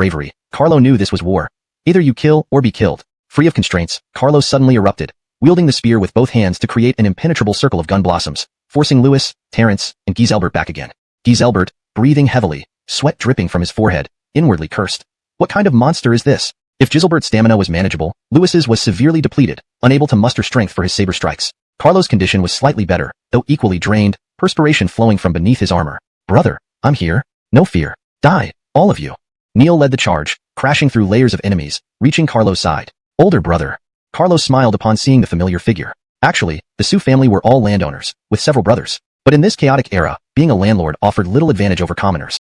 bravery, Carlo knew this was war. Either you kill or be killed. Free of constraints, Carlo suddenly erupted, wielding the spear with both hands to create an impenetrable circle of gun blossoms, forcing Louis, Terence, and Giselbert back again. Giselbert, breathing heavily, sweat dripping from his forehead, inwardly cursed. What kind of monster is this? If Giselbert's stamina was manageable, Louis's was severely depleted, unable to muster strength for his saber strikes. Carlo's condition was slightly better, though equally drained, perspiration flowing from beneath his armor. Brother, I'm here. No fear. Die, all of you. Neil led the charge, crashing through layers of enemies, reaching Carlo's side. Older brother. Carlo smiled upon seeing the familiar figure. Actually, the Sioux family were all landowners, with several brothers. But in this chaotic era, being a landlord offered little advantage over commoners.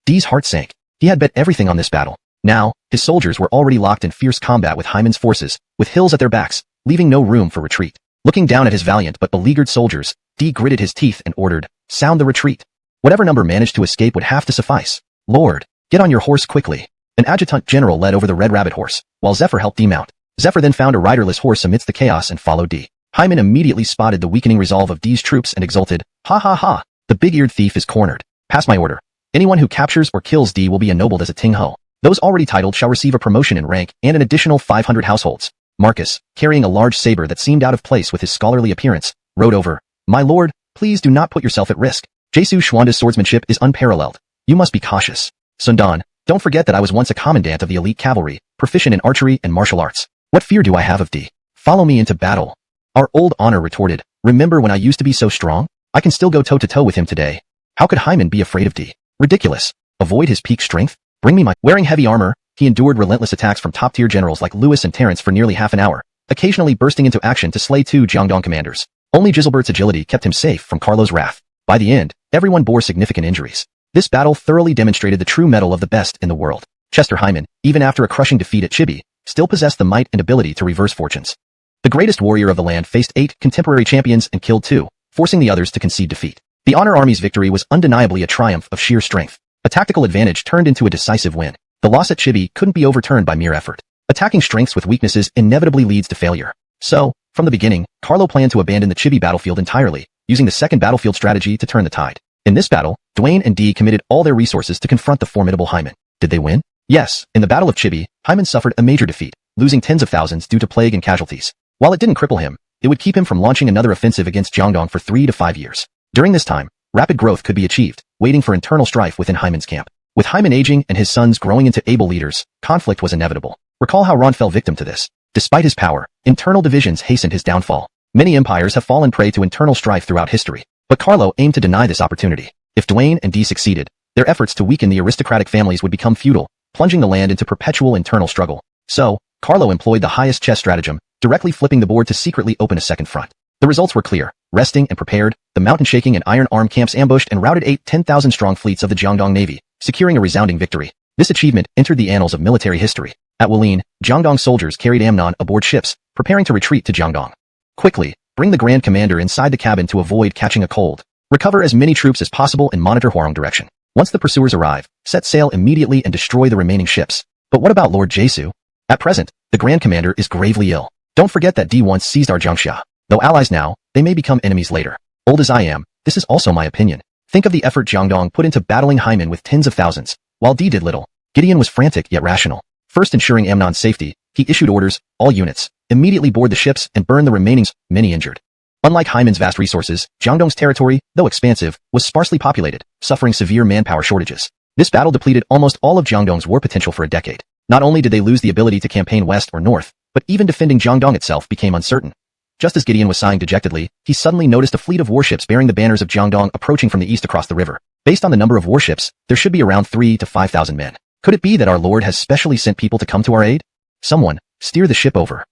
Dee's heart sank. He had bet everything on this battle. Now, his soldiers were already locked in fierce combat with Hyman's forces, with hills at their backs, leaving no room for retreat. Looking down at his valiant but beleaguered soldiers, Dee gritted his teeth and ordered, "Sound the retreat. Whatever number managed to escape would have to suffice. Lord, get on your horse quickly." An adjutant general led over the Red Rabbit horse, while Zephyr helped Dee mount. Zephyr then found a riderless horse amidst the chaos and followed Dee. Hyman immediately spotted the weakening resolve of Dee's troops and exulted, "Ha ha ha, the big-eared thief is cornered. Pass my order. Anyone who captures or kills Dee will be ennobled as a Ting Ho. Those already titled shall receive a promotion in rank and an additional 500 households." Marcus, carrying a large saber that seemed out of place with his scholarly appearance, rode over. "My lord, please do not put yourself at risk. Jesu Schwanda's swordsmanship is unparalleled. You must be cautious. Sundan, don't forget that I was once a commandant of the elite cavalry, proficient in archery and martial arts. What fear do I have of Dee? Follow me into battle." Our old honor retorted, "Remember when I used to be so strong? I can still go toe-to-toe with him today. How could Hyman be afraid of Dee? Ridiculous. Avoid his peak strength? Bring me my—" Wearing heavy armor, he endured relentless attacks from top-tier generals like Louis and Terence for nearly half an hour, occasionally bursting into action to slay two Jiangdong commanders. Only Giselbert's agility kept him safe from Carlo's wrath. By the end, everyone bore significant injuries. This battle thoroughly demonstrated the true mettle of the best in the world. Chester Hyman, even after a crushing defeat at Chibi, still possessed the might and ability to reverse fortunes. The greatest warrior of the land faced 8 contemporary champions and killed 2, forcing the others to concede defeat. The Honor Army's victory was undeniably a triumph of sheer strength. A tactical advantage turned into a decisive win. The loss at Chibi couldn't be overturned by mere effort. Attacking strengths with weaknesses inevitably leads to failure. So, from the beginning, Carlo planned to abandon the Chibi battlefield entirely, using the second battlefield strategy to turn the tide. In this battle, Dwayne and Dee committed all their resources to confront the formidable Hyman. Did they win? Yes, in the Battle of Chibi, Hyman suffered a major defeat, losing tens of thousands due to plague and casualties. While it didn't cripple him, it would keep him from launching another offensive against Jiangdong for 3 to 5 years. During this time, rapid growth could be achieved, waiting for internal strife within Hyman's camp. With Hyman aging and his sons growing into able leaders, conflict was inevitable. Recall how Ron fell victim to this. Despite his power, internal divisions hastened his downfall. Many empires have fallen prey to internal strife throughout history, but Carlo aimed to deny this opportunity. If Dwayne and Dee succeeded, their efforts to weaken the aristocratic families would become futile, plunging the land into perpetual internal struggle. So, Carlo employed the highest chess stratagem, directly flipping the board to secretly open a second front. The results were clear. Resting and prepared, the mountain-shaking and iron-arm camps ambushed and routed 8 10,000-strong fleets of the Jiangdong Navy, securing a resounding victory. This achievement entered the annals of military history. At Wulin, Jiangdong soldiers carried Amnon aboard ships, preparing to retreat to Jiangdong. Quickly, bring the Grand Commander inside the cabin to avoid catching a cold. Recover as many troops as possible and monitor Huarong direction. Once the pursuers arrive, set sail immediately and destroy the remaining ships. But what about Lord Jesu? At present, the Grand Commander is gravely ill. Don't forget that Dee once seized our Jiangxia. Though allies now, they may become enemies later. Old as I am, this is also my opinion. Think of the effort Jiangdong put into battling Hyman with tens of thousands, while Dee did little. Gideon was frantic yet rational. First ensuring Amnon's safety, he issued orders, all units, immediately board the ships and burn the remaining, many injured. Unlike Hyman's vast resources, Jiangdong's territory, though expansive, was sparsely populated, suffering severe manpower shortages. This battle depleted almost all of Jiangdong's war potential for a decade. Not only did they lose the ability to campaign west or north, but even defending Jiangdong itself became uncertain. Just as Gideon was sighing dejectedly, he suddenly noticed a fleet of warships bearing the banners of Jiangdong approaching from the east across the river. Based on the number of warships, there should be around 3,000 to 5,000 men. Could it be that our Lord has specially sent people to come to our aid? Someone, steer the ship over.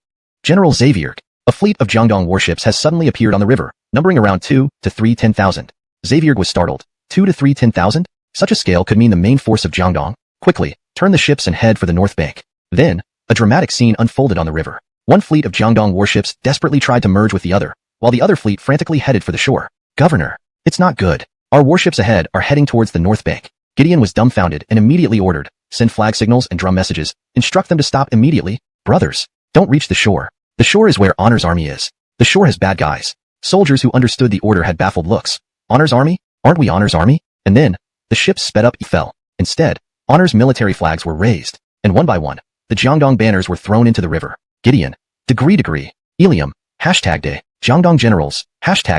General Xavier. A fleet of Jiangdong warships has suddenly appeared on the river, numbering around 2 to 3 10,000. Xavier was startled. 2 to 3 10,000? Such a scale could mean the main force of Jiangdong. Quickly, turn the ships and head for the north bank. Then, a dramatic scene unfolded on the river. One fleet of Jiangdong warships desperately tried to merge with the other, while the other fleet frantically headed for the shore. Governor, it's not good. Our warships ahead are heading towards the north bank. Gideon was dumbfounded and immediately ordered, send flag signals and drum messages, instruct them to stop immediately. Brothers, don't reach the shore. The shore is where Honor's army is. The shore has bad guys. Soldiers who understood the order had baffled looks. Honor's army? Aren't we Honor's army? And then, the ships sped up and fell. Instead, Honor's military flags were raised, and one by one, the Jiangdong banners were thrown into the river. Gideon. Degree. Ilium. #day. Jiangdong generals.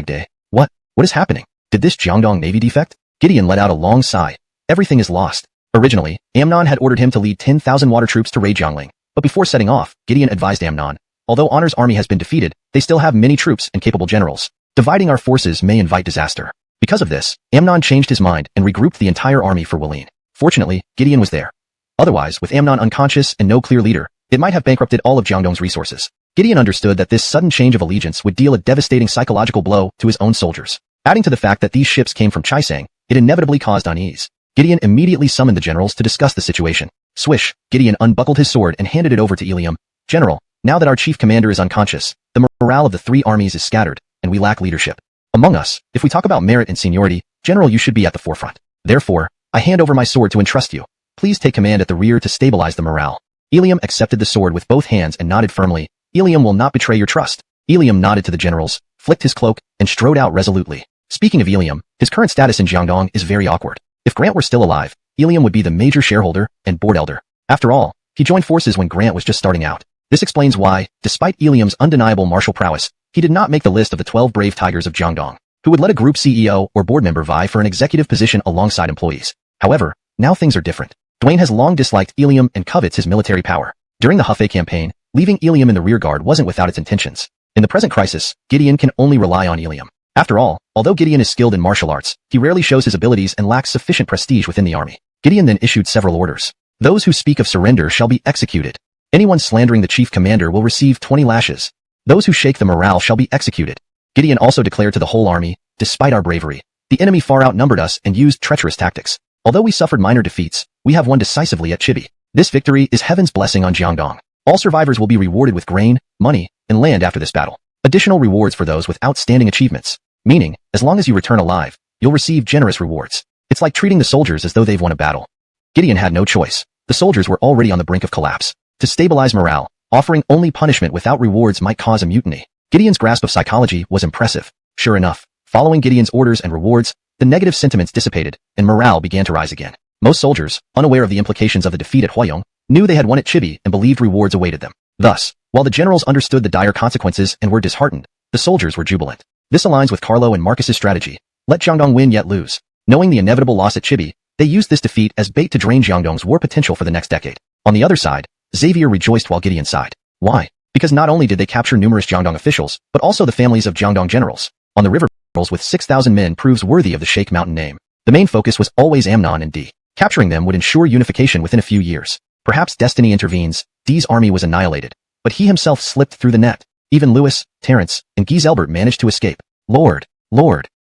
#day. What is happening? Did this Jiangdong navy defect? Gideon let out a long sigh. Everything is lost. Originally, Amnon had ordered him to lead 10,000 water troops to raid Jiangling, but before setting off, Gideon advised Amnon, although Honor's army has been defeated, they still have many troops and capable generals. Dividing our forces may invite disaster. Because of this, Amnon changed his mind and regrouped the entire army for Wallin. Fortunately, Gideon was there. Otherwise, with Amnon unconscious and no clear leader, it might have bankrupted all of Jiangdong's resources. Gideon understood that this sudden change of allegiance would deal a devastating psychological blow to his own soldiers. Adding to the fact that these ships came from Chaisang, it inevitably caused unease. Gideon immediately summoned the generals to discuss the situation. Swish, Gideon unbuckled his sword and handed it over to Ilium. General, now that our chief commander is unconscious, the morale of the three armies is scattered, and we lack leadership. Among us, if we talk about merit and seniority, General, you should be at the forefront. Therefore, I hand over my sword to entrust you. Please take command at the rear to stabilize the morale. Ilium accepted the sword with both hands and nodded firmly. Ilium will not betray your trust. Ilium nodded to the generals, flicked his cloak, and strode out resolutely. Speaking of Ilium, his current status in Jiangdong is very awkward. If Grant were still alive, Ilium would be the major shareholder and board elder. After all, he joined forces when Grant was just starting out. This explains why, despite Ilium's undeniable martial prowess, he did not make the list of the 12 brave tigers of Jiangdong, who would let a group CEO or board member vie for an executive position alongside employees. However, now things are different. Dwayne has long disliked Ilium and covets his military power. During the Hefei campaign, leaving Ilium in the rearguard wasn't without its intentions. In the present crisis, Gideon can only rely on Ilium. After all, although Gideon is skilled in martial arts, he rarely shows his abilities and lacks sufficient prestige within the army. Gideon then issued several orders. Those who speak of surrender shall be executed. Anyone slandering the chief commander will receive 20 lashes. Those who shake the morale shall be executed. Gideon also declared to the whole army, despite our bravery, the enemy far outnumbered us and used treacherous tactics. Although we suffered minor defeats, we have won decisively at Chibi. This victory is heaven's blessing on Jiangdong. All survivors will be rewarded with grain, money, and land after this battle. Additional rewards for those with outstanding achievements. Meaning, as long as you return alive, you'll receive generous rewards. It's like treating the soldiers as though they've won a battle. Gideon had no choice. The soldiers were already on the brink of collapse. To stabilize morale, offering only punishment without rewards might cause a mutiny. Gideon's grasp of psychology was impressive. Sure enough, following Gideon's orders and rewards, the negative sentiments dissipated, and morale began to rise again. Most soldiers, unaware of the implications of the defeat at Huayong, knew they had won at Chibi and believed rewards awaited them. Thus, while the generals understood the dire consequences and were disheartened, the soldiers were jubilant. This aligns with Carlo and Marcus's strategy. Let Jiangdong win yet lose. Knowing the inevitable loss at Chibi, they used this defeat as bait to drain Jiangdong's war potential for the next decade. On the other side, Xavier rejoiced while Gideon sighed. Why? Because not only did they capture numerous Jiangdong officials, but also the families of Jiangdong generals. On the river battles with 6,000 men proves worthy of the Sheikh Mountain name. The main focus was always Amnon and D. Capturing them would ensure unification within a few years. Perhaps destiny intervenes. D's army was annihilated, but he himself slipped through the net. Even Lewis, Terrence, and Giselbert managed to escape. Lord.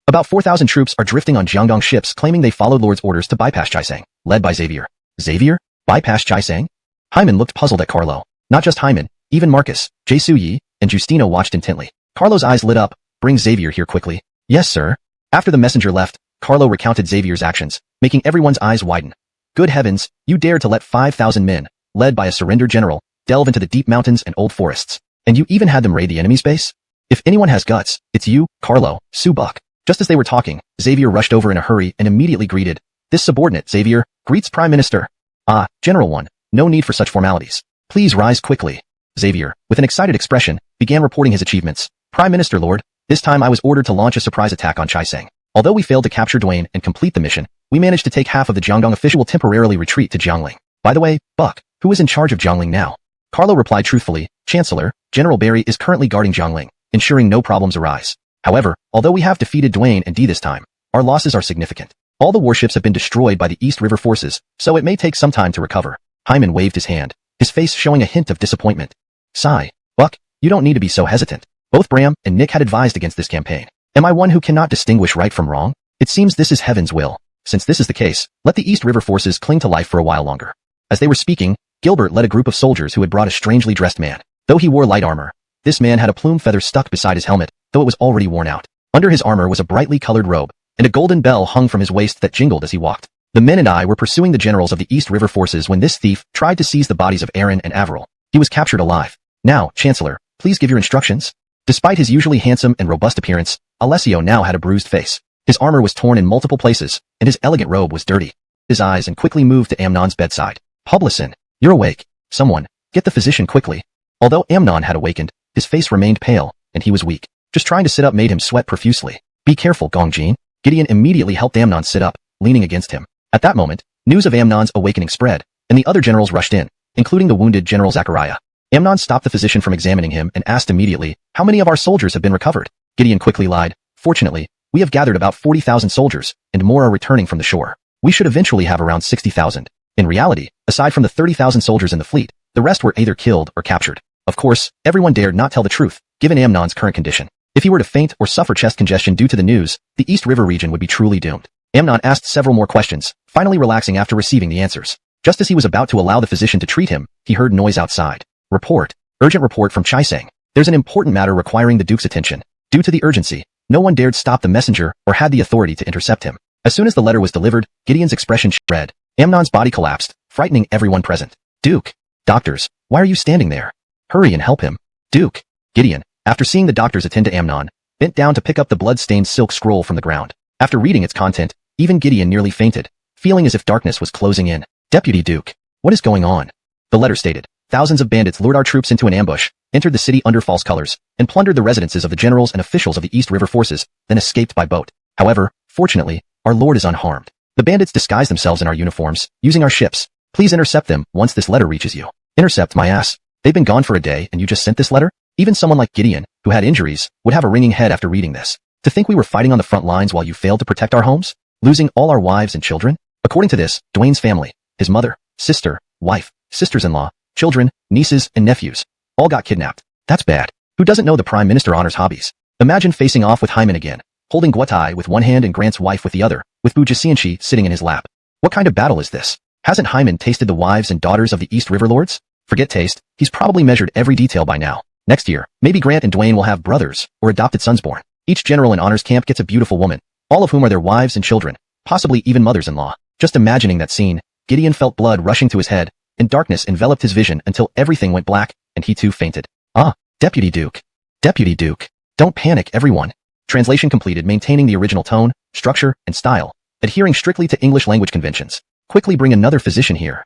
About 4,000 troops are drifting on Jiangdong ships claiming they followed Lord's orders to bypass Chaisang, led by Xavier. Xavier? Bypass Chaisang? Hyman looked puzzled at Carlo. Not just Hyman, even Marcus, Jae-Soo-Yi, and Justino watched intently. Carlo's eyes lit up. Bring Xavier here quickly. Yes, sir. After the messenger left, Carlo recounted Xavier's actions, making everyone's eyes widen. Good heavens, you dared to let 5,000 men, led by a surrendered general, delve into the deep mountains and old forests. And you even had them raid the enemy's base? If anyone has guts, it's you, Carlo, Sue Buck. Just as they were talking, Xavier rushed over in a hurry and immediately greeted. This subordinate, Xavier, greets Prime Minister. Ah, General One, no need for such formalities. Please rise quickly. Xavier, with an excited expression, began reporting his achievements. Prime Minister Lord, this time I was ordered to launch a surprise attack on Chaisang. Although we failed to capture Dwayne and complete the mission, we managed to take half of the Jiangdong official will temporarily retreat to Jiangling. By the way, Buck, who is in charge of Jiangling now? Carlo replied truthfully, Chancellor, General Barry is currently guarding Jiangling, ensuring no problems arise. However, although we have defeated Dwayne and D this time, our losses are significant. All the warships have been destroyed by the East River forces, so it may take some time to recover. Hyman waved his hand, his face showing a hint of disappointment. Sigh. Buck, you don't need to be so hesitant. Both Bram and Nick had advised against this campaign. Am I one who cannot distinguish right from wrong? It seems this is heaven's will. Since this is the case, let the East River forces cling to life for a while longer. As they were speaking, Gilbert led a group of soldiers who had brought a strangely dressed man. Though he wore light armor, this man had a plume feather stuck beside his helmet, though it was already worn out. Under his armor was a brightly colored robe, and a golden bell hung from his waist that jingled as he walked. The men and I were pursuing the generals of the East River forces when this thief tried to seize the bodies of Aaron and Averil. He was captured alive. Now, Chancellor, please give your instructions. Despite his usually handsome and robust appearance, Alessio now had a bruised face. His armor was torn in multiple places, and his elegant robe was dirty. his eyes and quickly moved to Amnon's bedside. Publican, you're awake. Someone, get the physician quickly. Although Amnon had awakened, his face remained pale, and he was weak. Just trying to sit up made him sweat profusely. Be careful, Gongjin. Gideon immediately helped Amnon sit up, leaning against him. At that moment, news of Amnon's awakening spread, and the other generals rushed in, including the wounded General Zachariah. Amnon stopped the physician from examining him and asked immediately, how many of our soldiers have been recovered? Gideon quickly lied, fortunately, we have gathered about 40,000 soldiers, and more are returning from the shore. We should eventually have around 60,000. In reality, aside from the 30,000 soldiers in the fleet, the rest were either killed or captured. Of course, everyone dared not tell the truth, given Amnon's current condition. If he were to faint or suffer chest congestion due to the news, the East River region would be truly doomed. Amnon asked several more questions, finally relaxing after receiving the answers. Just as he was about to allow the physician to treat him, he heard noise outside. Report. Urgent report from Chaisang. There's an important matter requiring the Duke's attention. Due to the urgency, no one dared stop the messenger or had the authority to intercept him. As soon as the letter was delivered, Gideon's expression spread. Amnon's body collapsed, frightening everyone present. Duke. Doctors, why are you standing there? Hurry and help him. Duke. Gideon, after seeing the doctors attend to Amnon, bent down to pick up the blood-stained silk scroll from the ground. After reading its content, even Gideon nearly fainted, feeling as if darkness was closing in. Deputy Duke, what is going on? The letter stated, thousands of bandits lured our troops into an ambush, entered the city under false colors, and plundered the residences of the generals and officials of the East River forces, then escaped by boat. However, fortunately, our lord is unharmed. The bandits disguise themselves in our uniforms, using our ships. Please intercept them once this letter reaches you. Intercept my ass. They've been gone for a day and you just sent this letter? Even someone like Gideon, who had injuries, would have a ringing head after reading this. To think we were fighting on the front lines while you failed to protect our homes? Losing all our wives and children? According to this, Dwayne's family, his mother, sister, wife, sisters-in-law, children, nieces, and nephews, all got kidnapped. That's bad. Who doesn't know the Prime Minister honors hobbies? Imagine facing off with Hyman again, holding Guotai with one hand and Grant's wife with the other, with Bu Jixianxi sitting in his lap. What kind of battle is this? Hasn't Hyman tasted the wives and daughters of the East River Lords? Forget taste, he's probably measured every detail by now. Next year, maybe Grant and Dwayne will have brothers, or adopted sons born. Each general in honors camp gets a beautiful woman, all of whom are their wives and children, possibly even mothers-in-law. Just imagining that scene, Gideon felt blood rushing to his head, and darkness enveloped his vision until everything went black, and he too fainted. Ah, Deputy Duke. Deputy Duke. Don't panic, everyone. Translation completed, maintaining the original tone, structure, and style, adhering strictly to English language conventions. Quickly bring another physician here.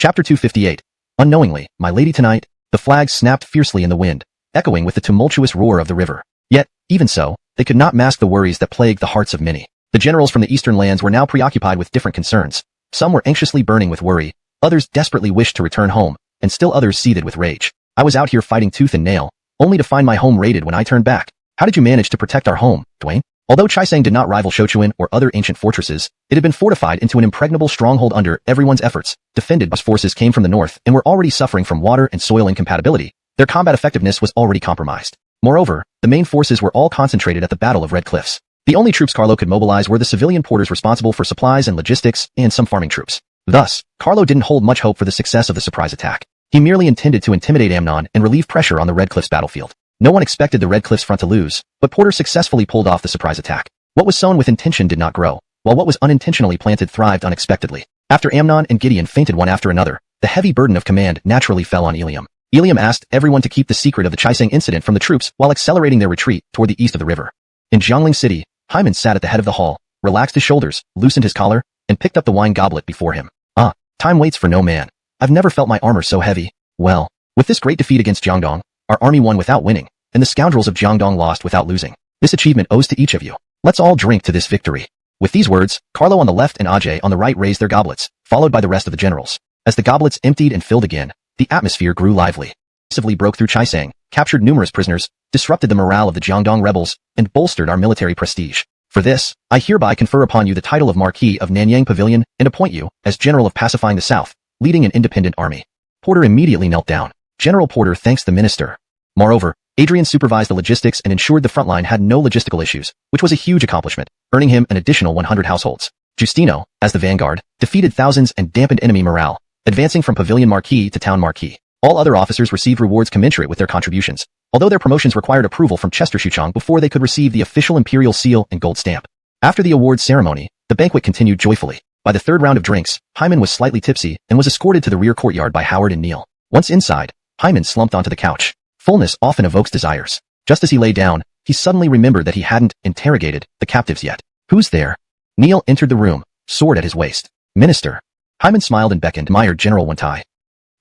Chapter 258. Unknowingly, my lady tonight, the flags snapped fiercely in the wind, echoing with the tumultuous roar of the river. Yet, even so, they could not mask the worries that plagued the hearts of many. The generals from the eastern lands were now preoccupied with different concerns. Some were anxiously burning with worry, others desperately wished to return home, and still others seethed with rage. I was out here fighting tooth and nail, only to find my home raided when I turned back. How did you manage to protect our home, Dwayne? Although Chaisang did not rival Shochuan or other ancient fortresses, it had been fortified into an impregnable stronghold under everyone's efforts. Defended by forces came from the north and were already suffering from water and soil incompatibility. Their combat effectiveness was already compromised. Moreover, the main forces were all concentrated at the Battle of Red Cliffs. The only troops Carlo could mobilize were the civilian porters responsible for supplies and logistics, and some farming troops. Thus, Carlo didn't hold much hope for the success of the surprise attack. He merely intended to intimidate Amnon and relieve pressure on the Red Cliffs battlefield. No one expected the Red Cliffs front to lose, but Porter successfully pulled off the surprise attack. What was sown with intention did not grow, while what was unintentionally planted thrived unexpectedly. After Amnon and Gideon fainted one after another, the heavy burden of command naturally fell on Eliam. Eliam asked everyone to keep the secret of the Chaisang incident from the troops while accelerating their retreat toward the east of the river. In Jiangling City, Hyman sat at the head of the hall, relaxed his shoulders, loosened his collar, and picked up the wine goblet before him. Ah, time waits for no man. I've never felt my armor so heavy. Well, with this great defeat against Jiangdong, our army won without winning, and the scoundrels of Jiangdong lost without losing. This achievement owes to each of you. Let's all drink to this victory. With these words, Carlo on the left and Ajay on the right raised their goblets, followed by the rest of the generals. As the goblets emptied and filled again, the atmosphere grew lively. Massively broke through Chaisang, captured numerous prisoners, disrupted the morale of the Jiangdong rebels, and bolstered our military prestige. For this, I hereby confer upon you the title of Marquis of Nanyang Pavilion and appoint you as General of Pacifying the South, leading an independent army. Porter immediately knelt down. General Porter thanks the minister. Moreover, Adrian supervised the logistics and ensured the front line had no logistical issues, which was a huge accomplishment, earning him an additional 100 households. Justino, as the vanguard, defeated thousands and dampened enemy morale, advancing from Pavilion Marquis to Town Marquis. All other officers received rewards commensurate with their contributions, although their promotions required approval from Chester Shuchong before they could receive the official imperial seal and gold stamp. After the awards ceremony, the banquet continued joyfully. By the third round of drinks, Hyman was slightly tipsy and was escorted to the rear courtyard by Howard and Neil. Once inside, Hyman slumped onto the couch. Fullness often evokes desires. Just as he lay down, he suddenly remembered that he hadn't interrogated the captives yet. Who's there? Neil entered the room, sword at his waist. Minister. Hyman smiled and beckoned admired General Wentai.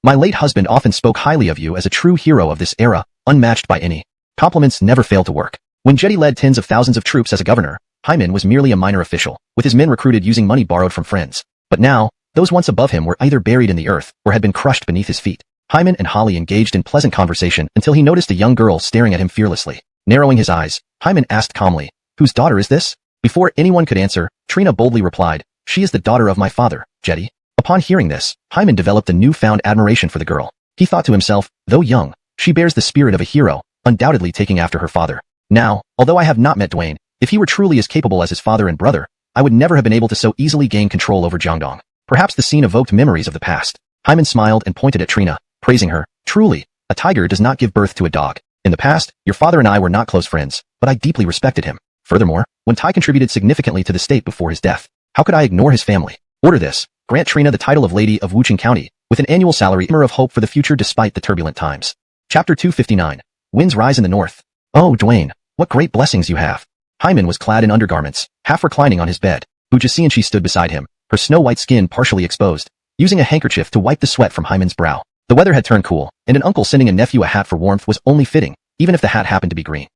My late husband often spoke highly of you as a true hero of this era, unmatched by any. Compliments never fail to work. When Jetty led tens of thousands of troops as a governor, Hyman was merely a minor official, with his men recruited using money borrowed from friends. But now, those once above him were either buried in the earth or had been crushed beneath his feet. Hyman and Holly engaged in pleasant conversation until he noticed a young girl staring at him fearlessly. Narrowing his eyes, Hyman asked calmly, "Whose daughter is this?" Before anyone could answer, Trina boldly replied, "She is the daughter of my father, Jetty." Upon hearing this, Hyman developed a newfound admiration for the girl. He thought to himself, though young, she bears the spirit of a hero, undoubtedly taking after her father. Now, although I have not met Dwayne, if he were truly as capable as his father and brother, I would never have been able to so easily gain control over Jiangdong. Perhaps the scene evoked memories of the past. Hyman smiled and pointed at Trina, praising her. Truly, a tiger does not give birth to a dog. In the past, your father and I were not close friends, but I deeply respected him. Furthermore, Wentai contributed significantly to the state before his death. How could I ignore his family? Order this. Grant Trina the title of Lady of Wuchang County, with an annual salary of hope for the future despite the turbulent times. Chapter 259. Winds rise in the north. Oh, Dwayne, what great blessings you have. Hyman was clad in undergarments, half reclining on his bed. Bujasianchi stood beside him, her snow-white skin partially exposed, using a handkerchief to wipe the sweat from Hyman's brow. The weather had turned cool, and an uncle sending a nephew a hat for warmth was only fitting, even if the hat happened to be green.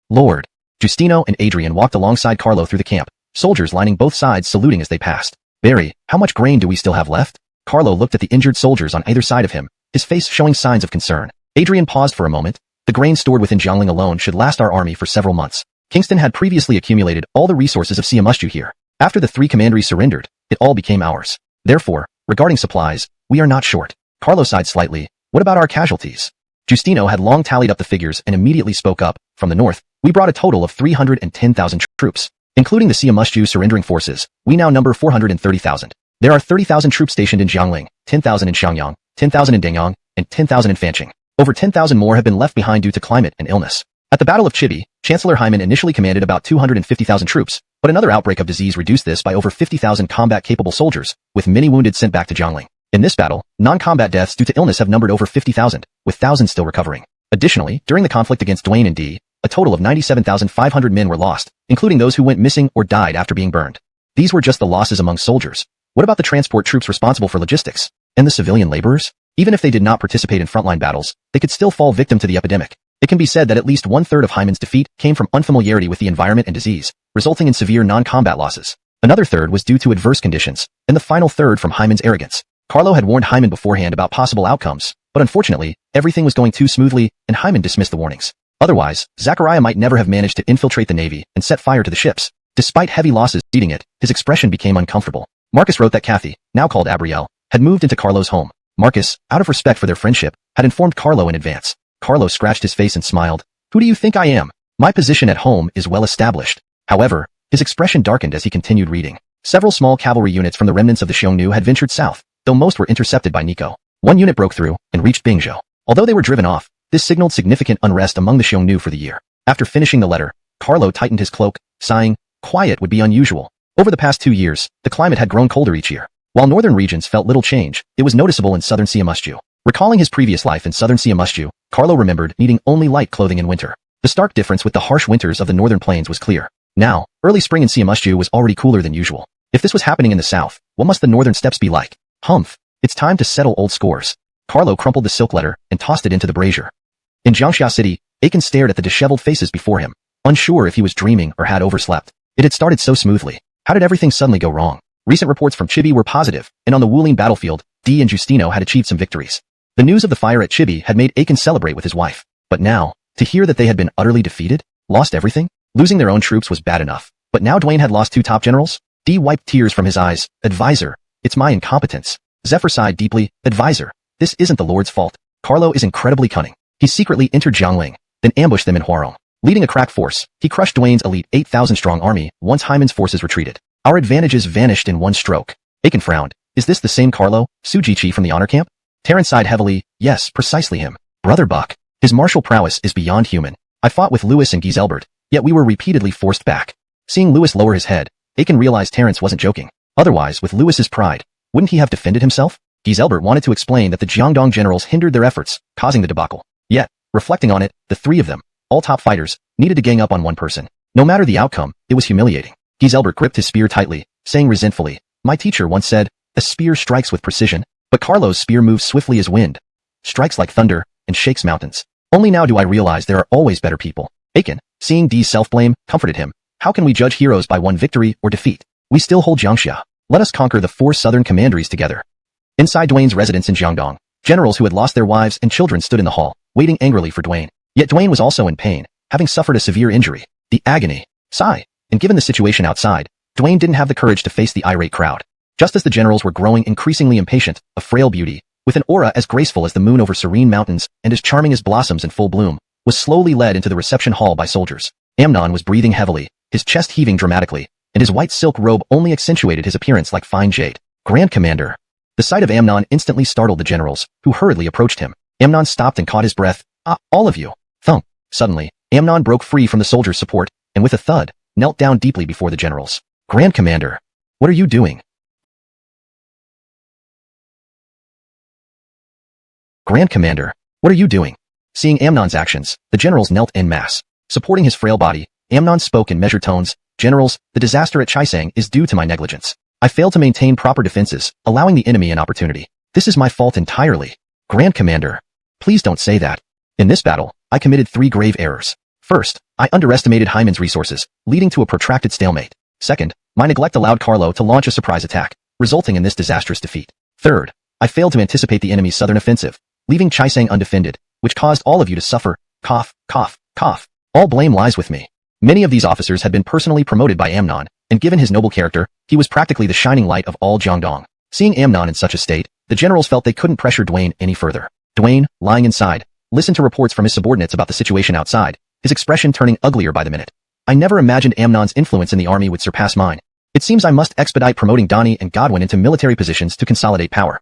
Lord. Justino and Adrian walked alongside Carlo through the camp, soldiers lining both sides saluting as they passed. Barry, how much grain do we still have left? Carlo looked at the injured soldiers on either side of him, his face showing signs of concern. Adrian paused for a moment. The grain stored within Jiangling alone should last our army for several months. Kingston had previously accumulated all the resources of Siamushu here. After the three commanderies surrendered, it all became ours. Therefore, regarding supplies, we are not short. Carlo sighed slightly. What about our casualties? Justino had long tallied up the figures and immediately spoke up. From the north, we brought a total of 310,000 troops. Including the Siamushu surrendering forces, we now number 430,000. There are 30,000 troops stationed in Jiangling, 10,000 in Xiangyang, 10,000 in Dangyang, and 10,000 in Fancheng. Over 10,000 more have been left behind due to climate and illness. At the Battle of Chibi, Chancellor Hyman initially commanded about 250,000 troops, but another outbreak of disease reduced this by over 50,000 combat-capable soldiers, with many wounded sent back to Jiangling. In this battle, non-combat deaths due to illness have numbered over 50,000, with thousands still recovering. Additionally, during the conflict against Dwayne and D, a total of 97,500 men were lost, including those who went missing or died after being burned. These were just the losses among soldiers. What about the transport troops responsible for logistics? And the civilian laborers? Even if they did not participate in frontline battles, they could still fall victim to the epidemic. It can be said that at least one-third of Hyman's defeat came from unfamiliarity with the environment and disease, resulting in severe non-combat losses. Another third was due to adverse conditions, and the final third from Hyman's arrogance. Carlo had warned Hyman beforehand about possible outcomes, but unfortunately, everything was going too smoothly, and Hyman dismissed the warnings. Otherwise, Zachariah might never have managed to infiltrate the Navy and set fire to the ships. Despite heavy losses eating it, his expression became uncomfortable. Marcus wrote that Kathy, now called Abrielle, had moved into Carlo's home. Marcus, out of respect for their friendship, had informed Carlo in advance. Carlo scratched his face and smiled. Who do you think I am? My position at home is well established. However, his expression darkened as he continued reading. Several small cavalry units from the remnants of the Xiongnu had ventured south, though most were intercepted by Nico. One unit broke through and reached Bingzhou. Although they were driven off, this signaled significant unrest among the Xiongnu for the year. After finishing the letter, Carlo tightened his cloak, sighing, quiet would be unusual. Over the past 2 years, the climate had grown colder each year. While northern regions felt little change, it was noticeable in southern Siamushu. Recalling his previous life in southern Siamushu, Carlo remembered needing only light clothing in winter. The stark difference with the harsh winters of the northern plains was clear. Now, early spring in Siamushu was already cooler than usual. If this was happening in the south, what must the northern steppes be like? Humph. It's time to settle old scores. Carlo crumpled the silk letter and tossed it into the brazier. In Jiangxia City, Aiken stared at the disheveled faces before him, unsure if he was dreaming or had overslept. It had started so smoothly. How did everything suddenly go wrong? Recent reports from Chibi were positive, and on the Wuling battlefield, Dee and Justino had achieved some victories. The news of the fire at Chibi had made Aiken celebrate with his wife. But now, to hear that they had been utterly defeated, lost everything, losing their own troops was bad enough. But now Dwayne had lost 2 top generals? Dee wiped tears from his eyes. Advisor, it's my incompetence. Zephyr sighed deeply. Advisor, this isn't the Lord's fault. Carlo is incredibly cunning. He secretly entered Jiangling, then ambushed them in Huarong. Leading a crack force, he crushed Dwayne's elite 8,000-strong army once Hyman's forces retreated. Our advantages vanished in one stroke. Aiken frowned. Is this the same Carlo, Sujichi from the honor camp? Terran sighed heavily. Yes, precisely him. Brother Buck. His martial prowess is beyond human. I fought with Lewis and Giselbert, yet we were repeatedly forced back. Seeing Lewis lower his head, Aiken realized Terrence wasn't joking. Otherwise, with Lewis's pride, wouldn't he have defended himself? Giselbert wanted to explain that the Jiangdong generals hindered their efforts, causing the debacle. Yet, reflecting on it, the 3 of them, all top fighters, needed to gang up on one person. No matter the outcome, it was humiliating. Giselbert gripped his spear tightly, saying resentfully, my teacher once said, A spear strikes with precision, but Carlo's spear moves swiftly as wind, strikes like thunder, and shakes mountains. Only now do I realize there are always better people. Aiken, seeing Dee's self-blame, comforted him. How can we judge heroes by one victory or defeat? We still hold Jiangxia. Let us conquer the 4 southern commanderies together. Inside Dwayne's residence in Jiangdong, generals who had lost their wives and children stood in the hall, waiting angrily for Dwayne. Yet Dwayne was also in pain, having suffered a severe injury. The agony. Sigh. And given the situation outside, Dwayne didn't have the courage to face the irate crowd. Just as the generals were growing increasingly impatient, a frail beauty, with an aura as graceful as the moon over serene mountains and as charming as blossoms in full bloom, was slowly led into the reception hall by soldiers. Amnon was breathing heavily, his chest heaving dramatically, and his white silk robe only accentuated his appearance like fine jade. Grand Commander. The sight of Amnon instantly startled the generals, who hurriedly approached him. Amnon stopped and caught his breath. Ah, all of you. Thump. Suddenly, Amnon broke free from the soldiers' support, and with a thud, knelt down deeply before the generals. Grand Commander. What are you doing? Grand Commander. What are you doing? Seeing Amnon's actions, the generals knelt en masse. Supporting his frail body, Amnon spoke in measured tones. Generals, the disaster at Chaisang is due to my negligence. I failed to maintain proper defenses, allowing the enemy an opportunity. This is my fault entirely. Grand Commander. Please don't say that. In this battle, I committed 3 grave errors. First, I underestimated Hyman's resources, leading to a protracted stalemate. Second, my neglect allowed Carlo to launch a surprise attack, resulting in this disastrous defeat. Third, I failed to anticipate the enemy's southern offensive, leaving Chaisang undefended, which caused all of you to suffer. Cough, cough, cough. All blame lies with me. Many of these officers had been personally promoted by Amnon, and given his noble character, he was practically the shining light of all Jiangdong. Seeing Amnon in such a state, the generals felt they couldn't pressure Dwayne any further. Dwayne, lying inside, listened to reports from his subordinates about the situation outside, his expression turning uglier by the minute. I never imagined Amnon's influence in the army would surpass mine. It seems I must expedite promoting Donnie and Godwin into military positions to consolidate power.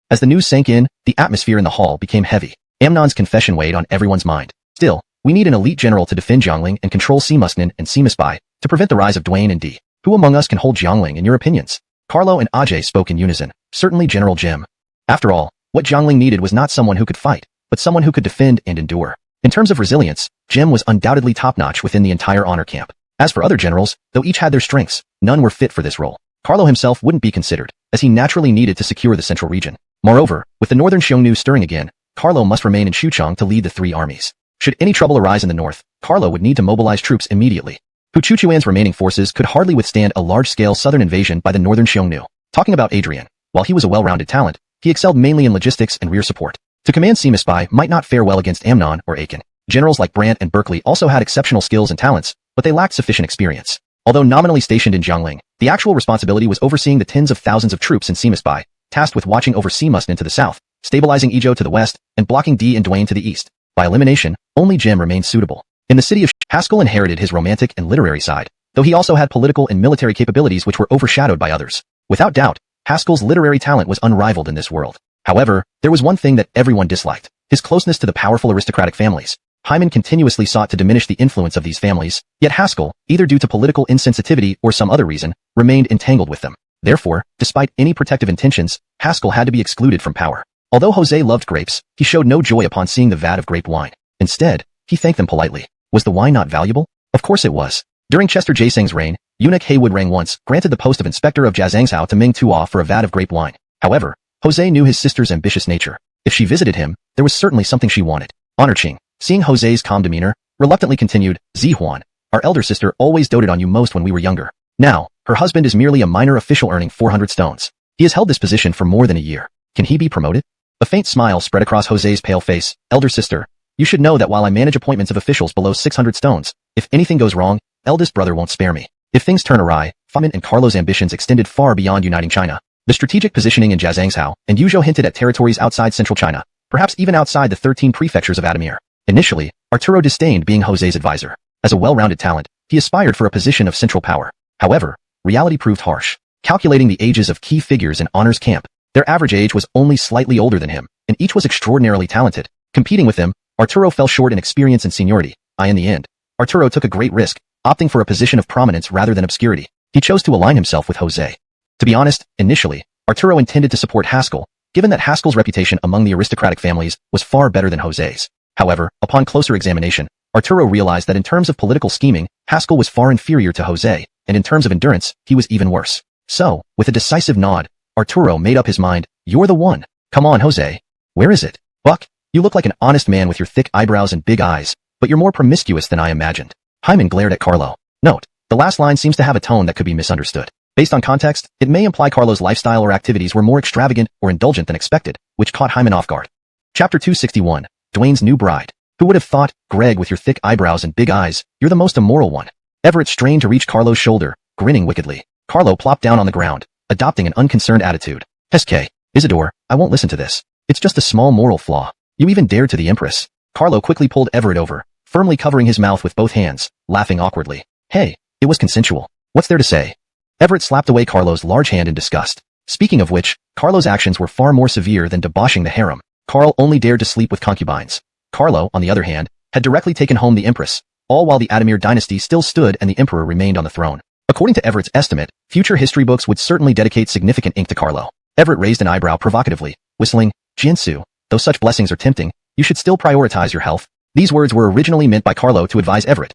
As the news sank in, the atmosphere in the hall became heavy. Amnon's confession weighed on everyone's mind. Still, we need an elite general to defend Jiangling and control Seamusnin and Seamusbai, to prevent the rise of Dwayne and Dee. Who among us can hold Jiangling in your opinions? Carlo and Ajay spoke in unison. Certainly General Jim. After all, what Jiangling needed was not someone who could fight, but someone who could defend and endure. In terms of resilience, Jim was undoubtedly top-notch within the entire honor camp. As for other generals, though each had their strengths, none were fit for this role. Carlo himself wouldn't be considered, as he naturally needed to secure the central region. Moreover, with the northern Xiongnu stirring again, Carlo must remain in Xuchang to lead the 3 armies. Should any trouble arise in the north, Carlo would need to mobilize troops immediately. Hu Chuchuan's remaining forces could hardly withstand a large-scale southern invasion by the northern Xiongnu. Talking about Adrian, while he was a well-rounded talent, he excelled mainly in logistics and rear support. To command Seamusbai might not fare well against Amnon or Aiken. Generals like Brandt and Berkeley also had exceptional skills and talents, but they lacked sufficient experience. Although nominally stationed in Jiangling, the actual responsibility was overseeing the tens of thousands of troops in Seamusbai, tasked with watching over Seamusnin to the south, stabilizing Izhou to the west, and blocking Dee and Dwayne to the east. By elimination, only Jim remained suitable. In the city of Haskell inherited his romantic and literary side, though he also had political and military capabilities which were overshadowed by others. Without doubt, Haskell's literary talent was unrivaled in this world. However, there was one thing that everyone disliked: his closeness to the powerful aristocratic families. Hyman continuously sought to diminish the influence of these families, yet Haskell, either due to political insensitivity or some other reason, remained entangled with them. Therefore, despite any protective intentions, Haskell had to be excluded from power. Although Jose loved grapes, he showed no joy upon seeing the vat of grape wine. Instead, he thanked them politely. Was the wine not valuable? Of course it was. During Chester Jasang's reign, eunuch Haywood Rang once granted the post of inspector of Jiazangshao to Ming Tuo for a vat of grape wine. However, Jose knew his sister's ambitious nature. If she visited him, there was certainly something she wanted. Honor Ching, seeing Jose's calm demeanor, reluctantly continued, Zihuan, our elder sister always doted on you most when we were younger. Now, her husband is merely a minor official earning 400 stones. He has held this position for more than a year. Can he be promoted? A faint smile spread across Jose's pale face. Elder sister, you should know that while I manage appointments of officials below 600 stones, if anything goes wrong, eldest brother won't spare me. If things turn awry, Famin and Carlo's ambitions extended far beyond uniting China. The strategic positioning in Jiazangshao and Yuzhou hinted at territories outside central China, perhaps even outside the 13 prefectures of Adamir. Initially, Arturo disdained being Jose's advisor. As a well-rounded talent, he aspired for a position of central power. However, reality proved harsh. Calculating the ages of key figures in Honor's camp, their average age was only slightly older than him, and each was extraordinarily talented. Competing with him, Arturo fell short in experience and seniority. In the end, Arturo took a great risk, opting for a position of prominence rather than obscurity. He chose to align himself with Jose. To be honest, initially, Arturo intended to support Haskell, given that Haskell's reputation among the aristocratic families was far better than Jose's. However, upon closer examination, Arturo realized that in terms of political scheming, Haskell was far inferior to Jose, and in terms of endurance, he was even worse. So, with a decisive nod, Arturo made up his mind. You're the one. Come on, Jose. Where is it? Buck, you look like an honest man with your thick eyebrows and big eyes, but you're more promiscuous than I imagined. Hyman glared at Carlo. Note, the last line seems to have a tone that could be misunderstood. Based on context, it may imply Carlo's lifestyle or activities were more extravagant or indulgent than expected, which caught Hyman off guard. Chapter 261. Dwayne's New Bride. Who would have thought, Greg with your thick eyebrows and big eyes, you're the most immoral one. Everett strained to reach Carlo's shoulder, grinning wickedly. Carlo plopped down on the ground, adopting an unconcerned attitude. SK, Isidore, I won't listen to this. It's just a small moral flaw. You even dared to the Empress. Carlo quickly pulled Everett over, firmly covering his mouth with both hands, laughing awkwardly. Hey, it was consensual. What's there to say? Everett slapped away Carlo's large hand in disgust. Speaking of which, Carlo's actions were far more severe than debauching the harem. Carl only dared to sleep with concubines. Carlo, on the other hand, had directly taken home the Empress, all while the Ademir dynasty still stood and the Emperor remained on the throne. According to Everett's estimate, future history books would certainly dedicate significant ink to Carlo. Everett raised an eyebrow provocatively, whistling, Jiansu, though such blessings are tempting, you should still prioritize your health. These words were originally meant by Carlo to advise Everett.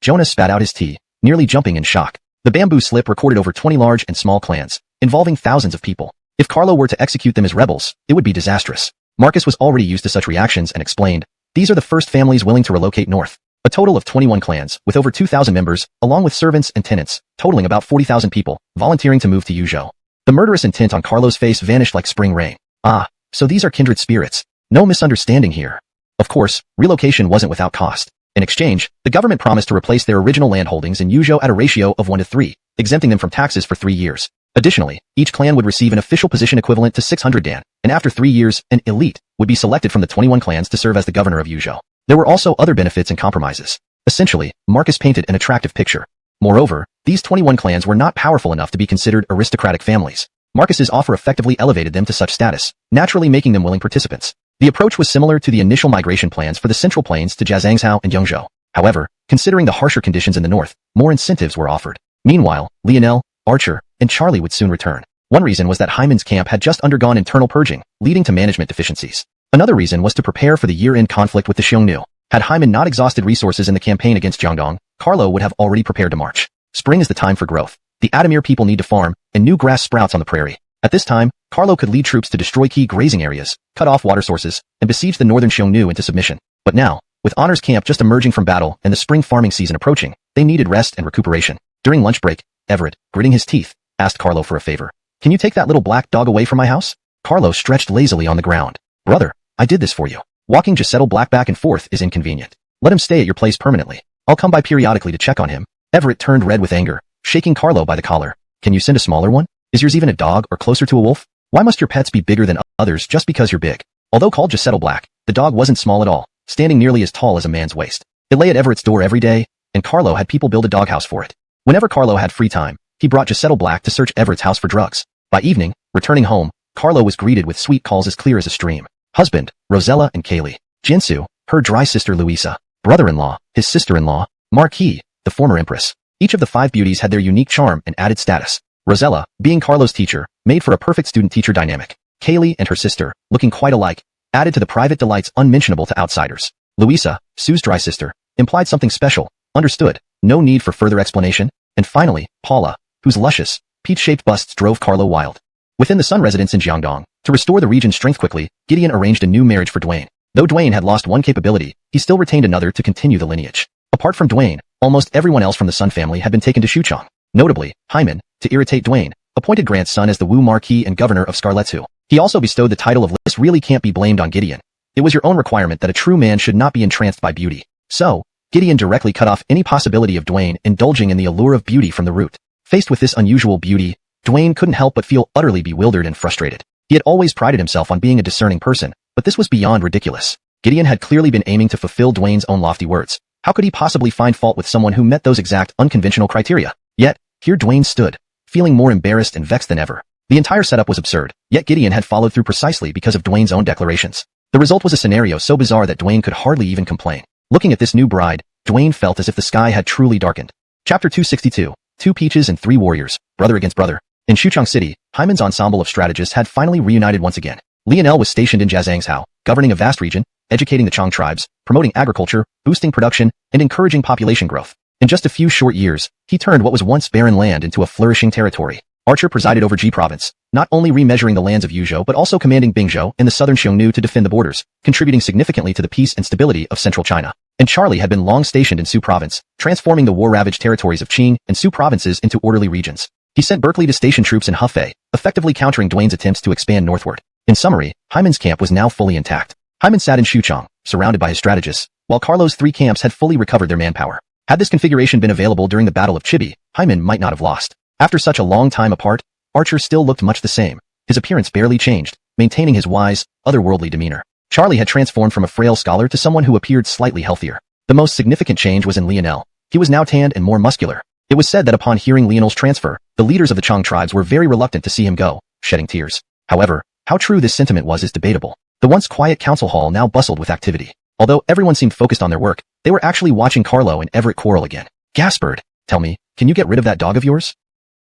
Jonas spat out his tea, nearly jumping in shock. The bamboo slip recorded over 20 large and small clans, involving thousands of people. If Carlo were to execute them as rebels, it would be disastrous. Marcus was already used to such reactions and explained, these are the first families willing to relocate north. A total of 21 clans, with over 2,000 members, along with servants and tenants, totaling about 40,000 people, volunteering to move to Yuzhou. The murderous intent on Carlo's face vanished like spring rain. Ah, so these are kindred spirits. No misunderstanding here. Of course, relocation wasn't without cost. In exchange, the government promised to replace their original landholdings in Yuzhou at a ratio of 1 to 3, exempting them from taxes for 3 years. Additionally, each clan would receive an official position equivalent to 600 dan, and after 3 years, an elite would be selected from the 21 clans to serve as the governor of Yuzhou. There were also other benefits and compromises. Essentially, Marcus painted an attractive picture. Moreover, these 21 clans were not powerful enough to be considered aristocratic families. Marcus's offer effectively elevated them to such status, naturally making them willing participants. The approach was similar to the initial migration plans for the Central Plains to Jiazhangzhou and Yongzhou. However, considering the harsher conditions in the north, more incentives were offered. Meanwhile, Lionel, Archer, and Charlie would soon return. One reason was that Hyman's camp had just undergone internal purging, leading to management deficiencies. Another reason was to prepare for the year-end conflict with the Xiongnu. Had Hyman not exhausted resources in the campaign against Jiangdong, Carlo would have already prepared to march. Spring is the time for growth. The Ademir people need to farm, and new grass sprouts on the prairie. At this time, Carlo could lead troops to destroy key grazing areas, cut off water sources, and besiege the northern Xiongnu into submission. But now, with Honor's camp just emerging from battle and the spring farming season approaching, they needed rest and recuperation. During lunch break, Everett, gritting his teeth, asked Carlo for a favor. Can you take that little black dog away from my house? Carlo stretched lazily on the ground. Brother, I did this for you. Walking Giusetto Black back and forth is inconvenient. Let him stay at your place permanently. I'll come by periodically to check on him. Everett turned red with anger, shaking Carlo by the collar. Can you send a smaller one? Is yours even a dog or closer to a wolf? Why must your pets be bigger than others just because you're big? Although called Giusetto Black, the dog wasn't small at all, standing nearly as tall as a man's waist. It lay at Everett's door every day, and Carlo had people build a doghouse for it. Whenever Carlo had free time, he brought Giusetto Black to search Everett's house for drugs. By evening, returning home, Carlo was greeted with sweet calls as clear as a stream. Husband, Rosella and Kaylee. Jinsu, her dry sister Louisa. Brother-in-law, his sister-in-law, Marquis, the former empress. Each of the 5 beauties had their unique charm and added status. Rosella, being Carlo's teacher, made for a perfect student-teacher dynamic. Kaylee and her sister, looking quite alike, added to the private delights unmentionable to outsiders. Louisa, Sue's dry sister, implied something special, understood, no need for further explanation. And finally, Paula, whose luscious, peach-shaped busts drove Carlo wild. Within the Sun residence in Jiangdong, to restore the region's strength quickly, Gideon arranged a new marriage for Dwayne. Though Dwayne had lost one capability, he still retained another to continue the lineage. Apart from Dwayne, almost everyone else from the Sun family had been taken to Xuchang. Notably, Hyman, to irritate Dwayne, appointed Grant's son as the Wu Marquis and governor of Scarletsu. He also bestowed the title of This really can't be blamed on Gideon. It was your own requirement that a true man should not be entranced by beauty. So, Gideon directly cut off any possibility of Dwayne indulging in the allure of beauty from the root. Faced with this unusual beauty, Dwayne couldn't help but feel utterly bewildered and frustrated. He had always prided himself on being a discerning person, but this was beyond ridiculous. Gideon had clearly been aiming to fulfill Dwayne's own lofty words. How could he possibly find fault with someone who met those exact unconventional criteria? Yet, here Dwayne stood, feeling more embarrassed and vexed than ever. The entire setup was absurd, yet Gideon had followed through precisely because of Dwayne's own declarations. The result was a scenario so bizarre that Dwayne could hardly even complain. Looking at this new bride, Dwayne felt as if the sky had truly darkened. Chapter 262. 2 Peaches and 3 Warriors, brother against brother. In Xuchang City, Hyman's ensemble of strategists had finally reunited once again. Lionel was stationed in Jiazhangzhou, governing a vast region, educating the Chang tribes, promoting agriculture, boosting production, and encouraging population growth. In just a few short years, he turned what was once barren land into a flourishing territory. Archer presided over Ji province, not only remeasuring the lands of Yuzhou but also commanding Bingzhou and the southern Xiongnu to defend the borders, contributing significantly to the peace and stability of central China. And Charlie had been long stationed in Su province, transforming the war-ravaged territories of Qing and Su provinces into orderly regions. He sent Berkeley to station troops in Hefei, effectively countering Duane's attempts to expand northward. In summary, Hyman's camp was now fully intact. Hyman sat in Xuchang, surrounded by his strategists, while Carlo's 3 camps had fully recovered their manpower. Had this configuration been available during the Battle of Chibi, Hyman might not have lost. After such a long time apart, Archer still looked much the same. His appearance barely changed, maintaining his wise, otherworldly demeanor. Charlie had transformed from a frail scholar to someone who appeared slightly healthier. The most significant change was in Lionel. He was now tanned and more muscular. It was said that upon hearing Lionel's transfer, the leaders of the Chang tribes were very reluctant to see him go, shedding tears. However, how true this sentiment was is debatable. The once quiet council hall now bustled with activity. Although everyone seemed focused on their work, they were actually watching Carlo and Everett quarrel again. Gaspard, tell me, can you get rid of that dog of yours?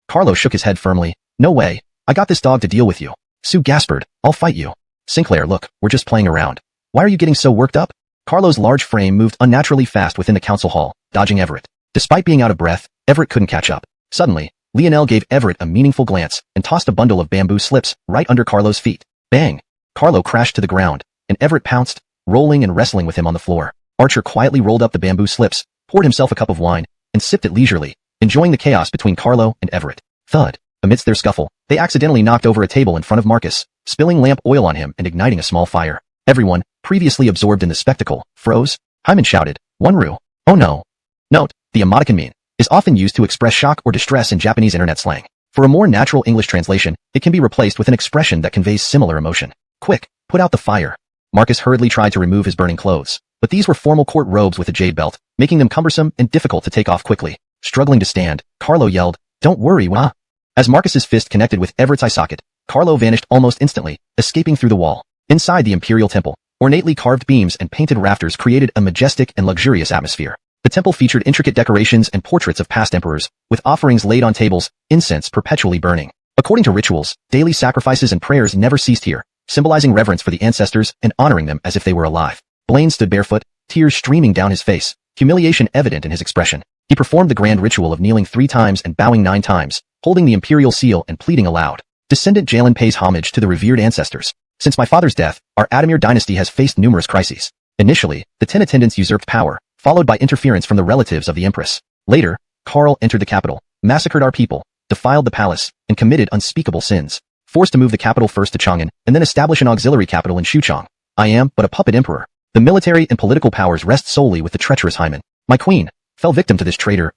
Carlo shook his head firmly. No way. I got this dog to deal with you. Sue gaspard, I'll fight you. Sinclair, look, we're just playing around. Why are you getting so worked up? Carlo's large frame moved unnaturally fast within the council hall, dodging Everett. Despite being out of breath, Everett couldn't catch up. Suddenly, Lionel gave Everett a meaningful glance and tossed a bundle of bamboo slips right under Carlo's feet. Bang! Carlo crashed to the ground, and Everett pounced, rolling and wrestling with him on the floor. Archer quietly rolled up the bamboo slips, poured himself a cup of wine, and sipped it leisurely, enjoying the chaos between Carlo and Everett. Thud. Amidst their scuffle, they accidentally knocked over a table in front of Marcus, spilling lamp oil on him and igniting a small fire. Everyone, previously absorbed in the spectacle, froze. Hyman shouted, "Wonru! Oh no!" Note, the emoticon mean is often used to express shock or distress in Japanese internet slang. For a more natural English translation, it can be replaced with an expression that conveys similar emotion. Quick, put out the fire. Marcus hurriedly tried to remove his burning clothes, but these were formal court robes with a jade belt, making them cumbersome and difficult to take off quickly. Struggling to stand, Carlo yelled, "Don't worry, wah!" As Marcus's fist connected with Everett's eye socket, Carlo vanished almost instantly, escaping through the wall. Inside the imperial temple, ornately carved beams and painted rafters created a majestic and luxurious atmosphere. The temple featured intricate decorations and portraits of past emperors, with offerings laid on tables, incense perpetually burning. According to rituals, daily sacrifices and prayers never ceased here, symbolizing reverence for the ancestors and honoring them as if they were alive. Blaine stood barefoot, tears streaming down his face, humiliation evident in his expression. He performed the grand ritual of kneeling 3 times and bowing 9 times, holding the imperial seal and pleading aloud. Descendant Jalen pays homage to the revered ancestors. Since my father's death, our Adamir dynasty has faced numerous crises. Initially, the 10 attendants usurped power, followed by interference from the relatives of the empress. Later, Karl entered the capital, massacred our people, defiled the palace, and committed unspeakable sins. Forced to move the capital first to Chang'an, and then establish an auxiliary capital in Xuchang. I am but a puppet emperor. The military and political powers rest solely with the treacherous Hyman. My queen fell victim to this traitor.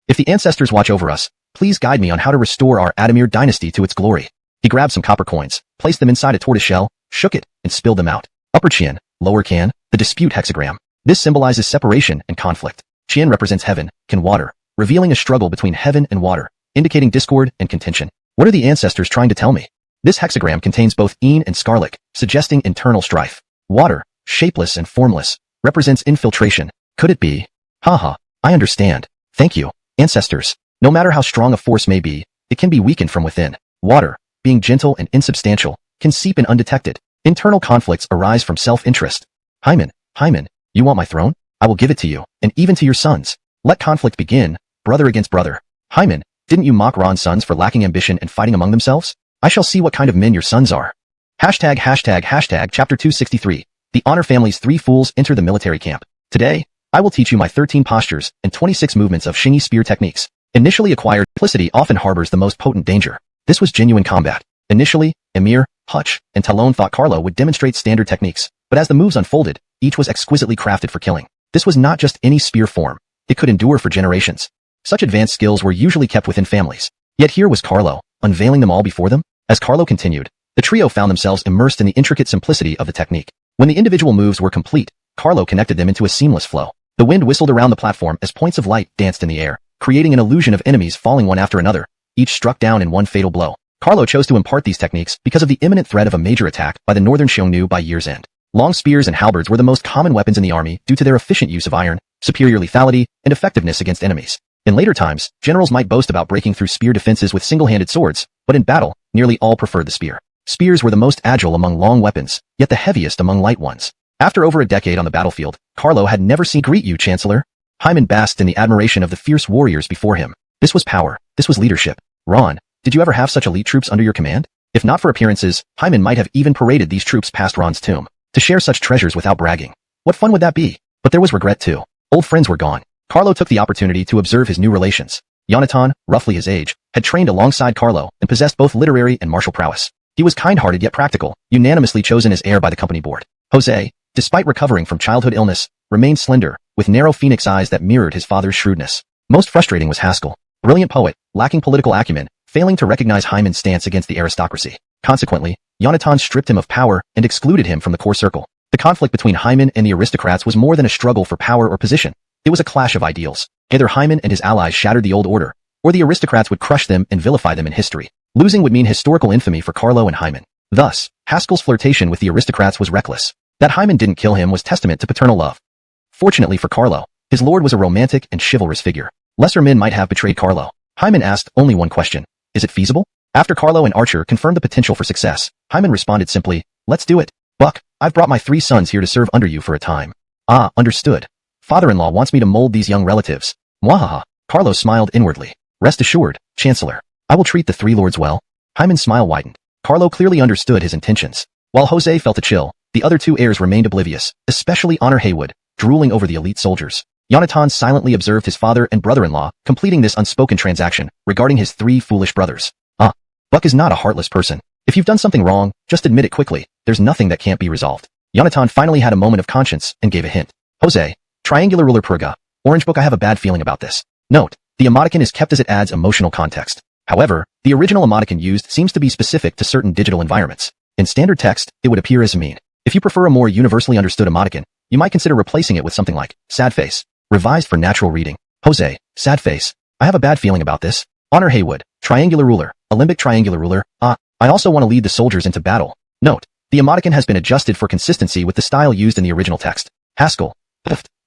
If the ancestors watch over us, please guide me on how to restore our Adamir dynasty to its glory. He grabbed some copper coins, placed them inside a tortoise shell, shook it, and spilled them out. Upper Qian, lower Can, the dispute hexagram. This symbolizes separation and conflict. Qian represents heaven, Can water, revealing a struggle between heaven and water, indicating discord and contention. What are the ancestors trying to tell me? This hexagram contains both Een and Scarlic, suggesting internal strife. Water, shapeless and formless, represents infiltration. Could it be? Haha, I understand. Thank you, ancestors. No matter how strong a force may be, it can be weakened from within. Water, being gentle and insubstantial, can seep in undetected. Internal conflicts arise from self-interest. Hyman, you want my throne? I will give it to you, and even to your sons. Let conflict begin, brother against brother. Hyman, didn't you mock Ron's sons for lacking ambition and fighting among themselves? I shall see what kind of men your sons are. Hashtag chapter 263. The Honor family's 3 fools enter the military camp. Today, I will teach you my 13 postures and 26 movements of Xingyi spear techniques. Initially acquired, simplicity often harbors the most potent danger. This was genuine combat. Initially, Emir, Hutch, and Talon thought Carlo would demonstrate standard techniques, but as the moves unfolded, each was exquisitely crafted for killing. This was not just any spear form. It could endure for generations. Such advanced skills were usually kept within families. Yet here was Carlo, unveiling them all before them. As Carlo continued, the trio found themselves immersed in the intricate simplicity of the technique. When the individual moves were complete, Carlo connected them into a seamless flow. The wind whistled around the platform as points of light danced in the air, creating an illusion of enemies falling one after another, each struck down in one fatal blow. Carlo chose to impart these techniques because of the imminent threat of a major attack by the northern Xiongnu by year's end. Long spears and halberds were the most common weapons in the army due to their efficient use of iron, superior lethality, and effectiveness against enemies. In later times, generals might boast about breaking through spear defenses with single-handed swords, but in battle, nearly all preferred the spear. Spears were the most agile among long weapons, yet the heaviest among light ones. After over a decade on the battlefield, Carlo had never seen "Greet you, Chancellor." Hyman basked in the admiration of the fierce warriors before him. This was power. This was leadership. Ron, did you ever have such elite troops under your command? If not for appearances, Hyman might have even paraded these troops past Ron's tomb to share such treasures without bragging. What fun would that be? But there was regret too. Old friends were gone. Carlo took the opportunity to observe his new relations. Yonatan, roughly his age, had trained alongside Carlo and possessed both literary and martial prowess. He was kind-hearted yet practical, unanimously chosen as heir by the company board. Jose, despite recovering from childhood illness, remained slender, with narrow phoenix eyes that mirrored his father's shrewdness. Most frustrating was Haskell, brilliant poet, lacking political acumen, failing to recognize Hyman's stance against the aristocracy. Consequently, Yonatan stripped him of power and excluded him from the core circle. The conflict between Hyman and the aristocrats was more than a struggle for power or position. It was a clash of ideals. Either Hyman and his allies shattered the old order, or the aristocrats would crush them and vilify them in history. Losing would mean historical infamy for Carlo and Hyman. Thus, Haskell's flirtation with the aristocrats was reckless. That Hyman didn't kill him was testament to paternal love. Fortunately for Carlo, his lord was a romantic and chivalrous figure. Lesser men might have betrayed Carlo. Hyman asked only one question. Is it feasible? After Carlo and Archer confirmed the potential for success, Hyman responded simply, let's do it. Buck, I've brought my 3 sons here to serve under you for a time. Ah, understood. Father-in-law wants me to mold these young relatives. Mwahaha. Carlo smiled inwardly. Rest assured, Chancellor, I will treat the 3 lords well. Hyman's smile widened. Carlo clearly understood his intentions. While Jose felt a chill, the other 2 heirs remained oblivious, especially Honor Haywood, drooling over the elite soldiers. Yonatan silently observed his father and brother-in-law completing this unspoken transaction regarding his 3 foolish brothers. Buck is not a heartless person. If you've done something wrong, just admit it quickly. There's nothing that can't be resolved. Yonatan finally had a moment of conscience and gave a hint. Jose, triangular ruler Purga. Orange book, I have a bad feeling about this. Note, the emoticon is kept as it adds emotional context. However, the original emoticon used seems to be specific to certain digital environments. In standard text, it would appear as a meme. If you prefer a more universally understood emoticon, you might consider replacing it with something like sad face. Revised for natural reading. Jose, sad face. I have a bad feeling about this. Honor Haywood, triangular ruler, Olympic triangular ruler. I also want to lead the soldiers into battle. Note, the emoticon has been adjusted for consistency with the style used in the original text. Haskell,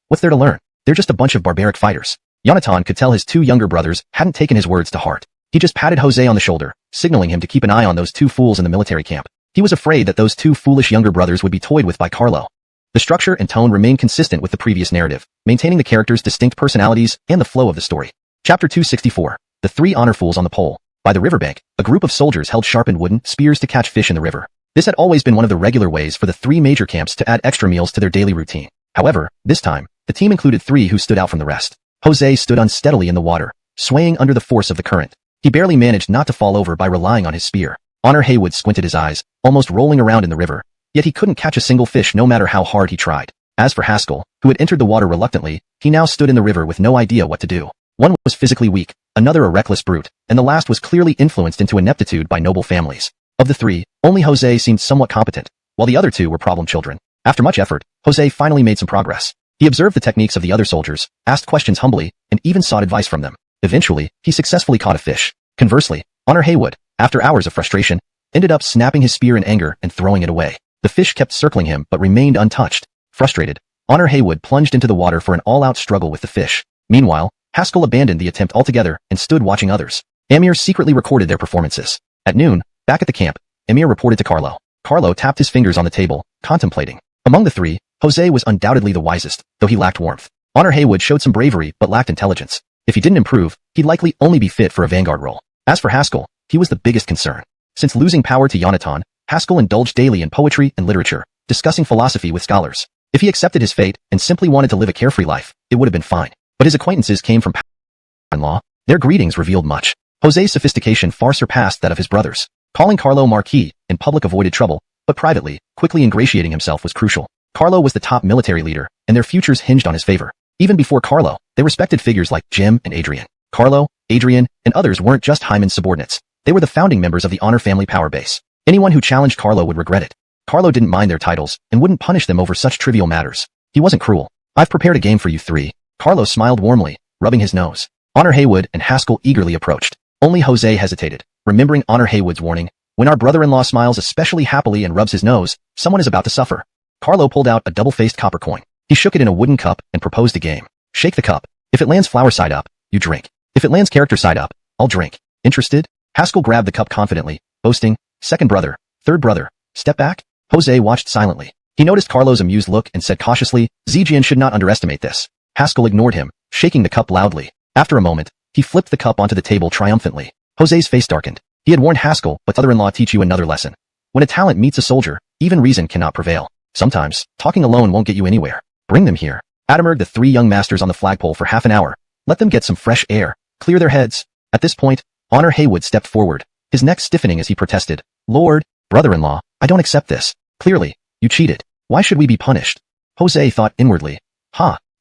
what's there to learn? They're just a bunch of barbaric fighters. Yonatan could tell his 2 younger brothers hadn't taken his words to heart. He just patted Jose on the shoulder, signaling him to keep an eye on those 2 fools in the military camp. He was afraid that those 2 foolish younger brothers would be toyed with by Carlo. The structure and tone remained consistent with the previous narrative, maintaining the characters' distinct personalities and the flow of the story. Chapter 264. The 3 honor fools on the pole. By the riverbank, a group of soldiers held sharpened wooden spears to catch fish in the river. This had always been one of the regular ways for the 3 major camps to add extra meals to their daily routine. However, this time, the team included 3 who stood out from the rest. Jose stood unsteadily in the water, swaying under the force of the current. He barely managed not to fall over by relying on his spear. Honor Haywood squinted his eyes, almost rolling around in the river, yet he couldn't catch a single fish no matter how hard he tried. As for Haskell, who had entered the water reluctantly, he now stood in the river with no idea what to do. One was physically weak, another a reckless brute, and the last was clearly influenced into ineptitude by noble families. Of the 3, only Jose seemed somewhat competent, while the other 2 were problem children. After much effort, Jose finally made some progress. He observed the techniques of the other soldiers, asked questions humbly, and even sought advice from them. Eventually, he successfully caught a fish. Conversely, Honor Haywood, after hours of frustration, ended up snapping his spear in anger and throwing it away. The fish kept circling him but remained untouched. Frustrated, Honor Haywood plunged into the water for an all-out struggle with the fish. Meanwhile, Haskell abandoned the attempt altogether and stood watching others. Amir secretly recorded their performances. At noon, back at the camp, Amir reported to Carlo. Carlo tapped his fingers on the table, contemplating. Among the 3, Jose was undoubtedly the wisest, though he lacked warmth. Honor Haywood showed some bravery but lacked intelligence. If he didn't improve, he'd likely only be fit for a vanguard role. As for Haskell, he was the biggest concern. Since losing power to Yonatan, Haskell indulged daily in poetry and literature, discussing philosophy with scholars. If he accepted his fate and simply wanted to live a carefree life, it would have been fine. But his acquaintances came from power-in-law. Their greetings revealed much. Jose's sophistication far surpassed that of his brothers. Calling Carlo Marquis in public avoided trouble, but privately, quickly ingratiating himself was crucial. Carlo was the top military leader, and their futures hinged on his favor. Even before Carlo, they respected figures like Jim and Adrian. Carlo, Adrian, and others weren't just Hyman's subordinates. They were the founding members of the Honor family power base. Anyone who challenged Carlo would regret it. Carlo didn't mind their titles and wouldn't punish them over such trivial matters. He wasn't cruel. I've prepared a game for you 3. Carlo smiled warmly, rubbing his nose. Honor Haywood and Haskell eagerly approached. Only Jose hesitated, remembering Honor Haywood's warning. When our brother-in-law smiles especially happily and rubs his nose, someone is about to suffer. Carlo pulled out a double-faced copper coin. He shook it in a wooden cup and proposed a game. Shake the cup. If it lands flower side up, you drink. If it lands character side up, I'll drink. Interested? Haskell grabbed the cup confidently, boasting, second brother, third brother, step back. Jose watched silently. He noticed Carlo's amused look and said cautiously, Zhejian should not underestimate this. Haskell ignored him, shaking the cup loudly. After a moment, he flipped the cup onto the table triumphantly. Jose's face darkened. He had warned Haskell, but mother-in-law teach you another lesson. When a talent meets a soldier, even reason cannot prevail. Sometimes, talking alone won't get you anywhere. Bring them here. Adamurg the three young masters on the flagpole for half an hour. Let them get some fresh air, clear their heads. At this point, Honor Haywood stepped forward, his neck stiffening as he protested. Lord, brother-in-law, I don't accept this. Clearly, you cheated. Why should we be punished? Jose thought inwardly.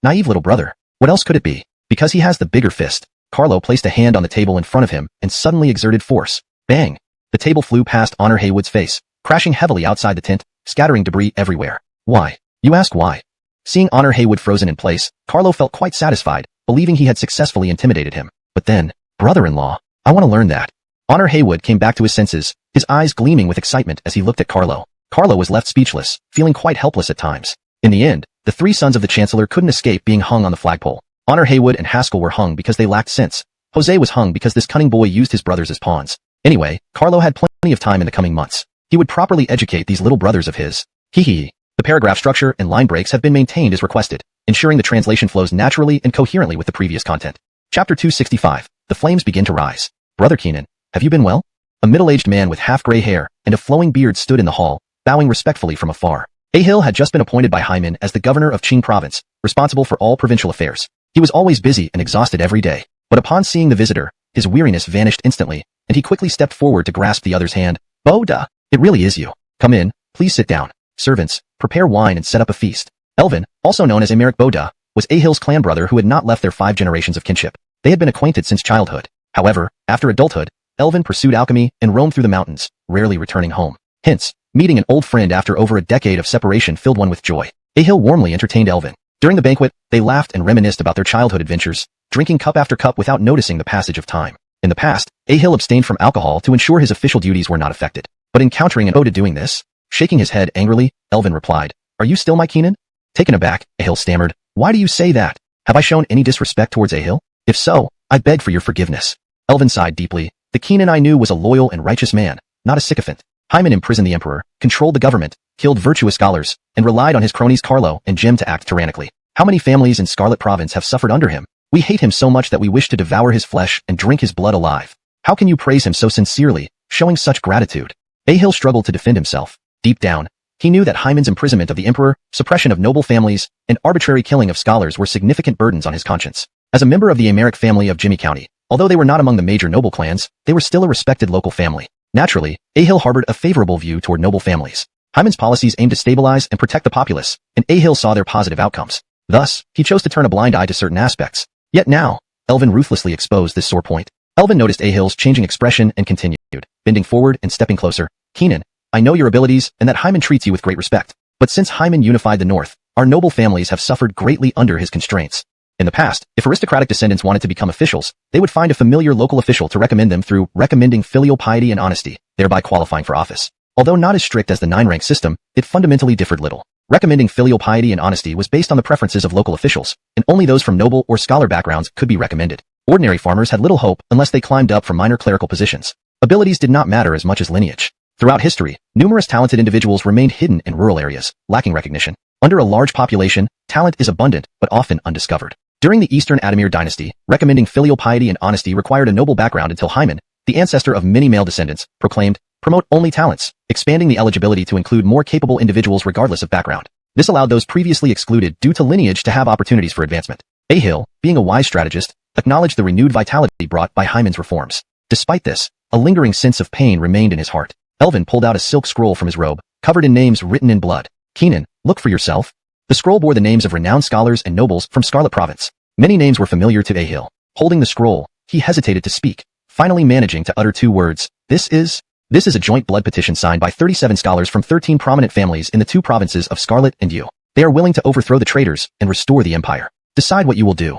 Naive little brother. What else could it be? Because he has the bigger fist. Carlo placed a hand on the table in front of him and suddenly exerted force. Bang! The table flew past Honor Haywood's face, crashing heavily outside the tent, scattering debris everywhere. Why? You ask why? Seeing Honor Haywood frozen in place, Carlo felt quite satisfied, believing he had successfully intimidated him. But then, brother-in-law, I want to learn that. Honor Haywood came back to his senses, his eyes gleaming with excitement as he looked at Carlo. Carlo was left speechless, feeling quite helpless at times. In the end, the three sons of the Chancellor couldn't escape being hung on the flagpole. Honor Haywood and Haskell were hung because they lacked sense. Jose was hung because this cunning boy used his brothers as pawns. Anyway, Carlo had plenty of time in the coming months. He would properly educate these little brothers of his. The paragraph structure and line breaks have been maintained as requested, ensuring the translation flows naturally and coherently with the previous content. Chapter 265. The flames begin to rise. Brother Keenan, have you been well? A middle-aged man with half-gray hair and a flowing beard stood in the hall, bowing respectfully from afar. Ahil had just been appointed by Hyman as the governor of Qing province, responsible for all provincial affairs. He was always busy and exhausted every day, but upon seeing the visitor, his weariness vanished instantly, and he quickly stepped forward to grasp the other's hand. Boda, it really is you. Come in, please sit down. Servants, prepare wine and set up a feast. Elvin, also known as Emeric Boda, was Ahil's clan brother who had not left their 5 generations of kinship. They had been acquainted since childhood. However, after adulthood, Elvin pursued alchemy and roamed through the mountains, rarely returning home. Hence, meeting an old friend after over a decade of separation filled one with joy. Ahil warmly entertained Elvin. During the banquet, they laughed and reminisced about their childhood adventures, drinking cup after cup without noticing the passage of time. In the past, Ahil abstained from alcohol to ensure his official duties were not affected. But encountering an Boda doing this, shaking his head angrily, Elvin replied, "Are you still my Keenan?" Taken aback, Ahil stammered, "Why do you say that? Have I shown any disrespect towards Ahil? If so, I beg for your forgiveness." Elvin sighed deeply. The Keenan I knew was a loyal and righteous man, not a sycophant. Hyman imprisoned the emperor, controlled the government, killed virtuous scholars, and relied on his cronies Carlo and Jim to act tyrannically. How many families in Scarlet Province have suffered under him? We hate him so much that we wish to devour his flesh and drink his blood alive. How can you praise him so sincerely, showing such gratitude? Ahil struggled to defend himself. Deep down, he knew that Hyman's imprisonment of the emperor, suppression of noble families, and arbitrary killing of scholars were significant burdens on his conscience. As a member of the Emeric family of Jimmy County, although they were not among the major noble clans, they were still a respected local family. Naturally, Ahil harbored a favorable view toward noble families. Hyman's policies aimed to stabilize and protect the populace, and Ahil saw their positive outcomes. Thus, he chose to turn a blind eye to certain aspects. Yet now, Elvin ruthlessly exposed this sore point. Elvin noticed Ahil's changing expression and continued, bending forward and stepping closer. "Keenan, I know your abilities and that Hyman treats you with great respect. But since Hyman unified the North, our noble families have suffered greatly under his constraints. In the past, if aristocratic descendants wanted to become officials, they would find a familiar local official to recommend them through recommending filial piety and honesty, thereby qualifying for office. Although not as strict as the 9-rank system, it fundamentally differed little. Recommending filial piety and honesty was based on the preferences of local officials, and only those from noble or scholar backgrounds could be recommended. Ordinary farmers had little hope unless they climbed up from minor clerical positions. Abilities did not matter as much as lineage. Throughout history, numerous talented individuals remained hidden in rural areas, lacking recognition. Under a large population, talent is abundant but often undiscovered. During the Eastern Adamir dynasty, recommending filial piety and honesty required a noble background until Hyman, the ancestor of many male descendants, proclaimed, "Promote only talents," expanding the eligibility to include more capable individuals regardless of background. This allowed those previously excluded due to lineage to have opportunities for advancement. Ahil, being a wise strategist, acknowledged the renewed vitality brought by Hyman's reforms. Despite this, a lingering sense of pain remained in his heart. Elvin pulled out a silk scroll from his robe, covered in names written in blood. "Keenan, look for yourself." The scroll bore the names of renowned scholars and nobles from Scarlet Province. Many names were familiar to Ahil. Holding the scroll, he hesitated to speak, finally managing to utter 2 words. This is a joint blood petition signed by 37 scholars from 13 prominent families in the 2 provinces of Scarlet and Yu. They are willing to overthrow the traitors and restore the empire. Decide what you will do.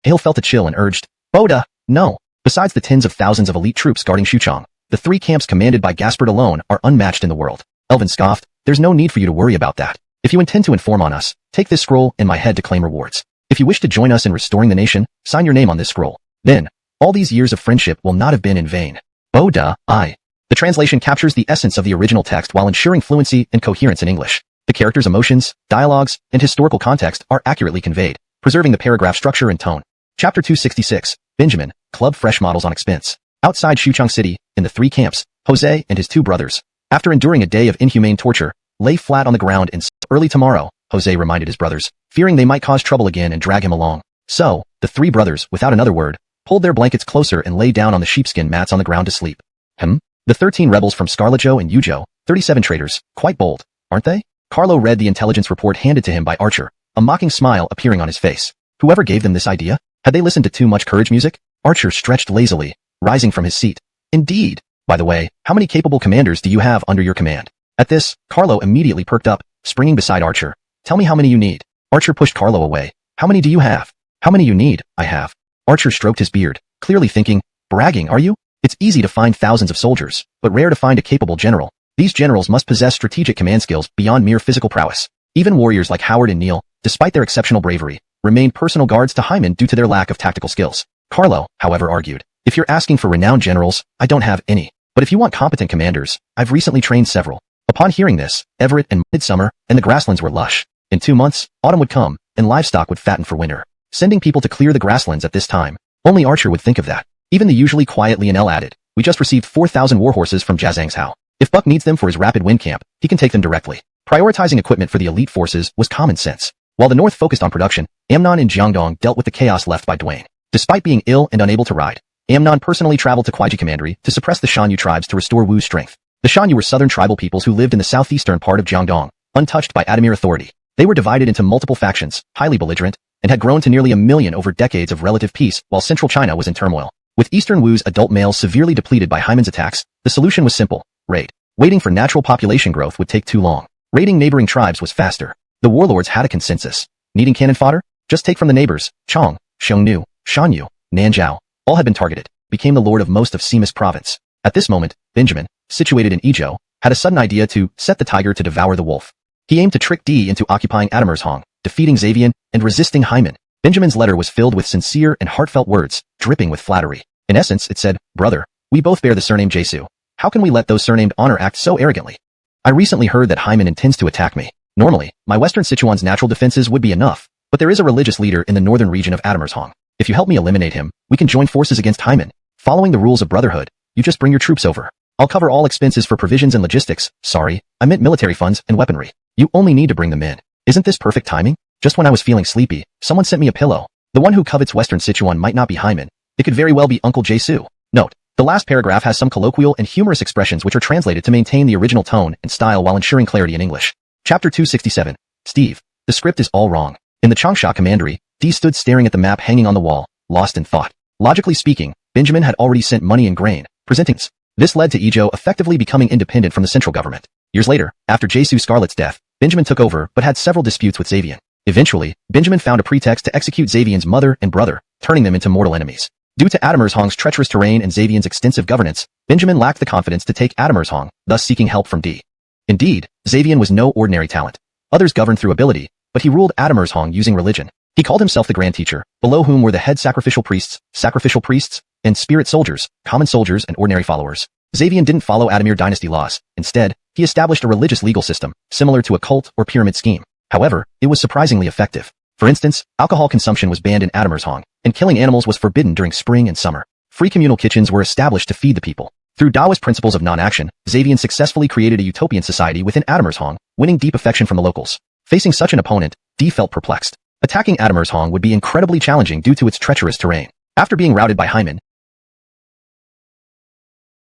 Ahil felt a chill and urged, "Boda, no." Besides the tens of thousands of elite troops guarding Xuchang, the 3 camps commanded by Gaspard alone are unmatched in the world. Elvin scoffed, "There's no need for you to worry about that. If you intend to inform on us, take this scroll and my head to claim rewards. If you wish to join us in restoring the nation, sign your name on this scroll. Then, all these years of friendship will not have been in vain." Boda, I. The translation captures the essence of the original text while ensuring fluency and coherence in English. The characters' emotions, dialogues, and historical context are accurately conveyed, preserving the paragraph structure and tone. Chapter 266, Benjamin, Club Fresh Models on Expense. Outside Xuchang City, in the 3 camps, Jose and his 2 brothers, after enduring a day of inhumane torture, lay flat on the ground in early tomorrow, Jose reminded his brothers, fearing they might cause trouble again and drag him along. So, the 3 brothers, without another word, pulled their blankets closer and lay down on the sheepskin mats on the ground to sleep. The 13 rebels from Scarlet Joe and Yujo, 37 traitors, quite bold, aren't they? Carlo read the intelligence report handed to him by Archer, a mocking smile appearing on his face. Whoever gave them this idea? Had they listened to too much courage music? Archer stretched lazily, rising from his seat. Indeed. By the way, how many capable commanders do you have under your command? At this, Carlo immediately perked up, springing beside Archer. Tell me how many you need. Archer pushed Carlo away. How many do you have? How many you need? I have. Archer stroked his beard, clearly thinking, bragging, are you? It's easy to find thousands of soldiers, but rare to find a capable general. These generals must possess strategic command skills beyond mere physical prowess. Even warriors like Howard and Neil, despite their exceptional bravery, remained personal guards to Hyman due to their lack of tactical skills. Carlo, however, argued, if you're asking for renowned generals, I don't have any. But if you want competent commanders, I've recently trained several. Upon hearing this, Everett and midsummer and the grasslands were lush. In 2 months, autumn would come, and livestock would fatten for winter. Sending people to clear the grasslands at this time, only Archer would think of that. Even the usually quiet Lionel added, we just received 4,000 warhorses from Jiazhang's Hao. If Buck needs them for his rapid wind camp, he can take them directly. Prioritizing equipment for the elite forces was common sense. While the North focused on production, Amnon and Jiangdong dealt with the chaos left by Dwayne. Despite being ill and unable to ride, Amnon personally traveled to Kuaiji Commandery to suppress the Shanyu tribes to restore Wu's strength. The Shanyu were southern tribal peoples who lived in the southeastern part of Jiangdong, untouched by Adamir authority. They were divided into multiple factions, highly belligerent, and had grown to nearly 1 million over decades of relative peace while central China was in turmoil. With eastern Wu's adult males severely depleted by Hyman's attacks, the solution was simple, raid. Waiting for natural population growth would take too long. Raiding neighboring tribes was faster. The warlords had a consensus. Needing cannon fodder? Just take from the neighbors. Chong, Xiongnu, Shanyu, Nanzhao, all had been targeted, became the lord of most of Simas province. At this moment, Benjamin, situated in Izhou, had a sudden idea to set the tiger to devour the wolf. He aimed to trick Di into occupying Adamirzhong, defeating Xavian, and resisting Hyman. Benjamin's letter was filled with sincere and heartfelt words, dripping with flattery. In essence, it said, brother, we both bear the surname Jesu. How can we let those surnamed honor act so arrogantly? I recently heard that Hyman intends to attack me. Normally, my western Sichuan's natural defenses would be enough, but there is a religious leader in the northern region of Adamirzhong. If you help me eliminate him, we can join forces against Hyman. Following the rules of brotherhood, you just bring your troops over. I'll cover all expenses for provisions and logistics. Sorry, I meant military funds and weaponry. You only need to bring them in. Isn't this perfect timing? Just when I was feeling sleepy, someone sent me a pillow. The one who covets western Sichuan might not be Hyman. It could very well be Uncle Jesu. Note, the last paragraph has some colloquial and humorous expressions which are translated to maintain the original tone and style while ensuring clarity in English. Chapter 267. Steve. The script is all wrong. In the Changsha commandery, Dee stood staring at the map hanging on the wall, lost in thought. Logically speaking, Benjamin had already sent money and grain, presenting. This led to Izhou effectively becoming independent from the central government. Years later, after Jesu Scarlet's death, Benjamin took over but had several disputes with Xavian. Eventually, Benjamin found a pretext to execute Xavian's mother and brother, turning them into mortal enemies. Due to Adamirzhong's treacherous terrain and Xavian's extensive governance, Benjamin lacked the confidence to take Adamirzhong, thus seeking help from Dee. Indeed, Xavian was no ordinary talent. Others governed through ability, but he ruled Adamirzhong using religion. He called himself the Grand Teacher, below whom were the head sacrificial priests, and spirit soldiers, common soldiers and ordinary followers. Xavian didn't follow Adamir dynasty laws. Instead, he established a religious legal system, similar to a cult or pyramid scheme. However, it was surprisingly effective. For instance, alcohol consumption was banned in Adamirzhong, and killing animals was forbidden during spring and summer. Free communal kitchens were established to feed the people. Through Taoist principles of non-action, Xavian successfully created a utopian society within Adamirzhong, winning deep affection from the locals. Facing such an opponent, Dee felt perplexed. Attacking Adamirzhong would be incredibly challenging due to its treacherous terrain. After being routed by Hyman,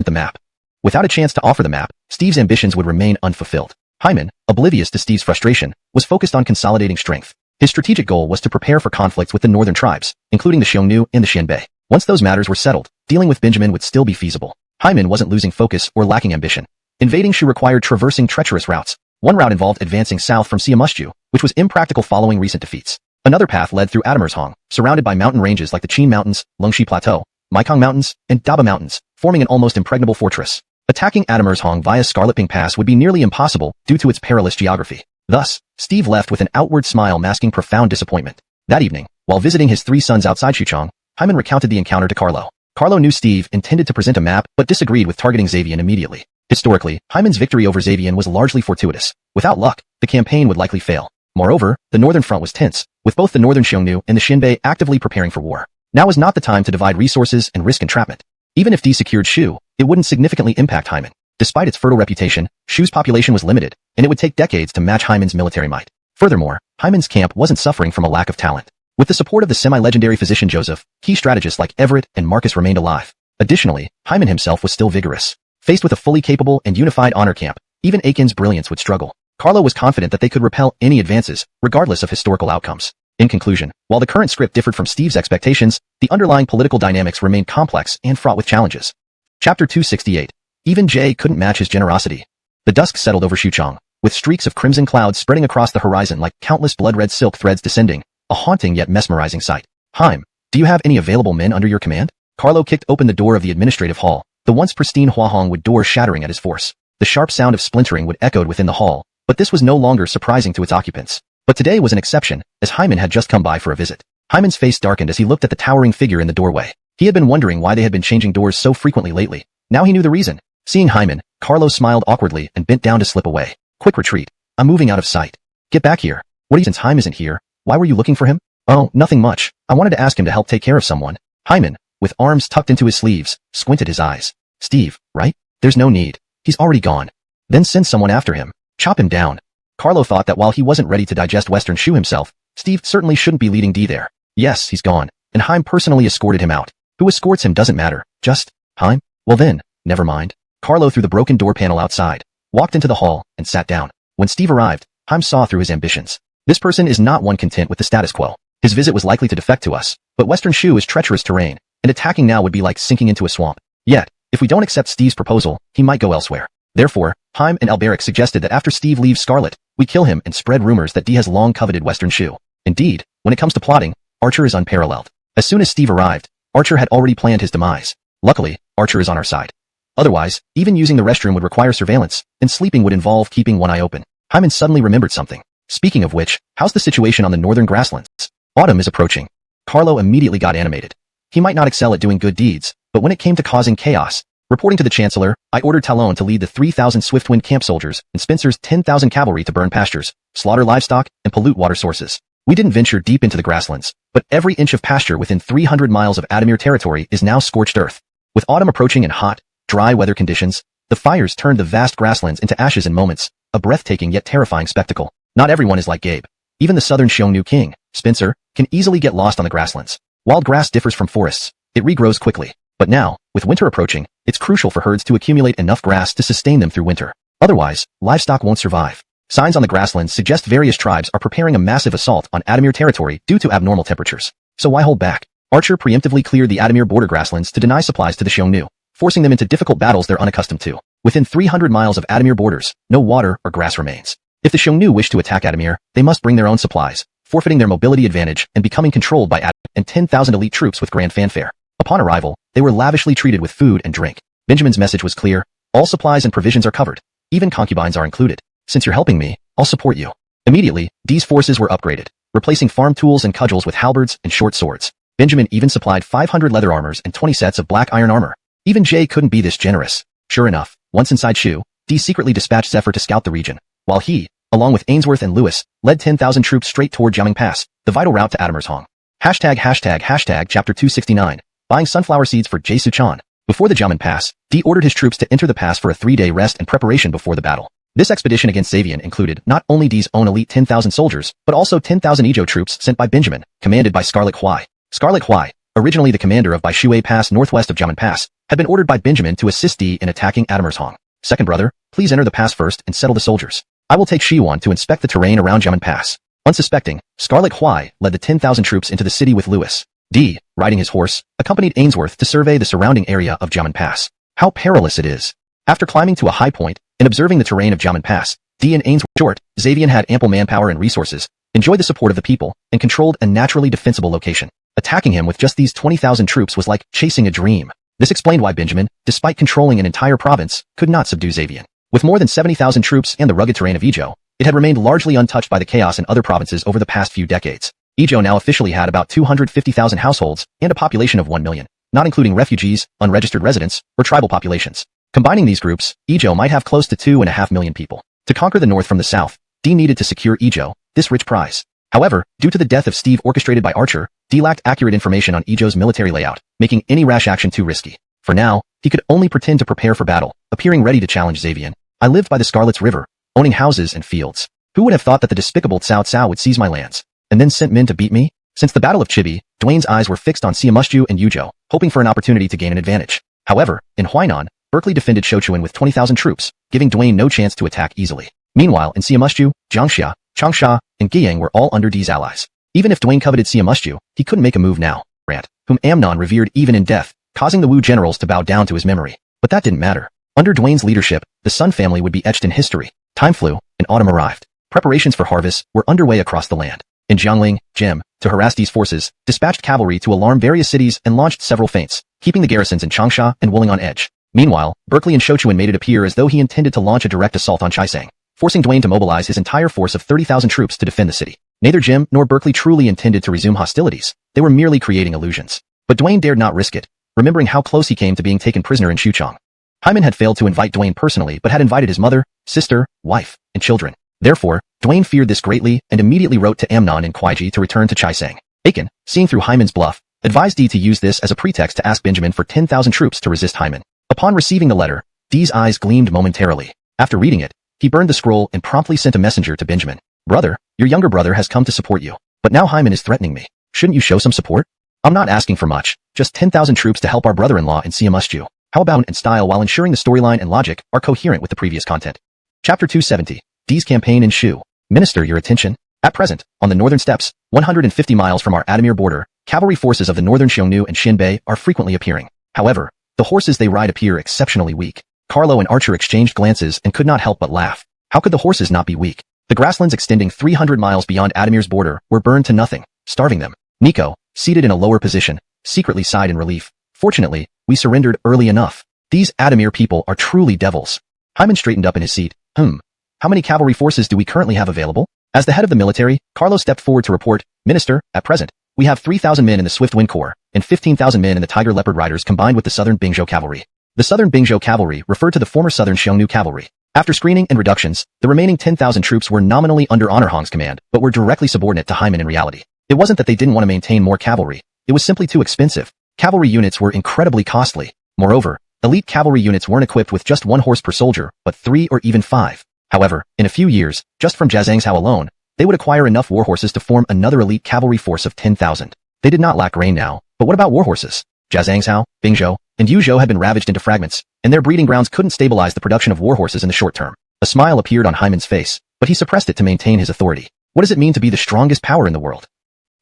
the map. Without a chance to offer the map, Steve's ambitions would remain unfulfilled. Hyman, oblivious to Steve's frustration, was focused on consolidating strength. His strategic goal was to prepare for conflicts with the northern tribes, including the Xiongnu and the Xianbei. Once those matters were settled, dealing with Benjamin would still be feasible. Hyman wasn't losing focus or lacking ambition. Invading Shu required traversing treacherous routes. One route involved advancing south from Siamushu, which was impractical following recent defeats. Another path led through Adamirzhong, surrounded by mountain ranges like the Qin Mountains, Lungxi Plateau, Maikong Mountains, and Daba Mountains, forming an almost impregnable fortress. Attacking Adamirzhong via Scarletping Pass would be nearly impossible due to its perilous geography. Thus, Steve left with an outward smile masking profound disappointment. That evening, while visiting his 3 sons outside Xuchang, Hyman recounted the encounter to Carlo. Carlo knew Steve intended to present a map but disagreed with targeting Xavian immediately. Historically, Hyman's victory over Xavian was largely fortuitous. Without luck, the campaign would likely fail. Moreover, the northern front was tense, with both the northern Xiongnu and the Xinbei actively preparing for war. Now was not the time to divide resources and risk entrapment. Even if D secured Shu, it wouldn't significantly impact Hyman. Despite its fertile reputation, Shu's population was limited, and it would take decades to match Hyman's military might. Furthermore, Hyman's camp wasn't suffering from a lack of talent. With the support of the semi-legendary physician Joseph, key strategists like Everett and Marcus remained alive. Additionally, Hyman himself was still vigorous. Faced with a fully capable and unified honor camp, even Aiken's brilliance would struggle. Carlo was confident that they could repel any advances, regardless of historical outcomes. In conclusion, while the current script differed from Steve's expectations, the underlying political dynamics remained complex and fraught with challenges. Chapter 268. Even Jay couldn't match his generosity. The dusk settled over Xuchang, with streaks of crimson clouds spreading across the horizon like countless blood-red silk threads descending, a haunting yet mesmerizing sight. Hyman, do you have any available men under your command? Carlo kicked open the door of the administrative hall, the once pristine Huahongwood door shattering at his force. The sharp sound of splintering would echoed within the hall, but this was no longer surprising to its occupants. But today was an exception, as Hyman had just come by for a visit. Hyman's face darkened as he looked at the towering figure in the doorway. He had been wondering why they had been changing doors so frequently lately. Now he knew the reason. Seeing Hyman, Carlo smiled awkwardly and bent down to slip away. Quick retreat. I'm moving out of sight. Get back here. What are you, since Hyman isn't here? Why were you looking for him? Oh, nothing much. I wanted to ask him to help take care of someone. Hyman, with arms tucked into his sleeves, squinted his eyes. Steve, right? There's no need. He's already gone. Then send someone after him. Chop him down. Carlo thought that while he wasn't ready to digest Western Shu himself, Steve certainly shouldn't be leading D there. Yes, he's gone, and Hyman personally escorted him out. Who escorts him doesn't matter. Just, Hyman? Well then, never mind. Carlo threw the broken door panel outside, walked into the hall, and sat down. When Steve arrived, Hyman saw through his ambitions. This person is not one content with the status quo. His visit was likely to defect to us, but Western Shu is treacherous terrain, and attacking now would be like sinking into a swamp. Yet, if we don't accept Steve's proposal, he might go elsewhere. Therefore, Hyman and Alberic suggested that after Steve leaves Scarlet, we kill him and spread rumors that D has long coveted Western Shu. Indeed, when it comes to plotting, Archer is unparalleled. As soon as Steve arrived, Archer had already planned his demise. Luckily, Archer is on our side. Otherwise, even using the restroom would require surveillance, and sleeping would involve keeping one eye open. Hyman suddenly remembered something. Speaking of which, how's the situation on the northern grasslands? Autumn is approaching. Carlo immediately got animated. He might not excel at doing good deeds, but when it came to causing chaos, reporting to the Chancellor, I ordered Talon to lead the 3,000 Swiftwind camp soldiers and Spencer's 10,000 cavalry to burn pastures, slaughter livestock, and pollute water sources. We didn't venture deep into the grasslands, but every inch of pasture within 300 miles of Adamir territory is now scorched earth. With autumn approaching and hot, dry weather conditions, the fires turned the vast grasslands into ashes in moments, a breathtaking yet terrifying spectacle. Not everyone is like Gabe. Even the southern Xiongnu king, Spencer, can easily get lost on the grasslands. Wild grass differs from forests. It regrows quickly. But now, with winter approaching, it's crucial for herds to accumulate enough grass to sustain them through winter. Otherwise, livestock won't survive. Signs on the grasslands suggest various tribes are preparing a massive assault on Adamir territory due to abnormal temperatures. So why hold back? Archer preemptively cleared the Adamir border grasslands to deny supplies to the Xiongnu, forcing them into difficult battles they're unaccustomed to. Within 300 miles of Adamir borders, no water or grass remains. If the Xiongnu wish to attack Adamir, they must bring their own supplies, forfeiting their mobility advantage and becoming controlled by Adamir and 10,000 elite troops with grand fanfare. Upon arrival, they were lavishly treated with food and drink. Benjamin's message was clear. All supplies and provisions are covered. Even concubines are included. Since you're helping me, I'll support you. Immediately, D's forces were upgraded, replacing farm tools and cudgels with halberds and short swords. Benjamin even supplied 500 leather armors and 20 sets of black iron armor. Even Jay couldn't be this generous. Sure enough, once inside Shu, D secretly dispatched Zephyr to scout the region, while he, along with Ainsworth and Lewis, led 10,000 troops straight toward Jiaming Pass, the vital route to Adamir's Hong. ###Chapter 269. Buying sunflower seeds for Jay Suchan. Before the Jiaming Pass, D ordered his troops to enter the pass for a 3-day rest and preparation before the battle. This expedition against Xavian included not only D's own elite 10,000 soldiers, but also 10,000 Ejo troops sent by Benjamin, commanded by Scarlet Huai. Scarlet Huai, originally the commander of Baishui Pass northwest of Jiaming Pass, had been ordered by Benjamin to assist D in attacking Adamir's Hong. Second brother, please enter the pass first and settle the soldiers. I will take Shiwan to inspect the terrain around Jiaming Pass. Unsuspecting, Scarlet Huai led the 10,000 troops into the city with Lewis. D, riding his horse, accompanied Ainsworth to survey the surrounding area of Jiaming Pass. How perilous it is. After climbing to a high point and observing the terrain of Jiaming Pass, D and Ainsworth, short, Xavian had ample manpower and resources, enjoyed the support of the people, and controlled a naturally defensible location. Attacking him with just these 20,000 troops was like chasing a dream. This explained why Benjamin, despite controlling an entire province, could not subdue Xavian. With more than 70,000 troops and the rugged terrain of Ejo, it had remained largely untouched by the chaos in other provinces over the past few decades. Ejo now officially had about 250,000 households and a population of 1 million, not including refugees, unregistered residents, or tribal populations. Combining these groups, Ejo might have close to 2.5 million people. To conquer the north from the south, D needed to secure Ejo, this rich prize. However, due to the death of Steve orchestrated by Archer, D lacked accurate information on Ezhou's military layout, making any rash action too risky. For now, he could only pretend to prepare for battle, appearing ready to challenge Xavian. I lived by the Scarlet's River, owning houses and fields. Who would have thought that the despicable Cao Cao would seize my lands, and then sent men to beat me? Since the Battle of Chibi, Dwayne's eyes were fixed on Siamushu and Yuzhou, hoping for an opportunity to gain an advantage. However, in Huainan, Berkeley defended Shochuan with 20,000 troops, giving Dwayne no chance to attack easily. Meanwhile, in Siamushu, Jiangxia, Changsha, and Guiyang were all under D's allies. Even if Dwayne coveted Siamushu, he couldn't make a move now. Rant, whom Amnon revered even in death, causing the Wu generals to bow down to his memory. But that didn't matter. Under Dwayne's leadership, the Sun family would be etched in history. Time flew, and autumn arrived. Preparations for harvest were underway across the land. In Jiangling, Jim, to harass D's forces, dispatched cavalry to alarm various cities and launched several feints, keeping the garrisons in Changsha and Wuling on edge. Meanwhile, Berkeley and Shochuan made it appear as though he intended to launch a direct assault on Chaisang, forcing Dwayne to mobilize his entire force of 30,000 troops to defend the city. Neither Jim nor Berkeley truly intended to resume hostilities. They were merely creating illusions. But Dwayne dared not risk it, remembering how close he came to being taken prisoner in Xuchang. Hyman had failed to invite Dwayne personally but had invited his mother, sister, wife, and children. Therefore, Dwayne feared this greatly and immediately wrote to Amnon and Kuaiji to return to Chaisang. Aiken, seeing through Hyman's bluff, advised D to use this as a pretext to ask Benjamin for 10,000 troops to resist Hyman. Upon receiving the letter, D's eyes gleamed momentarily. After reading it, he burned the scroll and promptly sent a messenger to Benjamin. Brother, your younger brother has come to support you. But now Hyman is threatening me. Shouldn't you show some support? I'm not asking for much, just 10,000 troops to help our brother-in-law in Siamushu. How about and style while ensuring the storyline and logic are coherent with the previous content. Chapter 270, D's campaign in Shu. Minister your attention. At present, on the northern steppes, 150 miles from our Adamir border, cavalry forces of the northern Xiongnu and Xinbei are frequently appearing. However, the horses they ride appear exceptionally weak. Carlo and Archer exchanged glances and could not help but laugh. How could the horses not be weak? The grasslands extending 300 miles beyond Adamir's border were burned to nothing, starving them. Nico, seated in a lower position, secretly sighed in relief. Fortunately, we surrendered early enough. These Adamir people are truly devils. Hyman straightened up in his seat. How many cavalry forces do we currently have available? As the head of the military, Carlo stepped forward to report, Minister, at present, we have 3,000 men in the Swift Wind Corps, and 15,000 men in the Tiger Leopard Riders combined with the Southern Bingzhou Cavalry. The Southern Bingzhou Cavalry referred to the former Southern Xiongnu Cavalry. After screening and reductions, the remaining 10,000 troops were nominally under Honor Hong's command, but were directly subordinate to Hyman in reality. It wasn't that they didn't want to maintain more cavalry, it was simply too expensive. Cavalry units were incredibly costly. Moreover, elite cavalry units weren't equipped with just 1 horse per soldier, but 3 or even 5. However, in a few years, just from Jiazhang's Hao alone, they would acquire enough warhorses to form another elite cavalry force of 10,000. They did not lack grain now, but what about warhorses? Jiazhang's Hao, Bingzhou, and Yuzhou had been ravaged into fragments, and their breeding grounds couldn't stabilize the production of warhorses in the short term. A smile appeared on Hyman's face, but he suppressed it to maintain his authority. What does it mean to be the strongest power in the world?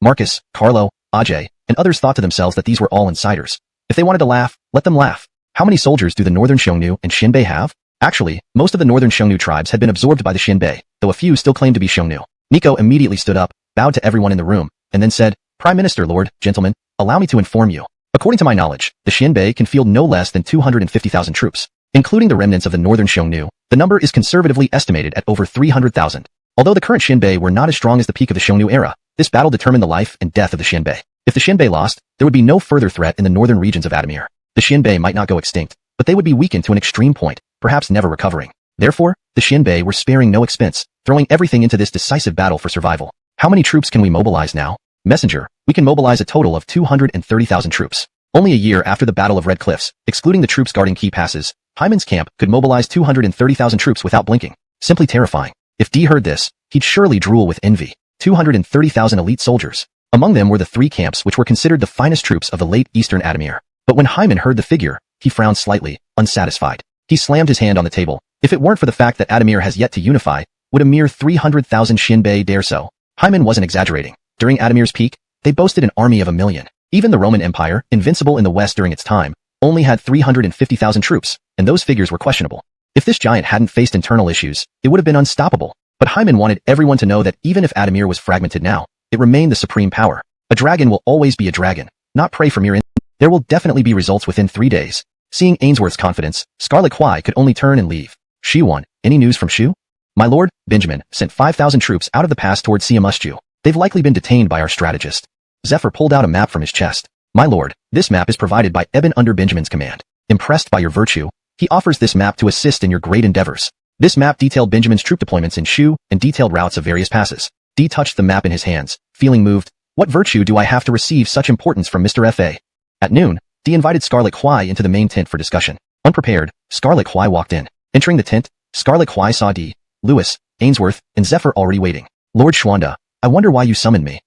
Marcus, Carlo, Ajay, and others thought to themselves that these were all insiders. If they wanted to laugh, let them laugh. How many soldiers do the Northern Xiongnu and Xinbei have? Actually, most of the Northern Xiongnu tribes had been absorbed by the Xinbei, though a few still claimed to be Xiongnu. Nico immediately stood up, bowed to everyone in the room, and then said, Prime Minister, Lord, gentlemen, allow me to inform you. According to my knowledge, the Xinbei can field no less than 250,000 troops. Including the remnants of the Northern Xiongnu, the number is conservatively estimated at over 300,000. Although the current Xinbei were not as strong as the peak of the Xiongnu era, this battle determined the life and death of the Xinbei. If the Xinbei lost, there would be no further threat in the northern regions of Adamir. The Xinbei might not go extinct, but they would be weakened to an extreme point, perhaps never recovering. Therefore, the Xinbei were sparing no expense, throwing everything into this decisive battle for survival. How many troops can we mobilize now? Messenger, we can mobilize a total of 230,000 troops. Only a year after the Battle of Red Cliffs, excluding the troops guarding key passes, Hyman's camp could mobilize 230,000 troops without blinking. Simply terrifying. If D heard this, he'd surely drool with envy. 230,000 elite soldiers. Among them were the 3 camps which were considered the finest troops of the late Eastern Adamir. But when Hyman heard the figure, he frowned slightly, unsatisfied. He slammed his hand on the table. If it weren't for the fact that Adamir has yet to unify, would a mere 300,000 Xinbei dare so? Hyman wasn't exaggerating. During Adamir's peak, they boasted an army of 1 million. Even the Roman Empire, invincible in the West during its time, only had 350,000 troops, and those figures were questionable. If this giant hadn't faced internal issues, it would have been unstoppable. But Hyman wanted everyone to know that even if Adamir was fragmented now, it remained the supreme power. A dragon will always be a dragon, not prey for mere There will definitely be results within 3 days. Seeing Ainsworth's confidence, Scarlet Kwai could only turn and leave. Shi won. Any news from Shu? My lord, Benjamin, sent 5,000 troops out of the pass towards Siamushu. They've likely been detained by our strategist. Zephyr pulled out a map from his chest. My lord, this map is provided by Eben under Benjamin's command. Impressed by your virtue, he offers this map to assist in your great endeavors. This map detailed Benjamin's troop deployments in Shu and detailed routes of various passes. D touched the map in his hands, feeling moved. What virtue do I have to receive such importance from Mr. F.A.? At noon, D invited Scarlet Huai into the main tent for discussion. Unprepared, Scarlet Huai walked in. Entering the tent, Scarlet Huai saw D, Lewis, Ainsworth, and Zephyr already waiting. Lord Schwanda, I wonder why you summoned me.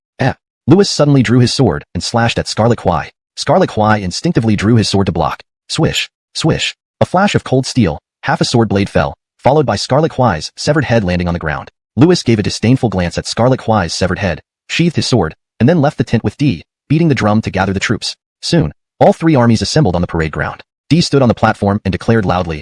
Lewis suddenly drew his sword and slashed at Scarlet Huai. Scarlet Huai instinctively drew his sword to block. Swish, swish. A flash of cold steel, half a sword blade fell, followed by Scarlet Huai's severed head landing on the ground. Lewis gave a disdainful glance at Scarlet Huai's severed head, sheathed his sword, and then left the tent with D, beating the drum to gather the troops. Soon, all three armies assembled on the parade ground. D stood on the platform and declared loudly,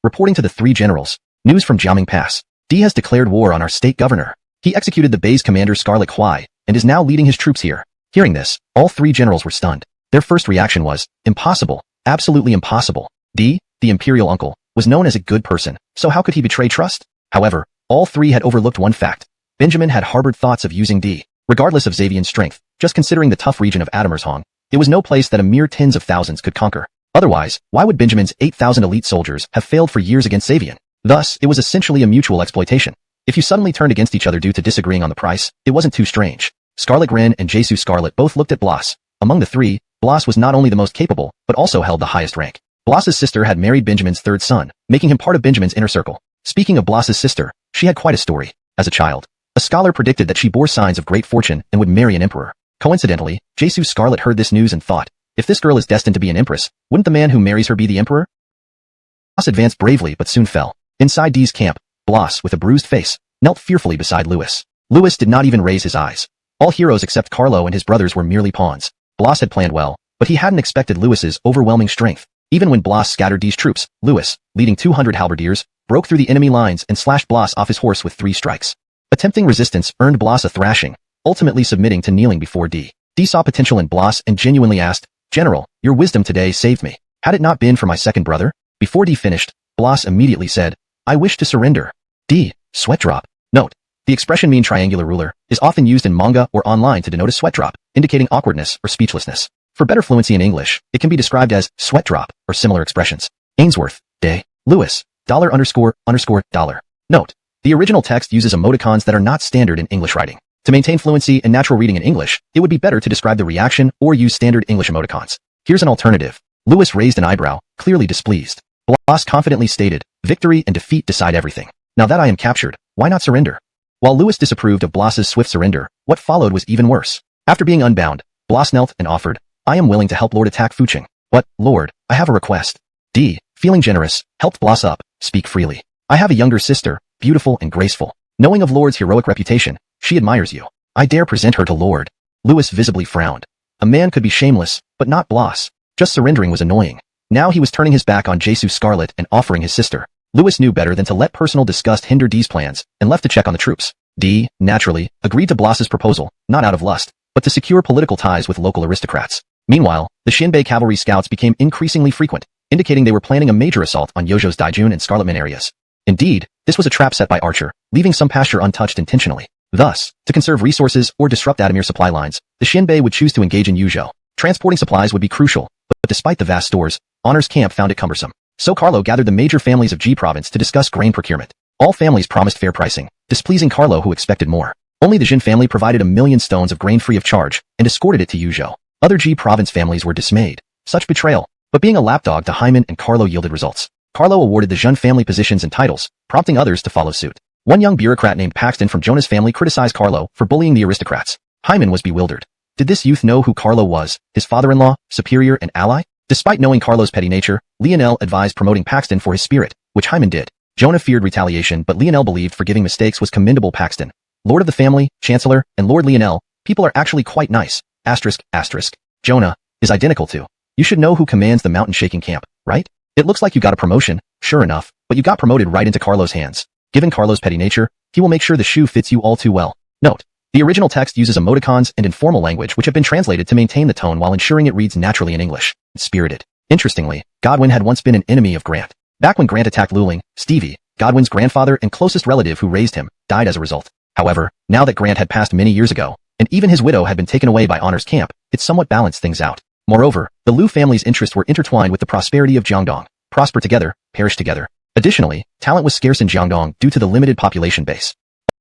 Reporting to the three generals. News from Jiaming Pass. D has declared war on our state governor. He executed the base commander Scarlet Huai, and is now leading his troops here. Hearing this, all three generals were stunned. Their first reaction was, impossible, absolutely impossible. D, the imperial uncle, was known as a good person, so how could he betray trust? However, all three had overlooked one fact. Benjamin had harbored thoughts of using D. Regardless of Xavian's strength, just considering the tough region of Admersong, it was no place that a mere tens of thousands could conquer. Otherwise, why would Benjamin's 8,000 elite soldiers have failed for years against Xavian? Thus, it was essentially a mutual exploitation. If you suddenly turned against each other due to disagreeing on the price, it wasn't too strange. Scarlet Gren and Jesu Scarlet both looked at Blas. Among the three, Blas was not only the most capable, but also held the highest rank. Blas's sister had married Benjamin's third son, making him part of Benjamin's inner circle. Speaking of Blas's sister, she had quite a story. As a child, a scholar predicted that she bore signs of great fortune and would marry an emperor. Coincidentally, Jesu Scarlet heard this news and thought, if this girl is destined to be an empress, wouldn't the man who marries her be the emperor? Blas advanced bravely but soon fell. Inside D's camp, Blas, with a bruised face, knelt fearfully beside Lewis. Lewis did not even raise his eyes. All heroes except Carlo and his brothers were merely pawns. Blas had planned well, but he hadn't expected Lewis's overwhelming strength. Even when Blas scattered D's troops, Lewis, leading 200 halberdiers, broke through the enemy lines and slashed Blas off his horse with 3 strikes. Attempting resistance earned Blas a thrashing, ultimately submitting to kneeling before D. D saw potential in Blas and genuinely asked, General, your wisdom today saved me. Had it not been for my second brother? Before D finished, Blas immediately said, I wish to surrender. D, sweat drop. Note, the expression mean triangular ruler is often used in manga or online to denote a sweat drop, indicating awkwardness or speechlessness. For better fluency in English, it can be described as sweat drop or similar expressions. Ainsworth, day, Lewis, $__$. Note, the original text uses emoticons that are not standard in English writing. To maintain fluency and natural reading in English, it would be better to describe the reaction or use standard English emoticons. Here's an alternative. Lewis raised an eyebrow, clearly displeased. Blas confidently stated, victory and defeat decide everything. Now that I am captured, why not surrender? While Lewis disapproved of Blas's swift surrender, what followed was even worse. After being unbound, Blas knelt and offered, I am willing to help Lord attack Fuching. But, Lord, I have a request. D, feeling generous, helped Blas up, speak freely. I have a younger sister, beautiful and graceful. Knowing of Lord's heroic reputation, she admires you. I dare present her to Lord. Lewis visibly frowned. A man could be shameless, but not Blas. Just surrendering was annoying. Now he was turning his back on Jesu Scarlet and offering his sister. Lewis knew better than to let personal disgust hinder D's plans, and left to check on the troops. D, naturally, agreed to Blas's proposal, not out of lust, but to secure political ties with local aristocrats. Meanwhile, the Shinbei cavalry scouts became increasingly frequent, indicating they were planning a major assault on Yojo's Daijun and Scarletman areas. Indeed, this was a trap set by Archer, leaving some pasture untouched intentionally. Thus, to conserve resources or disrupt Adamir supply lines, the Shinbei would choose to engage in Yuzhou. Transporting supplies would be crucial, but despite the vast stores, Honor's camp found it cumbersome. So Carlo gathered the major families of G province to discuss grain procurement. All families promised fair pricing, displeasing Carlo who expected more. Only the Jin family provided 1,000,000 stones of grain free of charge, and escorted it to Yuzhou. Other G province families were dismayed. Such betrayal, but being a lapdog to Hyman and Carlo yielded results. Carlo awarded the Jun family positions and titles, prompting others to follow suit. One young bureaucrat named Paxton from Jonah's family criticized Carlo for bullying the aristocrats. Hyman was bewildered. Did this youth know who Carlo was, his father-in-law, superior and ally? Despite knowing Carlo's petty nature, Lionel advised promoting Paxton for his spirit, which Hyman did. Jonah feared retaliation, but Lionel believed forgiving mistakes was commendable. Paxton, Lord of the family, Chancellor, and Lord Lionel, people are actually quite nice. ***. Jonah is identical to. You should know who commands the mountain-shaking camp, right? It looks like you got a promotion, sure enough, but you got promoted right into Carlo's hands. Given Carlo's petty nature, he will make sure the shoe fits you all too well. Note, the original text uses emoticons and informal language which have been translated to maintain the tone while ensuring it reads naturally in English. Spirited. Interestingly, Godwin had once been an enemy of Grant. Back when Grant attacked Luling, Stevie, Godwin's grandfather and closest relative who raised him, died as a result. However, now that Grant had passed many years ago, and even his widow had been taken away by Honor's camp, it somewhat balanced things out. Moreover, the Lu family's interests were intertwined with the prosperity of Jiangdong. Prosper together, perish together. Additionally, talent was scarce in Jiangdong due to the limited population base.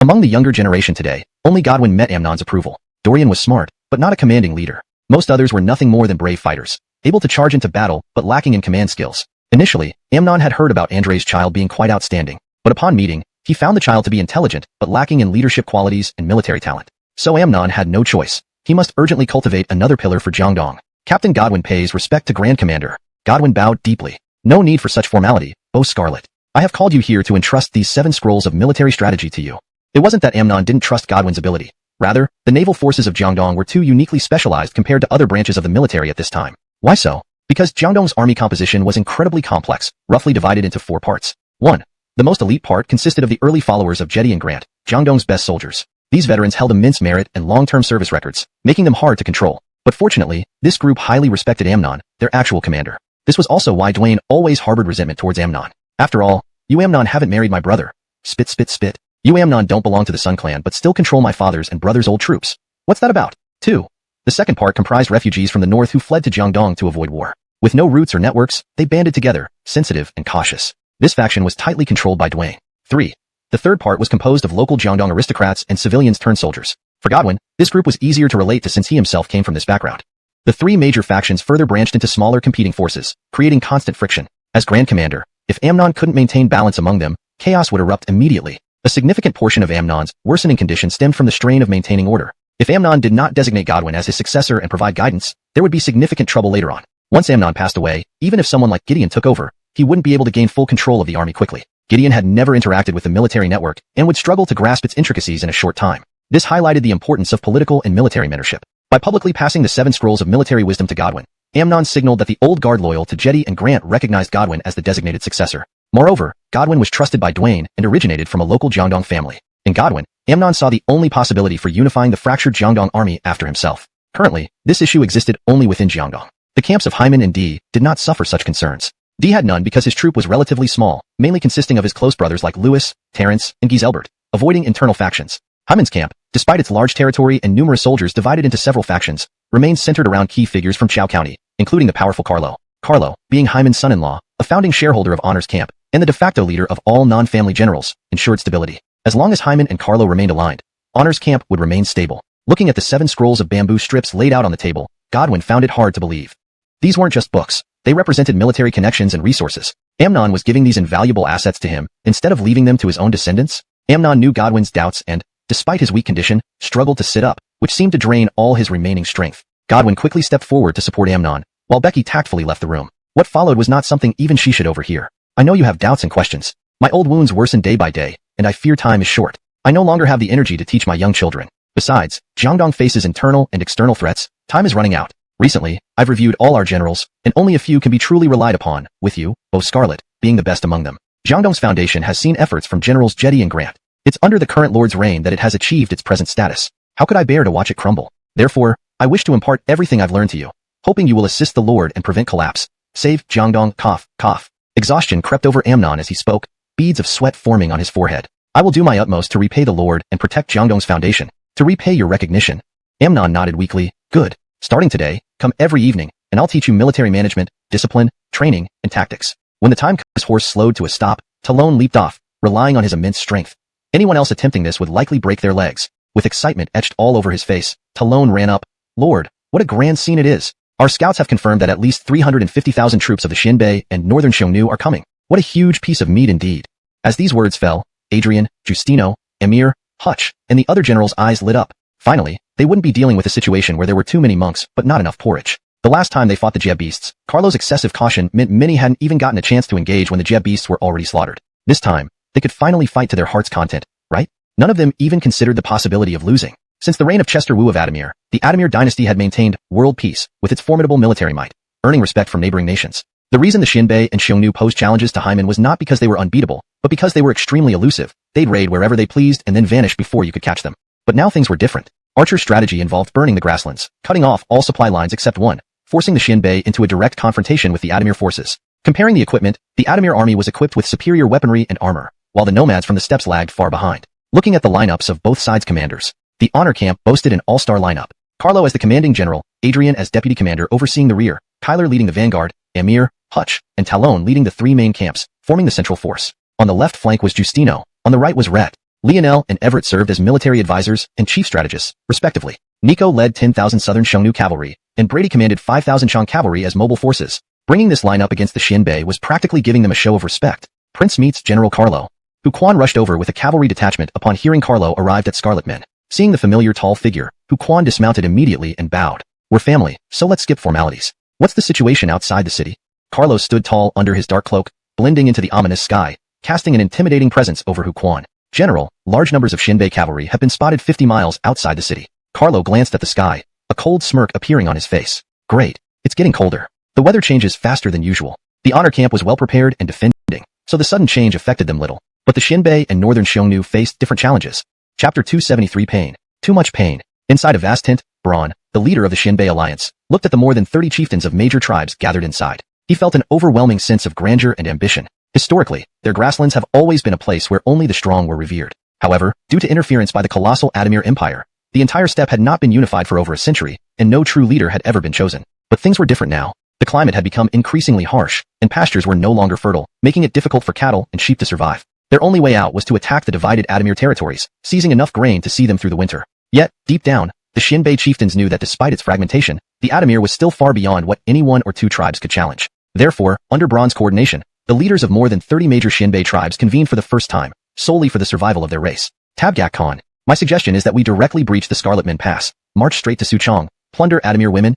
Among the younger generation today, only Godwin met Amnon's approval. Dorian was smart, but not a commanding leader. Most others were nothing more than brave fighters, able to charge into battle, but lacking in command skills. Initially, Amnon had heard about Andrei's child being quite outstanding, but upon meeting, he found the child to be intelligent, but lacking in leadership qualities and military talent. So Amnon had no choice. He must urgently cultivate another pillar for Jiangdong. Captain Godwin pays respect to Grand Commander. Godwin bowed deeply. No need for such formality, O Scarlet. I have called you here to entrust these 7 scrolls of military strategy to you. It wasn't that Amnon didn't trust Godwin's ability. Rather, the naval forces of Jiangdong were too uniquely specialized compared to other branches of the military at this time. Why so? Because Jiangdong's army composition was incredibly complex, roughly divided into 4 parts. 1. The most elite part consisted of the early followers of Jedi and Grant, Jiangdong's best soldiers. These veterans held immense merit and long-term service records, making them hard to control. But fortunately, this group highly respected Amnon, their actual commander. This was also why Dwayne always harbored resentment towards Amnon. After all, you Amnon haven't married my brother. Spit spit spit. You Amnon don't belong to the Sun Clan but still control my father's and brother's old troops. What's that about? 2. The second part comprised refugees from the north who fled to Jiangdong to avoid war. With no roots or networks, they banded together, sensitive and cautious. This faction was tightly controlled by Dwayne. 3. The third part was composed of local Jiangdong aristocrats and civilians turned soldiers. For Godwin, this group was easier to relate to since he himself came from this background. The 3 major factions further branched into smaller competing forces, creating constant friction. As Grand Commander, if Amnon couldn't maintain balance among them, chaos would erupt immediately. A significant portion of Amnon's worsening condition stemmed from the strain of maintaining order. If Amnon did not designate Godwin as his successor and provide guidance, there would be significant trouble later on. Once Amnon passed away, even if someone like Gideon took over, he wouldn't be able to gain full control of the army quickly. Gideon had never interacted with the military network and would struggle to grasp its intricacies in a short time. This highlighted the importance of political and military mentorship. By publicly passing the 7 scrolls of military wisdom to Godwin, Amnon signaled that the old guard loyal to Jedi and Grant recognized Godwin as the designated successor. Moreover, Godwin was trusted by Dwayne and originated from a local Jiangdong family. In Godwin, Amnon saw the only possibility for unifying the fractured Jiangdong army after himself. Currently, this issue existed only within Jiangdong. The camps of Hyman and Di did not suffer such concerns. Di had none because his troop was relatively small, mainly consisting of his close brothers like Louis, Terence, and Giselbert, avoiding internal factions. Hyman's camp, despite its large territory and numerous soldiers divided into several factions, remained centered around key figures from Chao County, including the powerful Carlo. Carlo, being Hyman's son-in-law, a founding shareholder of Honor's camp, and the de facto leader of all non-family generals, ensured stability. As long as Hyman and Carlo remained aligned, Honor's camp would remain stable. Looking at the 7 scrolls of bamboo strips laid out on the table, Godwin found it hard to believe. These weren't just books. They represented military connections and resources. Amnon was giving these invaluable assets to him, instead of leaving them to his own descendants. Amnon knew Godwin's doubts and, despite his weak condition, struggled to sit up, which seemed to drain all his remaining strength. Godwin quickly stepped forward to support Amnon, while Becky tactfully left the room. What followed was not something even she should overhear. I know you have doubts and questions. My old wounds worsen day by day, and I fear time is short. I no longer have the energy to teach my young children. Besides, Jiangdong faces internal and external threats. Time is running out. Recently, I've reviewed all our generals, and only a few can be truly relied upon, with you, O Scarlet, being the best among them. Jiangdong's foundation has seen efforts from Generals Jedi and Grant. It's under the current Lord's reign that it has achieved its present status. How could I bear to watch it crumble? Therefore, I wish to impart everything I've learned to you, hoping you will assist the Lord and prevent collapse. Save Jiangdong, cough, cough. Exhaustion crept over Amnon as he spoke, beads of sweat forming on his forehead. I will do my utmost to repay the Lord and protect Jiangdong's foundation. To repay your recognition. Amnon nodded weakly. Good. Starting today, come every evening, and I'll teach you military management, discipline, training, and tactics. When the time his horse slowed to a stop, Talon leaped off, relying on his immense strength. Anyone else attempting this would likely break their legs. With excitement etched all over his face, Talon ran up. Lord, what a grand scene it is. Our scouts have confirmed that at least 350,000 troops of the Xinbei and northern Xiongnu are coming. What a huge piece of meat indeed. As these words fell, Adrian, Justino, Emir, Hutch, and the other generals' eyes lit up. Finally, they wouldn't be dealing with a situation where there were too many monks but not enough porridge. The last time they fought the Jeb beasts, Carlo's excessive caution meant many hadn't even gotten a chance to engage when the Jeb beasts were already slaughtered. This time, they could finally fight to their heart's content, right? None of them even considered the possibility of losing. Since the reign of Chester Wu of Adamir, the Adamir dynasty had maintained world peace with its formidable military might, earning respect from neighboring nations. The reason the Xinbei and Xiongnu posed challenges to Hyman was not because they were unbeatable, but because they were extremely elusive. They'd raid wherever they pleased and then vanish before you could catch them. But now things were different. Archer's strategy involved burning the grasslands, cutting off all supply lines except one, forcing the Xinbei into a direct confrontation with the Adamir forces. Comparing the equipment, the Adamir army was equipped with superior weaponry and armor, while the nomads from the steppes lagged far behind. Looking at the lineups of both sides' commanders, the Honor camp boasted an all-star lineup. Carlo as the commanding general, Adrian as deputy commander overseeing the rear, Kyler leading the vanguard, Emir, Hutch, and Talon leading the 3 main camps, forming the central force. On the left flank was Justino, on the right was Rhett. Lionel and Everett served as military advisors and chief strategists, respectively. Nico led 10,000 Southern Xiongnu cavalry, and Brady commanded 5,000 Xiong cavalry as mobile forces. Bringing this line up against the Xianbei was practically giving them a show of respect. Prince meets General Carlo. Hu Quan rushed over with a cavalry detachment upon hearing Carlo arrived at Scarlet Men. Seeing the familiar tall figure, Hu Quan dismounted immediately and bowed. We're family, so let's skip formalities. What's the situation outside the city? Carlo stood tall under his dark cloak, blending into the ominous sky, casting an intimidating presence over Hu Quan. General, large numbers of Xianbei cavalry have been spotted 50 miles outside the city. Carlo glanced at the sky, a cold smirk appearing on his face. Great. It's getting colder. The weather changes faster than usual. The honor camp was well prepared and defending, so the sudden change affected them little. But the Xianbei and Northern Xiongnu faced different challenges. Chapter 273 Pain. Too much pain. Inside a vast tent, Braun, the leader of the Xianbei alliance, looked at the more than 30 chieftains of major tribes gathered inside. He felt an overwhelming sense of grandeur and ambition. Historically, their grasslands have always been a place where only the strong were revered. However, due to interference by the colossal Adamir Empire, the entire steppe had not been unified for over a century, and no true leader had ever been chosen. But things were different now. The climate had become increasingly harsh, and pastures were no longer fertile, making it difficult for cattle and sheep to survive. Their only way out was to attack the divided Adamir territories, seizing enough grain to see them through the winter. Yet, deep down, the Xianbei chieftains knew that despite its fragmentation, the Adamir was still far beyond what any one or two tribes could challenge. Therefore, under Braun's coordination, the leaders of more than 30 major Xianbei tribes convened for the first time, solely for the survival of their race. Tabgak Khan, my suggestion is that we directly breach the Scarlet Men Pass, march straight to Suchong, plunder Adamir women.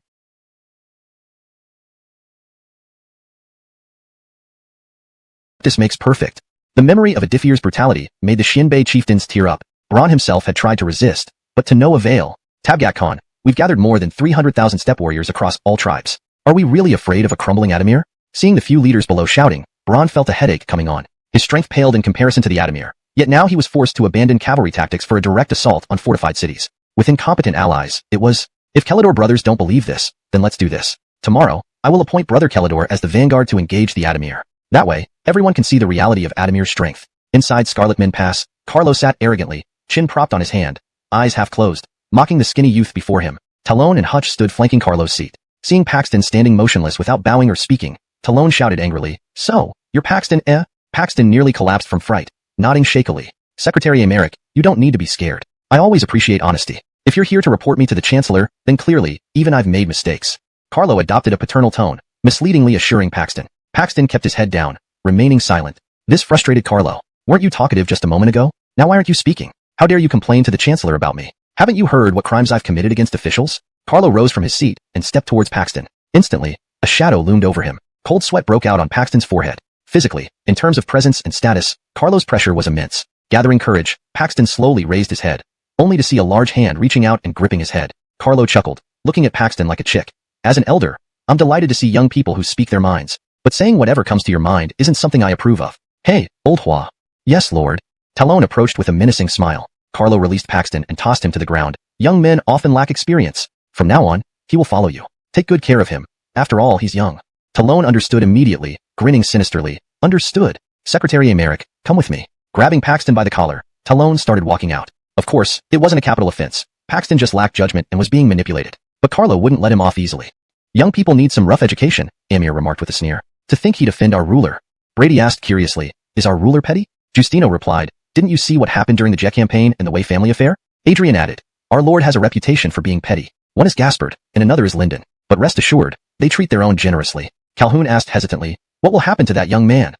This makes perfect. The memory of Adifir's brutality made the Xianbei chieftains tear up. Braun himself had tried to resist, but to no avail. Tabgak Khan, we've gathered more than 300,000 steppe warriors across all tribes. Are we really afraid of a crumbling Adamir? Seeing the few leaders below shouting, Braun felt a headache coming on. His strength paled in comparison to the Adamir. Yet now he was forced to abandon cavalry tactics for a direct assault on fortified cities. With incompetent allies, it was, if Kelador brothers don't believe this, then let's do this. Tomorrow, I will appoint Brother Kelador as the vanguard to engage the Adamir. That way, everyone can see the reality of Adamir's strength. Inside Scarlet Men Pass, Carlo sat arrogantly, chin propped on his hand, eyes half closed, mocking the skinny youth before him. Talon and Hutch stood flanking Carlo's seat. Seeing Paxton standing motionless without bowing or speaking, Talon shouted angrily, "So, you're Paxton, eh?" Paxton nearly collapsed from fright, nodding shakily. "Secretary Emerick, you don't need to be scared. I always appreciate honesty. If you're here to report me to the Chancellor, then clearly, even I've made mistakes." Carlo adopted a paternal tone, misleadingly assuring Paxton. Paxton kept his head down, remaining silent. This frustrated Carlo. Weren't you talkative just a moment ago? Now why aren't you speaking? How dare you complain to the Chancellor about me? Haven't you heard what crimes I've committed against officials? Carlo rose from his seat and stepped towards Paxton. Instantly, a shadow loomed over him. Cold sweat broke out on Paxton's forehead. Physically, in terms of presence and status, Carlo's pressure was immense. Gathering courage, Paxton slowly raised his head, only to see a large hand reaching out and gripping his head. Carlo chuckled, looking at Paxton like a chick. As an elder, I'm delighted to see young people who speak their minds. But saying whatever comes to your mind isn't something I approve of. Hey, old Hua. Yes, Lord. Talon approached with a menacing smile. Carlo released Paxton and tossed him to the ground. Young men often lack experience. From now on, he will follow you. Take good care of him. After all, he's young. Talon understood immediately, grinning sinisterly. Understood. Secretary Emerick, come with me. Grabbing Paxton by the collar, Talon started walking out. Of course, it wasn't a capital offense. Paxton just lacked judgment and was being manipulated. But Carlo wouldn't let him off easily. Young people need some rough education, Amir remarked with a sneer. To think he'd offend our ruler. Brady asked curiously, is our ruler petty? Justino replied, didn't you see what happened during the Jet campaign and the Wei family affair? Adrian added, our lord has a reputation for being petty. One is Gaspard, and another is Lyndon. But rest assured, they treat their own generously. Calhoun asked hesitantly, what will happen to that young man?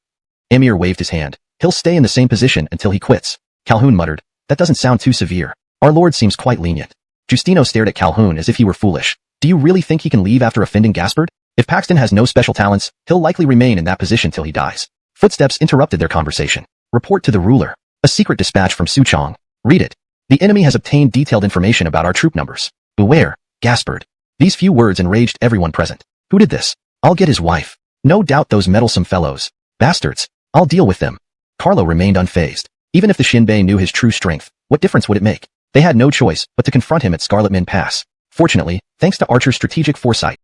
Amir waved his hand. He'll stay in the same position until he quits. Calhoun muttered, that doesn't sound too severe. Our lord seems quite lenient. Justino stared at Calhoun as if he were foolish. Do you really think he can leave after offending Gaspard? If Paxton has no special talents, he'll likely remain in that position till he dies. Footsteps interrupted their conversation. Report to the ruler. A secret dispatch from Suchong. Read it. The enemy has obtained detailed information about our troop numbers. Beware, Gaspard. These few words enraged everyone present. Who did this? I'll get his wife. No doubt those meddlesome fellows. Bastards. I'll deal with them. Carlo remained unfazed. Even if the Xianbei knew his true strength, what difference would it make? They had no choice but to confront him at Scarlet Men Pass. Fortunately, thanks to Archer's strategic foresight,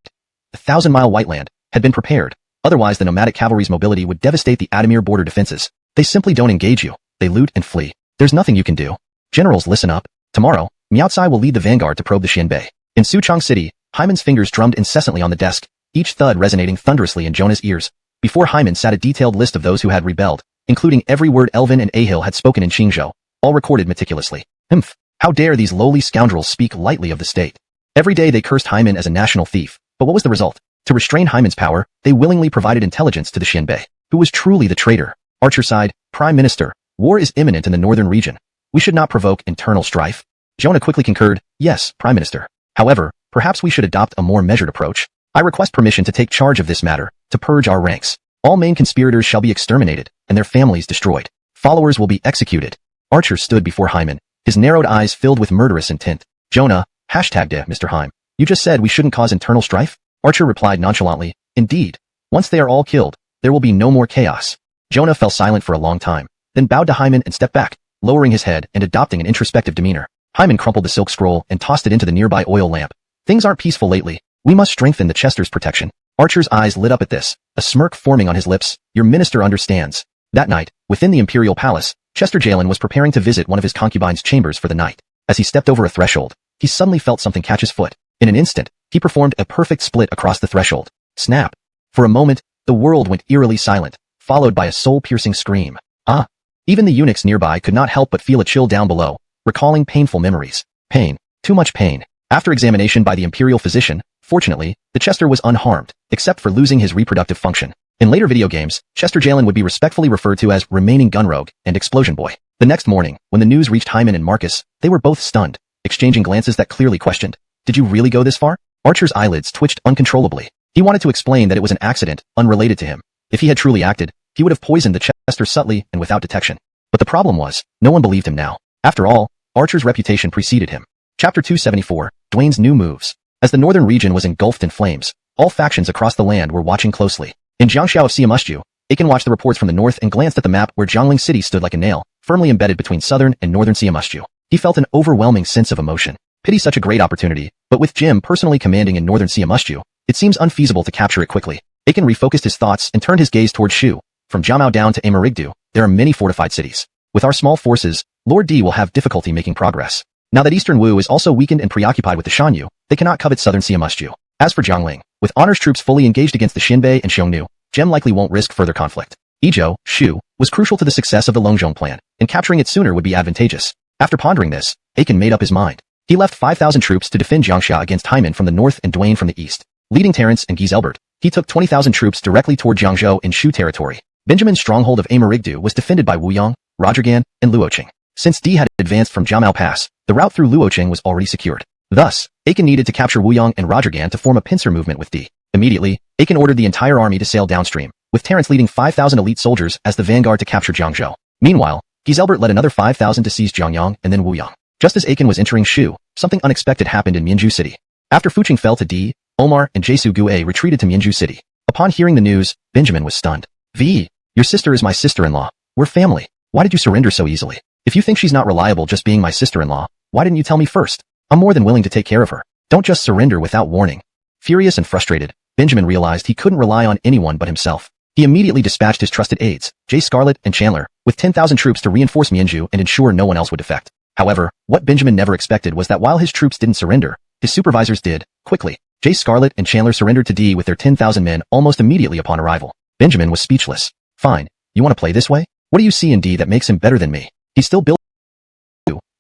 the 1,000-mile Whiteland had been prepared. Otherwise, the nomadic cavalry's mobility would devastate the Adamir border defenses. They simply don't engage you. They loot and flee. There's nothing you can do. Generals, listen up. Tomorrow, Miaocai will lead the vanguard to probe the Xianbei. In Suchong City, Hyman's fingers drummed incessantly on the desk, each thud resonating thunderously in Jonah's ears. Before Hyman sat a detailed list of those who had rebelled, including every word Elvin and Ahil had spoken in Qingzhou. all recorded meticulously. Humph! How dare these lowly scoundrels speak lightly of the state? Every day they cursed Hyman as a national thief, but what was the result? To restrain Hyman's power, they willingly provided intelligence to the Shinbei. Who was truly the traitor? Archer sighed. Prime Minister, war is imminent in the northern region. We should not provoke internal strife. Jonah quickly concurred. Yes, Prime Minister. However, perhaps we should adopt a more measured approach. I request permission to take charge of this matter, to purge our ranks. All main conspirators shall be exterminated, and their families destroyed. Followers will be executed. Archer stood before Hyman, his narrowed eyes filled with murderous intent. Jonah, Mr. Hyman. You just said we shouldn't cause internal strife? Archer replied nonchalantly. Indeed. Once they are all killed, there will be no more chaos. Jonah fell silent for a long time, then bowed to Hyman and stepped back, lowering his head and adopting an introspective demeanor. Hyman crumpled the silk scroll and tossed it into the nearby oil lamp. Things aren't peaceful lately. We must strengthen the Chester's protection. Archer's eyes lit up at this, a smirk forming on his lips. Your minister understands. That night, within the imperial palace, Chester Jalen was preparing to visit one of his concubine's chambers for the night. As he stepped over a threshold, he suddenly felt something catch his foot. In an instant, he performed a perfect split across the threshold. Snap! For a moment, the world went eerily silent, followed by a soul-piercing scream. Ah! Even the eunuchs nearby could not help but feel a chill down below, recalling painful memories. Pain. Too much pain. After examination by the imperial physician, fortunately, the Chester was unharmed, except for losing his reproductive function. In later video games, Chester Jalen would be respectfully referred to as Remaining Gun Rogue and Explosion Boy. The next morning, when the news reached Hyman and Marcus, they were both stunned, exchanging glances that clearly questioned. Did you really go this far? Archer's eyelids twitched uncontrollably. He wanted to explain that it was an accident, unrelated to him. If he had truly acted, he would have poisoned the Chester subtly and without detection. But the problem was, no one believed him now. After all, Archer's reputation preceded him. Chapter 274, Dwayne's New Moves. As the northern region was engulfed in flames, all factions across the land were watching closely. In Jiangxiao of Siamushu, Aiken watched the reports from the north and glanced at the map where Jiangling City stood like a nail, firmly embedded between southern and northern Siamushu. He felt an overwhelming sense of emotion. Pity such a great opportunity, but with Jim personally commanding in northern Siamushu, it seems unfeasible to capture it quickly. Aiken refocused his thoughts and turned his gaze toward Shu. From Jiamao down to Amarigdu, there are many fortified cities. With our small forces, Lord D will have difficulty making progress. Now that Eastern Wu is also weakened and preoccupied with the Shanyu, they cannot covet southern Siamushu. As for Jiangling, with honors troops fully engaged against the Xinbei and Xiongnu, Jem likely won't risk further conflict. Izhou, Shu, was crucial to the success of the Longzhong plan, and capturing it sooner would be advantageous. After pondering this, Aiken made up his mind. He left 5,000 troops to defend Jiangxia against Hyman from the north and Dwayne from the east. Leading Terrence and Giselbert, he took 20,000 troops directly toward Jiangzhou in Shu territory. Benjamin's stronghold of Amarigdu was defended by Wuyang, Rogergan, and Luoqing. Since D had advanced from Jiamao Pass, the route through Luoqing was already secured. Thus, Aiken needed to capture Wuyang and Rogergan to form a pincer movement with D. Immediately, Aiken ordered the entire army to sail downstream, with Terrence leading 5,000 elite soldiers as the vanguard to capture Jiangzhou. Meanwhile, Giselbert led another 5,000 to seize Jiangyang and then Wuyang. Just as Aiken was entering Shu, something unexpected happened in Mianzhu City. After Fuqing fell to D, Omar and Jesu Gue retreated to Mianzhu City. Upon hearing the news, Benjamin was stunned. V, your sister is my sister-in-law. We're family. Why did you surrender so easily? If you think she's not reliable just being my sister-in-law, why didn't you tell me first? I'm more than willing to take care of her. Don't just surrender without warning. Furious and frustrated, Benjamin realized he couldn't rely on anyone but himself. He immediately dispatched his trusted aides, Jay Scarlett and Chandler, with 10,000 troops to reinforce Mianzhu and ensure no one else would defect. However, what Benjamin never expected was that while his troops didn't surrender, his supervisors did, quickly. Jay Scarlett and Chandler surrendered to D with their 10,000 men almost immediately upon arrival. Benjamin was speechless. Fine. You want to play this way? What do you see in D that makes him better than me? He's still built.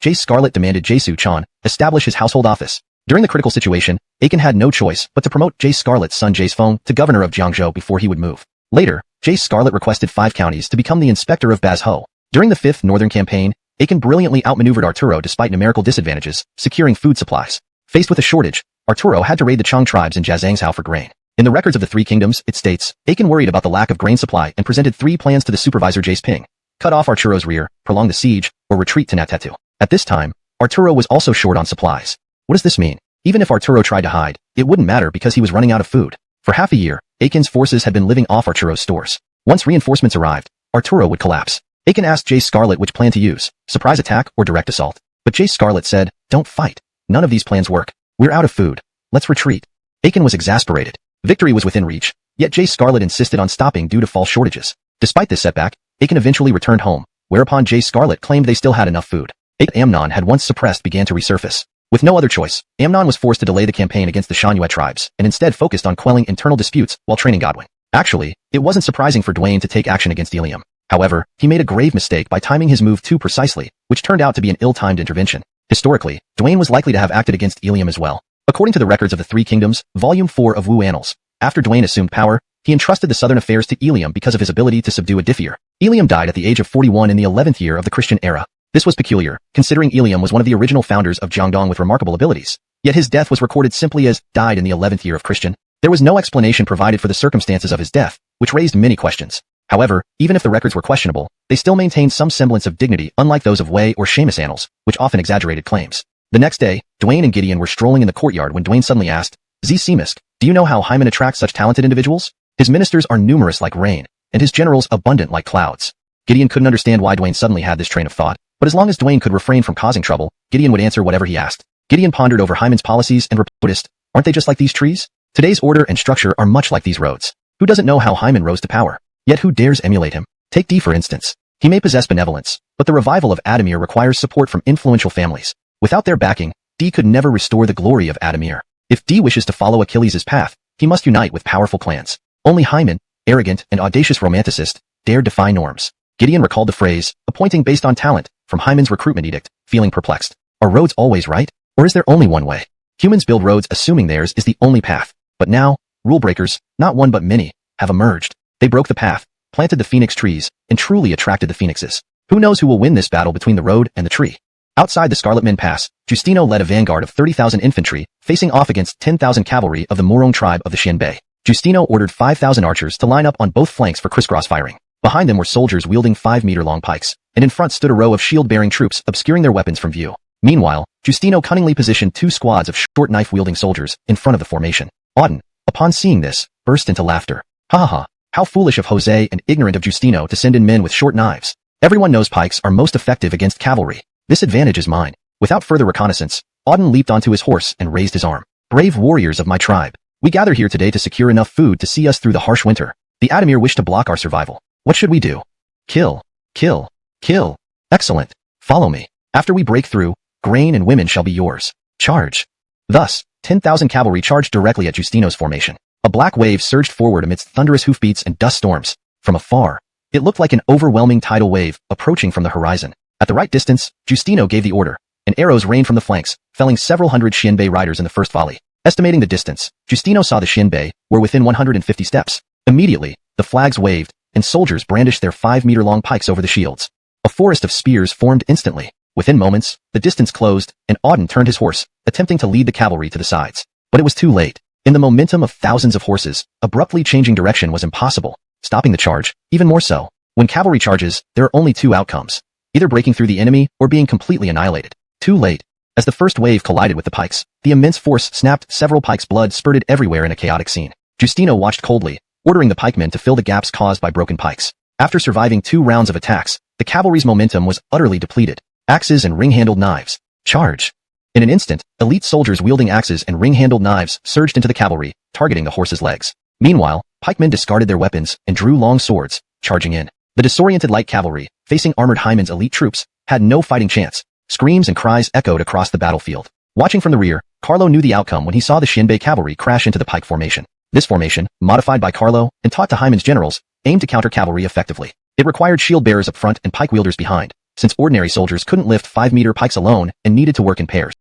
Jay Scarlett demanded Jesu Chan establish his household office. During the critical situation, Aiken had no choice but to promote Jay Scarlett's son Jay Feng to governor of Jiangzhou before he would move. Later, Jay Scarlett requested 5 counties to become the inspector of Bazhou. During the 5th Northern Campaign, Aiken brilliantly outmaneuvered Arturo despite numerical disadvantages, securing food supplies. Faced with a shortage, Arturo had to raid the Chang tribes in Jiazhangzhou for grain. In the records of the 3 kingdoms, it states, Aiken worried about the lack of grain supply and presented 3 plans to the supervisor Jace Ping. Cut off Arturo's rear, prolong the siege, or retreat to Natetu. At this time, Arturo was also short on supplies. What does this mean? Even if Arturo tried to hide, it wouldn't matter because he was running out of food. For half a year, Aiken's forces had been living off Arturo's stores. Once reinforcements arrived, Arturo would collapse. Aiken asked Jay Scarlett which plan to use, surprise attack or direct assault. But Jay Scarlett said, don't fight. None of these plans work. We're out of food. Let's retreat. Aiken was exasperated. Victory was within reach, yet Jay Scarlett insisted on stopping due to false shortages. Despite this setback, Aiken eventually returned home, whereupon Jay Scarlett claimed they still had enough food. Amnon had once suppressed began to resurface. With no other choice, Amnon was forced to delay the campaign against the Shan Yue tribes and instead focused on quelling internal disputes while training Godwin. Actually, it wasn't surprising for Dwayne to take action against Ilium. However, he made a grave mistake by timing his move too precisely, which turned out to be an ill-timed intervention. Historically, Dwayne was likely to have acted against Ilium as well. According to the records of the Three Kingdoms, Volume 4 of Wu Annals, after Dwayne assumed power, he entrusted the southern affairs to Ilium because of his ability to subdue a Diffier. Ilium died at the age of 41 in the 11th year of the Christian era. This was peculiar, considering Ilium was one of the original founders of Jiangdong with remarkable abilities. Yet his death was recorded simply as died in the 11th year of Christian. There was no explanation provided for the circumstances of his death, which raised many questions. However, even if the records were questionable, they still maintained some semblance of dignity unlike those of Wei or Seamus annals, which often exaggerated claims. The next day, Dwayne and Gideon were strolling in the courtyard when Dwayne suddenly asked, Seamus, do you know how Hyman attracts such talented individuals? His ministers are numerous like rain, and his generals abundant like clouds. Gideon couldn't understand why Dwayne suddenly had this train of thought, but as long as Dwayne could refrain from causing trouble, Gideon would answer whatever he asked. Gideon pondered over Hyman's policies and reported, aren't they just like these trees? Today's order and structure are much like these roads. Who doesn't know how Hyman rose to power? Yet who dares emulate him? Take D for instance. He may possess benevolence, but the revival of Adamir requires support from influential families. Without their backing, D could never restore the glory of Adamir. If D wishes to follow Achilles' path, he must unite with powerful clans. Only Hyman, arrogant and audacious romanticist, dared defy norms. Gideon recalled the phrase, appointing based on talent, from Hyman's recruitment edict, feeling perplexed. Are roads always right? Or is there only one way? Humans build roads assuming theirs is the only path. But now, rule breakers, not one but many, have emerged. They broke the path, planted the phoenix trees, and truly attracted the phoenixes. Who knows who will win this battle between the road and the tree? Outside the Scarlet Men Pass, Justino led a vanguard of 30,000 infantry, facing off against 10,000 cavalry of the Morong tribe of the Xianbei. Justino ordered 5,000 archers to line up on both flanks for crisscross firing. Behind them were soldiers wielding 5-meter-long pikes, and in front stood a row of shield-bearing troops obscuring their weapons from view. Meanwhile, Justino cunningly positioned 2 squads of short knife-wielding soldiers in front of the formation. Auden, upon seeing this, burst into laughter. Ha ha ha, how foolish of Jose and ignorant of Justino to send in men with short knives. Everyone knows pikes are most effective against cavalry. This advantage is mine. Without further reconnaissance, Auden leaped onto his horse and raised his arm. Brave warriors of my tribe, we gather here today to secure enough food to see us through the harsh winter. The Adamir wish to block our survival. What should we do? Kill, kill, kill. Excellent. Follow me. After we break through, grain and women shall be yours. Charge. Thus, 10,000 cavalry charged directly at Justino's formation. A black wave surged forward amidst thunderous hoofbeats and dust storms. From afar, it looked like an overwhelming tidal wave approaching from the horizon. At the right distance, Justino gave the order, and arrows rained from the flanks, felling several hundred Xianbei riders in the first volley. Estimating the distance, Justino saw the Xianbei were within 150 steps. Immediately, the flags waved, and soldiers brandished their 5-meter-long pikes over the shields. A forest of spears formed instantly. Within moments, the distance closed, and Auden turned his horse, attempting to lead the cavalry to the sides. But it was too late. In the momentum of thousands of horses, abruptly changing direction was impossible. Stopping the charge, even more so. When cavalry charges, there are only 2 outcomes. Either breaking through the enemy or being completely annihilated. Too late. As the first wave collided with the pikes, the immense force snapped several pikes, blood spurted everywhere in a chaotic scene. Justino watched coldly, ordering the pikemen to fill the gaps caused by broken pikes. After surviving 2 rounds of attacks, the cavalry's momentum was utterly depleted. Axes and ring-handled knives. Charge. In an instant, elite soldiers wielding axes and ring-handled knives surged into the cavalry, targeting the horses' legs. Meanwhile, pikemen discarded their weapons and drew long swords, charging in. The disoriented light cavalry, facing armored Hyman's elite troops, had no fighting chance. Screams and cries echoed across the battlefield. Watching from the rear, Carlo knew the outcome when he saw the Xianbei cavalry crash into the pike formation. This formation, modified by Carlo and taught to Hyman's generals, aimed to counter cavalry effectively. It required shield bearers up front and pike wielders behind, since ordinary soldiers couldn't lift 5-meter pikes alone and needed to work in pairs.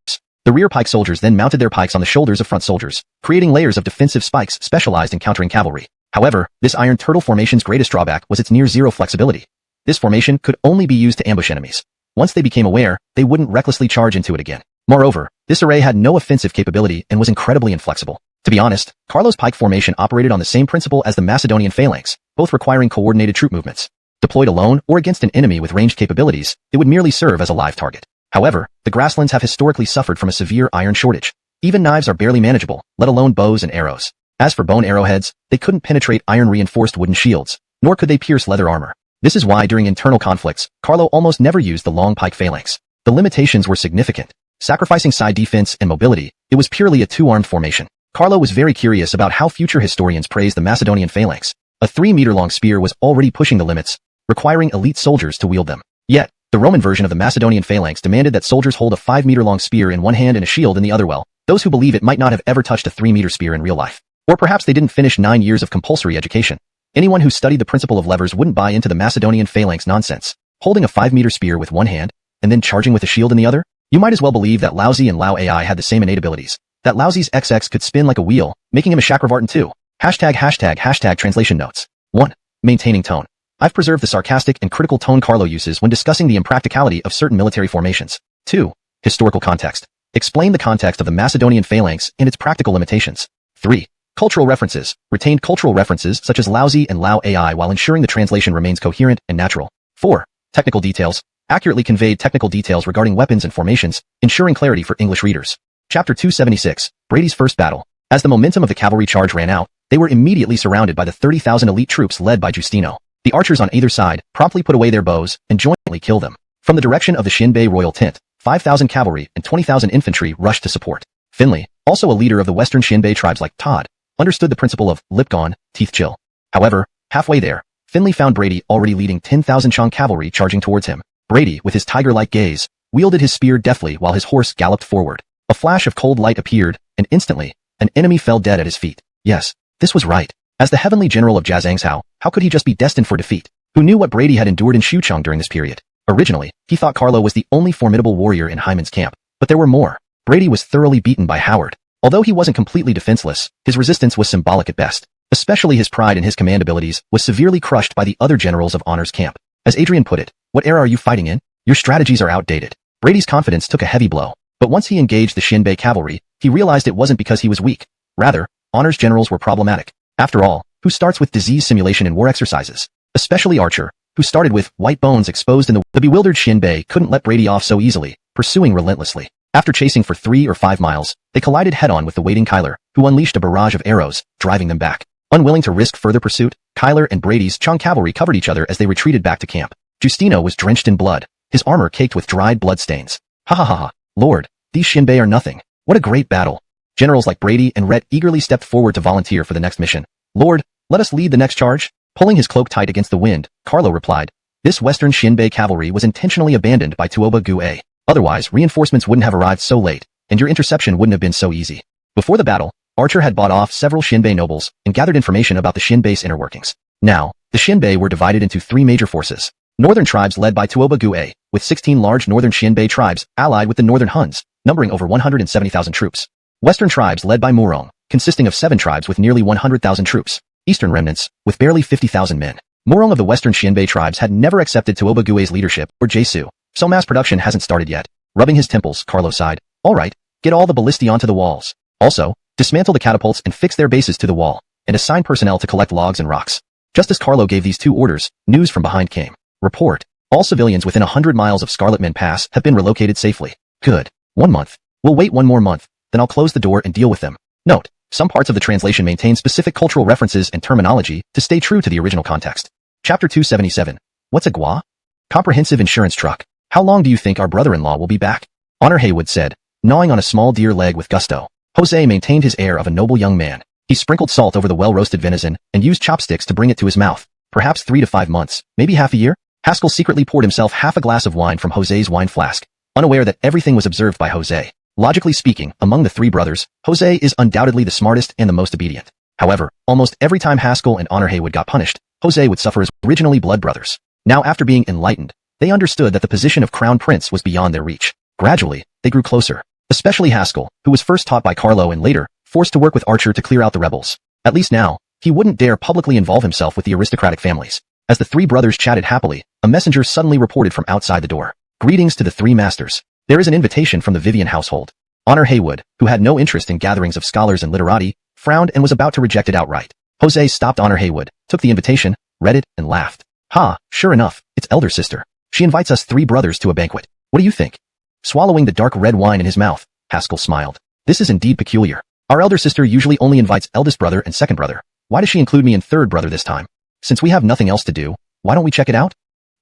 The rear pike soldiers then mounted their pikes on the shoulders of front soldiers, creating layers of defensive spikes specialized in countering cavalry. However, this Iron Turtle formation's greatest drawback was its near-zero flexibility. This formation could only be used to ambush enemies. Once they became aware, they wouldn't recklessly charge into it again. Moreover, this array had no offensive capability and was incredibly inflexible. To be honest, Carlo's pike formation operated on the same principle as the Macedonian phalanx, both requiring coordinated troop movements. Deployed alone or against an enemy with ranged capabilities, it would merely serve as a live target. However, the grasslands have historically suffered from a severe iron shortage. Even knives are barely manageable, let alone bows and arrows. As for bone arrowheads, they couldn't penetrate iron-reinforced wooden shields, nor could they pierce leather armor. This is why during internal conflicts, Carlo almost never used the long pike phalanx. The limitations were significant. Sacrificing side defense and mobility, it was purely a 2-armed formation. Carlo was very curious about how future historians praised the Macedonian phalanx. A 3-meter-long spear was already pushing the limits, requiring elite soldiers to wield them. Yet, the Roman version of the Macedonian phalanx demanded that soldiers hold a 5-meter-long spear in one hand and a shield in the other. Well, those who believe it might not have ever touched a 3-meter spear in real life. Or perhaps they didn't finish 9 years of compulsory education. Anyone who studied the principle of levers wouldn't buy into the Macedonian phalanx nonsense. Holding a 5-meter spear with one hand, and then charging with a shield in the other? You might as well believe that Laozi and Lao AI had the same innate abilities. That Laozi's XX could spin like a wheel, making him a Chakravartin too. #### translation notes. 1. Maintaining tone. I've preserved the sarcastic and critical tone Carlo uses when discussing the impracticality of certain military formations. 2. Historical context. Explain the context of the Macedonian phalanx and its practical limitations. 3. Cultural references. Retained cultural references such as Laozi and Lao AI while ensuring the translation remains coherent and natural. 4. Technical details. Accurately conveyed technical details regarding weapons and formations, ensuring clarity for English readers. Chapter 276. Brady's first battle. As the momentum of the cavalry charge ran out, they were immediately surrounded by the 30,000 elite troops led by Giustino. The archers on either side promptly put away their bows and jointly killed them. From the direction of the Shinbei royal tent, 5,000 cavalry and 20,000 infantry rushed to support. Finley, also a leader of the western Shinbei tribes like Todd, understood the principle of lip gone, teeth chill. However, halfway there, Finley found Brady already leading 10,000 Chang cavalry charging towards him. Brady, with his tiger-like gaze, wielded his spear deftly while his horse galloped forward. A flash of cold light appeared, and instantly, an enemy fell dead at his feet. Yes, this was right. As the heavenly general of Jiazhangzhou, how could he just be destined for defeat? Who knew what Brady had endured in Xuchang during this period? Originally, he thought Carlo was the only formidable warrior in Hyman's camp, but there were more. Brady was thoroughly beaten by Howard. Although he wasn't completely defenseless, his resistance was symbolic at best. Especially his pride in his command abilities was severely crushed by the other generals of Honor's camp. As Adrian put it, what era are you fighting in? Your strategies are outdated. Brady's confidence took a heavy blow. But once he engaged the Shinbei cavalry, he realized it wasn't because he was weak. Rather, Honor's generals were problematic. After all, who starts with disease simulation in war exercises? Especially Archer, who started with white bones exposed in the bewildered Shinbei couldn't let Brady off so easily, pursuing relentlessly. After chasing for 3 or 5 miles, they collided head-on with the waiting Kyler, who unleashed a barrage of arrows, driving them back. Unwilling to risk further pursuit, Kyler and Brady's Chang cavalry covered each other as they retreated back to camp. Giustino was drenched in blood, his armor caked with dried blood stains. Ha ha ha ha. Lord, these Shinbei are nothing. What a great battle. Generals like Brady and Rhett eagerly stepped forward to volunteer for the next mission. Lord, let us lead the next charge. Pulling his cloak tight against the wind, Carlo replied. This western Shinbei cavalry was intentionally abandoned by Tuoba Gu-a. Otherwise, reinforcements wouldn't have arrived so late, and your interception wouldn't have been so easy. Before the battle, Archer had bought off several Shinbei nobles and gathered information about the Shinbei's inner workings. Now, the Shinbei were divided into 3 major forces. Northern tribes led by Tuoba Gu-a, with 16 large northern Shinbei tribes allied with the northern Huns, numbering over 170,000 troops. Western tribes led by Murong, consisting of 7 tribes with nearly 100,000 troops. Eastern remnants, with barely 50,000 men. Murong of the western Shinbei tribes had never accepted Tuoba Gu-a's leadership, or Jesu, so mass production hasn't started yet. Rubbing his temples, Carlo sighed. All right, get all the ballistae onto the walls. Also, dismantle the catapults and fix their bases to the wall, and assign personnel to collect logs and rocks. Just as Carlo gave these 2 orders, news from behind came. Report. All civilians within 100 miles of Scarlet Men Pass have been relocated safely. Good. 1 month. We'll wait 1 more month, then I'll close the door and deal with them. Note, some parts of the translation maintain specific cultural references and terminology to stay true to the original context. Chapter 277. What's a gua? Comprehensive insurance truck. How long do you think our brother-in-law will be back? Honor Haywood said, gnawing on a small deer leg with gusto. Jose maintained his air of a noble young man. He sprinkled salt over the well-roasted venison and used chopsticks to bring it to his mouth. Perhaps 3 to 5 months, maybe half a year? Haskell secretly poured himself half a glass of wine from Jose's wine flask, unaware that everything was observed by Jose. Logically speaking, among the 3 brothers, Jose is undoubtedly the smartest and the most obedient. However, almost every time Haskell and Honor Haywood got punished, Jose would suffer as originally blood brothers. Now after being enlightened, they understood that the position of crown prince was beyond their reach. Gradually, they grew closer, especially Haskell, who was first taught by Carlo and later, forced to work with Archer to clear out the rebels. At least now, he wouldn't dare publicly involve himself with the aristocratic families. As the 3 brothers chatted happily, a messenger suddenly reported from outside the door. Greetings to the 3 masters. There is an invitation from the Vivian household. Honor Haywood, who had no interest in gatherings of scholars and literati, frowned and was about to reject it outright. Jose stopped Honor Haywood, took the invitation, read it, and laughed. Ha, sure enough, it's elder sister. She invites us 3 brothers to a banquet. What do you think? Swallowing the dark red wine in his mouth, Haskell smiled. This is indeed peculiar. Our elder sister usually only invites eldest brother and second brother. Why does she include me in third brother this time? Since we have nothing else to do, why don't we check it out?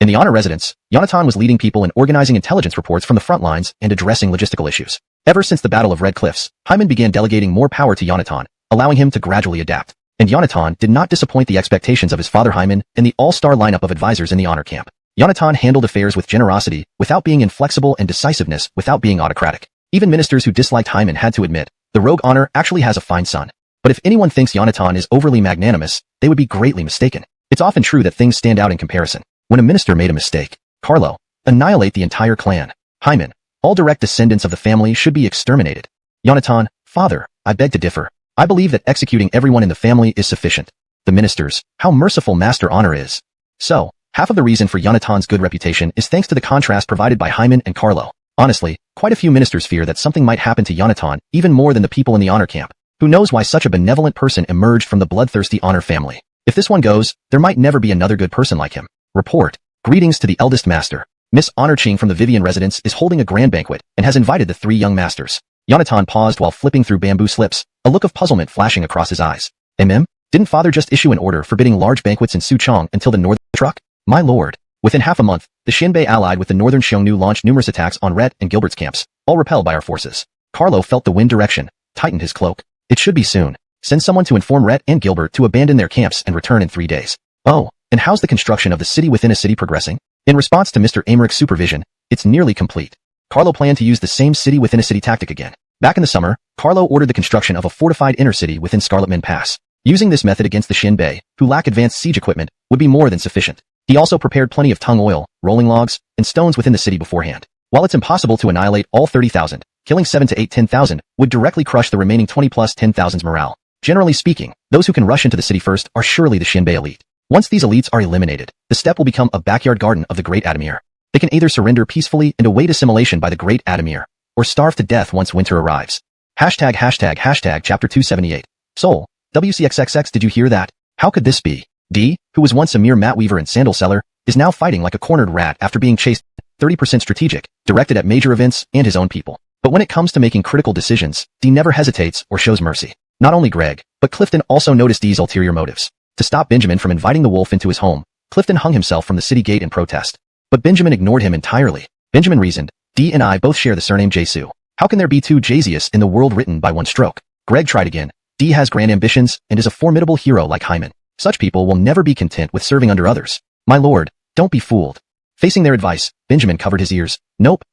In the Honor residence, Yonatan was leading people in organizing intelligence reports from the front lines and addressing logistical issues. Ever since the Battle of Red Cliffs, Hyman began delegating more power to Yonatan, allowing him to gradually adapt. And Yonatan did not disappoint the expectations of his father Hyman and the all-star lineup of advisors in the Honor camp. Yonatan handled affairs with generosity, without being inflexible, and decisiveness, without being autocratic. Even ministers who disliked Hyman had to admit, the rogue Honor actually has a fine son. But if anyone thinks Yonatan is overly magnanimous, they would be greatly mistaken. It's often true that things stand out in comparison. When a minister made a mistake, Carlo, annihilate the entire clan. Hyman, all direct descendants of the family should be exterminated. Yonatan, father, I beg to differ. I believe that executing everyone in the family is sufficient. The ministers, how merciful Master Honor is. So, half of the reason for Yonatan's good reputation is thanks to the contrast provided by Hyman and Carlo. Honestly, quite a few ministers fear that something might happen to Yonatan even more than the people in the honor camp. Who knows why such a benevolent person emerged from the bloodthirsty honor family? If this one goes, there might never be another good person like him. Report. Greetings to the eldest master. Miss Honor Ching from the Vivian residence is holding a grand banquet and has invited the 3 young masters. Yonatan paused while flipping through bamboo slips, a look of puzzlement flashing across his eyes. Didn't father just issue an order forbidding large banquets in Suchong until the northern struck? My lord. Within half a month, the Xinbei allied with the northern Xiongnu launched numerous attacks on Rhett and Gilbert's camps, all repelled by our forces. Carlo felt the wind direction, tightened his cloak. It should be soon. Send someone to inform Rhett and Gilbert to abandon their camps and return in 3 days. Oh, and how's the construction of the city within a city progressing? In response to Mr. Americk's supervision, it's nearly complete. Carlo planned to use the same city within a city tactic again. Back in the summer, Carlo ordered the construction of a fortified inner city within Scarlet Min Pass. Using this method against the Xinbei, who lack advanced siege equipment, would be more than sufficient. He also prepared plenty of tung oil, rolling logs, and stones within the city beforehand. While it's impossible to annihilate all 30,000, killing 7 to 8 10,000 would directly crush the remaining 20 plus 10,000's morale. Generally speaking, those who can rush into the city first are surely the Xinbei elite. Once these elites are eliminated, the steppe will become a backyard garden of the Great Adamir. They can either surrender peacefully and await assimilation by the Great Adamir, or starve to death once winter arrives. Chapter 278. Soul. WCXXX, did you hear that? How could this be? D, who was once a mere mat weaver and sandal seller, is now fighting like a cornered rat after being chased. 30% strategic, directed at major events and his own people. But when it comes to making critical decisions, D never hesitates or shows mercy. Not only Greg, but Clifton also noticed D's ulterior motives. To stop Benjamin from inviting the wolf into his home, Clifton hung himself from the city gate in protest. But Benjamin ignored him entirely. Benjamin reasoned, D and I both share the surname Jesu. How can there be 2 Jasius in the world written by one stroke? Greg tried again. D has grand ambitions and is a formidable hero like Hyman. Such people will never be content with serving under others. My lord, don't be fooled. Facing their advice, Benjamin covered his ears. Nope,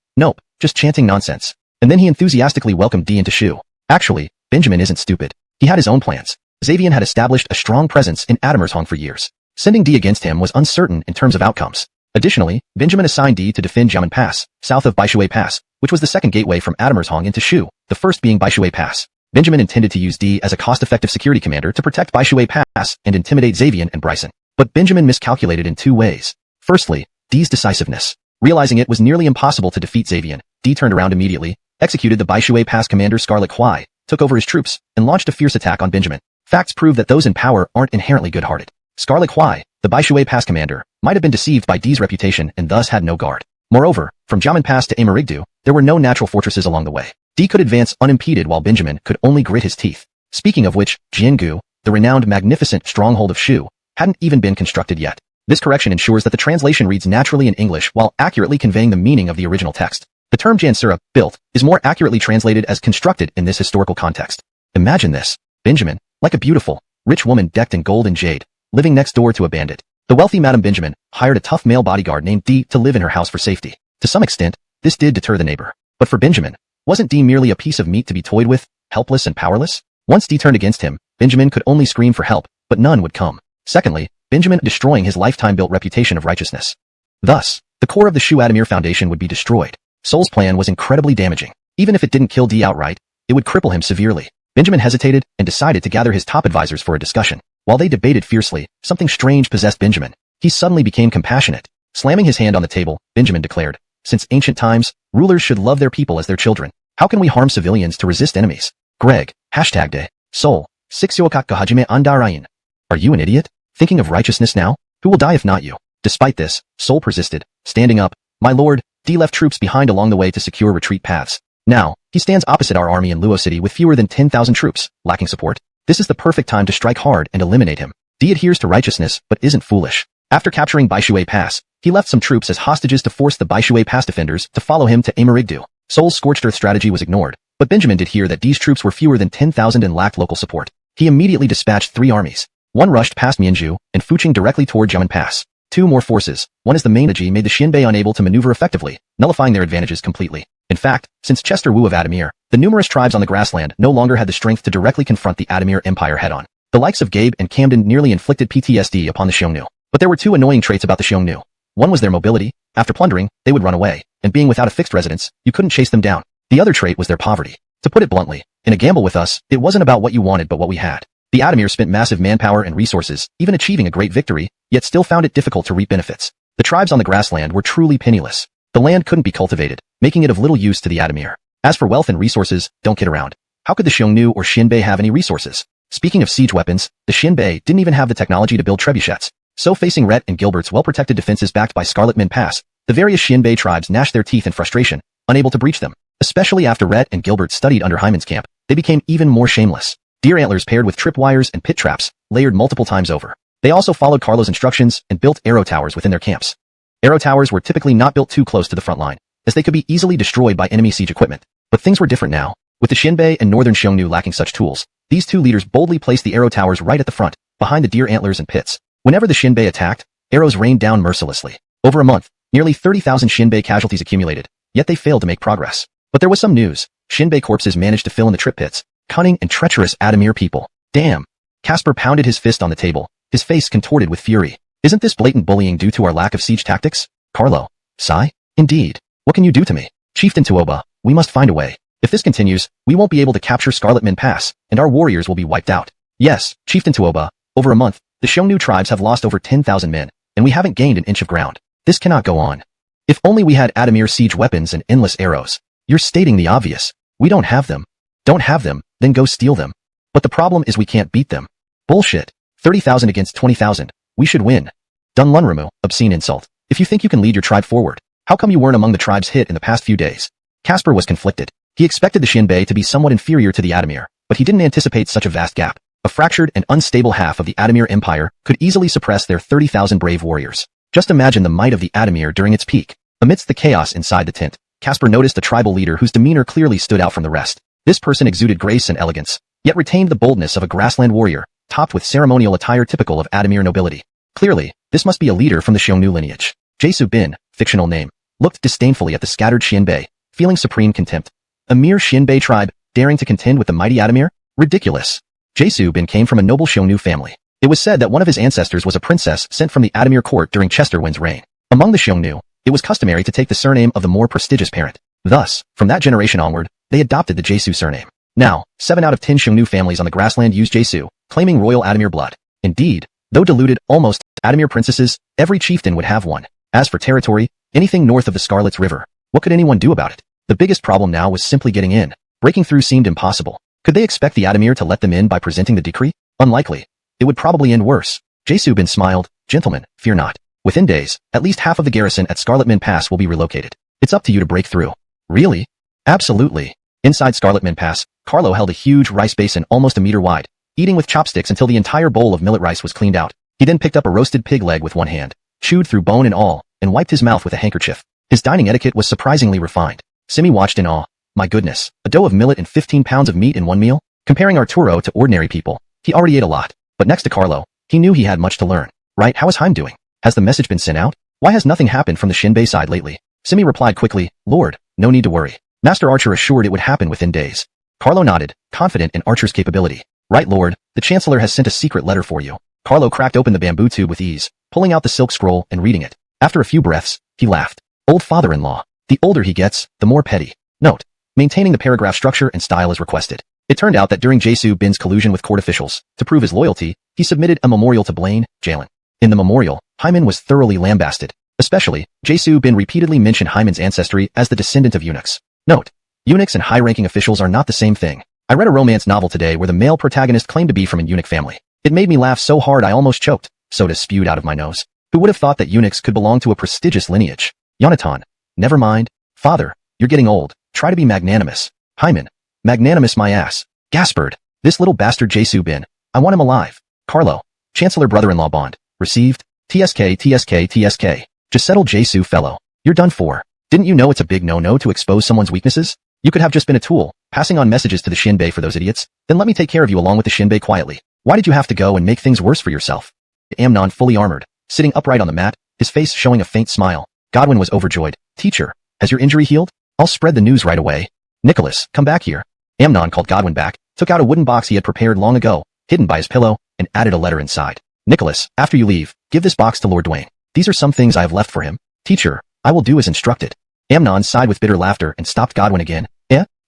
just chanting nonsense. And then he enthusiastically welcomed D into Shu. Actually, Benjamin isn't stupid. He had his own plans. Xavian had established a strong presence in Adamershong for years. Sending D against him was uncertain in terms of outcomes. Additionally, Benjamin assigned D to defend Jiamen Pass, south of Baishui Pass, which was the second gateway from Adamershong into Shu, the first being Baishui Pass. Benjamin intended to use D as a cost-effective security commander to protect Baishui Pass and intimidate Xavian and Bryson. But Benjamin miscalculated in 2 ways. Firstly, D's decisiveness. Realizing it was nearly impossible to defeat Xavian, D turned around immediately, executed the Baishui Pass commander Scarlet Huai, took over his troops, and launched a fierce attack on Benjamin. Facts prove that those in power aren't inherently good-hearted. Scarlet Huai, the Baishui Pass commander, might have been deceived by D's reputation and thus had no guard. Moreover, from Jiamen Pass to Amarigdu, there were no natural fortresses along the way. D could advance unimpeded while Benjamin could only grit his teeth. Speaking of which, Jiangu, the renowned magnificent stronghold of Shu, hadn't even been constructed yet. This correction ensures that the translation reads naturally in English while accurately conveying the meaning of the original text. The term Jansura, built, is more accurately translated as constructed in this historical context. Imagine this. Benjamin, like a beautiful, rich woman decked in gold and jade, living next door to a bandit. The wealthy Madame Benjamin hired a tough male bodyguard named D to live in her house for safety. To some extent, this did deter the neighbor. But for Benjamin, wasn't D merely a piece of meat to be toyed with, helpless and powerless? Once D turned against him, Benjamin could only scream for help, but none would come. Secondly, Benjamin destroying his lifetime-built reputation of righteousness. Thus, the core of the Shu Adamir Foundation would be destroyed. Soul's plan was incredibly damaging. Even if it didn't kill D outright, it would cripple him severely. Benjamin hesitated and decided to gather his top advisors for a discussion. While they debated fiercely, something strange possessed Benjamin. He suddenly became compassionate. Slamming his hand on the table, Benjamin declared, since ancient times, rulers should love their people as their children. How can we harm civilians to resist enemies? Greg, #de, Soul, 6yoakak hajime andarain. Are you an idiot? Thinking of righteousness now? Who will die if not you? Despite this, Soul persisted, standing up. My lord, D left troops behind along the way to secure retreat paths. Now, he stands opposite our army in Luo City with fewer than 10,000 troops, lacking support. This is the perfect time to strike hard and eliminate him. D adheres to righteousness but isn't foolish. After capturing Baishui Pass, he left some troops as hostages to force the Baishui Pass defenders to follow him to Amarigdu. Soul's scorched earth strategy was ignored, but Benjamin did hear that D's troops were fewer than 10,000 and lacked local support. He immediately dispatched 3 armies. One rushed past Mianzhu and Fuqing directly toward Jiamen Pass. 2 more forces, one as the main Aji, made the Xinbei unable to maneuver effectively, nullifying their advantages completely. In fact, since Chester Wu of Adamir, the The numerous tribes on the grassland no longer had the strength to directly confront the Adamir Empire head-on. The likes of Gabe and Camden nearly inflicted PTSD upon the Xiongnu. But there were two annoying traits about the Xiongnu. One was their mobility. After plundering, they would run away, and being without a fixed residence, you couldn't chase them down. The other trait was their poverty. To put it bluntly, in a gamble with us, it wasn't about what you wanted but what we had. The Adamir spent massive manpower and resources, even achieving a great victory, yet still found it difficult to reap benefits. The tribes on the grassland were truly penniless. The land couldn't be cultivated, making it of little use to the Adamir. As for wealth and resources, don't kid around. How could the Xiongnu or Xinbei have any resources? Speaking of siege weapons, the Xinbei didn't even have the technology to build trebuchets. So facing Rhett and Gilbert's well-protected defenses backed by Scarlet Min Pass, the various Xinbei tribes gnashed their teeth in frustration, unable to breach them. Especially after Rhett and Gilbert studied under Hyman's camp, they became even more shameless. Deer antlers paired with tripwires and pit traps, layered multiple times over. They also followed Carlo's instructions and built arrow towers within their camps. Arrow towers were typically not built too close to the front line, as they could be easily destroyed by enemy siege equipment. But things were different now. With the Xinbei and Northern Xiongnu lacking such tools, these two leaders boldly placed the arrow towers right at the front, behind the deer antlers and pits. Whenever the Xinbei attacked, arrows rained down mercilessly. Over a month, nearly 30,000 Xinbei casualties accumulated, yet they failed to make progress. But there was some news. Xinbei corpses managed to fill in the trip pits. Cunning and treacherous Adamir people. Damn. Casper pounded his fist on the table, his face contorted with fury. Isn't this blatant bullying due to our lack of siege tactics? Carlo. Sai? Indeed. What can you do to me? Chieftain Tuoba, we must find a way. If this continues, we won't be able to capture Scarlet Min Pass, and our warriors will be wiped out. Yes, Chieftain Tuoba, over a month, the Xiongnu tribes have lost over 10,000 men, and we haven't gained an inch of ground. This cannot go on. If only we had Adamir siege weapons and endless arrows. You're stating the obvious. We don't have them. Don't have them, then go steal them. But the problem is we can't beat them. Bullshit. 30,000 against 20,000. We should win. Dunlunramu, obscene insult. If you think you can lead your tribe forward, how come you weren't among the tribes hit in the past few days? Casper was conflicted. He expected the Xinbei to be somewhat inferior to the Adamir, but he didn't anticipate such a vast gap. A fractured and unstable half of the Adamir Empire could easily suppress their 30,000 brave warriors. Just imagine the might of the Adamir during its peak. Amidst the chaos inside the tent, Casper noticed a tribal leader whose demeanor clearly stood out from the rest. This person exuded grace and elegance, yet retained the boldness of a grassland warrior, topped with ceremonial attire typical of Adamir nobility. Clearly, this must be a leader from the Xiongnu lineage. Jesu Bin, fictional name, looked disdainfully at the scattered Xinbei, feeling supreme contempt. A mere Xinbei tribe, daring to contend with the mighty Adamir? Ridiculous. Jesu Bin came from a noble Xiongnu family. It was said that one of his ancestors was a princess sent from the Adamir court during Chester Wind's reign. Among the Xiongnu, it was customary to take the surname of the more prestigious parent. Thus, from that generation onward, they adopted the Jesu surname. Now, 7 out of 10 Xiongnu families on the grassland use Jesu, claiming royal Adamir blood. Indeed, though diluted, almost, Adamir princesses, every chieftain would have one. As for territory, anything north of the Scarlet's River, what could anyone do about it? The biggest problem now was simply getting in. Breaking through seemed impossible. Could they expect the Adamir to let them in by presenting the decree? Unlikely. It would probably end worse. Jesu Bin smiled. Gentlemen, fear not. Within days, at least half of the garrison at Scarlet Min Pass will be relocated. It's up to you to break through. Really? Absolutely. Inside Scarlet Min Pass, Carlo held a huge rice basin almost a meter wide, eating with chopsticks until the entire bowl of millet rice was cleaned out. He then picked up a roasted pig leg with one hand, chewed through bone and all, and wiped his mouth with a handkerchief. His dining etiquette was surprisingly refined. Simi watched in awe. My goodness, a dough of millet and 15 pounds of meat in one meal? Comparing Arturo to ordinary people, he already ate a lot. But next to Carlo, he knew he had much to learn. Right, how is Heim doing? Has the message been sent out? Why has nothing happened from the Xinbei side lately? Simi replied quickly, Lord, no need to worry. Master Archer assured it would happen within days. Carlo nodded, confident in Archer's capability. Right, Lord, the Chancellor has sent a secret letter for you. Carlo cracked open the bamboo tube with ease, pulling out the silk scroll and reading it. After a few breaths, he laughed. Old father-in-law. The older he gets, the more petty. Note, maintaining the paragraph structure and style as requested. It turned out that during Jesu Bin's collusion with court officials, to prove his loyalty, he submitted a memorial to Blaine, Jalen. In the memorial, Hyman was thoroughly lambasted. Especially, Jesu Bin repeatedly mentioned Hyman's ancestry as the descendant of eunuchs. Note, eunuchs and high-ranking officials are not the same thing. I read a romance novel today where the male protagonist claimed to be from a eunuch family. It made me laugh so hard I almost choked. Soda spewed out of my nose. Who would have thought that eunuchs could belong to a prestigious lineage? Yonatan. Never mind. Father, you're getting old. Try to be magnanimous. Hyman. Magnanimous my ass. Gaspered. This little bastard Jesu Bin. I want him alive. Carlo. Chancellor brother-in-law bond. Received. TSK TSK TSK. Just settle Jesu fellow. You're done for. Didn't you know it's a big no-no to expose someone's weaknesses? You could have just been a tool, passing on messages to the Xinbei for those idiots. Then let me take care of you along with the Xinbei quietly. Why did you have to go and make things worse for yourself? Amnon fully armored, sitting upright on the mat, his face showing a faint smile. Godwin was overjoyed. Teacher, has your injury healed? I'll spread the news right away. Nicholas, come back here. Amnon called Godwin back, took out a wooden box he had prepared long ago, hidden by his pillow, and added a letter inside. Nicholas, after you leave, give this box to Lord Dwayne. These are some things I have left for him. Teacher, I will do as instructed. Amnon sighed with bitter laughter and stopped Godwin again.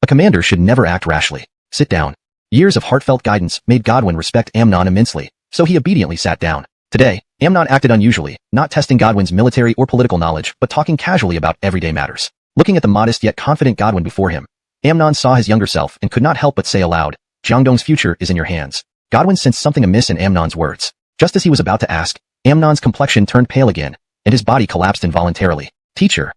A commander should never act rashly. Sit down. Years of heartfelt guidance made Godwin respect Amnon immensely, so he obediently sat down. Today, Amnon acted unusually, not testing Godwin's military or political knowledge, but talking casually about everyday matters. Looking at the modest yet confident Godwin before him, Amnon saw his younger self and could not help but say aloud, Jiangdong's future is in your hands. Godwin sensed something amiss in Amnon's words. Just as he was about to ask, Amnon's complexion turned pale again, and his body collapsed involuntarily. Teacher,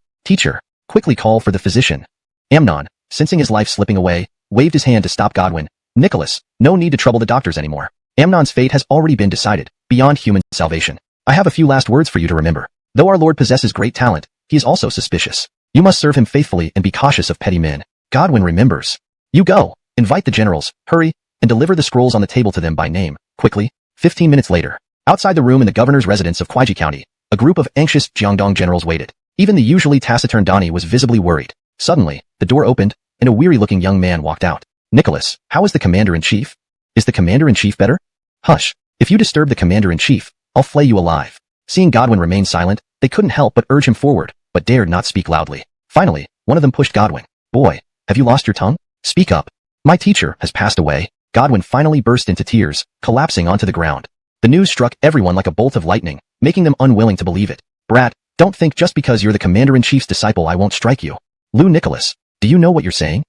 quickly call for the physician. Amnon, sensing his life slipping away, waved his hand to stop Godwin. Nicholas, no need to trouble the doctors anymore. Amnon's fate has already been decided, beyond human salvation. I have a few last words for you to remember. Though our Lord possesses great talent, he is also suspicious. You must serve him faithfully and be cautious of petty men. Godwin remembers. You go, invite the generals, hurry, and deliver the scrolls on the table to them by name, quickly. 15 minutes later, outside the room in the governor's residence of Kwaiji County, a group of anxious Jiangdong generals waited. Even the usually taciturn Donnie was visibly worried. Suddenly, the door opened, and a weary-looking young man walked out. Nicholas, how is the commander-in-chief? Is the commander-in-chief better? Hush. If you disturb the commander-in-chief, I'll flay you alive. Seeing Godwin remain silent, they couldn't help but urge him forward, but dared not speak loudly. Finally, one of them pushed Godwin. Boy, have you lost your tongue? Speak up. My teacher has passed away. Godwin finally burst into tears, collapsing onto the ground. The news struck everyone like a bolt of lightning, making them unwilling to believe it. Brat, don't think just because you're the commander-in-chief's disciple I won't strike you. Lou Nicholas, do you know what you're saying?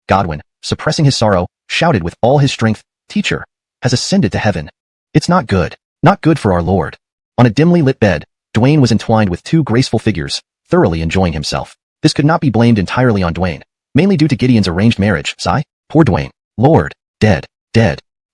Godwin, suppressing his sorrow, shouted with all his strength, Teacher, has ascended to heaven. It's not good. Not good for our Lord. On a dimly lit bed, Dwayne was entwined with two graceful figures, thoroughly enjoying himself. This could not be blamed entirely on Dwayne, mainly due to Gideon's arranged marriage. Sigh. Poor Dwayne. Lord. Dead.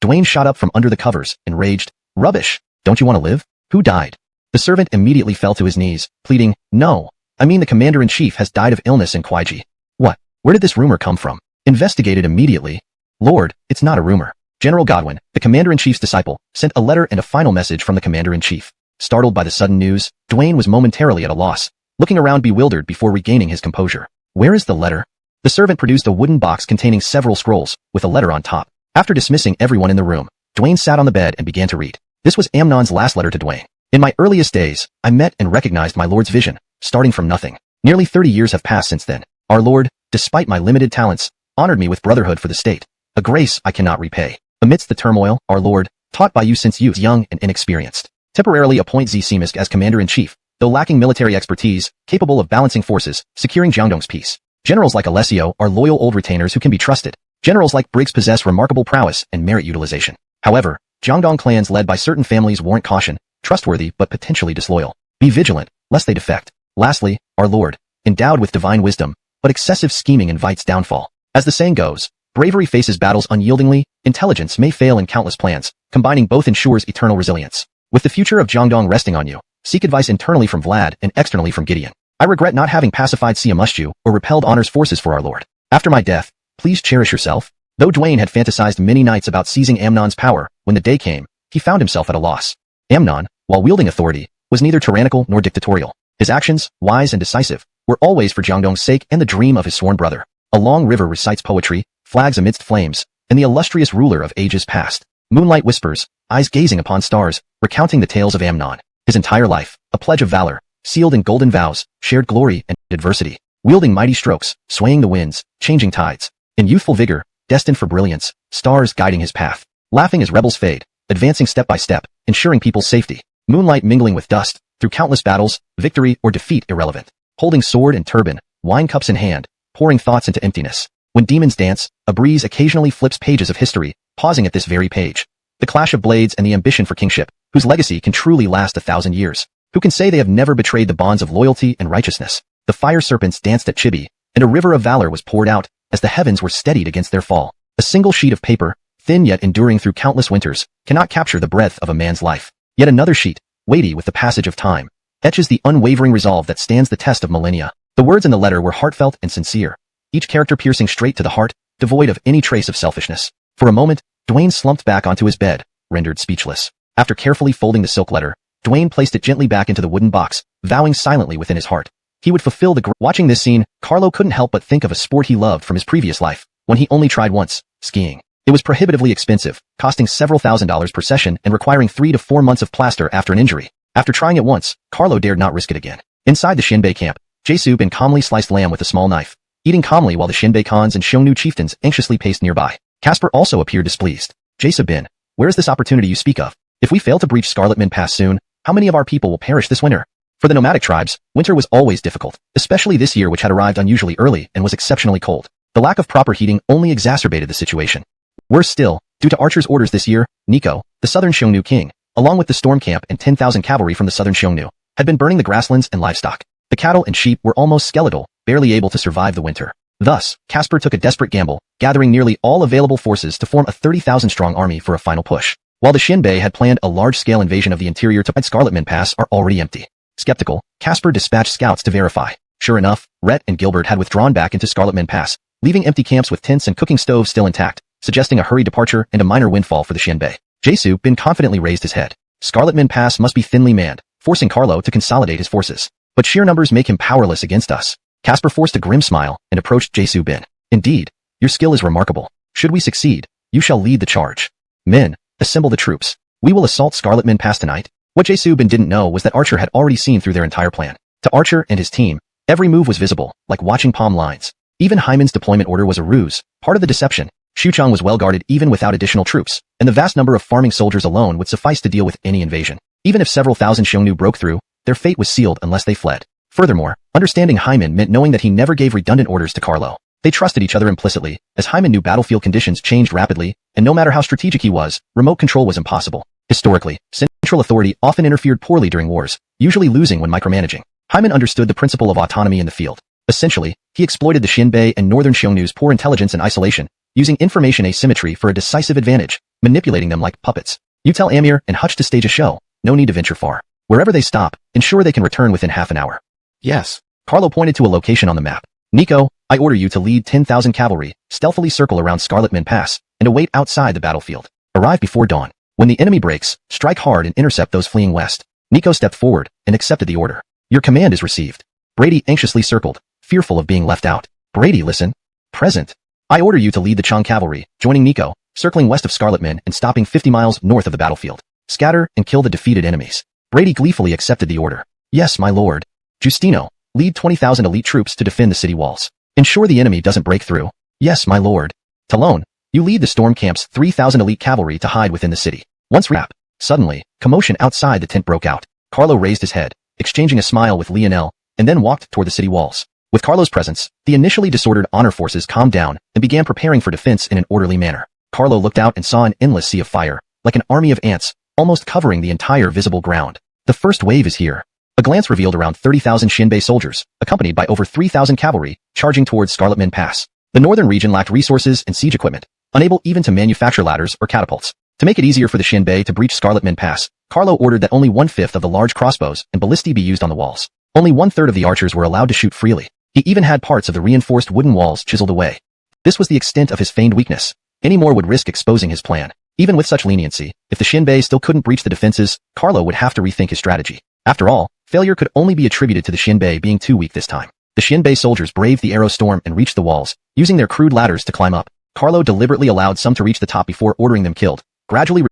Dwayne shot up from under the covers, enraged. Rubbish. Don't you want to live? Who died? The servant immediately fell to his knees, pleading, No. I mean the commander-in-chief has died of illness in Kwaiji. What? Where did this rumor come from? Investigated immediately. Lord, it's not a rumor. General Godwin, the commander-in-chief's disciple, sent a letter and a final message from the commander-in-chief. Startled by the sudden news, Dwayne was momentarily at a loss, looking around bewildered before regaining his composure. Where is the letter? The servant produced a wooden box containing several scrolls, with a letter on top. After dismissing everyone in the room, Dwayne sat on the bed and began to read. This was Amnon's last letter to Dwayne. In my earliest days, I met and recognized my Lord's vision, starting from nothing. Nearly 30 years have passed since then. Our Lord, despite my limited talents, honored me with brotherhood for the state, a grace I cannot repay. Amidst the turmoil, our Lord, taught by you since youth young and inexperienced, temporarily appoint Simisk as commander-in-chief, though lacking military expertise, capable of balancing forces, securing Jiangdong's peace. Generals like Alessio are loyal old retainers who can be trusted. Generals like Briggs possess remarkable prowess and merit utilization. However, Jiangdong clans led by certain families warrant caution, trustworthy but potentially disloyal. Be vigilant, lest they defect. Lastly, our Lord, endowed with divine wisdom, but excessive scheming invites downfall. As the saying goes, bravery faces battles unyieldingly, intelligence may fail in countless plans, combining both ensures eternal resilience. With the future of Jiangdong resting on you, seek advice internally from Vlad and externally from Gideon. I regret not having pacified Siamushu or repelled Honor's forces for our Lord. After my death, please cherish yourself. Though Dwayne had fantasized many nights about seizing Amnon's power, when the day came, he found himself at a loss. Amnon, while wielding authority, was neither tyrannical nor dictatorial. His actions, wise and decisive, were always for Jiangdong's sake and the dream of his sworn brother. A long river recites poetry, flags amidst flames, and the illustrious ruler of ages past. Moonlight whispers, eyes gazing upon stars, recounting the tales of Amnon. His entire life, a pledge of valor, sealed in golden vows, shared glory and adversity, wielding mighty strokes, swaying the winds, changing tides. In youthful vigor, destined for brilliance, stars guiding his path. Laughing as rebels fade, advancing step by step, ensuring people's safety. Moonlight mingling with dust, through countless battles, victory or defeat irrelevant. Holding sword and turban, wine cups in hand, pouring thoughts into emptiness. When demons dance, a breeze occasionally flips pages of history, pausing at this very page. The clash of blades and the ambition for kingship, whose legacy can truly last 1,000 years. Who can say they have never betrayed the bonds of loyalty and righteousness? The fire serpents danced at Chibi, and a river of valor was poured out, as the heavens were steadied against their fall. A single sheet of paper, thin yet enduring through countless winters, cannot capture the breadth of a man's life. Yet another sheet, weighty with the passage of time, etches the unwavering resolve that stands the test of millennia. The words in the letter were heartfelt and sincere, each character piercing straight to the heart, devoid of any trace of selfishness. For a moment, Dwayne slumped back onto his bed, rendered speechless. After carefully folding the silk letter, Dwayne placed it gently back into the wooden box, vowing silently within his heart. He would fulfill the Watching this scene, Carlo couldn't help but think of a sport he loved from his previous life, when he only tried once, skiing. It was prohibitively expensive, costing several $1,000s per session and requiring 3 to 4 months of plaster after an injury. After trying it once, Carlo dared not risk it again. Inside the Shinbei camp, Jae-Subin calmly sliced lamb with a small knife, eating calmly while the Shinbei Khans and Shonu chieftains anxiously paced nearby. Casper also appeared displeased. Jae-Subin, where is this opportunity you speak of? If we fail to breach Scarlet Moon Pass soon, how many of our people will perish this winter? For the nomadic tribes, winter was always difficult, especially this year which had arrived unusually early and was exceptionally cold. The lack of proper heating only exacerbated the situation. Worse still, due to Archer's orders this year, Nico, the southern Shonu king, along with the storm camp and 10,000 cavalry from the southern Shonu, had been burning the grasslands and livestock. The cattle and sheep were almost skeletal, barely able to survive the winter. Thus, Casper took a desperate gamble, gathering nearly all available forces to form a 30,000-strong army for a final push. While the Shinbei had planned a large-scale invasion of the interior to Scarlet Moon Pass are already empty. Skeptical, Casper dispatched scouts to verify. Sure enough, Rhett and Gilbert had withdrawn back into Scarlet Moon Pass, leaving empty camps with tents and cooking stoves still intact, suggesting a hurried departure and a minor windfall for the Shinbei. Jae-Subin confidently raised his head. Scarlet Moon Pass must be thinly manned, forcing Carlo to consolidate his forces. But sheer numbers make him powerless against us. Casper forced a grim smile and approached Jae-Subin. Indeed, your skill is remarkable. Should we succeed, you shall lead the charge. Men, assemble the troops. We will assault Scarlet Moon Pass tonight. What Jae-Subin didn't know was that Archer had already seen through their entire plan. To Archer and his team, every move was visible, like watching palm lines. Even Hyman's deployment order was a ruse, part of the deception. Xuchang was well guarded even without additional troops, and the vast number of farming soldiers alone would suffice to deal with any invasion. Even if several thousand Shonu broke through, their fate was sealed unless they fled. Furthermore, understanding Hyman meant knowing that he never gave redundant orders to Carlo. They trusted each other implicitly, as Hyman knew battlefield conditions changed rapidly, and no matter how strategic he was, remote control was impossible. Historically, central authority often interfered poorly during wars, usually losing when micromanaging. Hyman understood the principle of autonomy in the field. Essentially, he exploited the Shinbei and Northern Shonu's poor intelligence and isolation, using information asymmetry for a decisive advantage, manipulating them like puppets. You tell Amir and Hutch to stage a show, no need to venture far. Wherever they stop, ensure they can return within half an hour. Yes. Carlo pointed to a location on the map. Nico, I order you to lead 10,000 cavalry, stealthily circle around Scarlet Moon Pass, and await outside the battlefield. Arrive before dawn. When the enemy breaks, strike hard and intercept those fleeing west. Nico stepped forward and accepted the order. Your command is received. Brady anxiously circled, fearful of being left out. Brady, listen. Present. I order you to lead the Chang cavalry, joining Nico, circling west of Scarlet Moon and stopping 50 miles north of the battlefield. Scatter and kill the defeated enemies. Brady gleefully accepted the order. Yes, my lord. Justino, lead 20,000 elite troops to defend the city walls. Ensure the enemy doesn't break through. Yes, my lord. Talon, you lead the storm camp's 3,000 elite cavalry to hide within the city. Once wrapped, suddenly, commotion outside the tent broke out. Carlo raised his head, exchanging a smile with Lionel, and then walked toward the city walls. With Carlo's presence, the initially disordered honor forces calmed down and began preparing for defense in an orderly manner. Carlo looked out and saw an endless sea of fire, like an army of ants, almost covering the entire visible ground. The first wave is here. A glance revealed around 30,000 Shinbei soldiers, accompanied by over 3,000 cavalry, charging towards Scarlet Moon Pass. The northern region lacked resources and siege equipment, unable even to manufacture ladders or catapults. To make it easier for the Shinbei to breach Scarlet Moon Pass, Carlo ordered that only 1/5 of the large crossbows and ballistae be used on the walls. Only 1/3 of the archers were allowed to shoot freely. He even had parts of the reinforced wooden walls chiseled away. This was the extent of his feigned weakness. Any more would risk exposing his plan. Even with such leniency, if the Shinbei still couldn't breach the defenses, Carlo would have to rethink his strategy. After all, failure could only be attributed to the Shinbei being too weak this time. The Shinbei soldiers braved the arrow storm and reached the walls, using their crude ladders to climb up. Carlo deliberately allowed some to reach the top before ordering them killed.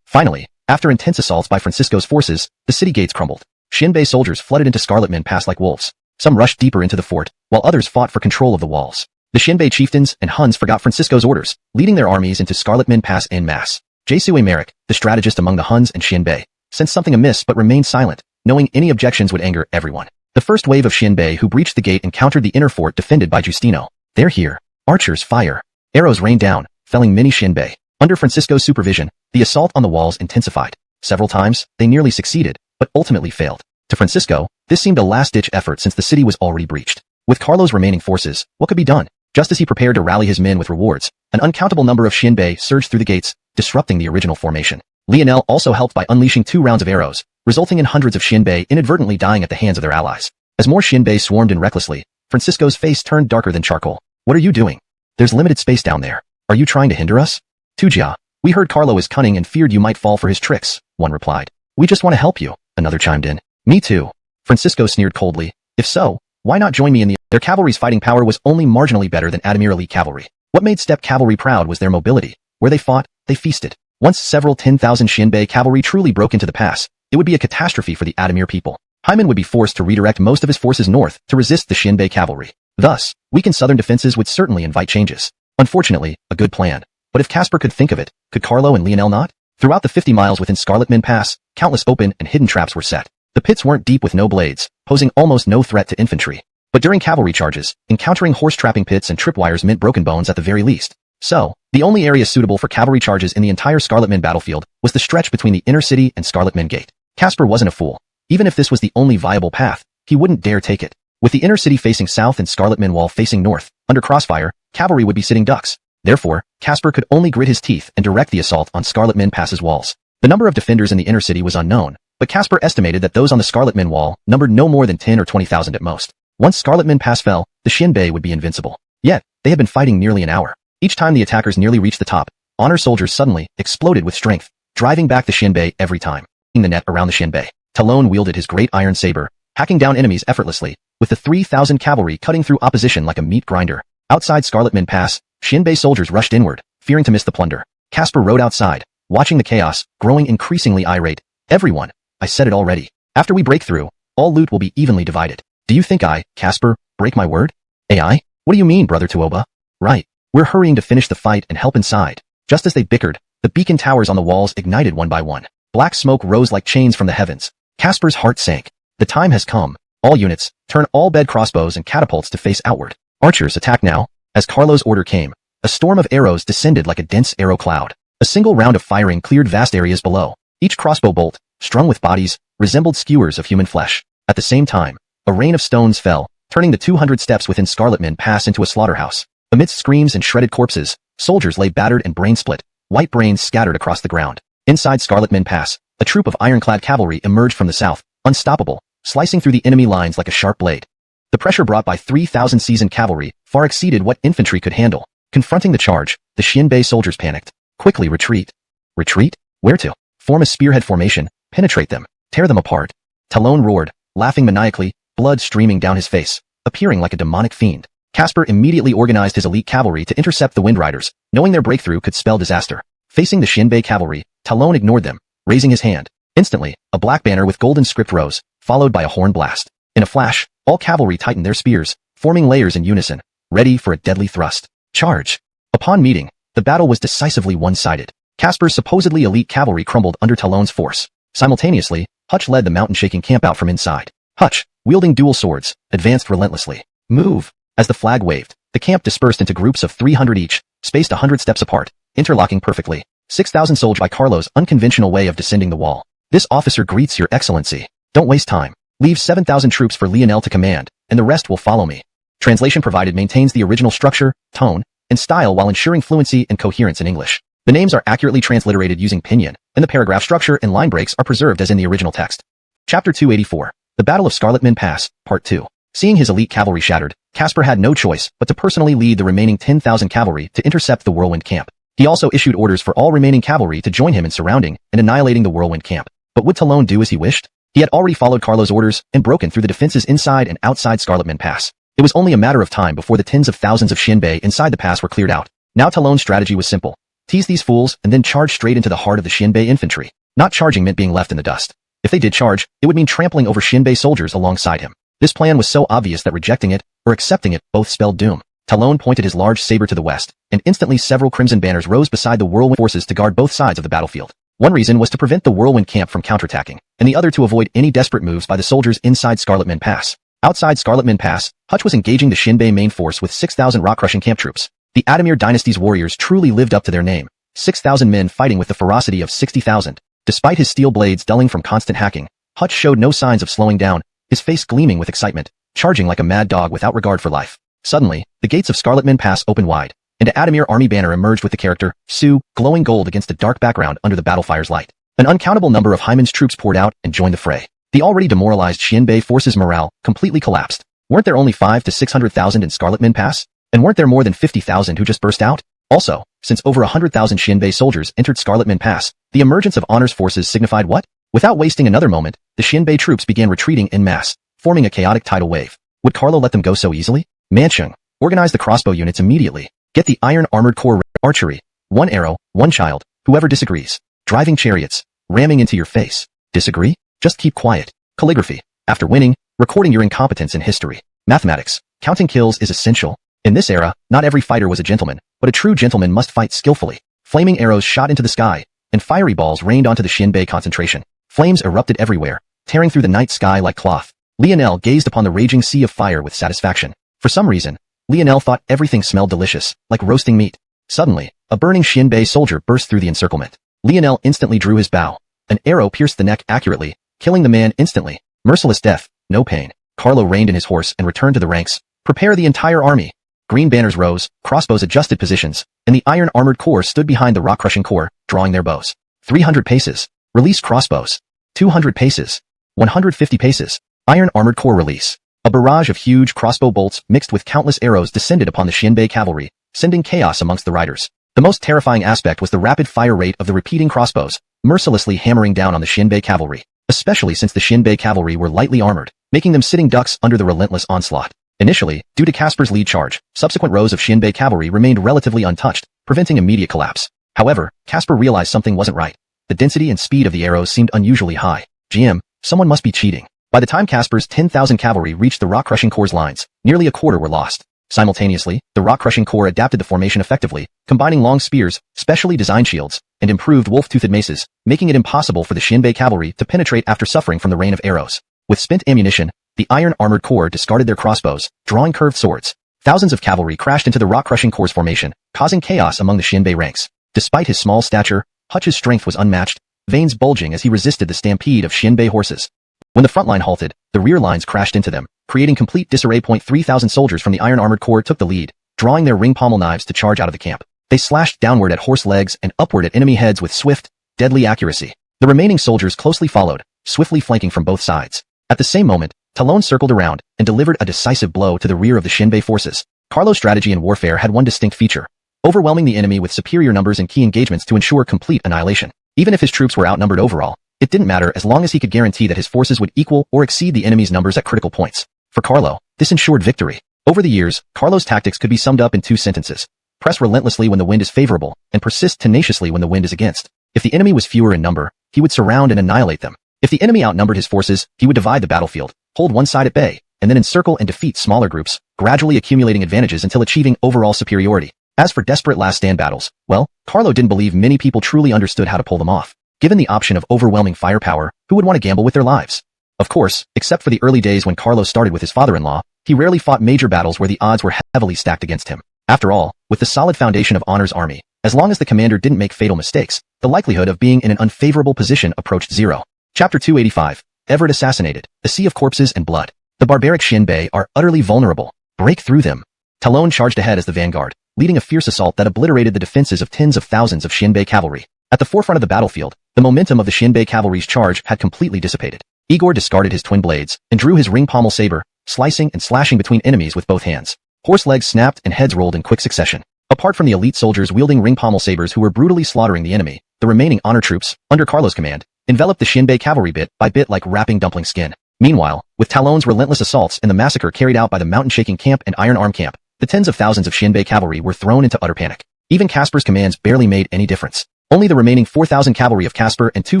Finally, after intense assaults by Francisco's forces, the city gates crumbled. Shinbei soldiers flooded into Scarlet Moon Pass like wolves. Some rushed deeper into the fort, while others fought for control of the walls. The Shinbei chieftains and Huns forgot Francisco's orders, leading their armies into Scarlet Moon Pass en masse. Jae-Sue Merrick, the strategist among the Huns and Shinbei, sensed something amiss but remained silent, knowing any objections would anger everyone. The first wave of Shinbei who breached the gate encountered the inner fort defended by Justino. They're here. Archers fire. Arrows rained down, felling many Shinbei. Under Francisco's supervision, the assault on the walls intensified. Several times, they nearly succeeded, but ultimately failed. To Francisco, this seemed a last-ditch effort since the city was already breached. With Carlo's remaining forces, what could be done? Just as he prepared to rally his men with rewards, an uncountable number of Shinbei surged through the gates, disrupting the original formation. Lionel also helped by unleashing 2 rounds of arrows, resulting in hundreds of Shinbei inadvertently dying at the hands of their allies. As more Shinbei swarmed in recklessly, Francisco's face turned darker than charcoal. What are you doing? There's limited space down there. Are you trying to hinder us? Tujia, we heard Carlo is cunning and feared you might fall for his tricks, one replied. We just want to help you. Another chimed in. Me too. Francisco sneered coldly. If so, why not join me in the... Their cavalry's fighting power was only marginally better than Adamir elite cavalry. What made steppe cavalry proud was their mobility. Where they fought, they feasted. Once several 10,000 Xianbei cavalry truly broke into the pass, it would be a catastrophe for the Adamir people. Hyman would be forced to redirect most of his forces north to resist the Xianbei cavalry. Thus, weakened southern defenses would certainly invite changes. Unfortunately, a good plan. But if Caspar could think of it, could Carlo and Lionel not? Throughout the 50 miles within Scarlet Min Pass, countless open and hidden traps were set. The pits weren't deep with no blades, posing almost no threat to infantry. But during cavalry charges, encountering horse-trapping pits and tripwires meant broken bones at the very least. So, the only area suitable for cavalry charges in the entire Scarlet Min battlefield was the stretch between the inner city and Scarlet Min Gate. Caspar wasn't a fool. Even if this was the only viable path, he wouldn't dare take it. With the inner city facing south and Scarlet Min Wall facing north, under crossfire, cavalry would be sitting ducks. Therefore, Caspar could only grit his teeth and direct the assault on Scarlet Min Pass's walls. The number of defenders in the inner city was unknown, but Caspar estimated that those on the Scarlet Min Wall numbered no more than 10 or 20,000 at most. Once Scarlet Min Pass fell, the Xianbei would be invincible. Yet, they had been fighting nearly an hour. Each time the attackers nearly reached the top, honor soldiers suddenly exploded with strength, driving back the Xianbei every time. In the net around the Xianbei, Talon wielded his great iron saber, hacking down enemies effortlessly, with the 3,000 cavalry cutting through opposition like a meat grinder. Outside Scarlet Min Pass, Xianbei soldiers rushed inward, fearing to miss the plunder. Caspar rode outside, watching the chaos, growing increasingly irate. Everyone, I said it already. After we break through, all loot will be evenly divided. Do you think I, Caspar, break my word? AI? What do you mean, Brother Tuoba? Right. We're hurrying to finish the fight and help inside. Just as they bickered, the beacon towers on the walls ignited one by one. Black smoke rose like chains from the heavens. Caspar's heart sank. The time has come. All units, turn all bed crossbows and catapults to face outward. Archers, attack now. As Carlo's order came, a storm of arrows descended like a dense arrow cloud. A single round of firing cleared vast areas below. Each crossbow bolt, strung with bodies, resembled skewers of human flesh. At the same time, a rain of stones fell, turning the 200 steps within Scarlet Min Pass into a slaughterhouse. Amidst screams and shredded corpses, soldiers lay battered and brain-split, white brains scattered across the ground. Inside Scarlet Min Pass, a troop of ironclad cavalry emerged from the south, unstoppable, slicing through the enemy lines like a sharp blade. The pressure brought by 3,000 seasoned cavalry far exceeded what infantry could handle. Confronting the charge, the Xianbei soldiers panicked. Quickly retreat. Retreat? Where to? Form a spearhead formation, penetrate them, tear them apart. Talon roared, laughing maniacally, blood streaming down his face, appearing like a demonic fiend. Caspar immediately organized his elite cavalry to intercept the Windriders, knowing their breakthrough could spell disaster. Facing the Xianbei cavalry, Talon ignored them, raising his hand. Instantly, a black banner with golden script rose, followed by a horn blast. In a flash, all cavalry tightened their spears, forming layers in unison, ready for a deadly thrust. Charge! Upon meeting, the battle was decisively one-sided. Caspar's supposedly elite cavalry crumbled under Talon's force. Simultaneously, Hutch led the mountain-shaking camp out from inside. Hutch, wielding dual swords, advanced relentlessly. Move! As the flag waved, the camp dispersed into groups of 300 each, spaced 100 steps apart, interlocking perfectly. 6,000 soldiers by Carlo's unconventional way of descending the wall. This officer greets your excellency. Don't waste time. Leave 7,000 troops for Lionel to command, and the rest will follow me. Translation provided maintains the original structure, tone, and style while ensuring fluency and coherence in English. The names are accurately transliterated using pinyin, and the paragraph structure and line breaks are preserved as in the original text. Chapter 284. The Battle of Scarlet Min Pass, Part 2. Seeing his elite cavalry shattered, Caspar had no choice but to personally lead the remaining 10,000 cavalry to intercept the Whirlwind camp. He also issued orders for all remaining cavalry to join him in surrounding and annihilating the Whirlwind camp. But would Talon do as he wished? He had already followed Carlo's orders and broken through the defenses inside and outside Scarlet Min Pass. It was only a matter of time before the tens of thousands of Xianbei inside the pass were cleared out. Now Talon's strategy was simple. Tease these fools and then charge straight into the heart of the Xianbei infantry. Not charging meant being left in the dust. If they did charge, it would mean trampling over Xianbei soldiers alongside him. This plan was so obvious that rejecting it, or accepting it, both spelled doom. Talon pointed his large saber to the west, and instantly several crimson banners rose beside the Whirlwind forces to guard both sides of the battlefield. One reason was to prevent the Whirlwind camp from counterattacking, and the other to avoid any desperate moves by the soldiers inside Scarlet Min Pass. Outside Scarlet Min Pass, Hutch was engaging the Xianbei main force with 6,000 rock-crushing camp troops. The Adamir dynasty's warriors truly lived up to their name. 6,000 men fighting with the ferocity of 60,000. Despite his steel blades dulling from constant hacking, Hutch showed no signs of slowing down, his face gleaming with excitement, charging like a mad dog without regard for life. Suddenly, the gates of Scarlet Min Pass opened wide, and an Adamir army banner emerged with the character, Su, glowing gold against a dark background under the battlefire's light. An uncountable number of Hyman's troops poured out and joined the fray. The already demoralized Xianbei forces' morale completely collapsed. Weren't there only 500 to 600,000 in Scarlet Min Pass? And weren't there more than 50,000 who just burst out? Also, since over 100,000 Xianbei soldiers entered Scarlet Min Pass, the emergence of Honor's forces signified what? Without wasting another moment, the Xianbei troops began retreating en masse, forming a chaotic tidal wave. Would Carlo let them go so easily? Mancheng, organize the crossbow units immediately. Get the iron armored core archery. 1 arrow, 1 child, whoever disagrees. Driving chariots, ramming into your face. Disagree? Just keep quiet. Calligraphy. After winning, recording your incompetence in history. Mathematics. Counting kills is essential. In this era, not every fighter was a gentleman, but a true gentleman must fight skillfully. Flaming arrows shot into the sky, and fiery balls rained onto the Xianbei concentration. Flames erupted everywhere, tearing through the night sky like cloth. Lionel gazed upon the raging sea of fire with satisfaction. For some reason, Lionel thought everything smelled delicious, like roasting meat. Suddenly, a burning Xianbei soldier burst through the encirclement. Lionel instantly drew his bow. An arrow pierced the neck accurately, killing the man instantly. Merciless death, no pain. Carlo reined in his horse and returned to the ranks. Prepare the entire army. Green banners rose, crossbows adjusted positions, and the iron armored corps stood behind the rock-crushing corps, drawing their bows. 300 paces. Release crossbows. 200 paces. 150 paces. Iron armored corps release. A barrage of huge crossbow bolts mixed with countless arrows descended upon the Xianbei cavalry, sending chaos amongst the riders. The most terrifying aspect was the rapid fire rate of the repeating crossbows, mercilessly hammering down on the Xianbei cavalry, especially since the Xianbei cavalry were lightly armored, making them sitting ducks under the relentless onslaught. Initially, due to Casper's lead charge, subsequent rows of Xianbei cavalry remained relatively untouched, preventing immediate collapse. However, Casper realized something wasn't right. The density and speed of the arrows seemed unusually high. GM, someone must be cheating. By the time Casper's 10,000 cavalry reached the rock-crushing corps' lines, nearly a quarter were lost. Simultaneously, the rock-crushing corps adapted the formation effectively, combining long spears, specially designed shields, and improved wolf-toothed maces, making it impossible for the Xianbei cavalry to penetrate after suffering from the rain of arrows. With spent ammunition, the iron armored corps discarded their crossbows, drawing curved swords. Thousands of cavalry crashed into the rock-crushing corps' formation, causing chaos among the Xianbei ranks. Despite his small stature, Hutch's strength was unmatched, veins bulging as he resisted the stampede of Xianbei horses. When the front line halted, the rear lines crashed into them, creating complete disarray. 3,000 soldiers from the iron armored corps took the lead, drawing their ring pommel knives to charge out of the camp. They slashed downward at horse legs and upward at enemy heads with swift, deadly accuracy. The remaining soldiers closely followed, swiftly flanking from both sides. At the same moment, Talon circled around and delivered a decisive blow to the rear of the Xianbei forces. Carlo's strategy in warfare had one distinct feature: overwhelming the enemy with superior numbers in key engagements to ensure complete annihilation. Even if his troops were outnumbered overall, it didn't matter as long as he could guarantee that his forces would equal or exceed the enemy's numbers at critical points. For Carlo, this ensured victory. Over the years, Carlo's tactics could be summed up in 2 sentences. Press relentlessly when the wind is favorable, and persist tenaciously when the wind is against. If the enemy was fewer in number, he would surround and annihilate them. If the enemy outnumbered his forces, he would divide the battlefield, hold one side at bay, and then encircle and defeat smaller groups, gradually accumulating advantages until achieving overall superiority. As for desperate last-stand battles, well, Carlo didn't believe many people truly understood how to pull them off. Given the option of overwhelming firepower, who would want to gamble with their lives? Of course, except for the early days when Carlo started with his father-in-law, he rarely fought major battles where the odds were heavily stacked against him. After all, with the solid foundation of Honor's army, as long as the commander didn't make fatal mistakes, the likelihood of being in an unfavorable position approached zero. Chapter 285. Everett assassinated, a sea of corpses and blood. The barbaric Xianbei are utterly vulnerable. Break through them. Talon charged ahead as the vanguard, leading a fierce assault that obliterated the defenses of tens of thousands of Xianbei cavalry. At the forefront of the battlefield, the momentum of the Xianbei cavalry's charge had completely dissipated. Igor discarded his twin blades and drew his ring pommel saber, slicing and slashing between enemies with both hands. Horse legs snapped and heads rolled in quick succession. Apart from the elite soldiers wielding ring pommel sabers who were brutally slaughtering the enemy, the remaining honor troops, under Carlo's command, enveloped the Xianbei cavalry bit by bit like wrapping dumpling skin. Meanwhile, with Talon's relentless assaults and the massacre carried out by the mountain-shaking camp and iron arm camp, the tens of thousands of Xianbei cavalry were thrown into utter panic. Even Casper's commands barely made any difference. Only the remaining 4,000 cavalry of Casper and 2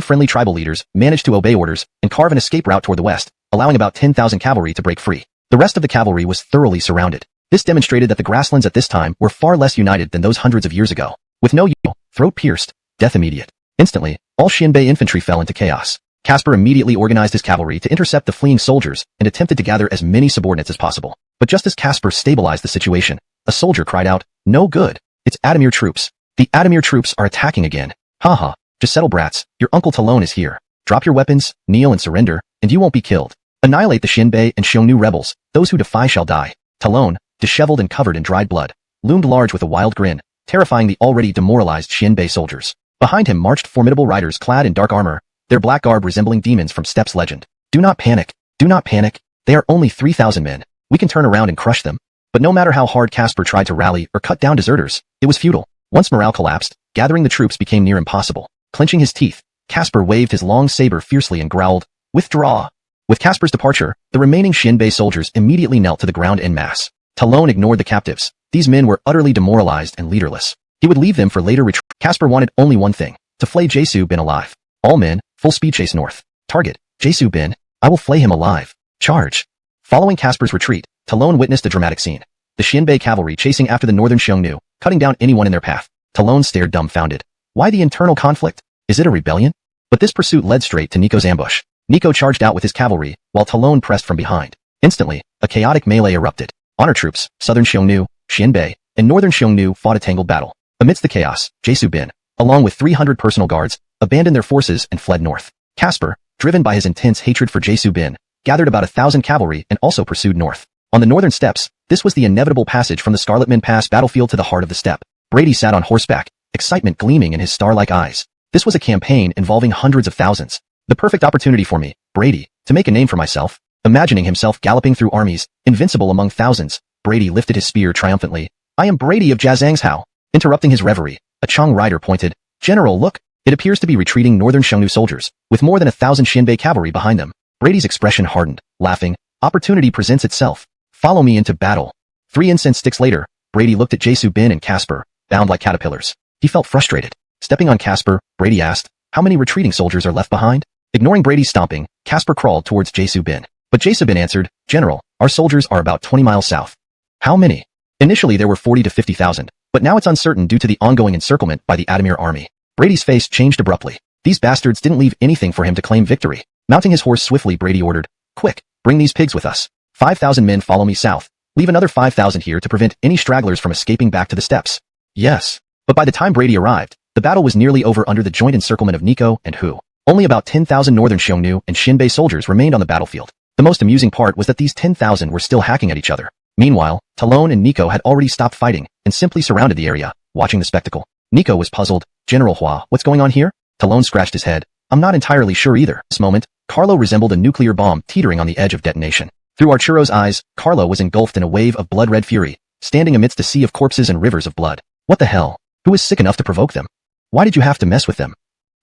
friendly tribal leaders managed to obey orders and carve an escape route toward the west, allowing about 10,000 cavalry to break free. The rest of the cavalry was thoroughly surrounded. This demonstrated that the grasslands at this time were far less united than those hundreds of years ago. With no yell, throat pierced, death immediate. Instantly, all Xianbei infantry fell into chaos. Casper immediately organized his cavalry to intercept the fleeing soldiers and attempted to gather as many subordinates as possible. But just as Casper stabilized the situation, a soldier cried out, "No good! It's Adamir troops! The Adamir troops are attacking again! Haha, just settle brats, your Uncle Talon is here. Drop your weapons, kneel and surrender, and you won't be killed. Annihilate the Xianbei and show new rebels, those who defy shall die." Talon, disheveled and covered in dried blood, loomed large with a wild grin, terrifying the already demoralized Xianbei soldiers. Behind him marched formidable riders clad in dark armor, their black garb resembling demons from Stepp's legend. "Do not panic, do not panic, they are only 3,000 men, we can turn around and crush them." But no matter how hard Casper tried to rally or cut down deserters, it was futile. Once morale collapsed, gathering the troops became near impossible. Clenching his teeth, Casper waved his long saber fiercely and growled, Withdraw. With Casper's departure, the remaining Xianbei soldiers immediately knelt to the ground en masse. Talon ignored the captives. These men were utterly demoralized and leaderless. He would leave them for later retreat. Casper wanted only one thing, to flay Jesu Bin alive. All men, full speed chase north. Target, Jesu Bin. I will flay him alive. Charge. Following Casper's retreat, Talon witnessed a dramatic scene. The Xianbei cavalry chasing after the northern Xiongnu, cutting down anyone in their path. Talon stared dumbfounded. Why the internal conflict? Is it a rebellion? But this pursuit led straight to Nico's ambush. Nico charged out with his cavalry, while Talon pressed from behind. Instantly, a chaotic melee erupted. Honor troops, southern Xiongnu, Xianbei, and northern Xiongnu fought a tangled battle. Amidst the chaos, Jesu Bin, along with 300 personal guards, abandoned their forces and fled north. Casper, driven by his intense hatred for Jesu Bin, gathered about 1,000 cavalry and also pursued north. On the northern steppes, this was the inevitable passage from the Scarletman Pass battlefield to the heart of the steppe. Brady sat on horseback, excitement gleaming in his star-like eyes. This was a campaign involving hundreds of thousands. The perfect opportunity for me, Brady, to make a name for myself. Imagining himself galloping through armies, invincible among thousands, Brady lifted his spear triumphantly. I am Brady of Jiazangshao. Interrupting his reverie, a Chang rider pointed. General, look, it appears to be retreating northern Xiongnu soldiers, with more than 1,000 Xianbei cavalry behind them. Brady's expression hardened, laughing. Opportunity presents itself. Follow me into battle. 3 incense sticks later, Brady looked at Jesu Bin and Casper, bound like caterpillars. He felt frustrated. Stepping on Casper, Brady asked, how many retreating soldiers are left behind? Ignoring Brady's stomping, Casper crawled towards Jesu Bin. But Jesu Bin answered, General, our soldiers are about 20 miles south. How many? Initially there were 40 to 50,000, but now it's uncertain due to the ongoing encirclement by the Adamir army. Brady's face changed abruptly. These bastards didn't leave anything for him to claim victory. Mounting his horse swiftly, Brady ordered, quick, bring these pigs with us. 5,000 men follow me south. Leave another 5,000 here to prevent any stragglers from escaping back to the steppes. Yes. But by the time Brady arrived, the battle was nearly over under the joint encirclement of Nico and Hu. Only about 10,000 northern Xiongnu and Xianbei soldiers remained on the battlefield. The most amusing part was that these 10,000 were still hacking at each other. Meanwhile, Talon and Nico had already stopped fighting and simply surrounded the area, watching the spectacle. Nico was puzzled. General Hua, what's going on here? Talon scratched his head. I'm not entirely sure either. This moment, Carlo resembled a nuclear bomb teetering on the edge of detonation. Through Arturo's eyes, Carlo was engulfed in a wave of blood-red fury, standing amidst a sea of corpses and rivers of blood. What the hell? Who was sick enough to provoke them? Why did you have to mess with them?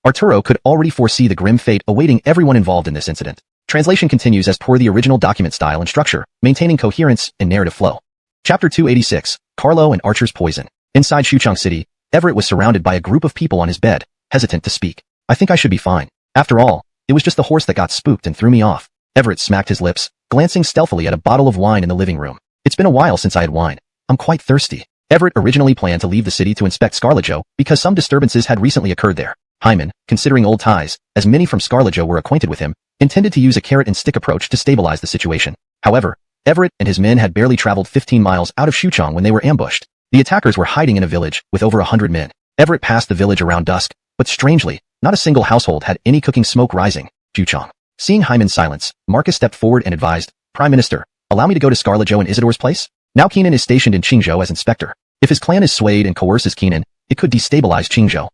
Arturo could already foresee the grim fate awaiting everyone involved in this incident. Translation continues as per the original document style and structure, maintaining coherence and narrative flow. Chapter 286, Carlo and Archer's Poison. Inside Xuchang City, Everett was surrounded by a group of people on his bed, hesitant to speak. I think I should be fine. After all, it was just the horse that got spooked and threw me off. Everett smacked his lips, glancing stealthily at a bottle of wine in the living room. It's been a while since I had wine. I'm quite thirsty. Everett originally planned to leave the city to inspect Scarletjo because some disturbances had recently occurred there. Hyman, considering old ties, as many from Scarletjo were acquainted with him, intended to use a carrot-and-stick approach to stabilize the situation. However, Everett and his men had barely traveled 15 miles out of Xuchang when they were ambushed. The attackers were hiding in a village with over 100 men. Everett passed the village around dusk, but strangely, not a single household had any cooking smoke rising. Xuchang. Seeing Hyman's silence, Marcus stepped forward and advised, Prime Minister, allow me to go to Scarletjo and Isidore's place? Now Keenan is stationed in Qingzhou as inspector. If his clan is swayed and coerces Keenan, it could destabilize Qingzhou.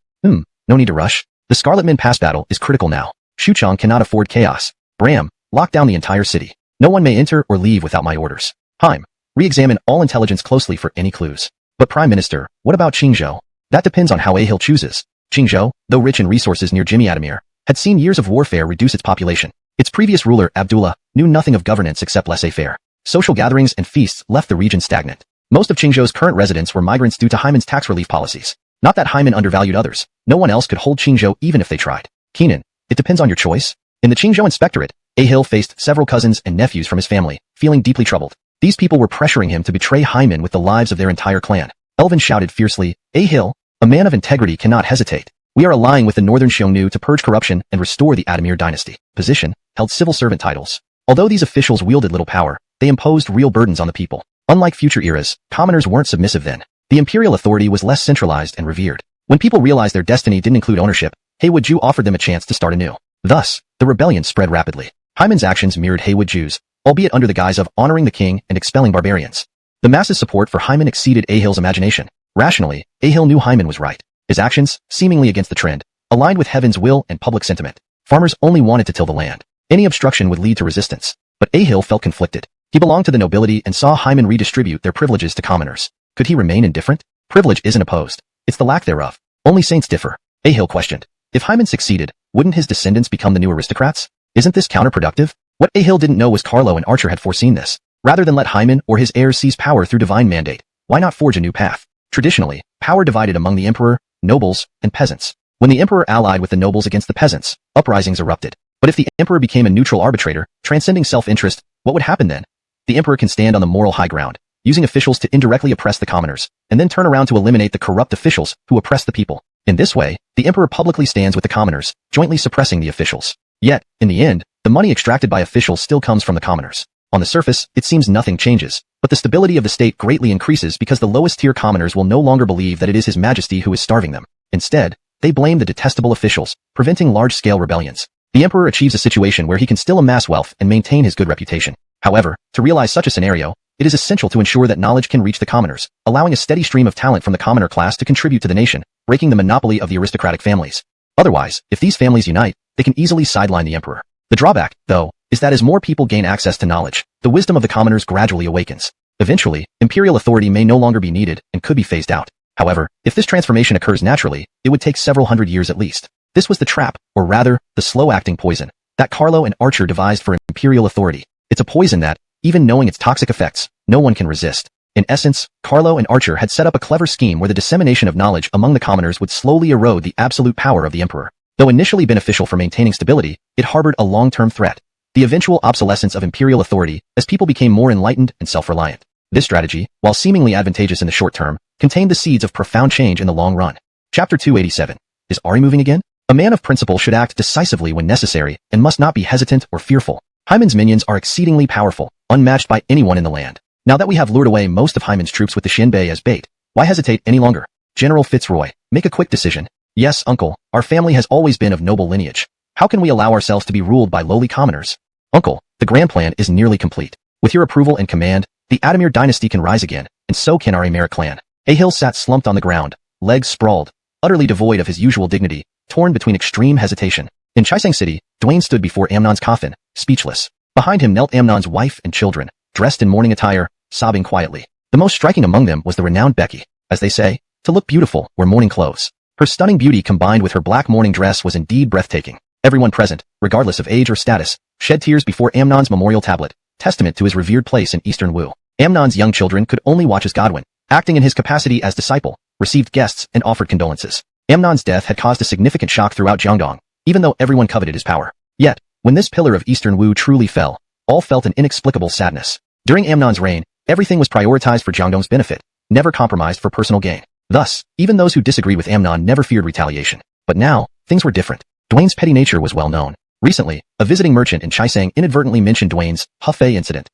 No need to rush. The Scarletman Pass battle is critical now. Xuchang cannot afford chaos. Bram, lock down the entire city. No one may enter or leave without my orders. Hyme, re-examine all intelligence closely for any clues. But Prime Minister, what about Qingzhou? That depends on how Ahil chooses. Qingzhou, though rich in resources near Jimmy Adamir, had seen years of warfare reduce its population. Its previous ruler, Abdullah, knew nothing of governance except laissez-faire. Social gatherings and feasts left the region stagnant. Most of Qingzhou's current residents were migrants due to Hyman's tax relief policies. Not that Hyman undervalued others. No one else could hold Qingzhou even if they tried. Keenan, it depends on your choice. In the Qingzhou inspectorate, Ahil faced several cousins and nephews from his family, feeling deeply troubled. These people were pressuring him to betray Hyman with the lives of their entire clan. Elvin shouted fiercely, Ahil, a man of integrity cannot hesitate. We are allying with the northern Xiongnu to purge corruption and restore the Adamir dynasty. Position, held civil servant titles. Although these officials wielded little power, they imposed real burdens on the people. Unlike future eras, commoners weren't submissive then. The imperial authority was less centralized and revered. When people realized their destiny didn't include ownership, Haywood Jew offered them a chance to start anew. Thus, the rebellion spread rapidly. Hyman's actions mirrored Haywood Jews, albeit under the guise of honoring the king and expelling barbarians. The masses' support for Hyman exceeded Ahil's imagination. Rationally, Ahil knew Hyman was right. His actions, seemingly against the trend, aligned with heaven's will and public sentiment. Farmers only wanted to till the land. Any obstruction would lead to resistance. But Ahil felt conflicted. He belonged to the nobility and saw Hyman redistribute their privileges to commoners. Could he remain indifferent? Privilege isn't opposed. It's the lack thereof. Only saints differ. Ahil questioned. If Hyman succeeded, wouldn't his descendants become the new aristocrats? Isn't this counterproductive? What Ahill didn't know was Carlo and Archer had foreseen this. Rather than let Hyman or his heirs seize power through divine mandate, why not forge a new path? Traditionally, power divided among the emperor, nobles, and peasants. When the emperor allied with the nobles against the peasants, uprisings erupted. But if the emperor became a neutral arbitrator, transcending self-interest, what would happen then? The emperor can stand on the moral high ground, using officials to indirectly oppress the commoners, and then turn around to eliminate the corrupt officials who oppress the people. In this way, the emperor publicly stands with the commoners, jointly suppressing the officials. Yet, in the end, the money extracted by officials still comes from the commoners. On the surface, it seems nothing changes, but the stability of the state greatly increases because the lowest-tier commoners will no longer believe that it is His Majesty who is starving them. Instead, they blame the detestable officials, preventing large-scale rebellions. The emperor achieves a situation where he can still amass wealth and maintain his good reputation. However, to realize such a scenario, it is essential to ensure that knowledge can reach the commoners, allowing a steady stream of talent from the commoner class to contribute to the nation, breaking the monopoly of the aristocratic families. Otherwise, if these families unite, they can easily sideline the emperor. The drawback, though, is that as more people gain access to knowledge, the wisdom of the commoners gradually awakens. Eventually, imperial authority may no longer be needed and could be phased out. However, if this transformation occurs naturally, it would take several hundred years at least. This was the trap, or rather, the slow-acting poison, that Carlo and Archer devised for imperial authority. It's a poison that, even knowing its toxic effects, no one can resist. In essence, Carlo and Archer had set up a clever scheme where the dissemination of knowledge among the commoners would slowly erode the absolute power of the emperor. Though initially beneficial for maintaining stability, it harbored a long-term threat: the eventual obsolescence of imperial authority as people became more enlightened and self-reliant. This strategy, while seemingly advantageous in the short term, contained the seeds of profound change in the long run. Chapter 287. Is Ari moving again? A man of principle should act decisively when necessary and must not be hesitant or fearful. Hyman's minions are exceedingly powerful, unmatched by anyone in the land. Now that we have lured away most of Hyman's troops with the Shinbei as bait, why hesitate any longer? General Fitzroy, make a quick decision. Yes, uncle, our family has always been of noble lineage. How can we allow ourselves to be ruled by lowly commoners? Uncle, the grand plan is nearly complete. With your approval and command, the Adamir dynasty can rise again, and so can our Aymeric clan. Ahill sat slumped on the ground, legs sprawled, utterly devoid of his usual dignity, torn between extreme hesitation. In Chaisang City, Dwayne stood before Amnon's coffin, speechless. Behind him knelt Amnon's wife and children, dressed in mourning attire, sobbing quietly. The most striking among them was the renowned Becky. As they say, to look beautiful were mourning clothes. Her stunning beauty combined with her black mourning dress was indeed breathtaking. Everyone present, regardless of age or status, shed tears before Amnon's memorial tablet, testament to his revered place in Eastern Wu. Amnon's young children could only watch as Godwin, acting in his capacity as disciple, received guests and offered condolences. Amnon's death had caused a significant shock throughout Jiangdong, even though everyone coveted his power. Yet, when this pillar of Eastern Wu truly fell, all felt an inexplicable sadness. During Amnon's reign, everything was prioritized for Jiangdong's benefit, never compromised for personal gain. Thus, even those who disagreed with Amnon never feared retaliation. But now, things were different. Dwayne's petty nature was well known. Recently, a visiting merchant in Chaisang inadvertently mentioned Dwayne's Hefei incident.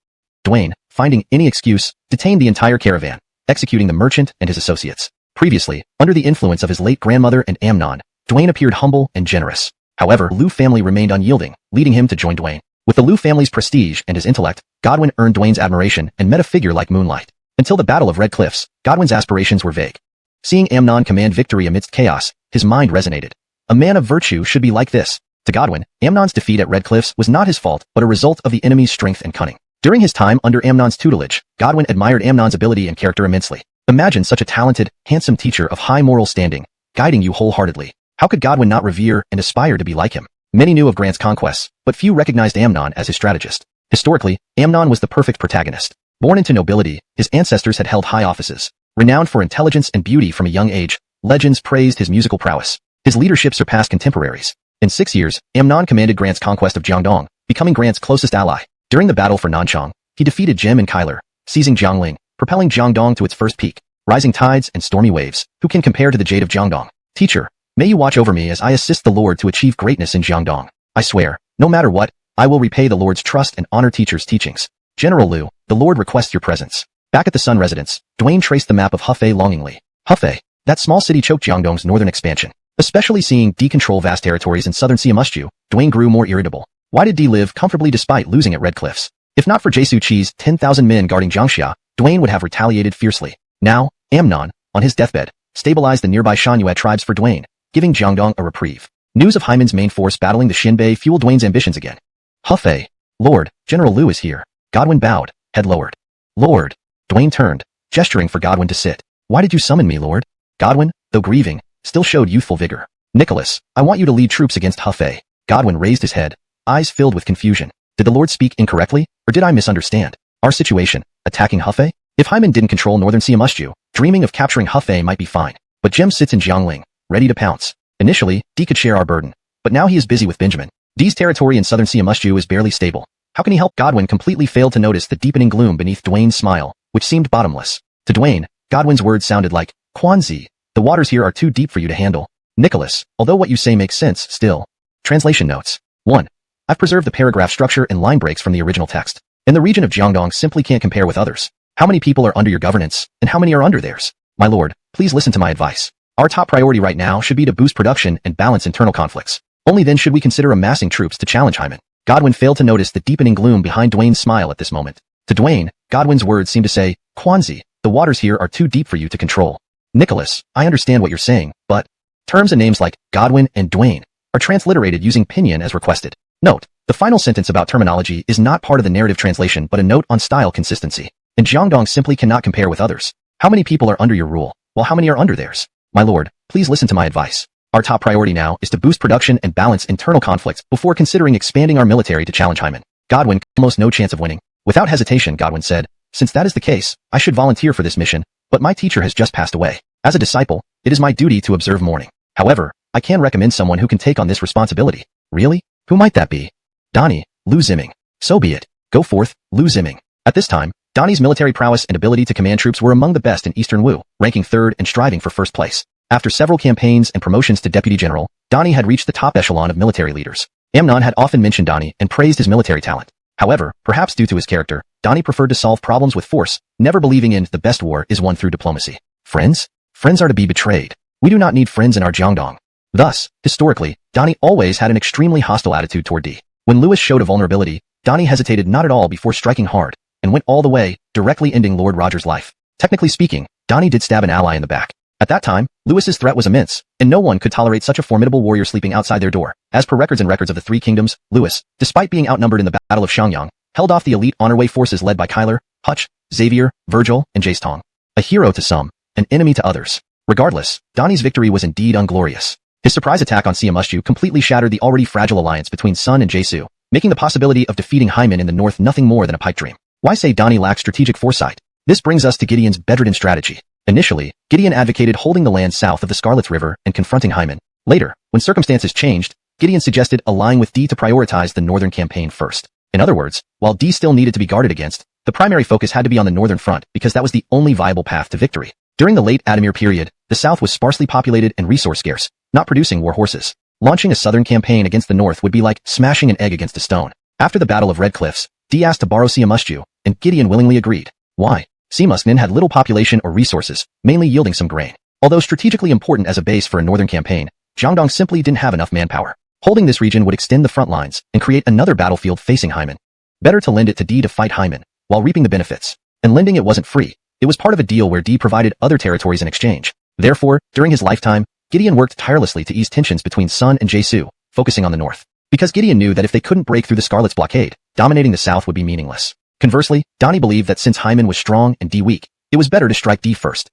Dwayne, finding any excuse, detained the entire caravan, executing the merchant and his associates. Previously, under the influence of his late grandmother and Amnon, Dwayne appeared humble and generous. However, Liu family remained unyielding, leading him to join Dwayne. With the Liu family's prestige and his intellect, Godwin earned Dwayne's admiration and met a figure like Moonlight. Until the Battle of Red Cliffs, Godwin's aspirations were vague. Seeing Amnon command victory amidst chaos, his mind resonated. A man of virtue should be like this. To Godwin, Amnon's defeat at Red Cliffs was not his fault but a result of the enemy's strength and cunning. During his time under Amnon's tutelage, Godwin admired Amnon's ability and character immensely. Imagine such a talented, handsome teacher of high moral standing, guiding you wholeheartedly. How could Godwin not revere and aspire to be like him? Many knew of Grant's conquests, but few recognized Amnon as his strategist. Historically, Amnon was the perfect protagonist. Born into nobility, his ancestors had held high offices. Renowned for intelligence and beauty from a young age, legends praised his musical prowess. His leadership surpassed contemporaries. In 6 years, Amnon commanded Grant's conquest of Jiangdong, becoming Grant's closest ally. During the battle for Nanchang, he defeated Jem and Kyler, seizing Jiangling, propelling Jiangdong to its first peak. Rising tides and stormy waves, who can compare to the jade of Jiangdong? Teacher, may you watch over me as I assist the Lord to achieve greatness in Jiangdong. I swear, no matter what, I will repay the Lord's trust and honor teacher's teachings. General Liu, the Lord requests your presence. Back at the Sun residence, Dwayne traced the map of Hefei longingly. Hefei, that small city choked Jiangdong's northern expansion. Especially seeing D control vast territories in southern Siamushu, Dwayne grew more irritable. Why did D live comfortably despite losing at Red Cliffs? If not for Jesu Chi's 10,000 men guarding Jiangxia, Dwayne would have retaliated fiercely. Now, Amnon, on his deathbed, stabilized the nearby Shanyue tribes for Dwayne, giving Jiangdong a reprieve. News of Hyman's main force battling the Shinbei fueled Dwayne's ambitions again. Hefei, Lord, General Liu is here. Godwin bowed, head lowered. Lord. Dwayne turned, gesturing for Godwin to sit. Why did you summon me, Lord? Godwin, though grieving, still showed youthful vigor. Nicholas, I want you to lead troops against Hefei. Godwin raised his head, eyes filled with confusion. Did the Lord speak incorrectly, or did I misunderstand? Our situation, attacking Hefei? If Hyman didn't control northern Siamushu, dreaming of capturing Hefei might be fine. But Jem sits in Jiangling, ready to pounce. Initially, D could share our burden. But now he is busy with Benjamin. D's territory in southern Siamushu is barely stable. How can he help? Godwin completely failed to notice the deepening gloom beneath Dwayne's smile, which seemed bottomless. To Dwayne, Godwin's words sounded like, Kwanzi, the waters here are too deep for you to handle. Nicholas, although what you say makes sense, still. Translation notes. 1. I've preserved the paragraph structure and line breaks from the original text. And the region of Jiangdong simply can't compare with others. How many people are under your governance, and how many are under theirs? My lord, please listen to my advice. Our top priority right now should be to boost production and balance internal conflicts. Only then should we consider amassing troops to challenge Hyman. Godwin failed to notice the deepening gloom behind Dwayne's smile at this moment. To Dwayne, Godwin's words seemed to say, Kwanzi, the waters here are too deep for you to control. Nicholas, I understand what you're saying, but terms and names like Godwin and Dwayne are transliterated using pinyin as requested. Note, the final sentence about terminology is not part of the narrative translation but a note on style consistency. And Jiangdong simply cannot compare with others. How many people are under your rule, while how many are under theirs? My lord, please listen to my advice. Our top priority now is to boost production and balance internal conflicts before considering expanding our military to challenge Hyman. Godwin, almost no chance of winning. Without hesitation, Godwin said, since that is the case, I should volunteer for this mission, but my teacher has just passed away. As a disciple, it is my duty to observe mourning. However, I can recommend someone who can take on this responsibility. Really? Who might that be? Donnie, Lu Ziming. So be it. Go forth, Lu Ziming. At this time, Donnie's military prowess and ability to command troops were among the best in Eastern Wu, ranking third and striving for first place. After several campaigns and promotions to deputy general, Donnie had reached the top echelon of military leaders. Amnon had often mentioned Donnie and praised his military talent. However, perhaps due to his character, Donnie preferred to solve problems with force, never believing in the best war is won through diplomacy. Friends? Friends are to be betrayed. We do not need friends in our Jiangdong. Thus, historically, Donnie always had an extremely hostile attitude toward D. When Lewis showed a vulnerability, Donnie hesitated not at all before striking hard, and went all the way, directly ending Lord Roger's life. Technically speaking, Donnie did stab an ally in the back. At that time, Lewis's threat was immense, and no one could tolerate such a formidable warrior sleeping outside their door. As per records and records of the Three Kingdoms, Lewis, despite being outnumbered in the Battle of Shangyang, held off the elite Honorway forces led by Kyler, Hutch, Xavier, Virgil, and Jace Tong. A hero to some, an enemy to others. Regardless, Donnie's victory was indeed unglorious. His surprise attack on Siamushu completely shattered the already fragile alliance between Sun and Jesu, making the possibility of defeating Hyman in the north nothing more than a pipe dream. Why say Donnie lacked strategic foresight? This brings us to Gideon's bedridden strategy. Initially, Gideon advocated holding the land south of the Scarlet River and confronting Hyman. Later, when circumstances changed, Gideon suggested allying with D to prioritize the northern campaign first. In other words, while D still needed to be guarded against, the primary focus had to be on the northern front because that was the only viable path to victory. During the late Adamir period, the south was sparsely populated and resource scarce, not producing war horses. Launching a southern campaign against the north would be like smashing an egg against a stone. After the Battle of Red Cliffs, D asked to borrow Siamushu, and Gideon willingly agreed. Why? Siamusnin had little population or resources, mainly yielding some grain. Although strategically important as a base for a northern campaign, Jiangdong simply didn't have enough manpower. Holding this region would extend the front lines and create another battlefield facing Hyman. Better to lend it to D to fight Hyman, while reaping the benefits. And lending it wasn't free. It was part of a deal where D provided other territories in exchange. Therefore, during his lifetime, Gideon worked tirelessly to ease tensions between Sun and Jesu, focusing on the north. Because Gideon knew that if they couldn't break through the Scarlet's blockade, dominating the south would be meaningless. Conversely, Donnie believed that since Hyman was strong and D weak, it was better to strike D first.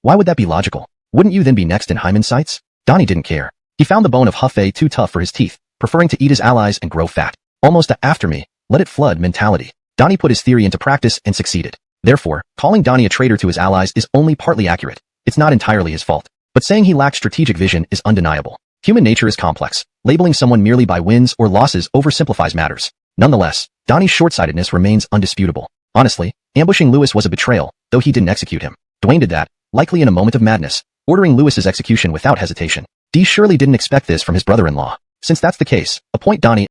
Why would that be logical? Wouldn't you then be next in Hyman's sights? Donnie didn't care. He found the bone of Hefei too tough for his teeth, preferring to eat his allies and grow fat. Almost a after me, let it flood mentality. Donnie put his theory into practice and succeeded. Therefore, calling Donnie a traitor to his allies is only partly accurate. It's not entirely his fault. But saying he lacked strategic vision is undeniable. Human nature is complex. Labeling someone merely by wins or losses oversimplifies matters. Nonetheless, Donnie's short-sightedness remains undisputable. Honestly, ambushing Lewis was a betrayal, though he didn't execute him. Dwayne did that, likely in a moment of madness, ordering Lewis's execution without hesitation. D surely didn't expect this from his brother-in-law. Since that's the case, appoint Donnie.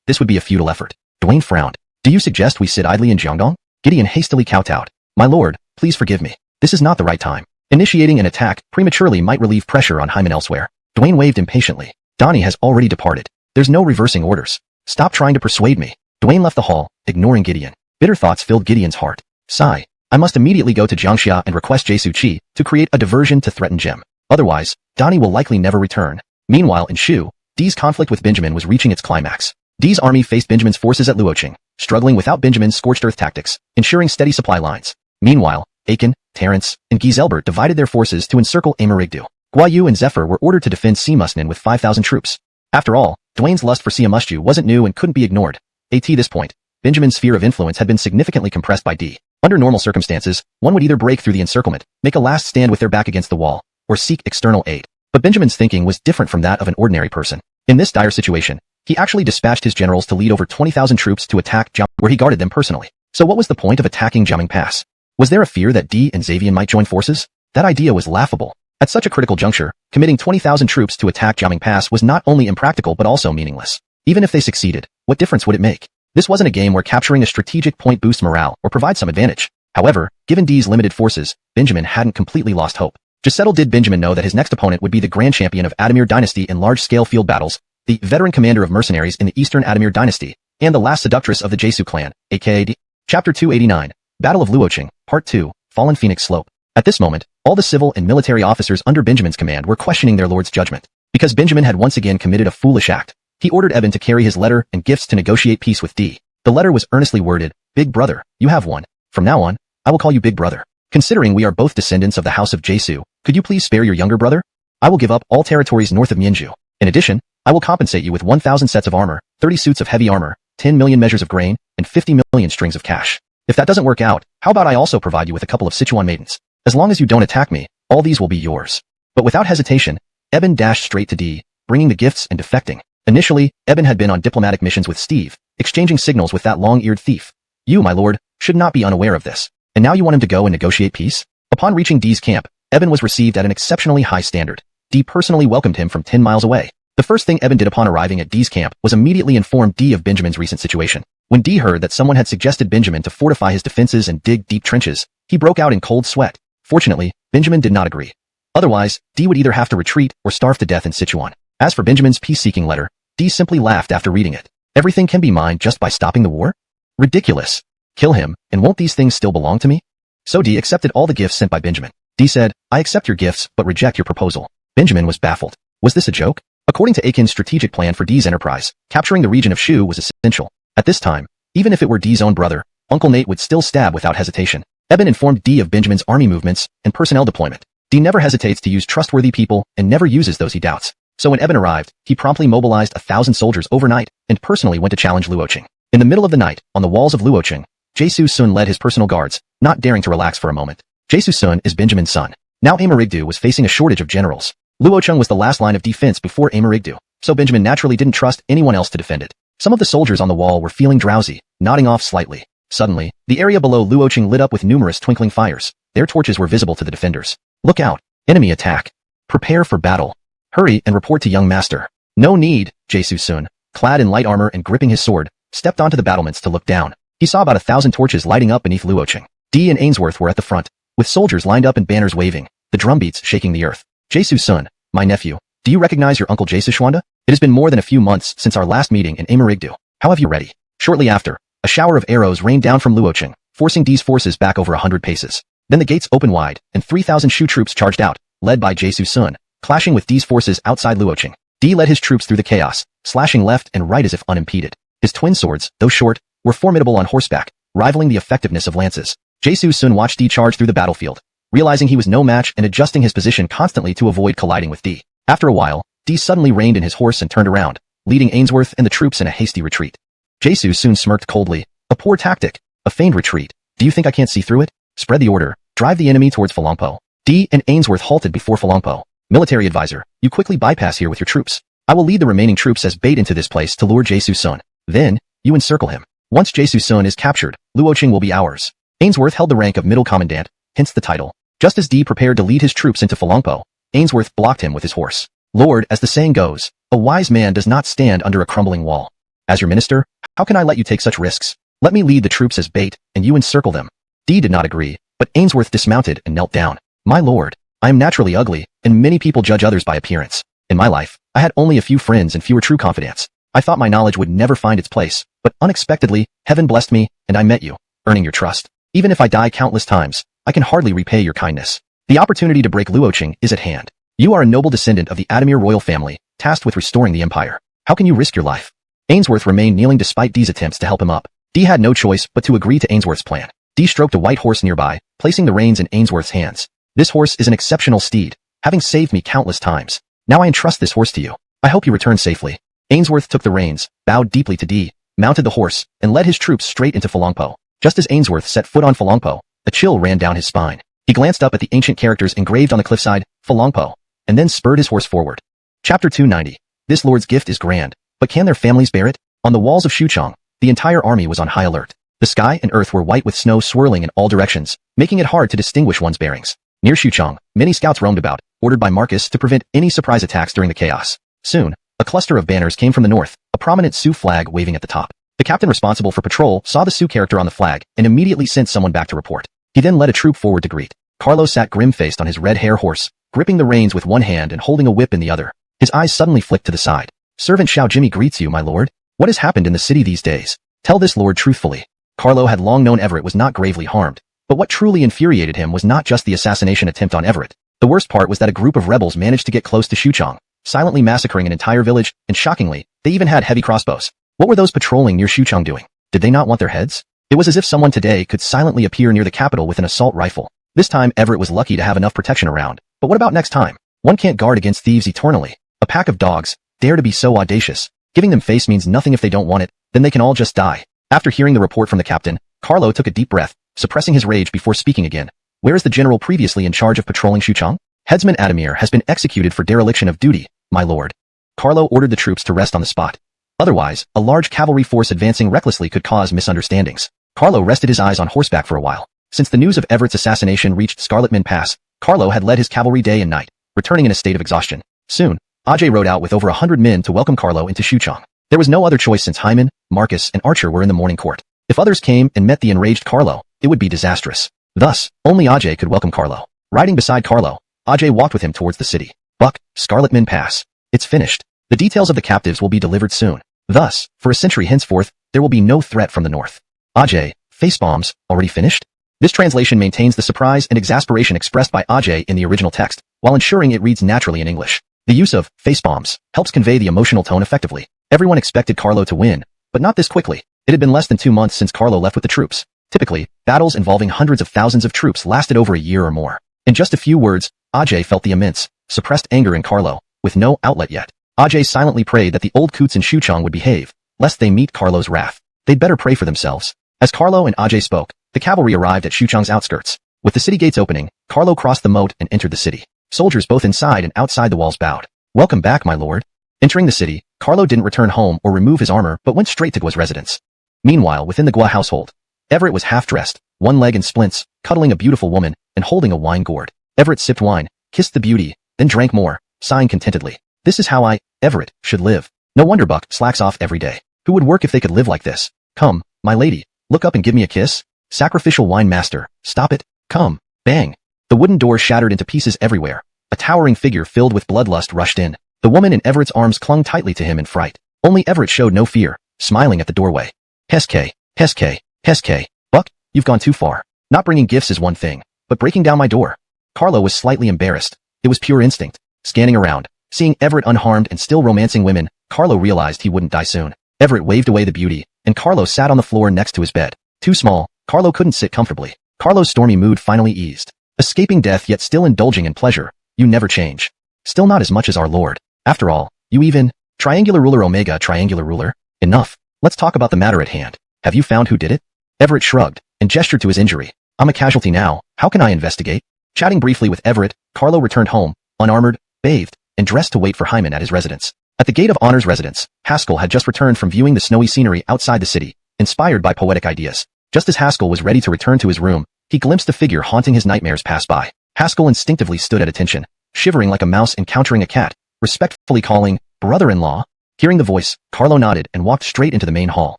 This would be a futile effort. Dwayne frowned. Do you suggest we sit idly in Jiangdong? Gideon hastily kowtowed. My lord, please forgive me. This is not the right time. Initiating an attack prematurely might relieve pressure on Hyman elsewhere. Dwayne waved impatiently. Donnie has already departed. There's no reversing orders. Stop trying to persuade me. Dwayne left the hall, ignoring Gideon. Bitter thoughts filled Gideon's heart. Sigh. I must immediately go to Jiangxia and request Jesu Qi to create a diversion to threaten Jem. Otherwise, Donnie will likely never return. Meanwhile in Shu, D's conflict with Benjamin was reaching its climax. D's army faced Benjamin's forces at Luoqing, struggling without Benjamin's scorched earth tactics, ensuring steady supply lines. Meanwhile, Aiken, Terence, and Giselbert divided their forces to encircle Amarigdu. Guayu and Zephyr were ordered to defend Siamusnin with 5,000 troops. After all, Dwayne's lust for Siamushu wasn't new and couldn't be ignored. At this point, Benjamin's sphere of influence had been significantly compressed by D. Under normal circumstances, one would either break through the encirclement, make a last stand with their back against the wall, or seek external aid. But Benjamin's thinking was different from that of an ordinary person. In this dire situation, he actually dispatched his generals to lead over 20,000 troops to attack Jiang, where he guarded them personally. So what was the point of attacking Jiangming Pass? Was there a fear that D and Xavian might join forces? That idea was laughable. At such a critical juncture, committing 20,000 troops to attack Jiangming Pass was not only impractical but also meaningless. Even if they succeeded, what difference would it make? This wasn't a game where capturing a strategic point boosts morale or provides some advantage. However, given D's limited forces, Benjamin hadn't completely lost hope. Just little did Benjamin know that his next opponent would be the Grand Champion of Adamir Dynasty in large-scale field battles, the veteran commander of mercenaries in the Eastern Adamir Dynasty, and the last seductress of the Jesu clan, aka D. Chapter 289, Battle of Luocheng, Part 2, Fallen Phoenix Slope. At this moment, all the civil and military officers under Benjamin's command were questioning their lord's judgment. Because Benjamin had once again committed a foolish act, he ordered Eben to carry his letter and gifts to negotiate peace with D. The letter was earnestly worded, "Big brother, you have one. From now on, I will call you Big Brother. Considering we are both descendants of the House of Jesu, could you please spare your younger brother? I will give up all territories north of Mianzhu. In addition, I will compensate you with 1,000 sets of armor, 30 suits of heavy armor, 10 million measures of grain, and 50 million strings of cash. If that doesn't work out, how about I also provide you with a couple of Sichuan maidens? As long as you don't attack me, all these will be yours." But without hesitation, Eben dashed straight to D, bringing the gifts and defecting. Initially, Eben had been on diplomatic missions with Steve, exchanging signals with that long-eared thief. You, my lord, should not be unaware of this. And now you want him to go and negotiate peace? Upon reaching D's camp, Eben was received at an exceptionally high standard. D personally welcomed him from 10 miles away. The first thing Eben did upon arriving at D's camp was immediately inform D of Benjamin's recent situation. When D heard that someone had suggested Benjamin to fortify his defenses and dig deep trenches, he broke out in cold sweat. Fortunately, Benjamin did not agree. Otherwise, D would either have to retreat or starve to death in Sichuan. As for Benjamin's peace-seeking letter, D simply laughed after reading it. Everything can be mine just by stopping the war? Ridiculous. Kill him, and won't these things still belong to me? So D accepted all the gifts sent by Benjamin. D said, "I accept your gifts, but reject your proposal." Benjamin was baffled. Was this a joke? According to Akin's strategic plan for D's enterprise, capturing the region of Shu was essential. At this time, even if it were D's own brother, Uncle Nate would still stab without hesitation. Eben informed D of Benjamin's army movements and personnel deployment. D never hesitates to use trustworthy people and never uses those he doubts. So when Eben arrived, he promptly mobilized 1,000 soldiers overnight and personally went to challenge Luocheng. In the middle of the night, on the walls of Luocheng, Jesu Sun led his personal guards, not daring to relax for a moment. Jesu Sun is Benjamin's son. Now Amarigdu was facing a shortage of generals. Luocheng was the last line of defense before Amarigdu, so Benjamin naturally didn't trust anyone else to defend it. Some of the soldiers on the wall were feeling drowsy, nodding off slightly. Suddenly, the area below Luocheng lit up with numerous twinkling fires. Their torches were visible to the defenders. Look out! Enemy attack! Prepare for battle! Hurry and report to young master. No need, Jesu Sun, clad in light armor and gripping his sword, stepped onto the battlements to look down. He saw about 1,000 torches lighting up beneath Luocheng. D and Ainsworth were at the front, with soldiers lined up and banners waving, the drumbeats shaking the earth. Jesu Sun, my nephew, do you recognize your uncle Jesu Shwanda? It has been more than a few months since our last meeting in Amarigdu. How have you ready? Shortly after, a shower of arrows rained down from Luocheng, forcing D's forces back over 100 paces. Then the gates opened wide, and 3,000 Shu troops charged out, led by Jesu Sun, clashing with D's forces outside Luocheng. D led his troops through the chaos, slashing left and right as if unimpeded. His twin swords, though short, were formidable on horseback, rivaling the effectiveness of lances. Jesu Sun watched D charge through the battlefield, realizing he was no match and adjusting his position constantly to avoid colliding with D. After a while, D suddenly reined in his horse and turned around, leading Ainsworth and the troops in a hasty retreat. Jesu Sun smirked coldly. A poor tactic, a feigned retreat. Do you think I can't see through it? Spread the order, drive the enemy towards Falangpo. D and Ainsworth halted before Falangpo. Military advisor, you quickly bypass here with your troops. I will lead the remaining troops as bait into this place to lure Jesu Sun. Then, you encircle him. Once Jesu Sun is captured, Luocheng will be ours. Ainsworth held the rank of middle commandant, hence the title. Just as D prepared to lead his troops into Falangpo, Ainsworth blocked him with his horse. Lord, as the saying goes, a wise man does not stand under a crumbling wall. As your minister, how can I let you take such risks? Let me lead the troops as bait, and you encircle them. D did not agree, but Ainsworth dismounted and knelt down. My lord, I am naturally ugly, and many people judge others by appearance. In my life, I had only a few friends and fewer true confidants. I thought my knowledge would never find its place, but unexpectedly, heaven blessed me, and I met you, earning your trust. Even if I die countless times, I can hardly repay your kindness. The opportunity to break Luocheng is at hand. You are a noble descendant of the Adamir royal family, tasked with restoring the empire. How can you risk your life? Ainsworth remained kneeling despite D's attempts to help him up. D had no choice but to agree to Ainsworth's plan. D stroked a white horse nearby, placing the reins in Ainsworth's hands. This horse is an exceptional steed, having saved me countless times. Now I entrust this horse to you. I hope you return safely. Ainsworth took the reins, bowed deeply to D, mounted the horse, and led his troops straight into Falongpo. Just as Ainsworth set foot on Falongpo, a chill ran down his spine. He glanced up at the ancient characters engraved on the cliffside, Falongpo, and then spurred his horse forward. Chapter 290. This lord's gift is grand, but can their families bear it? On the walls of Xuchang, the entire army was on high alert. The sky and earth were white with snow swirling in all directions, making it hard to distinguish one's bearings. Near Xuchang, many scouts roamed about, ordered by Marcus to prevent any surprise attacks during the chaos. Soon, a cluster of banners came from the north, a prominent Sioux flag waving at the top. The captain responsible for patrol saw the Sioux character on the flag and immediately sent someone back to report. He then led a troop forward to greet. Carlo sat grim-faced on his red hair horse, gripping the reins with one hand and holding a whip in the other. His eyes suddenly flicked to the side. Servant Xiao Jimmy greets you, my lord. What has happened in the city these days? Tell this lord truthfully. Carlo had long known Everett was not gravely harmed, but what truly infuriated him was not just the assassination attempt on Everett. The worst part was that a group of rebels managed to get close to Xuchang, silently massacring an entire village, and shockingly, they even had heavy crossbows. What were those patrolling near Xuchang doing? Did they not want their heads? It was as if someone today could silently appear near the capital with an assault rifle. This time Everett was lucky to have enough protection around, but what about next time? One can't guard against thieves eternally. A pack of dogs dare to be so audacious. Giving them face means nothing if they don't want it, then they can all just die. After hearing the report from the captain, Carlo took a deep breath, suppressing his rage before speaking again. Where is the general previously in charge of patrolling Xuchang? Headsman Adamir has been executed for dereliction of duty, my lord. Carlo ordered the troops to rest on the spot. Otherwise, a large cavalry force advancing recklessly could cause misunderstandings. Carlo rested his eyes on horseback for a while. Since the news of Everett's assassination reached Scarletman Pass, Carlo had led his cavalry day and night, returning in a state of exhaustion. Soon, Ajay rode out with over 100 men to welcome Carlo into Xuchang. There was no other choice since Hyman, Marcus, and Archer were in the morning court. If others came and met the enraged Carlo, it would be disastrous. Thus, only Ajay could welcome Carlo. Riding beside Carlo, Ajay walked with him towards the city. Buck, Scarletman Pass. It's finished. The details of the captives will be delivered soon. Thus, for a century henceforth, there will be no threat from the north. Ajay, face bombs, already finished? This translation maintains the surprise and exasperation expressed by Ajay in the original text, while ensuring it reads naturally in English. The use of face bombs helps convey the emotional tone effectively. Everyone expected Carlo to win, but not this quickly. It had been less than 2 months since Carlo left with the troops. Typically, battles involving hundreds of thousands of troops lasted over a year or more. In just a few words, Ajay felt the immense, suppressed anger in Carlo, with no outlet yet. Ajay silently prayed that the old coots in Xuchang would behave, lest they meet Carlo's wrath. They'd better pray for themselves. As Carlo and Ajay spoke, the cavalry arrived at Xuchang's outskirts. With the city gates opening, Carlo crossed the moat and entered the city. Soldiers both inside and outside the walls bowed. Welcome back, my lord. Entering the city, Carlo didn't return home or remove his armor but went straight to Gua's residence. Meanwhile, within the Gua household, Everett was half-dressed, one leg in splints, cuddling a beautiful woman, and holding a wine gourd. Everett sipped wine, kissed the beauty, then drank more, sighing contentedly. This is how I, Everett, should live. No wonder Buck slacks off every day. Who would work if they could live like this? Come, my lady, look up and give me a kiss. Sacrificial wine master, stop it. Come. Bang. The wooden door shattered into pieces everywhere. A towering figure filled with bloodlust rushed in. The woman in Everett's arms clung tightly to him in fright. Only Everett showed no fear, smiling at the doorway. Heske, Heske, Heske. Buck, you've gone too far. Not bringing gifts is one thing, but breaking down my door. Carlo was slightly embarrassed. It was pure instinct. Scanning around, seeing Everett unharmed and still romancing women, Carlo realized he wouldn't die soon. Everett waved away the beauty, and Carlo sat on the floor next to his bed. Too small, Carlo couldn't sit comfortably. Carlo's stormy mood finally eased. Escaping death yet still indulging in pleasure, you never change. Still not as much as our Lord. After all, you even, triangular ruler Omega triangular ruler, enough. Let's talk about the matter at hand. Have you found who did it? Everett shrugged, and gestured to his injury. I'm a casualty now, how can I investigate? Chatting briefly with Everett, Carlo returned home, unarmored, bathed, and dressed to wait for Hyman at his residence. At the gate of Honor's residence, Haskell had just returned from viewing the snowy scenery outside the city, inspired by poetic ideas. Just as Haskell was ready to return to his room, he glimpsed a figure haunting his nightmares pass by. Haskell instinctively stood at attention, shivering like a mouse encountering a cat, respectfully calling, brother-in-law. Hearing the voice, Carlo nodded and walked straight into the main hall.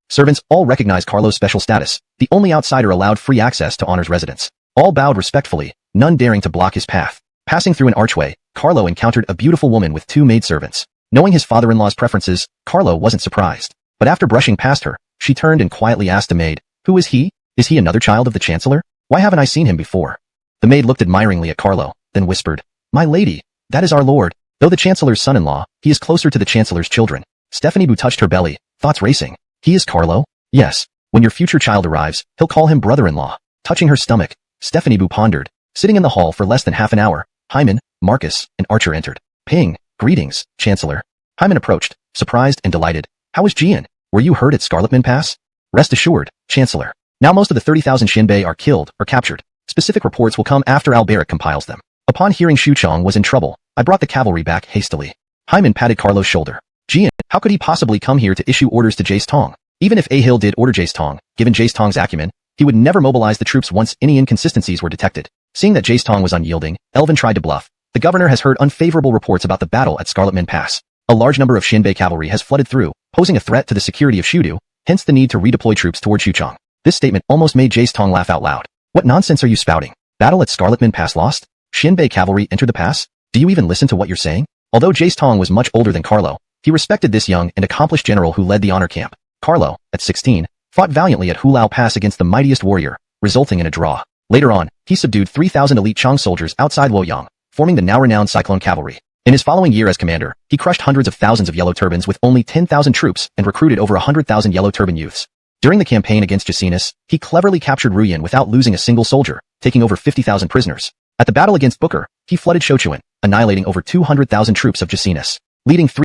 Servants all recognized Carlo's special status, the only outsider allowed free access to Honor's residence. All bowed respectfully, none daring to block his path. Passing through an archway, Carlo encountered a beautiful woman with 2 maidservants. Knowing his father-in-law's preferences, Carlo wasn't surprised. But after brushing past her, she turned and quietly asked the maid, "Who is he? Is he another child of the Chancellor? Why haven't I seen him before?" The maid looked admiringly at Carlo, then whispered, "My lady, that is our lord. Though the Chancellor's son-in-law, he is closer to the Chancellor's children." Stephanie Boo touched her belly, thoughts racing. He is Carlo? Yes. When your future child arrives, he'll call him brother-in-law. Touching her stomach, Stephanie Boo pondered. Sitting in the hall for less than half an hour, Hyman, Marcus, and Archer entered. Ping, greetings, Chancellor. Hyman approached, surprised and delighted. How is Jian? Were you hurt at Scarletman Pass? Rest assured, Chancellor. Now most of the 30,000 Xinbei are killed or captured. Specific reports will come after Alberic compiles them. Upon hearing Xuchong was in trouble, I brought the cavalry back hastily. Hyman patted Carlo's shoulder. Jian, how could he possibly come here to issue orders to Jace Tong? Even if Ahil did order Jace Tong, given Jace Tong's acumen, he would never mobilize the troops once any inconsistencies were detected. Seeing that Jace Tong was unyielding, Elvin tried to bluff. The governor has heard unfavorable reports about the battle at Scarletman Pass. A large number of Xinbei cavalry has flooded through, posing a threat to the security of Shudu, hence the need to redeploy troops toward Xuchong. This statement almost made Jace Tong laugh out loud. What nonsense are you spouting? Battle at Scarletman Pass lost? Xinbei cavalry entered the pass? Do you even listen to what you're saying? Although Jace Tong was much older than Carlo, he respected this young and accomplished general who led the honor camp. Carlo, at 16, fought valiantly at Hulao Pass against the mightiest warrior, resulting in a draw. Later on, he subdued 3,000 elite Chang soldiers outside Luoyang, forming the now-renowned Cyclone Cavalry. In his following year as commander, he crushed hundreds of thousands of Yellow Turbans with only 10,000 troops and recruited over 100,000 Yellow Turban youths. During the campaign against Jacinus, he cleverly captured Ruyan without losing a single soldier, taking over 50,000 prisoners. At the battle against Booker, he flooded Shochuan, annihilating over 200,000 troops of Jacinus. Leading 3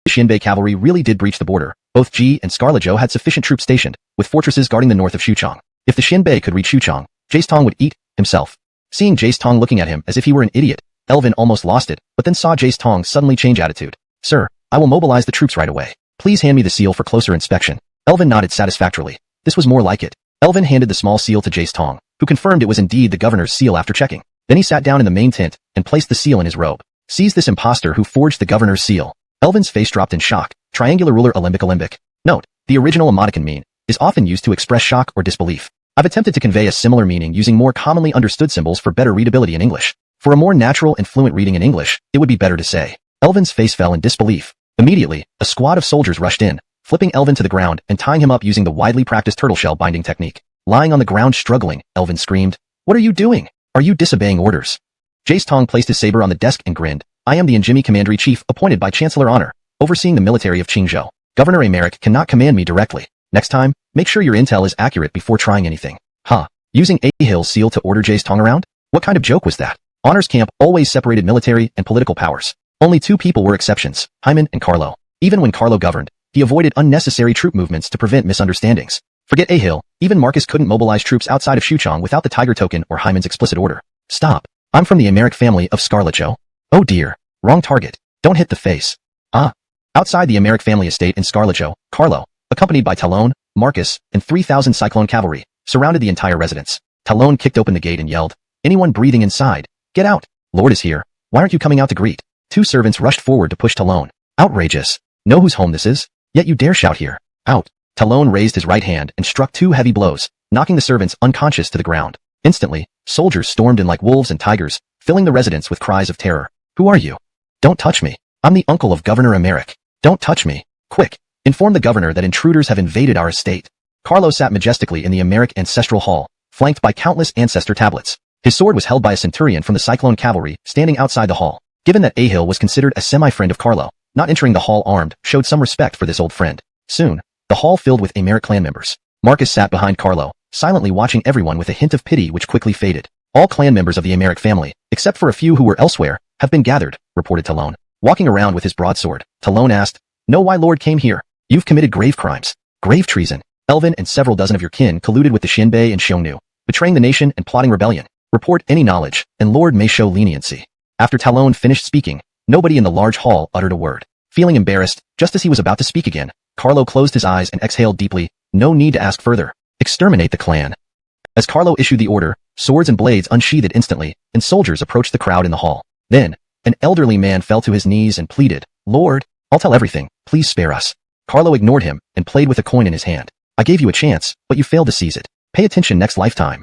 Xinbei cavalry really did breach the border. Both Ji and Scarlet Zhou had sufficient troops stationed, with fortresses guarding the north of Xuchong. If the Xinbei could reach Xuchong, Jace Tong would eat himself. Seeing Jace Tong looking at him as if he were an idiot, Elvin almost lost it, but then saw Jace Tong suddenly change attitude. Sir, I will mobilize the troops right away. Please hand me the seal for closer inspection. Elvin nodded satisfactorily. This was more like it. Elvin handed the small seal to Jace Tong, who confirmed it was indeed the governor's seal after checking. Then he sat down in the main tent and placed the seal in his robe. Seize this impostor who forged the governor's seal. Elvin's face dropped in shock. Triangular ruler alembic. Note, the original emoticon mean is often used to express shock or disbelief. I've attempted to convey a similar meaning using more commonly understood symbols for better readability in English. For a more natural and fluent reading in English, it would be better to say. Elvin's face fell in disbelief. Immediately, a squad of soldiers rushed in, flipping Elvin to the ground and tying him up using the widely practiced turtle shell binding technique. Lying on the ground struggling, Elvin screamed, "What are you doing? Are you disobeying orders?" Jace Tong placed his saber on the desk and grinned. I am the Njimi Commander-in-Chief appointed by Chancellor Honor, overseeing the military of Qingzhou. Governor Americ cannot command me directly. Next time, make sure your intel is accurate before trying anything. Huh. Using Ahil's seal to order Jace Tong around? What kind of joke was that? Honor's camp always separated military and political powers. Only 2 people were exceptions, Hyman and Carlo. Even when Carlo governed, he avoided unnecessary troop movements to prevent misunderstandings. Forget Ahil, even Marcus couldn't mobilize troops outside of Xuchong without the Tiger Token or Hyman's explicit order. Stop. I'm from the Americ family of Scarlet Zhou. Oh dear. Wrong target. Don't hit the face. Ah. Outside the Americ family estate in Scarlet Zhou, Carlo, accompanied by Talon, Marcus, and 3,000 Cyclone cavalry, surrounded the entire residence. Talon kicked open the gate and yelled, "Anyone breathing inside, get out! Lord is here. Why aren't you coming out to greet?" 2 servants rushed forward to push Talon. Outrageous. Know whose home this is? Yet you dare shout here. Out. Talon raised his right hand and struck 2 heavy blows, knocking the servants unconscious to the ground. Instantly, soldiers stormed in like wolves and tigers, filling the residence with cries of terror. Who are you? Don't touch me. I'm the uncle of Governor Americ. Don't touch me. Quick. Inform the governor that intruders have invaded our estate. Carlo sat majestically in the Americ ancestral hall, flanked by countless ancestor tablets. His sword was held by a centurion from the Cyclone Cavalry, standing outside the hall. Given that Ahil was considered a semi-friend of Carlo, not entering the hall armed showed some respect for this old friend. Soon, the hall filled with Americ clan members. Marcus sat behind Carlo, silently watching everyone with a hint of pity which quickly faded. All clan members of the Americ family, except for a few who were elsewhere, have been gathered, reported Talon. Walking around with his broadsword, Talon asked, "Know why Lord came here? You've committed grave crimes. Grave treason. Elvin and several dozen of your kin colluded with the Xinbei and Xiongnu, betraying the nation and plotting rebellion. Report any knowledge, and Lord may show leniency." After Talon finished speaking, nobody in the large hall uttered a word. Feeling embarrassed, just as he was about to speak again, Carlo closed his eyes and exhaled deeply. No need to ask further. Exterminate the clan. As Carlo issued the order, swords and blades unsheathed instantly, and soldiers approached the crowd in the hall. Then, an elderly man fell to his knees and pleaded, "Lord, I'll tell everything, please spare us." Carlo ignored him and played with a coin in his hand. "I gave you a chance, but you failed to seize it. Pay attention next lifetime."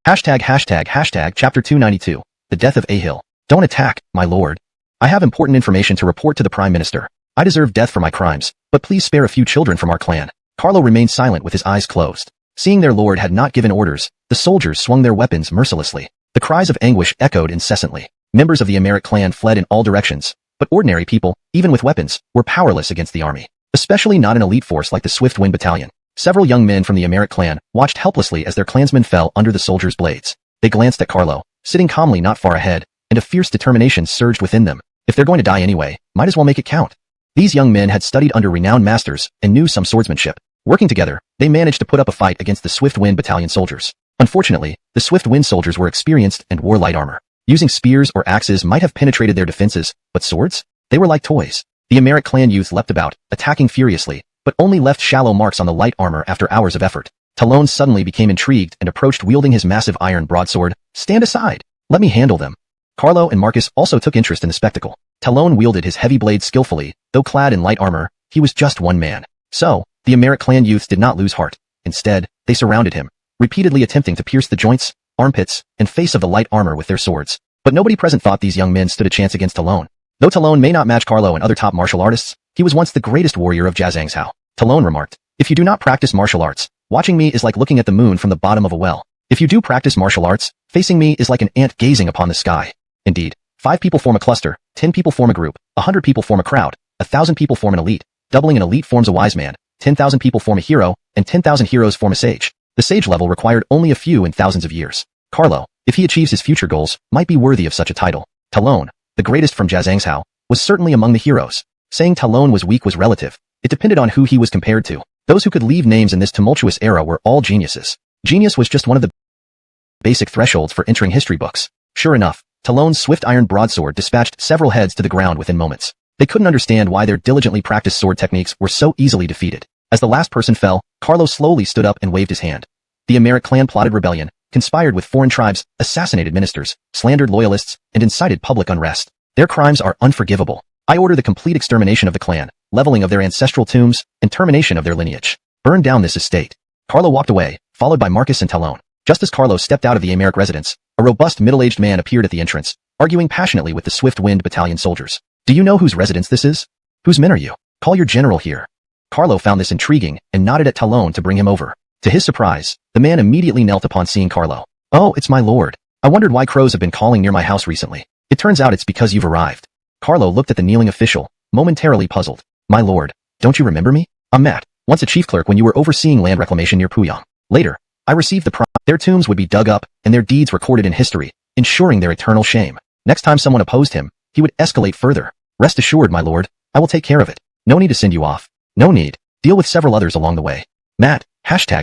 Hashtag chapter 292, the death of Ahil. Don't attack, my lord. I have important information to report to the Prime Minister. I deserve death for my crimes, but please spare a few children from our clan. Carlo remained silent with his eyes closed. Seeing their lord had not given orders, the soldiers swung their weapons mercilessly. The cries of anguish echoed incessantly. Members of the Americ clan fled in all directions, but ordinary people, even with weapons, were powerless against the army, especially not an elite force like the Swift Wind Battalion. Several young men from the Americ clan watched helplessly as their clansmen fell under the soldiers' blades. They glanced at Carlo, sitting calmly not far ahead, and a fierce determination surged within them. If they're going to die anyway, might as well make it count. These young men had studied under renowned masters and knew some swordsmanship. Working together, they managed to put up a fight against the Swift Wind Battalion soldiers. Unfortunately, the Swift Wind soldiers were experienced and wore light armor. Using spears or axes might have penetrated their defenses, but swords? They were like toys. The Americ clan youth leapt about, attacking furiously, but only left shallow marks on the light armor after hours of effort. Talon suddenly became intrigued and approached wielding his massive iron broadsword. "Stand aside! Let me handle them." Carlo and Marcus also took interest in the spectacle. Talon wielded his heavy blade skillfully, though clad in light armor, he was just one man. So, the Americ clan youths did not lose heart. Instead, they surrounded him, repeatedly attempting to pierce the joints, armpits, and face of the light armor with their swords. But nobody present thought these young men stood a chance against Talon. Though Talon may not match Carlo and other top martial artists, he was once the greatest warrior of Jiazhangzhou. Talon remarked, "If you do not practice martial arts, watching me is like looking at the moon from the bottom of a well. If you do practice martial arts, facing me is like an ant gazing upon the sky." Indeed, 5 people form a cluster, 10 people form a group, 100 people form a crowd, 1,000 people form an elite. Doubling an elite forms a wise man, 10,000 people form a hero, and 10,000 heroes form a sage. The sage level required only a few in thousands of years. Carlo, if he achieves his future goals, might be worthy of such a title. Talon, the greatest from Jiazhangzhou, was certainly among the heroes. Saying Talon was weak was relative. It depended on who he was compared to. Those who could leave names in this tumultuous era were all geniuses. Genius was just one of the basic thresholds for entering history books. Sure enough, Talon's swift iron broadsword dispatched several heads to the ground within moments. They couldn't understand why their diligently practiced sword techniques were so easily defeated. As the last person fell, Carlo slowly stood up and waved his hand. The Americ clan plotted rebellion, conspired with foreign tribes, assassinated ministers, slandered loyalists, and incited public unrest. Their crimes are unforgivable. I order the complete extermination of the clan, leveling of their ancestral tombs, and termination of their lineage. Burn down this estate. Carlo walked away, followed by Marcus and Talon. Just as Carlo stepped out of the Americ residence, a robust middle-aged man appeared at the entrance, arguing passionately with the Swift Wind Battalion soldiers. "Do you know whose residence this is? Whose men are you? Call your general here." Carlo found this intriguing and nodded at Talon to bring him over. To his surprise, the man immediately knelt upon seeing Carlo. "Oh, it's my lord. I wondered why crows have been calling near my house recently. It turns out it's because you've arrived." Carlo looked at the kneeling official, momentarily puzzled. "My lord, don't you remember me? I'm Matt, once a chief clerk when you were overseeing land reclamation near Puyang. Later, I received the their tombs would be dug up and their deeds recorded in history, ensuring their eternal shame. Next time someone opposed him, he would escalate further. Rest assured, my lord, I will take care of it. No need to send you off. No need. Deal with several others along the way." Matt,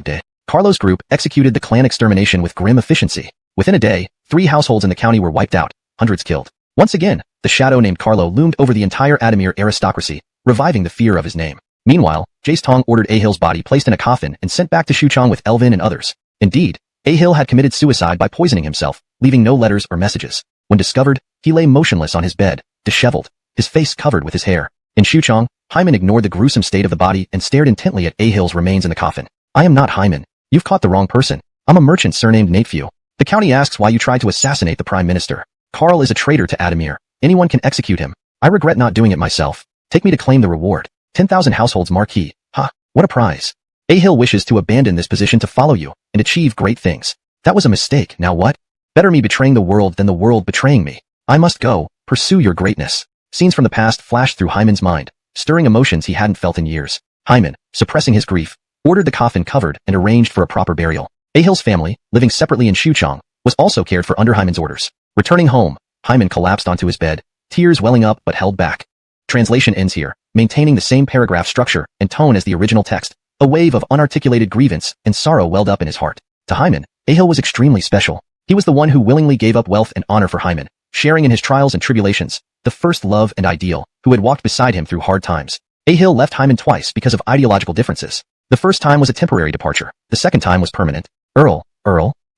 #day. Carlo's group executed the clan extermination with grim efficiency. Within a day, 3 households in the county were wiped out, hundreds killed. Once again, the shadow named Carlo loomed over the entire Adamir aristocracy, reviving the fear of his name. Meanwhile, Jace Tong ordered Ahil's body placed in a coffin and sent back to Shuchang with Elvin and others. Indeed, Ahil had committed suicide by poisoning himself, leaving no letters or messages. When discovered, he lay motionless on his bed, disheveled, his face covered with his hair. In Shuchang, Hyman ignored the gruesome state of the body and stared intently at Ahil's remains in the coffin. "I am not Hyman. You've caught the wrong person. I'm a merchant surnamed Natefew. The county asks why you tried to assassinate the prime minister. Carl is a traitor to Adamir. Anyone can execute him. I regret not doing it myself. Take me to claim the reward. 10,000 households marquee. Ha, what a prize. Ahil wishes to abandon this position to follow you and achieve great things. That was a mistake, now what? Better me betraying the world than the world betraying me. I must go, pursue your greatness." Scenes from the past flashed through Hyman's mind, stirring emotions he hadn't felt in years. Hyman, suppressing his grief, ordered the coffin covered and arranged for a proper burial. Ahil's family, living separately in Shuchang, was also cared for under Hyman's orders. Returning home, Hyman collapsed onto his bed, tears welling up but held back. Translation ends here, maintaining the same paragraph structure and tone as the original text. A wave of unarticulated grievance and sorrow welled up in his heart. To Hyman, Ahil was extremely special. He was the one who willingly gave up wealth and honor for Hyman, sharing in his trials and tribulations, the first love and ideal, who had walked beside him through hard times. Ahil left Hyman twice because of ideological differences. The first time was a temporary departure. The second time was permanent. Earl,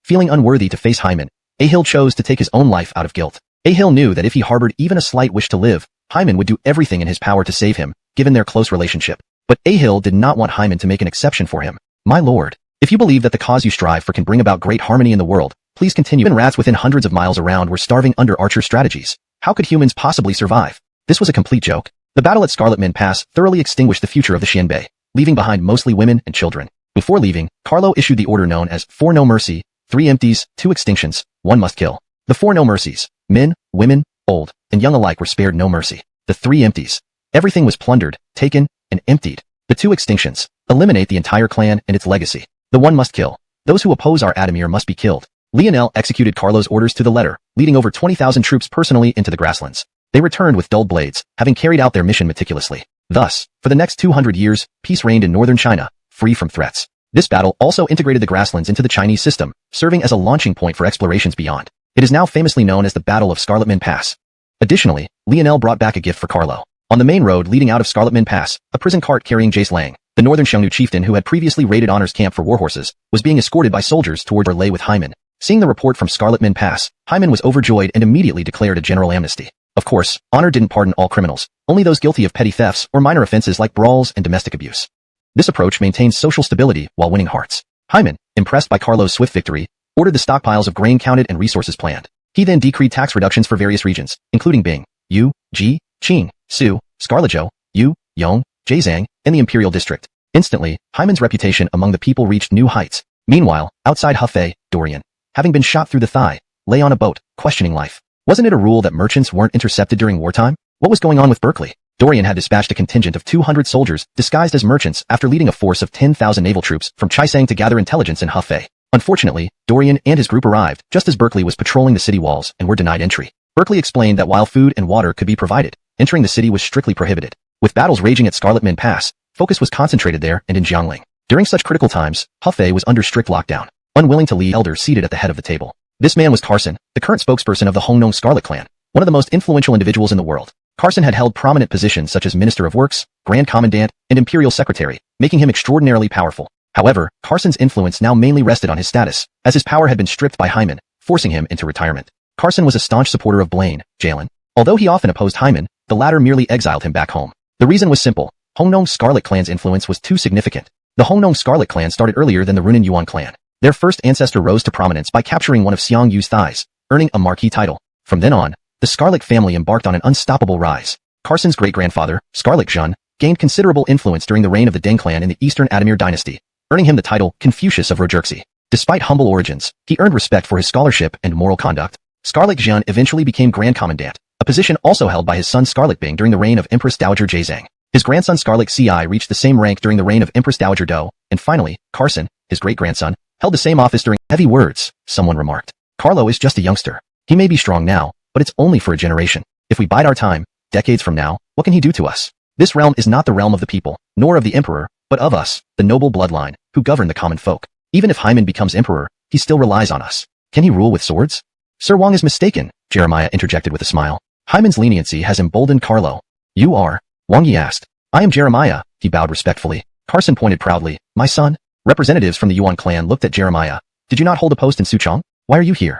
feeling unworthy to face Hyman, Ahil chose to take his own life out of guilt. Ahil knew that if he harbored even a slight wish to live, Hyman would do everything in his power to save him, given their close relationship. But Ahil did not want Hyman to make an exception for him. "My lord, if you believe that the cause you strive for can bring about great harmony in the world, please continue." Even rats within hundreds of miles around were starving under Archer strategies. How could humans possibly survive? This was a complete joke. The battle at Scarlet Min Pass thoroughly extinguished the future of the Xianbei, leaving behind mostly women and children. Before leaving, Carlo issued the order known as 4 No Mercy, 3 Empties, 2 Extinctions, 1 Must Kill. The 4 No Mercies, men, women, old, and young alike were spared no mercy. The 3 Empties, everything was plundered, taken, and emptied. The 2 Extinctions, eliminate the entire clan and its legacy. The 1 Must Kill, those who oppose our Adamir must be killed. Lionel executed Carlo's orders to the letter, leading over 20,000 troops personally into the grasslands. They returned with dulled blades, having carried out their mission meticulously. Thus, for the next 200 years, peace reigned in northern China, free from threats. This battle also integrated the grasslands into the Chinese system, serving as a launching point for explorations beyond. It is now famously known as the Battle of Scarlet Min Pass. Additionally, Lionel brought back a gift for Carlo. On the main road leading out of Scarlet Min Pass, a prison cart carrying Jace Lang, the northern Xiongnu chieftain who had previously raided Honor's camp for warhorses, was being escorted by soldiers toward Relay with Hyman. Seeing the report from Scarlet Min Pass, Hyman was overjoyed and immediately declared a general amnesty. Of course, Honor didn't pardon all criminals, only those guilty of petty thefts or minor offenses like brawls and domestic abuse. This approach maintained social stability while winning hearts. Hyman, impressed by Carlo's swift victory, ordered the stockpiles of grain counted and resources planned. He then decreed tax reductions for various regions, including Bing, Yu, Ji, Qing, Su, Scarlezhou, Yu, Yong, Zhejiang, and the Imperial District. Instantly, Hyman's reputation among the people reached new heights. Meanwhile, outside Hefei, Dorian, having been shot through the thigh, lay on a boat, questioning life. Wasn't it a rule that merchants weren't intercepted during wartime? What was going on with Berkeley? Dorian had dispatched a contingent of 200 soldiers disguised as merchants after leading a force of 10,000 naval troops from Chaisang to gather intelligence in Hefei. Unfortunately, Dorian and his group arrived just as Berkeley was patrolling the city walls and were denied entry. Berkeley explained that while food and water could be provided, entering the city was strictly prohibited. With battles raging at Scarlet Min Pass, focus was concentrated there and in Jiangling. During such critical times, Hefei was under strict lockdown, unwilling to leave elders seated at the head of the table. This man was Carson, the current spokesperson of the Hongnong Scarlet clan, one of the most influential individuals in the world. Carson had held prominent positions such as Minister of Works, Grand Commandant, and Imperial Secretary, making him extraordinarily powerful. However, Carson's influence now mainly rested on his status, as his power had been stripped by Hyman, forcing him into retirement. Carson was a staunch supporter of Blaine, Jalen. Although he often opposed Hyman, the latter merely exiled him back home. The reason was simple. Hongnong Scarlet clan's influence was too significant. The Hongnong Scarlet clan started earlier than the Runan Yuan clan. Their first ancestor rose to prominence by capturing one of Xiang Yu's thighs, earning a marquee title. From then on, the Scarlet family embarked on an unstoppable rise. Carson's great-grandfather, Scarlet Jun, gained considerable influence during the reign of the Deng clan in the Eastern Adamir dynasty, earning him the title Confucius of Rojerxi. Despite humble origins, he earned respect for his scholarship and moral conduct. Scarlet Jun eventually became Grand Commandant, a position also held by his son Scarlet Bing during the reign of Empress Dowager Zhejiang. His grandson Scarlet Ci reached the same rank during the reign of Empress Dowager Do, and finally, Carson, his great-grandson, held the same office during heavy words, someone remarked. Carlo is just a youngster. He may be strong now, but it's only for a generation. If we bide our time, decades from now, what can he do to us? This realm is not the realm of the people, nor of the emperor, but of us, the noble bloodline, who govern the common folk. Even if Hyman becomes emperor, he still relies on us. Can he rule with swords? Sir Wang is mistaken, Jeremiah interjected with a smile. Hyman's leniency has emboldened Carlo. You are? Wang Yi asked. I am Jeremiah, he bowed respectfully. Carson pointed proudly. My son? Representatives from the Yuan clan looked at Jeremiah. Did you not hold a post in Suchong? Why are you here?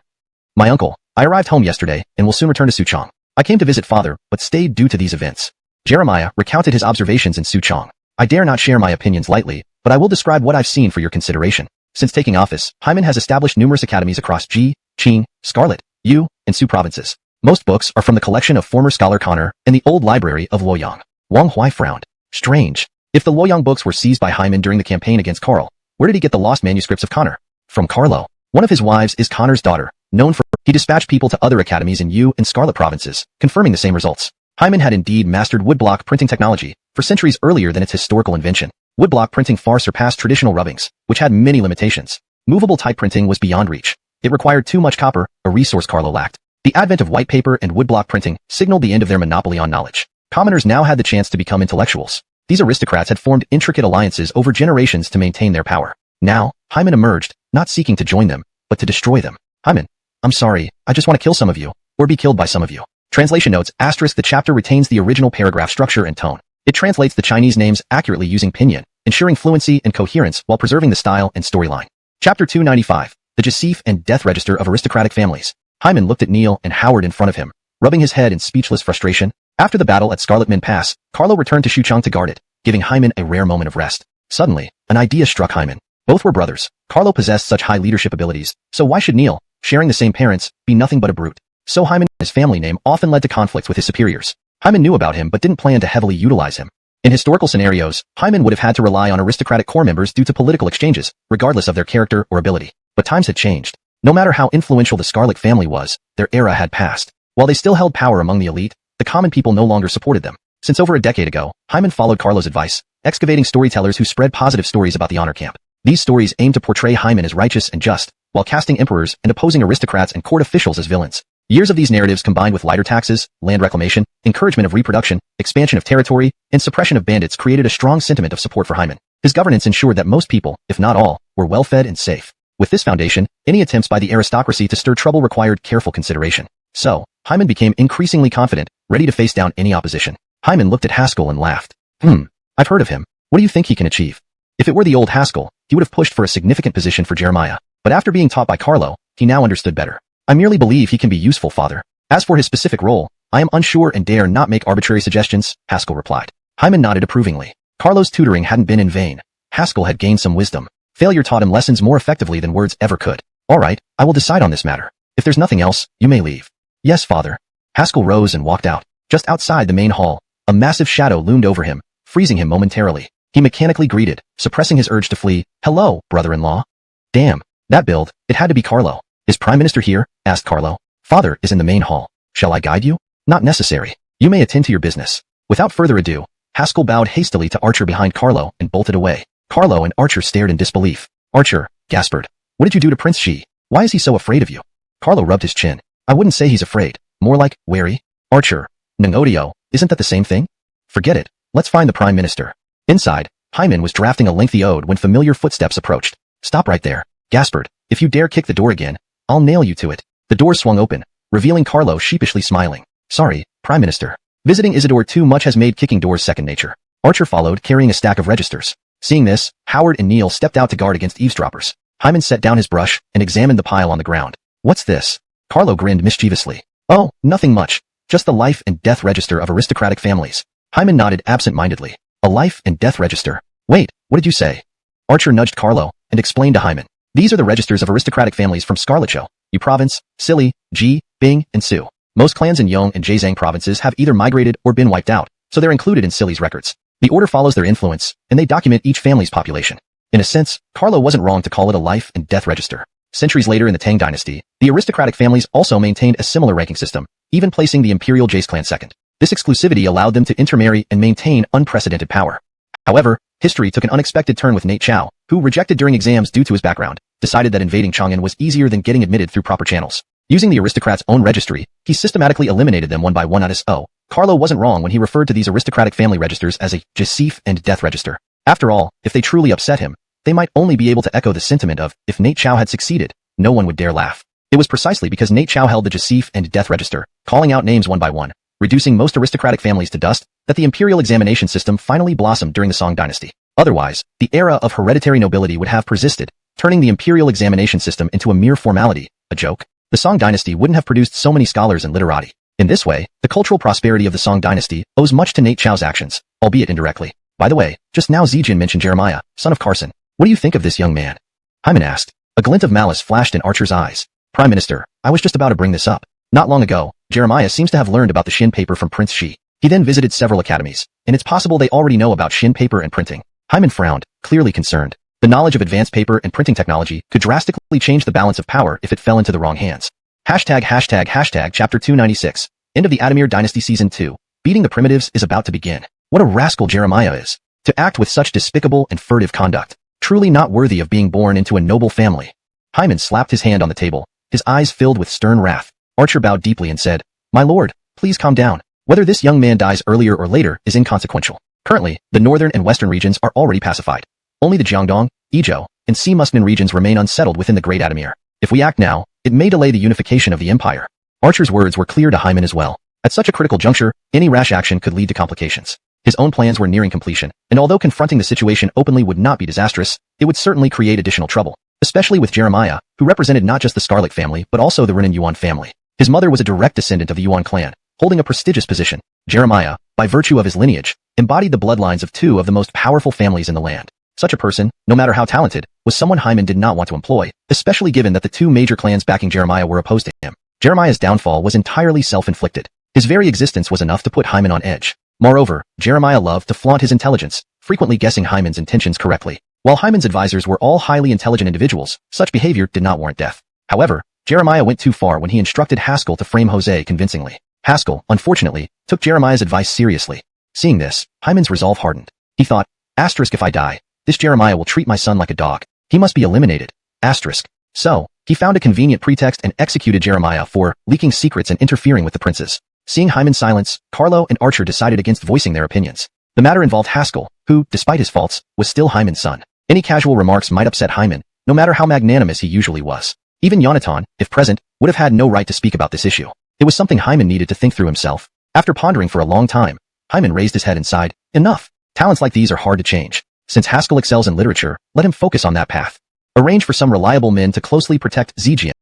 My uncle. I arrived home yesterday, and will soon return to Suchong. I came to visit father, but stayed due to these events. Jeremiah recounted his observations in Suchong. I dare not share my opinions lightly, but I will describe what I've seen for your consideration. Since taking office, Hyman has established numerous academies across Ji, Qing, Scarlet, Yu, and Su provinces. Most books are from the collection of former scholar Connor and the old library of Luoyang. Wang Huai frowned. Strange. If the Luoyang books were seized by Hyman during the campaign against Carl, where did he get the lost manuscripts of Connor? From Carlo. One of his wives is Connor's daughter, known for he dispatched people to other academies in Yu and Scarlet provinces, confirming the same results. Hyman had indeed mastered woodblock printing technology for centuries earlier than its historical invention. Woodblock printing far surpassed traditional rubbings, which had many limitations. Movable type printing was beyond reach. It required too much copper, a resource Carlo lacked. The advent of white paper and woodblock printing signaled the end of their monopoly on knowledge. Commoners now had the chance to become intellectuals. These aristocrats had formed intricate alliances over generations to maintain their power. Now, Hyman emerged, not seeking to join them, but to destroy them. Hyman, I'm sorry, I just want to kill some of you, or be killed by some of you. Translation notes, *, the chapter retains the original paragraph structure and tone. It translates the Chinese names accurately using pinyin, ensuring fluency and coherence while preserving the style and storyline. Chapter 295, the Jacif and Death Register of Aristocratic Families. Hyman looked at Neil and Howard in front of him, rubbing his head in speechless frustration. After the battle at Scarlet Min Pass, Carlo returned to Xuchang to guard it, giving Hyman a rare moment of rest. Suddenly, an idea struck Hyman. Both were brothers. Carlo possessed such high leadership abilities, so why should Neil, sharing the same parents, be nothing but a brute? So Hyman, his family name, often led to conflicts with his superiors. Hyman knew about him but didn't plan to heavily utilize him. In historical scenarios, Hyman would have had to rely on aristocratic corps members due to political exchanges, regardless of their character or ability. But times had changed. No matter how influential the Scarlet family was, their era had passed. While they still held power among the elite, the common people no longer supported them. Since over a decade ago, Hyman followed Carlo's advice, excavating storytellers who spread positive stories about the honor camp. These stories aimed to portray Hyman as righteous and just, while casting emperors and opposing aristocrats and court officials as villains. Years of these narratives combined with lighter taxes, land reclamation, encouragement of reproduction, expansion of territory, and suppression of bandits created a strong sentiment of support for Hyman. His governance ensured that most people, if not all, were well-fed and safe. With this foundation, any attempts by the aristocracy to stir trouble required careful consideration. So, Hyman became increasingly confident, ready to face down any opposition. Hyman looked at Haskell and laughed. I've heard of him. What do you think he can achieve? If it were the old Haskell, he would have pushed for a significant position for Jeremiah. But after being taught by Carlo, he now understood better. I merely believe he can be useful, father. As for his specific role, I am unsure and dare not make arbitrary suggestions, Haskell replied. Hyman nodded approvingly. Carlo's tutoring hadn't been in vain. Haskell had gained some wisdom. Failure taught him lessons more effectively than words ever could. All right, I will decide on this matter. If there's nothing else, you may leave. Yes, father. Haskell rose and walked out. Just outside the main hall, a massive shadow loomed over him, freezing him momentarily. He mechanically greeted, suppressing his urge to flee. Hello, brother-in-law. Damn, that build, it had to be Carlo. Is Prime Minister here? Asked Carlo. Father is in the main hall. Shall I guide you? Not necessary. You may attend to your business. Without further ado, Haskell bowed hastily to Archer behind Carlo and bolted away. Carlo and Archer stared in disbelief. Archer, gasped. What did you do to Prince Shi? Why is he so afraid of you? Carlo rubbed his chin. I wouldn't say he's afraid. More like, wary. Archer. Nangodio, isn't that the same thing? Forget it. Let's find the Prime Minister. Inside, Hyman was drafting a lengthy ode when familiar footsteps approached. Stop right there. Gaspard. If you dare kick the door again, I'll nail you to it. The door swung open, revealing Carlo sheepishly smiling. Sorry, Prime Minister. Visiting Isidore too much has made kicking doors second nature. Archer followed, carrying a stack of registers. Seeing this, Howard and Neil stepped out to guard against eavesdroppers. Hyman set down his brush and examined the pile on the ground. What's this? Carlo grinned mischievously. Oh, nothing much. Just the life and death register of aristocratic families. Hyman nodded absent-mindedly. A life and death register. Wait, what did you say? Archer nudged Carlo and explained to Hyman. These are the registers of aristocratic families from Scarletcho, Yu Province, Sili, Ji, Bing, and Su. Most clans in Yong and Zhejiang provinces have either migrated or been wiped out, so they're included in Sili's records. The order follows their influence, and they document each family's population. In a sense, Carlo wasn't wrong to call it a life and death register. Centuries later in the Tang dynasty, the aristocratic families also maintained a similar ranking system, even placing the imperial Jace clan second. This exclusivity allowed them to intermarry and maintain unprecedented power. However, history took an unexpected turn with Nate Chao, who, rejected during exams due to his background, decided that invading Chang'an was easier than getting admitted through proper channels. Using the aristocrats' own registry, he systematically eliminated them one by one. Carlo wasn't wrong when he referred to these aristocratic family registers as a Jacif and death register. After all, if they truly upset him, they might only be able to echo the sentiment of, if Nate Chao had succeeded, no one would dare laugh. It was precisely because Nate Chao held the Jacif and death register, calling out names one by one, reducing most aristocratic families to dust, that the imperial examination system finally blossomed during the Song dynasty. Otherwise, the era of hereditary nobility would have persisted, turning the imperial examination system into a mere formality, a joke. The Song dynasty wouldn't have produced so many scholars and literati. In this way, the cultural prosperity of the Song dynasty owes much to Nate Chao's actions, albeit indirectly. By the way, just now Zijin mentioned Jeremiah, son of Carson. What do you think of this young man? Hyman asked. A glint of malice flashed in Archer's eyes. Prime Minister, I was just about to bring this up. Not long ago, Jeremiah seems to have learned about the Shin paper from Prince Shi. He then visited several academies, and it's possible they already know about Shin paper and printing. Hyman frowned, clearly concerned. The knowledge of advanced paper and printing technology could drastically change the balance of power if it fell into the wrong hands. Hashtag Chapter 296. End of the Adamir Dynasty Season 2. Beating the Primitives is about to begin. What a rascal Jeremiah is. To act with such despicable and furtive conduct. Truly not worthy of being born into a noble family. Hyman slapped his hand on the table, his eyes filled with stern wrath. Archer bowed deeply and said, My lord, please calm down. Whether this young man dies earlier or later is inconsequential. Currently, the northern and western regions are already pacified. Only the Jiangdong, Izhou, and Seamusnan regions remain unsettled within the Great Adamir. If we act now, it may delay the unification of the empire. Archer's words were clear to Hyman as well. At such a critical juncture, any rash action could lead to complications. His own plans were nearing completion, and although confronting the situation openly would not be disastrous, it would certainly create additional trouble, especially with Jeremiah, who represented not just the Scarlet family but also the Renan Yuan family. His mother was a direct descendant of the Yuan clan, holding a prestigious position. Jeremiah, by virtue of his lineage, embodied the bloodlines of two of the most powerful families in the land. Such a person, no matter how talented, was someone Hyman did not want to employ, especially given that the two major clans backing Jeremiah were opposed to him. Jeremiah's downfall was entirely self-inflicted. His very existence was enough to put Hyman on edge. Moreover, Jeremiah loved to flaunt his intelligence, frequently guessing Hyman's intentions correctly. While Hyman's advisors were all highly intelligent individuals, such behavior did not warrant death. However, Jeremiah went too far when he instructed Haskell to frame Jose convincingly. Haskell, unfortunately, took Jeremiah's advice seriously. Seeing this, Hyman's resolve hardened. He thought, if I die, this Jeremiah will treat my son like a dog. He must be eliminated. So, He found a convenient pretext and executed Jeremiah for leaking secrets and interfering with the princes. Seeing Hyman's silence, Carlo and Archer decided against voicing their opinions. The matter involved Haskell, who, despite his faults, was still Hyman's son. Any casual remarks might upset Hyman, no matter how magnanimous he usually was. Even Yonatan, if present, would have had no right to speak about this issue. It was something Hyman needed to think through himself. After pondering for a long time, Hyman raised his head and sighed, enough. Talents like these are hard to change. Since Haskell excels in literature, let him focus on that path. Arrange for some reliable men to closely protect Zhejiang.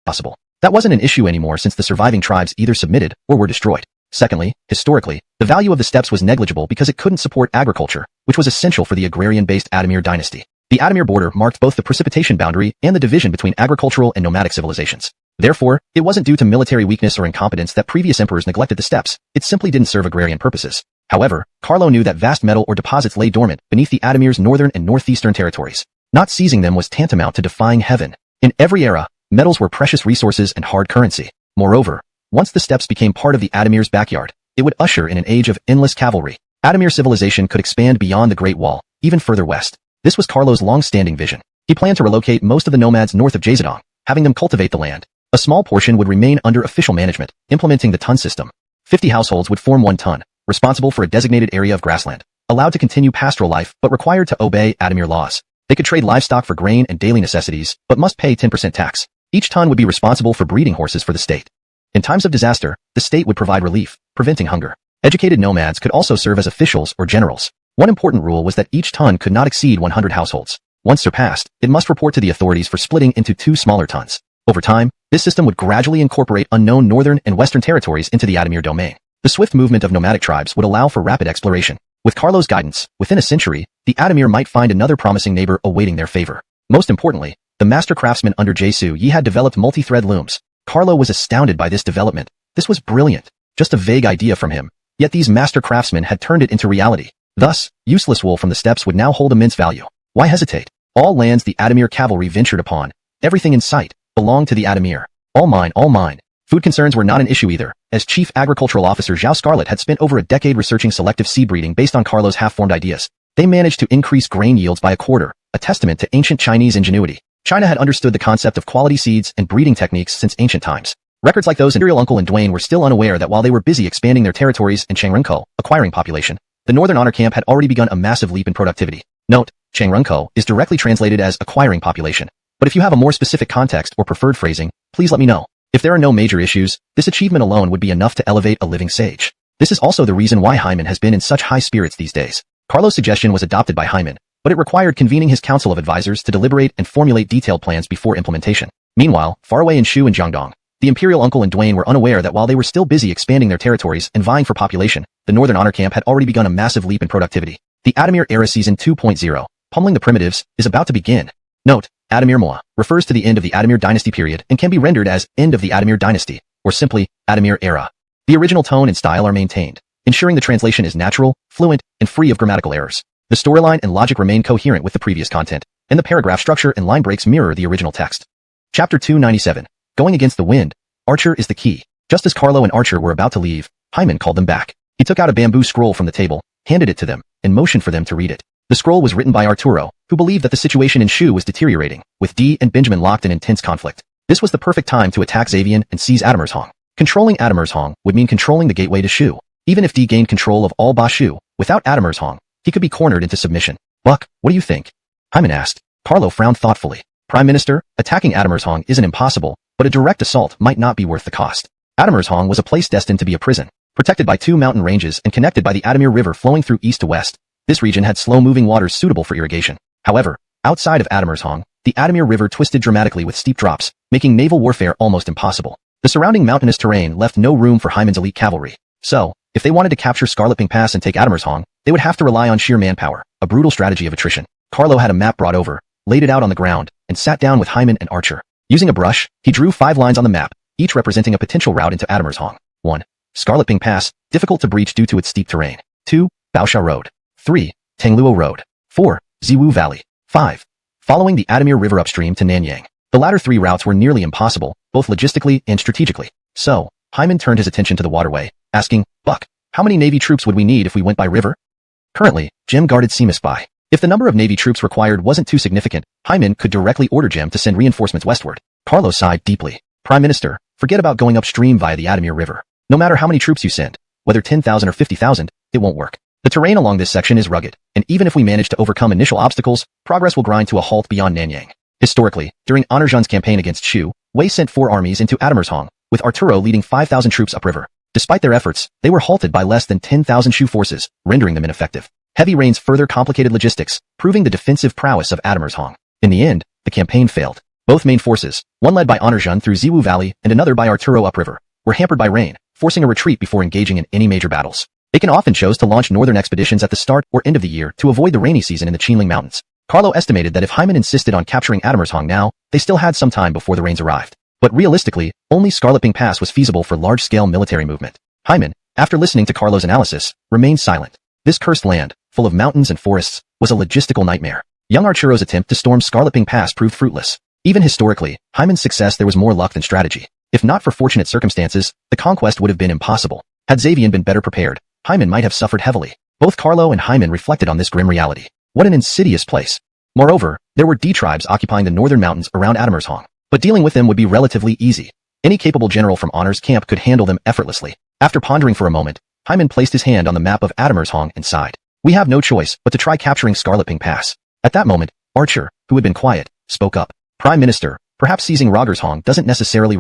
Possible. That wasn't an issue anymore since the surviving tribes either submitted or were destroyed. Secondly, historically, the value of the steppes was negligible because it couldn't support agriculture, which was essential for the agrarian-based Adamir dynasty. The Adamir border marked both the precipitation boundary and the division between agricultural and nomadic civilizations. Therefore, it wasn't due to military weakness or incompetence that previous emperors neglected the steppes, it simply didn't serve agrarian purposes. However, Carlo knew that vast metal or deposits lay dormant beneath the Adamir's northern and northeastern territories. Not seizing them was tantamount to defying heaven. In every era, metals were precious resources and hard currency. Moreover, once the steppes became part of the Adamir's backyard, it would usher in an age of endless cavalry. Adamir civilization could expand beyond the Great Wall, even further west. This was Carlo's long-standing vision. He planned to relocate most of the nomads north of Jezidong, having them cultivate the land. A small portion would remain under official management, implementing the ton system. 50 households would form one ton, responsible for a designated area of grassland, allowed to continue pastoral life but required to obey Adamir laws. They could trade livestock for grain and daily necessities, but must pay 10% tax. Each ton would be responsible for breeding horses for the state. In times of disaster, the state would provide relief, preventing hunger. Educated nomads could also serve as officials or generals. One important rule was that each ton could not exceed 100 households. Once surpassed, it must report to the authorities for splitting into 2 smaller tons. Over time, this system would gradually incorporate unknown northern and western territories into the Adamir domain. The swift movement of nomadic tribes would allow for rapid exploration. With Carlo's guidance, within a century, the Adamir might find another promising neighbor awaiting their favor. Most importantly, the master craftsman under Jesu Yi had developed multi-thread looms. Carlo was astounded by this development. This was brilliant. Just a vague idea from him. Yet these master craftsmen had turned it into reality. Thus, useless wool from the steppes would now hold immense value. Why hesitate? All lands the Adamir cavalry ventured upon, everything in sight, belonged to the Adamir. All mine, all mine. Food concerns were not an issue either, as Chief Agricultural Officer Zhao Scarlet had spent over a decade researching selective seed breeding based on Carlo's half-formed ideas. They managed to increase grain yields by a quarter, a testament to ancient Chinese ingenuity. China had understood the concept of quality seeds and breeding techniques since ancient times. Records like those in Imperial Uncle and Duane were still unaware that while they were busy expanding their territories in Changrunko, acquiring population, the Northern Honor Camp had already begun a massive leap in productivity. Note, Changrunko is directly translated as acquiring population. But if you have a more specific context or preferred phrasing, please let me know. If there are no major issues, this achievement alone would be enough to elevate a living sage. This is also the reason why Hyman has been in such high spirits these days. Carlo's suggestion was adopted by Hyman, but it required convening his council of advisors to deliberate and formulate detailed plans before implementation. Meanwhile, far away in Shu and Jiangdong, the Imperial Uncle and Duane were unaware that while they were still busy expanding their territories and vying for population, the Northern Honor Camp had already begun a massive leap in productivity. The Adamir Era Season 2.0, Pummeling the Primitives, is about to begin. Note, Adamir Moa refers to the end of the Adamir dynasty period and can be rendered as end of the Adamir dynasty, or simply Adamir era. The original tone and style are maintained, ensuring the translation is natural, fluent, and free of grammatical errors. The storyline and logic remain coherent with the previous content, and the paragraph structure and line breaks mirror the original text. Chapter 297. Going Against the Wind. Archer is the key. Just as Carlo and Archer were about to leave, Hyman called them back. He took out a bamboo scroll from the table, handed it to them, and motioned for them to read it. The scroll was written by Arturo, who believed that the situation in Shu was deteriorating, with Dee and Benjamin locked in intense conflict. This was the perfect time to attack Xavian and seize Adamirzhong. Controlling Adamirzhong would mean controlling the gateway to Shu. Even if Dee gained control of all Ba Shu, without Adamirzhong, he could be cornered into submission. Buck, what do you think? Hyman asked. Carlo frowned thoughtfully. Prime Minister, attacking Adamirzhong isn't impossible, but a direct assault might not be worth the cost. Adamirzhong was a place destined to be a prison, protected by 2 mountain ranges and connected by the Adamir River flowing through east to west. This region had slow-moving waters suitable for irrigation. However, outside of Adamirzhong, the Adamir River twisted dramatically with steep drops, making naval warfare almost impossible. The surrounding mountainous terrain left no room for Hyman's elite cavalry. So, if they wanted to capture Scarletping Pass and take Adamirzhong, they would have to rely on sheer manpower, a brutal strategy of attrition. Carlo had a map brought over, laid it out on the ground, and sat down with Hyman and Archer. Using a brush, he drew 5 lines on the map, each representing a potential route into Adamirzhong. 1. Scarletping Pass, difficult to breach due to its steep terrain. 2. Baosha Road. 3. Tangluo Road. 4. Ziwu Valley. 5. Following the Adamir River upstream to Nanyang. The latter 3 routes were nearly impossible, both logistically and strategically. So, Hyman turned his attention to the waterway, asking, Buck, how many Navy troops would we need if we went by river? Currently, Jim guarded Seamus by If the number of Navy troops required wasn't too significant, Hyman could directly order Jim to send reinforcements westward. Carlo sighed deeply. Prime Minister, forget about going upstream via the Adamir River. No matter how many troops you send, whether 10,000 or 50,000, it won't work. The terrain along this section is rugged, and even if we manage to overcome initial obstacles, progress will grind to a halt beyond Nanyang. Historically, during Honorjeon's campaign against Shu, Wei sent 4 armies into Adamirzhong, with Arturo leading 5,000 troops upriver. Despite their efforts, they were halted by less than 10,000 Shu forces, rendering them ineffective. Heavy rains further complicated logistics, proving the defensive prowess of Adamirzhong. In the end, the campaign failed. Both main forces, one led by Honorjeon through Ziwu Valley and another by Arturo upriver, were hampered by rain, forcing a retreat before engaging in any major battles. Aiken often chose to launch northern expeditions at the start or end of the year to avoid the rainy season in the Qinling Mountains. Carlo estimated that if Hyman insisted on capturing Adamirzhong now, they still had some time before the rains arrived. But realistically, only Scarlet Pass was feasible for large-scale military movement. Hyman, after listening to Carlo's analysis, remained silent. This cursed land, full of mountains and forests, was a logistical nightmare. Young Arturo's attempt to storm Scarlet Pass proved fruitless. Even historically, Hyman's success there was more luck than strategy. If not for fortunate circumstances, the conquest would have been impossible. Had Xavian been better prepared, Hyman might have suffered heavily. Both Carlo and Hyman reflected on this grim reality. What an insidious place. Moreover, there were D tribes occupying the northern mountains around Adamirzhong, but dealing with them would be relatively easy. Any capable general from Honor's camp could handle them effortlessly. After pondering for a moment, Hyman placed his hand on the map of Adamirzhong and sighed. We have no choice but to try capturing Scarlet Pass. At that moment, Archer, who had been quiet, spoke up. Prime Minister, perhaps seizing Rogershong doesn't necessarily.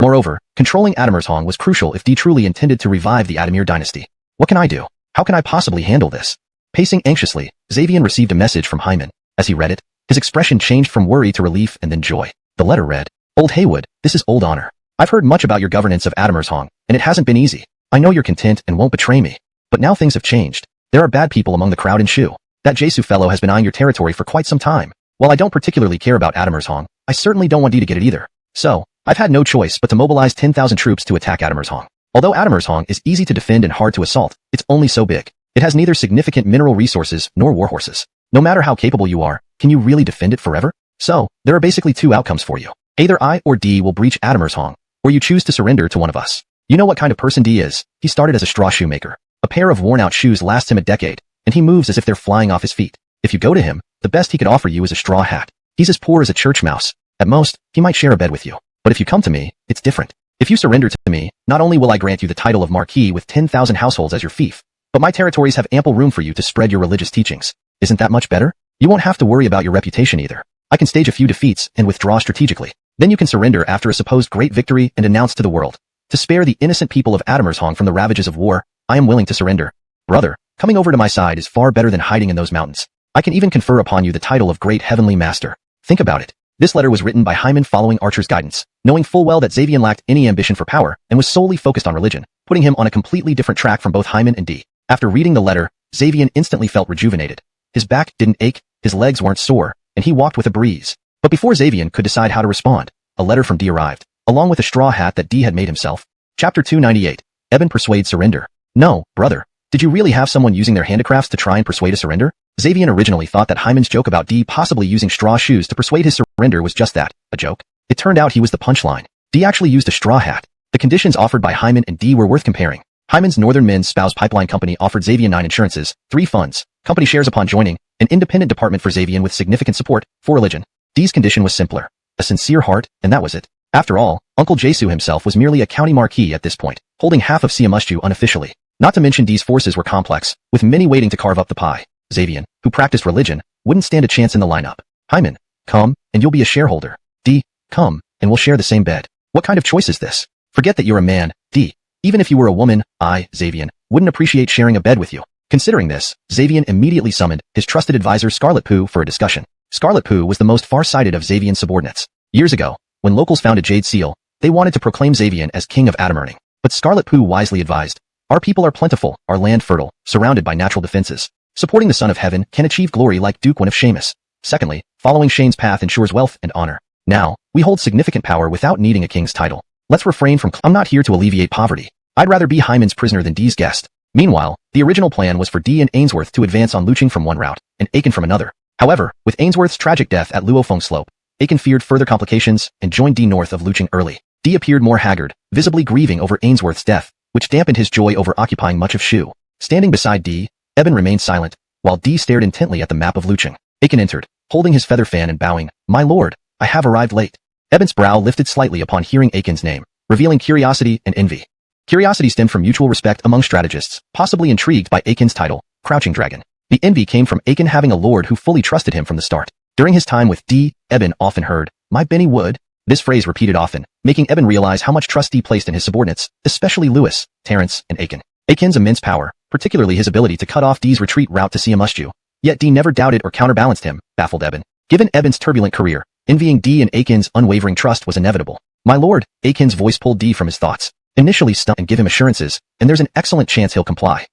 Moreover, controlling Adamirzhong was crucial if D truly intended to revive the Adamir dynasty. What can I do? How can I possibly handle this? Pacing anxiously, Xavian received a message from Hyman. As he read it, his expression changed from worry to relief and then joy. The letter read, Old Haywood, this is Old Honor. I've heard much about your governance of Adamirzhong, and it hasn't been easy. I know you're content and won't betray me. But now things have changed. There are bad people among the crowd in Shu. That Jesu fellow has been eyeing your territory for quite some time. While I don't particularly care about Adamirzhong, I certainly don't want D to get it either. So, I've had no choice but to mobilize 10,000 troops to attack Adamirzhong. Although Adamirzhong is easy to defend and hard to assault, it's only so big. It has neither significant mineral resources nor warhorses. No matter how capable you are, can you really defend it forever? So, there are basically 2 outcomes for you. Either I or D will breach Adamirzhong, or you choose to surrender to one of us. You know what kind of person D is. He started as a straw shoemaker. A pair of worn-out shoes lasts him a decade, and he moves as if they're flying off his feet. If you go to him, the best he could offer you is a straw hat. He's as poor as a church mouse. At most, he might share a bed with you. But if you come to me, it's different. If you surrender to me, not only will I grant you the title of Marquis with 10,000 households as your fief, but my territories have ample room for you to spread your religious teachings. Isn't that much better? You won't have to worry about your reputation either. I can stage a few defeats and withdraw strategically. Then you can surrender after a supposed great victory and announce to the world. To spare the innocent people of Adamirzhong from the ravages of war, I am willing to surrender. Brother, coming over to my side is far better than hiding in those mountains. I can even confer upon you the title of Great Heavenly Master. Think about it. This letter was written by Hyman following Archer's guidance, knowing full well that Xavian lacked any ambition for power and was solely focused on religion, putting him on a completely different track from both Hyman and D. After reading the letter, Xavian instantly felt rejuvenated. His back didn't ache, his legs weren't sore, and he walked with a breeze. But before Xavian could decide how to respond, a letter from D arrived, along with a straw hat that D had made himself. Chapter 298. Eben persuades surrender. No, brother. Did you really have someone using their handicrafts to try and persuade a surrender? Xavian originally thought that Hyman's joke about D possibly using straw shoes to persuade his surrender was just that, a joke. It turned out he was the punchline. D actually used a straw hat. The conditions offered by Hyman and D were worth comparing. Hyman's Northern Men's Spouse Pipeline Company offered Xavian 9 insurances, 3 funds, company shares upon joining, an independent department for Xavian with significant support, for religion. D's condition was simpler. A sincere heart, and that was it. After all, Uncle Jesu himself was merely a county marquis at this point, holding half of Siamusju unofficially. Not to mention D's forces were complex, with many waiting to carve up the pie. Xavian, who practiced religion, wouldn't stand a chance in the lineup. Hyman, come, and you'll be a shareholder. D, come, and we'll share the same bed. What kind of choice is this? Forget that you're a man, D. Even if you were a woman, I, Xavian, wouldn't appreciate sharing a bed with you. Considering this, Xavian immediately summoned his trusted advisor Scarlet Pooh for a discussion. Scarlet Pooh was the most far-sighted of Xavian's subordinates. Years ago, when locals founded Jade Seal, they wanted to proclaim Xavian as king of Adamurning. But Scarlet Pooh wisely advised, our people are plentiful, our land fertile, surrounded by natural defenses. Supporting the Son of Heaven can achieve glory like Duke One of Seamus. Secondly, following Shane's path ensures wealth and honor. Now, we hold significant power without needing a king's title. Let's refrain from I'm not here to alleviate poverty. I'd rather be Hyman's prisoner than D's guest. Meanwhile, the original plan was for D and Ainsworth to advance on Luching from one route, and Aiken from another. However, with Ainsworth's tragic death at Luofeng Slope, Aiken feared further complications and joined D north of Luching early. D appeared more haggard, visibly grieving over Ainsworth's death, which dampened his joy over occupying much of Shu. Standing beside D, Eben remained silent, while D stared intently at the map of Lucheng. Aiken entered, holding his feather fan and bowing. "My lord, I have arrived late." Eben's brow lifted slightly upon hearing Aiken's name, revealing curiosity and envy. Curiosity stemmed from mutual respect among strategists, possibly intrigued by Aiken's title, Crouching Dragon. The envy came from Aiken having a lord who fully trusted him from the start. During his time with D, Eben often heard, "My Benny Wood." This phrase repeated often, making Eben realize how much trust D placed in his subordinates, especially Lewis, Terence, and Aiken. Aiken's immense power, particularly his ability to cut off D's retreat route to Siamusju. Yet D never doubted or counterbalanced him, baffled Eben. Given Eben's turbulent career, envying D and Aiken's unwavering trust was inevitable. "My lord," Aiken's voice pulled D from his thoughts. "Initially stunt and give him assurances, and there's an excellent chance he'll comply."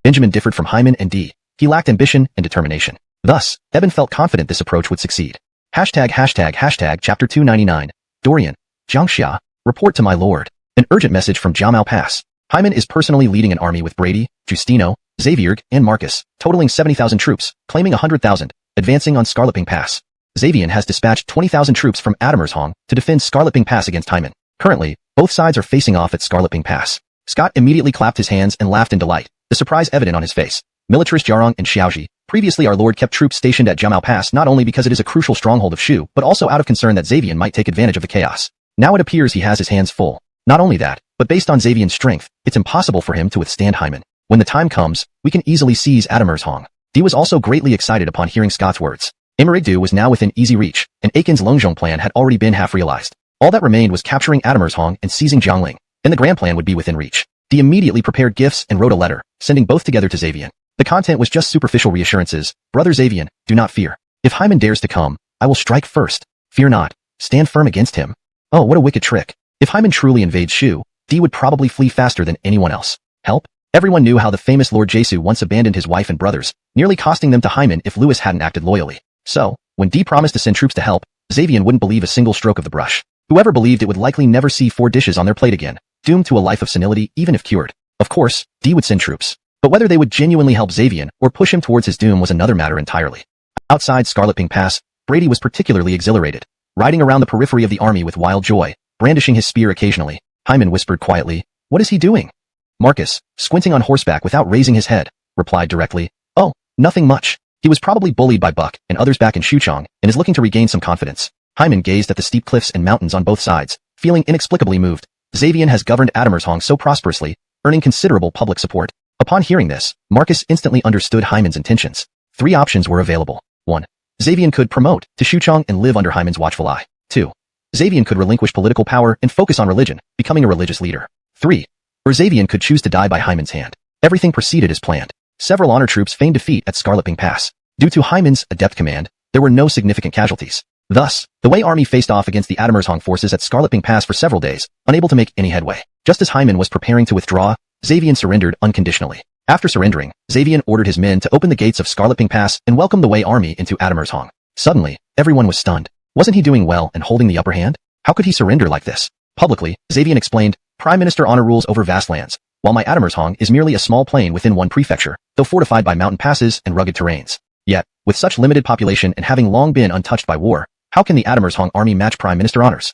Benjamin differed from Hyman and D. He lacked ambition and determination. Thus, Eben felt confident this approach would succeed. Chapter 299. Dorian. Jiangxia. Report to my lord. An urgent message from Jiamao Pass. Hyman is personally leading an army with Brady, Justino, Xavierg, and Marcus, totaling 70,000 troops, claiming 100,000, advancing on Scarletping Pass. Xavier has dispatched 20,000 troops from Adammershong to defend Scarletping Pass against Hyman. Currently, both sides are facing off at Scarletping Pass. Scott immediately clapped his hands and laughed in delight, the surprise evident on his face. Militarist Jarong and Xiaoji. Previously our lord kept troops stationed at Jiamao Pass not only because it is a crucial stronghold of Shu, but also out of concern that Xavier might take advantage of the chaos. Now it appears he has his hands full. Not only that, but based on Xavier's strength, it's impossible for him to withstand Hyman. When the time comes, we can easily seize Adammershong. D was also greatly excited upon hearing Scott's words. Emerigdu was now within easy reach, and Aiken's Longzhong plan had already been half realized. All that remained was capturing Adammershong and seizing Jiangling, and the grand plan would be within reach. D immediately prepared gifts and wrote a letter, sending both together to Xavier. The content was just superficial reassurances. "Brother Xavier, do not fear. If Hyman dares to come, I will strike first. Fear not. Stand firm against him." Oh, what a wicked trick. If Hyman truly invades Shu, D would probably flee faster than anyone else. Help? Everyone knew how the famous Lord Jesu once abandoned his wife and brothers, nearly costing them to Hyman if Lewis hadn't acted loyally. So, when D promised to send troops to help, Xavier wouldn't believe a single stroke of the brush. Whoever believed it would likely never see 4 dishes on their plate again, doomed to a life of senility even if cured. Of course, D would send troops. But whether they would genuinely help Xavier or push him towards his doom was another matter entirely. Outside Scarletping Pass, Brady was particularly exhilarated, riding around the periphery of the army with wild joy, brandishing his spear occasionally. Hyman whispered quietly, "What is he doing?" Marcus, squinting on horseback without raising his head, replied directly, "Oh, nothing much. He was probably bullied by Buck and others back in Shuchong and is looking to regain some confidence." Hyman gazed at the steep cliffs and mountains on both sides, feeling inexplicably moved. Xavier has governed Adammershong so prosperously, earning considerable public support. Upon hearing this, Marcus instantly understood Hyman's intentions. 3 options were available. 1. Xavier could promote to Shuchong and live under Hyman's watchful eye. 2. Xavier could relinquish political power and focus on religion, becoming a religious leader. 3. Or Xavier could choose to die by Hyman's hand. Everything proceeded as planned. Several honor troops feigned defeat at Scarletping Pass. Due to Hyman's adept command, there were no significant casualties. Thus, the Wei army faced off against the Adammershong forces at Scarletping Pass for several days, unable to make any headway. Just as Hyman was preparing to withdraw, Xavier surrendered unconditionally. After surrendering, Xavier ordered his men to open the gates of Scarletping Pass and welcome the Wei army into Adammershong. Suddenly, everyone was stunned. Wasn't he doing well and holding the upper hand? How could he surrender like this? Publicly, Xavier explained, "Prime Minister honor rules over vast lands, while my Adammershong is merely a small plain within one prefecture, though fortified by mountain passes and rugged terrains. Yet, with such limited population and having long been untouched by war, how can the Adammershong army match Prime Minister honors?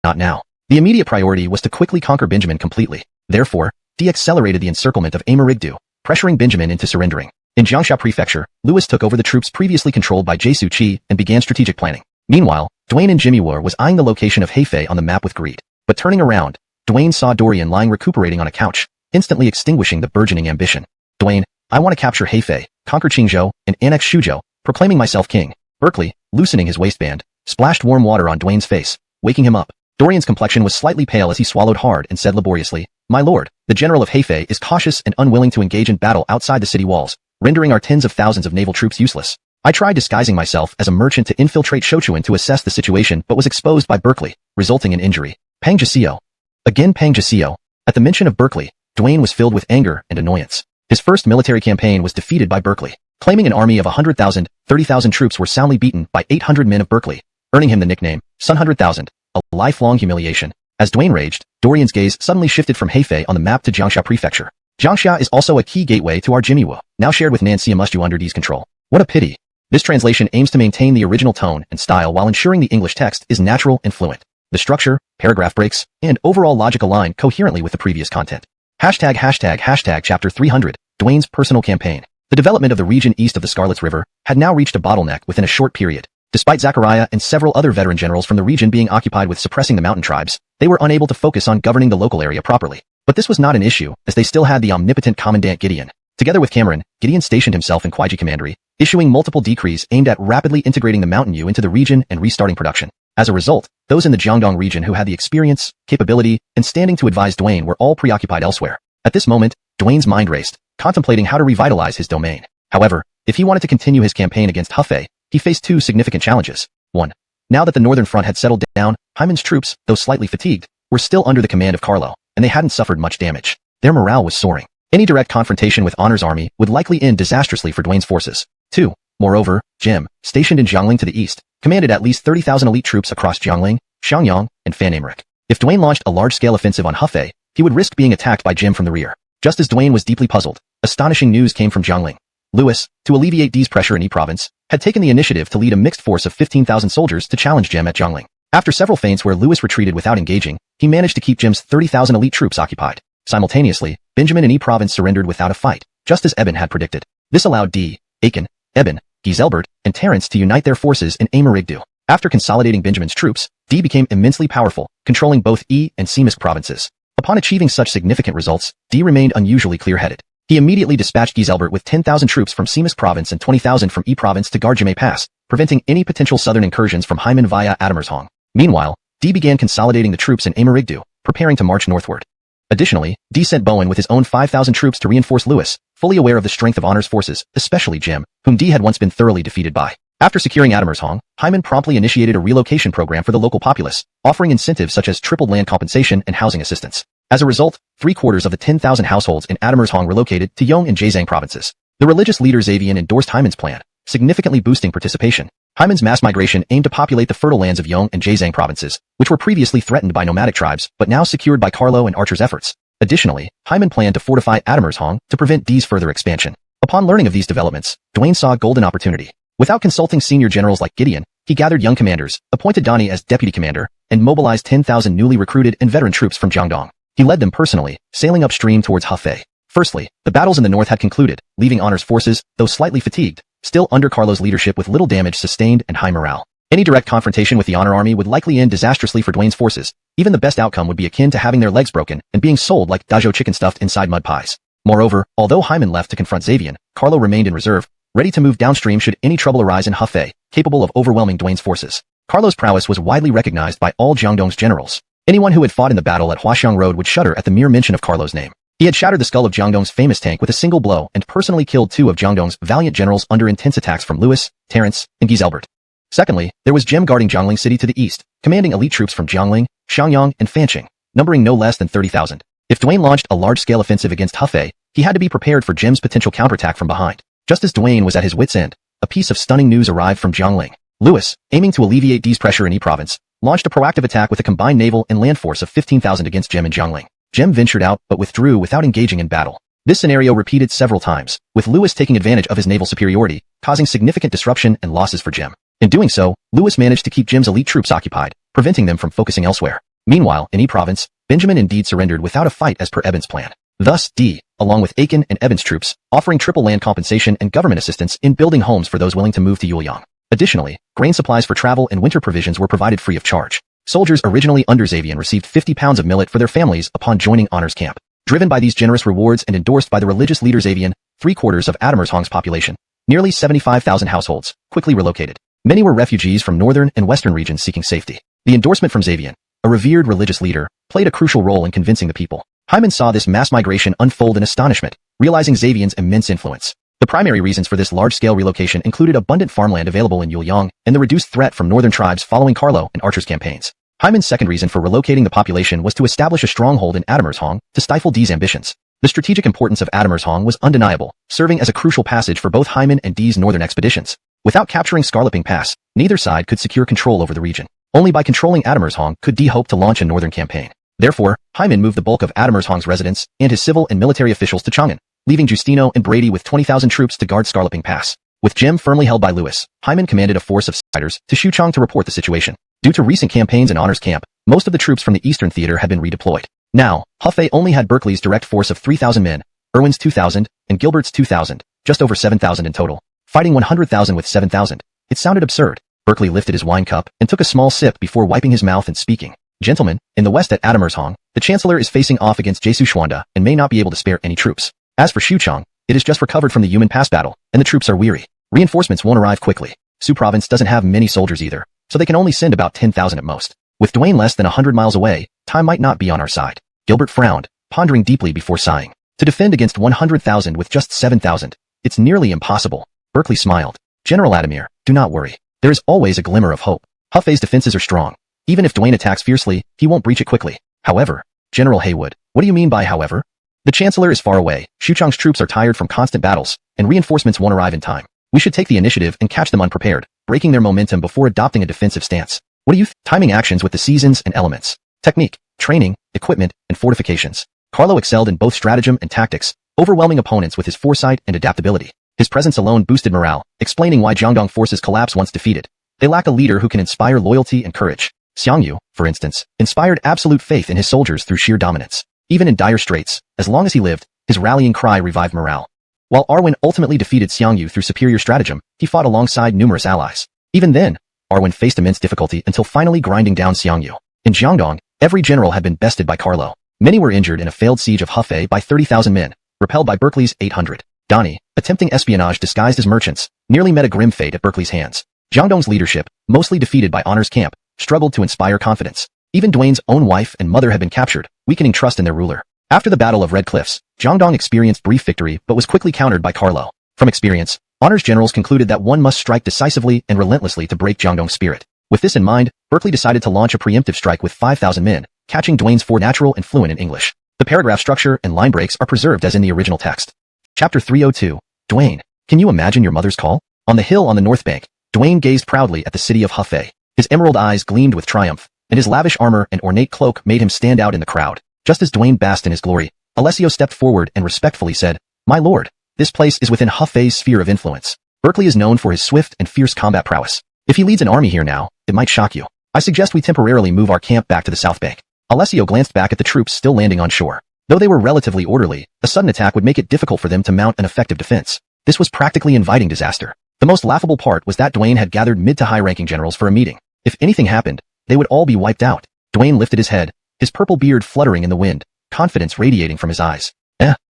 Not now." The immediate priority was to quickly conquer Benjamin completely. Therefore, D accelerated the encirclement of Emerigdu, pressuring Benjamin into surrendering. In Jiangxia Prefecture, Lewis took over the troops previously controlled by Jesu Qi and began strategic planning. Meanwhile, Dwayne and Jimmy War was eyeing the location of Hefei on the map with greed. But turning around, Dwayne saw Dorian lying recuperating on a couch, instantly extinguishing the burgeoning ambition. "Dwayne, I want to capture Hefei, conquer Qingzhou, and annex Shuzhou, proclaiming myself king." Berkeley, loosening his waistband, splashed warm water on Dwayne's face, waking him up. Dorian's complexion was slightly pale as he swallowed hard and said laboriously, "My lord, the general of Hefei is cautious and unwilling to engage in battle outside the city walls, rendering our tens of thousands of naval troops useless. I tried disguising myself as a merchant to infiltrate Shochuan to assess the situation but was exposed by Berkeley, resulting in injury." Pang Jasio. Again Pang Jasio. At the mention of Berkeley, Dwayne was filled with anger and annoyance. His first military campaign was defeated by Berkeley. Claiming an army of 100,000, 30,000 troops were soundly beaten by 800 men of Berkeley, earning him the nickname, Sun 100,000, a lifelong humiliation. As Dwayne raged, Dorian's gaze suddenly shifted from Hefei on the map to Jiangxia Prefecture. Jiangxia is also a key gateway to our Jimiwu, now shared with Nancy Amusju under D's control. What a pity. This translation aims to maintain the original tone and style while ensuring the English text is natural and fluent. The structure, paragraph breaks, and overall logic align coherently with the previous content. Chapter 300, Dwayne's personal campaign. The development of the region east of the Scarlet River had now reached a bottleneck within a short period. Despite Zachariah and several other veteran generals from the region being occupied with suppressing the mountain tribes, they were unable to focus on governing the local area properly. But this was not an issue, as they still had the omnipotent Commandant Gideon. Together with Cameron, Gideon stationed himself in Kwaiji Commandery, issuing multiple decrees aimed at rapidly integrating the Mountain Yu into the region and restarting production. As a result, those in the Jiangdong region who had the experience, capability, and standing to advise Duane were all preoccupied elsewhere. At this moment, Duane's mind raced, contemplating how to revitalize his domain. However, if he wanted to continue his campaign against Hefei, he faced two significant challenges. 1. Now that the northern front had settled down, Hyman's troops, though slightly fatigued, were still under the command of Carlo, and they hadn't suffered much damage. Their morale was soaring. Any direct confrontation with Honor's army would likely end disastrously for Duane's forces. 2. Moreover, Jim, stationed in Jiangling to the east, commanded at least 30,000 elite troops across Jiangling, Xiangyang, and Fanamrik. If Duane launched a large-scale offensive on Hefei, he would risk being attacked by Jim from the rear. Just as Duane was deeply puzzled, astonishing news came from Jiangling. Louis, to alleviate D's pressure in E province, had taken the initiative to lead a mixed force of 15,000 soldiers to challenge Jim at Jiangling. After several feints where Louis retreated without engaging, he managed to keep Jim's 30,000 elite troops occupied. Simultaneously, Benjamin in E province surrendered without a fight, just as Eben had predicted. This allowed D, Aiken, Eben, Giselbert, and Terence to unite their forces in Amarigdu. After consolidating Benjamin's troops, D became immensely powerful, controlling both E and Seamisk provinces. Upon achieving such significant results, D remained unusually clear-headed. He immediately dispatched Giselbert with 10,000 troops from Seamisk province and 20,000 from E province to guard Jimei Pass, preventing any potential southern incursions from Hyman via Admershong. Meanwhile, D began consolidating the troops in Amarigdu, preparing to march northward. Additionally, D sent Bowen with his own 5,000 troops to reinforce Louis, fully aware of the strength of Honor's forces, especially Jim, whom D had once been thoroughly defeated by. After securing Admershong, Hyman promptly initiated a relocation program for the local populace, offering incentives such as tripled land compensation and housing assistance. As a result, 3/4 of the 10,000 households in Admershong relocated to Yong and Zhejiang provinces. The religious leader Xavian endorsed Hyman's plan, significantly boosting participation. Hyman's mass migration aimed to populate the fertile lands of Yong and Zhejiang provinces, which were previously threatened by nomadic tribes, but now secured by Carlo and Archer's efforts. Additionally, Hyman planned to fortify Admershong to prevent D's further expansion. Upon learning of these developments, Duane saw a golden opportunity. Without consulting senior generals like Gideon, he gathered young commanders, appointed Donnie as deputy commander, and mobilized 10,000 newly recruited and veteran troops from Jiangdong. He led them personally, sailing upstream towards Hefei. Firstly, the battles in the north had concluded, leaving Honor's forces, though slightly fatigued, still under Carlo's leadership with little damage sustained and high morale. Any direct confrontation with the Honor army would likely end disastrously for Duane's forces. Even the best outcome would be akin to having their legs broken and being sold like Dajou chicken stuffed inside mud pies. Moreover, although Hyman left to confront Xavian, Carlo remained in reserve, ready to move downstream should any trouble arise in Hefei, capable of overwhelming Duane's forces. Carlo's prowess was widely recognized by all Jiangdong's generals. Anyone who had fought in the battle at Huaxiang Road would shudder at the mere mention of Carlo's name. He had shattered the skull of Jiangdong's famous tank with a single blow and personally killed 2 of Jiangdong's valiant generals under intense attacks from Louis, Terence, and Giselbert. Secondly, there was Jim guarding Jiangling City to the east, commanding elite troops from Jiangling, Xiangyang, and Fanqing, numbering no less than 30,000. If Duane launched a large-scale offensive against Hefei, he had to be prepared for Jim's potential counterattack from behind. Just as Duane was at his wit's end, a piece of stunning news arrived from Jiangling. Louis, aiming to alleviate D's pressure in E province, launched a proactive attack with a combined naval and land force of 15,000 against Jim and Jiangling. Jim ventured out but withdrew without engaging in battle. This scenario repeated several times, with Louis taking advantage of his naval superiority, causing significant disruption and losses for Jim. In doing so, Louis managed to keep Jim's elite troops occupied, preventing them from focusing elsewhere. Meanwhile, in E province, Benjamin indeed surrendered without a fight as per Eben's plan. Thus, D, along with Aiken and Eben's troops, offering triple land compensation and government assistance in building homes for those willing to move to Yuliang. Additionally, grain supplies for travel and winter provisions were provided free of charge. Soldiers originally under Xavian received 50 pounds of millet for their families upon joining Honor's camp. Driven by these generous rewards and endorsed by the religious leader Xavian, 3/4 of Admershong's population, nearly 75,000 households, quickly relocated. Many were refugees from northern and western regions seeking safety. The endorsement from Xavian, a revered religious leader, played a crucial role in convincing the people. Hyman saw this mass migration unfold in astonishment, realizing Xavian's immense influence. The primary reasons for this large-scale relocation included abundant farmland available in Yuliang and the reduced threat from northern tribes following Carlo and Archer's campaigns. Hyman's second reason for relocating the population was to establish a stronghold in Admershong to stifle D's ambitions. The strategic importance of Admershong was undeniable, serving as a crucial passage for both Hyman and D's northern expeditions. Without capturing Scarleping Pass, neither side could secure control over the region. Only by controlling Admershong could D hope to launch a northern campaign. Therefore, Hyman moved the bulk of Admershong's residents and his civil and military officials to Chang'an, leaving Justino and Brady with 20,000 troops to guard Scarleping Pass. With Jim firmly held by Louis, Hyman commanded a force of fighters to Xuchang to report the situation. Due to recent campaigns in Honor's camp, most of the troops from the Eastern Theater had been redeployed. Now, Hefei only had Berkeley's direct force of 3,000 men, Irwin's 2,000, and Gilbert's 2,000, just over 7,000 in total. Fighting 100,000 with 7,000. It sounded absurd. Berkeley lifted his wine cup and took a small sip before wiping his mouth and speaking. Gentlemen, in the west at Adamershong, the Chancellor is facing off against Jesu Xuanda and may not be able to spare any troops. As for Xuchang, it has just recovered from the Yumen Pass battle, and the troops are weary. Reinforcements won't arrive quickly. Su province doesn't have many soldiers either, so they can only send about 10,000 at most. With Dwayne less than 100 miles away, time might not be on our side. Gilbert frowned, pondering deeply before sighing. To defend against 100,000 with just 7,000, it's nearly impossible. Berkeley smiled. General Adamir, do not worry. There is always a glimmer of hope. Huffei's defenses are strong. Even if Dwayne attacks fiercely, he won't breach it quickly. However, General Haywood, what do you mean by however? The Chancellor is far away, Xuchang's troops are tired from constant battles, and reinforcements won't arrive in time. We should take the initiative and catch them unprepared, breaking their momentum before adopting a defensive stance. What do you timing actions with the seasons and elements? Technique, training, equipment, and fortifications. Carlo excelled in both stratagem and tactics, overwhelming opponents with his foresight and adaptability. His presence alone boosted morale, explaining why Jiangdong forces collapse once defeated. They lack a leader who can inspire loyalty and courage. Xiangyu, for instance, inspired absolute faith in his soldiers through sheer dominance. Even in dire straits, as long as he lived, his rallying cry revived morale. While Arwen ultimately defeated Xiangyu through superior stratagem, he fought alongside numerous allies. Even then, Arwen faced immense difficulty until finally grinding down Xiangyu. In Jiangdong, every general had been bested by Carlo. Many were injured in a failed siege of Hefei by 30,000 men, repelled by Berkeley's 800. Donnie, attempting espionage disguised as merchants, nearly met a grim fate at Berkeley's hands. Jiangdong's leadership, mostly defeated by Honor's camp, struggled to inspire confidence. Even Dwayne's own wife and mother had been captured, weakening trust in their ruler. After the Battle of Red Cliffs, Jiangdong experienced brief victory but was quickly countered by Carlo. From experience, Honor's generals concluded that one must strike decisively and relentlessly to break Jiangdong's spirit. With this in mind, Berkeley decided to launch a preemptive strike with 5,000 men, catching Dwayne's fort natural and fluent in English. The paragraph structure and line breaks are preserved as in the original text. Chapter 302. Dwayne, can you imagine your mother's call? On the hill on the north bank, Dwayne gazed proudly at the city of Hefei. His emerald eyes gleamed with triumph, and his lavish armor and ornate cloak made him stand out in the crowd. Just as Dwayne basked in his glory, Alessio stepped forward and respectfully said, "My lord, this place is within Hefei's sphere of influence. Berkeley is known for his swift and fierce combat prowess. If he leads an army here now, it might shock you. I suggest we temporarily move our camp back to the south bank." Alessio glanced back at the troops still landing on shore. Though they were relatively orderly, a sudden attack would make it difficult for them to mount an effective defense. This was practically inviting disaster. The most laughable part was that Dwayne had gathered mid to high-ranking generals for a meeting. If anything happened, they would all be wiped out. Dwayne lifted his head, his purple beard fluttering in the wind, confidence radiating from his eyes.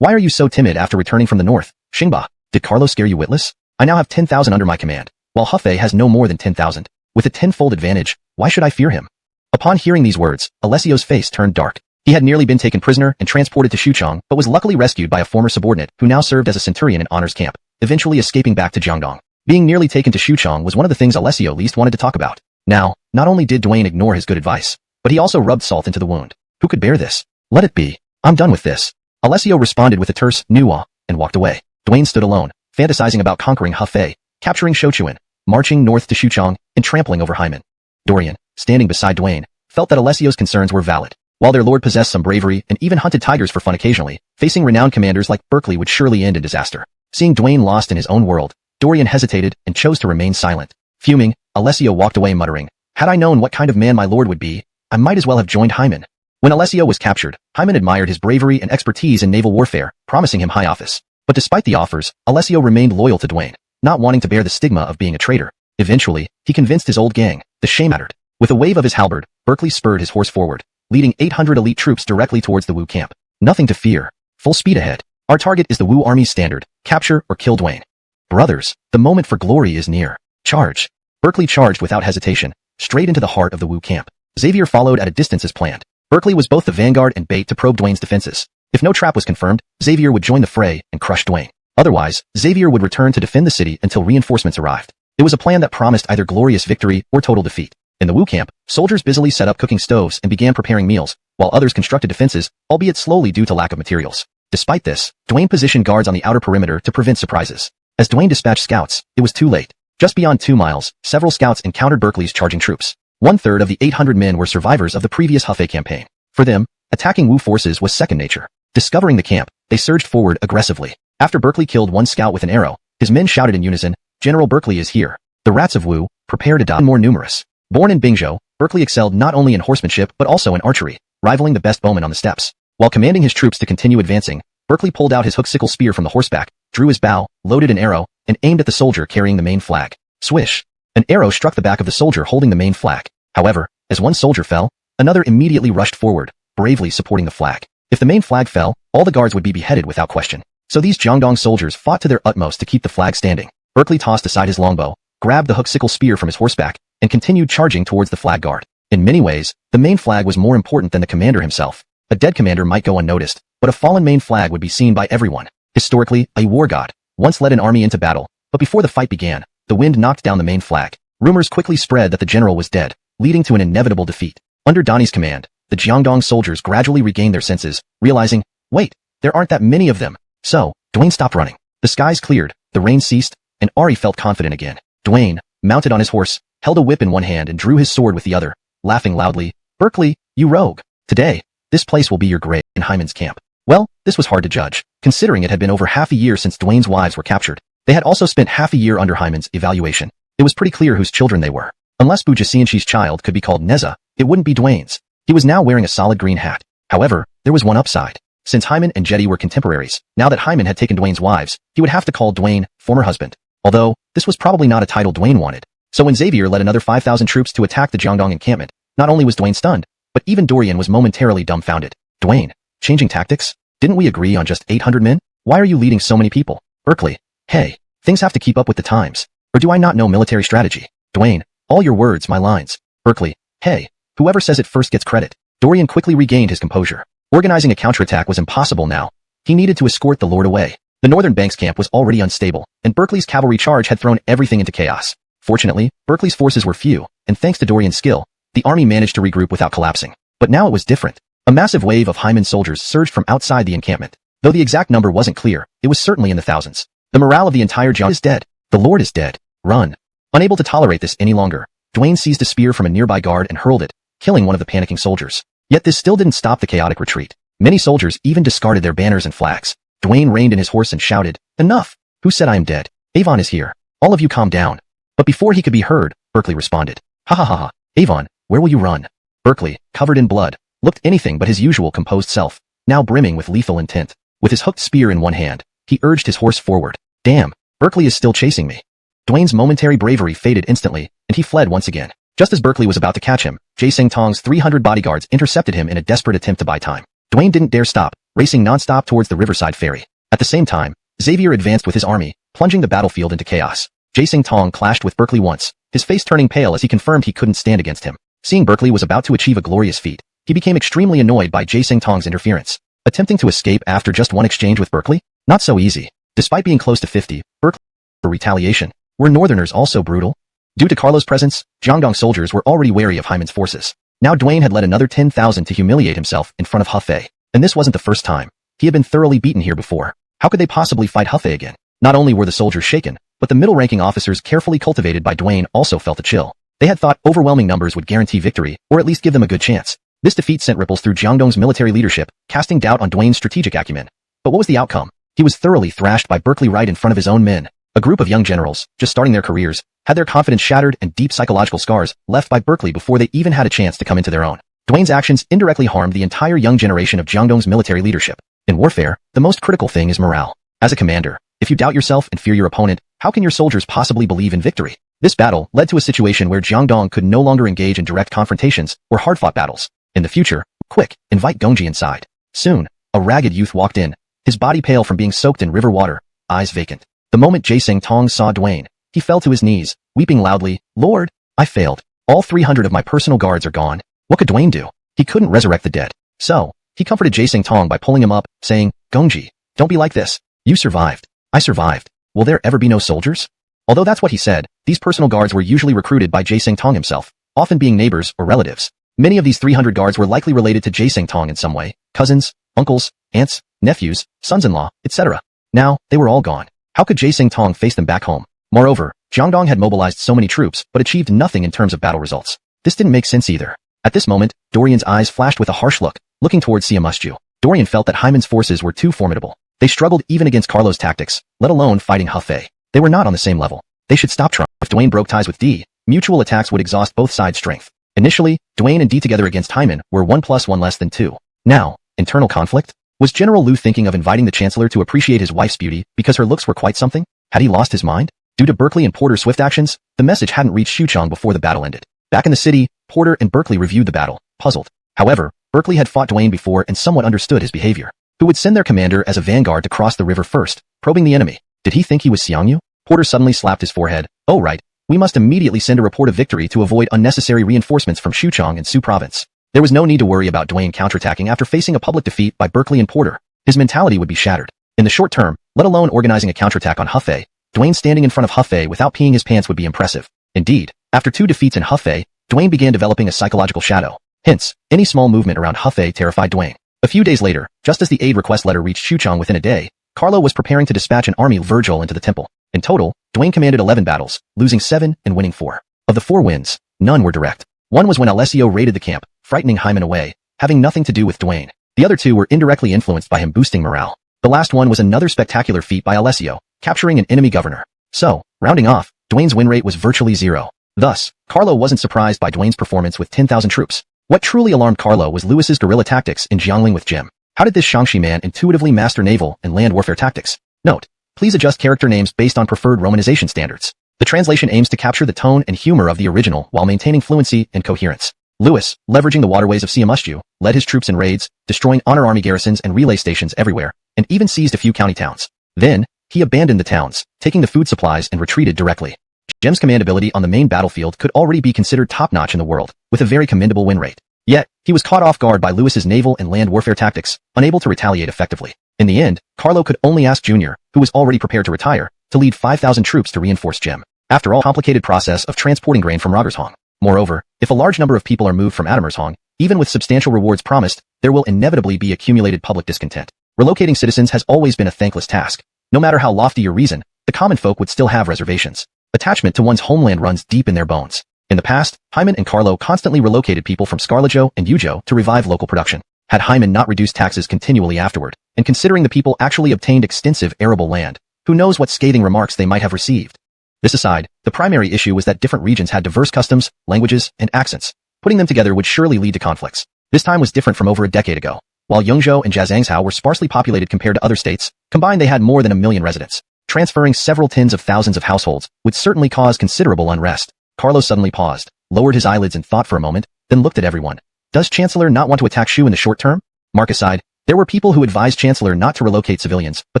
Why are you so timid after returning from the north, Xingba? Did Carlo scare you witless? I now have 10,000 under my command, while Hefei has no more than 10,000. With a tenfold advantage, why should I fear him? Upon hearing these words, Alessio's face turned dark. He had nearly been taken prisoner and transported to Xuchang, but was luckily rescued by a former subordinate who now served as a centurion in Honor's camp, eventually escaping back to Jiangdong. Being nearly taken to Xuchang was one of the things Alessio least wanted to talk about. Now, not only did Dwayne ignore his good advice, but he also rubbed salt into the wound. Who could bear this? Let it be. I'm done with this. Alessio responded with a terse "Nuwa," and walked away. Dwayne stood alone, fantasizing about conquering Hefei, capturing Shochuan, marching north to Xuchang, and trampling over Haimen. Dorian, standing beside Dwayne, felt that Alessio's concerns were valid. While their lord possessed some bravery and even hunted tigers for fun occasionally, facing renowned commanders like Berkeley would surely end in disaster. Seeing Dwayne lost in his own world, Dorian hesitated and chose to remain silent. Fuming, Alessio walked away muttering, "Had I known what kind of man my lord would be, I might as well have joined Haimen." When Alessio was captured, Haimen admired his bravery and expertise in naval warfare, promising him high office. But despite the offers, Alessio remained loyal to Dwayne, not wanting to bear the stigma of being a traitor. Eventually, he convinced his old gang, the Shamattered. With a wave of his halberd, Berkeley spurred his horse forward, leading 800 elite troops directly towards the Wu camp. Nothing to fear. Full speed ahead. Our target is the Wu army's standard, capture or kill Dwayne. Brothers, the moment for glory is near. Charge. Berkeley charged without hesitation, straight into the heart of the Wu camp. Xavier followed at a distance as planned. Berkeley was both the vanguard and bait to probe Dwayne's defenses. If no trap was confirmed, Xavier would join the fray and crush Dwayne. Otherwise, Xavier would return to defend the city until reinforcements arrived. It was a plan that promised either glorious victory or total defeat. In the Wu camp, soldiers busily set up cooking stoves and began preparing meals, while others constructed defenses, albeit slowly due to lack of materials. Despite this, Dwayne positioned guards on the outer perimeter to prevent surprises. As Dwayne dispatched scouts, it was too late. Just beyond 2 miles, several scouts encountered Berkeley's charging troops. 1/3 of the 800 men were survivors of the previous Hefei campaign. For them, attacking Wu forces was second nature. Discovering the camp, they surged forward aggressively. After Berkeley killed one scout with an arrow, his men shouted in unison, "General Berkeley is here." The rats of Wu, prepare to die. More numerous. Born in Bingzhou, Berkeley excelled not only in horsemanship but also in archery, rivaling the best bowmen on the steppes. While commanding his troops to continue advancing, Berkeley pulled out his hook sickle spear from the horseback, drew his bow, loaded an arrow, and aimed at the soldier carrying the main flag. Swish! An arrow struck the back of the soldier holding the main flag. However, as one soldier fell, another immediately rushed forward, bravely supporting the flag. If the main flag fell, all the guards would be beheaded without question. So these Jiangdong soldiers fought to their utmost to keep the flag standing. Berkeley tossed aside his longbow, grabbed the hook-sickle spear from his horseback, and continued charging towards the flag guard. In many ways, the main flag was more important than the commander himself. A dead commander might go unnoticed, but a fallen main flag would be seen by everyone. Historically, a war god once led an army into battle, but before the fight began, the wind knocked down the main flag. Rumors quickly spread that the general was dead, leading to an inevitable defeat. Under Donnie's command, the Jiangdong soldiers gradually regained their senses, realizing, wait, there aren't that many of them. So, Dwayne stopped running. The skies cleared, the rain ceased, and Ari felt confident again. Dwayne, mounted on his horse, held a whip in one hand and drew his sword with the other, laughing loudly. Berkeley, you rogue. Today, this place will be your grave in Hyman's camp. Well, this was hard to judge, considering it had been over half a year since Dwayne's wives were captured. They had also spent half a year under Hyman's evaluation. It was pretty clear whose children they were. Unless Bujasianchi's child could be called Neza, it wouldn't be Dwayne's. He was now wearing a solid green hat. However, there was one upside. Since Hyman and Jetty were contemporaries, now that Hyman had taken Dwayne's wives, he would have to call Dwayne former husband. Although, this was probably not a title Dwayne wanted. So when Xavier led another 5,000 troops to attack the Jiangdong encampment, not only was Dwayne stunned, but even Dorian was momentarily dumbfounded. Dwayne, changing tactics? Didn't we agree on just 800 men? Why are you leading so many people? Berkeley, hey, things have to keep up with the times. Or do I not know military strategy? Dwayne, all your words, my lines. Berkeley, hey, whoever says it first gets credit. Dorian quickly regained his composure. Organizing a counterattack was impossible now. He needed to escort the Lord away. The Northern Banks camp was already unstable, and Berkeley's cavalry charge had thrown everything into chaos. Fortunately, Berkeley's forces were few, and thanks to Dorian's skill, the army managed to regroup without collapsing. But now it was different. A massive wave of Hyman's soldiers surged from outside the encampment. Though the exact number wasn't clear, it was certainly in the thousands. The morale of the entire Jiang is dead. The Lord is dead. Run. Unable to tolerate this any longer, Dwayne seized a spear from a nearby guard and hurled it, killing one of the panicking soldiers. Yet this still didn't stop the chaotic retreat. Many soldiers even discarded their banners and flags. Dwayne reined in his horse and shouted, "Enough! Who said I am dead? Avon is here. All of you calm down." But before he could be heard, Berkeley responded, "Ha ha ha ha, Avon, where will you run?" Berkeley, covered in blood, looked anything but his usual composed self, now brimming with lethal intent. With his hooked spear in one hand, he urged his horse forward. Damn, Berkeley is still chasing me. Dwayne's momentary bravery faded instantly, and he fled once again. Just as Berkeley was about to catch him, Jae Tong's 300 bodyguards intercepted him in a desperate attempt to buy time. Dwayne didn't dare stop, racing non-stop towards the riverside ferry. At the same time, Xavier advanced with his army, plunging the battlefield into chaos. Jae Tong clashed with Berkeley once, his face turning pale as he confirmed he couldn't stand against him. Seeing Berkeley was about to achieve a glorious feat, he became extremely annoyed by Jae Tong's interference. Attempting to escape after just one exchange with Berkeley? Not so easy. Despite being close to 50, Berkeley for retaliation. Were Northerners also brutal? Due to Carlo's presence, Jiangdong soldiers were already wary of Hyman's forces. Now Dwayne had led another 10,000 to humiliate himself in front of Hefei. And this wasn't the first time. He had been thoroughly beaten here before. How could they possibly fight Hefei again? Not only were the soldiers shaken, but the middle-ranking officers carefully cultivated by Dwayne also felt the chill. They had thought overwhelming numbers would guarantee victory, or at least give them a good chance. This defeat sent ripples through Jiangdong's military leadership, casting doubt on Dwayne's strategic acumen. But what was the outcome? He was thoroughly thrashed by Berkeley right in front of his own men. A group of young generals, just starting their careers, had their confidence shattered and deep psychological scars left by Berkeley before they even had a chance to come into their own. Dwayne's actions indirectly harmed the entire young generation of Jiangdong's military leadership. In warfare, the most critical thing is morale. As a commander, if you doubt yourself and fear your opponent, how can your soldiers possibly believe in victory? This battle led to a situation where Jiangdong could no longer engage in direct confrontations or hard-fought battles. In the future, quick, invite Gongji inside. Soon, a ragged youth walked in, his body pale from being soaked in river water, eyes vacant. The moment Jae Tong saw Dwayne, he fell to his knees, weeping loudly, "Lord, I failed. All 300 of my personal guards are gone." What could Dwayne do? He couldn't resurrect the dead. So, he comforted Jae Tong by pulling him up, saying, "Gongji, don't be like this. You survived. I survived. Will there ever be no soldiers?" Although that's what he said, these personal guards were usually recruited by Jae Tong himself, often being neighbors or relatives. Many of these 300 guards were likely related to Jae Tong in some way, cousins, uncles, aunts, nephews, sons-in-law, etc. Now, they were all gone. How could Jae Tong face them back home? Moreover, Jiangdong had mobilized so many troops but achieved nothing in terms of battle results. This didn't make sense either. At this moment, Dorian's eyes flashed with a harsh look, looking towards Siamusju. Dorian felt that Hyman's forces were too formidable. They struggled even against Carlo's tactics, let alone fighting Hefei. They were not on the same level. They should stop trying. If Dwayne broke ties with D, mutual attacks would exhaust both sides' strength. Initially, Dwayne and D together against Hyman were 1 + 1 less than 2. Now, internal conflict? Was General Liu thinking of inviting the Chancellor to appreciate his wife's beauty because her looks were quite something? Had he lost his mind? Due to Berkeley and Porter's swift actions, the message hadn't reached Xuchang before the battle ended. Back in the city, Porter and Berkeley reviewed the battle, puzzled. However, Berkeley had fought Duane before and somewhat understood his behavior. Who would send their commander as a vanguard to cross the river first, probing the enemy? Did he think he was Xiangyu? Porter suddenly slapped his forehead. Oh right, we must immediately send a report of victory to avoid unnecessary reinforcements from Xuchang and Su province. There was no need to worry about Duane counterattacking after facing a public defeat by Berkeley and Porter. His mentality would be shattered. In the short term, let alone organizing a counterattack on Hefei, Duane standing in front of Hefei without peeing his pants would be impressive. Indeed, after 2 defeats in Hefei, Duane began developing a psychological shadow. Hence, any small movement around Hefei terrified Duane. A few days later, just as the aid request letter reached Xuchang within a day, Carlo was preparing to dispatch an army Virgil into the temple. In total, Duane commanded 11 battles, losing 7 and winning 4. Of the 4 wins, none were direct. One was when Alessio raided the camp, frightening Hyman away, having nothing to do with Duane. The other 2 were indirectly influenced by him boosting morale. The last one was another spectacular feat by Alessio, capturing an enemy governor. So, rounding off, Duane's win rate was virtually 0. Thus, Carlo wasn't surprised by Duane's performance with 10,000 troops. What truly alarmed Carlo was Lewis's guerrilla tactics in Jiangling with Jim. How did this Shangxi man intuitively master naval and land warfare tactics? Note: please adjust character names based on preferred romanization standards. The translation aims to capture the tone and humor of the original while maintaining fluency and coherence. Lewis, leveraging the waterways of Siamushju, led his troops in raids, destroying honor army garrisons and relay stations everywhere, and even seized a few county towns. Then, he abandoned the towns, taking the food supplies and retreated directly. Jim's command ability on the main battlefield could already be considered top-notch in the world, with a very commendable win rate. Yet, he was caught off guard by Lewis's naval and land warfare tactics, unable to retaliate effectively. In the end, Carlo could only ask Junior, who was already prepared to retire, to lead 5,000 troops to reinforce Jim. After all, complicated process of transporting grain from Rogershong. Moreover, if a large number of people are moved from Admershong, even with substantial rewards promised, there will inevitably be accumulated public discontent. Relocating citizens has always been a thankless task. No matter how lofty your reason, the common folk would still have reservations. Attachment to one's homeland runs deep in their bones. In the past, Hyman and Carlo constantly relocated people from Scarlezhou and Yuzhou to revive local production. Had Hyman not reduced taxes continually afterward, and considering the people actually obtained extensive arable land, who knows what scathing remarks they might have received. This aside, the primary issue was that different regions had diverse customs, languages, and accents. Putting them together would surely lead to conflicts. This time was different from over a decade ago. While Yongzhou and Jiazhangzhou were sparsely populated compared to other states, combined they had more than 1 million residents. Transferring several tens of thousands of households would certainly cause considerable unrest. Carlo suddenly paused, lowered his eyelids and thought for a moment, then looked at everyone. Does Chancellor not want to attack Shu in the short term? Mark aside, there were people who advised Chancellor not to relocate civilians, but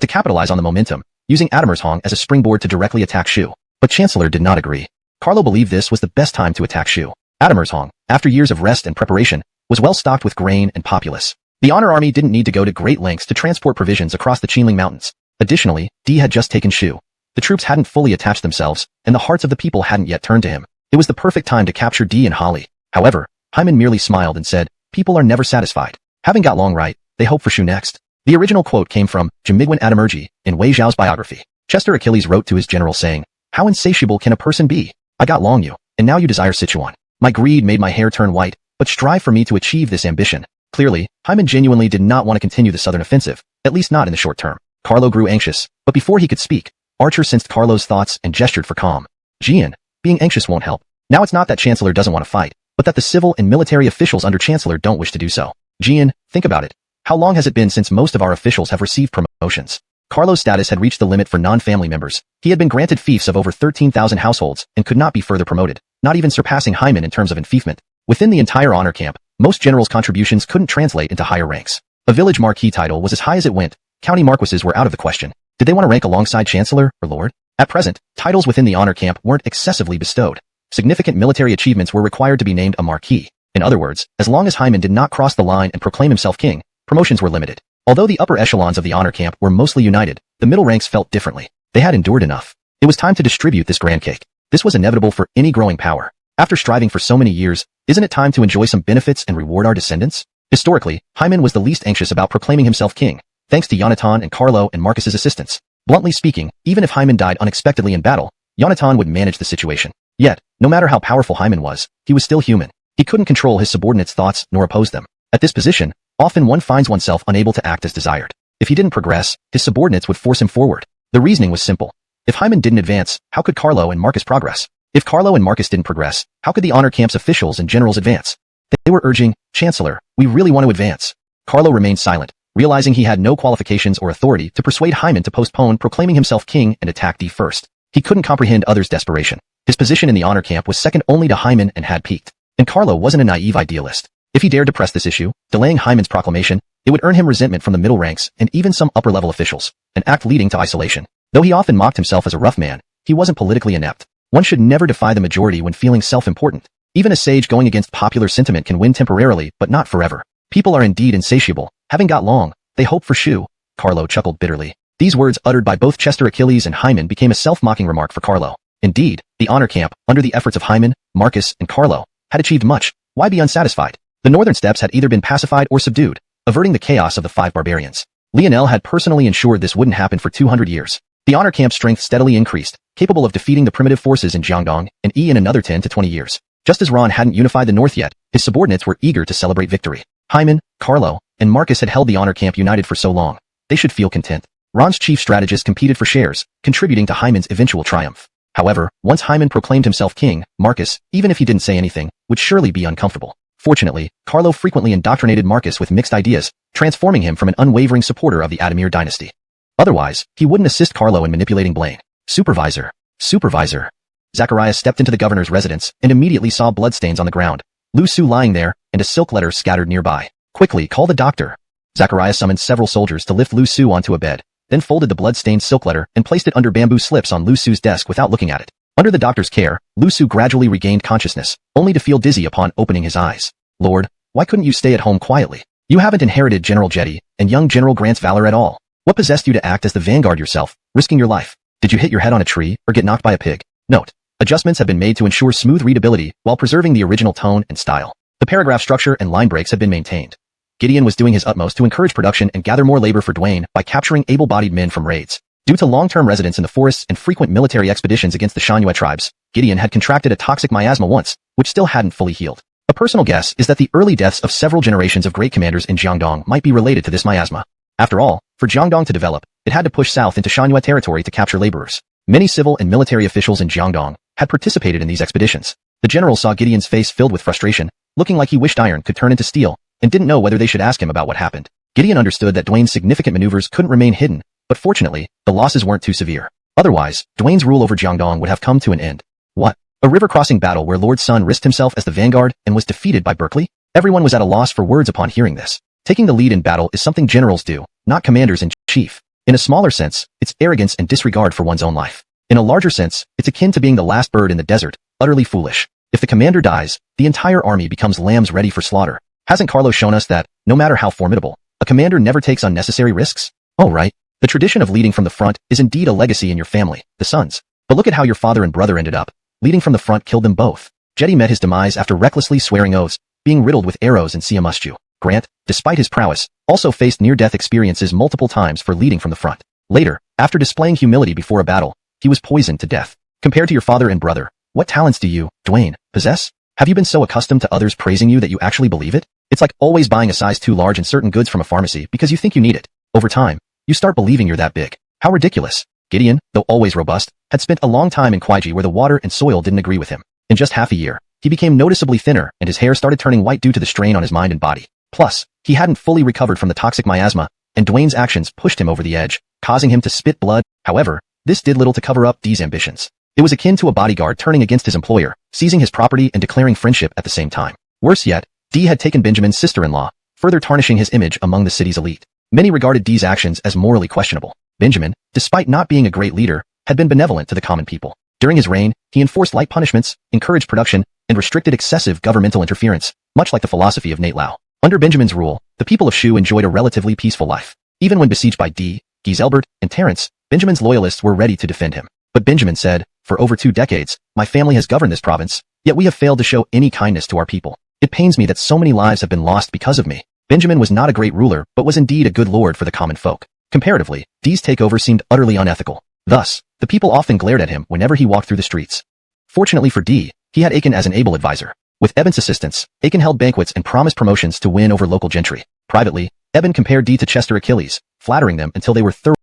to capitalize on the momentum, using Admershong as a springboard to directly attack Shu. But Chancellor did not agree. Carlo believed this was the best time to attack Shu. Admershong, after years of rest and preparation, was well stocked with grain and populace. The Honor Army didn't need to go to great lengths to transport provisions across the Qinling Mountains. Additionally, Di had just taken Shu. The troops hadn't fully attached themselves, and the hearts of the people hadn't yet turned to him. It was the perfect time to capture Di and Holly. However, Hyman merely smiled and said, "People are never satisfied. Having got Long right, they hope for Shu next." The original quote came from Jamigwan Adamerji in Wei Zhao's biography. Chester Achilles wrote to his general saying, "How insatiable can a person be? I got Long you, and now you desire Sichuan. My greed made my hair turn white, but strive for me to achieve this ambition." Clearly, Hyman genuinely did not want to continue the southern offensive, at least not in the short term. Carlo grew anxious, but before he could speak, Archer sensed Carlo's thoughts and gestured for calm. Jian, being anxious won't help. Now it's not that Chancellor doesn't want to fight, but that the civil and military officials under Chancellor don't wish to do so. Jian, think about it. How long has it been since most of our officials have received promotions? Carlo's status had reached the limit for non-family members. He had been granted fiefs of over 13,000 households and could not be further promoted, not even surpassing Hyman in terms of enfeoffment. Within the entire honor camp, most generals' contributions couldn't translate into higher ranks. A village marquis title was as high as it went. County marquises were out of the question. Did they want to rank alongside Chancellor or Lord? At present, titles within the honor camp weren't excessively bestowed. Significant military achievements were required to be named a marquis. In other words, as long as Hyman did not cross the line and proclaim himself king, promotions were limited. Although the upper echelons of the honor camp were mostly united, the middle ranks felt differently. They had endured enough. It was time to distribute this grand cake. This was inevitable for any growing power. After striving for so many years, isn't it time to enjoy some benefits and reward our descendants? Historically, Hyman was the least anxious about proclaiming himself king, thanks to Yonatan and Carlo and Marcus's assistance. Bluntly speaking, even if Hyman died unexpectedly in battle, Yonatan would manage the situation. Yet, no matter how powerful Hyman was, he was still human. He couldn't control his subordinates' thoughts nor oppose them. At this position, often one finds oneself unable to act as desired. If he didn't progress, his subordinates would force him forward. The reasoning was simple. If Hyman didn't advance, how could Carlo and Marcus progress? If Carlo and Marcus didn't progress, how could the honor camp's officials and generals advance? They were urging, "Chancellor, we really want to advance." Carlo remained silent, realizing he had no qualifications or authority to persuade Hyman to postpone proclaiming himself king and attack D first. He couldn't comprehend others' desperation. His position in the honor camp was second only to Hyman and had peaked. And Carlo wasn't a naive idealist. If he dared to press this issue, delaying Hyman's proclamation, it would earn him resentment from the middle ranks and even some upper-level officials, an act leading to isolation. Though he often mocked himself as a rough man, he wasn't politically inept. One should never defy the majority when feeling self-important. Even a sage going against popular sentiment can win temporarily, but not forever. People are indeed insatiable. Having got long, they hope for shoe. Carlo chuckled bitterly. These words uttered by both Chester Achilles and Hyman became a self-mocking remark for Carlo. Indeed, the honor camp, under the efforts of Hyman, Marcus, and Carlo, had achieved much. Why be unsatisfied? The northern steppes had either been pacified or subdued, averting the chaos of the 5 barbarians. Lionel had personally ensured this wouldn't happen for 200 years. The honor camp's strength steadily increased, capable of defeating the primitive forces in Jiangdong and Yi in another 10 to 20 years. Just as Ron hadn't unified the north yet, his subordinates were eager to celebrate victory. Hyman, Carlo, and Marcus had held the honor camp united for so long. They should feel content. Ron's chief strategist competed for shares, contributing to Hyman's eventual triumph. However, once Hyman proclaimed himself king, Marcus, even if he didn't say anything, would surely be uncomfortable. Fortunately, Carlo frequently indoctrinated Marcus with mixed ideas, transforming him from an unwavering supporter of the Ademir dynasty. Otherwise, he wouldn't assist Carlo in manipulating Blaine. Supervisor. Zacharias stepped into the governor's residence and immediately saw bloodstains on the ground, Lu Su lying there, and a silk letter scattered nearby. Quickly, call the doctor. Zacharias summoned several soldiers to lift Lu Su onto a bed, then folded the blood-stained silk letter and placed it under bamboo slips on Lu Su's desk without looking at it. Under the doctor's care, Lu Su gradually regained consciousness, only to feel dizzy upon opening his eyes. Lord, why couldn't you stay at home quietly? You haven't inherited General Jetty and young General Grant's valor at all. What possessed you to act as the vanguard yourself, risking your life? Did you hit your head on a tree or get knocked by a pig? Note: adjustments have been made to ensure smooth readability while preserving the original tone and style. The paragraph structure and line breaks have been maintained. Gideon was doing his utmost to encourage production and gather more labor for Dwayne by capturing able-bodied men from raids. Due to long-term residence in the forests and frequent military expeditions against the Shan Yue tribes, Gideon had contracted a toxic miasma once, which still hadn't fully healed. A personal guess is that the early deaths of several generations of great commanders in Jiangdong might be related to this miasma. After all, for Jiangdong to develop, it had to push south into Shan Yue territory to capture laborers. Many civil and military officials in Jiangdong had participated in these expeditions. The generals saw Gideon's face filled with frustration, looking like he wished iron could turn into steel, and didn't know whether they should ask him about what happened. Gideon understood that Dwayne's significant maneuvers couldn't remain hidden, but fortunately, the losses weren't too severe. Otherwise, Dwayne's rule over Jiangdong would have come to an end. What? A river-crossing battle where Lord Sun risked himself as the vanguard and was defeated by Berkeley? Everyone was at a loss for words upon hearing this. Taking the lead in battle is something generals do, not commanders-in-chief. In a smaller sense, it's arrogance and disregard for one's own life. In a larger sense, it's akin to being the last bird in the desert, utterly foolish. If the commander dies, the entire army becomes lambs ready for slaughter. Hasn't Carlo shown us that, no matter how formidable, a commander never takes unnecessary risks? Oh right. The tradition of leading from the front is indeed a legacy in your family, the Sons. But look at how your father and brother ended up. Leading from the front killed them both. Jetty met his demise after recklessly swearing oaths, being riddled with arrows and Siamusju. Grant, despite his prowess, also faced near-death experiences multiple times for leading from the front. Later, after displaying humility before a battle, he was poisoned to death. Compared to your father and brother, what talents do you, Dwayne, possess? Have you been so accustomed to others praising you that you actually believe it? It's like always buying a size too large in certain goods from a pharmacy because you think you need it. Over time, you start believing you're that big. How ridiculous. Gideon, though always robust, had spent a long time in Kwaiji where the water and soil didn't agree with him. In just half a year, he became noticeably thinner and his hair started turning white due to the strain on his mind and body. Plus, he hadn't fully recovered from the toxic miasma, and Dwayne's actions pushed him over the edge, causing him to spit blood. However, this did little to cover up Dee's ambitions. It was akin to a bodyguard turning against his employer, seizing his property and declaring friendship at the same time. Worse yet, Dee had taken Benjamin's sister-in-law, further tarnishing his image among the city's elite. Many regarded Dee's actions as morally questionable. Benjamin, despite not being a great leader, had been benevolent to the common people. During his reign, he enforced light punishments, encouraged production, and restricted excessive governmental interference, much like the philosophy of Nate Lau. Under Benjamin's rule, the people of Shu enjoyed a relatively peaceful life. Even when besieged by Dee, Giselbert, and Terrence, Benjamin's loyalists were ready to defend him. But Benjamin said, "For over 2 decades, my family has governed this province, yet we have failed to show any kindness to our people. It pains me that so many lives have been lost because of me." Benjamin was not a great ruler, but was indeed a good lord for the common folk. Comparatively, Dee's takeover seemed utterly unethical. Thus, the people often glared at him whenever he walked through the streets. Fortunately for Dee, he had Aiken as an able advisor. With Eben's assistance, Aiken held banquets and promised promotions to win over local gentry. Privately, Eben compared Dee to Chester Achilles, flattering them until they were thoroughly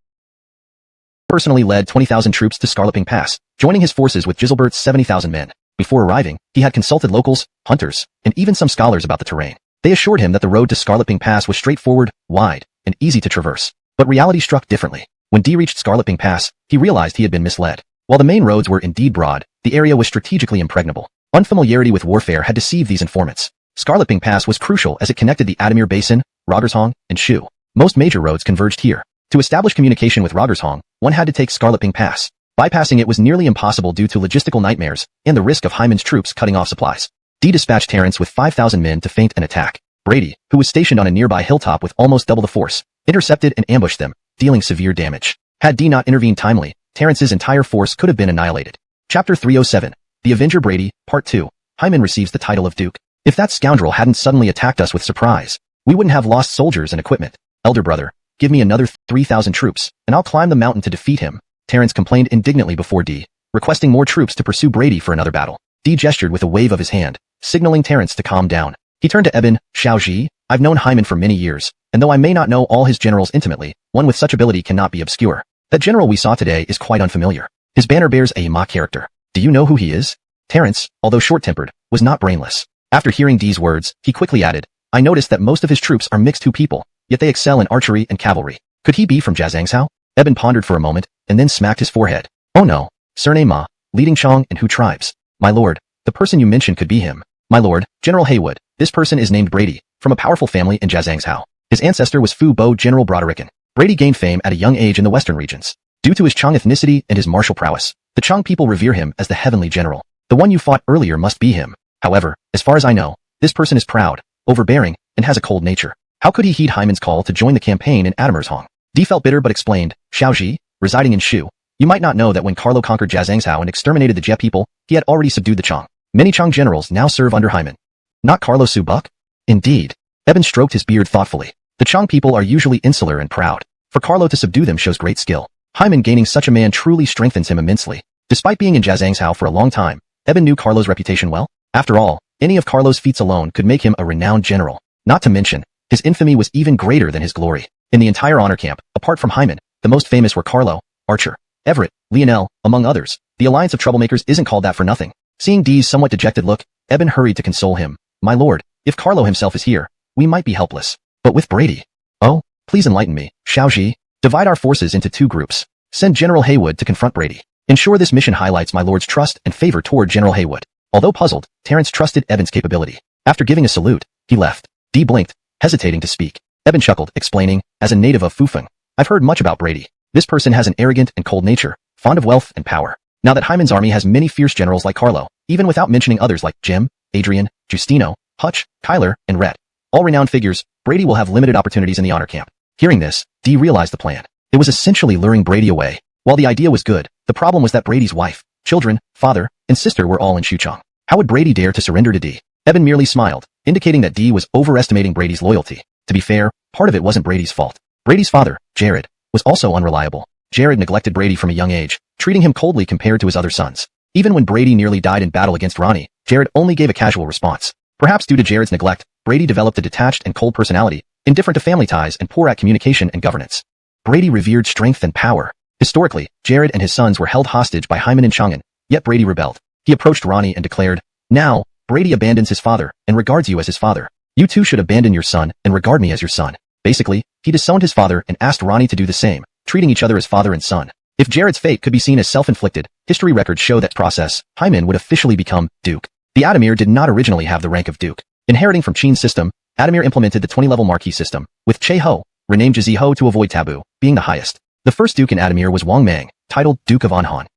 personally led 20,000 troops to Scarloping Pass, joining his forces with Giselbert's 70,000 men. Before arriving, he had consulted locals, hunters, and even some scholars about the terrain. They assured him that the road to Scarloping Pass was straightforward, wide, and easy to traverse. But reality struck differently. When Dee reached Scarlet Pass, he realized he had been misled. While the main roads were indeed broad, the area was strategically impregnable. Unfamiliarity with warfare had deceived these informants. Scarlet Pass was crucial as it connected the Adamir Basin, Rogershong, and Shu. Most major roads converged here. To establish communication with Rogershong, one had to take Scarlet Pass. Bypassing it was nearly impossible due to logistical nightmares and the risk of Hyman's troops cutting off supplies. Dee dispatched Terrence with 5,000 men to feint an attack. Brady, who was stationed on a nearby hilltop with almost double the force, intercepted and ambushed them, dealing severe damage. Had Dee not intervened timely, Terrence's entire force could have been annihilated. Chapter 307, The Avenger Brady, Part 2. Hyman receives the title of Duke. If that scoundrel hadn't suddenly attacked us with surprise, we wouldn't have lost soldiers and equipment. Elder brother, give me another 3,000 troops, and I'll climb the mountain to defeat him. Terrence complained indignantly before Dee, requesting more troops to pursue Brady for another battle. Dee gestured with a wave of his hand, signaling Terrence to calm down. He turned to Eben, Xiaoji, I've known Hyman for many years, and though I may not know all his generals intimately, one with such ability cannot be obscure. That general we saw today is quite unfamiliar. His banner bears a Ma character. Do you know who he is? Terrence, although short-tempered, was not brainless. After hearing Dee's words, he quickly added, I noticed that most of his troops are mixed people, yet they excel in archery and cavalry. Could he be from Jiazhangshao? Eben pondered for a moment, and then smacked his forehead. Oh no, surname Ma, leading Chong and Hu tribes. My lord, the person you mentioned could be him. My lord, General Haywood, this person is named Brady, from a powerful family in Jiazhangshao. His ancestor was Fu Bo General Brodericken. Brady gained fame at a young age in the western regions. Due to his Chong ethnicity and his martial prowess, the Chong people revere him as the heavenly general. The one you fought earlier must be him. However, as far as I know, this person is proud, overbearing, and has a cold nature. How could he heed Hyman's call to join the campaign in Adamirzhong? Dee felt bitter but explained, Xiaoji, residing in Shu, you might not know that when Carlo conquered Jiazhangshao and exterminated the Jie people, he had already subdued the Chong. Many Chong generals now serve under Hyman. Not Carlo Subuk? Indeed. Eben stroked his beard thoughtfully. The Chong people are usually insular and proud. For Carlo to subdue them shows great skill. Hyman gaining such a man truly strengthens him immensely. Despite being in Jiazhangshao for a long time, Eben knew Carlo's reputation well. After all, any of Carlo's feats alone could make him a renowned general. Not to mention, his infamy was even greater than his glory. In the entire honor camp, apart from Hyman, the most famous were Carlo, Archer, Everett, Lionel, among others. The alliance of troublemakers isn't called that for nothing. Seeing Dee's somewhat dejected look, Eben hurried to console him. My lord, if Carlo himself is here, we might be helpless. But with Brady? Oh, please enlighten me, Xiaoji. Divide our forces into 2 groups. Send General Haywood to confront Brady. Ensure this mission highlights my lord's trust and favor toward General Haywood. Although puzzled, Terrence trusted Eben's capability. After giving a salute, he left. Dee blinked, hesitating to speak. Eben chuckled, explaining, as a native of Fufeng, I've heard much about Brady. This person has an arrogant and cold nature, fond of wealth and power. Now that Hyman's army has many fierce generals like Carlo, even without mentioning others like Jim, Adrian, Justino, Hutch, Kyler, and Rhett. All renowned figures, Brady will have limited opportunities in the honor camp. Hearing this, Dee realized the plan. It was essentially luring Brady away. While the idea was good, the problem was that Brady's wife, children, father, and sister were all in Xuchang. How would Brady dare to surrender to Dee? Eben merely smiled, indicating that Dee was overestimating Brady's loyalty. To be fair, part of it wasn't Brady's fault. Brady's father, Jared, was also unreliable. Jared neglected Brady from a young age, treating him coldly compared to his other sons. Even when Brady nearly died in battle against Ronnie, Jared only gave a casual response. Perhaps due to Jared's neglect, Brady developed a detached and cold personality, indifferent to family ties and poor at communication and governance. Brady revered strength and power. Historically, Jared and his sons were held hostage by Hyman and Chang'an, yet Brady rebelled. He approached Ronnie and declared, Now, Brady abandons his father and regards you as his father. You too should abandon your son and regard me as your son. Basically, he disowned his father and asked Ronnie to do the same, treating each other as father and son. If Jared's fate could be seen as self-inflicted, history records show that process, Hyman would officially become Duke. The Adamir did not originally have the rank of Duke. Inheriting from Qin's system, Adamir implemented the 20-level Marquis system, with Che Ho, renamed Jazi Ho to avoid taboo, being the highest. The first Duke in Adamir was Wang Mang, titled Duke of Anhan.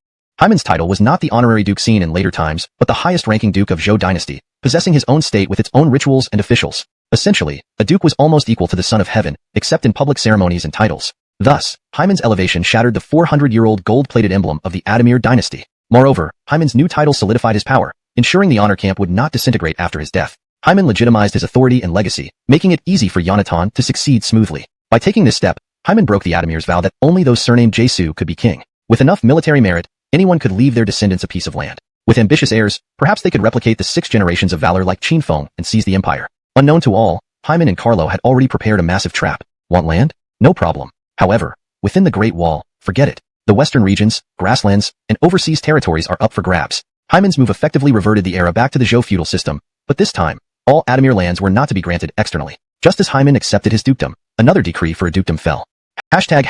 Hyman's title was not the honorary Duke seen in later times, but the highest-ranking Duke of Zhou dynasty, possessing his own state with its own rituals and officials. Essentially, a Duke was almost equal to the Son of Heaven, except in public ceremonies and titles. Thus, Hyman's elevation shattered the 400-year-old gold-plated emblem of the Adamir dynasty. Moreover, Hyman's new title solidified his power, ensuring the honor camp would not disintegrate after his death. Hyman legitimized his authority and legacy, making it easy for Yonatan to succeed smoothly. By taking this step, Hyman broke the Adamir's vow that only those surnamed Jesu could be king. With enough military merit, anyone could leave their descendants a piece of land. With ambitious heirs, perhaps they could replicate the 6 generations of valor like Qin Feng and seize the empire. Unknown to all, Hyman and Carlo had already prepared a massive trap. Want land? No problem. However, within the Great Wall, forget it. The western regions, grasslands, and overseas territories are up for grabs. Hyman's move effectively reverted the era back to the Zhou feudal system, but this time, all Adamir lands were not to be granted externally. Just as Hyman accepted his dukedom, Another decree for a dukedom fell. Chapter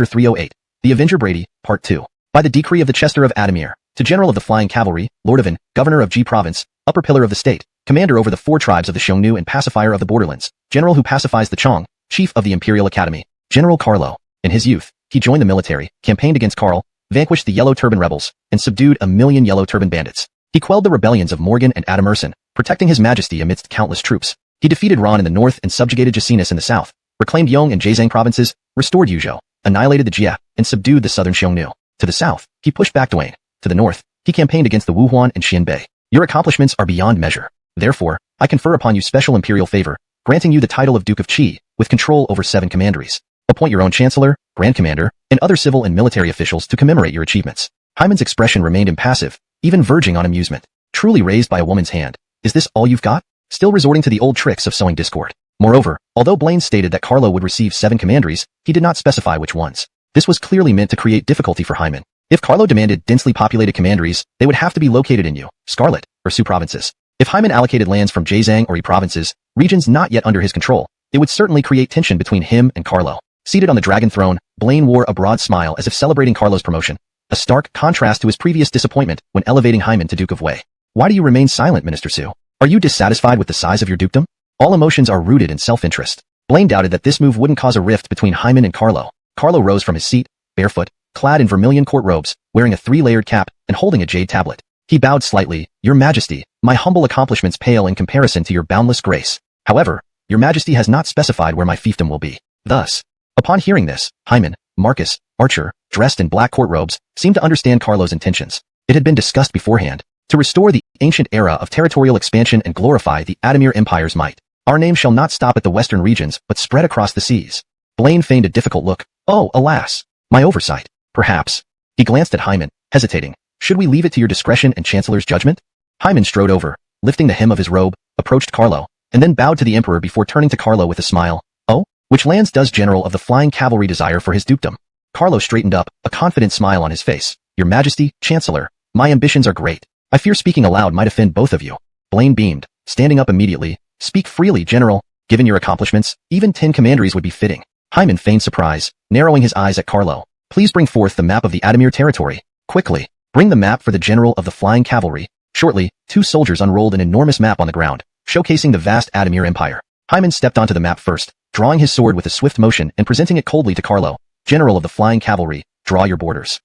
308. The Avenger Brady, Part 2. By the decree of the Chester of Adamir, to General of the Flying Cavalry, Lord of An, Governor of G Province, Upper Pillar of the State, Commander over the 4 tribes of the Xiongnu and Pacifier of the Borderlands, General who pacifies the Chong, Chief of the Imperial Academy, General Carlo. In his youth, he joined the military, campaigned against Karl, vanquished the Yellow Turban rebels, and subdued 1,000,000 Yellow Turban bandits. He quelled the rebellions of Morgan and Adam Urson, protecting his majesty amidst countless troops. He defeated Ron in the north and subjugated Jacinus in the south, reclaimed Yong and Zhejiang provinces, restored Yuzhou, annihilated the Jia, and subdued the southern Xiongnu. To the south, he pushed back Duane. To the north, he campaigned against the Wuhuan and Xianbei. Your accomplishments are beyond measure. Therefore, I confer upon you special imperial favor, granting you the title of Duke of Qi, with control over 7 commanderies. Appoint your own chancellor, grand commander, and other civil and military officials to commemorate your achievements. Hyman's expression remained impassive, even verging on amusement. Truly raised by a woman's hand. Is this all you've got? Still resorting to the old tricks of sowing discord. Moreover, although Blaine stated that Carlo would receive 7 commanderies, he did not specify which ones. This was clearly meant to create difficulty for Hyman. If Carlo demanded densely populated commanderies, they would have to be located in Yu, Scarlet, or Sioux provinces. If Hyman allocated lands from Zhejiang or Yi provinces, regions not yet under his control, it would certainly create tension between him and Carlo. Seated on the dragon throne, Blaine wore a broad smile as if celebrating Carlo's promotion, a stark contrast to his previous disappointment when elevating Hyman to Duke of Wei. Why do you remain silent, Minister Su? Are you dissatisfied with the size of your dukedom? All emotions are rooted in self-interest. Blaine doubted that this move wouldn't cause a rift between Hyman and Carlo. Carlo rose from his seat, barefoot, clad in vermilion court robes, wearing a 3-layered cap, and holding a jade tablet. He bowed slightly. Your Majesty, my humble accomplishments pale in comparison to your boundless grace. However, your Majesty has not specified where my fiefdom will be. Thus, upon hearing this, Hyman, Marcus, Archer, dressed in black court robes, seemed to understand Carlo's intentions. It had been discussed beforehand. To restore the ancient era of territorial expansion and glorify the Adamir Empire's might. Our name shall not stop at the western regions, but spread across the seas. Blaine feigned a difficult look. Oh, alas! My oversight. Perhaps. He glanced at Hyman, hesitating. Should we leave it to your discretion and Chancellor's judgment? Hyman strode over, lifting the hem of his robe, approached Carlo, and then bowed to the Emperor before turning to Carlo with a smile. Oh? Which lands does General of the Flying Cavalry desire for his dukedom? Carlo straightened up, a confident smile on his face. Your Majesty, Chancellor, my ambitions are great. I fear speaking aloud might offend both of you. Blaine beamed, standing up immediately. Speak freely, General. Given your accomplishments, even 10 commanderies would be fitting. Hyman feigned surprise, narrowing his eyes at Carlo. Please bring forth the map of the Adamir territory. Quickly. Bring the map for the General of the Flying Cavalry. Shortly, 2 soldiers unrolled an enormous map on the ground, showcasing the vast Adamir Empire. Hyman stepped onto the map first, drawing his sword with a swift motion and presenting it coldly to Carlo. General of the Flying Cavalry, draw your borders.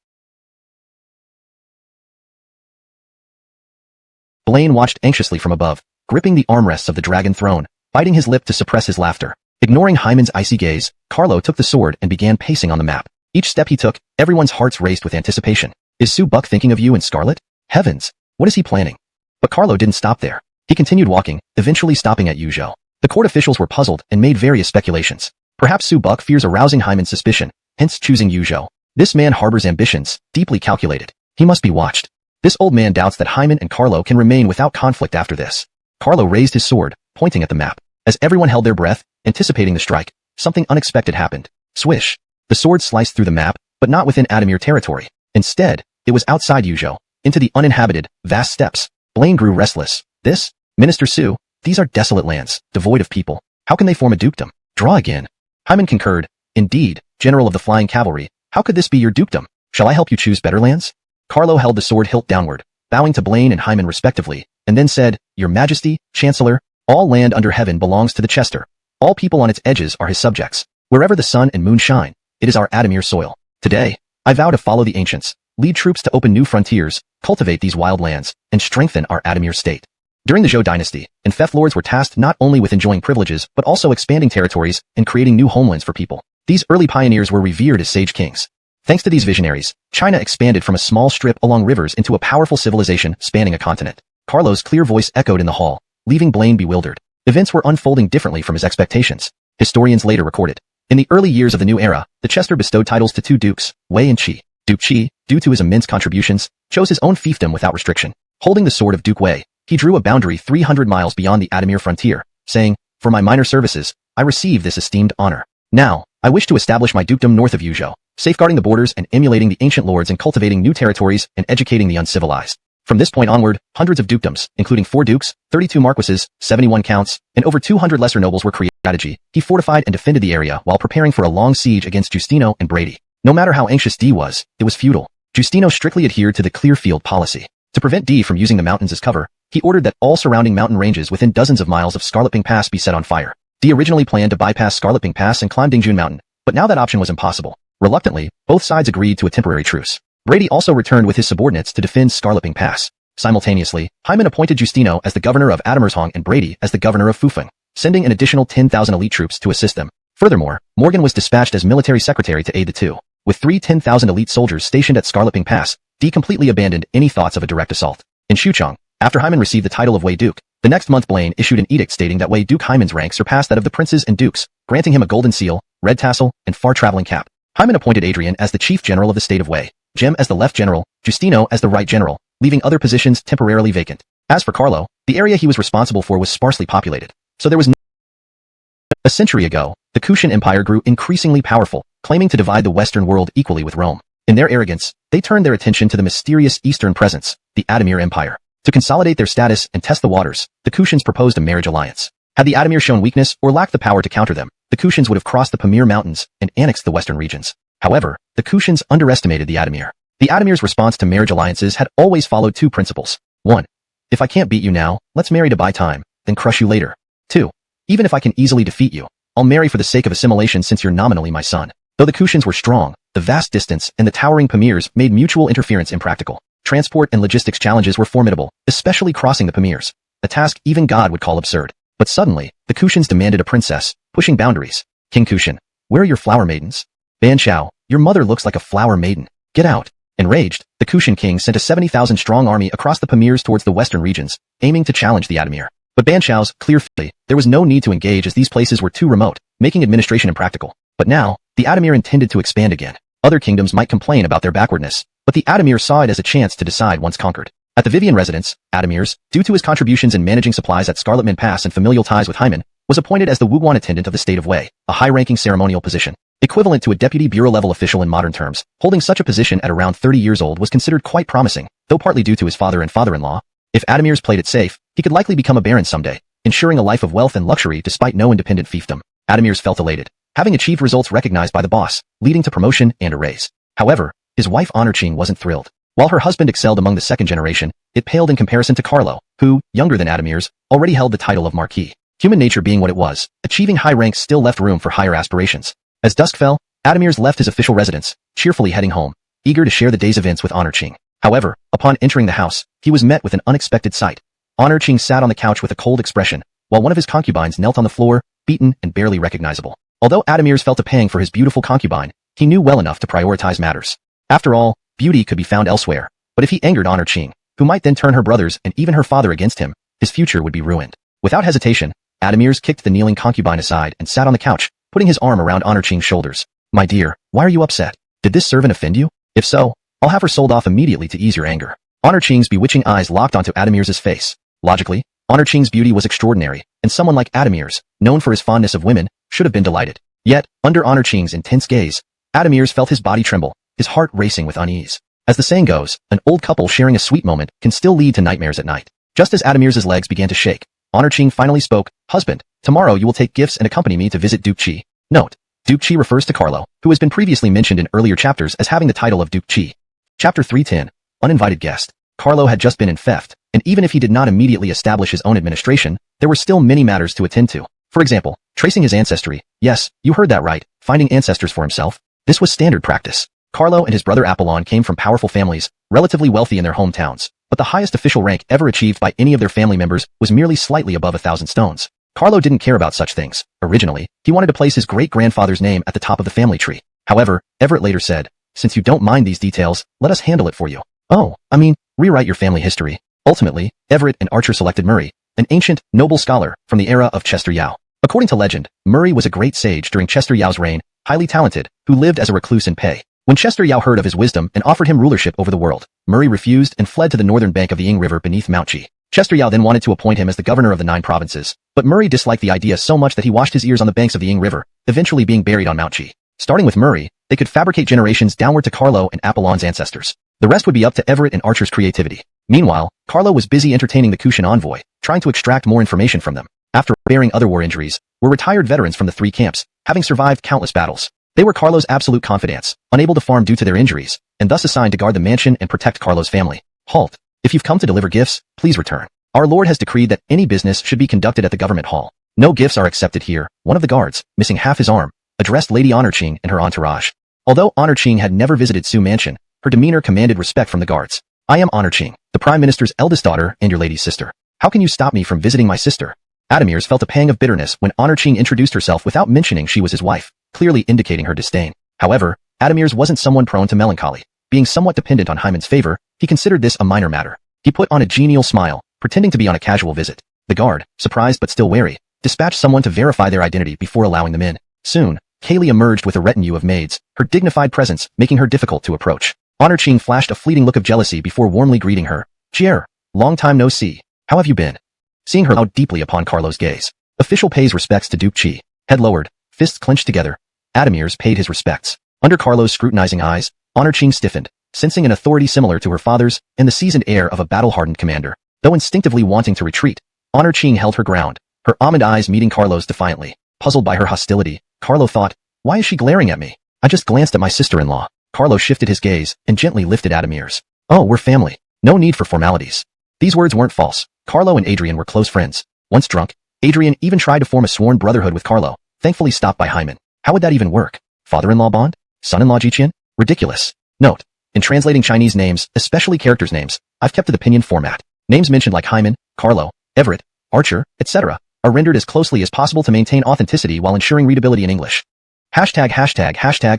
Blaine watched anxiously from above, gripping the armrests of the dragon throne, biting his lip to suppress his laughter. Ignoring Hyman's icy gaze, Carlo took the sword and began pacing on the map. Each step he took, everyone's hearts raced with anticipation. Is Sue Buck thinking of you in Scarlet? Heavens! What is he planning? But Carlo didn't stop there. He continued walking, eventually stopping at Yuzhou. The court officials were puzzled and made various speculations. Perhaps Sue Buck fears arousing Hyman's suspicion, hence choosing Yuzhou. This man harbors ambitions, deeply calculated. He must be watched. This old man doubts that Hyman and Carlo can remain without conflict after this. Carlo raised his sword, pointing at the map. As everyone held their breath, anticipating the strike, something unexpected happened. Swish! The sword sliced through the map, but not within Adamir territory. Instead, it was outside Yuzhou, into the uninhabited, vast steppes. Blaine grew restless. This? Minister Su, these are desolate lands, devoid of people. How can they form a dukedom? Draw again. Hyman concurred. Indeed, General of the Flying Cavalry, how could this be your dukedom? Shall I help you choose better lands? Carlo held the sword hilt downward, bowing to Blaine and Hyman respectively, and then said, Your Majesty, Chancellor, all land under heaven belongs to the Chester. All people on its edges are his subjects. Wherever the sun and moon shine, it is our Adamir soil. Today, I vow to follow the ancients, lead troops to open new frontiers, cultivate these wild lands, and strengthen our Adamir state. During the Zhou dynasty, Enfeth lords were tasked not only with enjoying privileges but also expanding territories and creating new homelands for people. These early pioneers were revered as sage kings. Thanks to these visionaries, China expanded from a small strip along rivers into a powerful civilization spanning a continent. Carlo's clear voice echoed in the hall, leaving Blaine bewildered. Events were unfolding differently from his expectations. Historians later recorded. In the early years of the new era, the Chester bestowed titles to 2 dukes, Wei and Qi. Duke Qi, due to his immense contributions, chose his own fiefdom without restriction. Holding the sword of Duke Wei, he drew a boundary 300 miles beyond the Adamir frontier, saying, For my minor services, I receive this esteemed honor. Now, I wish to establish my dukedom north of Yuzhou, safeguarding the borders and emulating the ancient lords and cultivating new territories and educating the uncivilized. From this point onward, hundreds of dukedoms, including 4 dukes, 32 marquises, 71 counts, and over 200 lesser nobles were created. He fortified and defended the area while preparing for a long siege against Justino and Brady. No matter how anxious D was, it was futile. Justino strictly adhered to the clear field policy. To prevent D from using the mountains as cover, he ordered that all surrounding mountain ranges within dozens of miles of Scarlet Pass be set on fire. D originally planned to bypass Scarlet Pass and climb Dingjun Mountain, but now that option was impossible. Reluctantly, both sides agreed to a temporary truce. Brady also returned with his subordinates to defend Scarlet Pass. Simultaneously, Hyman appointed Justino as the governor of Admershoang and Brady as the governor of Fufeng, sending an additional 10,000 elite troops to assist them. Furthermore, Morgan was dispatched as military secretary to aid the two. With 10,000 elite soldiers stationed at Scarlet Pass, D completely abandoned any thoughts of a direct assault. In Xuchang, after Hyman received the title of Wei Duke, the next month Blaine issued an edict stating that Wei Duke Hyman's rank surpassed that of the princes and dukes, granting him a golden seal, red tassel, and far-traveling cap. Hyman appointed Adrian as the chief general of the state of Wei, Jem as the left general, Justino as the right general, leaving other positions temporarily vacant. As for Carlo, the area he was responsible for was sparsely populated, so there was no. A century ago, the Kushan Empire grew increasingly powerful, claiming to divide the Western world equally with Rome. In their arrogance, they turned their attention to the mysterious Eastern presence, the Adamir Empire. To consolidate their status and test the waters, the Kushans proposed a marriage alliance. Had the Adamir shown weakness or lacked the power to counter them, the Kushans would have crossed the Pamir Mountains and annexed the western regions. However, the Kushans underestimated the Adamir. The Adamir's response to marriage alliances had always followed 2 principles. 1. If I can't beat you now, let's marry to buy time, then crush you later. 2. Even if I can easily defeat you, I'll marry for the sake of assimilation since you're nominally my son. Though the Kushans were strong, the vast distance and the towering Pamirs made mutual interference impractical. Transport and logistics challenges were formidable, especially crossing the Pamirs, a task even God would call absurd. But suddenly, the Kushans demanded a princess, pushing boundaries. King Kushan, where are your flower maidens? Ban Chao, your mother looks like a flower maiden. Get out. Enraged, the Kushan king sent a 70,000-strong army across the Pamirs towards the western regions, aiming to challenge the Adamir. But Ban Chao's clear flee, there was no need to engage as these places were too remote, making administration impractical. But now, the Adamir intended to expand again. Other kingdoms might complain about their backwardness, but the Adamir saw it as a chance to decide once conquered. At the Vivian residence, Adamirs, due to his contributions in managing supplies at Scarlet Pass and familial ties with Hyman, was appointed as the Wuguan attendant of the state of Wei, a high-ranking ceremonial position. Equivalent to a deputy bureau-level official in modern terms, holding such a position at around 30 years old was considered quite promising, though partly due to his father and father-in-law. If Adamirs played it safe, he could likely become a baron someday, ensuring a life of wealth and luxury despite no independent fiefdom. Adamirs felt elated, having achieved results recognized by the boss, leading to promotion and a raise. However, his wife Honorching wasn't thrilled. While her husband excelled among the second generation, it paled in comparison to Carlo, who, younger than Adamirs, already held the title of Marquis. Human nature being what it was, achieving high ranks still left room for higher aspirations. As dusk fell, Adamirs left his official residence, cheerfully heading home, eager to share the day's events with Honorching. However, upon entering the house, he was met with an unexpected sight. Honorching sat on the couch with a cold expression, while one of his concubines knelt on the floor, beaten and barely recognizable. Although Adamirs felt a pang for his beautiful concubine, he knew well enough to prioritize matters. After all, beauty could be found elsewhere, but if he angered Honorching, who might then turn her brothers and even her father against him, his future would be ruined. Without hesitation, Adamirs kicked the kneeling concubine aside and sat on the couch, putting his arm around Honorching's shoulders. My dear, why are you upset? Did this servant offend you? If so, I'll have her sold off immediately to ease your anger. Honorching's bewitching eyes locked onto Adamirs' face. Logically, Honorching's beauty was extraordinary, and someone like Adamirs, known for his fondness of women, should have been delighted. Yet, under Honorching's intense gaze, Adamirs felt his body tremble, his heart racing with unease. As the saying goes, an old couple sharing a sweet moment can still lead to nightmares at night. Just as Adamirs' legs began to shake, Honorching finally spoke. Husband, tomorrow you will take gifts and accompany me to visit Duke Chi. Note: Duke Chi refers to Carlo, who has been previously mentioned in earlier chapters as having the title of Duke Chi. Chapter 310. Uninvited guest. Carlo had just been in theft, and even if he did not immediately establish his own administration, there were still many matters to attend to. For example, tracing his ancestry. Yes, you heard that right, finding ancestors for himself. This was standard practice. Carlo and his brother Apollon came from powerful families, relatively wealthy in their hometowns, but the highest official rank ever achieved by any of their family members was merely slightly above 1,000 stones. Carlo didn't care about such things. Originally, he wanted to place his great-grandfather's name at the top of the family tree. However, Everett later said, since you don't mind these details, let us handle it for you. Oh, I mean, rewrite your family history. Ultimately, Everett and Archer selected Murray, an ancient, noble scholar from the era of Chester Yao. According to legend, Murray was a great sage during Chester Yao's reign, highly talented, who lived as a recluse in Pei. When Chester Yao heard of his wisdom and offered him rulership over the world, Murray refused and fled to the northern bank of the Ing River beneath Mount Chi. Chester Yao then wanted to appoint him as the governor of the 9 provinces, but Murray disliked the idea so much that he washed his ears on the banks of the Ing River, eventually being buried on Mount Chi. Starting with Murray, they could fabricate generations downward to Carlo and Apollon's ancestors. The rest would be up to Everett and Archer's creativity. Meanwhile, Carlo was busy entertaining the Kushan envoy, trying to extract more information from them. After bearing other war injuries, were retired veterans from the three camps, having survived countless battles. They were Carlo's absolute confidants, unable to farm due to their injuries, and thus assigned to guard the mansion and protect Carlo's family. Halt. If you've come to deliver gifts, please return. Our lord has decreed that any business should be conducted at the government hall. No gifts are accepted here. One of the guards, missing half his arm, addressed Lady Honor Ching and her entourage. Although Honor Ching had never visited Su Mansion, her demeanor commanded respect from the guards. I am Honor Ching, the Prime Minister's eldest daughter and your lady's sister. How can you stop me from visiting my sister? Adamirs felt a pang of bitterness when Honor Ching introduced herself without mentioning she was his wife, clearly indicating her disdain. However, Adamirs wasn't someone prone to melancholy. Being somewhat dependent on Hyman's favor, he considered this a minor matter. He put on a genial smile, pretending to be on a casual visit. The guard, surprised but still wary, dispatched someone to verify their identity before allowing them in. Soon, Kaylee emerged with a retinue of maids, her dignified presence making her difficult to approach. Honor Ching flashed a fleeting look of jealousy before warmly greeting her. Chier, long time no see. How have you been? Seeing her bowed deeply upon Carlo's gaze. Official pays respects to Duke Chi. Head lowered, fists clenched together. Adamirs paid his respects. Under Carlo's scrutinizing eyes, Honor Ching stiffened, sensing an authority similar to her father's and the seasoned air of a battle-hardened commander. Though instinctively wanting to retreat, Honor Ching held her ground, her almond eyes meeting Carlo's defiantly. Puzzled by her hostility, Carlo thought, why is she glaring at me? I just glanced at my sister-in-law. Carlo shifted his gaze and gently lifted Adamirs. Oh, we're family. No need for formalities. These words weren't false. Carlo and Adrian were close friends. Once drunk, Adrian even tried to form a sworn brotherhood with Carlo, thankfully stopped by Hyman. How would that even work? Father-in-law bond? Son-in-law Jiqian? Ridiculous. Note. In translating Chinese names, especially characters' names, I've kept to the pinyin format. Names mentioned like Hyman, Carlo, Everett, Archer, etc. are rendered as closely as possible to maintain authenticity while ensuring readability in English. Hashtag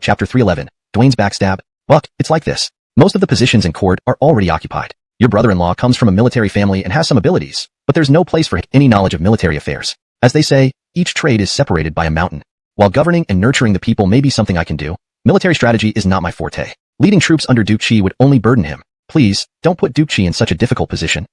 chapter 311, Dwayne's backstab. Buck, it's like this. Most of the positions in court are already occupied. Your brother-in-law comes from a military family and has some abilities, but there's no place for any knowledge of military affairs. As they say, each trade is separated by a mountain. While governing and nurturing the people may be something I can do, military strategy is not my forte. Leading troops under Duke Chi would only burden him. Please, don't put Duke Chi in such a difficult position.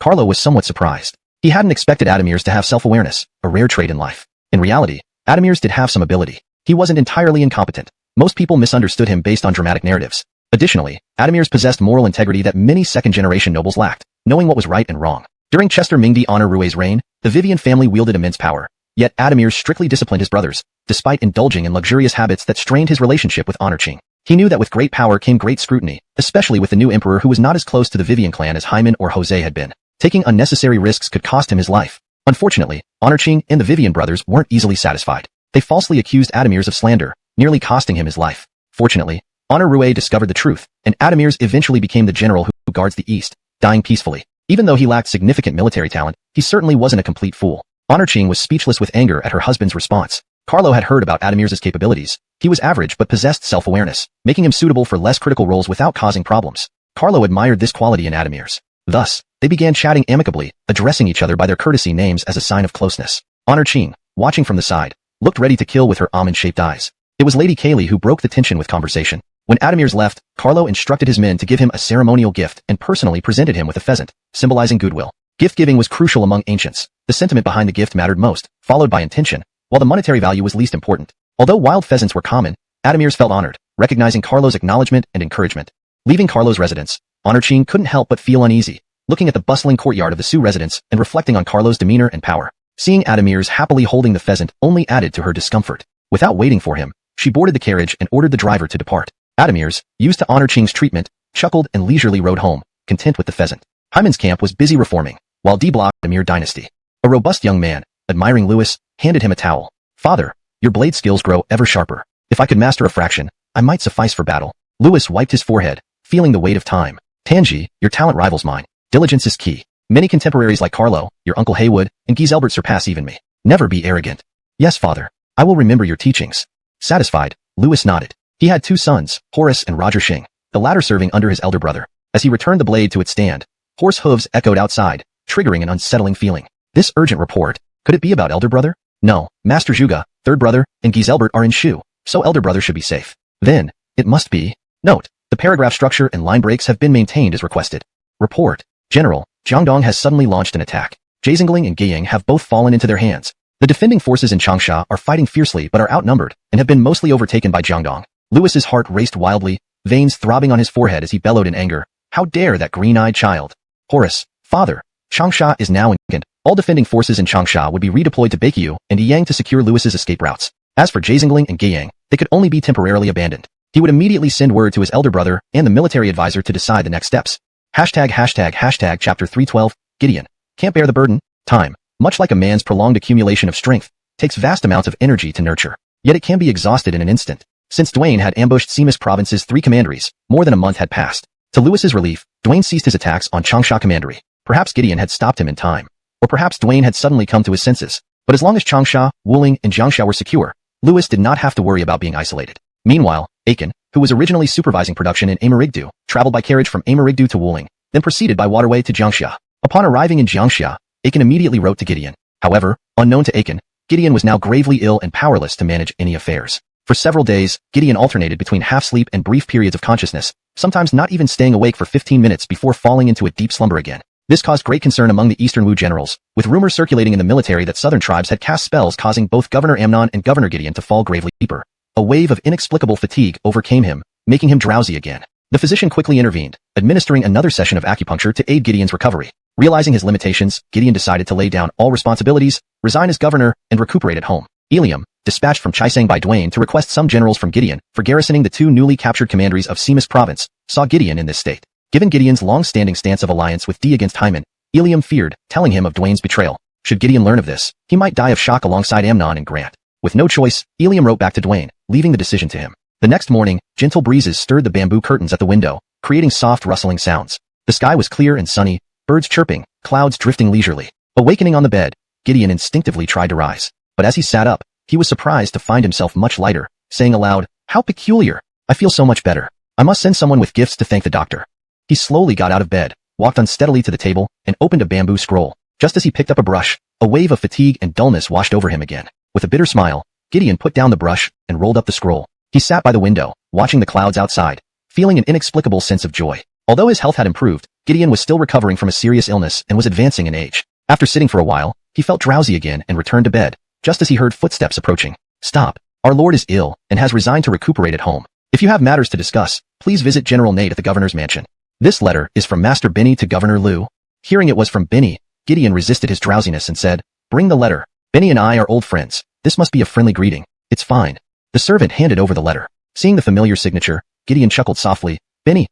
Carlo was somewhat surprised. He hadn't expected Adamirs to have self-awareness, a rare trait in life. In reality, Adamirs did have some ability. He wasn't entirely incompetent. Most people misunderstood him based on dramatic narratives. Additionally, Adamirs possessed moral integrity that many second-generation nobles lacked, knowing what was right and wrong. During Chester Mingdi Honor Rue's reign, the Vivian family wielded immense power. Yet Adamirs strictly disciplined his brothers, despite indulging in luxurious habits that strained his relationship with Honor Ching. He knew that with great power came great scrutiny, especially with the new emperor who was not as close to the Vivian clan as Hyman or Jose had been. Taking unnecessary risks could cost him his life. Unfortunately, Honor Ching and the Vivian brothers weren't easily satisfied. They falsely accused Adamirs of slander, nearly costing him his life. Fortunately, Honor Rue discovered the truth, and Adamirs eventually became the general who guards the East, dying peacefully. Even though he lacked significant military talent, he certainly wasn't a complete fool. Honor Ching was speechless with anger at her husband's response. Carlo had heard about Adamirs' capabilities. He was average but possessed self-awareness, making him suitable for less critical roles without causing problems. Carlo admired this quality in Adamirs. Thus, they began chatting amicably, addressing each other by their courtesy names as a sign of closeness. Honor Ching, watching from the side, looked ready to kill with her almond-shaped eyes. It was Lady Kaylee who broke the tension with conversation. When Adamirs left, Carlo instructed his men to give him a ceremonial gift and personally presented him with a pheasant, symbolizing goodwill. Gift-giving was crucial among ancients. The sentiment behind the gift mattered most, followed by intention, while the monetary value was least important. Although wild pheasants were common, Adamirs felt honored, recognizing Carlo's acknowledgement and encouragement. Leaving Carlo's residence, Honor Ching couldn't help but feel uneasy, looking at the bustling courtyard of the Su residence and reflecting on Carlo's demeanor and power. Seeing Adamirs happily holding the pheasant only added to her discomfort. Without waiting for him, she boarded the carriage and ordered the driver to depart. Adamirs, used to Honor Ching's treatment, chuckled and leisurely rode home, content with the pheasant. Hyman's camp was busy reforming, while D blocked the Mir dynasty. A robust young man, admiring Lewis, handed him a towel. Father, your blade skills grow ever sharper. If I could master a fraction, I might suffice for battle. Lewis wiped his forehead, feeling the weight of time. Tanji, your talent rivals mine. Diligence is key. Many contemporaries like Carlo, your uncle Haywood, and Giselbert surpass even me. Never be arrogant. Yes, father. I will remember your teachings. Satisfied, Lewis nodded. He had two sons, Horace and Roger Shing, the latter serving under his elder brother. As he returned the blade to its stand, horse hooves echoed outside, triggering an unsettling feeling. This urgent report, could it be about elder brother? No, Master Zhuge, third brother, and Giselbert are in Shu, so elder brother should be safe. Then, it must be. Note, the paragraph structure and line breaks have been maintained as requested. Report. General, Jiangdong has suddenly launched an attack. Jiangling and Guiyang have both fallen into their hands. The defending forces in Changsha are fighting fiercely but are outnumbered and have been mostly overtaken by Jiangdong. Lewis's heart raced wildly, veins throbbing on his forehead as he bellowed in anger. How dare that green-eyed child? Horus, father, Changsha is now vacant. All defending forces in Changsha would be redeployed to Baekyu and Yiyang to secure Louis's escape routes. As for Jiezingling and Guiyang, they could only be temporarily abandoned. He would immediately send word to his elder brother and the military advisor to decide the next steps. Hashtag chapter 312, Gideon. Can't bear the burden. Time, much like a man's prolonged accumulation of strength, takes vast amounts of energy to nurture. Yet it can be exhausted in an instant. Since Dwayne had ambushed Simis Province's 3 commanderies, more than a month had passed. To Louis's relief, Dwayne ceased his attacks on Changsha Commandery. Perhaps Gideon had stopped him in time. Or perhaps Dwayne had suddenly come to his senses. But as long as Changsha, Wuling, and Jiangxia were secure, Louis did not have to worry about being isolated. Meanwhile, Aiken, who was originally supervising production in Amarigdu, traveled by carriage from Amarigdu to Wuling, then proceeded by waterway to Jiangxia. Upon arriving in Jiangxia, Aiken immediately wrote to Gideon. However, unknown to Aiken, Gideon was now gravely ill and powerless to manage any affairs. For several days, Gideon alternated between half-sleep and brief periods of consciousness, sometimes not even staying awake for 15 minutes before falling into a deep slumber again. This caused great concern among the Eastern Wu generals, with rumors circulating in the military that southern tribes had cast spells causing both Governor Amnon and Governor Gideon to fall gravely deeper. A wave of inexplicable fatigue overcame him, making him drowsy again. The physician quickly intervened, administering another session of acupuncture to aid Gideon's recovery. Realizing his limitations, Gideon decided to lay down all responsibilities, resign as governor, and recuperate at home. Ilium, dispatched from Chaisang by Dwayne to request some generals from Gideon for garrisoning the 2 newly captured commanderies of Simis Province, saw Gideon in this state. Given Gideon's long-standing stance of alliance with D against Hyman, Ilium feared, telling him of Dwayne's betrayal. Should Gideon learn of this, he might die of shock alongside Amnon and Grant. With no choice, Ilium wrote back to Dwayne, leaving the decision to him. The next morning, gentle breezes stirred the bamboo curtains at the window, creating soft rustling sounds. The sky was clear and sunny, birds chirping, clouds drifting leisurely. Awakening on the bed, Gideon instinctively tried to rise. But as he sat up, he was surprised to find himself much lighter, saying aloud, "How peculiar! I feel so much better. I must send someone with gifts to thank the doctor." He slowly got out of bed, walked unsteadily to the table, and opened a bamboo scroll. Just as he picked up a brush, a wave of fatigue and dullness washed over him again. With a bitter smile, Gideon put down the brush and rolled up the scroll. He sat by the window, watching the clouds outside, feeling an inexplicable sense of joy. Although his health had improved, Gideon was still recovering from a serious illness and was advancing in age. After sitting for a while, he felt drowsy again and returned to bed, just as he heard footsteps approaching. "Stop. Our lord is ill and has resigned to recuperate at home. If you have matters to discuss, please visit General Nate at the governor's mansion." This letter is from Master Benny to Governor Liu. Hearing it was from Benny, Gideon resisted his drowsiness and said, "Bring the letter. Benny and I are old friends. This must be a friendly greeting. It's fine." The servant handed over the letter. Seeing the familiar signature, Gideon chuckled softly. Benny,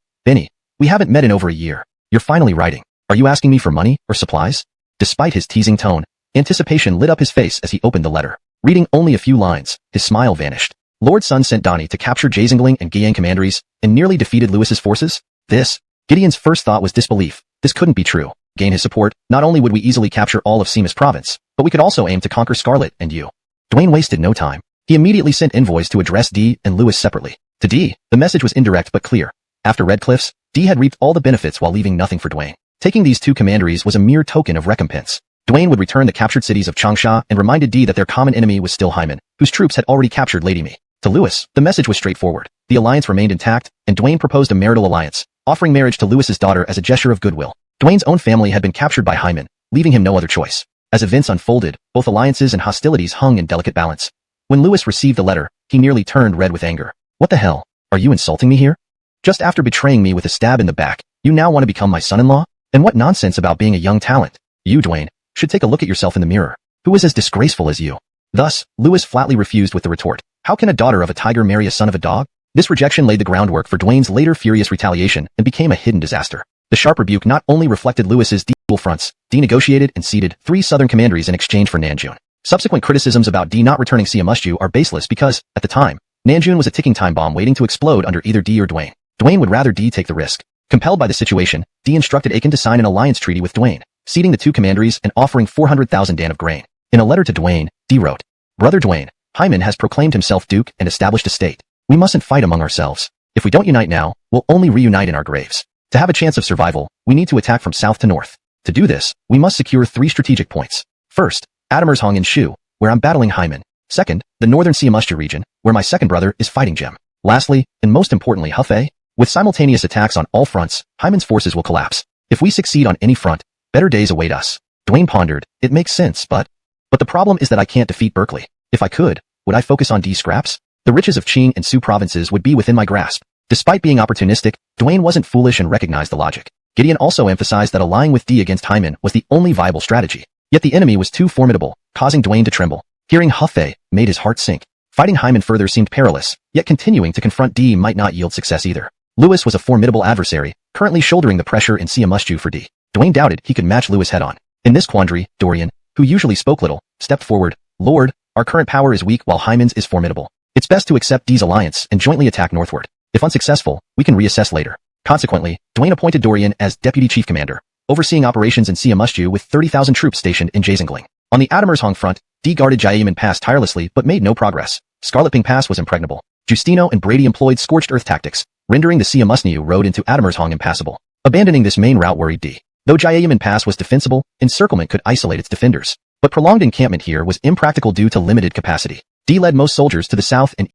we haven't met in over a year. You're finally writing. Are you asking me for money or supplies?" Despite his teasing tone, anticipation lit up his face as he opened the letter. Reading only a few lines, his smile vanished. Lord Sun sent Donnie to capture Jiezingling and Guiyang commanderies and nearly defeated Louis's forces? Gideon's first thought was disbelief. This couldn't be true. Gain his support, not only would we easily capture all of Simis Province, but we could also aim to conquer Scarlet and you. Dwayne wasted no time. He immediately sent envoys to address D and Louis separately. To D, the message was indirect but clear. After Red Cliffs, D had reaped all the benefits while leaving nothing for Dwayne. Taking these 2 commanderies was a mere token of recompense. Dwayne would return the captured cities of Changsha and reminded D that their common enemy was still Hyman, whose troops had already captured Lady Mi. To Louis, the message was straightforward. The alliance remained intact, and Dwayne proposed a marital alliance, offering marriage to Louis's daughter as a gesture of goodwill. Dwayne's own family had been captured by Hyman, leaving him no other choice. As events unfolded, both alliances and hostilities hung in delicate balance. When Louis received the letter, he nearly turned red with anger. "What the hell? Are you insulting me here? Just after betraying me with a stab in the back, you now want to become my son-in-law? And what nonsense about being a young talent? You, Dwayne, should take a look at yourself in the mirror. Who is as disgraceful as you?" Thus, Louis flatly refused with the retort, "How can a daughter of a tiger marry a son of a dog?" This rejection laid the groundwork for Dwayne's later furious retaliation and became a hidden disaster. The sharp rebuke not only reflected Louis's dual fronts, D negotiated and ceded 3 southern commanderies in exchange for Nanjun. Subsequent criticisms about D not returning Siamusju are baseless because, at the time, Nanjun was a ticking time bomb waiting to explode under either D or Dwayne. Dwayne would rather D take the risk. Compelled by the situation, D instructed Aiken to sign an alliance treaty with Dwayne, ceding the 2 commanderies and offering 400,000 dan of grain. In a letter to Dwayne, D wrote, "Brother Dwayne, Hyman has proclaimed himself duke and established a state. We mustn't fight among ourselves. If we don't unite now, we'll only reunite in our graves. To have a chance of survival, we need to attack from south to north. To do this, we must secure 3 strategic points. First, Adamer's Hong in Shu, where I'm battling Hyman. Second, the northern Siamusju region, where my second brother is fighting Jem. Lastly, and most importantly, Hefei. With simultaneous attacks on all fronts, Hyman's forces will collapse. If we succeed on any front, better days await us." Dwayne pondered. It makes sense, but the problem is that I can't defeat Berkeley. If I could, would I focus on D scraps? The riches of Qing and Su provinces would be within my grasp. Despite being opportunistic, Dwayne wasn't foolish and recognized the logic. Gideon also emphasized that allying with D against Hyman was the only viable strategy. Yet the enemy was too formidable, causing Dwayne to tremble. Hearing Huffei made his heart sink. Fighting Hyman further seemed perilous, yet continuing to confront D might not yield success either. Lewis was a formidable adversary, currently shouldering the pressure in Siamusju for D. Dwayne doubted he could match Lewis head-on. In this quandary, Dorian, who usually spoke little, stepped forward. Lord, our current power is weak while Hyman's is formidable. It's best to accept D's alliance and jointly attack northward. If unsuccessful, we can reassess later. Consequently, Dwayne appointed Dorian as Deputy Chief Commander, overseeing operations in Siamusju with 30,000 troops stationed in Jazengling. On the Adamershong front, D guarded Jiayiman Pass tirelessly but made no progress. Scarletping Pass was impregnable. Justino and Brady employed scorched earth tactics, rendering the Siamusniu road into Adamershong impassable. Abandoning this main route worried D. Though Jiayiman Pass was defensible, encirclement could isolate its defenders. But prolonged encampment here was impractical due to limited capacity. D led most soldiers to the south and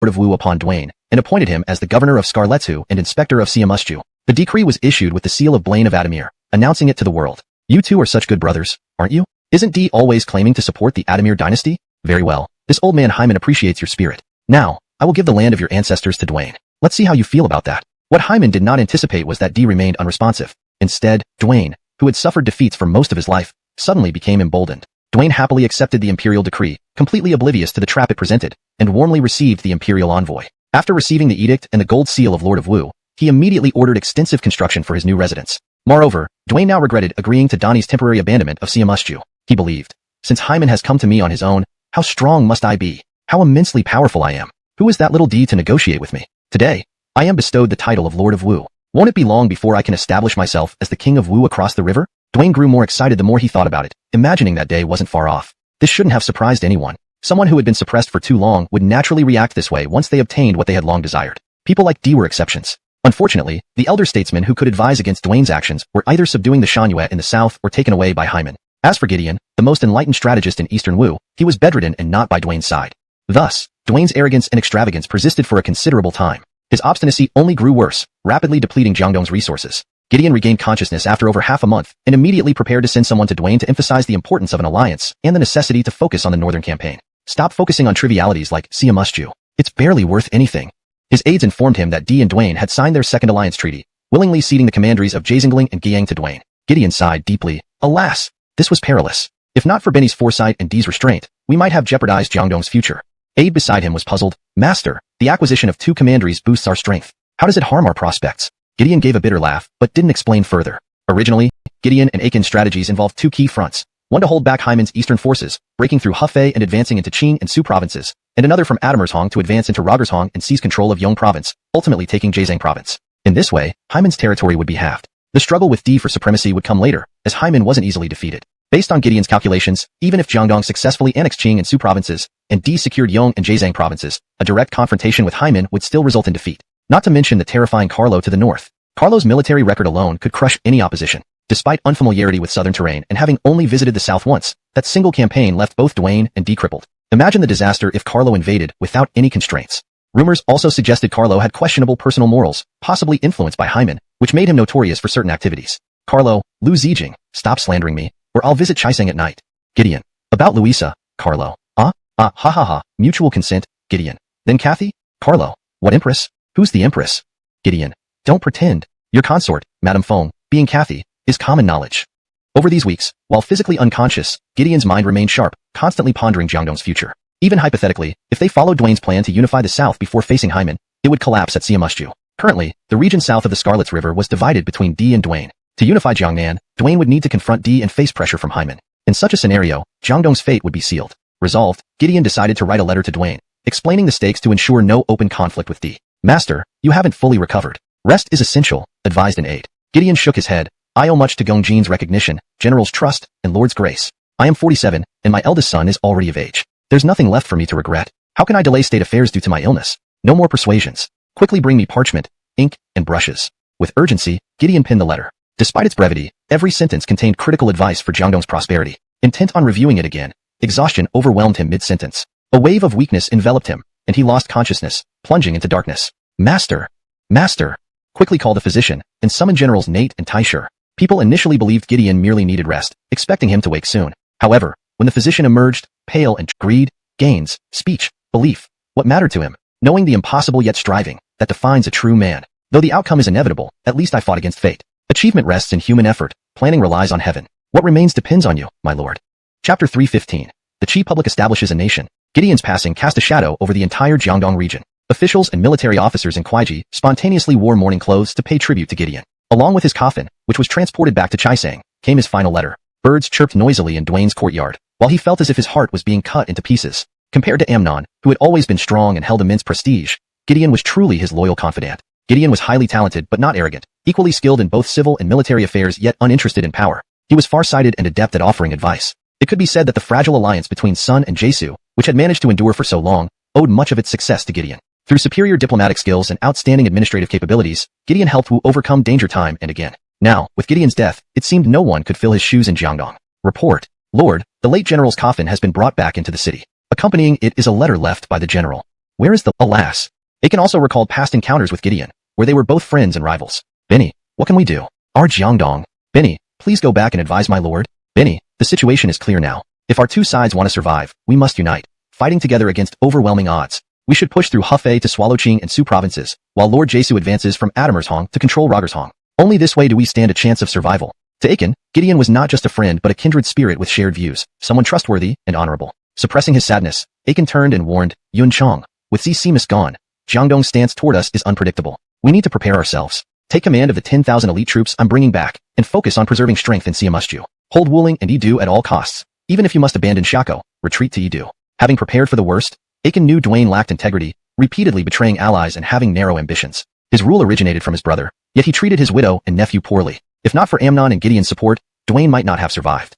of Wu upon Dwayne, and appointed him as the governor of Scarletsu and inspector of Siamusju. The decree was issued with the seal of Blaine of Adamir, announcing it to the world. You two are such good brothers, aren't you? Isn't D always claiming to support the Adamir dynasty? Very well. This old man Hyman appreciates your spirit. Now, I will give the land of your ancestors to Dwayne. Let's see how you feel about that. What Hyman did not anticipate was that D remained unresponsive. Instead, Dwayne, who had suffered defeats for most of his life, suddenly became emboldened. Dwayne happily accepted the imperial decree, completely oblivious to the trap it presented, and warmly received the imperial envoy. After receiving the edict and the gold seal of Lord of Wu, he immediately ordered extensive construction for his new residence. Moreover, Dwayne now regretted agreeing to Donnie's temporary abandonment of Siamusju. He believed, since Hyman has come to me on his own, how strong must I be? How immensely powerful I am. Who is that little D to negotiate with me? Today, I am bestowed the title of Lord of Wu. Won't it be long before I can establish myself as the king of Wu across the river? Dwayne grew more excited the more he thought about it, imagining that day wasn't far off. This shouldn't have surprised anyone. Someone who had been suppressed for too long would naturally react this way once they obtained what they had long desired. People like D were exceptions. Unfortunately, the elder statesmen who could advise against Dwayne's actions were either subduing the Shangyue in the south or taken away by Hyman. As for Gideon, the most enlightened strategist in Eastern Wu, he was bedridden and not by Dwayne's side. Thus, Dwayne's arrogance and extravagance persisted for a considerable time. His obstinacy only grew worse, rapidly depleting Jiangdong's resources. Gideon regained consciousness after over half a month and immediately prepared to send someone to Dwayne to emphasize the importance of an alliance and the necessity to focus on the northern campaign. Stop focusing on trivialities like Siamusju. It's barely worth anything. His aides informed him that D and Dwayne had signed their second alliance treaty, willingly ceding the commanderies of Jazengling and Guiyang to Dwayne. Gideon sighed deeply. Alas, this was perilous. If not for Benny's foresight and D's restraint, we might have jeopardized Jiangdong's future. Aide beside him was puzzled. Master, the acquisition of 2 commanderies boosts our strength. How does it harm our prospects? Gideon gave a bitter laugh, but didn't explain further. Originally, Gideon and Aiken's strategies involved 2 key fronts. One to hold back Hyman's eastern forces, breaking through Hefei and advancing into Qing and Su provinces, and another from Adamershong to advance into Rogershong and seize control of Yong province, ultimately taking Zhejiang province. In this way, Hyman's territory would be halved. The struggle with D for supremacy would come later, as Hyman wasn't easily defeated. Based on Gideon's calculations, even if Jiangdong successfully annexed Qing and Su provinces, and D secured Yong and Zhejiang provinces, a direct confrontation with Hyman would still result in defeat. Not to mention the terrifying Carlo to the north. Carlo's military record alone could crush any opposition. Despite unfamiliarity with southern terrain and having only visited the south once, that single campaign left both Dwayne and D crippled. Imagine the disaster if Carlo invaded without any constraints. Rumors also suggested Carlo had questionable personal morals, possibly influenced by Hyman, which made him notorious for certain activities. Carlo, Lu Zijing, stop slandering me, or I'll visit Chaisang at night. Gideon. About Louisa, Carlo. Ha ha ha, mutual consent, Gideon. Then Kathy? Carlo. What empress? Who's the empress? Gideon. Don't pretend. Your consort, Madame Fong, being Kathy, is common knowledge. Over these weeks, while physically unconscious, Gideon's mind remained sharp, constantly pondering Jiangdong's future. Even hypothetically, if they followed Dwayne's plan to unify the south before facing Hyman, it would collapse at Siamusju. Currently, the region south of the Scarlet's River was divided between D and Dwayne. To unify Jiangnan, Dwayne would need to confront D and face pressure from Hyman. In such a scenario, Jiangdong's fate would be sealed. Resolved, Gideon decided to write a letter to Dwayne, explaining the stakes to ensure no open conflict with D. Master, you haven't fully recovered. Rest is essential, advised an aide. Gideon shook his head. I owe much to Gongjin's recognition, General's trust, and Lord's grace. I am 47, and my eldest son is already of age. There's nothing left for me to regret. How can I delay state affairs due to my illness? No more persuasions. Quickly bring me parchment, ink, and brushes. With urgency, Gideon penned the letter. Despite its brevity, every sentence contained critical advice for Jiangdong's prosperity. Intent on reviewing it again, exhaustion overwhelmed him mid-sentence. A wave of weakness enveloped him, and he lost consciousness, plunging into darkness. Master! Master! Quickly call the physician, and summon Generals Nate and Taisher. People initially believed Gideon merely needed rest, expecting him to wake soon. However, when the physician emerged, pale and greed, gains, speech, belief. What mattered to him? Knowing the impossible yet striving, that defines a true man. Though the outcome is inevitable, at least I fought against fate. Achievement rests in human effort, planning relies on heaven. What remains depends on you, my lord. Chapter 3:15. The Qi public establishes a nation. Gideon's passing cast a shadow over the entire Jiangdong region. Officials and military officers in Kuaiji spontaneously wore mourning clothes to pay tribute to Gideon. Along with his coffin, which was transported back to Chaisang, came his final letter. Birds chirped noisily in Dwayne's courtyard, while he felt as if his heart was being cut into pieces. Compared to Amnon, who had always been strong and held immense prestige, Gideon was truly his loyal confidant. Gideon was highly talented but not arrogant, equally skilled in both civil and military affairs yet uninterested in power. He was far-sighted and adept at offering advice. It could be said that the fragile alliance between Sun and Jesu, which had managed to endure for so long, owed much of its success to Gideon. Through superior diplomatic skills and outstanding administrative capabilities, Gideon helped Wu overcome danger time and again. Now, with Gideon's death, it seemed no one could fill his shoes in Jiangdong. Report. Lord, the late general's coffin has been brought back into the city. Accompanying it is a letter left by the general. Where is the... Alas. Aiken also recalled past encounters with Gideon, where they were both friends and rivals. Benny, what can we do? Our Jiangdong. Benny, please go back and advise my lord. Benny, the situation is clear now. If our two sides want to survive, we must unite, fighting together against overwhelming odds. We should push through Hefei to Swallowqing and Su provinces, while Lord Jesu advances from Adamershong to control Rogershong. Only this way do we stand a chance of survival. To Aiken, Gideon was not just a friend but a kindred spirit with shared views, someone trustworthy and honorable. Suppressing his sadness, Aiken turned and warned, Yun Chong, with Xi Simus gone, Jiangdong's stance toward us is unpredictable. We need to prepare ourselves. Take command of the 10,000 elite troops I'm bringing back, and focus on preserving strength in Siamusju. Hold Wuling and Yidu at all costs. Even if you must abandon Shako, retreat to Yidu. Having prepared for the worst, Aiken knew Dwayne lacked integrity, repeatedly betraying allies and having narrow ambitions. His rule originated from his brother, yet he treated his widow and nephew poorly. If not for Amnon and Gideon's support, Dwayne might not have survived.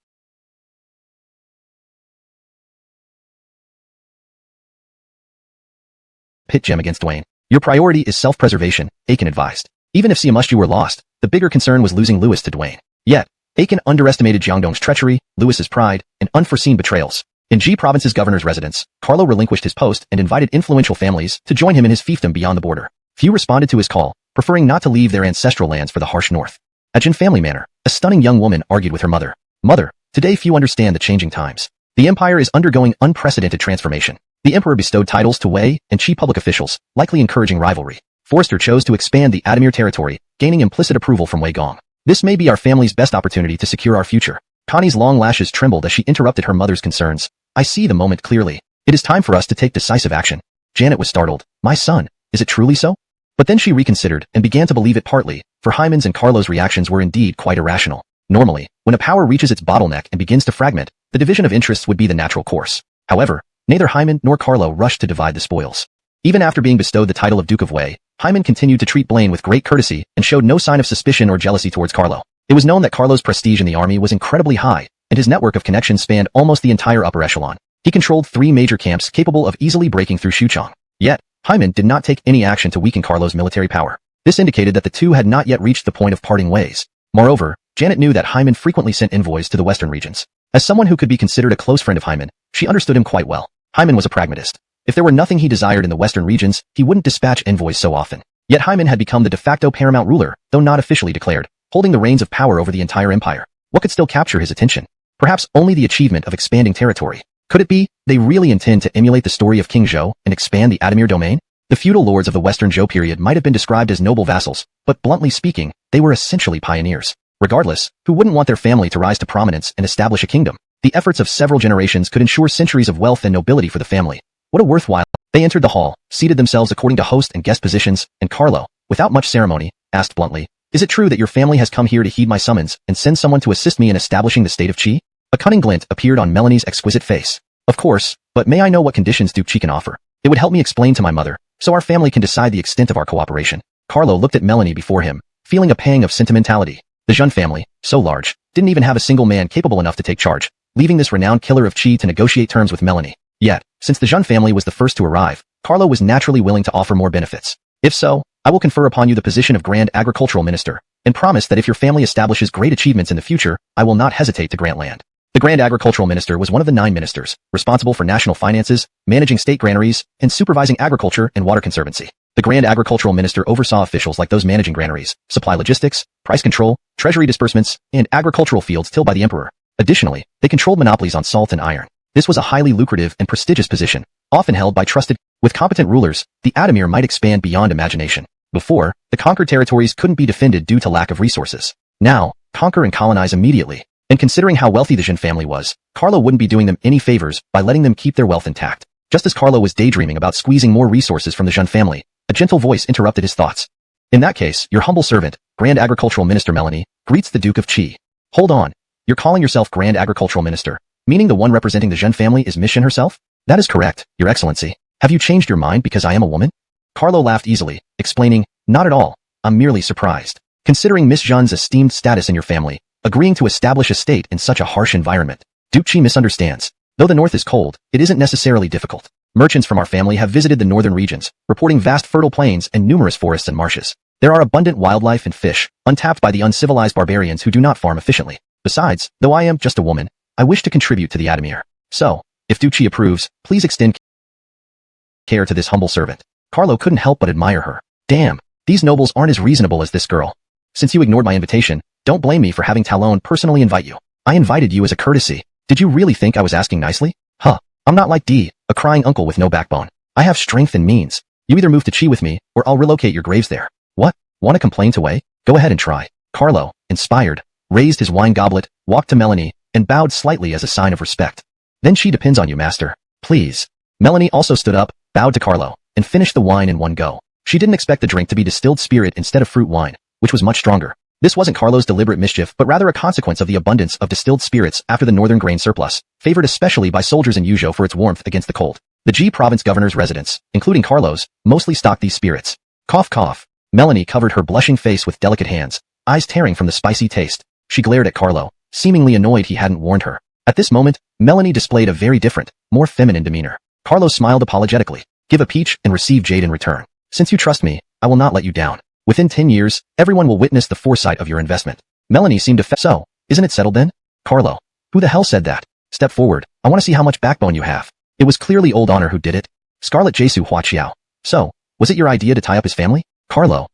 Pit gem against Dwayne. Your priority is self-preservation, Aiken advised. Even if Siamusju were lost, the bigger concern was losing Lewis to Dwayne. Yet, Aiken underestimated Jiangdong's treachery, Lewis's pride, and unforeseen betrayals. In Ji Province's governor's residence, Carlo relinquished his post and invited influential families to join him in his fiefdom beyond the border. Few responded to his call, preferring not to leave their ancestral lands for the harsh north. At Jin family manor, a stunning young woman argued with her mother. Mother, today few understand the changing times. The empire is undergoing unprecedented transformation. The emperor bestowed titles to Wei and Qi public officials, likely encouraging rivalry. Forrester chose to expand the Adamir territory, gaining implicit approval from Wei Gong. This may be our family's best opportunity to secure our future. Connie's long lashes trembled as she interrupted her mother's concerns. I see the moment clearly. It is time for us to take decisive action. Janet was startled. My son, is it truly so? But then she reconsidered and began to believe it partly, for Hyman's and Carlo's reactions were indeed quite irrational. Normally, when a power reaches its bottleneck and begins to fragment, the division of interests would be the natural course. However, neither Hyman nor Carlo rushed to divide the spoils. Even after being bestowed the title of Duke of Wei, Hyman continued to treat Blaine with great courtesy and showed no sign of suspicion or jealousy towards Carlo. It was known that Carlo's prestige in the army was incredibly high, and his network of connections spanned almost the entire upper echelon. He controlled 3 major camps capable of easily breaking through Xuchang. Yet, Hyman did not take any action to weaken Carlo's military power. This indicated that the two had not yet reached the point of parting ways. Moreover, Janet knew that Hyman frequently sent envoys to the western regions. As someone who could be considered a close friend of Hyman, she understood him quite well. Hyman was a pragmatist. If there were nothing he desired in the western regions, he wouldn't dispatch envoys so often. Yet Hyman had become the de facto paramount ruler, though not officially declared, holding the reins of power over the entire empire. What could still capture his attention? Perhaps only the achievement of expanding territory. Could it be, they really intend to emulate the story of King Zhou and expand the Adamir domain? The feudal lords of the Western Zhou period might have been described as noble vassals, but bluntly speaking, they were essentially pioneers. Regardless, who wouldn't want their family to rise to prominence and establish a kingdom? The efforts of several generations could ensure centuries of wealth and nobility for the family. What a worthwhile. They entered the hall, seated themselves according to host and guest positions, and Carlo, without much ceremony, asked bluntly, Is it true that your family has come here to heed my summons and send someone to assist me in establishing the state of Qi? A cunning glint appeared on Melanie's exquisite face. Of course, but may I know what conditions Duke Qi can offer? It would help me explain to my mother, so our family can decide the extent of our cooperation. Carlo looked at Melanie before him, feeling a pang of sentimentality. The Zhun family, so large, didn't even have a single man capable enough to take charge, leaving this renowned killer of Qi to negotiate terms with Melanie. Yet, since the Zhun family was the first to arrive, Carlo was naturally willing to offer more benefits. If so, I will confer upon you the position of Grand Agricultural Minister, and promise that if your family establishes great achievements in the future, I will not hesitate to grant land. The Grand Agricultural Minister was one of the 9 ministers, responsible for national finances, managing state granaries, and supervising agriculture and water conservancy. The Grand Agricultural Minister oversaw officials like those managing granaries, supply logistics, price control, treasury disbursements, and agricultural fields tilled by the emperor. Additionally, they controlled monopolies on salt and iron. This was a highly lucrative and prestigious position, often held by trusted. With competent rulers, the Adamir might expand beyond imagination. Before, the conquered territories couldn't be defended due to lack of resources. Now, conquer and colonize immediately. And considering how wealthy the Jin family was, Carlo wouldn't be doing them any favors by letting them keep their wealth intact. Just as Carlo was daydreaming about squeezing more resources from the Jin family, a gentle voice interrupted his thoughts. In that case, your humble servant, Grand Agricultural Minister Melanie, greets the Duke of Qi. Hold on. You're calling yourself Grand Agricultural Minister, meaning the one representing the Jin family is Miss Shin herself? That is correct, Your Excellency. Have you changed your mind because I am a woman? Carlo laughed easily, explaining, not at all. I'm merely surprised. Considering Miss Zhen's esteemed status in your family, agreeing to establish a state in such a harsh environment. Duke Qi misunderstands. Though the north is cold, it isn't necessarily difficult. Merchants from our family have visited the northern regions, reporting vast fertile plains and numerous forests and marshes. There are abundant wildlife and fish, untapped by the uncivilized barbarians who do not farm efficiently. Besides, though I am just a woman, I wish to contribute to the Adamir. So, if Duke Qi approves, please extend care to this humble servant. Carlo couldn't help but admire her. Damn, these nobles aren't as reasonable as this girl. Since you ignored my invitation, don't blame me for having Talon personally invite you. I invited you as a courtesy. Did you really think I was asking nicely? Huh. I'm not like D, a crying uncle with no backbone. I have strength and means. You either move to Qi with me, or I'll relocate your graves there. What? Want to complain to Wei? Go ahead and try. Carlo, inspired, raised his wine goblet, walked to Melanie, and bowed slightly as a sign of respect. Then she depends on you, master. Please. Melanie also stood up, bowed to Carlo, and finished the wine in one go. She didn't expect the drink to be distilled spirit instead of fruit wine, which was much stronger. This wasn't Carlo's deliberate mischief, but rather a consequence of the abundance of distilled spirits after the northern grain surplus, favored especially by soldiers in Yuzhou for its warmth against the cold. The Ji province governor's residence, including Carlo's, mostly stocked these spirits. Cough cough. Melanie covered her blushing face with delicate hands, eyes tearing from the spicy taste. She glared at Carlo, seemingly annoyed he hadn't warned her. At this moment, Melanie displayed a very different, more feminine demeanor. Carlo smiled apologetically. Give a peach and receive jade in return. Since you trust me, I will not let you down. Within 10 years, everyone will witness the foresight of your investment. Melanie seemed to So, isn't it settled then? Carlo. Who the hell said that? Step forward. I want to see how much backbone you have. It was clearly Old Honor who did it. Scarlet Jesu Huaqiao. So, was it your idea to tie up his family? Carlo.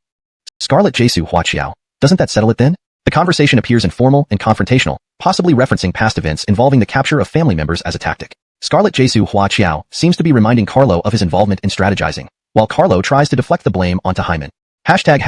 Scarlet Jesu Huaqiao. Doesn't that settle it then? The conversation appears informal and confrontational, possibly referencing past events involving the capture of family members as a tactic. Scarlet Jesu Huaqiao seems to be reminding Carlo of his involvement in strategizing, while Carlo tries to deflect the blame onto Hyman. Hashtag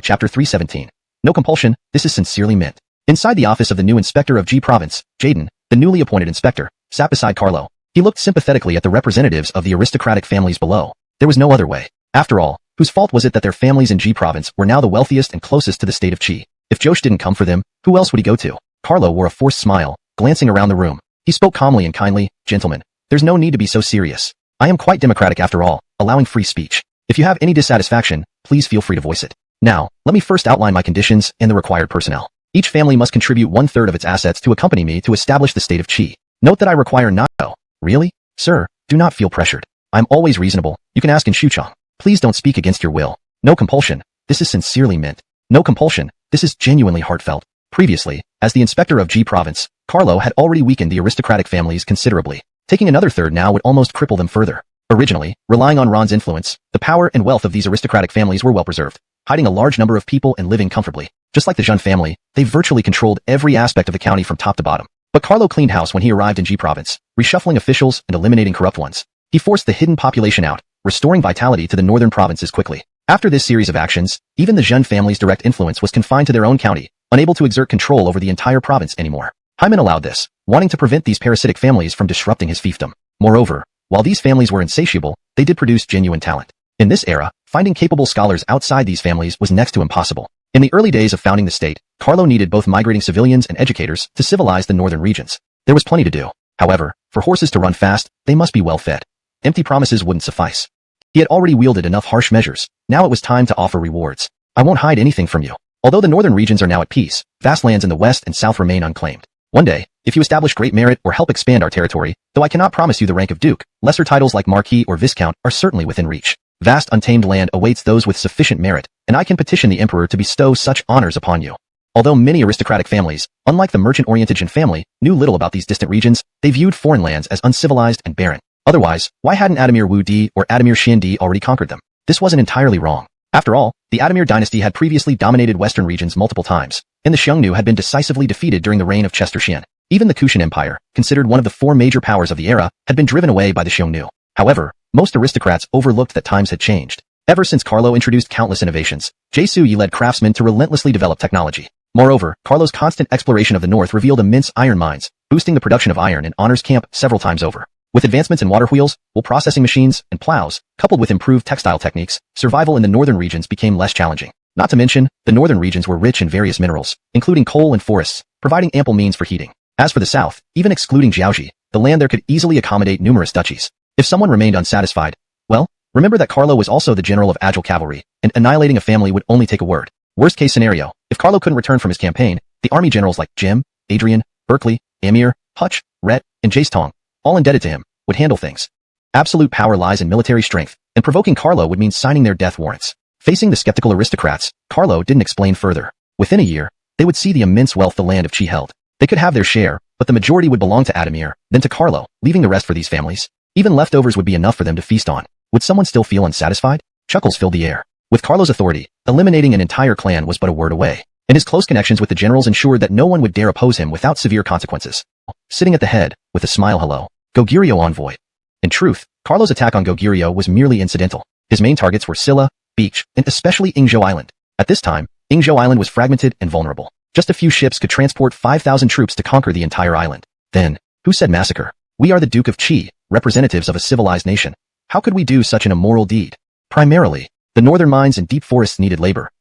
chapter 317. No compulsion, this is sincerely meant. Inside the office of the new inspector of G province, Jaden, the newly appointed inspector, sat beside Carlo. He looked sympathetically at the representatives of the aristocratic families below. There was no other way. After all, whose fault was it that their families in G province were now the wealthiest and closest to the state of Qi? If Josh didn't come for them, who else would he go to? Carlo wore a forced smile, glancing around the room. He spoke calmly and kindly, gentlemen. There's no need to be so serious. I am quite democratic after all, allowing free speech. If you have any dissatisfaction, please feel free to voice it. Now, let me first outline my conditions and the required personnel. Each family must contribute 1/3 of its assets to accompany me to establish the state of Qi. Note that I require not. Oh, really? Sir, do not feel pressured. I'm always reasonable. You can ask in Shuchong. Please don't speak against your will. No compulsion. This is sincerely meant. No compulsion. This is genuinely heartfelt. Previously, as the inspector of G province, Carlo had already weakened the aristocratic families considerably. Taking another third now would almost cripple them further. Originally, relying on Ron's influence, the power and wealth of these aristocratic families were well preserved, hiding a large number of people and living comfortably. Just like the Jun family, they virtually controlled every aspect of the county from top to bottom. But Carlo cleaned house when he arrived in G province, reshuffling officials and eliminating corrupt ones. He forced the hidden population out, restoring vitality to the northern provinces quickly. After this series of actions, even the Jun family's direct influence was confined to their own county, unable to exert control over the entire province anymore. Hyman allowed this, wanting to prevent these parasitic families from disrupting his fiefdom. Moreover, while these families were insatiable, they did produce genuine talent. In this era, finding capable scholars outside these families was next to impossible. In the early days of founding the state, Carlo needed both migrating civilians and educators to civilize the northern regions. There was plenty to do. However, for horses to run fast, they must be well fed. Empty promises wouldn't suffice. He had already wielded enough harsh measures. Now it was time to offer rewards. I won't hide anything from you. Although the northern regions are now at peace, vast lands in the west and south remain unclaimed. One day, if you establish great merit or help expand our territory, though I cannot promise you the rank of duke, lesser titles like marquis or viscount are certainly within reach. Vast untamed land awaits those with sufficient merit, and I can petition the emperor to bestow such honors upon you. Although many aristocratic families, unlike the merchant-oriented Jin family, knew little about these distant regions, they viewed foreign lands as uncivilized and barren. Otherwise, why hadn't Adamir Wu Di or Adamir Xian Di already conquered them? This wasn't entirely wrong. After all, the Adamir dynasty had previously dominated western regions multiple times, and the Xiongnu had been decisively defeated during the reign of Chester Xian. Even the Kushan Empire, considered one of the four major powers of the era, had been driven away by the Xiongnu. However, most aristocrats overlooked that times had changed. Ever since Carlo introduced countless innovations, Jesuyi led craftsmen to relentlessly develop technology. Moreover, Carlo's constant exploration of the north revealed immense iron mines, boosting the production of iron in Honor's camp several times over. With advancements in water wheels, wool processing machines, and plows, coupled with improved textile techniques, survival in the northern regions became less challenging. Not to mention, the northern regions were rich in various minerals, including coal and forests, providing ample means for heating. As for the south, even excluding Jiaoji, the land there could easily accommodate numerous duchies. If someone remained unsatisfied, well, remember that Carlo was also the general of agile cavalry, and annihilating a family would only take a word. Worst case scenario, if Carlo couldn't return from his campaign, the army generals like Jim, Adrian, Berkeley, Amir, Hutch, Rhett, and Jace Tong, all indebted to him, would handle things. Absolute power lies in military strength, and provoking Carlo would mean signing their death warrants. Facing the skeptical aristocrats, Carlo didn't explain further. Within a year, they would see the immense wealth the land of Qi held. They could have their share, but the majority would belong to Adamir, then to Carlo, leaving the rest for these families. Even leftovers would be enough for them to feast on. Would someone still feel unsatisfied? Chuckles filled the air. With Carlo's authority, eliminating an entire clan was but a word away, and his close connections with the generals ensured that no one would dare oppose him without severe consequences. Sitting at the head, with a smile hello, Goguryeo envoy. In truth, Carlo's attack on Goguryeo was merely incidental. His main targets were Silla, Beach, and especially Ingzhou Island. At this time, Ingzhou Island was fragmented and vulnerable. Just a few ships could transport 5,000 troops to conquer the entire island. Then, who said massacre? We are the Duke of Qi, representatives of a civilized nation. How could we do such an immoral deed? Primarily, the northern mines and deep forests needed labor.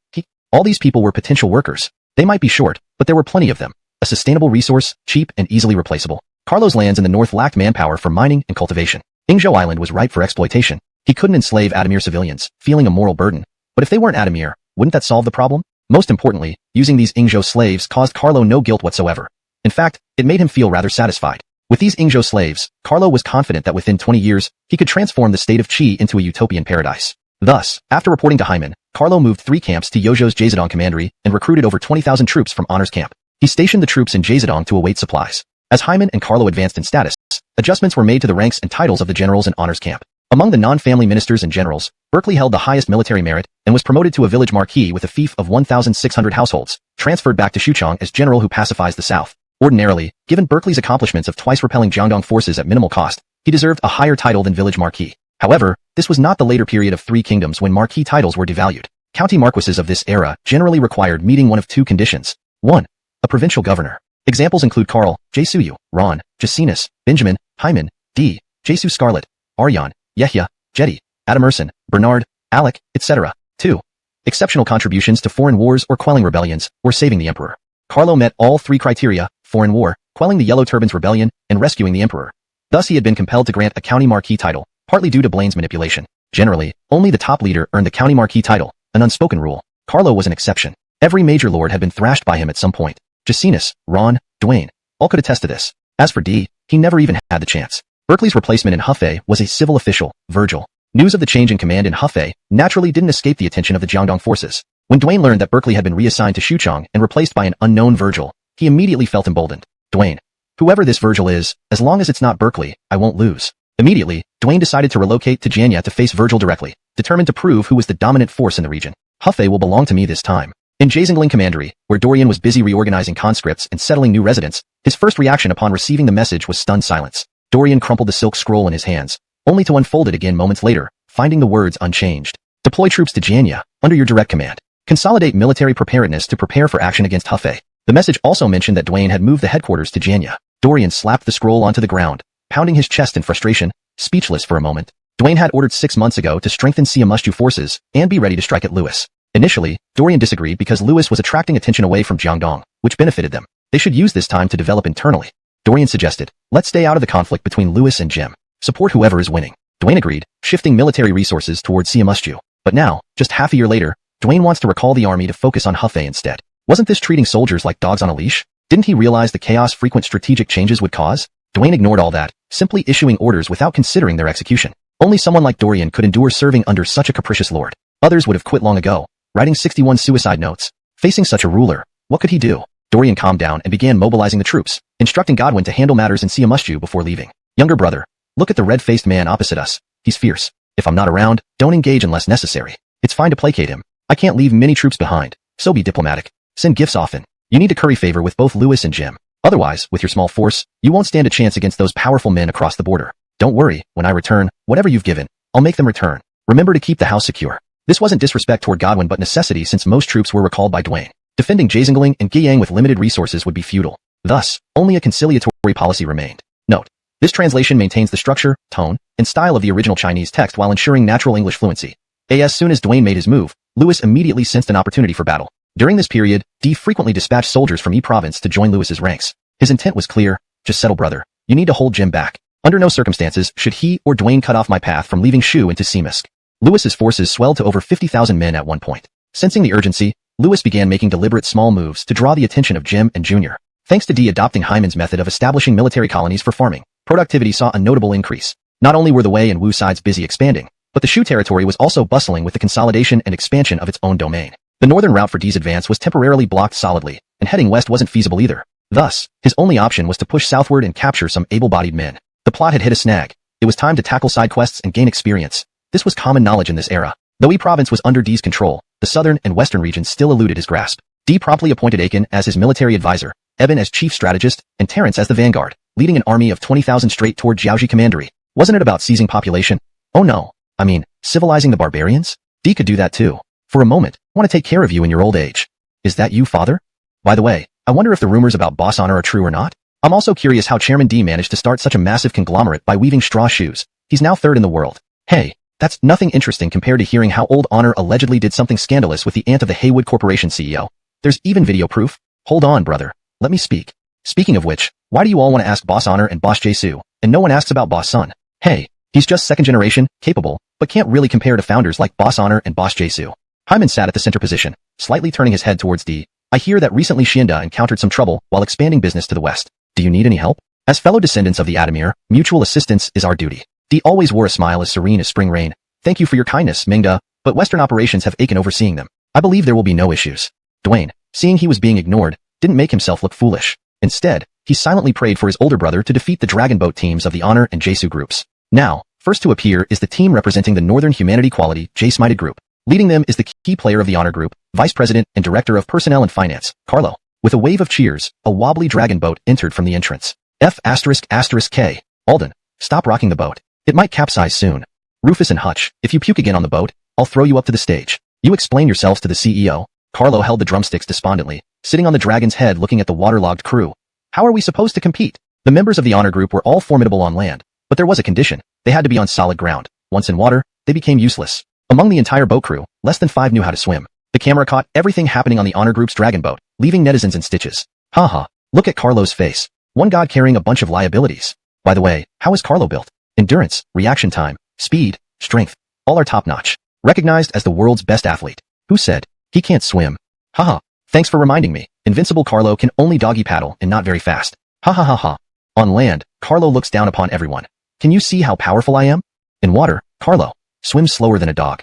All these people were potential workers. They might be short, but there were plenty of them. A sustainable resource, cheap and easily replaceable. Carlo's lands in the north lacked manpower for mining and cultivation. Ingzhou Island was ripe for exploitation. He couldn't enslave Adamir civilians, feeling a moral burden. But if they weren't Adamir, wouldn't that solve the problem? Most importantly, using these Ingzhou slaves caused Carlo no guilt whatsoever. In fact, it made him feel rather satisfied. With these Ingzhou slaves, Carlo was confident that within 20 years, he could transform the state of Qi into a utopian paradise. Thus, after reporting to Hyman, Carlo moved 3 camps to Yozhou's Jazidong commandery and recruited over 20,000 troops from Honor's camp. He stationed the troops in Jazidong to await supplies. As Hyman and Carlo advanced in status, adjustments were made to the ranks and titles of the generals in Honor's camp. Among the non-family ministers and generals, Berkeley held the highest military merit and was promoted to a village marquis with a fief of 1,600 households, transferred back to Xuchang as general who pacifies the south. Ordinarily, given Berkeley's accomplishments of twice repelling Jiangdong forces at minimal cost, he deserved a higher title than village marquis. However, this was not the later period of 3 kingdoms when marquis titles were devalued. County marquises of this era generally required meeting one of 2 conditions. 1. A provincial governor. Examples include Karl, Jesuyu, Ron, Jacinus, Benjamin, Hyman, D. Jesu Scarlet, Aryan, Yehya, Jetty, Adamerson, Bernard, Alec, etc. 2. Exceptional contributions to foreign wars or quelling rebellions, or saving the emperor. Carlo met all 3 criteria: foreign war, quelling the Yellow Turbans rebellion, and rescuing the emperor. Thus he had been compelled to grant a county marquis title, partly due to Blaine's manipulation. Generally, only the top leader earned the county marquis title, an unspoken rule. Carlo was an exception. Every major lord had been thrashed by him at some point. Jacinus, Ron, Duane, all could attest to this. As for D, he never even had the chance. Berkeley's replacement in Hefei was a civil official, Virgil. News of the change in command in Hefei naturally didn't escape the attention of the Jiangdong forces. When Duane learned that Berkeley had been reassigned to Xuchang and replaced by an unknown Virgil, he immediately felt emboldened. Duane, whoever this Virgil is, as long as it's not Berkeley, I won't lose. Immediately, Duane decided to relocate to Janya to face Virgil directly, determined to prove who was the dominant force in the region. Hefei will belong to me this time. In Jazingling Commandery, where Dorian was busy reorganizing conscripts and settling new residents, his first reaction upon receiving the message was stunned silence. Dorian crumpled the silk scroll in his hands, only to unfold it again moments later, finding the words unchanged. Deploy troops to Janya, under your direct command. Consolidate military preparedness to prepare for action against Hefei. The message also mentioned that Duane had moved the headquarters to Janya. Dorian slapped the scroll onto the ground, pounding his chest in frustration, speechless for a moment. Duane had ordered 6 months ago to strengthen Siamushju forces and be ready to strike at Lewis. Initially, Dorian disagreed because Lewis was attracting attention away from Jiangdong, which benefited them. They should use this time to develop internally. Dorian suggested, let's stay out of the conflict between Lewis and Jim. Support whoever is winning. Duane agreed, shifting military resources towards Siamushju. But now, just half a year later, Duane wants to recall the army to focus on Hefei instead. Wasn't this treating soldiers like dogs on a leash? Didn't he realize the chaos frequent strategic changes would cause? Duane ignored all that, simply issuing orders without considering their execution. Only someone like Dorian could endure serving under such a capricious lord. Others would have quit long ago, writing 61 suicide notes. Facing such a ruler, what could he do? Dorian calmed down and began mobilizing the troops, instructing Godwin to handle matters in Siamushju before leaving. Younger brother, look at the red-faced man opposite us. He's fierce. If I'm not around, don't engage unless necessary. It's fine to placate him. I can't leave many troops behind, so be diplomatic. Send gifts often. You need to curry favor with both Lewis and Jim. Otherwise, with your small force, you won't stand a chance against those powerful men across the border. Don't worry, when I return, whatever you've given, I'll make them return. Remember to keep the house secure. This wasn't disrespect toward Godwin but necessity since most troops were recalled by Dwayne. Defending Jazingling and Guiyang with limited resources would be futile. Thus, only a conciliatory policy remained. Note: this translation maintains the structure, tone, and style of the original Chinese text while ensuring natural English fluency. As soon as Dwayne made his move, Lewis immediately sensed an opportunity for battle. During this period, D frequently dispatched soldiers from E province to join Lewis's ranks. His intent was clear: just settle, brother. You need to hold Jim back. Under no circumstances should he or Dwayne cut off my path from leaving Shu into Seamisk. Lewis's forces swelled to over 50,000 men at one point. Sensing the urgency, Lewis began making deliberate small moves to draw the attention of Jim and Junior. Thanks to D adopting Hyman's method of establishing military colonies for farming, productivity saw a notable increase. Not only were the Wei and Wu sides busy expanding, but the Shu territory was also bustling with the consolidation and expansion of its own domain. The northern route for D's advance was temporarily blocked solidly, and heading west wasn't feasible either. Thus, his only option was to push southward and capture some able-bodied men. The plot had hit a snag. It was time to tackle side quests and gain experience. This was common knowledge in this era. Though E province was under D's control, the southern and western regions still eluded his grasp. D promptly appointed Aiken as his military advisor, Eben as chief strategist, and Terrence as the vanguard, leading an army of 20,000 straight toward Jiaoji Commandery. Wasn't it about seizing population? Oh no. I mean, civilizing the barbarians? D could do that too. For a moment, I want to take care of you in your old age. Is that you, father? By the way, I wonder if the rumors about Boss Honor are true or not. I'm also curious how Chairman D managed to start such a massive conglomerate by weaving straw shoes. He's now third in the world. Hey, that's nothing interesting compared to hearing how old Honor allegedly did something scandalous with the aunt of the Haywood Corporation CEO. There's even video proof. Hold on, brother. Let me speak. Speaking of which, why do you all want to ask Boss Honor and Boss Jae-soo, and no one asks about Boss Sun? Hey, he's just second generation, capable, but can't really compare to founders like Boss Honor and Boss Jae-soo. Hyman sat at the center position, slightly turning his head towards D. I hear that recently Shienda encountered some trouble while expanding business to the west. Do you need any help? As fellow descendants of the Adamir, mutual assistance is our duty. D always wore a smile as serene as spring rain. Thank you for your kindness, Mingda, but Western operations have Aiken overseeing them. I believe there will be no issues. Dwayne, seeing he was being ignored, didn't make himself look foolish. Instead, he silently prayed for his older brother to defeat the Dragon Boat teams of the Honor and Jae-soo groups. Now, first to appear is the team representing the Northern Humanity Quality Jae-smited group. Leading them is the key player of the Honor Group, Vice President and Director of Personnel and Finance, Carlo. With a wave of cheers, a wobbly dragon boat entered from the entrance. F***K. Alden, stop rocking the boat. It might capsize soon. Rufus and Hutch, if you puke again on the boat, I'll throw you up to the stage. You explain yourselves to the CEO. Carlo held the drumsticks despondently, sitting on the dragon's head looking at the waterlogged crew. How are we supposed to compete? The members of the Honor Group were all formidable on land, but there was a condition. They had to be on solid ground. Once in water, they became useless. Among the entire boat crew, less than 5 knew how to swim. The camera caught everything happening on the Honor Group's dragon boat, leaving netizens in stitches. Haha, look at Carlo's face. One god carrying a bunch of liabilities. By the way, how is Carlo built? Endurance, reaction time, speed, strength, all are top-notch. Recognized as the world's best athlete. Who said he can't swim? Haha, thanks for reminding me. Invincible Carlo can only doggy paddle and not very fast. Ha ha ha ha. On land, Carlo looks down upon everyone. Can you see how powerful I am? In water, Carlo swims slower than a dog.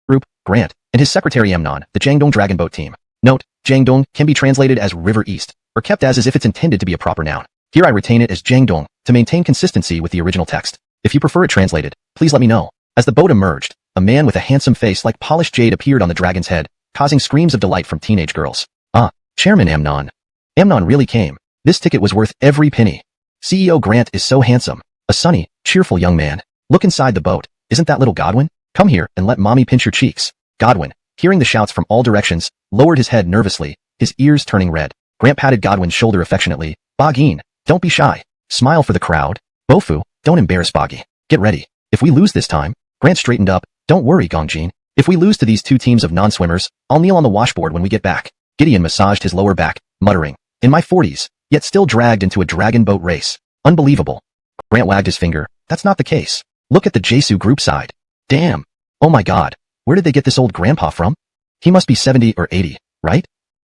Group, Grant, and his secretary Amnon, the Jiangdong Dragon Boat team. Note, Jiangdong can be translated as River East, or kept as if it's intended to be a proper noun. Here I retain it as Jiangdong, to maintain consistency with the original text. If you prefer it translated, please let me know. As the boat emerged, a man with a handsome face like polished jade appeared on the dragon's head, causing screams of delight from teenage girls. Ah, Chairman Amnon. Amnon really came. This ticket was worth every penny. CEO Grant is so handsome. A sunny, cheerful young man. Look inside the boat. Isn't that little Godwin? Come here and let mommy pinch your cheeks. Godwin, hearing the shouts from all directions, lowered his head nervously, his ears turning red. Grant patted Godwin's shoulder affectionately. Bogeen, don't be shy. Smile for the crowd. Bofu, don't embarrass Boggy. Get ready. If we lose this time, Grant straightened up. Don't worry, Gongjin. If we lose to these two teams of non-swimmers, I'll kneel on the washboard when we get back. Gideon massaged his lower back, muttering, in my 40s, yet still dragged into a dragon boat race. Unbelievable. Grant wagged his finger. That's not the case. Look at the Jae-soo group side. Damn. Oh my god. Where did they get this old grandpa from? He must be 70 or 80, right?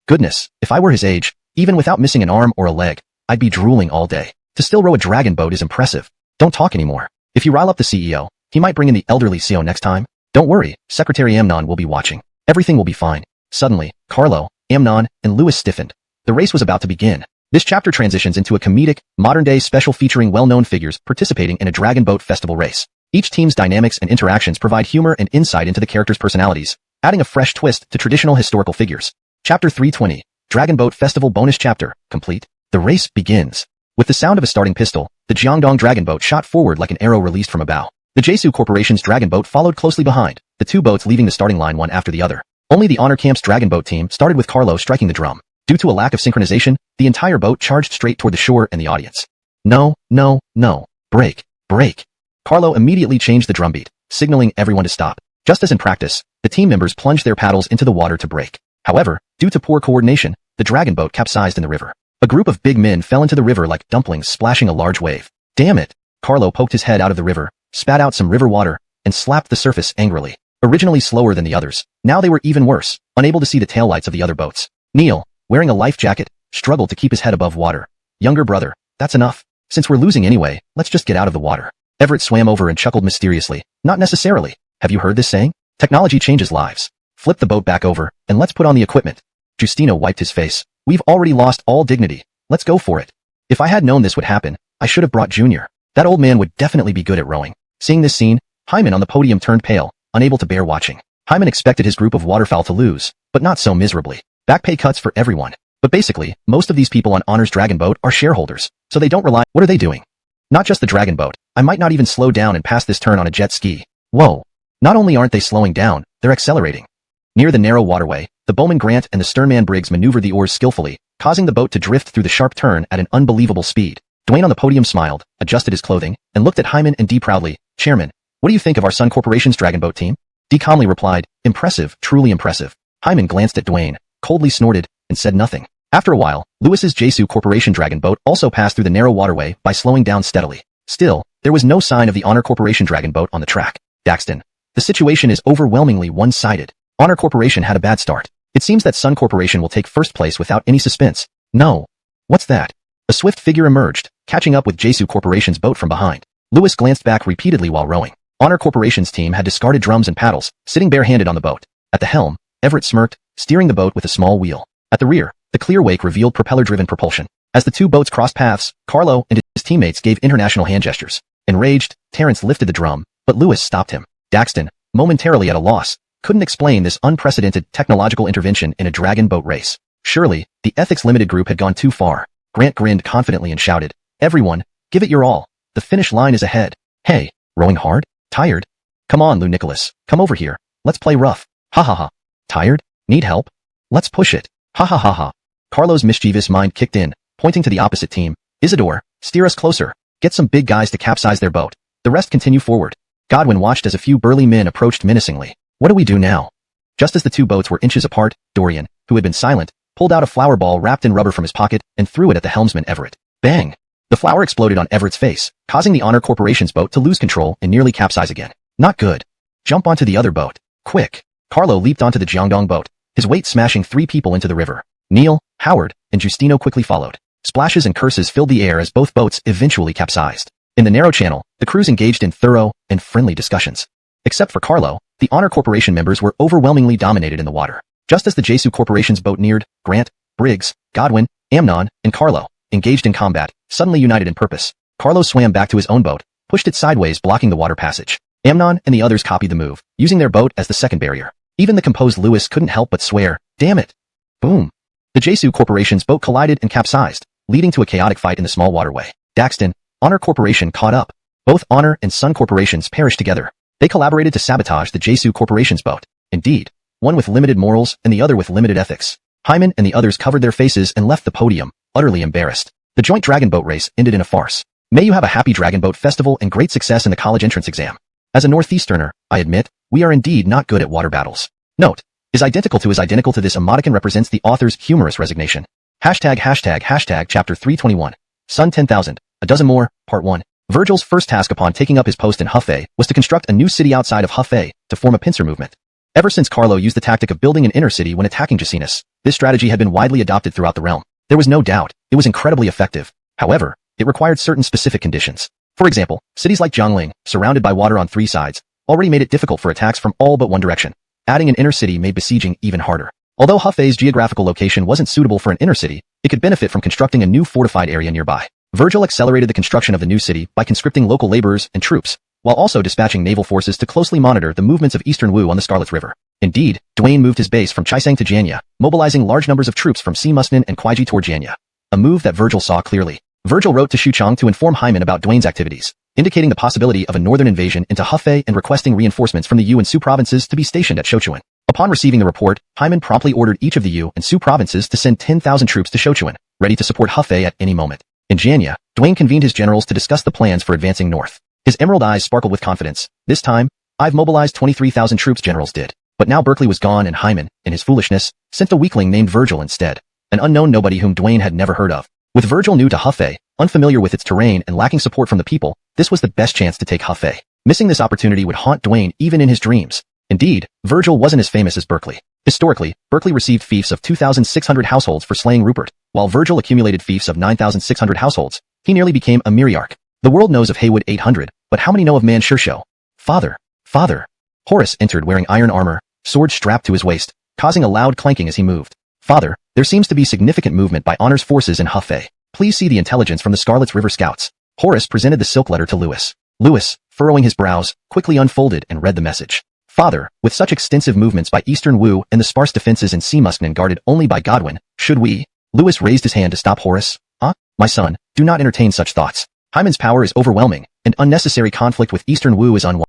Goodness, if I were his age, even without missing an arm or a leg, I'd be drooling all day. To still row a dragon boat is impressive. Don't talk anymore. If you rile up the CEO, he might bring in the elderly CEO next time. Don't worry, Secretary Amnon will be watching. Everything will be fine. Suddenly, Carlo, Amnon, and Lewis stiffened. The race was about to begin. This chapter transitions into a comedic, modern-day special featuring well-known figures participating in a dragon boat festival race. Each team's dynamics and interactions provide humor and insight into the characters' personalities, adding a fresh twist to traditional historical figures. Chapter 320, Dragon Boat Festival Bonus Chapter, complete. The race begins. With the sound of a starting pistol, the Jiangdong Dragon Boat shot forward like an arrow released from a bow. The Jesu Corporation's Dragon Boat followed closely behind, the two boats leaving the starting line one after the other. Only the Honor Camp's Dragon Boat team started with Carlo striking the drum. Due to a lack of synchronization, the entire boat charged straight toward the shore and the audience. No, no, no. Break, break. Carlo immediately changed the drumbeat, signaling everyone to stop. Just as in practice, the team members plunged their paddles into the water to brake. However, due to poor coordination, the dragon boat capsized in the river. A group of big men fell into the river like dumplings splashing a large wave. Damn it! Carlo poked his head out of the river, spat out some river water, and slapped the surface angrily. Originally slower than the others, now they were even worse, unable to see the taillights of the other boats. Neil, wearing a life jacket, struggled to keep his head above water. Younger brother, that's enough. Since we're losing anyway, let's just get out of the water. Everett swam over and chuckled mysteriously. Not necessarily. Have you heard this saying? Technology changes lives. Flip the boat back over, and let's put on the equipment. Justino wiped his face. We've already lost all dignity. Let's go for it. If I had known this would happen, I should have brought Junior. That old man would definitely be good at rowing. Seeing this scene, Hyman on the podium turned pale, unable to bear watching. Hyman expected his group of waterfowl to lose, but not so miserably. Back pay cuts for everyone. But basically, most of these people on Honor's Dragon Boat are shareholders, so they don't rely. What are they doing? Not just the Dragon Boat. I might not even slow down and pass this turn on a jet ski. Whoa. Not only aren't they slowing down, they're accelerating. Near the narrow waterway, the Bowman Grant and the Sternman Briggs maneuvered the oars skillfully, causing the boat to drift through the sharp turn at an unbelievable speed. Dwayne on the podium smiled, adjusted his clothing, and looked at Hyman and Dee proudly. Chairman, what do you think of our Sun Corporation's Dragon Boat team? Dee calmly replied, impressive, truly impressive. Hyman glanced at Dwayne, coldly snorted, and said nothing. After a while, Lewis's Jesu Corporation Dragon Boat also passed through the narrow waterway by slowing down steadily. Still, there was no sign of the Honor Corporation Dragon Boat on the track. Daxton, the situation is overwhelmingly one-sided. Honor Corporation had a bad start. It seems that Sun Corporation will take first place without any suspense. No. What's that? A swift figure emerged, catching up with Jesu Corporation's boat from behind. Lewis glanced back repeatedly while rowing. Honor Corporation's team had discarded drums and paddles, sitting barehanded on the boat. At the helm, Everett smirked, steering the boat with a small wheel. At the rear, the clear wake revealed propeller-driven propulsion. As the two boats crossed paths, Carlo and his teammates gave international hand gestures. Enraged, Terrence lifted the drum, but Lewis stopped him. Daxton, momentarily at a loss, couldn't explain this unprecedented technological intervention in a dragon boat race. Surely, the Ethics Limited group had gone too far. Grant grinned confidently and shouted, everyone, give it your all. The finish line is ahead. Hey, rowing hard? Tired? Come on, Lou Nicholas, come over here. Let's play rough. Ha ha ha. Tired? Need help? Let's push it. Ha ha ha ha. Carlo's mischievous mind kicked in, pointing to the opposite team. Isidore, steer us closer. Get some big guys to capsize their boat. The rest continue forward. Godwin watched as a few burly men approached menacingly. What do we do now? Just as the two boats were inches apart, Dorian, who had been silent, pulled out a flower ball wrapped in rubber from his pocket and threw it at the helmsman Everett. Bang! The flower exploded on Everett's face, causing the Honor Corporation's boat to lose control and nearly capsize again. Not good. Jump onto the other boat. Quick! Carlo leaped onto the Jiangdong boat, his weight smashing 3 people into the river. Neil, Howard, and Justino quickly followed. Splashes and curses filled the air as both boats eventually capsized. In the narrow channel, the crews engaged in thorough and friendly discussions. Except for Carlo, the Honor Corporation members were overwhelmingly dominated in the water. Just as the Jesu Corporation's boat neared, Grant, Briggs, Godwin, Amnon, and Carlo, engaged in combat, suddenly united in purpose. Carlo swam back to his own boat, pushed it sideways blocking the water passage. Amnon and the others copied the move, using their boat as the second barrier. Even the composed Lewis couldn't help but swear, damn it. Boom. The Jesu Corporation's boat collided and capsized, leading to a chaotic fight in the small waterway. Daxton, Honor Corporation caught up. Both Honor and Sun Corporations perished together. They collaborated to sabotage the Jesu Corporation's boat. Indeed, one with limited morals and the other with limited ethics. Hyman and the others covered their faces and left the podium, utterly embarrassed. The joint dragon boat race ended in a farce. May you have a happy dragon boat festival and great success in the college entrance exam. As a Northeasterner, I admit, we are indeed not good at water battles. Note, is identical to this emoticon represents the author's humorous resignation. Hashtag chapter 321. Sun 10,000, a dozen more, part 1. Virgil's first task upon taking up his post in Hufei was to construct a new city outside of Hufei to form a pincer movement. Ever since Carlo used the tactic of building an inner city when attacking Jacinus, this strategy had been widely adopted throughout the realm. There was no doubt, it was incredibly effective. However, it required certain specific conditions. For example, cities like Jiangling, surrounded by water on 3 sides, already made it difficult for attacks from all but one direction. Adding an inner city made besieging even harder. Although Hufei's geographical location wasn't suitable for an inner city, it could benefit from constructing a new fortified area nearby. Virgil accelerated the construction of the new city by conscripting local laborers and troops, while also dispatching naval forces to closely monitor the movements of Eastern Wu on the Scarlet River. Indeed, Dwayne moved his base from Chaisang to Jianya, mobilizing large numbers of troops from Simusnan and Kuaiji toward Jianya. A move that Virgil saw clearly. Virgil wrote to Xuchang to inform Hyman about Dwayne's activities, indicating the possibility of a northern invasion into Hefei and requesting reinforcements from the Yu and Su provinces to be stationed at Shochuan. Upon receiving the report, Hyman promptly ordered each of the Yu and Su provinces to send 10,000 troops to Shochuan, ready to support Hefei at any moment. In Jianya, Dwayne convened his generals to discuss the plans for advancing north. His emerald eyes sparkled with confidence. This time, I've mobilized 23,000 troops, generals did. But now Berkeley was gone and Hyman, in his foolishness, sent a weakling named Virgil instead. An unknown nobody whom Dwayne had never heard of. With Virgil new to Hefei, unfamiliar with its terrain and lacking support from the people, this was the best chance to take Hefei. Missing this opportunity would haunt Dwayne even in his dreams. Indeed, Virgil wasn't as famous as Berkeley. Historically, Berkeley received fiefs of 2,600 households for slaying Rupert, while Virgil accumulated fiefs of 9,600 households. He nearly became a myriarch. The world knows of Haywood 800, but how many know of Man Shershow? Father! Father! Horus entered wearing iron armor, sword strapped to his waist, causing a loud clanking as he moved. Father, there seems to be significant movement by Honor's forces in Hefei. Please see the intelligence from the Scarlet River Scouts. Horus presented the silk letter to Lewis. Lewis, furrowing his brows, quickly unfolded and read the message. Father, with such extensive movements by Eastern Wu and the sparse defenses in Simusnan guarded only by Godwin, should we? Lewis raised his hand to stop Horus. My son, do not entertain such thoughts. Hyman's power is overwhelming, and unnecessary conflict with Eastern Wu is unwise.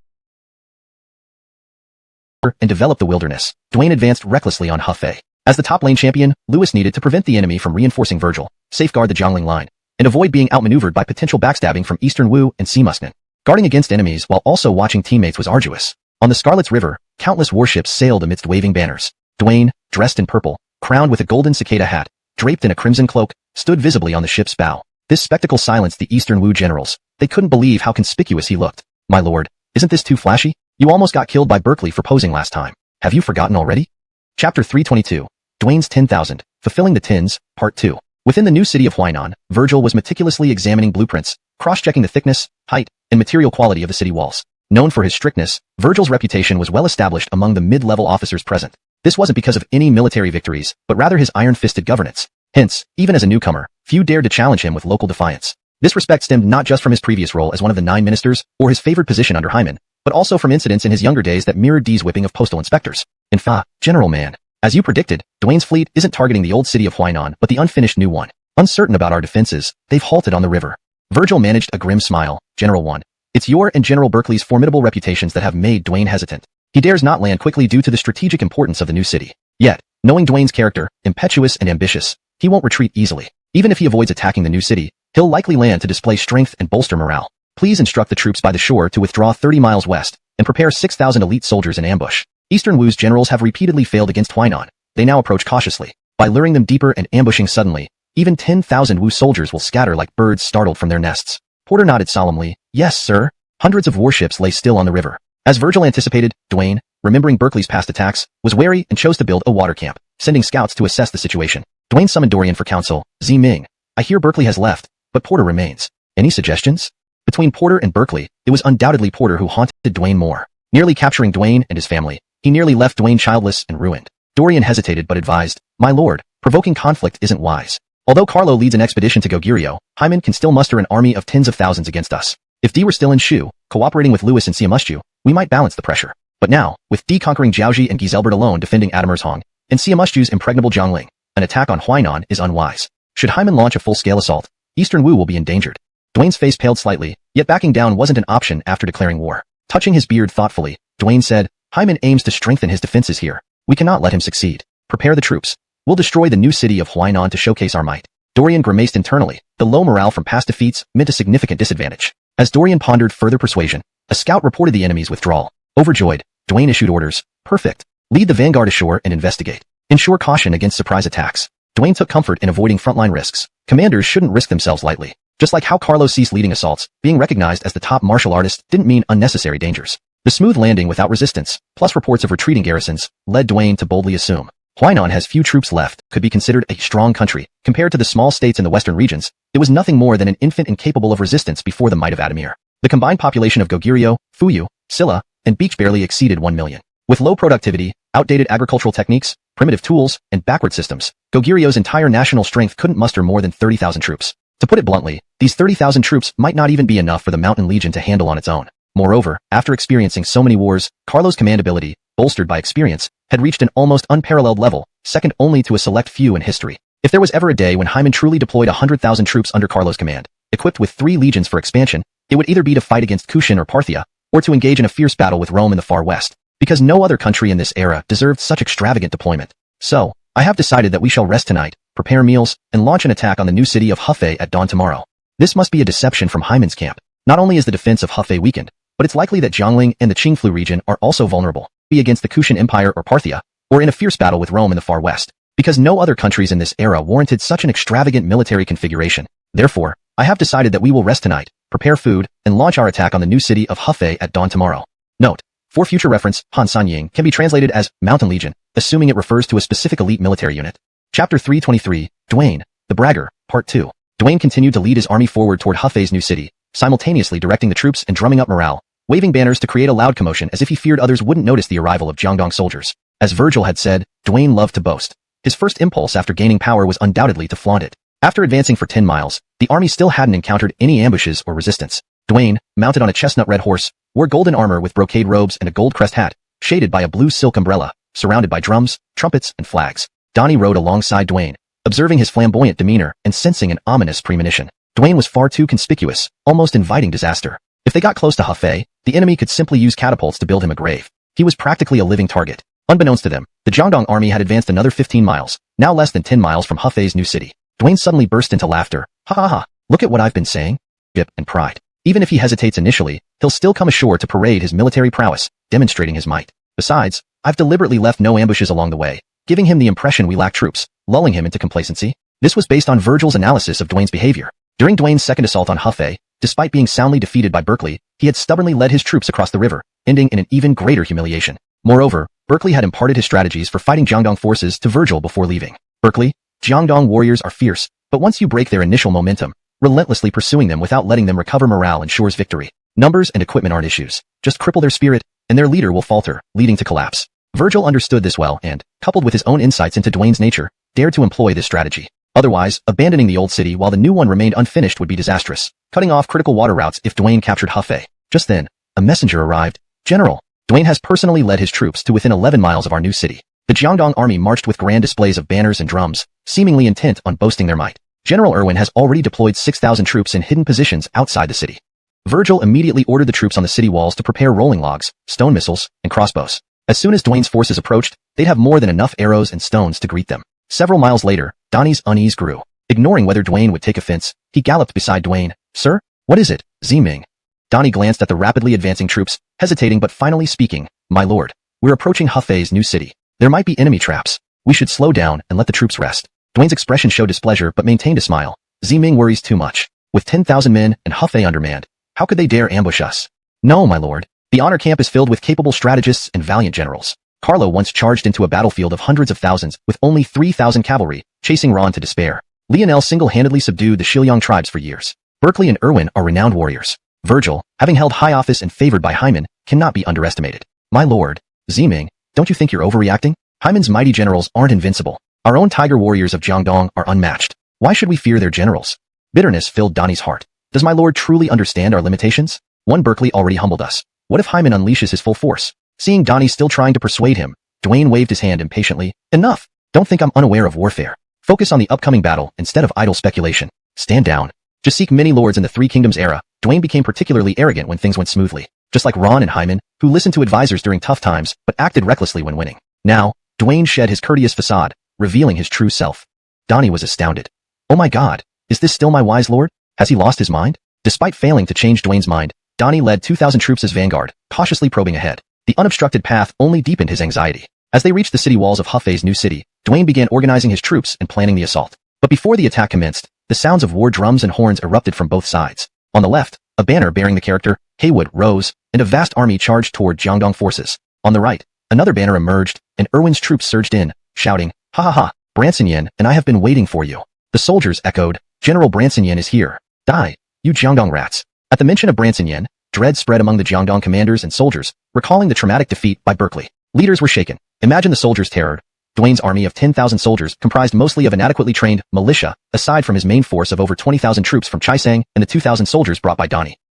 And develop the wilderness. Dwayne advanced recklessly on Hefei. As the top lane champion, Lewis needed to prevent the enemy from reinforcing Virgil, safeguard the Jiangling line, and avoid being outmaneuvered by potential backstabbing from Eastern Wu and Simusnan. Guarding against enemies while also watching teammates was arduous. On the Scarlet's River, countless warships sailed amidst waving banners. Dwayne, dressed in purple, crowned with a golden cicada hat, draped in a crimson cloak, stood visibly on the ship's bow. This spectacle silenced the Eastern Wu generals. They couldn't believe how conspicuous he looked. My lord, isn't this too flashy? You almost got killed by Berkeley for posing last time. Have you forgotten already? Chapter 322. Dwayne's 10,000, Fulfilling the Tins, Part 2. Within the new city of Huainan, Virgil was meticulously examining blueprints, cross-checking the thickness, height, and material quality of the city walls. Known for his strictness, Virgil's reputation was well established among the mid-level officers present. This wasn't because of any military victories, but rather his iron-fisted governance. Hence, even as a newcomer, few dared to challenge him with local defiance. This respect stemmed not just from his previous role as one of the 9 ministers, or his favored position under Hyman, but also from incidents in his younger days that mirrored Dee's whipping of postal inspectors. In fa, General Man. As you predicted, Dwayne's fleet isn't targeting the old city of Huainan, but the unfinished new one. Uncertain about our defenses, they've halted on the river. Virgil managed a grim smile. General 1. It's your and General Berkeley's formidable reputations that have made Dwayne hesitant. He dares not land quickly due to the strategic importance of the new city. Yet, knowing Dwayne's character, impetuous and ambitious, he won't retreat easily. Even if he avoids attacking the new city, he'll likely land to display strength and bolster morale. Please instruct the troops by the shore to withdraw 30 miles west, and prepare 6,000 elite soldiers in ambush. Eastern Wu's generals have repeatedly failed against Huainan. They now approach cautiously. By luring them deeper and ambushing suddenly, even 10,000 Wu soldiers will scatter like birds startled from their nests. Porter nodded solemnly. Yes, sir. Hundreds of warships lay still on the river. As Virgil anticipated, Dwayne, remembering Berkeley's past attacks, was wary and chose to build a water camp, sending scouts to assess the situation. Dwayne summoned Dorian for counsel. Ming, I hear Berkeley has left, but Porter remains. Any suggestions? Between Porter and Berkeley, it was undoubtedly Porter who haunted Dwayne more. Nearly capturing Dwayne and his family, he nearly left Dwayne childless and ruined. Dorian hesitated but advised, My lord, provoking conflict isn't wise. Although Carlo leads an expedition to Goguryeo, Hyman can still muster an army of tens of thousands against us. If Dee were still in Shu, cooperating with Lewis and Siamushju, we might balance the pressure. But now, with Dee conquering Jiaoji and Giselbert alone defending Adamurshong, and Siamushju's impregnable Jiangling, an attack on Huainan is unwise. Should Hyman launch a full-scale assault, Eastern Wu will be endangered. Dwayne's face paled slightly, yet backing down wasn't an option after declaring war. Touching his beard thoughtfully, Dwayne said, Hyman aims to strengthen his defenses here. We cannot let him succeed. Prepare the troops. We'll destroy the new city of Huainan to showcase our might. Dorian grimaced internally. The low morale from past defeats meant a significant disadvantage. As Dorian pondered further persuasion, a scout reported the enemy's withdrawal. Overjoyed, Dwayne issued orders. Perfect. Lead the vanguard ashore and investigate. Ensure caution against surprise attacks. Dwayne took comfort in avoiding frontline risks. Commanders shouldn't risk themselves lightly. Just like how Carlo ceased leading assaults, being recognized as the top martial artist didn't mean unnecessary dangers. The smooth landing without resistance, plus reports of retreating garrisons, led Dwayne to boldly assume Huainan has few troops left, could be considered a strong country. Compared to the small states in the western regions, it was nothing more than an infant incapable of resistance before the might of Adamir. The combined population of Goguryeo, Fuyu, Silla, and Beach barely exceeded 1 million. With low productivity, outdated agricultural techniques, primitive tools, and backward systems, Goguryeo's entire national strength couldn't muster more than 30,000 troops. To put it bluntly, these 30,000 troops might not even be enough for the Mountain Legion to handle on its own. Moreover, after experiencing so many wars, Carlo's command ability, bolstered by experience, had reached an almost unparalleled level, second only to a select few in history. If there was ever a day when Hyman truly deployed 100,000 troops under Carlo's command, equipped with 3 legions for expansion, it would either be to fight against Kushan or Parthia, or to engage in a fierce battle with Rome in the far west, because no other country in this era deserved such extravagant deployment. So, I have decided that we shall rest tonight, prepare meals, and launch an attack on the new city of Hefei at dawn tomorrow. This must be a deception from Hyman's camp. Not only is the defense of Hefei weakened, but it's likely that Jiangling and the Qingfu region are also vulnerable, be against the Kushan Empire or Parthia, or in a fierce battle with Rome in the far west, because no other countries in this era warranted such an extravagant military configuration. Therefore, I have decided that we will rest tonight, prepare food, and launch our attack on the new city of Hefei at dawn tomorrow. Note: for future reference, Han Sanying can be translated as Mountain Legion, assuming it refers to a specific elite military unit. Chapter 323, Dwayne, the Bragger, Part 2. Dwayne continued to lead his army forward toward Hefei's new city, simultaneously directing the troops and drumming up morale, waving banners to create a loud commotion as if he feared others wouldn't notice the arrival of Jiangdong soldiers. As Virgil had said, Dwayne loved to boast. His first impulse after gaining power was undoubtedly to flaunt it. After advancing for 10 miles, the army still hadn't encountered any ambushes or resistance. Dwayne, mounted on a chestnut-red horse, wore golden armor with brocade robes and a gold crest hat, shaded by a blue silk umbrella, surrounded by drums, trumpets, and flags. Donnie rode alongside Dwayne, observing his flamboyant demeanor and sensing an ominous premonition. Dwayne was far too conspicuous, almost inviting disaster. If they got close to Hefei, the enemy could simply use catapults to build him a grave. He was practically a living target. Unbeknownst to them, the Jiangdong army had advanced another 15 miles, now less than 10 miles from Hefei's new city. Dwayne suddenly burst into laughter. Ha ha ha, look at what I've been saying. Dip and pride. Even if he hesitates initially, he'll still come ashore to parade his military prowess, demonstrating his might. Besides, I've deliberately left no ambushes along the way, giving him the impression we lack troops, lulling him into complacency. This was based on Virgil's analysis of Dwayne's behavior. During Dwayne's second assault on Hefei, despite being soundly defeated by Berkeley, he had stubbornly led his troops across the river, ending in an even greater humiliation. Moreover, Berkeley had imparted his strategies for fighting Jiangdong forces to Virgil before leaving. Berkeley, Jiangdong warriors are fierce, but once you break their initial momentum, relentlessly pursuing them without letting them recover morale ensures victory. Numbers and equipment aren't issues. Just cripple their spirit, and their leader will falter, leading to collapse. Virgil understood this well and, coupled with his own insights into Dwayne's nature, dared to employ this strategy. Otherwise, abandoning the old city while the new one remained unfinished would be disastrous, cutting off critical water routes if Dwayne captured Hefei. Just then, a messenger arrived. General, Dwayne has personally led his troops to within 11 miles of our new city. The Jiangdong army marched with grand displays of banners and drums, seemingly intent on boasting their might. General Irwin has already deployed 6,000 troops in hidden positions outside the city. Virgil immediately ordered the troops on the city walls to prepare rolling logs, stone missiles, and crossbows. As soon as Dwayne's forces approached, they'd have more than enough arrows and stones to greet them. Several miles later, Donnie's unease grew. Ignoring whether Dwayne would take offense, he galloped beside Dwayne. Sir? What is it, Ziming? Donnie glanced at the rapidly advancing troops, hesitating but finally speaking. My lord, we're approaching Hefei's new city. There might be enemy traps. We should slow down and let the troops rest. Dwayne's expression showed displeasure but maintained a smile. Ziming worries too much. With 10,000 men and Hefei undermanned, how could they dare ambush us? No, my lord. The honor camp is filled with capable strategists and valiant generals. Carlo once charged into a battlefield of hundreds of thousands with only 3,000 cavalry, chasing Ron to despair. Lionel single-handedly subdued the Shiliang tribes for years. Berkeley and Irwin are renowned warriors. Virgil, having held high office and favored by Hyman, cannot be underestimated. My lord, Ziming, don't you think you're overreacting? Hyman's mighty generals aren't invincible. Our own tiger warriors of Jiangdong are unmatched. Why should we fear their generals? Bitterness filled Donnie's heart. Does my lord truly understand our limitations? One Berkeley already humbled us. What if Hyman unleashes his full force? Seeing Donnie still trying to persuade him, Dwayne waved his hand impatiently. Enough! Don't think I'm unaware of warfare. Focus on the upcoming battle instead of idle speculation. Stand down. Just seek many lords in the Three Kingdoms era, Dwayne became particularly arrogant when things went smoothly. Just like Ron and Hyman, who listened to advisors during tough times, but acted recklessly when winning. Now, Dwayne shed his courteous facade, revealing his true self. Donnie was astounded. Oh my god, is this still my wise lord? Has he lost his mind? Despite failing to change Dwayne's mind, Donnie led 2,000 troops as vanguard, cautiously probing ahead. The unobstructed path only deepened his anxiety. As they reached the city walls of Hefei's new city, Dwayne began organizing his troops and planning the assault. But before the attack commenced, the sounds of war drums and horns erupted from both sides. On the left, a banner bearing the character Haywood rose, and a vast army charged toward Jiangdong forces. On the right, another banner emerged, and Irwin's troops surged in, shouting, Ha ha ha, Branson Yen and I have been waiting for you. The soldiers echoed, General Branson Yen is here. Die, you Jiangdong rats. At the mention of Branson Yen, dread spread among the Jiangdong commanders and soldiers, recalling the traumatic defeat by Berkeley. Leaders were shaken. Imagine the soldiers' terror. Dwayne's army of 10,000 soldiers comprised mostly of an adequately trained militia, aside from his main force of over 20,000 troops from Chaisang and the 2,000 soldiers brought by Donnie.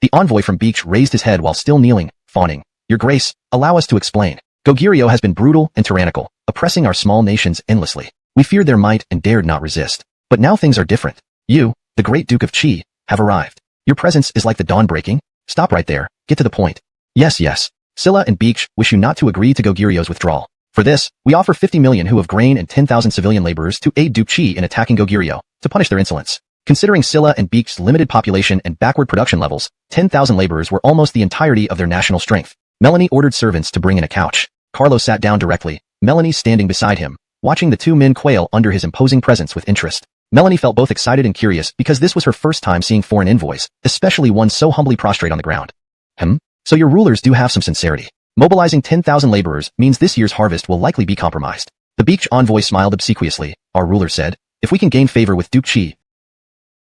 The envoy from Beach raised his head while still kneeling, fawning. Your Grace, allow us to explain. Goguryeo has been brutal and tyrannical, oppressing our small nations endlessly. We feared their might and dared not resist. But now things are different. You, the great Duke of Qi, have arrived. Your presence is like the dawn breaking. Stop right there. Get to the point. Yes. Scylla and Beach wish you not to agree to Goguryeo's withdrawal. For this, we offer 50 million hu of grain and 10,000 civilian laborers to aid Duke Qi in attacking Goguryeo, to punish their insolence. Considering Scylla and Beach's limited population and backward production levels, 10,000 laborers were almost the entirety of their national strength. Melanie ordered servants to bring in a couch. Carlo sat down directly, Melanie standing beside him, watching the two men quail under his imposing presence with interest. Melanie felt both excited and curious because this was her first time seeing foreign envoys, especially one so humbly prostrate on the ground. So your rulers do have some sincerity. Mobilizing 10,000 laborers means this year's harvest will likely be compromised. The Beach envoy smiled obsequiously. Our ruler said, if we can gain favor with Duke Qi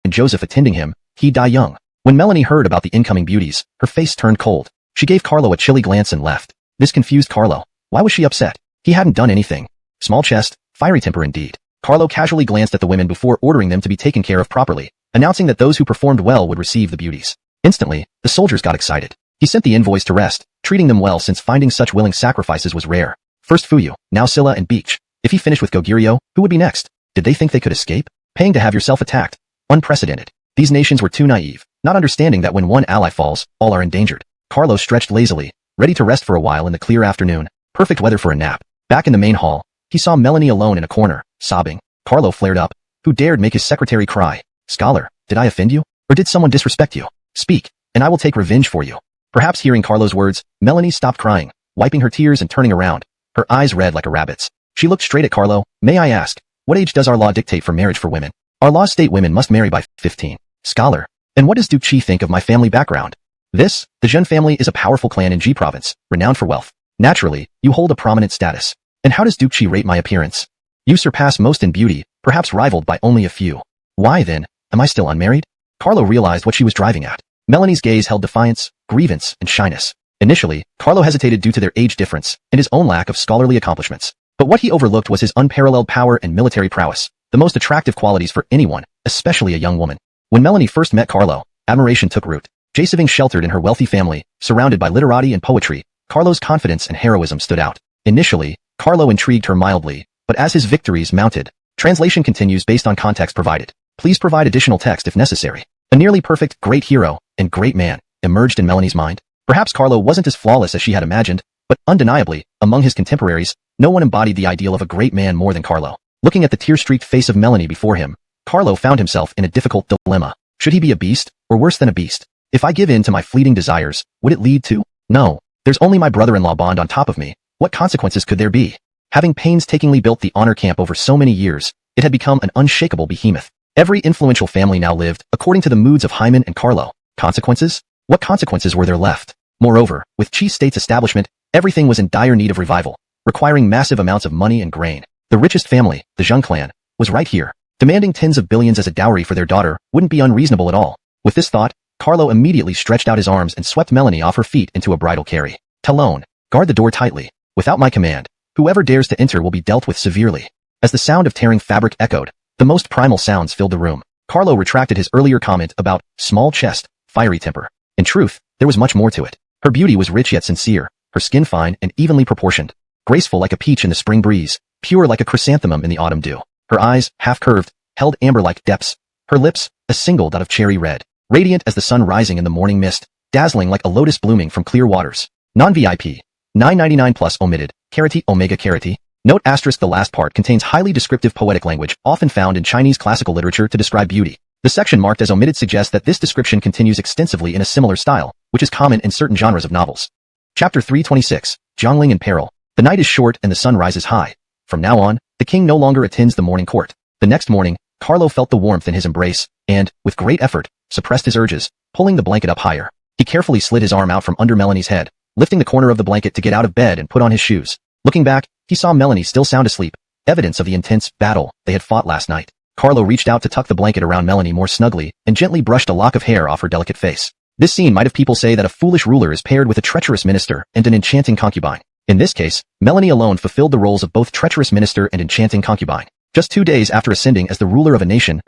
and Joseph attending him, he'd die young. When Melanie heard about the incoming beauties, her face turned cold. She gave Carlo a chilly glance and left. This confused Carlo. Why was she upset? He hadn't done anything. Small chest, fiery temper indeed. Carlo casually glanced at the women before ordering them to be taken care of properly, announcing that those who performed well would receive the beauties. Instantly, the soldiers got excited. He sent the envoys to rest, treating them well since finding such willing sacrifices was rare. First Fuyu, now Scylla and Beach. If he finished with Goguryeo, who would be next? Did they think they could escape? Paying to have yourself attacked? Unprecedented. These nations were too naive, not understanding that when one ally falls, all are endangered. Carlo stretched lazily, ready to rest for a while in the clear afternoon. Perfect weather for a nap. Back in the main hall, he saw Melanie alone in a corner, sobbing. Carlo flared up. Who dared make his secretary cry? Scholar, did I offend you? Or did someone disrespect you? Speak, and I will take revenge for you. Perhaps hearing Carlo's words, Melanie stopped crying, wiping her tears and turning around, her eyes red like a rabbit's. She looked straight at Carlo. May I ask, what age does our law dictate for marriage for women? Our laws state women must marry by 15. Scholar, and what does Duke Qi think of my family background? This, the Zhen family is a powerful clan in Ji province, renowned for wealth. Naturally, you hold a prominent status. And how does Duke Qi rate my appearance? You surpass most in beauty, perhaps rivaled by only a few. Why then, am I still unmarried? Carlo realized what she was driving at. Melanie's gaze held defiance, grievance, and shyness. Initially, Carlo hesitated due to their age difference and his own lack of scholarly accomplishments. But what he overlooked was his unparalleled power and military prowess, the most attractive qualities for anyone, especially a young woman. When Melanie first met Carlo, admiration took root. Jaseving sheltered in her wealthy family, surrounded by literati and poetry, Carlo's confidence and heroism stood out. Initially, Carlo intrigued her mildly, but as his victories mounted, translation continues based on context provided. Please provide additional text if necessary. A nearly perfect great hero and great man emerged in Melanie's mind. Perhaps Carlo wasn't as flawless as she had imagined, but undeniably, among his contemporaries, no one embodied the ideal of a great man more than Carlo. Looking at the tear-streaked face of Melanie before him, Carlo found himself in a difficult dilemma. Should he be a beast, or worse than a beast? If I give in to my fleeting desires, would it lead to? No. There's only my brother-in-law bond on top of me. What consequences could there be? Having painstakingly built the honor camp over so many years, it had become an unshakable behemoth. Every influential family now lived according to the moods of Hyman and Carlo. Consequences? What consequences were there left? Moreover, with Qi State's establishment, everything was in dire need of revival, requiring massive amounts of money and grain. The richest family, the Zheng clan, was right here. Demanding tens of billions as a dowry for their daughter wouldn't be unreasonable at all. With this thought, Carlo immediately stretched out his arms and swept Melanie off her feet into a bridal carry. Talon, guard the door tightly. Without my command, whoever dares to enter will be dealt with severely. As the sound of tearing fabric echoed, the most primal sounds filled the room. Carlo retracted his earlier comment about small chest, fiery temper. In truth, there was much more to it. Her beauty was rich yet sincere, her skin fine and evenly proportioned, graceful like a peach in the spring breeze, pure like a chrysanthemum in the autumn dew. Her eyes, half-curved, held amber-like depths. Her lips, a single dot of cherry red, radiant as the sun rising in the morning mist, dazzling like a lotus blooming from clear waters. Non-VIP. 999 plus omitted. Carity omega carity. Note asterisk the last part contains highly descriptive poetic language often found in Chinese classical literature to describe beauty. The section marked as omitted suggests that this description continues extensively in a similar style, which is common in certain genres of novels. Chapter 326. Jiangling in Peril. The night is short and the sun rises high. From now on, the king no longer attends the morning court. The next morning, Carlo felt the warmth in his embrace, and, with great effort, suppressed his urges, pulling the blanket up higher. He carefully slid his arm out from under Melanie's head, lifting the corner of the blanket to get out of bed and put on his shoes. Looking back, he saw Melanie still sound asleep, evidence of the intense battle they had fought last night. Carlo reached out to tuck the blanket around Melanie more snugly and gently brushed a lock of hair off her delicate face. This scene might have people say that a foolish ruler is paired with a treacherous minister and an enchanting concubine. In this case, Melanie alone fulfilled the roles of both treacherous minister and enchanting concubine. Just 2 days after ascending as the ruler of a nation,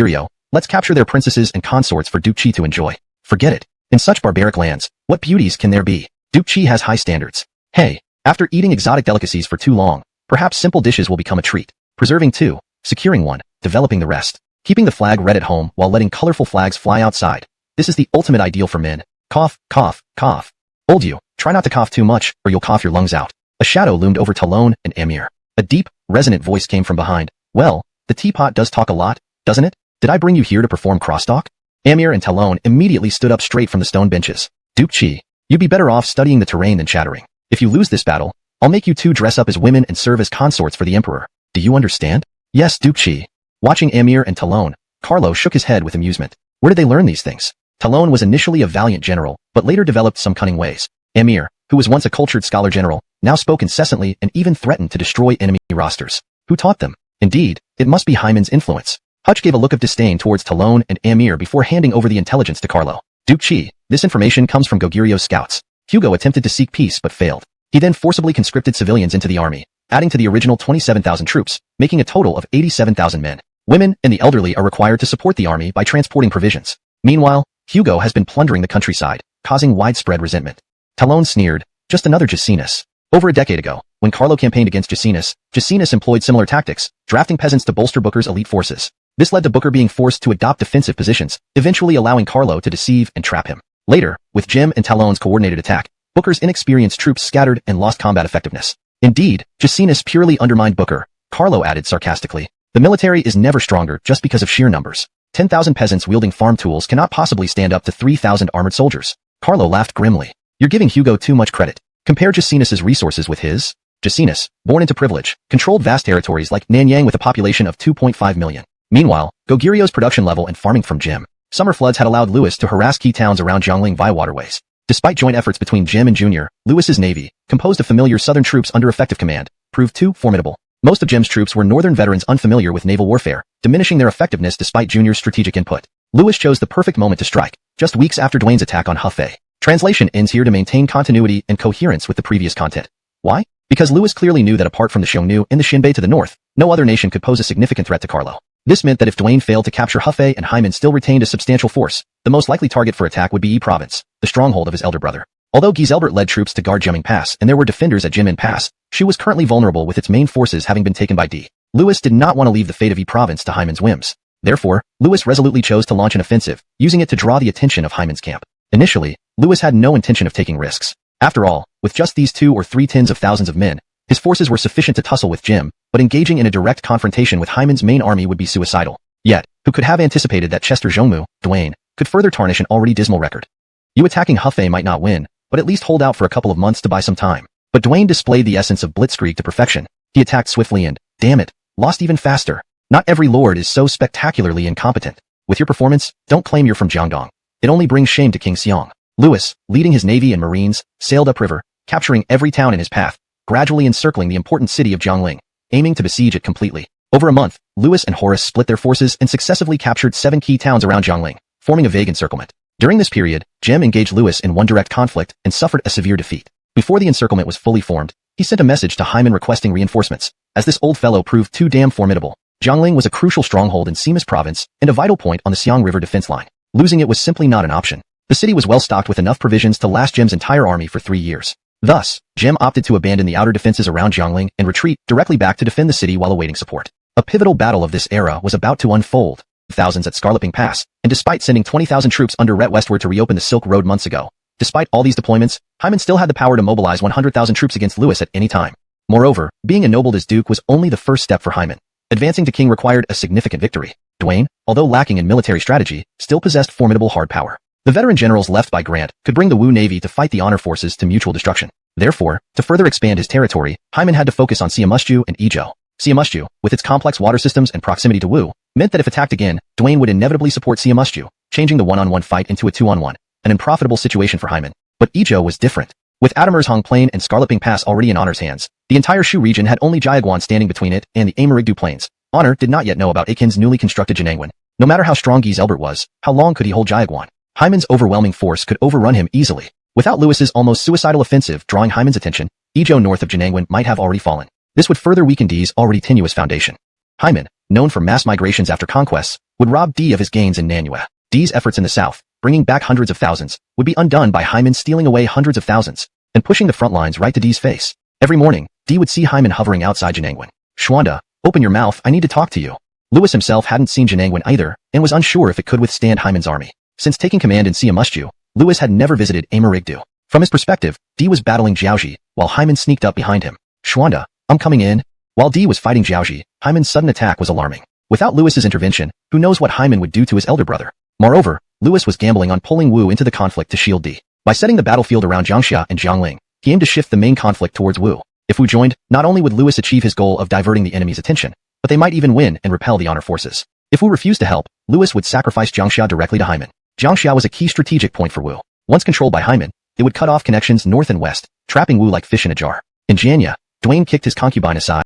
let's capture their princesses and consorts for Duke Qi to enjoy. Forget it. In such barbaric lands, what beauties can there be? Duke Chi has high standards. Hey, after eating exotic delicacies for too long, perhaps simple dishes will become a treat. Preserving two, securing one, developing the rest. Keeping the flag red at home while letting colorful flags fly outside. This is the ultimate ideal for men. Cough, cough, cough. Old you, try not to cough too much, or you'll cough your lungs out. A shadow loomed over Talon and Amir. A deep, resonant voice came from behind. Well, the teapot does talk a lot, doesn't it? Did I bring you here to perform crosstalk? Amir and Talon immediately stood up straight from the stone benches. Duke Chi, you'd be better off studying the terrain than chattering. If you lose this battle, I'll make you two dress up as women and serve as consorts for the Emperor. Do you understand? Yes, Duke Chi. Watching Amir and Talon, Carlo shook his head with amusement. Where did they learn these things? Talon was initially a valiant general, but later developed some cunning ways. Amir, who was once a cultured scholar general, now spoke incessantly and even threatened to destroy enemy rosters. Who taught them? Indeed, it must be Hyman's influence. Hutch gave a look of disdain towards Talon and Amir before handing over the intelligence to Carlo. Duke Chi, this information comes from Gogirio's scouts. Hugo attempted to seek peace but failed. He then forcibly conscripted civilians into the army, adding to the original 27,000 troops, making a total of 87,000 men. Women and the elderly are required to support the army by transporting provisions. Meanwhile, Hugo has been plundering the countryside, causing widespread resentment. Talon sneered, just another Jacinus. Over a decade ago, when Carlo campaigned against Jacinus, Jacinus employed similar tactics, drafting peasants to bolster Booker's elite forces. This led to Booker being forced to adopt defensive positions, eventually allowing Carlo to deceive and trap him. Later, with Jim and Talon's coordinated attack, Booker's inexperienced troops scattered and lost combat effectiveness. Indeed, Jacinus purely undermined Booker, Carlo added sarcastically. The military is never stronger just because of sheer numbers. 10,000 peasants wielding farm tools cannot possibly stand up to 3,000 armored soldiers. Carlo laughed grimly. You're giving Hugo too much credit. Compare Jacinus's resources with his. Jacinus, born into privilege, controlled vast territories like Nanyang with a population of 2.5 million. Meanwhile, Gogirio's production level and farming from Jim. Summer floods had allowed Lewis to harass key towns around Jiangling via waterways. Despite joint efforts between Jim and Junior, Lewis's navy, composed of familiar southern troops under effective command, proved too formidable. Most of Jim's troops were northern veterans unfamiliar with naval warfare, diminishing their effectiveness despite Junior's strategic input. Lewis chose the perfect moment to strike, just weeks after Dwayne's attack on Hefei. Translation ends here to maintain continuity and coherence with the previous content. Why? Because Lewis clearly knew that apart from the Xiongnu and the Xinbei to the north, no other nation could pose a significant threat to Carlo. This meant that if Dwayne failed to capture Hefei and Hyman still retained a substantial force, the most likely target for attack would be Yi Province, the stronghold of his elder brother. Although Giselbert led troops to guard Jiaming Pass and there were defenders at Jimin Pass, she was currently vulnerable with its main forces having been taken by D. Lewis did not want to leave the fate of Yi Province to Hyman's whims. Therefore, Lewis resolutely chose to launch an offensive, using it to draw the attention of Hyman's camp. Initially, Lewis had no intention of taking risks. After all, with just these 2 or 3 tens of thousands of men, his forces were sufficient to tussle with Jim, but engaging in a direct confrontation with Hyman's main army would be suicidal. Yet, who could have anticipated that Chester Zhongmu, Dwayne, could further tarnish an already dismal record? You attacking Hefei might not win, but at least hold out for a couple of months to buy some time. But Dwayne displayed the essence of blitzkrieg to perfection. He attacked swiftly and, damn it, lost even faster. Not every lord is so spectacularly incompetent. With your performance, don't claim you're from Jiangdong. It only brings shame to King Xiong. Lewis, leading his navy and marines, sailed upriver, capturing every town in his path, gradually encircling the important city of Jiangling, aiming to besiege it completely. Over a month, Lewis and Horace split their forces and successively captured 7 key towns around Jiangling, forming a vague encirclement. During this period, Jim engaged Lewis in one direct conflict and suffered a severe defeat. Before the encirclement was fully formed, he sent a message to Hyman requesting reinforcements, as this old fellow proved too damn formidable. Jiangling was a crucial stronghold in Simas province and a vital point on the Xiang River defense line. Losing it was simply not an option. The city was well stocked with enough provisions to last Jim's entire army for 3 years. Thus, Jim opted to abandon the outer defenses around Jiangling and retreat directly back to defend the city while awaiting support. A pivotal battle of this era was about to unfold. Thousands at Scarloping Pass, and despite sending 20,000 troops under Rhett westward to reopen the Silk Road months ago, despite all these deployments, Hyman still had the power to mobilize 100,000 troops against Lewis at any time. Moreover, being ennobled as Duke was only the first step for Hyman. Advancing to King required a significant victory. Dwayne, although lacking in military strategy, still possessed formidable hard power. The veteran generals left by Grant could bring the Wu Navy to fight the honor forces to mutual destruction. Therefore, to further expand his territory, Hyman had to focus on Siamusju and Izhou. Siamusju, with its complex water systems and proximity to Wu, meant that if attacked again, Dwayne would inevitably support Siamusju, changing the one-on-one fight into a two-on-one, an unprofitable situation for Hyman. But Izhou was different. With Adamershong Plain and Scarloping Pass already in Honor's hands, the entire Shu region had only Jiaguan standing between it and the Amarigdu Plains. Honor did not yet know about Akin's newly constructed Jinangwan. No matter how strong Giselbert was, how long could he hold Jiaguan? Hyman's overwhelming force could overrun him easily. Without Lewis's almost suicidal offensive drawing Hyman's attention, Izhou north of Jinangwan might have already fallen. This would further weaken Di's already tenuous foundation. Hyman, known for mass migrations after conquests, would rob Di of his gains in Nanyue. Di's efforts in the south, bringing back hundreds of thousands, would be undone by Hyman stealing away hundreds of thousands and pushing the front lines right to Dee's face. Every morning, Dee would see Hyman hovering outside Janangwen. Xuanda, open your mouth, I need to talk to you. Lewis himself hadn't seen Janangwen either and was unsure if it could withstand Hyman's army. Since taking command in Siamusju, Lewis had never visited Amarigdu. From his perspective, Dee was battling Jiaoji, while Hyman sneaked up behind him. Xuanda, I'm coming in. While Dee was fighting Jiaoji, Hyman's sudden attack was alarming. Without Lewis's intervention, who knows what Hyman would do to his elder brother. Moreover, Lewis was gambling on pulling Wu into the conflict to shield Dee. By setting the battlefield around Jiangxia and Jiangling, he aimed to shift the main conflict towards Wu. If Wu joined, not only would Lewis achieve his goal of diverting the enemy's attention, but they might even win and repel the honor forces. If Wu refused to help, Lewis would sacrifice Jiangxia directly to Hyman. Jiangxia was a key strategic point for Wu. Once controlled by Hyman, it would cut off connections north and west, trapping Wu like fish in a jar. In Jianya, Duane kicked his concubine aside.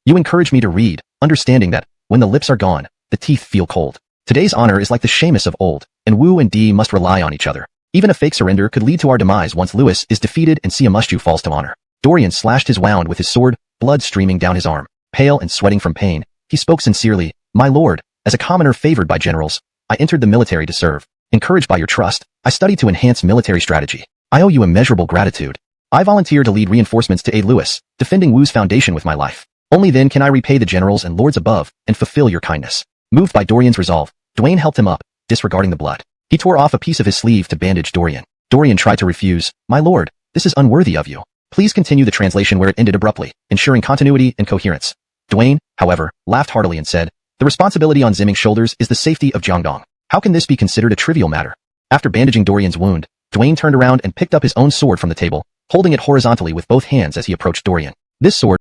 You encourage me to read, understanding that, when the lips are gone, the teeth feel cold. Today's honor is like the Seamus of old, and Wu and Dee must rely on each other. Even a fake surrender could lead to our demise once Lewis is defeated and Siamusju falls to honor. Dorian slashed his wound with his sword, blood streaming down his arm. Pale and sweating from pain, he spoke sincerely, My lord, as a commoner favored by generals, I entered the military to serve. Encouraged by your trust, I studied to enhance military strategy. I owe you immeasurable gratitude. I volunteer to lead reinforcements to aid Lewis, defending Wu's foundation with my life. Only then can I repay the generals and lords above and fulfill your kindness. Moved by Dorian's resolve, Duane helped him up, disregarding the blood. He tore off a piece of his sleeve to bandage Dorian. Dorian tried to refuse. My lord, this is unworthy of you. Please continue the translation where it ended abruptly, ensuring continuity and coherence. Duane, however, laughed heartily and said, The responsibility on Ziming's shoulders is the safety of Jiangdong. How can this be considered a trivial matter? After bandaging Dorian's wound, Duane turned around and picked up his own sword from the table, holding it horizontally with both hands as he approached Dorian. This sword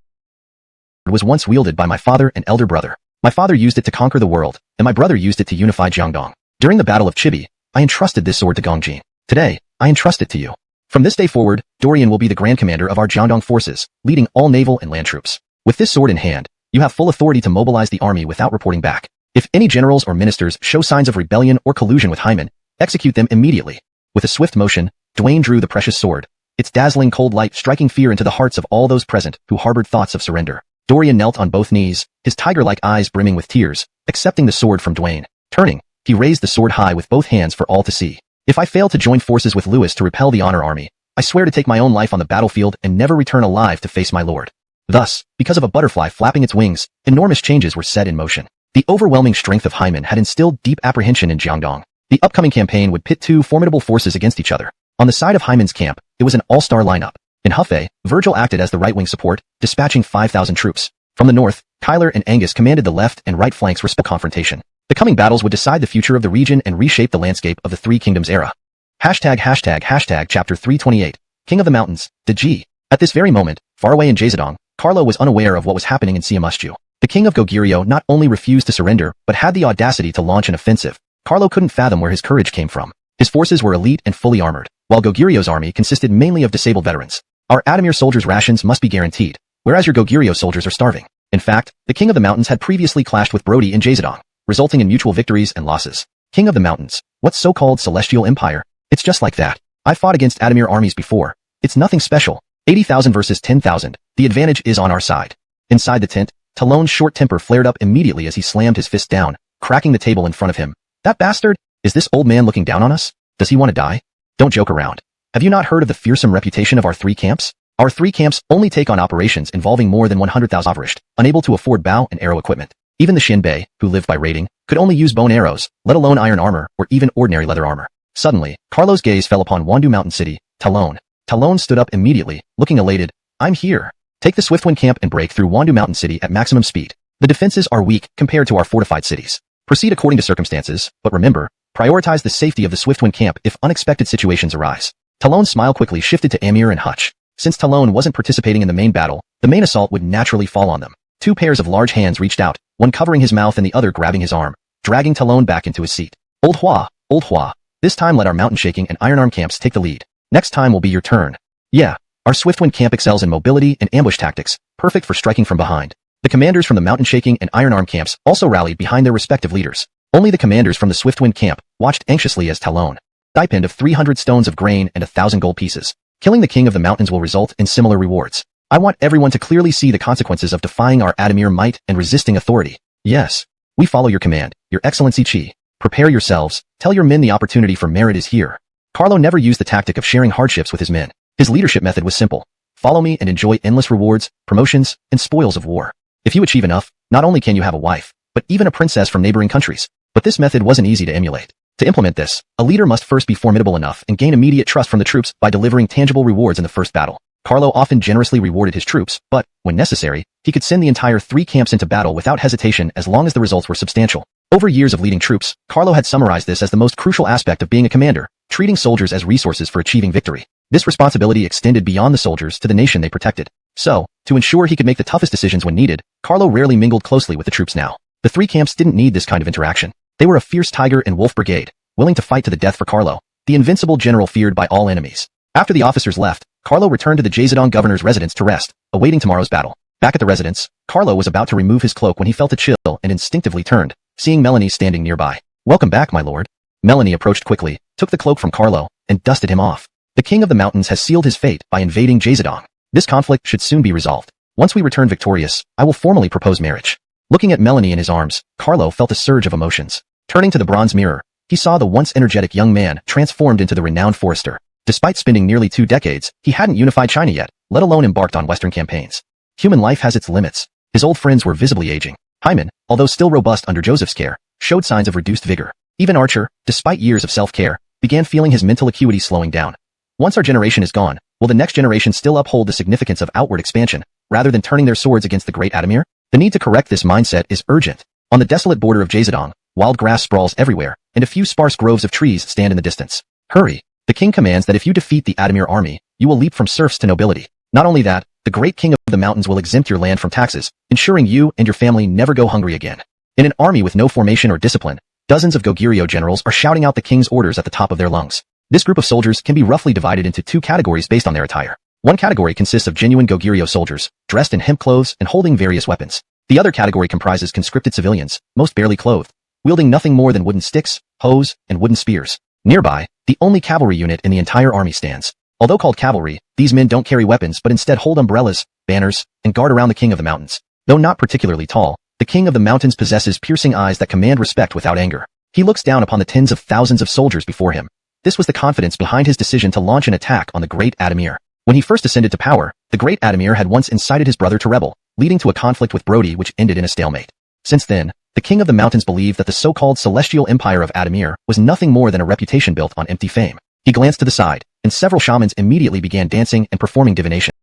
was once wielded by my father and elder brother. My father used it to conquer the world, and my brother used it to unify Jiangdong. During the Battle of Chibi, I entrusted this sword to Gongjin. Today, I entrust it to you. From this day forward, Dorian will be the Grand Commander of our Jiangdong forces, leading all naval and land troops. With this sword in hand, you have full authority to mobilize the army without reporting back. If any generals or ministers show signs of rebellion or collusion with Hyman, execute them immediately. With a swift motion, Duane drew the precious sword, its dazzling cold light striking fear into the hearts of all those present who harbored thoughts of surrender. Dorian knelt on both knees, his tiger-like eyes brimming with tears, accepting the sword from Duane. Turning, he raised the sword high with both hands for all to see. If I fail to join forces with Lewis to repel the honor army, I swear to take my own life on the battlefield and never return alive to face my lord. Thus, because of a butterfly flapping its wings, enormous changes were set in motion. The overwhelming strength of Hyman had instilled deep apprehension in Jiangdong. The upcoming campaign would pit two formidable forces against each other. On the side of Hyman's camp, it was an all-star lineup. In Hefei, Virgil acted as the right-wing support, dispatching 5,000 troops. From the north, Kyler and Angus commanded the left and right flanks respective confrontation. The coming battles would decide the future of the region and reshape the landscape of the Three Kingdoms era. Hashtag Chapter 328, King of the Mountains, Deji. At this very moment, far away in Jezedong, Carlo was unaware of what was happening in Siamusju. The king of Goguryeo not only refused to surrender, but had the audacity to launch an offensive. Carlo couldn't fathom where his courage came from. His forces were elite and fully armored, while Goguryeo's army consisted mainly of disabled veterans. Our Adamir soldiers' rations must be guaranteed, whereas your Goguryeo soldiers are starving. In fact, the King of the Mountains had previously clashed with Brody in Jezedong, resulting in mutual victories and losses. King of the Mountains, what so-called celestial empire? It's just like that. I fought against Adamir armies before. It's nothing special. 80,000 versus 10,000, the advantage is on our side. Inside the tent, Talon's short temper flared up immediately as he slammed his fist down, cracking the table in front of him. That bastard? Is this old man looking down on us? Does he want to die? Don't joke around. Have you not heard of the fearsome reputation of our three camps? Our three camps only take on operations involving more than 100,000 averaged, unable to afford bow and arrow equipment. Even the Shinbei, who lived by raiding, could only use bone arrows, let alone iron armor or even ordinary leather armor. Suddenly, Carlo's gaze fell upon Wandu Mountain City, Talon. Talon stood up immediately, looking elated. I'm here. Take the Swiftwind camp and break through Wandu Mountain City at maximum speed. The defenses are weak compared to our fortified cities. Proceed according to circumstances, but remember, prioritize the safety of the Swiftwind camp if unexpected situations arise. Talon's smile quickly shifted to Amir and Hutch. Since Talon wasn't participating in the main battle, the main assault would naturally fall on them. Two pairs of large hands reached out, one covering his mouth and the other grabbing his arm, dragging Talon back into his seat. Old Hua, this time let our mountain shaking and iron arm camps take the lead. Next time will be your turn. Yeah, our Swiftwind camp excels in mobility and ambush tactics, perfect for striking from behind. The commanders from the mountain shaking and iron arm camps also rallied behind their respective leaders. Only the commanders from the Swiftwind camp watched anxiously as Talon. Stipend of 300 stones of grain and 1,000 gold pieces. Killing the king of the mountains will result in similar rewards. I want everyone to clearly see the consequences of defying our Adamir might and resisting authority. Yes, we follow your command, your excellency Qi. Prepare yourselves. Tell your men the opportunity for merit is here. Carlo never used the tactic of sharing hardships with his men. His leadership method was simple. Follow me and enjoy endless rewards, promotions, and spoils of war. If you achieve enough, not only can you have a wife, but even a princess from neighboring countries. But this method wasn't easy to emulate. To implement this, a leader must first be formidable enough and gain immediate trust from the troops by delivering tangible rewards in the first battle. Carlo often generously rewarded his troops, but, when necessary, he could send the entire 3 camps into battle without hesitation as long as the results were substantial. Over years of leading troops, Carlo had summarized this as the most crucial aspect of being a commander, treating soldiers as resources for achieving victory. This responsibility extended beyond the soldiers to the nation they protected. So, to ensure he could make the toughest decisions when needed, Carlo rarely mingled closely with the troops now. The 3 camps didn't need this kind of interaction. They were a fierce tiger and wolf brigade, willing to fight to the death for Carlo, the invincible general feared by all enemies. After the officers left, Carlo returned to the Jazadong governor's residence to rest, awaiting tomorrow's battle. Back at the residence, Carlo was about to remove his cloak when he felt a chill and instinctively turned, seeing Melanie standing nearby. "Welcome back, my lord." Melanie approached quickly, took the cloak from Carlo, and dusted him off. "The king of the mountains has sealed his fate by invading Jazadong. This conflict should soon be resolved. Once we return victorious, I will formally propose marriage." Looking at Melanie in his arms, Carlo felt a surge of emotions. Turning to the bronze mirror, he saw the once energetic young man transformed into the renowned forester. Despite spending nearly 2 decades, he hadn't unified China yet, let alone embarked on Western campaigns. Human life has its limits. His old friends were visibly aging. Hyman, although still robust under Joseph's care, showed signs of reduced vigor. Even Archer, despite years of self-care, began feeling his mental acuity slowing down. Once our generation is gone, will the next generation still uphold the significance of outward expansion, rather than turning their swords against the great Adamir? The need to correct this mindset is urgent. On the desolate border of Jazadong, wild grass sprawls everywhere, and a few sparse groves of trees stand in the distance. Hurry! The king commands that if you defeat the Adamir army, you will leap from serfs to nobility. Not only that, the great king of the mountains will exempt your land from taxes, ensuring you and your family never go hungry again. In an army with no formation or discipline, dozens of Goguryeo generals are shouting out the king's orders at the top of their lungs. This group of soldiers can be roughly divided into 2 categories based on their attire. One category consists of genuine Goguryeo soldiers, dressed in hemp clothes and holding various weapons. The other category comprises conscripted civilians, most barely clothed, wielding nothing more than wooden sticks, hoes, and wooden spears. Nearby, the only cavalry unit in the entire army stands. Although called cavalry, these men don't carry weapons but instead hold umbrellas, banners, and guard around the king of the mountains. Though not particularly tall, the king of the mountains possesses piercing eyes that command respect without anger. He looks down upon the tens of thousands of soldiers before him. This was the confidence behind his decision to launch an attack on the great Adamir. When he first ascended to power, the great Adamir had once incited his brother to rebel, leading to a conflict with Brody which ended in a stalemate. Since then, the king of the mountains believed that the so-called celestial empire of Adamir was nothing more than a reputation built on empty fame. He glanced to the side, and several shamans immediately began dancing and performing divinations.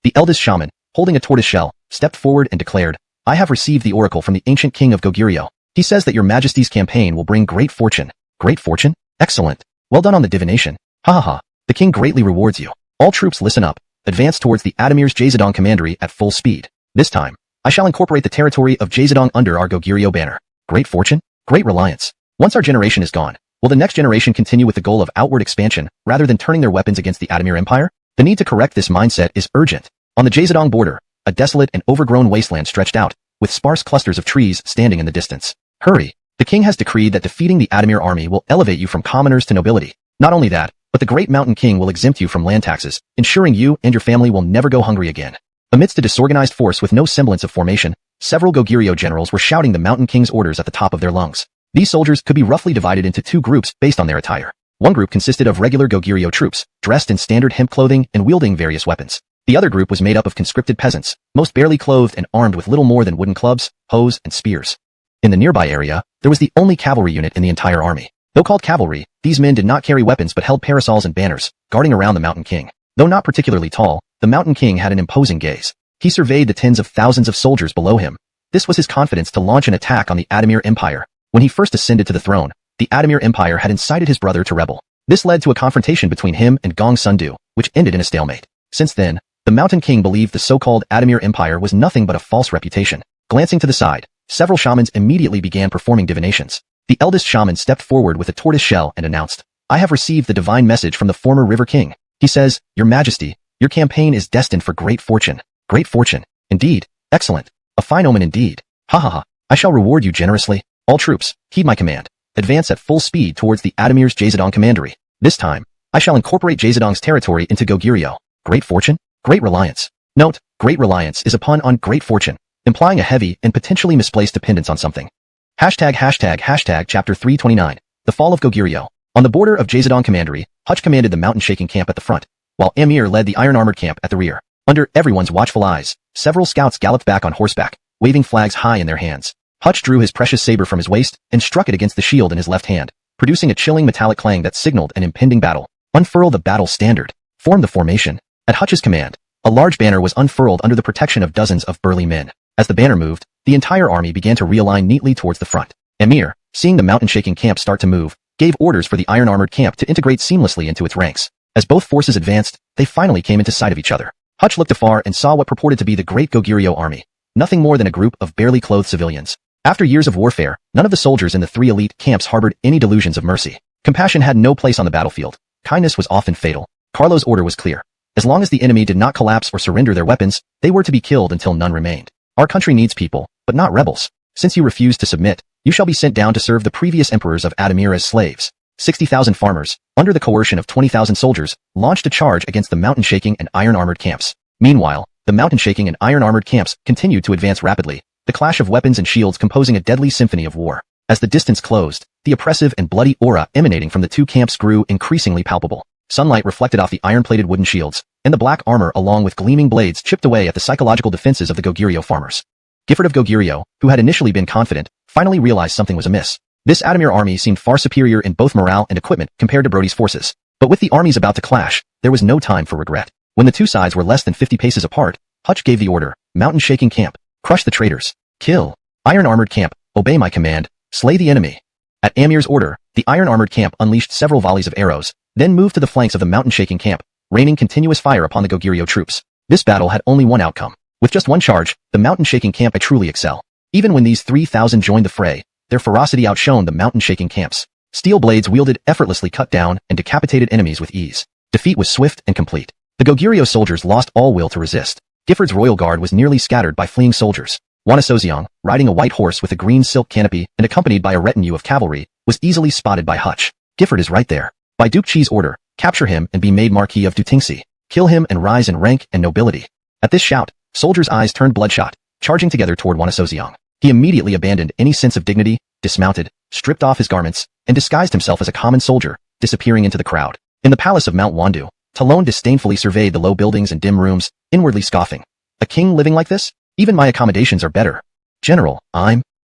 The eldest shaman, holding a tortoise shell, stepped forward and declared, "I have received the oracle from the ancient king of Goguryeo. He says that your majesty's campaign will bring great fortune." "Great fortune? Excellent. Well done on the divination. Ha ha ha. The king greatly rewards you. All troops listen up. Advance towards the Adamir's Jazadong commandery at full speed. This time, I shall incorporate the territory of Jazadong under our Goguryeo banner." Great fortune? Great reliance. Once our generation is gone, will the next generation continue with the goal of outward expansion rather than turning their weapons against the Adamir Empire? The need to correct this mindset is urgent. On the Jazadong border, a desolate and overgrown wasteland stretched out, with sparse clusters of trees standing in the distance. Hurry! The king has decreed that defeating the Adamir army will elevate you from commoners to nobility. Not only that, but the great mountain king will exempt you from land taxes, ensuring you and your family will never go hungry again. Amidst a disorganized force with no semblance of formation, several Goguryeo generals were shouting the mountain king's orders at the top of their lungs. These soldiers could be roughly divided into 2 groups based on their attire. One group consisted of regular Goguryeo troops, dressed in standard hemp clothing and wielding various weapons. The other group was made up of conscripted peasants, most barely clothed and armed with little more than wooden clubs, hoes, and spears. In the nearby area, there was the only cavalry unit in the entire army. Though called cavalry, these men did not carry weapons but held parasols and banners, guarding around the mountain king. Though not particularly tall, the mountain king had an imposing gaze. He surveyed the tens of thousands of soldiers below him. This was his confidence to launch an attack on the Adamir Empire. When he first ascended to the throne, the Adamir Empire had incited his brother to rebel. This led to a confrontation between him and Gong Sundu, which ended in a stalemate. Since then, the mountain king believed the so-called Adamir Empire was nothing but a false reputation. Glancing to the side, several shamans immediately began performing divinations. The eldest shaman stepped forward with a tortoise shell and announced, "I have received the divine message from the former river king. He says, Your Majesty, your campaign is destined for great fortune." "Great fortune. Indeed. Excellent. A fine omen indeed. Ha ha ha. I shall reward you generously. All troops, heed my command. Advance at full speed towards the Adamir's Jazadong commandery. This time, I shall incorporate Jazadong's territory into Goguryeo." Great fortune? Great reliance. Note, great reliance is a pun on great fortune, implying a heavy and potentially misplaced dependence on something. Chapter 329. The Fall of Goguryeo. On the border of Jazadong Commandery, Hutch commanded the mountain-shaking camp at the front, while Amir led the iron-armored camp at the rear. Under everyone's watchful eyes, several scouts galloped back on horseback, waving flags high in their hands. Hutch drew his precious saber from his waist and struck it against the shield in his left hand, producing a chilling metallic clang that signaled an impending battle. Unfurl the battle standard. Form the formation. At Hutch's command, a large banner was unfurled under the protection of dozens of burly men. As the banner moved, the entire army began to realign neatly towards the front. Amir, seeing the mountain-shaking camp start to move, gave orders for the iron-armored camp to integrate seamlessly into its ranks. As both forces advanced, they finally came into sight of each other. Hutch looked afar and saw what purported to be the Great Goguryeo army. Nothing more than a group of barely clothed civilians. After years of warfare, none of the soldiers in the three elite camps harbored any delusions of mercy. Compassion had no place on the battlefield. Kindness was often fatal. Carlo's order was clear. As long as the enemy did not collapse or surrender their weapons, they were to be killed until none remained. Our country needs people, but not rebels. Since you refuse to submit, you shall be sent down to serve the previous emperors of Adamir as slaves. 60,000 farmers, under the coercion of 20,000 soldiers, launched a charge against the mountain-shaking and iron-armored camps. Meanwhile, the mountain-shaking and iron-armored camps continued to advance rapidly, the clash of weapons and shields composing a deadly symphony of war. As the distance closed, the oppressive and bloody aura emanating from the two camps grew increasingly palpable. Sunlight reflected off the iron-plated wooden shields, and the black armor along with gleaming blades chipped away at the psychological defenses of the Goguryeo farmers. Gifford of Goguryeo, who had initially been confident, finally realized something was amiss. This Adamir army seemed far superior in both morale and equipment compared to Brody's forces. But with the armies about to clash, there was no time for regret. When the two sides were less than 50 paces apart, Hutch gave the order, mountain-shaking camp, crush the traitors, kill, iron-armored camp, obey my command, slay the enemy. At Amir's order, the iron-armored camp unleashed several volleys of arrows, then moved to the flanks of the mountain-shaking camp, raining continuous fire upon the Goguryeo troops. This battle had only one outcome. With just one charge, the mountain-shaking camp truly excel. Even when these 3,000 joined the fray, their ferocity outshone the mountain-shaking camps. Steel blades wielded effortlessly cut down and decapitated enemies with ease. Defeat was swift and complete. The Goguryeo soldiers lost all will to resist. Gifford's royal guard was nearly scattered by fleeing soldiers. Wanasoziong, riding a white horse with a green silk canopy and accompanied by a retinue of cavalry, was easily spotted by Hutch. Gifford is right there. By Duke Chi's order, capture him and be made Marquis of Dutingsi. Kill him and rise in rank and nobility. At this shout, soldiers' eyes turned bloodshot, charging together toward Wanasoziong. He immediately abandoned any sense of dignity, dismounted, stripped off his garments, and disguised himself as a common soldier, disappearing into the crowd. In the palace of Mount Wandu, Talon disdainfully surveyed the low buildings and dim rooms, inwardly scoffing. A king living like this? Even my accommodations are better. General,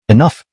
Enough.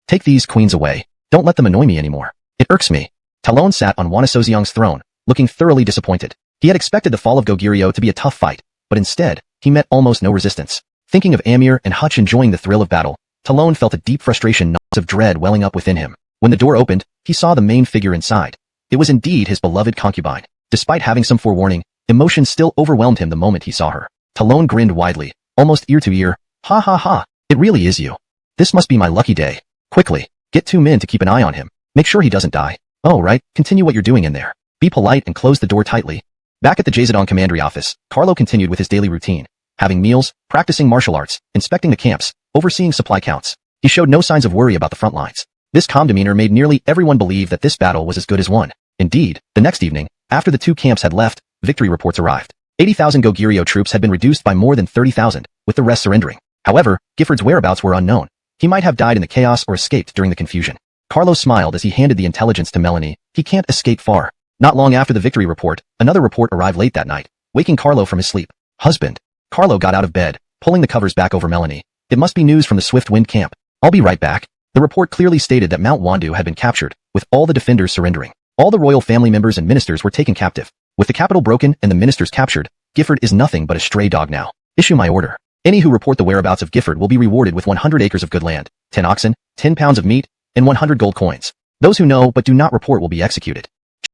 Take these queens away. Don't let them annoy me anymore. It irks me. Talon sat on Wanasoziong's throne, looking thoroughly disappointed. He had expected the fall of Goguryeo to be a tough fight, but instead, he met almost no resistance. Thinking of Amir and Hutch enjoying the thrill of battle, Talon felt a deep frustration, knots of dread welling up within him. When the door opened, he saw the main figure inside. It was indeed his beloved concubine. Despite having some forewarning, emotion still overwhelmed him the moment he saw her. Talon grinned widely, almost ear to ear. Ha ha ha, it really is you. This must be my lucky day. Quickly, get 2 men to keep an eye on him. Make sure he doesn't die. Oh right, continue what you're doing in there. Be polite and close the door tightly. Back at the Jazadong Commandery office, Carlo continued with his daily routine. Having meals, practicing martial arts, inspecting the camps, overseeing supply counts. He showed no signs of worry about the front lines. This calm demeanor made nearly everyone believe that this battle was as good as won. Indeed, the next evening, after the two camps had left, victory reports arrived. 80,000 Goguryeo troops had been reduced by more than 30,000, with the rest surrendering. However, Gifford's whereabouts were unknown. He might have died in the chaos or escaped during the confusion. Carlo smiled as he handed the intelligence to Melanie. He can't escape far. Not long after the victory report, another report arrived late that night, waking Carlo from his sleep. Husband. Carlo got out of bed, pulling the covers back over Melanie. It must be news from the Swift Wind camp. I'll be right back. The report clearly stated that Mount Wandu had been captured, with all the defenders surrendering. All the royal family members and ministers were taken captive. With the capital broken and the ministers captured, Gifford is nothing but a stray dog now. Issue my order. Any who report the whereabouts of Gifford will be rewarded with 100 acres of good land, 10 oxen, 10 pounds of meat, and 100 gold coins. Those who know but do not report will be executed.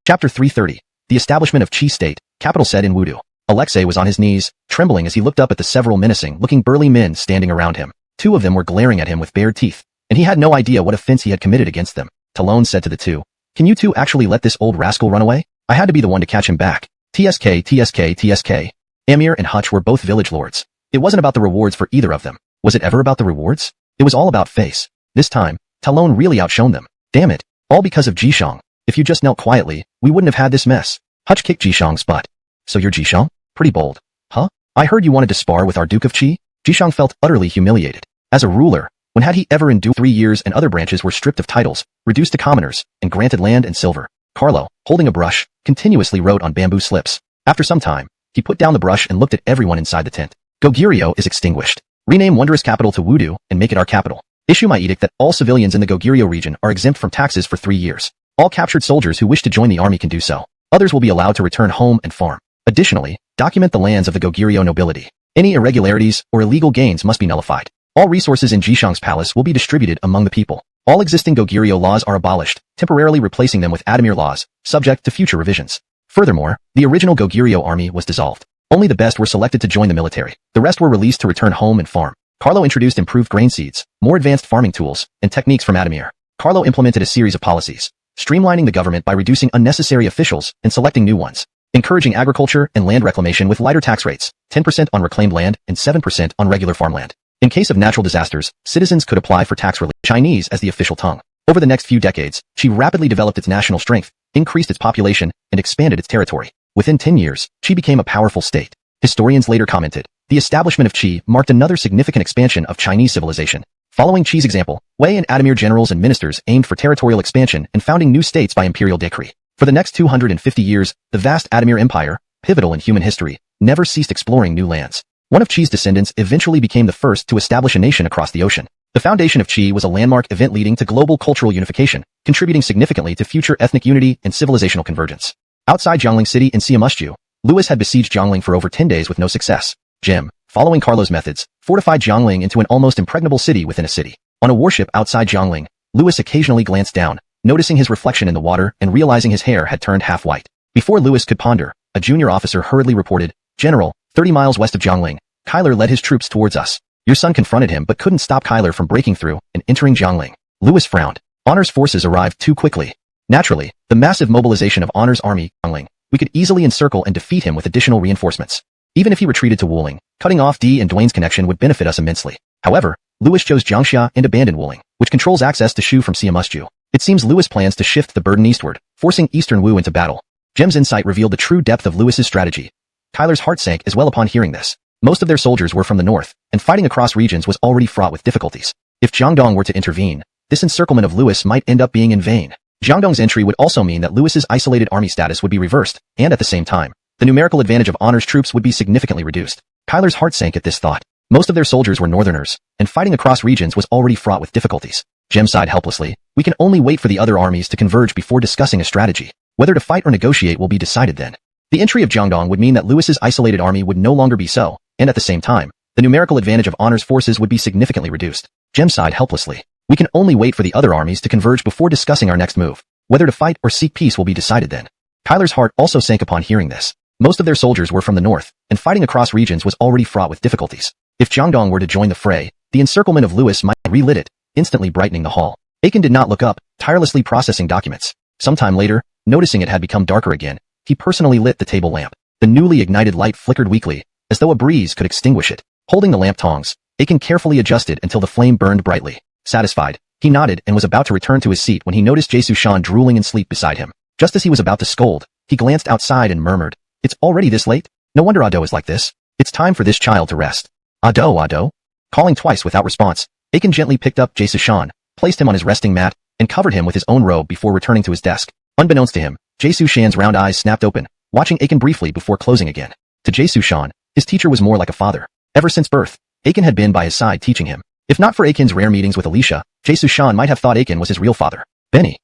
Chapter 330. The Establishment of Chi State, capital said in Wudu. Alexei was on his knees, trembling as he looked up at the several menacing-looking burly men standing around him. 2 of them were glaring at him with bared teeth, and he had no idea what offense he had committed against them. Talon said to the 2, "Can you 2 actually let this old rascal run away? I had to be the one to catch him back." TSK. Amir and Hutch were both village lords. It wasn't about the rewards for either of them. Was it ever about the rewards? It was all about face. This time, Talon really outshone them. Damn it. All because of Jishang. If you just knelt quietly, we wouldn't have had this mess. Hutch kicked Jishang's butt. So you're Jishang? Pretty bold. Huh? I heard you wanted to spar with our Duke of Qi? Jishang felt utterly humiliated. As a ruler, When had he ever endured 3 years and other branches were stripped of titles, reduced to commoners, and granted land and silver? Carlo, holding a brush, continuously wrote on bamboo slips. After some time, he put down the brush and looked at everyone inside the tent. Goguryeo is extinguished. Rename Wondrous Capital to Wudu and make it our capital. Issue my edict that all civilians in the Goguryeo region are exempt from taxes for 3 years. All captured soldiers who wish to join the army can do so. Others will be allowed to return home and farm. Additionally, document the lands of the Goguryeo nobility. Any irregularities or illegal gains must be nullified. All resources in Jishang's palace will be distributed among the people. All existing Goguryeo laws are abolished, temporarily replacing them with Adamir laws, subject to future revisions. Furthermore, the original Goguryeo army was dissolved. Only the best were selected to join the military. The rest were released to return home and farm. Carlo introduced improved grain seeds, more advanced farming tools, and techniques from Adamir. Carlo implemented a series of policies, streamlining the government by reducing unnecessary officials and selecting new ones, encouraging agriculture and land reclamation with lighter tax rates, 10% on reclaimed land and 7% on regular farmland. In case of natural disasters, citizens could apply for tax relief. Chinese as the official tongue. Over the next few decades, Qi rapidly developed its national strength, increased its population, and expanded its territory. Within 10 years, Qi became a powerful state. Historians later commented, the establishment of Qi marked another significant expansion of Chinese civilization. Following Qi's example, Wei and Adamir generals and ministers aimed for territorial expansion and founding new states by imperial decree. For the next 250 years, the vast Adamir Empire, pivotal in human history, never ceased exploring new lands. One of Qi's descendants eventually became the first to establish a nation across the ocean. The foundation of Qi was a landmark event leading to global cultural unification, contributing significantly to future ethnic unity and civilizational convergence. Outside Jiangling City in Siamusju, Louis had besieged Jiangling for over 10 days with no success. Jim, following Carlo's methods, fortified Jiangling into an almost impregnable city within a city. On a warship outside Jiangling, Louis occasionally glanced down, noticing his reflection in the water and realizing his hair had turned half white. Before Louis could ponder, a junior officer hurriedly reported, General, 30 miles west of Jiangling, Kyler led his troops towards us. Your son confronted him but couldn't stop Kyler from breaking through and entering Jiangling. Louis frowned. Honor's forces arrived too quickly. Naturally, the massive mobilization of Honor's army, Jiangling, we could easily encircle and defeat him with additional reinforcements. Even if he retreated to Wuling, cutting off D and Dwayne's connection would benefit us immensely. However, Louis chose Jiangxia and abandoned Wuling, which controls access to Shu from Siamusju. It seems Louis plans to shift the burden eastward, forcing Eastern Wu into battle. Jem's insight revealed the true depth of Louis's strategy. Kyler's heart sank as well upon hearing this. Most of their soldiers were from the north, and fighting across regions was already fraught with difficulties. If Jiangdong were to intervene, this encirclement of Louis might end up being in vain. Jiangdong's entry would also mean that Louis's isolated army status would be reversed, and at the same time, the numerical advantage of Honor's troops would be significantly reduced. Kyler's heart sank at this thought. Most of their soldiers were northerners, and fighting across regions was already fraught with difficulties. Jem sighed helplessly. We can only wait for the other armies to converge before discussing a strategy. Whether to fight or negotiate will be decided then. The entry of Jiangdong would mean that Louis's isolated army would no longer be so, and at the same time, the numerical advantage of Honor's forces would be significantly reduced. Jem sighed helplessly. We can only wait for the other armies to converge before discussing our next move. Whether to fight or seek peace will be decided then. Kyler's heart also sank upon hearing this. Most of their soldiers were from the north, and fighting across regions was already fraught with difficulties. If Jiangdong were to join the fray, the encirclement of Louis might relit it, instantly brightening the hall. Aiken did not look up, tirelessly processing documents. Sometime later, noticing it had become darker again, he personally lit the table lamp. The newly ignited light flickered weakly, as though a breeze could extinguish it. Holding the lamp tongs, Aiken carefully adjusted until the flame burned brightly. Satisfied, he nodded and was about to return to his seat when he noticed Jae Sushan drooling in sleep beside him. Just as he was about to scold, he glanced outside and murmured, "It's already this late? No wonder Ado is like this. It's time for this child to rest. Ado, Ado." Calling twice without response, Aiken gently picked up Jae Sushan, placed him on his resting mat, and covered him with his own robe before returning to his desk. Unbeknownst to him, Jae Sushan's round eyes snapped open, watching Aiken briefly before closing again. To Jae Sushan, his teacher was more like a father. Ever since birth, Aiken had been by his side teaching him. If not for Aiken's rare meetings with Alicia, Jae Sushan might have thought Aiken was his real father. Benny,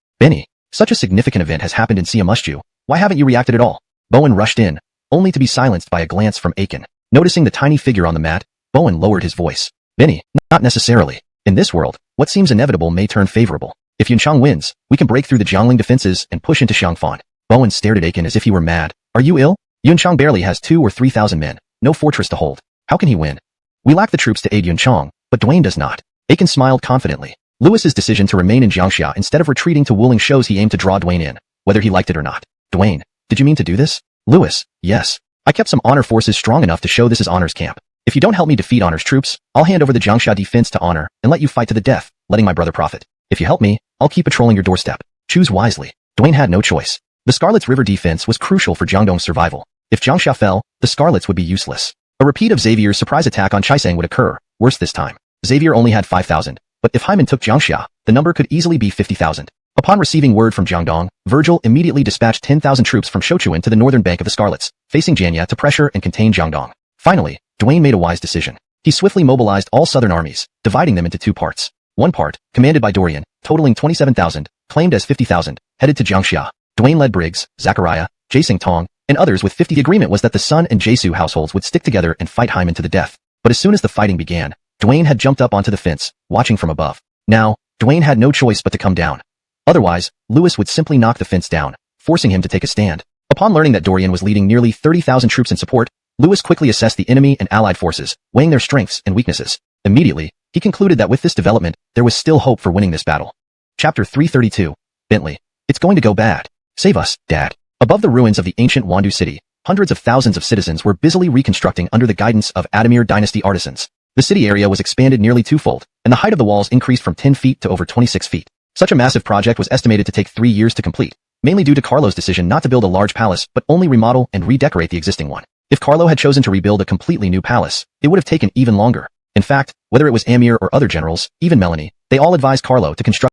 such a significant event has happened in Siamusju. Why haven't you reacted at all? Bowen rushed in, only to be silenced by a glance from Aiken. Noticing the tiny figure on the mat, Bowen lowered his voice. Benny, not necessarily. In this world, what seems inevitable may turn favorable. If Yunchang wins, we can break through the Jiangling defenses and push into Xiangfan. Bowen stared at Aiken as if he were mad. Are you ill? Yunchang barely has 2,000 or 3,000 men, no fortress to hold. How can he win? We lack the troops to aid Yunchang, but Dwayne does not. Aiken smiled confidently. Louis's decision to remain in Jiangxia instead of retreating to Wuling shows he aimed to draw Dwayne in, whether he liked it or not. Dwayne, did you mean to do this? Louis, yes. I kept some Honor forces strong enough to show this is Honor's camp. If you don't help me defeat Honor's troops, I'll hand over the Jiangxia defense to Honor and let you fight to the death, letting my brother profit. If you help me, I'll keep patrolling your doorstep. Choose wisely. Dwayne had no choice. The Scarlet's River defense was crucial for Jiangdong's survival. If Jiangxia fell, the Scarlets would be useless. A repeat of Xavier's surprise attack on Chaisang would occur, worse this time. Xavier only had 5,000, but if Hyman took Jiangxia, the number could easily be 50,000. Upon receiving word from Jiangdong, Virgil immediately dispatched 10,000 troops from Shochuan to the northern bank of the Scarlets, facing Jianya to pressure and contain Jiangdong. Finally, Duane made a wise decision. He swiftly mobilized all southern armies, dividing them into two parts. One part, commanded by Dorian, totaling 27,000, claimed as 50,000, headed to Jiangxia. Duane led Briggs, Zachariah, Jae Tong, and others with 50. The agreement was that the Sun and Jesu households would stick together and fight Hyman to the death. But as soon as the fighting began, Duane had jumped up onto the fence, watching from above. Now, Duane had no choice but to come down. Otherwise, Lewis would simply knock the fence down, forcing him to take a stand. Upon learning that Dorian was leading nearly 30,000 troops in support, Lewis quickly assessed the enemy and allied forces, weighing their strengths and weaknesses. Immediately, he concluded that with this development, there was still hope for winning this battle. Chapter 332. Bentley. It's going to go bad. Save us, Dad. Above the ruins of the ancient Wandu city, hundreds of thousands of citizens were busily reconstructing under the guidance of Adamir dynasty artisans. The city area was expanded nearly twofold, and the height of the walls increased from 10 feet to over 26 feet. Such a massive project was estimated to take 3 years to complete, mainly due to Carlo's decision not to build a large palace but only remodel and redecorate the existing one. If Carlo had chosen to rebuild a completely new palace, it would have taken even longer. In fact, whether it was Amir or other generals, even Melanie, they all advised Carlo to construct.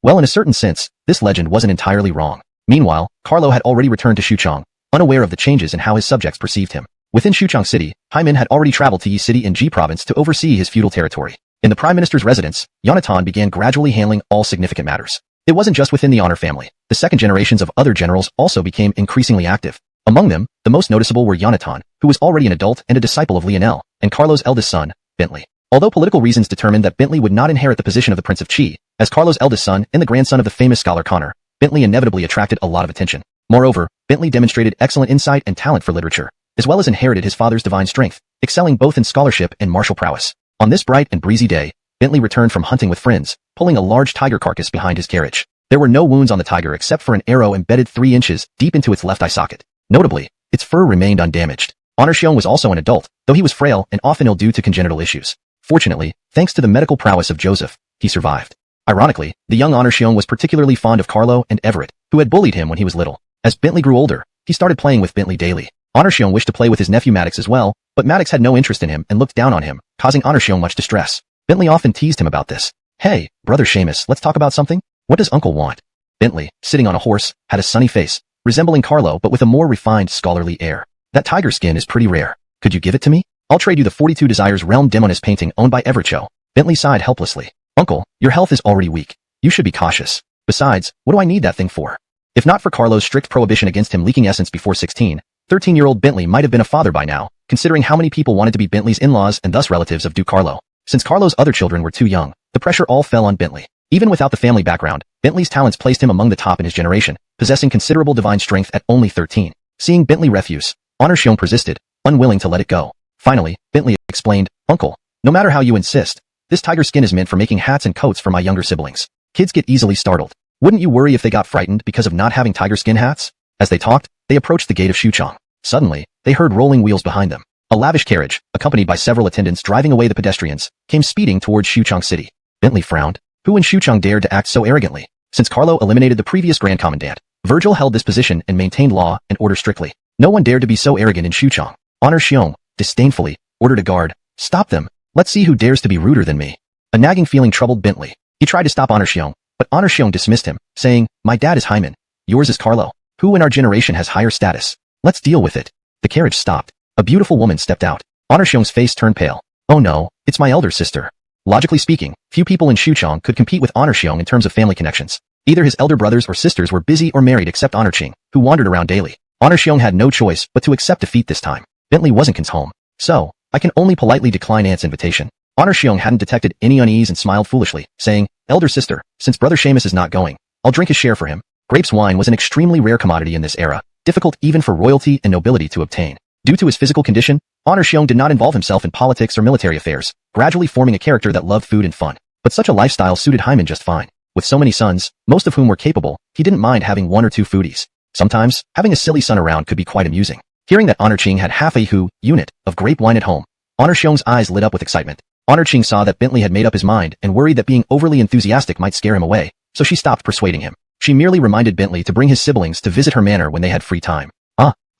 Well, in a certain sense, this legend wasn't entirely wrong. Meanwhile, Carlo had already returned to Xuchang, unaware of the changes in how his subjects perceived him. Within Xuchang City, Hyman had already traveled to Yi City in Ji Province to oversee his feudal territory. In the Prime Minister's residence, Yonatan began gradually handling all significant matters. It wasn't just within the honor family. The second generations of other generals also became increasingly active. Among them, the most noticeable were Yonatan, who was already an adult and a disciple of Lionel, and Carlo's eldest son, Bentley. Although political reasons determined that Bentley would not inherit the position of the Prince of Qi, as Carlo's eldest son and the grandson of the famous scholar Connor, Bentley inevitably attracted a lot of attention. Moreover, Bentley demonstrated excellent insight and talent for literature, as well as inherited his father's divine strength, excelling both in scholarship and martial prowess. On this bright and breezy day, Bentley returned from hunting with friends, pulling a large tiger carcass behind his carriage. There were no wounds on the tiger except for an arrow embedded 3 inches deep into its left eye socket. Notably, its fur remained undamaged. Honor Xiong was also an adult, though he was frail and often ill due to congenital issues. Fortunately, thanks to the medical prowess of Joseph, he survived. Ironically, the young Honor Xiong was particularly fond of Carlo and Everett, who had bullied him when he was little. As Bentley grew older, he started playing with Bentley daily. Honor Xiong wished to play with his nephew Maddox as well, but Maddox had no interest in him and looked down on him, causing Honor Xiong much distress. Bentley often teased him about this. Hey, brother Seamus, let's talk about something? What does Uncle want? Bentley, sitting on a horse, had a sunny face, resembling Carlo but with a more refined scholarly air. That tiger skin is pretty rare. Could you give it to me? I'll trade you the 42 Desires Realm Demoness painting owned by Everett Cho. Bentley sighed helplessly. Uncle, your health is already weak. You should be cautious. Besides, what do I need that thing for? If not for Carlo's strict prohibition against him leaking essence before 16, 13-year-old Bentley might have been a father by now, considering how many people wanted to be Bentley's in-laws and thus relatives of Duke Carlo. Since Carlo's other children were too young, the pressure all fell on Bentley. Even without the family background, Bentley's talents placed him among the top in his generation, possessing considerable divine strength at only 13. Seeing Bentley refuse, Honor Xiong persisted, unwilling to let it go. Finally, Bentley explained, Uncle, no matter how you insist, this tiger skin is meant for making hats and coats for my younger siblings. Kids get easily startled. Wouldn't you worry if they got frightened because of not having tiger skin hats? As they talked, they approached the gate of Xuchang. Suddenly, they heard rolling wheels behind them. A lavish carriage, accompanied by several attendants driving away the pedestrians, came speeding towards Xuchang City. Bentley frowned. Who in Xuchang dared to act so arrogantly? Since Carlo eliminated the previous Grand Commandant, Virgil held this position and maintained law and order strictly. No one dared to be so arrogant in Xuchang. Honor Xiong, disdainfully, ordered a guard. Stop them. Let's see who dares to be ruder than me. A nagging feeling troubled Bentley. He tried to stop Honor Xiong, but Honor Xiong dismissed him, saying, My dad is Hyman. Yours is Carlo. Who in our generation has higher status? Let's deal with it. The carriage stopped. A beautiful woman stepped out. Honor Xiong's face turned pale. Oh no, it's my elder sister. Logically speaking, few people in Xuchang could compete with Honor Xiong in terms of family connections. Either his elder brothers or sisters were busy or married except Honor Qing, who wandered around daily. Honor Xiong had no choice but to accept defeat this time. Bentley wasn't Ken's home. So, I can only politely decline Aunt's invitation. Honor Xiong hadn't detected any unease and smiled foolishly, saying, Elder sister, since brother Seamus is not going, I'll drink his share for him. Grapes wine was an extremely rare commodity in this era, difficult even for royalty and nobility to obtain. Due to his physical condition, Honor Xiong did not involve himself in politics or military affairs, gradually forming a character that loved food and fun. But such a lifestyle suited Hyman just fine. With so many sons, most of whom were capable, he didn't mind having 1 or 2 foodies. Sometimes, having a silly son around could be quite amusing. Hearing that Honor Qing had half a unit of grape wine at home, Honor Xiong's eyes lit up with excitement. Honor Qing saw that Bentley had made up his mind and worried that being overly enthusiastic might scare him away, so she stopped persuading him. She merely reminded Bentley to bring his siblings to visit her manor when they had free time.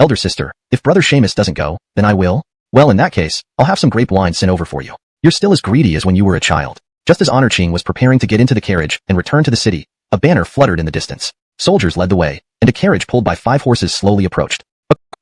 Elder sister, if brother Seamus doesn't go, then I will? Well, in that case, I'll have some grape wine sent over for you. You're still as greedy as when you were a child. Just as Honor Ching was preparing to get into the carriage and return to the city, a banner fluttered in the distance. Soldiers led the way, and a carriage pulled by 5 horses slowly approached.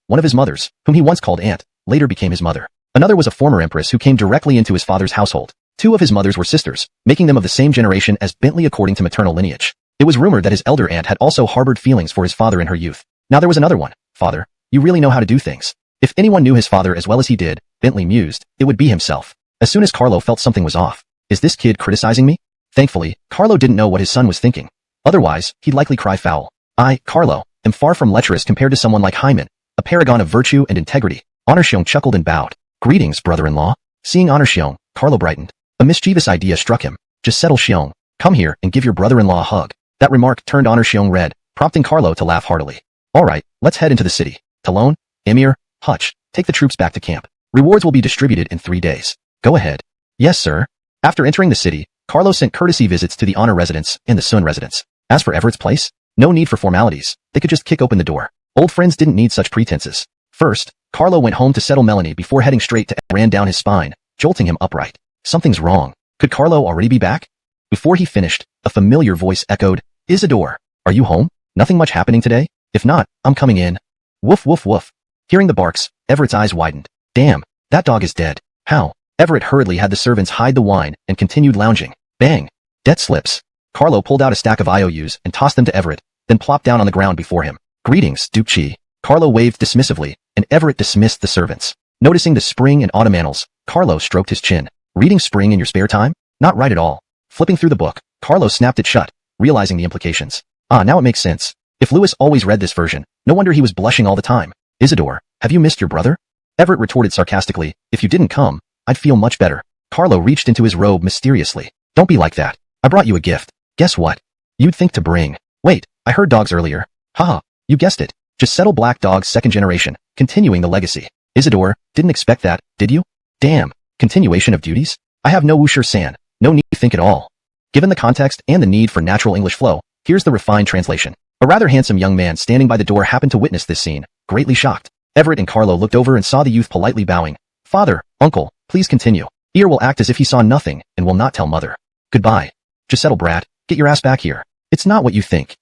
One of his mothers, whom he once called aunt, later became his mother. Another was a former empress who came directly into his father's household. 2 of his mothers were sisters, making them of the same generation as Bentley according to maternal lineage. It was rumored that his elder aunt had also harbored feelings for his father in her youth. Now there was another one. Father, you really know how to do things. If anyone knew his father as well as he did, Bentley mused, it would be himself. As soon as Carlo felt something was off. Is this kid criticizing me? Thankfully, Carlo didn't know what his son was thinking. Otherwise, he'd likely cry foul. I, Carlo, am far from lecherous compared to someone like Hyman, a paragon of virtue and integrity. Honor Xiong chuckled and bowed. Greetings, brother-in-law. Seeing Honor Xiong, Carlo brightened. A mischievous idea struck him. Just settle Xiong. Come here and give your brother-in-law a hug. That remark turned Honor Xiong red, prompting Carlo to laugh heartily. All right, let's head into the city. Talon, Emir, Hutch, take the troops back to camp. Rewards will be distributed in 3 days. Go ahead. Yes, sir. After entering the city, Carlo sent courtesy visits to the Honor residence and the Sun residence. As for Everett's place, no need for formalities. They could just kick open the door. Old friends didn't need such pretenses. First, Carlo went home to settle Melanie before heading straight to ran down his spine, jolting him upright. Something's wrong. Could Carlo already be back? Before he finished, a familiar voice echoed, Isidore, are you home? Nothing much happening today? If not, I'm coming in. Woof woof woof. Hearing the barks, Everett's eyes widened. Damn, that dog is dead. How? Everett hurriedly had the servants hide the wine and continued lounging. Bang! Debt slips. Carlo pulled out a stack of IOUs and tossed them to Everett, then plopped down on the ground before him. Greetings, Duke Chi. Carlo waved dismissively, and Everett dismissed the servants. Noticing the spring and autumn annals, Carlo stroked his chin. Reading spring in your spare time? Not right at all. Flipping through the book, Carlo snapped it shut, realizing the implications. Ah, now it makes sense. If Lewis always read this version, no wonder he was blushing all the time. Isidore, have you missed your brother? Everett retorted sarcastically, if you didn't come, I'd feel much better. Carlo reached into his robe mysteriously. Don't be like that. I brought you a gift. Guess what? You'd think to bring. Wait, I heard dogs earlier. Haha, you guessed it. Just settle Black Dog's 2nd generation, continuing the legacy. Isidore, didn't expect that, did you? Damn, continuation of duties? I have no Wushir-san, no need to think at all. Given the context and the need for natural English flow, here's the refined translation. A rather handsome young man standing by the door happened to witness this scene, greatly shocked. Everett and Carlo looked over and saw the youth politely bowing. Father, uncle, please continue. Ear will act as if he saw nothing and will not tell mother. Goodbye. Just settle, brat. Get your ass back here. It's not what you think.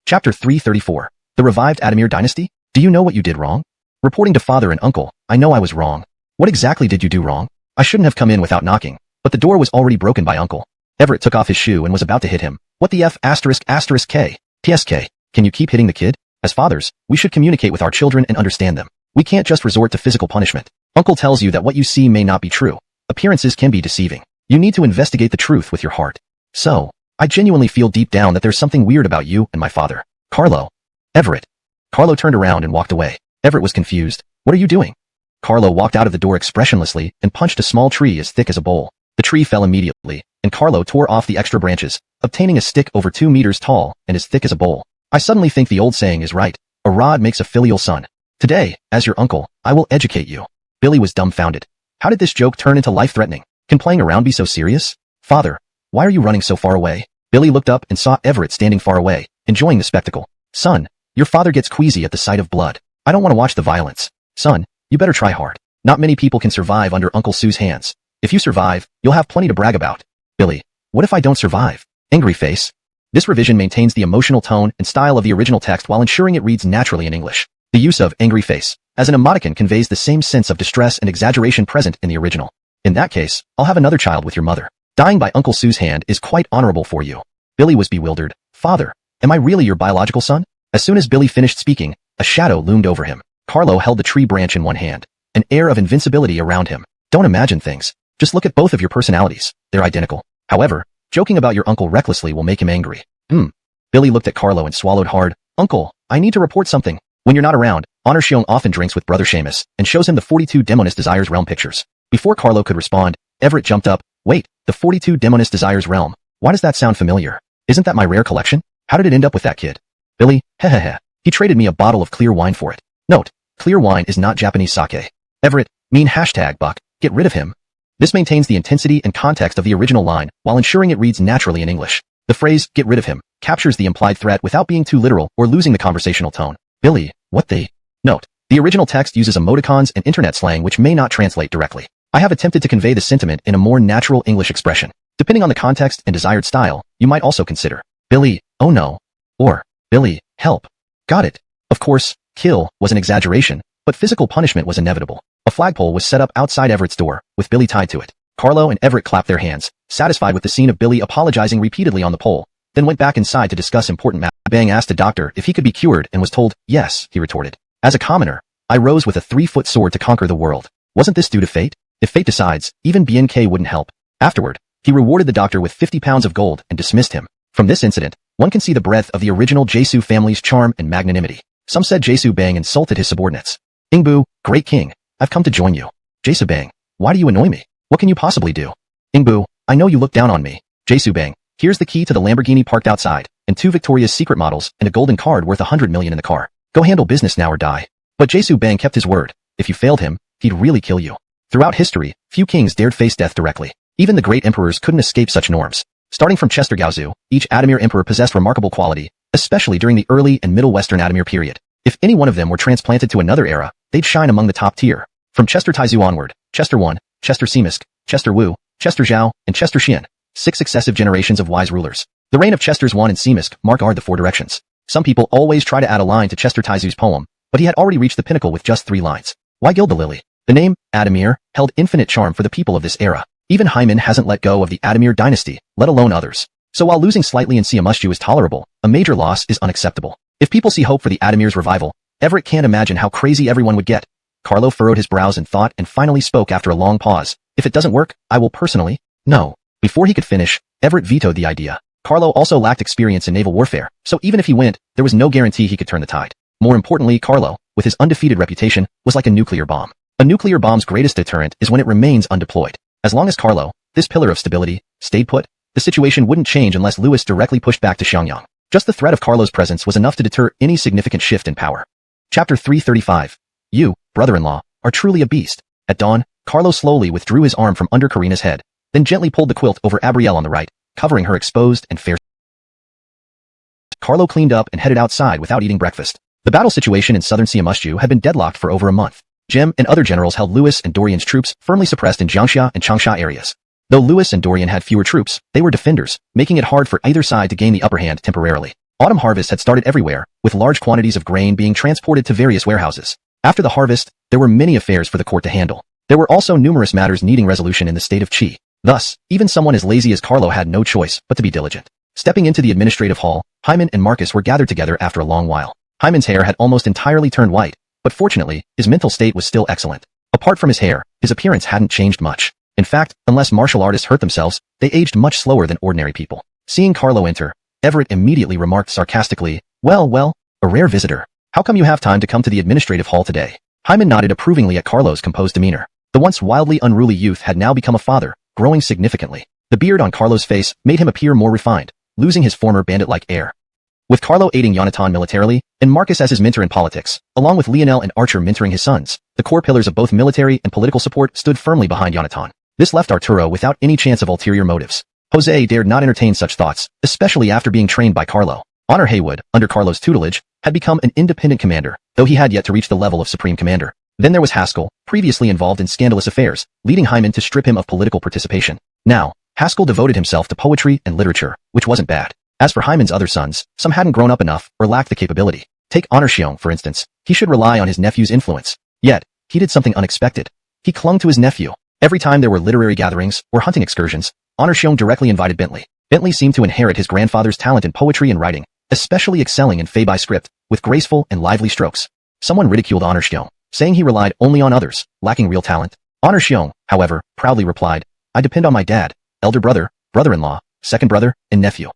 Chapter 334. The revived Adamir dynasty? Do you know what you did wrong? Reporting to father and uncle, I know I was wrong. What exactly did you do wrong? I shouldn't have come in without knocking, but the door was already broken by uncle. Everett took off his shoe and was about to hit him. What the F ******K? TSK. Can you keep hitting the kid? As fathers, we should communicate with our children and understand them. We can't just resort to physical punishment. Uncle tells you that what you see may not be true. Appearances can be deceiving. You need to investigate the truth with your heart. So, I genuinely feel deep down that there's something weird about you and my father. Carlo. Everett. Carlo turned around and walked away. Everett was confused. What are you doing? Carlo walked out of the door expressionlessly and punched a small tree as thick as a bowl. The tree fell immediately, and Carlo tore off the extra branches, obtaining a stick over 2 meters tall and as thick as a bowl. I suddenly think the old saying is right. A rod makes a filial son. Today, as your uncle, I will educate you. Billy was dumbfounded. How did this joke turn into life-threatening? Can playing around be so serious? Father, why are you running so far away? Billy looked up and saw Everett standing far away, enjoying the spectacle. Son, your father gets queasy at the sight of blood. I don't want to watch the violence. Son, you better try hard. Not many people can survive under Uncle Sue's hands. If you survive, you'll have plenty to brag about. Billy, what if I don't survive? Angry face. This revision maintains the emotional tone and style of the original text while ensuring it reads naturally in English. The use of angry face as an emoticon conveys the same sense of distress and exaggeration present in the original. In that case, I'll have another child with your mother. Dying by Uncle Sue's hand is quite honorable for you. Billy was bewildered. Father, am I really your biological son? As soon as Billy finished speaking, a shadow loomed over him. Carlo held the tree branch in one hand, an air of invincibility around him. Don't imagine things. Just look at both of your personalities. They're identical. However, joking about your uncle recklessly will make him angry. Billy looked at Carlo and swallowed hard. Uncle, I need to report something. When you're not around, Honor Xiong often drinks with brother Seamus and shows him the 42 Demonist Desires Realm pictures. Before Carlo could respond, Everett jumped up. Wait, the 42 Demonist Desires Realm. Why does that sound familiar? Isn't that my rare collection? How did it end up with that kid? Billy, hehehe. He traded me a bottle of clear wine for it. Note, clear wine is not Japanese sake. Everett, mean #buck, get rid of him. This maintains the intensity and context of the original line while ensuring it reads naturally in English. The phrase, get rid of him, captures the implied threat without being too literal or losing the conversational tone. Billy, what the? Note, The original text uses emoticons and internet slang which may not translate directly. I have attempted to convey the sentiment in a more natural English expression. Depending on the context and desired style, you might also consider Billy, oh no, or Billy, help. Got it. Of course, kill was an exaggeration, but physical punishment was inevitable. A flagpole was set up outside Everett's door, with Billy tied to it. Carlo and Everett clapped their hands, satisfied with the scene of Billy apologizing repeatedly on the pole, then went back inside to discuss important matters. Bang asked a doctor if he could be cured and was told, yes, he retorted. As a commoner, I rose with a 3-foot sword to conquer the world. Wasn't this due to fate? If fate decides, even BNK wouldn't help. Afterward, he rewarded the doctor with 50 pounds of gold and dismissed him. From this incident, one can see the breadth of the original Jesu family's charm and magnanimity. Some said Jesu Bang insulted his subordinates. Ingbu, great king, I've come to join you. Jesu Bang, why do you annoy me? What can you possibly do? Ingbu, I know you look down on me. Jesu Bang, here's the key to the Lamborghini parked outside, and 2 Victoria's Secret models and a golden card worth 100 million in the car. Go handle business now or die. But Jesu Bang kept his word. If you failed him, he'd really kill you. Throughout history, few kings dared face death directly. Even the great emperors couldn't escape such norms. Starting from Chester Gaozu, each Adamir emperor possessed remarkable quality, especially during the early and middle Western Adamir period. If any one of them were transplanted to another era, they'd shine among the top tier. From Chester Taizu onward, Chester I, Chester Simisk, Chester Wu, Chester Zhao, and Chester Xian, 6 successive generations of wise rulers. The reign of Chesters I and Simisk mark the 4 directions. Some people always try to add a line to Chester Taizu's poem, but he had already reached the pinnacle with just 3 lines. Why gild the lily? The name, Adamir, held infinite charm for the people of this era. Even Hyman hasn't let go of the Adamir dynasty, let alone others. So while losing slightly in Siamushu is tolerable, a major loss is unacceptable. If people see hope for the Adamir's revival, Everett can't imagine how crazy everyone would get. Carlo furrowed his brows in thought and finally spoke after a long pause. If it doesn't work, I will personally. No. Before he could finish, Everett vetoed the idea. Carlo also lacked experience in naval warfare, so even if he went, there was no guarantee he could turn the tide. More importantly, Carlo, with his undefeated reputation, was like a nuclear bomb. A nuclear bomb's greatest deterrent is when it remains undeployed. As long as Carlo, this pillar of stability, stayed put, the situation wouldn't change unless Louis directly pushed back to Xiangyang. Just the threat of Carlo's presence was enough to deter any significant shift in power. Chapter 335. You, brother-in-law, are truly a beast. At dawn, Carlo slowly withdrew his arm from under Karina's head, then gently pulled the quilt over Abrielle on the right, covering her exposed and fair. Carlo cleaned up and headed outside without eating breakfast. The battle situation in southern Siamushu had been deadlocked for over a month. Jem and other generals held Louis and Dorian's troops firmly suppressed in Jiangxia and Changsha areas. Though Louis and Dorian had fewer troops, they were defenders, making it hard for either side to gain the upper hand temporarily. Autumn harvest had started everywhere, with large quantities of grain being transported to various warehouses. After the harvest, there were many affairs for the court to handle. There were also numerous matters needing resolution in the state of Qi. Thus, even someone as lazy as Carlo had no choice but to be diligent. Stepping into the administrative hall, Hyman and Marcus were gathered together after a long while. Hyman's hair had almost entirely turned white, but fortunately, his mental state was still excellent. Apart from his hair, his appearance hadn't changed much. In fact, unless martial artists hurt themselves, they aged much slower than ordinary people. Seeing Carlo enter, Everett immediately remarked sarcastically, well, a rare visitor. How come you have time to come to the administrative hall today? Hyman nodded approvingly at Carlo's composed demeanor. The once wildly unruly youth had now become a father, growing significantly. The beard on Carlo's face made him appear more refined, losing his former bandit-like air. With Carlo aiding Yonatan militarily, and Marcus as his mentor in politics, along with Lionel and Archer mentoring his sons, the core pillars of both military and political support stood firmly behind Yonatan. This left Arturo without any chance of ulterior motives. Jose dared not entertain such thoughts, especially after being trained by Carlo. Honor Haywood, under Carlo's tutelage, had become an independent commander, though he had yet to reach the level of supreme commander. Then there was Haskell, previously involved in scandalous affairs, leading Hyman to strip him of political participation. Now, Haskell devoted himself to poetry and literature, which wasn't bad. As for Hyman's other sons, some hadn't grown up enough or lacked the capability. Take Honor Xiong, for instance. He should rely on his nephew's influence. Yet, he did something unexpected. He clung to his nephew. Every time there were literary gatherings or hunting excursions, Honor Xiong directly invited Bentley. Bentley seemed to inherit his grandfather's talent in poetry and writing, especially excelling in Fei Bai script, with graceful and lively strokes. Someone ridiculed Honor Xiong, saying he relied only on others, lacking real talent. Honor Xiong, however, proudly replied, I depend on my dad, elder brother, brother-in-law, second brother, and nephew.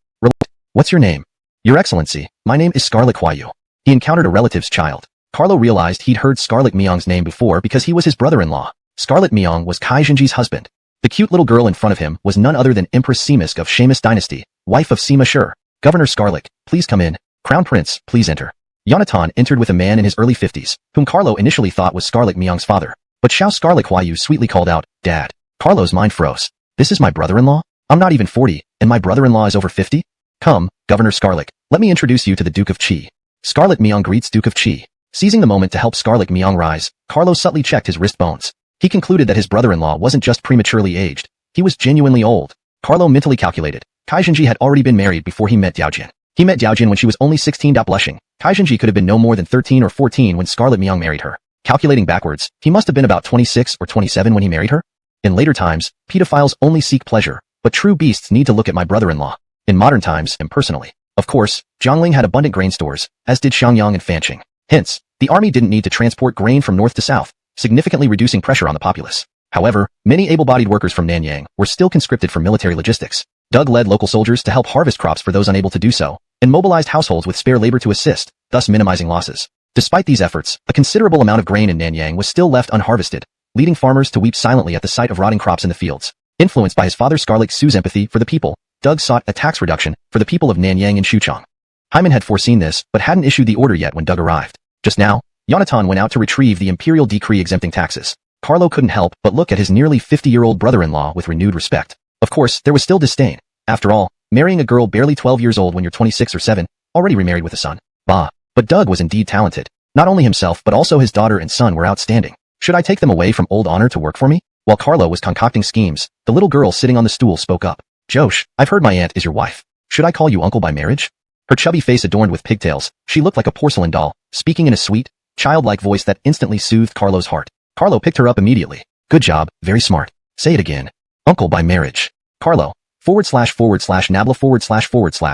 What's your name? Your Excellency, my name is Scarlet Huayu. He encountered a relative's child. Carlo realized he'd heard Scarlet Miang's name before because he was his brother-in-law. Scarlet Miang was Kai Zhenji's husband. The cute little girl in front of him was none other than Empress Simisk of Shamus dynasty, wife of Sima Shur. Governor Scarlet, please come in. Crown Prince, please enter. Yonatan entered with a man in his early 50s, whom Carlo initially thought was Scarlet Miang's father. But Xiao Scarlet Huayu sweetly called out, Dad. Carlo's mind froze. This is my brother-in-law? I'm not even 40, and my brother-in-law is over 50? Come, Governor Scarlet, let me introduce you to the Duke of Qi. Scarlet Miang greets Duke of Qi. Seizing the moment to help Scarlet Miang rise, Carlo subtly checked his wrist bones. He concluded that his brother-in-law wasn't just prematurely aged, he was genuinely old. Carlo mentally calculated. Kaijinji had already been married before he met Diaojin. He met Diaojin when she was only 16. Blushing, Kaijinji could have been no more than 13 or 14 when Scarlet Miang married her. Calculating backwards, he must have been about 26 or 27 when he married her. In later times, pedophiles only seek pleasure, but true beasts need to look at my brother-in-law. In modern times, impersonally. Of course, Jiangling had abundant grain stores, as did Xiangyang and Fanqing. Hence, the army didn't need to transport grain from north to south, significantly reducing pressure on the populace. However, many able-bodied workers from Nanyang were still conscripted for military logistics. Doug led local soldiers to help harvest crops for those unable to do so, and mobilized households with spare labor to assist, thus minimizing losses. Despite these efforts, a considerable amount of grain in Nanyang was still left unharvested, leading farmers to weep silently at the sight of rotting crops in the fields. Influenced by his father Scarlet Xu's empathy for the people, Doug sought a tax reduction for the people of Nanyang and Xuchang. Hyman had foreseen this, but hadn't issued the order yet when Doug arrived. Just now, Yonatan went out to retrieve the imperial decree exempting taxes. Carlo couldn't help but look at his nearly 50-year-old brother-in-law with renewed respect. Of course, there was still disdain. After all, marrying a girl barely 12 years old when you're 26 or 7, already remarried with a son. Bah. But Doug was indeed talented. Not only himself but also his daughter and son were outstanding. Should I take them away from Old Honor to work for me? While Carlo was concocting schemes, the little girl sitting on the stool spoke up. Josh, I've heard my aunt is your wife. Should I call you uncle by marriage? Her chubby face adorned with pigtails, she looked like a porcelain doll, speaking in a sweet, childlike voice that instantly soothed Carlo's heart. Carlo picked her up immediately. Good job, very smart. Say it again. Uncle by marriage. Carlo, //nabla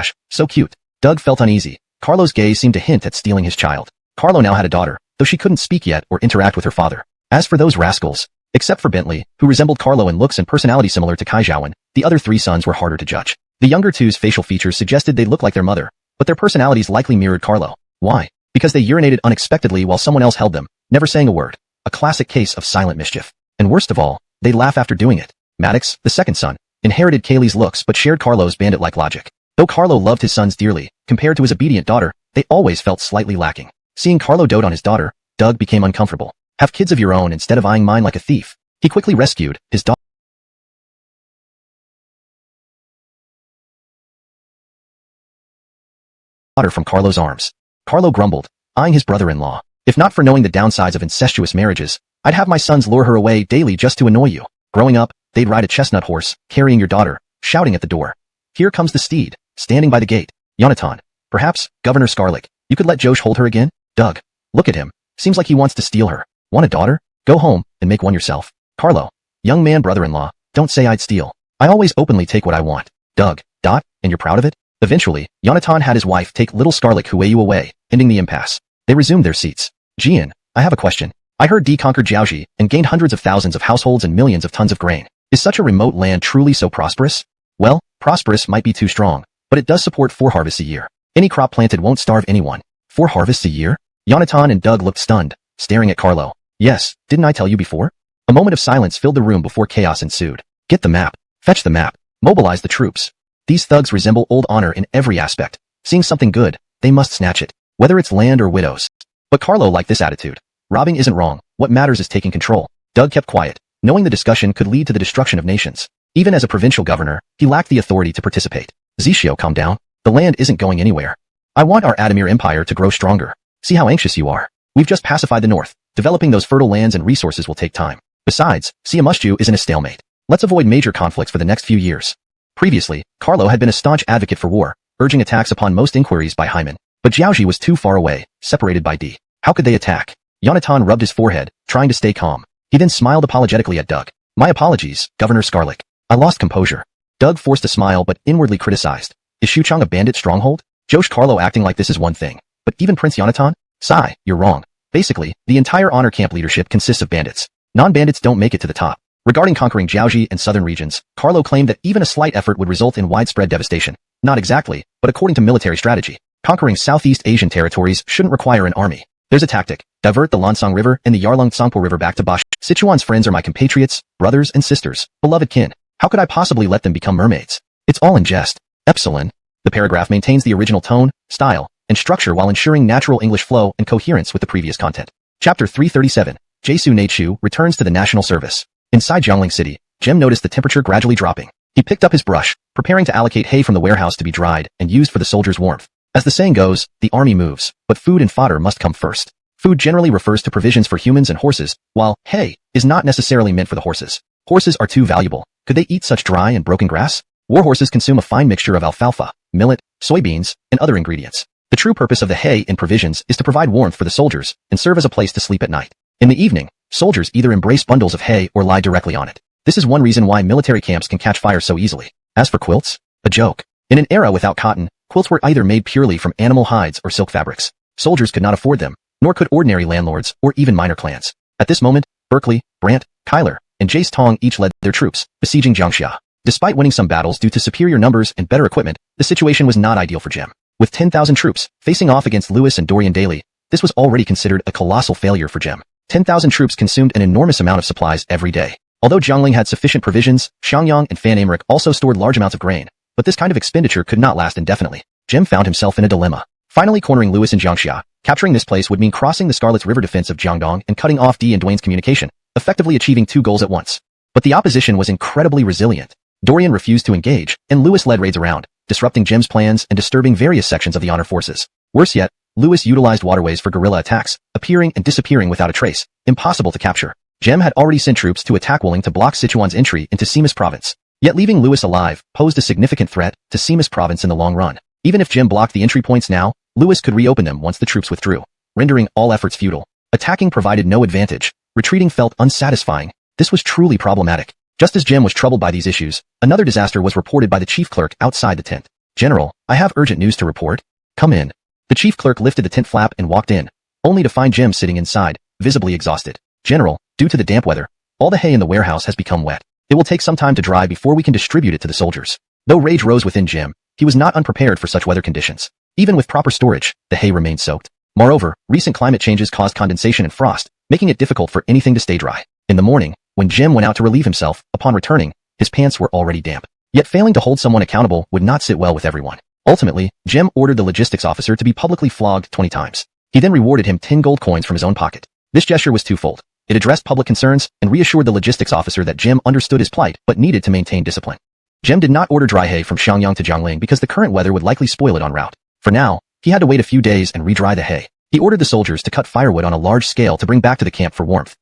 //. So cute. Doug felt uneasy. Carlo's gaze seemed to hint at stealing his child. Carlo now had a daughter, though she couldn't speak yet or interact with her father. As for those rascals, except for Bentley, who resembled Carlo in looks and personality similar to Kai Zhaowen, the other three sons were harder to judge. The younger two's facial features suggested they looked like their mother, but their personalities likely mirrored Carlo. Why? Because they urinated unexpectedly while someone else held them, never saying a word. A classic case of silent mischief. And worst of all, they laugh after doing it. Maddox, the second son, inherited Kaylee's looks but shared Carlo's bandit-like logic. Though Carlo loved his sons dearly, compared to his obedient daughter, they always felt slightly lacking. Seeing Carlo dote on his daughter, Doug became uncomfortable. Have kids of your own instead of eyeing mine like a thief. He quickly rescued his daughter from Carlo's arms. Carlo grumbled, eyeing his brother-in-law. If not for knowing the downsides of incestuous marriages, I'd have my sons lure her away daily just to annoy you. Growing up, they'd ride a chestnut horse, carrying your daughter, shouting at the door. Here comes the steed, standing by the gate. Yonatan, perhaps, Governor Scarlet, you could let Josh hold her again? Doug, look at him. Seems like he wants to steal her. Want a daughter? Go home and make one yourself. Carlo, young man brother-in-law, don't say I'd steal. I always openly take what I want. Doug, and you're proud of it? Eventually, Yonatan had his wife take little Scarlet Huayu away, ending the impasse. They resumed their seats. Jian, I have a question. I heard D conquered Jiaoji and gained hundreds of thousands of households and millions of tons of grain. Is such a remote land truly so prosperous? Well, prosperous might be too strong, but it does support 4 harvests a year. Any crop planted won't starve anyone. 4 harvests a year? Yonatan and Doug looked stunned, staring at Carlo. Yes, didn't I tell you before? A moment of silence filled the room before chaos ensued. Get the map. Fetch the map. Mobilize the troops. These thugs resemble Old Honor in every aspect. Seeing something good, they must snatch it, whether it's land or widows. But Carlo liked this attitude. Robbing isn't wrong, what matters is taking control. Doug kept quiet, knowing the discussion could lead to the destruction of nations. Even as a provincial governor, he lacked the authority to participate. Zishio, calm down. The land isn't going anywhere. I want our Adamir empire to grow stronger. See how anxious you are. We've just pacified the north. Developing those fertile lands and resources will take time. Besides, Siamusju is in a stalemate. Let's avoid major conflicts for the next few years. Previously, Carlo had been a staunch advocate for war, urging attacks upon most inquiries by Hyman. But Jiaoji was too far away, separated by D. How could they attack? Yonatan rubbed his forehead, trying to stay calm. He then smiled apologetically at Doug. My apologies, Governor Scarlet. I lost composure. Doug forced a smile but inwardly criticized. Is Xuchang a bandit stronghold? Josh Carlo acting like this is one thing. But even Prince Yonatan? Sigh, you're wrong. Basically, the entire honor camp leadership consists of bandits. Non-bandits don't make it to the top. Regarding conquering Jiaoji and southern regions, Carlo claimed that even a slight effort would result in widespread devastation. Not exactly, but according to military strategy, conquering Southeast Asian territories shouldn't require an army. There's a tactic. Divert the Lansang River and the Yarlung Tsangpo River back to Bosch. Sichuan's friends are my compatriots, brothers and sisters, beloved kin. How could I possibly let them become mermaids? It's all in jest. Epsilon. The paragraph maintains the original tone, style, and structure while ensuring natural English flow and coherence with the previous content. Chapter 337. Jesu Neichu returns to the national service. Inside Jiangling City, Jem noticed the temperature gradually dropping. He picked up his brush, preparing to allocate hay from the warehouse to be dried and used for the soldiers' warmth. As the saying goes, the army moves, but food and fodder must come first. Food generally refers to provisions for humans and horses, while hay is not necessarily meant for the horses. Horses are too valuable. Could they eat such dry and broken grass? War horses consume a fine mixture of alfalfa, millet, soybeans, and other ingredients. The true purpose of the hay in provisions is to provide warmth for the soldiers and serve as a place to sleep at night. In the evening, soldiers either embrace bundles of hay or lie directly on it. This is one reason why military camps can catch fire so easily. As for quilts, a joke. In an era without cotton, quilts were either made purely from animal hides or silk fabrics. Soldiers could not afford them, nor could ordinary landlords or even minor clans. At this moment, Berkeley, Brant, Kyler, and Jace Tong each led their troops, besieging Jiangxia. Despite winning some battles due to superior numbers and better equipment, the situation was not ideal for Jim. With 10,000 troops facing off against Lewis and Dorian Daly, this was already considered a colossal failure for Jim. 10,000 troops consumed an enormous amount of supplies every day. Although Jiangling had sufficient provisions, Xiangyang and Fan Emmerich also stored large amounts of grain, but this kind of expenditure could not last indefinitely. Jim found himself in a dilemma. Finally cornering Lewis and Jiangxia, capturing this place would mean crossing the Scarlet's River defense of Jiangdong and cutting off D and Dwayne's communication, effectively achieving two goals at once. But the opposition was incredibly resilient. Dorian refused to engage, and Lewis led raids around, disrupting Jim's plans and disturbing various sections of the Honor Forces. Worse yet, Lewis utilized waterways for guerrilla attacks, appearing and disappearing without a trace, impossible to capture. Jim had already sent troops to attack Wuling to block Sichuan's entry into Simas province. Yet leaving Lewis alive posed a significant threat to Simas province in the long run. Even if Jim blocked the entry points now, Lewis could reopen them once the troops withdrew, rendering all efforts futile. Attacking provided no advantage. Retreating felt unsatisfying. This was truly problematic. Just as Jim was troubled by these issues, another disaster was reported by the chief clerk outside the tent. General, I have urgent news to report. Come in. The chief clerk lifted the tent flap and walked in, only to find Jim sitting inside, visibly exhausted. General, due to the damp weather, all the hay in the warehouse has become wet. It will take some time to dry before we can distribute it to the soldiers. Though rage rose within Jim, he was not unprepared for such weather conditions. Even with proper storage, the hay remained soaked. Moreover, recent climate changes caused condensation and frost, making it difficult for anything to stay dry. In the morning, when Jim went out to relieve himself, upon returning, his pants were already damp. Yet failing to hold someone accountable would not sit well with everyone. Ultimately, Jim ordered the logistics officer to be publicly flogged 20 times. He then rewarded him 10 gold coins from his own pocket. This gesture was twofold. It addressed public concerns and reassured the logistics officer that Jim understood his plight but needed to maintain discipline. Jim did not order dry hay from Xiangyang to Jiangling because the current weather would likely spoil it en route. For now, he had to wait a few days and re-dry the hay. He ordered the soldiers to cut firewood on a large scale to bring back to the camp for warmth.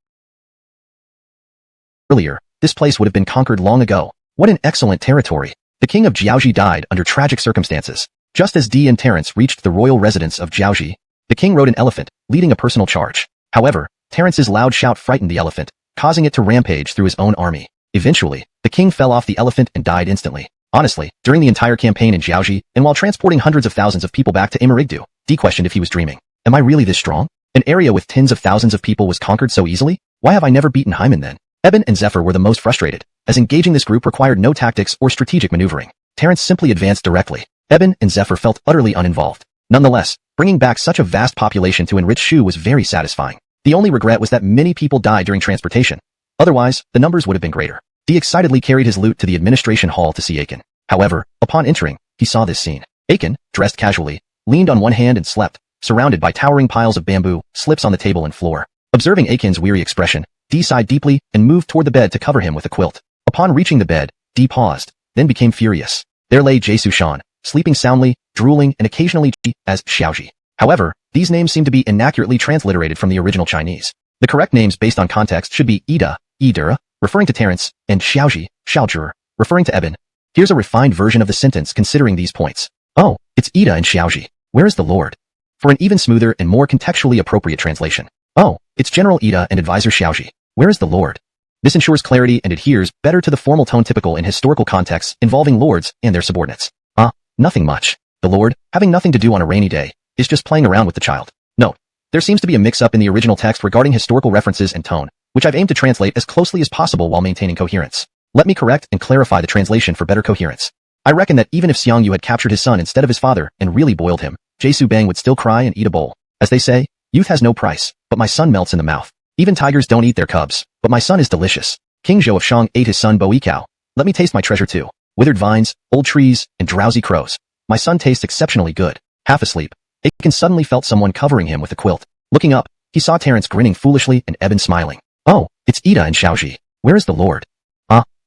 Earlier, this place would have been conquered long ago. What an excellent territory. The king of Jiaoji died under tragic circumstances. Just as Dee and Terence reached the royal residence of Jiaoji, the king rode an elephant, leading a personal charge. However, Terence's loud shout frightened the elephant, causing it to rampage through his own army. Eventually, the king fell off the elephant and died instantly. Honestly, during the entire campaign in Jiaoji, and while transporting hundreds of thousands of people back to Emerigdu, Dee questioned if he was dreaming. Am I really this strong? An area with tens of thousands of people was conquered so easily? Why have I never beaten Hyman then? Eben and Zephyr were the most frustrated, as engaging this group required no tactics or strategic maneuvering. Terence simply advanced directly. Eben and Zephyr felt utterly uninvolved. Nonetheless, bringing back such a vast population to enrich Shu was very satisfying. The only regret was that many people died during transportation. Otherwise, the numbers would have been greater. Dee excitedly carried his loot to the administration hall to see Aiken. However, upon entering, he saw this scene. Aiken, dressed casually, leaned on one hand and slept, surrounded by towering piles of bamboo, slips on the table and floor. Observing Aiken's weary expression, Dee sighed deeply and moved toward the bed to cover him with a quilt. Upon reaching the bed, Dee paused, then became furious. There lay Jie Sushan, sleeping soundly, drooling, and occasionally as Xiaoji. However, these names seem to be inaccurately transliterated from the original Chinese. The correct names based on context should be Ida, Idura, referring to Terence, and Xiaoji, Xiaojur, referring to Eben. Here's a refined version of the sentence considering these points. Oh, it's Ida and Xiaoji. Where is the Lord? For an even smoother and more contextually appropriate translation. Oh, it's General Ida and Advisor Xiaoji. Where is the Lord? This ensures clarity and adheres better to the formal tone typical in historical contexts involving lords and their subordinates. Nothing much. The Lord, having nothing to do on a rainy day, is just playing around with the child. Note, there seems to be a mix-up in the original text regarding historical references and tone, which I've aimed to translate as closely as possible while maintaining coherence. Let me correct and clarify the translation for better coherence. I reckon that even if Xiang Yu had captured his son instead of his father and really boiled him, Jie Bang would still cry and eat a bowl. As they say, youth has no price, but my son melts in the mouth. Even tigers don't eat their cubs, but my son is delicious. King Zhou of Shang ate his son Bo Yikao. Let me taste my treasure too. Withered vines, old trees, and drowsy crows. My son tastes exceptionally good. Half asleep, Aiken suddenly felt someone covering him with a quilt. Looking up, he saw Terence grinning foolishly and Eben smiling. Oh, it's Ida and Xiaoji. Where is the Lord?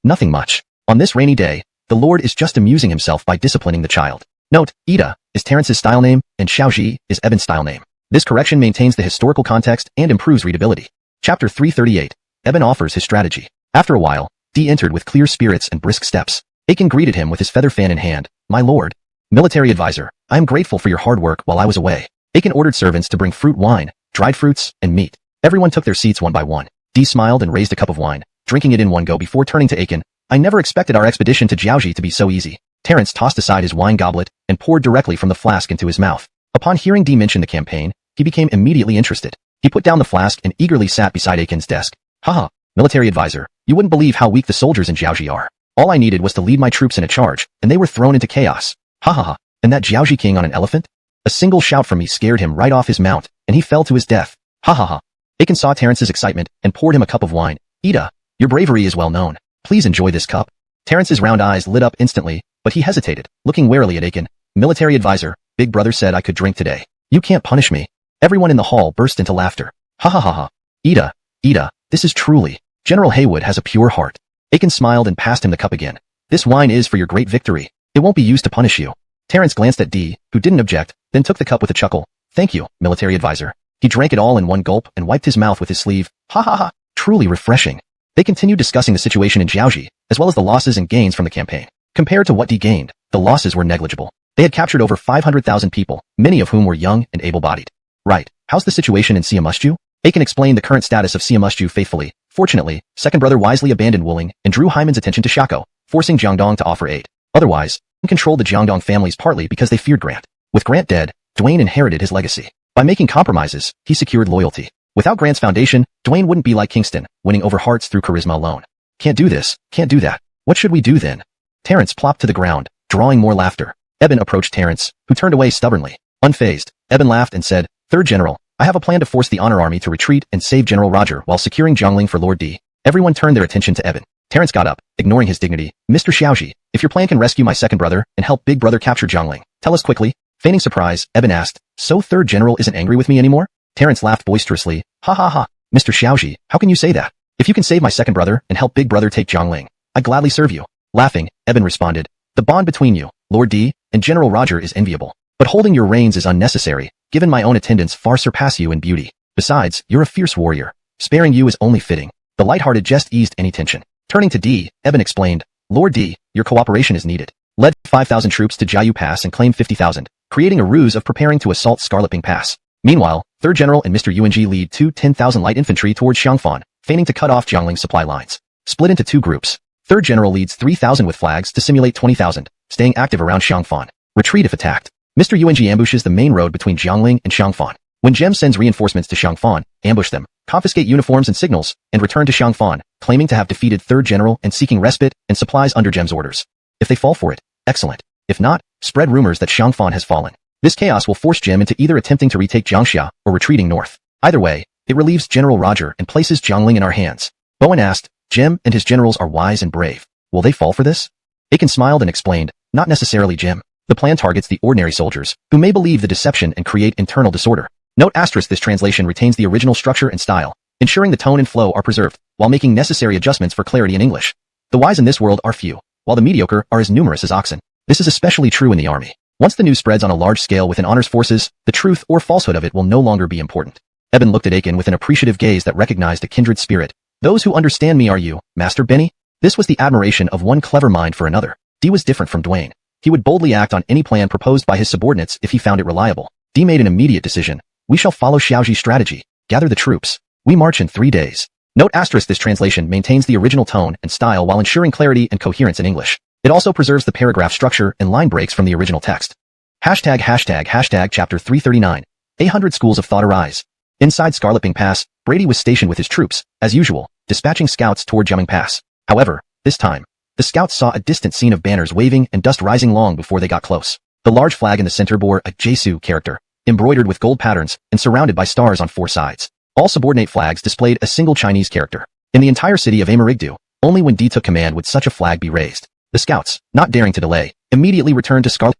Nothing much. On this rainy day, the Lord is just amusing himself by disciplining the child. Note, Ida is Terence's style name, and Xiaoji is Eben's style name. This correction maintains the historical context and improves readability. Chapter 338. Eben offers his strategy. After a while, D entered with clear spirits and brisk steps. Aiken greeted him with his feather fan in hand. My lord. Military advisor, I am grateful for your hard work while I was away. Aiken ordered servants to bring fruit wine, dried fruits, and meat. Everyone took their seats one by one. D smiled and raised a cup of wine, drinking it in one go before turning to Aiken. I never expected our expedition to Jiaoji to be so easy. Terence tossed aside his wine goblet and poured directly from the flask into his mouth. Upon hearing D mention the campaign, he became immediately interested. He put down the flask and eagerly sat beside Aiken's desk. Haha, military advisor, you wouldn't believe how weak the soldiers in Jiaoji are. All I needed was to lead my troops in a charge, and they were thrown into chaos. Ha ha ha, and that Jiaoji king on an elephant? A single shout from me scared him right off his mount, and he fell to his death. Ha ha ha. Aiken saw Terence's excitement and poured him a cup of wine. Ida, your bravery is well known. Please enjoy this cup. Terence's round eyes lit up instantly, but he hesitated, looking warily at Aiken. Military advisor, Big Brother said I could drink today. You can't punish me. Everyone in the hall burst into laughter. Ha ha ha ha. Ida, this is truly. General Haywood has a pure heart. Aiken smiled and passed him the cup again. This wine is for your great victory. It won't be used to punish you. Terence glanced at D, who didn't object, then took the cup with a chuckle. Thank you, military advisor. He drank it all in one gulp and wiped his mouth with his sleeve. Ha ha ha. Truly refreshing. They continued discussing the situation in Jiaoji, as well as the losses and gains from the campaign. Compared to what D gained, the losses were negligible. They had captured over 500,000 people, many of whom were young and able-bodied. Right, how's the situation in Siamusju? Aiken explained the current status of Siamusju faithfully. Fortunately, second brother wisely abandoned Wuling and drew Hyman's attention to Shako, forcing Jiangdong to offer aid. Otherwise, he controlled the Jiangdong families partly because they feared Grant. With Grant dead, Dwayne inherited his legacy. By making compromises, he secured loyalty. Without Grant's foundation, Dwayne wouldn't be like Kingston, winning over hearts through charisma alone. Can't do this, can't do that. What should we do then? Terence plopped to the ground, drawing more laughter. Eben approached Terence, who turned away stubbornly. Unfazed, Eben laughed and said, Third General, I have a plan to force the Honor Army to retreat and save General Roger while securing Jiangling for Lord D. Everyone turned their attention to Eben. Terence got up, ignoring his dignity. Mr. Xiaoji, if your plan can rescue my second brother and help Big Brother capture Jiangling, tell us quickly. Feigning surprise, Eben asked, So Third General isn't angry with me anymore? Terence laughed boisterously. Ha ha ha. Mr. Xiaoji, how can you say that? If you can save my second brother and help Big Brother take Jiangling, I'd gladly serve you. Laughing, Eben responded, The bond between you, Lord D, and General Roger is enviable. But holding your reins is unnecessary, given my own attendants far surpass you in beauty. Besides, you're a fierce warrior. Sparing you is only fitting. The light-hearted jest eased any tension. Turning to D, Eben explained, Lord D, your cooperation is needed. Led 5,000 troops to Jiayu Pass and claim 50,000, creating a ruse of preparing to assault Scarlet Pass. Meanwhile, Third General and Mr. Yuanji lead 10,000 light infantry towards Xiangfan, feigning to cut off Jiangling's supply lines. Split into two groups. Third General leads 3,000 with flags to simulate 20,000, staying active around Xiangfan. Retreat if attacked. Mr. Yuanji ambushes the main road between Jiangling and Xiangfan. When Gem sends reinforcements to Xiangfan, ambush them, confiscate uniforms and signals, and return to Xiangfan, claiming to have defeated Third General and seeking respite and supplies under Gem's orders. If they fall for it, excellent. If not, spread rumors that Xiangfan has fallen. This chaos will force Gem into either attempting to retake Jiangxia or retreating north. Either way, it relieves General Roger and places Jiangling in our hands. Bowen asked, Gem and his generals are wise and brave. Will they fall for this? Aiken smiled and explained, not necessarily Gem. The plan targets the ordinary soldiers, who may believe the deception and create internal disorder. Note asterisk this translation retains the original structure and style, ensuring the tone and flow are preserved, while making necessary adjustments for clarity in English. The wise in this world are few, while the mediocre are as numerous as oxen. This is especially true in the army. Once the news spreads on a large scale within honors forces, the truth or falsehood of it will no longer be important. Eben looked at Aiken with an appreciative gaze that recognized a kindred spirit. Those who understand me are you, Master Benny? This was the admiration of one clever mind for another. D was different from Dwayne. He would boldly act on any plan proposed by his subordinates if he found it reliable. D made an immediate decision. We shall follow Xiaoji's strategy. Gather the troops. We march in 3 days. Note asterisk this translation maintains the original tone and style while ensuring clarity and coherence in English. It also preserves the paragraph structure and line breaks from the original text. Hashtag chapter 339. 800 schools of thought arise. Inside Scarlet Pass, Brady was stationed with his troops, as usual, dispatching scouts toward Jiaming Pass. However, this time, the scouts saw a distant scene of banners waving and dust rising long before they got close. The large flag in the center bore a Jesu character, embroidered with gold patterns and surrounded by stars on 4 sides. All subordinate flags displayed a single Chinese character. In the entire city of Amarigdu, only when D took command would such a flag be raised. The scouts, not daring to delay, immediately returned to Scarlet.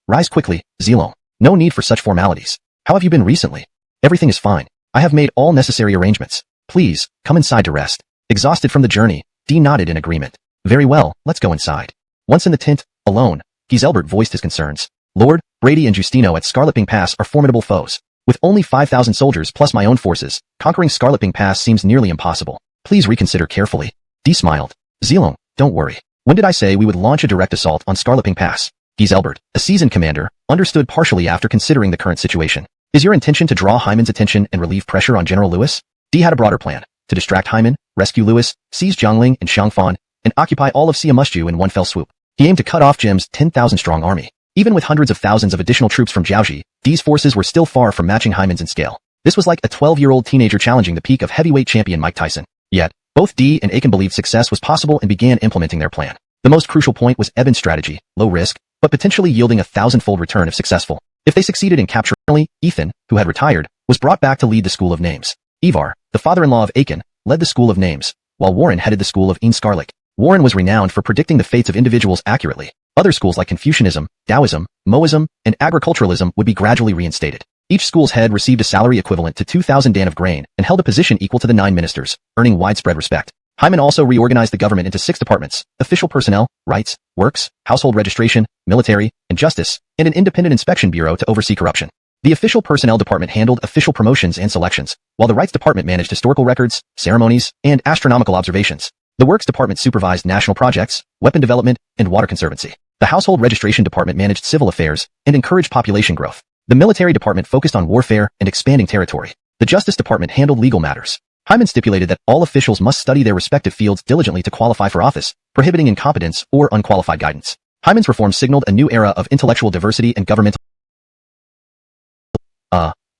Rise quickly, Zilong. No need for such formalities. How have you been recently? Everything is fine. I have made all necessary arrangements. Please, come inside to rest. Exhausted from the journey, D nodded in agreement. Very well, let's go inside. Once in the tent, alone, Giselbert voiced his concerns. Lord, Brady and Justino at Scarlet Pass are formidable foes. With only 5,000 soldiers plus my own forces, conquering Scarlet Pass seems nearly impossible. Please reconsider carefully. Dee smiled. Zilong, don't worry. When did I say we would launch a direct assault on Scarlet Pass? Giselbert, a seasoned commander, understood partially after considering the current situation. Is your intention to draw Hyman's attention and relieve pressure on General Lewis? Dee had a broader plan. To distract Hyman, rescue Lewis, seize Jiangling and Xiangfan, and occupy all of Siamushu in one fell swoop. He aimed to cut off Jim's 10,000-strong army. Even with hundreds of thousands of additional troops from Jiaoji, Dee's forces were still far from matching Hyman's in scale. This was like a 12-year-old teenager challenging the peak of heavyweight champion Mike Tyson. Yet, both Dee and Aiken believed success was possible and began implementing their plan. The most crucial point was Eben's strategy, low risk, but potentially yielding a 1,000-fold return if successful. If they succeeded in capturing Ethan, who had retired, was brought back to lead the School of Names. Ivar, the father-in-law of Aiken, led the School of Names, while Warren headed the School of Scarlet. Warren was renowned for predicting the fates of individuals accurately. Other schools like Confucianism, Taoism, Moism, and agriculturalism would be gradually reinstated. Each school's head received a salary equivalent to 2,000 dan of grain and held a position equal to the 9 ministers, earning widespread respect. Hyman also reorganized the government into 6 departments: official personnel, rights, works, household registration, military, and justice, and an independent inspection bureau to oversee corruption. The official personnel department handled official promotions and selections, while the rights department managed historical records, ceremonies, and astronomical observations. The works department supervised national projects, weapon development, and water conservancy. The household registration department managed civil affairs and encouraged population growth. The military department focused on warfare and expanding territory. The justice department handled legal matters. Hyman stipulated that all officials must study their respective fields diligently to qualify for office, prohibiting incompetence or unqualified guidance. Hyman's reforms signaled a new era of intellectual diversity and governmental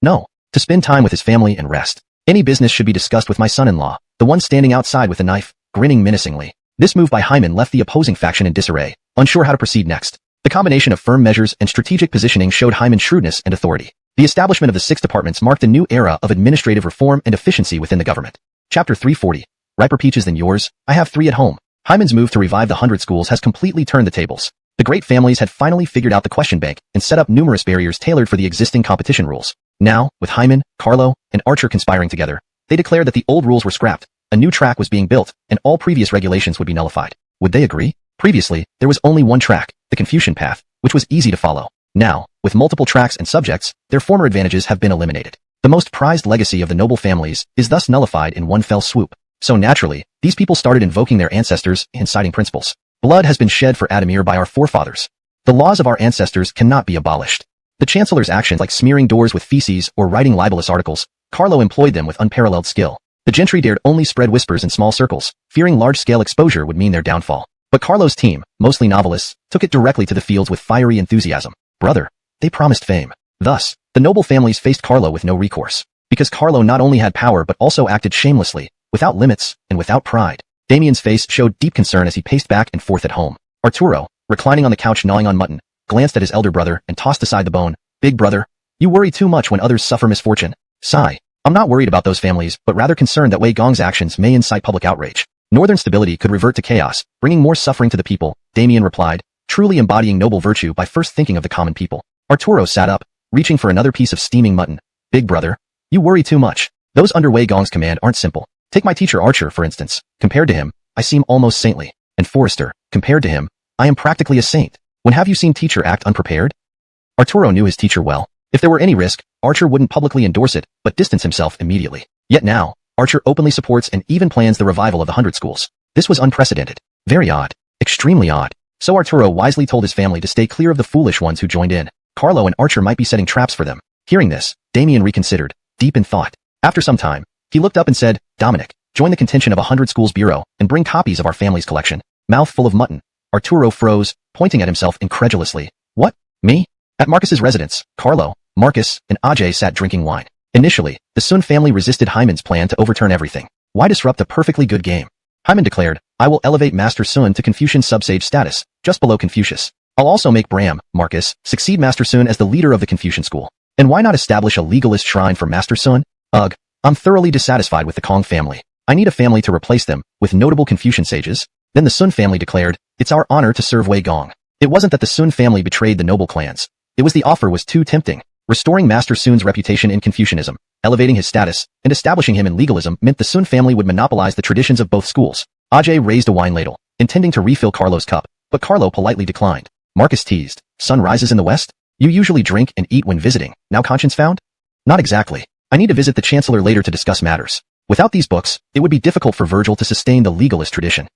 no. To spend time with his family and rest. Any business should be discussed with my son-in-law, the one standing outside with a knife, grinning menacingly. This move by Hyman left the opposing faction in disarray, unsure how to proceed next. The combination of firm measures and strategic positioning showed Hyman's shrewdness and authority. The establishment of the 6 departments marked a new era of administrative reform and efficiency within the government. Chapter 340. Riper peaches than yours, I have 3 at home. Hyman's move to revive the 100 schools has completely turned the tables. The great families had finally figured out the question bank and set up numerous barriers tailored for the existing competition rules. Now, with Hyman, Carlo, and Archer conspiring together, they declared that the old rules were scrapped, a new track was being built, and all previous regulations would be nullified. Would they agree? Previously, there was only one track, the Confucian path, which was easy to follow. Now, with multiple tracks and subjects, their former advantages have been eliminated. The most prized legacy of the noble families is thus nullified in one fell swoop. So naturally, these people started invoking their ancestors and citing principles. Blood has been shed for Adamir by our forefathers. The laws of our ancestors cannot be abolished. The chancellor's actions like smearing doors with feces or writing libelous articles, Carlo employed them with unparalleled skill. The gentry dared only spread whispers in small circles, fearing large-scale exposure would mean their downfall. But Carlo's team, mostly novelists, took it directly to the fields with fiery enthusiasm. Brother, they promised fame. Thus, the noble families faced Carlo with no recourse. Because Carlo not only had power but also acted shamelessly, without limits, and without pride. Damien's face showed deep concern as he paced back and forth at home. Arturo, reclining on the couch gnawing on mutton, glanced at his elder brother and tossed aside the bone. Big brother, you worry too much when others suffer misfortune. Sigh. I'm not worried about those families, but rather concerned that Wei Gong's actions may incite public outrage. Northern stability could revert to chaos, bringing more suffering to the people, Damien replied, truly embodying noble virtue by first thinking of the common people. Arturo sat up, reaching for another piece of steaming mutton. Big brother, you worry too much. Those under Wei Gong's command aren't simple. Take my teacher Archer, for instance. Compared to him, I seem almost saintly. And Forrester, compared to him, I am practically a saint. When have you seen teacher act unprepared? Arturo knew his teacher well. If there were any risk, Archer wouldn't publicly endorse it, but distance himself immediately. Yet now, Archer openly supports and even plans the revival of the 100 schools. This was unprecedented. Very odd. Extremely odd. So Arturo wisely told his family to stay clear of the foolish ones who joined in. Carlo and Archer might be setting traps for them. Hearing this, Damien reconsidered, deep in thought. After some time, he looked up and said, Dominic, join the contention of 100 schools bureau and bring copies of our family's collection. Mouth full of mutton. Arturo froze, pointing at himself incredulously. What? Me? At Marcus's residence, Carlo, Marcus, and Ajay sat drinking wine. Initially, the Sun family resisted Hyman's plan to overturn everything. Why disrupt a perfectly good game? Hyman declared, I will elevate Master Sun to Confucian sub-sage status, just below Confucius. I'll also make Bram, Marcus, succeed Master Sun as the leader of the Confucian school. And why not establish a legalist shrine for Master Sun? Ugh, I'm thoroughly dissatisfied with the Kong family. I need a family to replace them, with notable Confucian sages. Then the Sun family declared, it's our honor to serve Wei Gong. It wasn't that the Sun family betrayed the noble clans. It was the offer was too tempting. Restoring Master Sun's reputation in Confucianism, elevating his status, and establishing him in legalism meant the Sun family would monopolize the traditions of both schools. Ajay raised a wine ladle, intending to refill Carlo's cup, but Carlo politely declined. Marcus teased, sun rises in the west? You usually drink and eat when visiting, now conscience found? Not exactly. I need to visit the Chancellor later to discuss matters. Without these books, it would be difficult for Virgil to sustain the legalist tradition.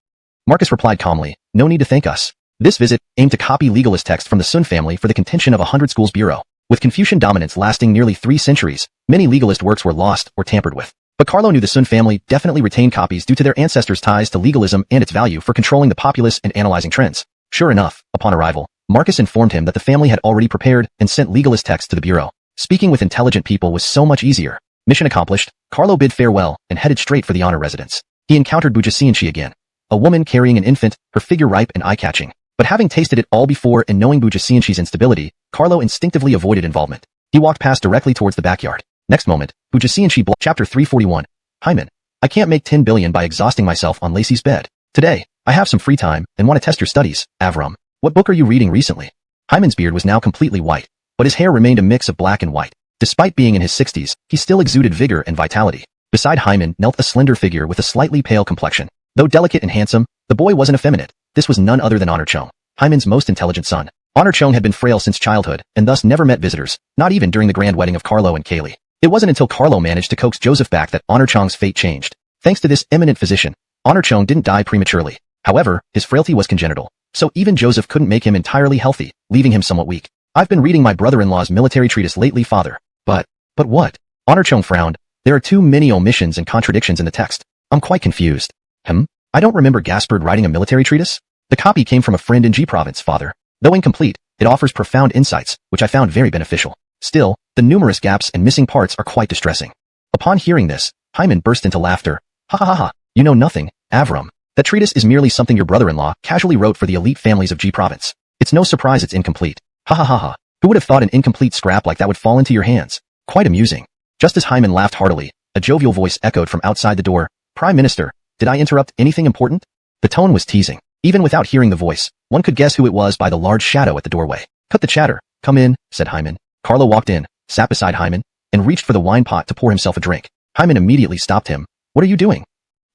Marcus replied calmly, no need to thank us. This visit aimed to copy legalist text from the Sun family for the contention of 100 schools bureau. With Confucian dominance lasting nearly 3 centuries, many legalist works were lost or tampered with. But Carlo knew the Sun family definitely retained copies due to their ancestors' ties to legalism and its value for controlling the populace and analyzing trends. Sure enough, upon arrival, Marcus informed him that the family had already prepared and sent legalist texts to the bureau. Speaking with intelligent people was so much easier. Mission accomplished, Carlo bid farewell and headed straight for the honor residence. He encountered Bujasianchi again. A woman carrying an infant, her figure ripe and eye-catching. But having tasted it all before and knowing Bujasianchi's instability, Carlo instinctively avoided involvement. He walked past directly towards the backyard. Next moment, Bujasianchi Chapter 341. Hyman. I can't make 10 billion by exhausting myself on Lacey's bed. Today, I have some free time and want to test your studies, Avram. What book are you reading recently? Hyman's beard was now completely white, but his hair remained a mix of black and white. Despite being in his 60s, he still exuded vigor and vitality. Beside Hyman knelt a slender figure with a slightly pale complexion. Though delicate and handsome, the boy wasn't effeminate. This was none other than Honor Chong, Hyman's most intelligent son. Honor Chong had been frail since childhood and thus never met visitors, not even during the grand wedding of Carlo and Kaylee. It wasn't until Carlo managed to coax Joseph back that Honor Chong's fate changed. Thanks to this eminent physician, Honor Chong didn't die prematurely. However, his frailty was congenital, so even Joseph couldn't make him entirely healthy, leaving him somewhat weak. I've been reading my brother-in-law's military treatise lately, father. But what? Honor Chong frowned. There are too many omissions and contradictions in the text. I'm quite confused. I don't remember Gaspard writing a military treatise. The copy came from a friend in G province, father. Though incomplete, it offers profound insights, which I found very beneficial. Still, the numerous gaps and missing parts are quite distressing. Upon hearing this, Hyman burst into laughter. Ha ha ha ha, you know nothing, Avram. That treatise is merely something your brother-in-law casually wrote for the elite families of G province. It's no surprise it's incomplete. Ha ha ha ha. Who would have thought an incomplete scrap like that would fall into your hands? Quite amusing. Just as Hyman laughed heartily, a jovial voice echoed from outside the door. Prime Minister, did I interrupt anything important? The tone was teasing. Even without hearing the voice, one could guess who it was by the large shadow at the doorway. Cut the chatter. Come in, said Hyman. Carlo walked in, sat beside Hyman, and reached for the wine pot to pour himself a drink. Hyman immediately stopped him. What are you doing?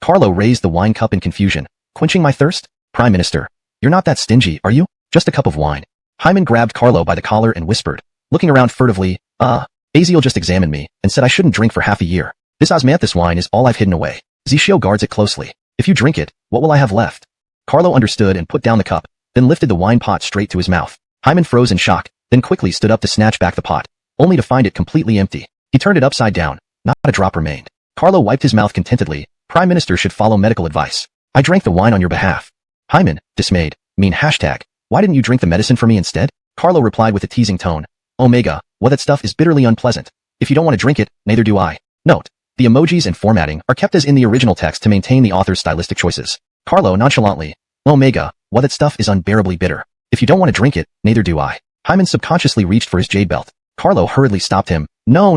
Carlo raised the wine cup in confusion. Quenching my thirst? Prime Minister, you're not that stingy, are you? Just a cup of wine. Hyman grabbed Carlo by the collar and whispered, looking around furtively, Aziel just examined me and said I shouldn't drink for half a year. This osmanthus wine is all I've hidden away. Zishio guards it closely. If you drink it, what will I have left? Carlo understood and put down the cup, then lifted the wine pot straight to his mouth. Hyman froze in shock, then quickly stood up to snatch back the pot, only to find it completely empty. He turned it upside down. Not a drop remained. Carlo wiped his mouth contentedly. Prime Minister should follow medical advice. I drank the wine on your behalf. Hyman, dismayed, why didn't you drink the medicine for me instead? Carlo replied with a teasing tone. Omega, well that stuff is bitterly unpleasant. If you don't want to drink it, neither do I. Note, the emojis and formatting are kept as in the original text to maintain the author's stylistic choices. Carlo nonchalantly. Omega, well that stuff is unbearably bitter. If you don't want to drink it, neither do I. Hyman subconsciously reached for his jade belt. Carlo hurriedly stopped him. No,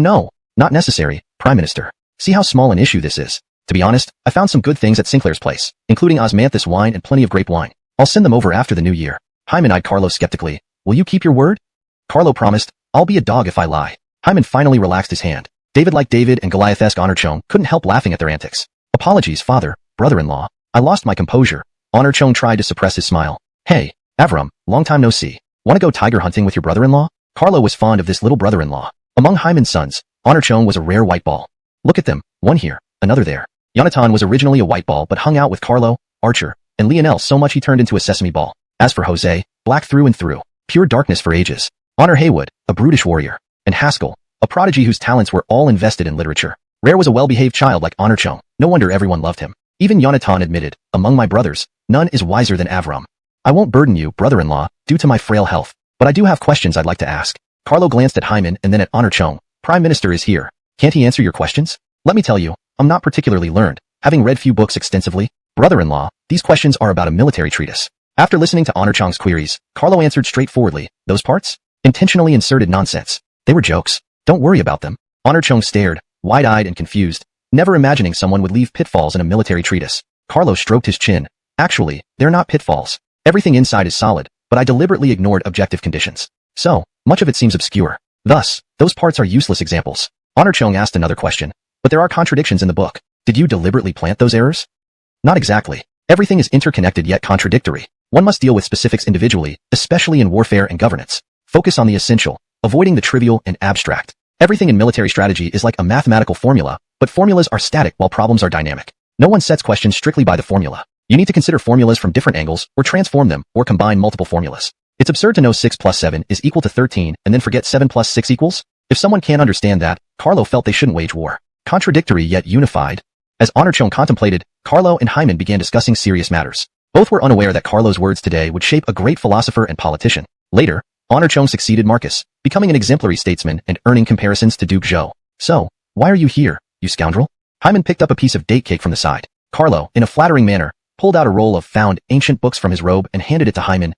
not necessary, Prime Minister. See how small an issue this is. To be honest, I found some good things at Sinclair's place, including osmanthus wine and plenty of grape wine. I'll send them over after the new year. Hyman eyed Carlo skeptically. Will you keep your word? Carlo promised. I'll be a dog if I lie. Hyman finally relaxed his hand. David like David and Goliath-esque Honor Chong couldn't help laughing at their antics. Apologies, father, brother-in-law. I lost my composure. Honor Chong tried to suppress his smile. Hey, Avram, long time no see. Want to go tiger hunting with your brother-in-law? Carlo was fond of this little brother-in-law. Among Hyman's sons, Honor Chong was a rare white ball. Look at them, one here, another there. Yonatan was originally a white ball but hung out with Carlo, Archer, and Lionel so much he turned into a sesame ball. As for Jose, black through and through, pure darkness for ages. Honor Haywood, a brutish warrior, and Haskell, a prodigy whose talents were all invested in literature. Rare was a well-behaved child like Honor Chong. No wonder everyone loved him. Even Yonatan admitted, among my brothers, none is wiser than Avram. I won't burden you, brother-in-law, due to my frail health, but I do have questions I'd like to ask. Carlo glanced at Hyman and then at Honor Chong. Prime Minister is here. Can't he answer your questions? Let me tell you, I'm not particularly learned, having read few books extensively. Brother-in-law, these questions are about a military treatise. After listening to Honor Chong's queries, Carlo answered straightforwardly, those parts? Intentionally inserted nonsense. They were jokes. Don't worry about them. Honor Chong stared, wide-eyed and confused, never imagining someone would leave pitfalls in a military treatise. Carlo stroked his chin. Actually, they're not pitfalls. Everything inside is solid, but I deliberately ignored objective conditions. So, much of it seems obscure. Thus, those parts are useless examples. Honor Chong asked another question. But there are contradictions in the book. Did you deliberately plant those errors? Not exactly. Everything is interconnected yet contradictory. One must deal with specifics individually, especially in warfare and governance. Focus on the essential, avoiding the trivial and abstract. Everything in military strategy is like a mathematical formula, but formulas are static while problems are dynamic. No one sets questions strictly by the formula. You need to consider formulas from different angles, or transform them, or combine multiple formulas. It's absurd to know 6 plus 7 is equal to 13 and then forget 7 plus 6 equals? If someone can't understand that, Carlo felt they shouldn't wage war. Contradictory yet unified. As Honor-Cheong contemplated, Carlo and Hyman began discussing serious matters. Both were unaware that Carlo's words today would shape a great philosopher and politician. Later, Honor-Cheong succeeded Marcus, becoming an exemplary statesman and earning comparisons to Duke Zhou. So, why are you here, you scoundrel? Hyman picked up a piece of date cake from the side. Carlo, in a flattering manner, pulled out a roll of found ancient books from his robe and handed it to Hyman.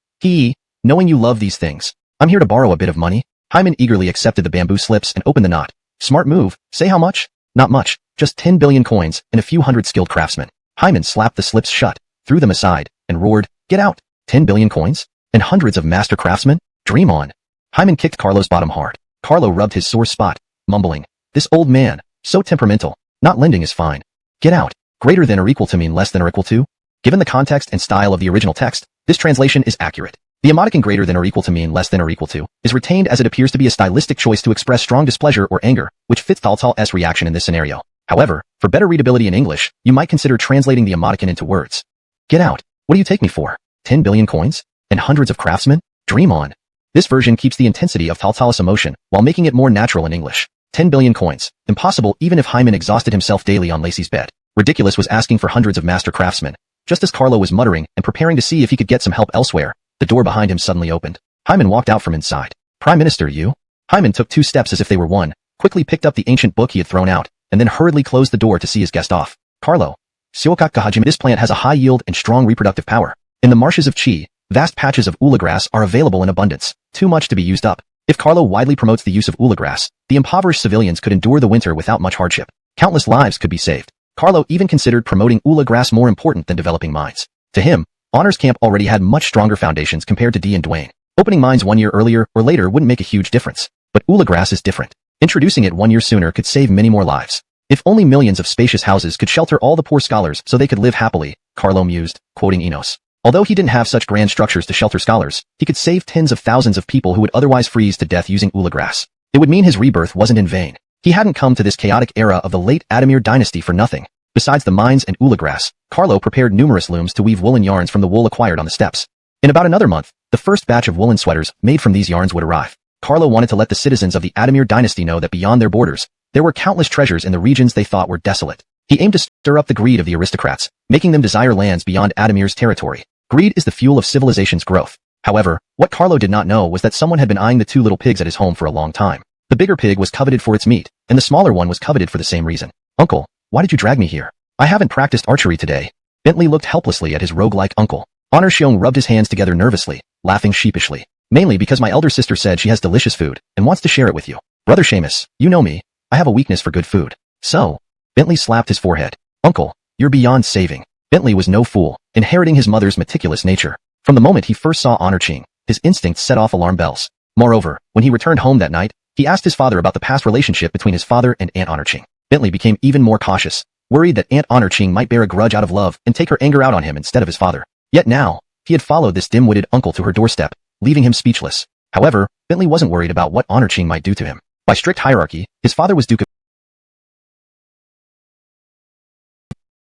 Knowing you love these things. I'm here to borrow a bit of money. Hyman eagerly accepted the bamboo slips and opened the knot. Smart move. Say how much? Not much. Just 10 billion coins and a few hundred skilled craftsmen. Hyman slapped the slips shut, threw them aside, and roared, "Get out! 10 billion coins? And hundreds of master craftsmen? Dream on." Hyman kicked Carlo's bottom hard. Carlo rubbed his sore spot, mumbling, "This old man, so temperamental. Not lending is fine. Get out. Greater than or equal to mean less than or equal to?" Given the context and style of the original text, this translation is accurate. The emoticon greater than or equal to mean less than or equal to is retained as it appears to be a stylistic choice to express strong displeasure or anger, which fits Thaltal's reaction in this scenario. However, for better readability in English, you might consider translating the emoticon into words. Get out. What do you take me for? 10 billion coins? And hundreds of craftsmen? Dream on. This version keeps the intensity of Thaltal's emotion while making it more natural in English. 10 billion coins. Impossible even if Hyman exhausted himself daily on Lacey's bed. Ridiculous was asking for hundreds of master craftsmen. Just as Carlo was muttering and preparing to see if he could get some help elsewhere, the door behind him suddenly opened. Hyman walked out from inside. "Prime Minister, you?" Hyman took 2 steps as if they were one, quickly picked up the ancient book he had thrown out, and then hurriedly closed the door to see his guest off. "Carlo. This plant has a high yield and strong reproductive power. In the marshes of Qi, vast patches of ula grass are available in abundance, too much to be used up. If Carlo widely promotes the use of ula grass, the impoverished civilians could endure the winter without much hardship. Countless lives could be saved." Carlo even considered promoting ula grass more important than developing mines. To him, Honor's camp already had much stronger foundations compared to Dee and Dwayne. Opening mines 1 year earlier or later wouldn't make a huge difference. But ula grass is different. Introducing it 1 year sooner could save many more lives. If only millions of spacious houses could shelter all the poor scholars so they could live happily, Carlo mused, quoting Enos. Although he didn't have such grand structures to shelter scholars, he could save tens of thousands of people who would otherwise freeze to death using ula grass. It would mean his rebirth wasn't in vain. He hadn't come to this chaotic era of the late Adamir dynasty for nothing. Besides the mines and ula grass, Carlo prepared numerous looms to weave woolen yarns from the wool acquired on the steppes. In about another month, the first batch of woolen sweaters made from these yarns would arrive. Carlo wanted to let the citizens of the Adamir dynasty know that beyond their borders, there were countless treasures in the regions they thought were desolate. He aimed to stir up the greed of the aristocrats, making them desire lands beyond Adamir's territory. Greed is the fuel of civilization's growth. However, what Carlo did not know was that someone had been eyeing the 2 little pigs at his home for a long time. The bigger pig was coveted for its meat, and the smaller one was coveted for the same reason. "Uncle, why did you drag me here? I haven't practiced archery today." Bentley looked helplessly at his rogue-like uncle. Honor-Cheong rubbed his hands together nervously, laughing sheepishly. "Mainly because my elder sister said she has delicious food and wants to share it with you. Brother Seamus, you know me. I have a weakness for good food." "So?" Bentley slapped his forehead. "Uncle, you're beyond saving." Bentley was no fool, inheriting his mother's meticulous nature. From the moment he first saw Honor-Cheong, his instincts set off alarm bells. Moreover, when he returned home that night, he asked his father about the past relationship between his father and Aunt Honor-Cheong. Bentley became even more cautious, worried that Aunt Honor-Cheong might bear a grudge out of love and take her anger out on him instead of his father. Yet now, he had followed this dim-witted uncle to her doorstep, leaving him speechless. However, Bentley wasn't worried about what Honor-Cheong might do to him. By strict hierarchy, his father was Duke of...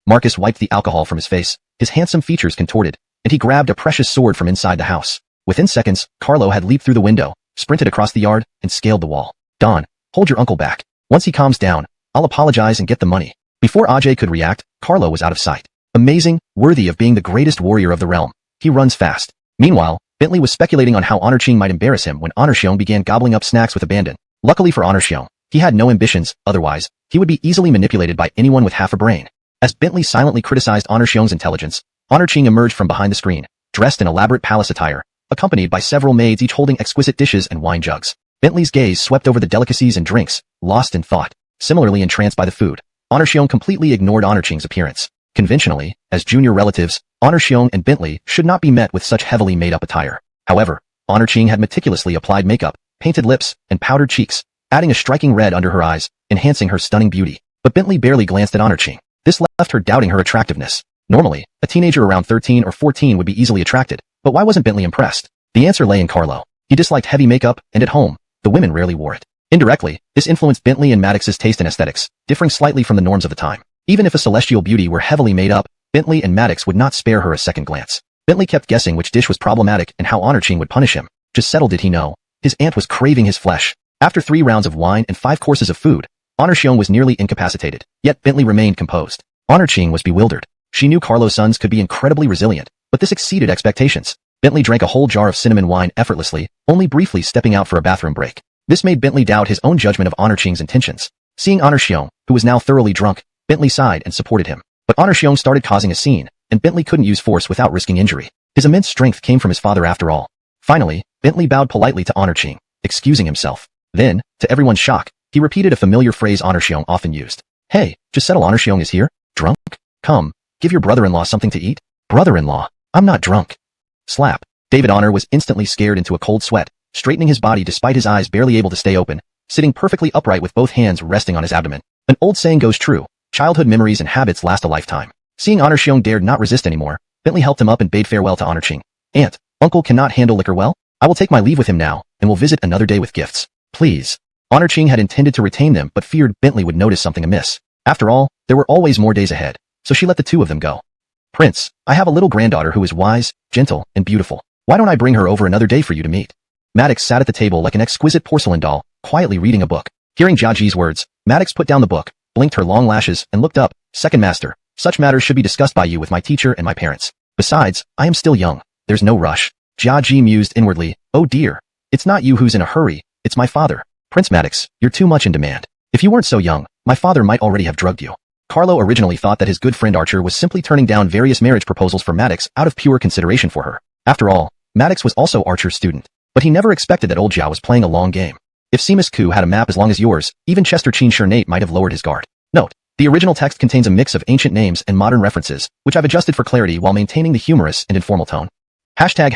Marcus wiped the alcohol from his face, his handsome features contorted, and he grabbed a precious sword from inside the house. Within seconds, Carlo had leaped through the window, sprinted across the yard, and scaled the wall. "Don, hold your uncle back. Once he calms down, I'll apologize and get the money." Before Ajay could react, Carlo was out of sight. Amazing, worthy of being the greatest warrior of the realm. He runs fast. Meanwhile, Bentley was speculating on how Honor-Cheong might embarrass him when Honor-Cheong began gobbling up snacks with abandon. Luckily for Honor-Cheong, he had no ambitions, otherwise, he would be easily manipulated by anyone with half a brain. As Bentley silently criticized Honor-Cheong's intelligence, Honor-Cheong emerged from behind the screen, dressed in elaborate palace attire, accompanied by several maids each holding exquisite dishes and wine jugs. Bentley's gaze swept over the delicacies and drinks, lost in thought. Similarly entranced by the food, Honor-Cheong completely ignored Honor-Cheong's appearance. Conventionally, as junior relatives, Honor-Cheong and Bentley should not be met with such heavily made-up attire. However, Honor-Cheong had meticulously applied makeup, painted lips, and powdered cheeks, adding a striking red under her eyes, enhancing her stunning beauty. But Bentley barely glanced at Honor-Cheong. This left her doubting her attractiveness. Normally, a teenager around 13 or 14 would be easily attracted, but why wasn't Bentley impressed? The answer lay in Carlo. He disliked heavy makeup, and at home, the women rarely wore it. Indirectly, this influenced Bentley and Maddox's taste in aesthetics, differing slightly from the norms of the time. Even if a celestial beauty were heavily made up, Bentley and Maddox would not spare her a second glance. Bentley kept guessing which dish was problematic and how Honor-Ching would punish him. Just settle did he know. His aunt was craving his flesh. After 3 rounds of wine and 5 courses of food, Honor-Ching was nearly incapacitated. Yet Bentley remained composed. Honor-Ching was bewildered. She knew Carlo's sons could be incredibly resilient, but this exceeded expectations. Bentley drank a whole jar of cinnamon wine effortlessly, only briefly stepping out for a bathroom break. This made Bentley doubt his own judgment of Honor-Ching's intentions. Seeing Honor-Ching, who was now thoroughly drunk, Bentley sighed and supported him. But Honor-Ching started causing a scene, and Bentley couldn't use force without risking injury. His immense strength came from his father after all. Finally, Bentley bowed politely to Honor-Ching, excusing himself. Then, to everyone's shock, he repeated a familiar phrase Honor-Ching often used. Hey, just settle, Honor-Ching is here? Drunk? Come, give your brother-in-law something to eat? Brother-in-law, I'm not drunk. Slap. David Honor was instantly scared into a cold sweat, straightening his body despite his eyes barely able to stay open, sitting perfectly upright with both hands resting on his abdomen. An old saying goes true, childhood memories and habits last a lifetime. Seeing Honor-Ching dared not resist anymore, Bentley helped him up and bade farewell to Honor-Ching. Aunt, uncle cannot handle liquor well? I will take my leave with him now, and will visit another day with gifts. Please. Honor-Ching had intended to retain them but feared Bentley would notice something amiss. After all, there were always more days ahead, so she let the 2 of them go. Prince, I have a little granddaughter who is wise, gentle, and beautiful. Why don't I bring her over another day for you to meet? Maddox sat at the table like an exquisite porcelain doll, quietly reading a book. Hearing Jiaji's words, Maddox put down the book, blinked her long lashes, and looked up. Second master, such matters should be discussed by you with my teacher and my parents. Besides, I am still young. There's no rush. Jiaji mused inwardly. Oh dear. It's not you who's in a hurry, it's my father. Prince Maddox, you're too much in demand. If you weren't so young, my father might already have drugged you. Carlo originally thought that his good friend Archer was simply turning down various marriage proposals for Maddox out of pure consideration for her. After all, Maddox was also Archer's student. But he never expected that old Jiao was playing a long game. If Seamus Ku had a map as long as yours, even Chester Chin Nate might have lowered his guard. Note, the original text contains a mix of ancient names and modern references, which I've adjusted for clarity while maintaining the humorous and informal tone. Hashtag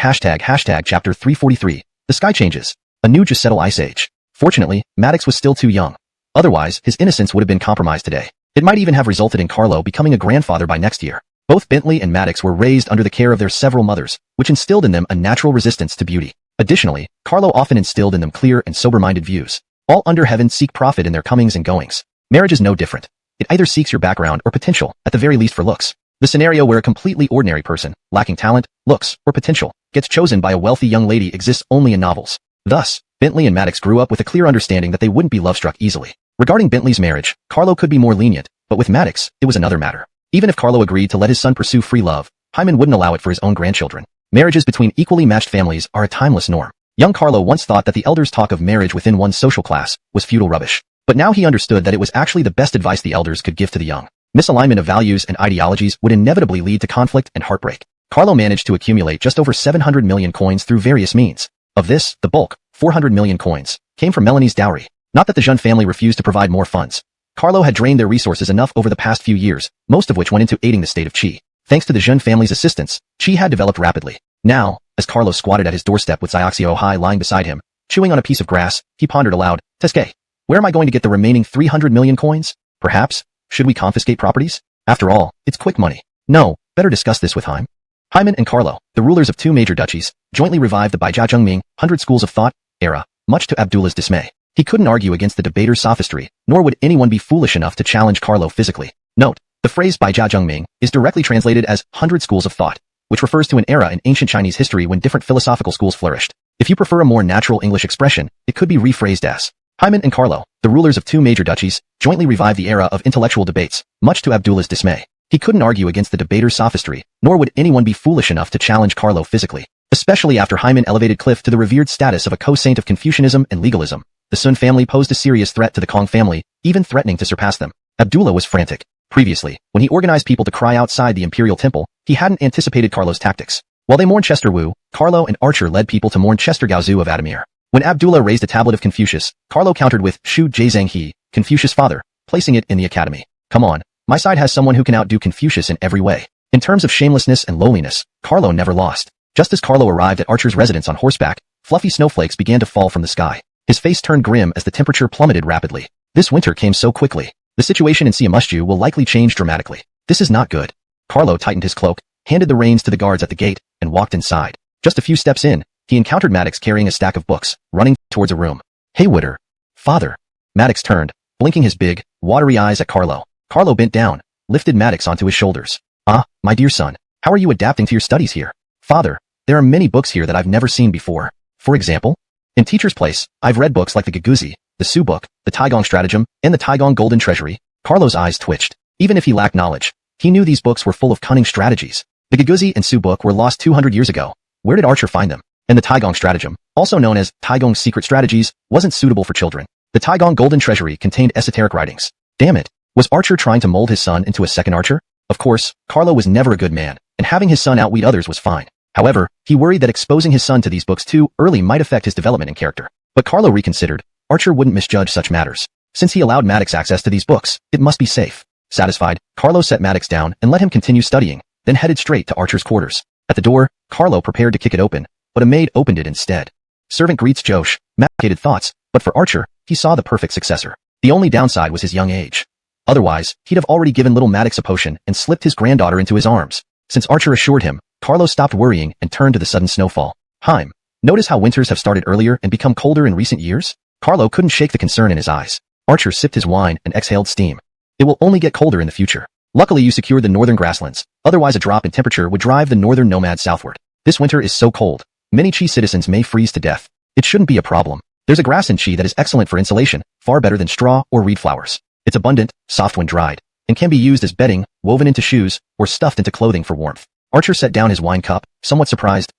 chapter 343. The sky changes. A new Giselle Ice Age. Fortunately, Maddox was still too young. Otherwise, his innocence would have been compromised today. It might even have resulted in Carlo becoming a grandfather by next year. Both Bentley and Maddox were raised under the care of their several mothers, which instilled in them a natural resistance to beauty. Additionally, Carlo often instilled in them clear and sober-minded views. All under heaven seek profit in their comings and goings. Marriage is no different. It either seeks your background or potential, at the very least for looks. The scenario where a completely ordinary person, lacking talent, looks, or potential, gets chosen by a wealthy young lady exists only in novels. Thus, Bentley and Maddox grew up with a clear understanding that they wouldn't be love-struck easily. Regarding Bentley's marriage, Carlo could be more lenient, but with Maddox, it was another matter. Even if Carlo agreed to let his son pursue free love, Hyman wouldn't allow it for his own grandchildren. Marriages between equally matched families are a timeless norm. Young Carlo once thought that the elders' talk of marriage within one's social class was feudal rubbish. But now he understood that it was actually the best advice the elders could give to the young. Misalignment of values and ideologies would inevitably lead to conflict and heartbreak. Carlo managed to accumulate just over 700 million coins through various means. Of this, the bulk, 400 million coins, came from Melanie's dowry. Not that the Jeune family refused to provide more funds. Carlo had drained their resources enough over the past few years, most of which went into aiding the state of Qi. Thanks to the Jeune family's assistance, Qi had developed rapidly. Now, as Carlo squatted at his doorstep with Xiaoxiao Hai lying beside him, chewing on a piece of grass, he pondered aloud, Teske, where am I going to get the remaining 300 million coins? Perhaps, should we confiscate properties? After all, it's quick money. No, better discuss this with Hyman. Hyman and Carlo, the rulers of 2 major duchies, jointly revived the Baijiazhengming 100 schools of thought era, much to Abdullah's dismay. He couldn't argue against the debater's sophistry, nor would anyone be foolish enough to challenge Carlo physically. Note, the phrase Baijiazhengming is directly translated as 100 schools of thought, which refers to an era in ancient Chinese history when different philosophical schools flourished. If you prefer a more natural English expression, it could be rephrased as Hyman and Carlo, the rulers of 2 major duchies, jointly revived the era of intellectual debates, much to Abdullah's dismay. He couldn't argue against the debater's sophistry, nor would anyone be foolish enough to challenge Carlo physically, especially after Hyman elevated Cliff to the revered status of a co-saint of Confucianism and legalism. The Sun family posed a serious threat to the Kong family, even threatening to surpass them. Abdullah was frantic. Previously, when he organized people to cry outside the imperial temple, he hadn't anticipated Carlo's tactics. While they mourned Chester Wu, Carlo and Archer led people to mourn Chester Gaozu of Adamir. When Abdullah raised a tablet of Confucius, Carlo countered with Shu Jiezhang He, Confucius' father, placing it in the academy. Come on, my side has someone who can outdo Confucius in every way. In terms of shamelessness and lowliness, Carlo never lost. Just as Carlo arrived at Archer's residence on horseback, fluffy snowflakes began to fall from the sky. His face turned grim as the temperature plummeted rapidly. This winter came so quickly. The situation in Siamusju will likely change dramatically. This is not good. Carlo tightened his cloak, handed the reins to the guards at the gate, and walked inside. Just a few steps in, he encountered Maddox carrying a stack of books, running towards a room. Hey Witter. Father. Maddox turned, blinking his big, watery eyes at Carlo. Carlo bent down, lifted Maddox onto his shoulders. Ah, my dear son, how are you adapting to your studies here? Father, there are many books here that I've never seen before. For example, in Teacher's Place, I've read books like the Guguzi, the Su book, the Taigong Stratagem, and the Taigong Golden Treasury. Carlo's eyes twitched. Even if he lacked knowledge, he knew these books were full of cunning strategies. The Guguzi and Su book were lost 200 years ago. Where did Archer find them? And the Taigong Stratagem, also known as Taigong's Secret Strategies, wasn't suitable for children. The Taigong Golden Treasury contained esoteric writings. Damn it. Was Archer trying to mold his son into a second Archer? Of course, Carlo was never a good man, and having his son outwit others was fine. However, he worried that exposing his son to these books too early might affect his development and character. But Carlo reconsidered. Archer wouldn't misjudge such matters. Since he allowed Maddox access to these books, it must be safe. Satisfied, Carlo set Maddox down and let him continue studying, then headed straight to Archer's quarters. At the door, Carlo prepared to kick it open, but a maid opened it instead. Servant greets Josh, medicated thoughts, but for Archer, he saw the perfect successor. The only downside was his young age. Otherwise, he'd have already given little Maddox a potion and slipped his granddaughter into his arms. Since Archer assured him, Carlo stopped worrying and turned to the sudden snowfall. Heim. Notice how winters have started earlier and become colder in recent years? Carlo couldn't shake the concern in his eyes. Archer sipped his wine and exhaled steam. It will only get colder in the future. Luckily you secured the northern grasslands, otherwise a drop in temperature would drive the northern nomads southward. This winter is so cold. Many Chi citizens may freeze to death. It shouldn't be a problem. There's a grass in Chi that is excellent for insulation, far better than straw or reed flowers. It's abundant, soft when dried, and can be used as bedding, woven into shoes, or stuffed into clothing for warmth. Archer set down his wine cup, somewhat surprised.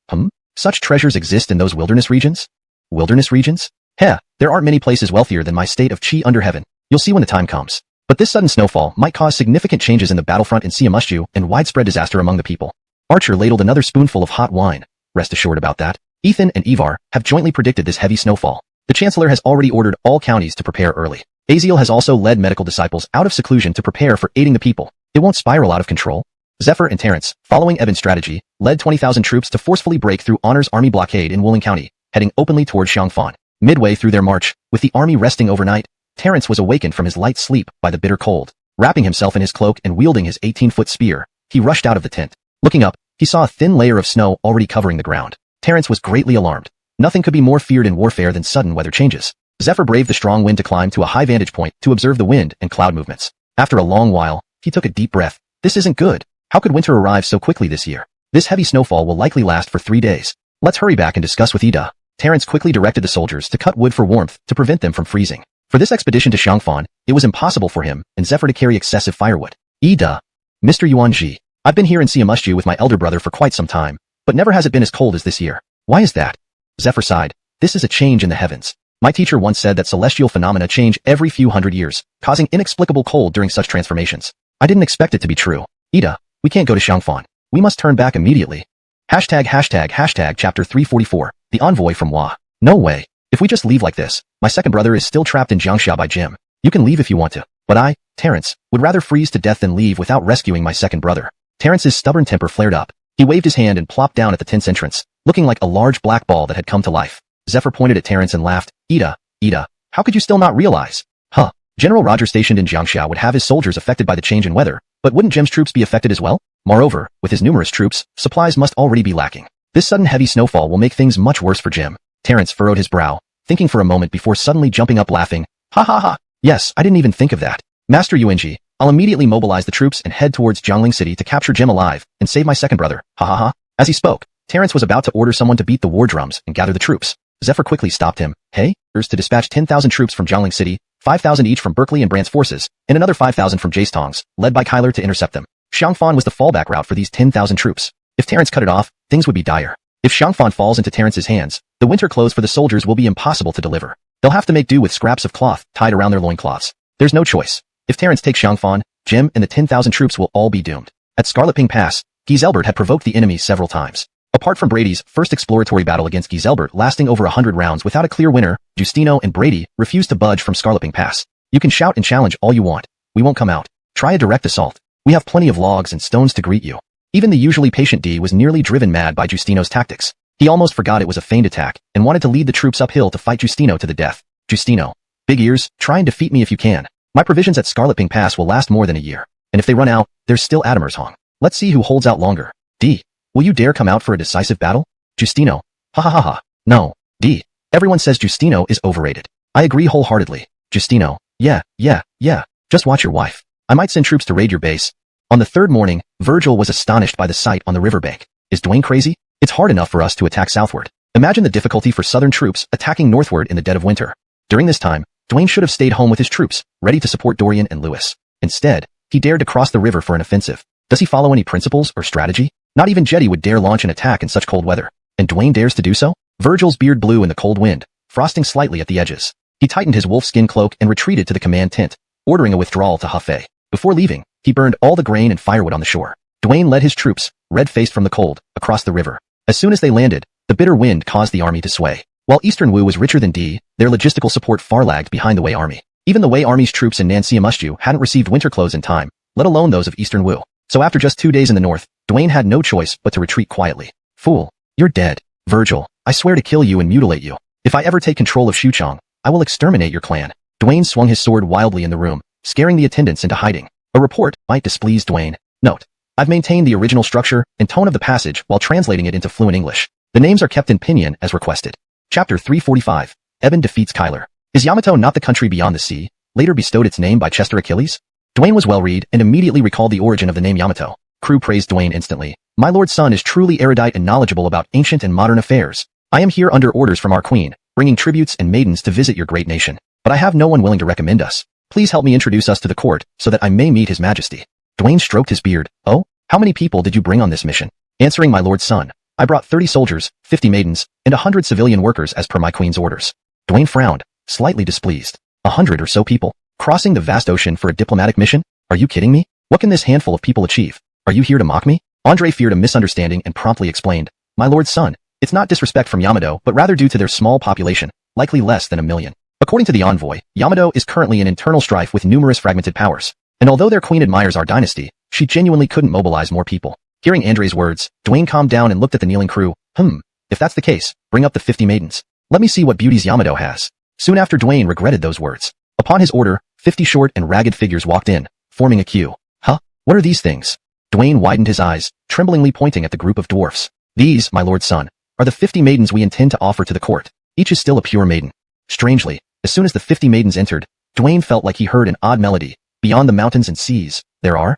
Such treasures exist in those wilderness regions? Wilderness regions? Heh, there aren't many places wealthier than my state of Chi under heaven. You'll see when the time comes. But this sudden snowfall might cause significant changes in the battlefront in Siamushu and widespread disaster among the people. Archer ladled another spoonful of hot wine. Rest assured about that. Ethan and Ivar have jointly predicted this heavy snowfall. The Chancellor has already ordered all counties to prepare early. Aziel has also led medical disciples out of seclusion to prepare for aiding the people. It won't spiral out of control. Zephyr and Terrence, following Evan's strategy, led 20,000 troops to forcefully break through Honor's army blockade in Wooling County, heading openly toward Xiangfan. Midway through their march, with the army resting overnight, Terrence was awakened from his light sleep by the bitter cold. Wrapping himself in his cloak and wielding his 18-foot spear, he rushed out of the tent. Looking up, he saw a thin layer of snow already covering the ground. Terrence was greatly alarmed. Nothing could be more feared in warfare than sudden weather changes. Zephyr braved the strong wind to climb to a high vantage point to observe the wind and cloud movements. After a long while, he took a deep breath. This isn't good. How could winter arrive so quickly this year? This heavy snowfall will likely last for 3 days. Let's hurry back and discuss with Ida. Terrence quickly directed the soldiers to cut wood for warmth to prevent them from freezing. For this expedition to Xiangfan, it was impossible for him and Zephyr to carry excessive firewood. Ida. Mr. Yuanji. I've been here in Siamushu with my elder brother for quite some time, but never has it been as cold as this year. Why is that? Zephyr sighed. This is a change in the heavens. My teacher once said that celestial phenomena change every few hundred years, causing inexplicable cold during such transformations. I didn't expect it to be true. Ida, we can't go to Xiangfan. We must turn back immediately. Chapter 344, the envoy from Hua. No way. If we just leave like this, my second brother is still trapped in Jiangxia by Jim. You can leave if you want to, but I, Terrence, would rather freeze to death than leave without rescuing my second brother. Terrence's stubborn temper flared up. He waved his hand and plopped down at the tent's entrance, looking like a large black ball that had come to life. Zephyr pointed at Terrence and laughed. Ida, how could you still not realize? General Roger stationed in Jiangxia would have his soldiers affected by the change in weather, but wouldn't Jim's troops be affected as well? Moreover, with his numerous troops, supplies must already be lacking. This sudden heavy snowfall will make things much worse for Jim. Terrence furrowed his brow, thinking for a moment before suddenly jumping up laughing. Ha ha ha. Yes, I didn't even think of that. Master Yuanji, I'll immediately mobilize the troops and head towards Jiangling City to capture Jim alive and save my second brother. Ha ha ha. As he spoke, Terrence was about to order someone to beat the war drums and gather the troops. Zephyr quickly stopped him. Hey, there's to dispatch 10,000 troops from Jiangling City, 5,000 each from Berkeley and Brandt's forces, and another 5,000 from Jastong's, led by Kyler to intercept them. Xiangfan was the fallback route for these 10,000 troops. If Terrence cut it off, things would be dire. If Xiangfan falls into Terrence's hands, the winter clothes for the soldiers will be impossible to deliver. They'll have to make do with scraps of cloth tied around their loincloths. There's no choice. If Terrence takes Xiangfan, Jim and the 10,000 troops will all be doomed. At Scarlet Ping Pass, Giselbert had provoked the enemy several times. Apart from Brady's first exploratory battle against Giselbert lasting over 100 rounds without a clear winner, Justino and Brady refused to budge from Scarlet Ping Pass. You can shout and challenge all you want. We won't come out. Try a direct assault. We have plenty of logs and stones to greet you. Even the usually patient D was nearly driven mad by Justino's tactics. He almost forgot it was a feigned attack and wanted to lead the troops uphill to fight Justino to the death. Justino. Big ears, try and defeat me if you can. My provisions at Scarlet Ping Pass will last more than a year. And if they run out, there's still Adamer's Hong. Let's see who holds out longer. D. Will you dare come out for a decisive battle? Justino. Ha ha ha ha. No. D. Everyone says Justino is overrated. I agree wholeheartedly. Justino, yeah. Just watch your wife. I might send troops to raid your base. On the third morning, Virgil was astonished by the sight on the riverbank. Is Dwayne crazy? It's hard enough for us to attack southward. Imagine the difficulty for southern troops attacking northward in the dead of winter. During this time, Dwayne should have stayed home with his troops, ready to support Dorian and Lewis. Instead, he dared to cross the river for an offensive. Does he follow any principles or strategy? Not even Jetty would dare launch an attack in such cold weather. And Dwayne dares to do so? Virgil's beard blew in the cold wind, frosting slightly at the edges. He tightened his wolfskin cloak and retreated to the command tent, ordering a withdrawal to Hafei. Before leaving, he burned all the grain and firewood on the shore. Dwayne led his troops, red-faced from the cold, across the river. As soon as they landed, the bitter wind caused the army to sway. While Eastern Wu was richer than D, their logistical support far lagged behind the Wei army. Even the Wei army's troops in Nancy hadn't received winter clothes in time, let alone those of Eastern Wu. So after just 2 days in the north, Dwayne had no choice but to retreat quietly. Fool, you're dead. Virgil, I swear to kill you and mutilate you. If I ever take control of Xuchang, I will exterminate your clan. Dwayne swung his sword wildly in the room, scaring the attendants into hiding. A report might displease Dwayne. Note, I've maintained the original structure and tone of the passage while translating it into fluent English. The names are kept in pinyin as requested. Chapter 345. Eben defeats Kyler. Is Yamato not the country beyond the sea, later bestowed its name by Chester Achilles? Dwayne was well-read and immediately recalled the origin of the name Yamato. Crew praised Dwayne instantly. My lord's son is truly erudite and knowledgeable about ancient and modern affairs. I am here under orders from our queen, bringing tributes and maidens to visit your great nation. But I have no one willing to recommend us. Please help me introduce us to the court, so that I may meet his majesty. Dwayne stroked his beard. Oh? How many people did you bring on this mission? Answering my lord's son, I brought 30 soldiers, 50 maidens, and 100 civilian workers as per my queen's orders. Dwayne frowned, slightly displeased. 100 or so people? Crossing the vast ocean for a diplomatic mission? Are you kidding me? What can this handful of people achieve? Are you here to mock me? Andre feared a misunderstanding and promptly explained, my lord's son, it's not disrespect from Yamato but rather due to their small population, likely less than 1 million. According to the envoy, Yamato is currently in internal strife with numerous fragmented powers. And although their queen admires our dynasty, she genuinely couldn't mobilize more people. Hearing Andre's words, Dwayne calmed down and looked at the kneeling crew. If that's the case, bring up the 50 maidens. Let me see what beauties Yamato has. Soon after Dwayne regretted those words. Upon his order, 50 short and ragged figures walked in, forming a queue. Huh? What are these things? Dwayne widened his eyes, tremblingly pointing at the group of dwarfs. These, my lord's son, are the 50 maidens we intend to offer to the court. Each is still a pure maiden. Strangely, as soon as the 50 maidens entered, Dwayne felt like he heard an odd melody. Beyond the mountains and seas, there are?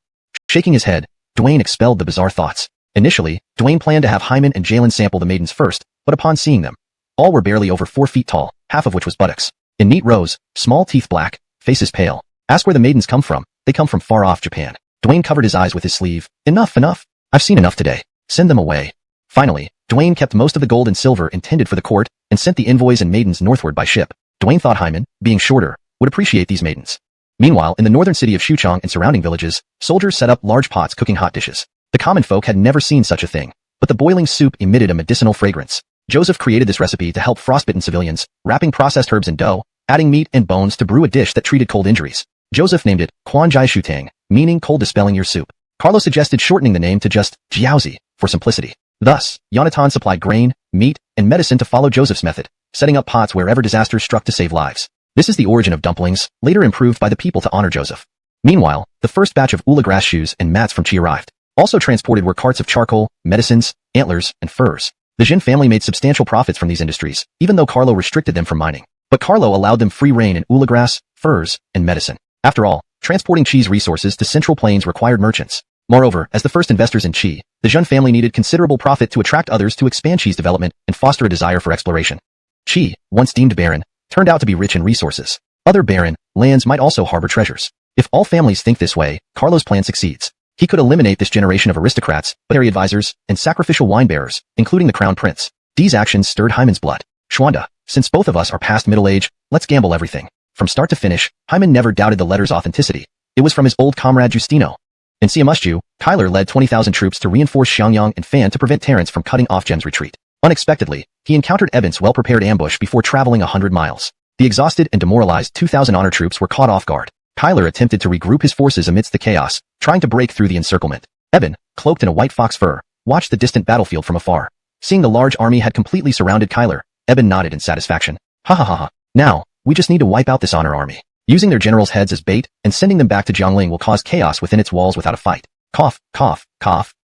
Shaking his head, Dwayne expelled the bizarre thoughts. Initially, Dwayne planned to have Hyman and Jalen sample the maidens first, but upon seeing them, all were barely over 4 feet tall, half of which was buttocks. In neat rows, small teeth black, faces pale. Ask where the maidens come from. They come from far off Japan. Dwayne covered his eyes with his sleeve. Enough. I've seen enough today. Send them away. Finally, Dwayne kept most of the gold and silver intended for the court and sent the envoys and maidens northward by ship. Dwayne thought Hyman, being shorter, would appreciate these maidens. Meanwhile, in the northern city of Xuchang and surrounding villages, soldiers set up large pots cooking hot dishes. The common folk had never seen such a thing, but the boiling soup emitted a medicinal fragrance. Joseph created this recipe to help frostbitten civilians, wrapping processed herbs in dough, adding meat and bones to brew a dish that treated cold injuries. Joseph named it Quanjai Shutang, meaning cold dispelling your soup. Carlo suggested shortening the name to just Jiaozi for simplicity. Thus, Yonatan supplied grain, meat, and medicine to follow Joseph's method, setting up pots wherever disasters struck to save lives. This is the origin of dumplings, later improved by the people to honor Joseph. Meanwhile, the first batch of ula grass shoes and mats from Chi arrived. Also transported were carts of charcoal, medicines, antlers, and furs. The Jin family made substantial profits from these industries, even though Carlo restricted them from mining. But Carlo allowed them free rein in ula grass, furs, and medicine. After all, transporting Chi's resources to Central Plains required merchants. Moreover, as the first investors in Chi, the Jun family needed considerable profit to attract others to expand Chi's development and foster a desire for exploration. Chi, once deemed barren, turned out to be rich in resources. Other barren lands might also harbor treasures. If all families think this way, Carlo's plan succeeds. He could eliminate this generation of aristocrats, military advisors, and sacrificial wine bearers, including the crown prince. These actions stirred Hyman's blood. Schwanda, since both of us are past middle age, let's gamble everything. From start to finish, Hyman never doubted the letter's authenticity. It was from his old comrade Justino. In Siamusju, Kyler led 20,000 troops to reinforce Xiangyang and Fan to prevent Terrence from cutting off Jem's retreat. Unexpectedly, he encountered Eben's well-prepared ambush before traveling 100 miles. The exhausted and demoralized 2,000 honor troops were caught off guard. Kyler attempted to regroup his forces amidst the chaos, trying to break through the encirclement. Eben, cloaked in a white fox fur, watched the distant battlefield from afar. Seeing the large army had completely surrounded Kyler, Eben nodded in satisfaction. Ha. Now, we just need to wipe out this honor army. Using their generals' heads as bait and sending them back to Jiangling will cause chaos within its walls without a fight. Cough.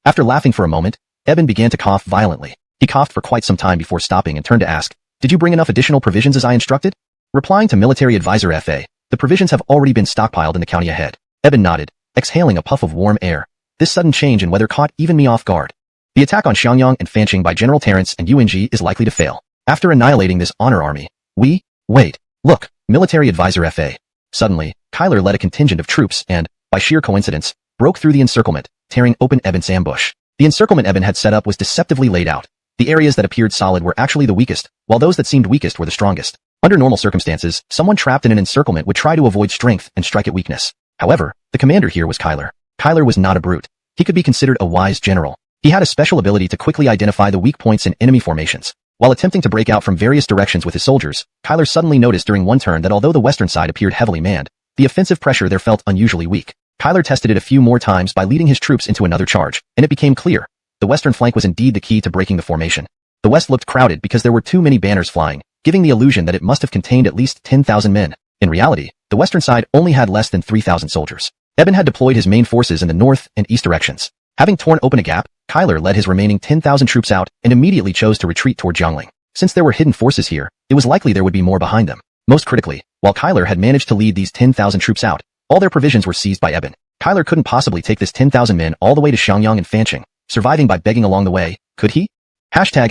After laughing for a moment, Eben began to cough violently. He coughed for quite some time before stopping and turned to ask, "Did you bring enough additional provisions as I instructed?" Replying to military advisor FA, the provisions have already been stockpiled in the county ahead. Eben nodded, exhaling a puff of warm air. This sudden change in weather caught even me off guard. The attack on Xiangyang and Fanqing by General Terrence and UNG is likely to fail. After annihilating this honor army, wait, look, military advisor FA. Suddenly, Kyler led a contingent of troops and, by sheer coincidence, broke through the encirclement, tearing open Eben's ambush. The encirclement Eben had set up was deceptively laid out. The areas that appeared solid were actually the weakest, while those that seemed weakest were the strongest. Under normal circumstances, someone trapped in an encirclement would try to avoid strength and strike at weakness. However, the commander here was Kyler. Kyler was not a brute. He could be considered a wise general. He had a special ability to quickly identify the weak points in enemy formations. While attempting to break out from various directions with his soldiers, Kyler suddenly noticed during one turn that although the western side appeared heavily manned, the offensive pressure there felt unusually weak. Kyler tested it a few more times by leading his troops into another charge, and it became clear. The western flank was indeed the key to breaking the formation. The west looked crowded because there were too many banners flying, giving the illusion that it must have contained at least 10,000 men. In reality, the western side only had less than 3,000 soldiers. Eben had deployed his main forces in the north and east directions. Having torn open a gap, Kyler led his remaining 10,000 troops out and immediately chose to retreat toward Jiangling. Since there were hidden forces here, it was likely there would be more behind them. Most critically, while Kyler had managed to lead these 10,000 troops out, all their provisions were seized by Eben. Kyler couldn't possibly take this 10,000 men all the way to Xiangyang and Fanqing, surviving by begging along the way, could he? Hashtag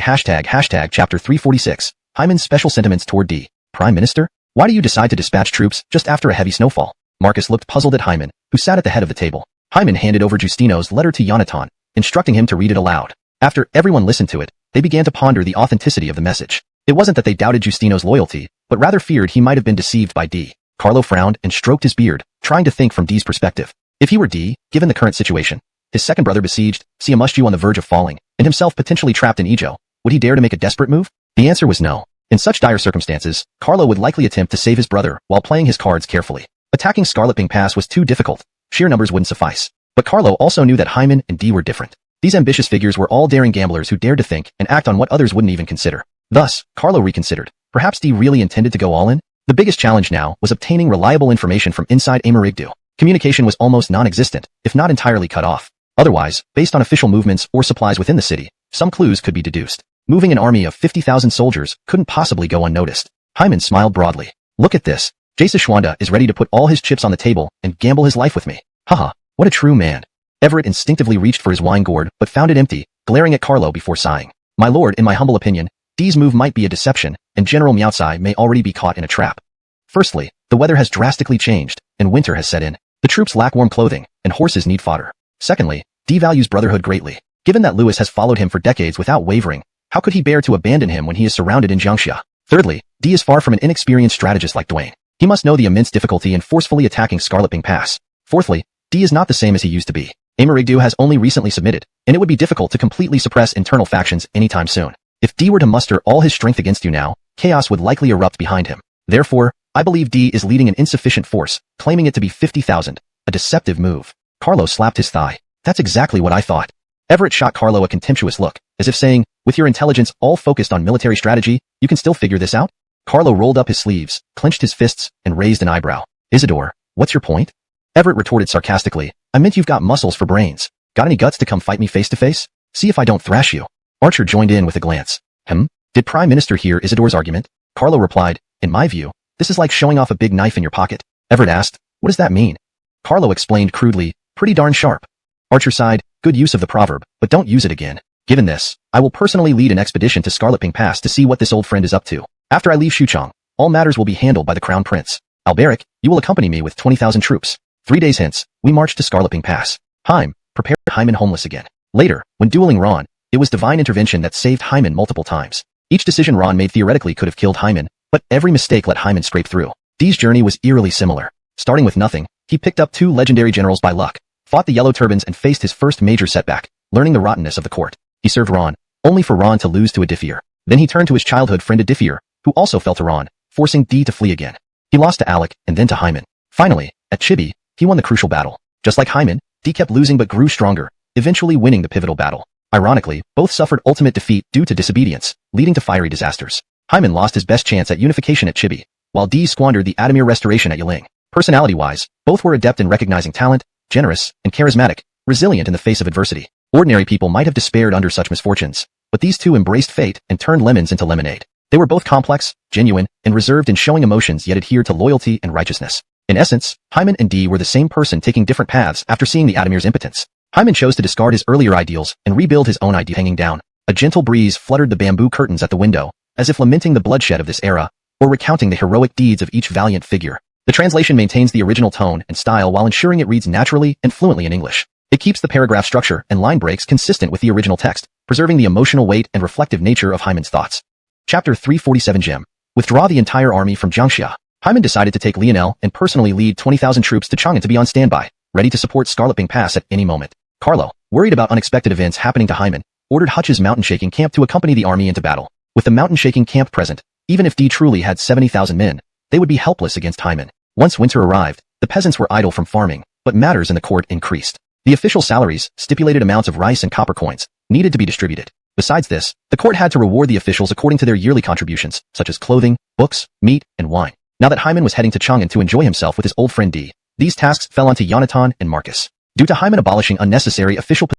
chapter 346, Hyman's special sentiments toward D. Prime Minister? Why do you decide to dispatch troops just after a heavy snowfall? Marcus looked puzzled at Hyman, who sat at the head of the table. Hyman handed over Justino's letter to Yonatan, instructing him to read it aloud. After everyone listened to it, they began to ponder the authenticity of the message. It wasn't that they doubted Justino's loyalty, but rather feared he might have been deceived by D. Carlo frowned and stroked his beard, trying to think from D's perspective. If he were D, given the current situation, his second brother besieged, Siamushju on the verge of falling, and himself potentially trapped in Ijo, would he dare to make a desperate move? The answer was no. In such dire circumstances, Carlo would likely attempt to save his brother while playing his cards carefully. Attacking Scarlet Pass was too difficult. Sheer numbers wouldn't suffice. But Carlo also knew that Hyman and D were different. These ambitious figures were all daring gamblers who dared to think and act on what others wouldn't even consider. Thus, Carlo reconsidered. Perhaps D really intended to go all in? The biggest challenge now was obtaining reliable information from inside Amarigdu. Communication was almost non-existent, if not entirely cut off. Otherwise, based on official movements or supplies within the city, some clues could be deduced. Moving an army of 50,000 soldiers couldn't possibly go unnoticed. Hyman smiled broadly. Look at this. Jason Schwanda is ready to put all his chips on the table and gamble his life with me. Haha, what a true man. Everett instinctively reached for his wine gourd, but found it empty, glaring at Carlo before sighing. My lord, in my humble opinion, D's move might be a deception, and General Miaotsai may already be caught in a trap. Firstly, the weather has drastically changed, and winter has set in. The troops lack warm clothing, and horses need fodder. Secondly, D values brotherhood greatly. Given that Louis has followed him for decades without wavering, how could he bear to abandon him when he is surrounded in Jiangxia? Thirdly, D is far from an inexperienced strategist like Dwayne. He must know the immense difficulty in forcefully attacking Scarlet Pass. Fourthly, D is not the same as he used to be. Amarigdu has only recently submitted, and it would be difficult to completely suppress internal factions anytime soon. If D were to muster all his strength against you now, chaos would likely erupt behind him. Therefore, I believe D is leading an insufficient force, claiming it to be 50,000. A deceptive move. Carlo slapped his thigh. That's exactly what I thought. Everett shot Carlo a contemptuous look, as if saying, with your intelligence all focused on military strategy, you can still figure this out? Carlo rolled up his sleeves, clenched his fists, and raised an eyebrow. Isidore, what's your point? Everett retorted sarcastically, I meant you've got muscles for brains. Got any guts to come fight me face to face? See if I don't thrash you. Archer joined in with a glance. Did Prime Minister hear Isidore's argument? Carlo replied, in my view, this is like showing off a big knife in your pocket. Everett asked, what does that mean? Carlo explained crudely, pretty darn sharp. Archer sighed, good use of the proverb, but don't use it again. Given this, I will personally lead an expedition to Scarlet Pass to see what this old friend is up to. After I leave Xuchang, all matters will be handled by the Crown Prince. Alberic, you will accompany me with 20,000 troops. 3 days hence, we march to Scarlet Pass. Hyman prepared Hyman homeless again. Later, when dueling Ron, it was divine intervention that saved Hyman multiple times. Each decision Ron made theoretically could have killed Hyman, but every mistake let Hyman scrape through. Dee's journey was eerily similar. Starting with nothing, he picked up 2 legendary generals by luck, fought the Yellow Turbans and faced his first major setback, learning the rottenness of the court. He served Ron, only for Ron to lose to Adifir. Then he turned to his childhood friend Adifir, who also fell to Ron, forcing Dee to flee again. He lost to Alec and then to Hyman. Finally, at Chibi, he won the crucial battle. Just like Hyman, Dee kept losing but grew stronger, eventually winning the pivotal battle. Ironically, both suffered ultimate defeat due to disobedience, leading to fiery disasters. Hyman lost his best chance at unification at Chibi, while Dee squandered the Adamir restoration at Yiling. Personality-wise, both were adept in recognizing talent, generous, and charismatic, resilient in the face of adversity. Ordinary people might have despaired under such misfortunes, but these two embraced fate and turned lemons into lemonade. They were both complex, genuine, and reserved in showing emotions yet adhered to loyalty and righteousness. In essence, Hyman and Dee were the same person taking different paths after seeing the Adamir's impotence. Hyman chose to discard his earlier ideals and rebuild his own idea hanging down. A gentle breeze fluttered the bamboo curtains at the window, as if lamenting the bloodshed of this era, or recounting the heroic deeds of each valiant figure. The translation maintains the original tone and style while ensuring it reads naturally and fluently in English. It keeps the paragraph structure and line breaks consistent with the original text, preserving the emotional weight and reflective nature of Hyman's thoughts. Chapter 347 Jim. Withdraw the entire army from Jiangxia. Hyman decided to take Lionel and personally lead 20,000 troops to Chang'an to be on standby, ready to support Scarlet Pass at any moment. Carlo, worried about unexpected events happening to Hyman, ordered Hutch's mountain shaking camp to accompany the army into battle. With the mountain shaking camp present, even if Dee truly had 70,000 men, they would be helpless against Hyman. Once winter arrived, the peasants were idle from farming, but matters in the court increased. The official salaries, stipulated amounts of rice and copper coins, needed to be distributed. Besides this, the court had to reward the officials according to their yearly contributions, such as clothing, books, meat, and wine. Now that Hyman was heading to Chang'an to enjoy himself with his old friend Dee, these tasks fell onto Yonatan and Marcus. Due to Hyman abolishing unnecessary official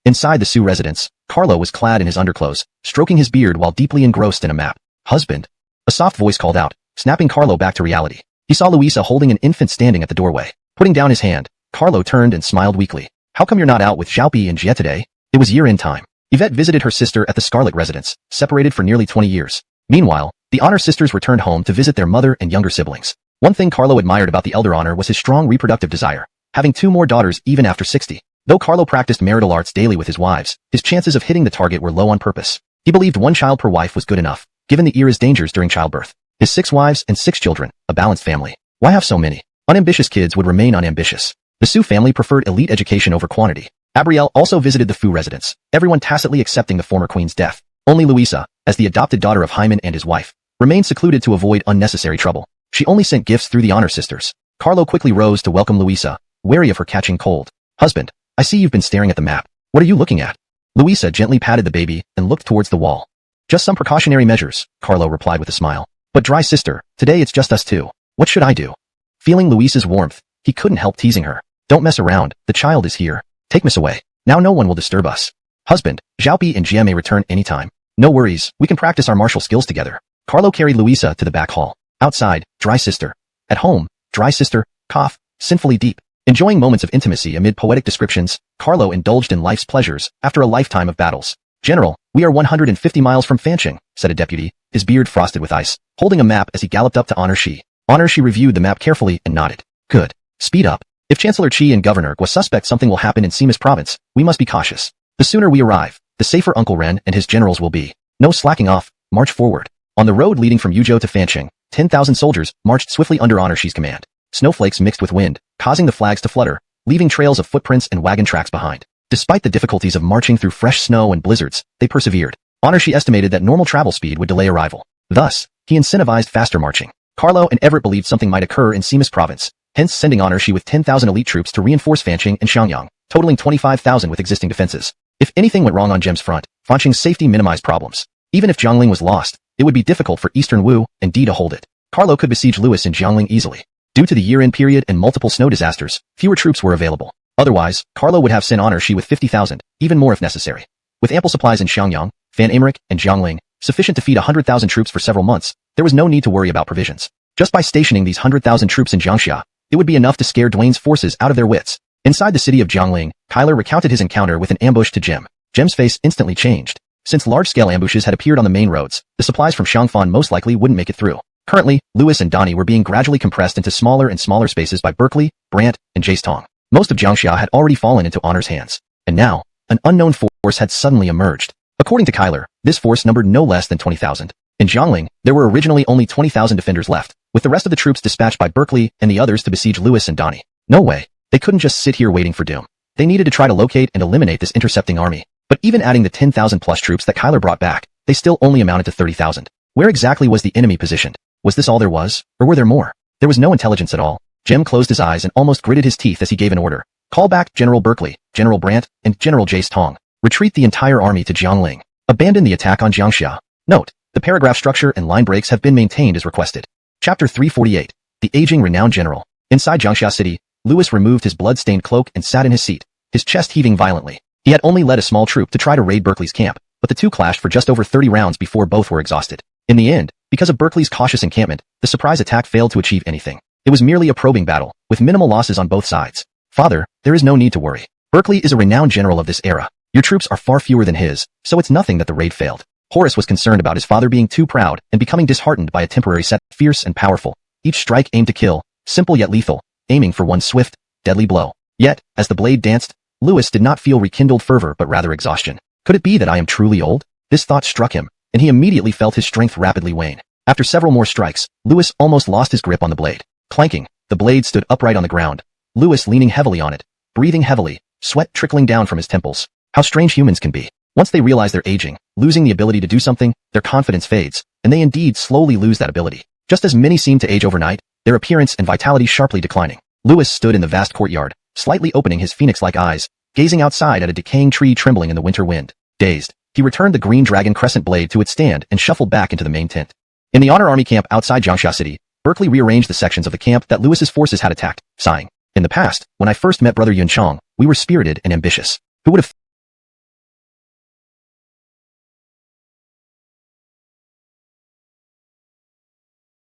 Inside the Sioux residence, Carlo was clad in his underclothes, stroking his beard while deeply engrossed in a map. Husband. A soft voice called out, snapping Carlo back to reality. He saw Louisa holding an infant standing at the doorway. Putting down his hand, Carlo turned and smiled weakly. How come you're not out with Xiaopi and Jie today? It was year-end time. Yvette visited her sister at the Scarlet residence, separated for nearly 20 years. Meanwhile, the Honor sisters returned home to visit their mother and younger siblings. One thing Carlo admired about the elder Honor was his strong reproductive desire, having 2 more daughters even after 60. Though Carlo practiced marital arts daily with his wives, his chances of hitting the target were low on purpose. He believed 1 child per wife was good enough, given the era's dangers during childbirth. His 6 wives and 6 children, a balanced family. Why have so many? Unambitious kids would remain unambitious. The Sioux family preferred elite education over quantity. Abrielle also visited the Fu residence, everyone tacitly accepting the former queen's death. Only Louisa, as the adopted daughter of Hyman and his wife, remained secluded to avoid unnecessary trouble. She only sent gifts through the Honor sisters. Carlo quickly rose to welcome Louisa, wary of her catching cold. Husband, I see you've been staring at the map. What are you looking at? Louisa gently patted the baby and looked towards the wall. Just some precautionary measures, Carlo replied with a smile. But dry sister, today it's just us 2. What should I do? Feeling Louisa's warmth, he couldn't help teasing her. Don't mess around, the child is here. Take Miss away. Now no one will disturb us. Husband, Xiaopi and Jie may return anytime. No worries, we can practice our martial skills together. Carlo carried Louisa to the back hall. Outside, dry sister. At home, dry sister, cough, sinfully deep. Enjoying moments of intimacy amid poetic descriptions, Carlo indulged in life's pleasures after a lifetime of battles. General, we are 150 miles from Fancheng, said a deputy, his beard frosted with ice, holding a map as he galloped up to Honor Shi. Honor Shi reviewed the map carefully and nodded. Good. Speed up. If Chancellor Qi and Governor Gua suspect something will happen in Simas province, we must be cautious. The sooner we arrive, the safer Uncle Ren and his generals will be. No slacking off, march forward. On the road leading from Yuzhou to Fancheng, 10,000 soldiers marched swiftly under Honor Shi's command. Snowflakes mixed with wind, causing the flags to flutter, leaving trails of footprints and wagon tracks behind. Despite the difficulties of marching through fresh snow and blizzards, they persevered. Honor Shi estimated that normal travel speed would delay arrival. Thus, he incentivized faster marching. Carlo and Everett believed something might occur in Simas province, hence sending Honor Shi with 10,000 elite troops to reinforce Fancheng and Xiangyang, totaling 25,000 with existing defenses. If anything went wrong on Jem's front, Fancheng's safety minimized problems. Even if Jiangling was lost, it would be difficult for Eastern Wu and Dee to hold it. Carlo could besiege Lewis in Jiangling easily. Due to the year-end period and multiple snow disasters, fewer troops were available. Otherwise, Carlo would have sent Honor Shi with 50,000, even more if necessary. With ample supplies in Xiangyang, Fan Emmerich, and Jiangling, sufficient to feed 100,000 troops for several months, there was no need to worry about provisions. Just by stationing these 100,000 troops in Jiangxia, it would be enough to scare Duane's forces out of their wits. Inside the city of Jiangling, Kyler recounted his encounter with an ambush to Jem. Jem's face instantly changed. Since large-scale ambushes had appeared on the main roads, the supplies from Xiangfan most likely wouldn't make it through. Currently, Lewis and Donnie were being gradually compressed into smaller and smaller spaces by Berkeley, Brandt, and Jace-Tong. Most of Jiangxia had already fallen into Honor's hands. And now, an unknown force had suddenly emerged. According to Kyler, this force numbered no less than 20,000. In Jiangling, there were originally only 20,000 defenders left, with the rest of the troops dispatched by Berkeley and the others to besiege Lewis and Donnie. No way. They couldn't just sit here waiting for doom. They needed to try to locate and eliminate this intercepting army. But even adding the 10,000 plus troops that Kyler brought back, they still only amounted to 30,000. Where exactly was the enemy positioned? Was this all there was, or were there more? There was no intelligence at all. Jem closed his eyes and almost gritted his teeth as he gave an order. Call back General Berkeley, General Brandt, and General Jace-Tong. Retreat the entire army to Jiangling. Abandon the attack on Jiangxia. Note, the paragraph structure and line breaks have been maintained as requested. Chapter 348. The Aging Renowned General. Inside Jiangxia City, Lewis removed his blood-stained cloak and sat in his seat, his chest heaving violently. He had only led a small troop to try to raid Berkeley's camp, but the two clashed for just over 30 rounds before both were exhausted. In the end, because of Berkeley's cautious encampment, the surprise attack failed to achieve anything. It was merely a probing battle, with minimal losses on both sides. Father, there is no need to worry. Berkeley is a renowned general of this era. Your troops are far fewer than his, so it's nothing that the raid failed. Horace was concerned about his father being too proud and becoming disheartened by a temporary set, fierce and powerful. Each strike aimed to kill, simple yet lethal, aiming for one swift, deadly blow. Yet, as the blade danced, Lewis did not feel rekindled fervor but rather exhaustion. Could it be that I am truly old? This thought struck him, and he immediately felt his strength rapidly wane. After several more strikes, Lewis almost lost his grip on the blade. Clanking, the blade stood upright on the ground, Lewis leaning heavily on it, breathing heavily, sweat trickling down from his temples. How strange humans can be. Once they realize they're aging, losing the ability to do something, their confidence fades, and they indeed slowly lose that ability. Just as many seem to age overnight, their appearance and vitality sharply declining. Lewis stood in the vast courtyard, slightly opening his phoenix-like eyes, gazing outside at a decaying tree trembling in the winter wind. Dazed, he returned the green dragon crescent blade to its stand and shuffled back into the main tent. In the Honor Army camp outside Donghua City, Berkeley rearranged the sections of the camp that Lewis's forces had attacked, sighing. In the past, when I first met Brother Yun Chong, we were spirited and ambitious. Who would have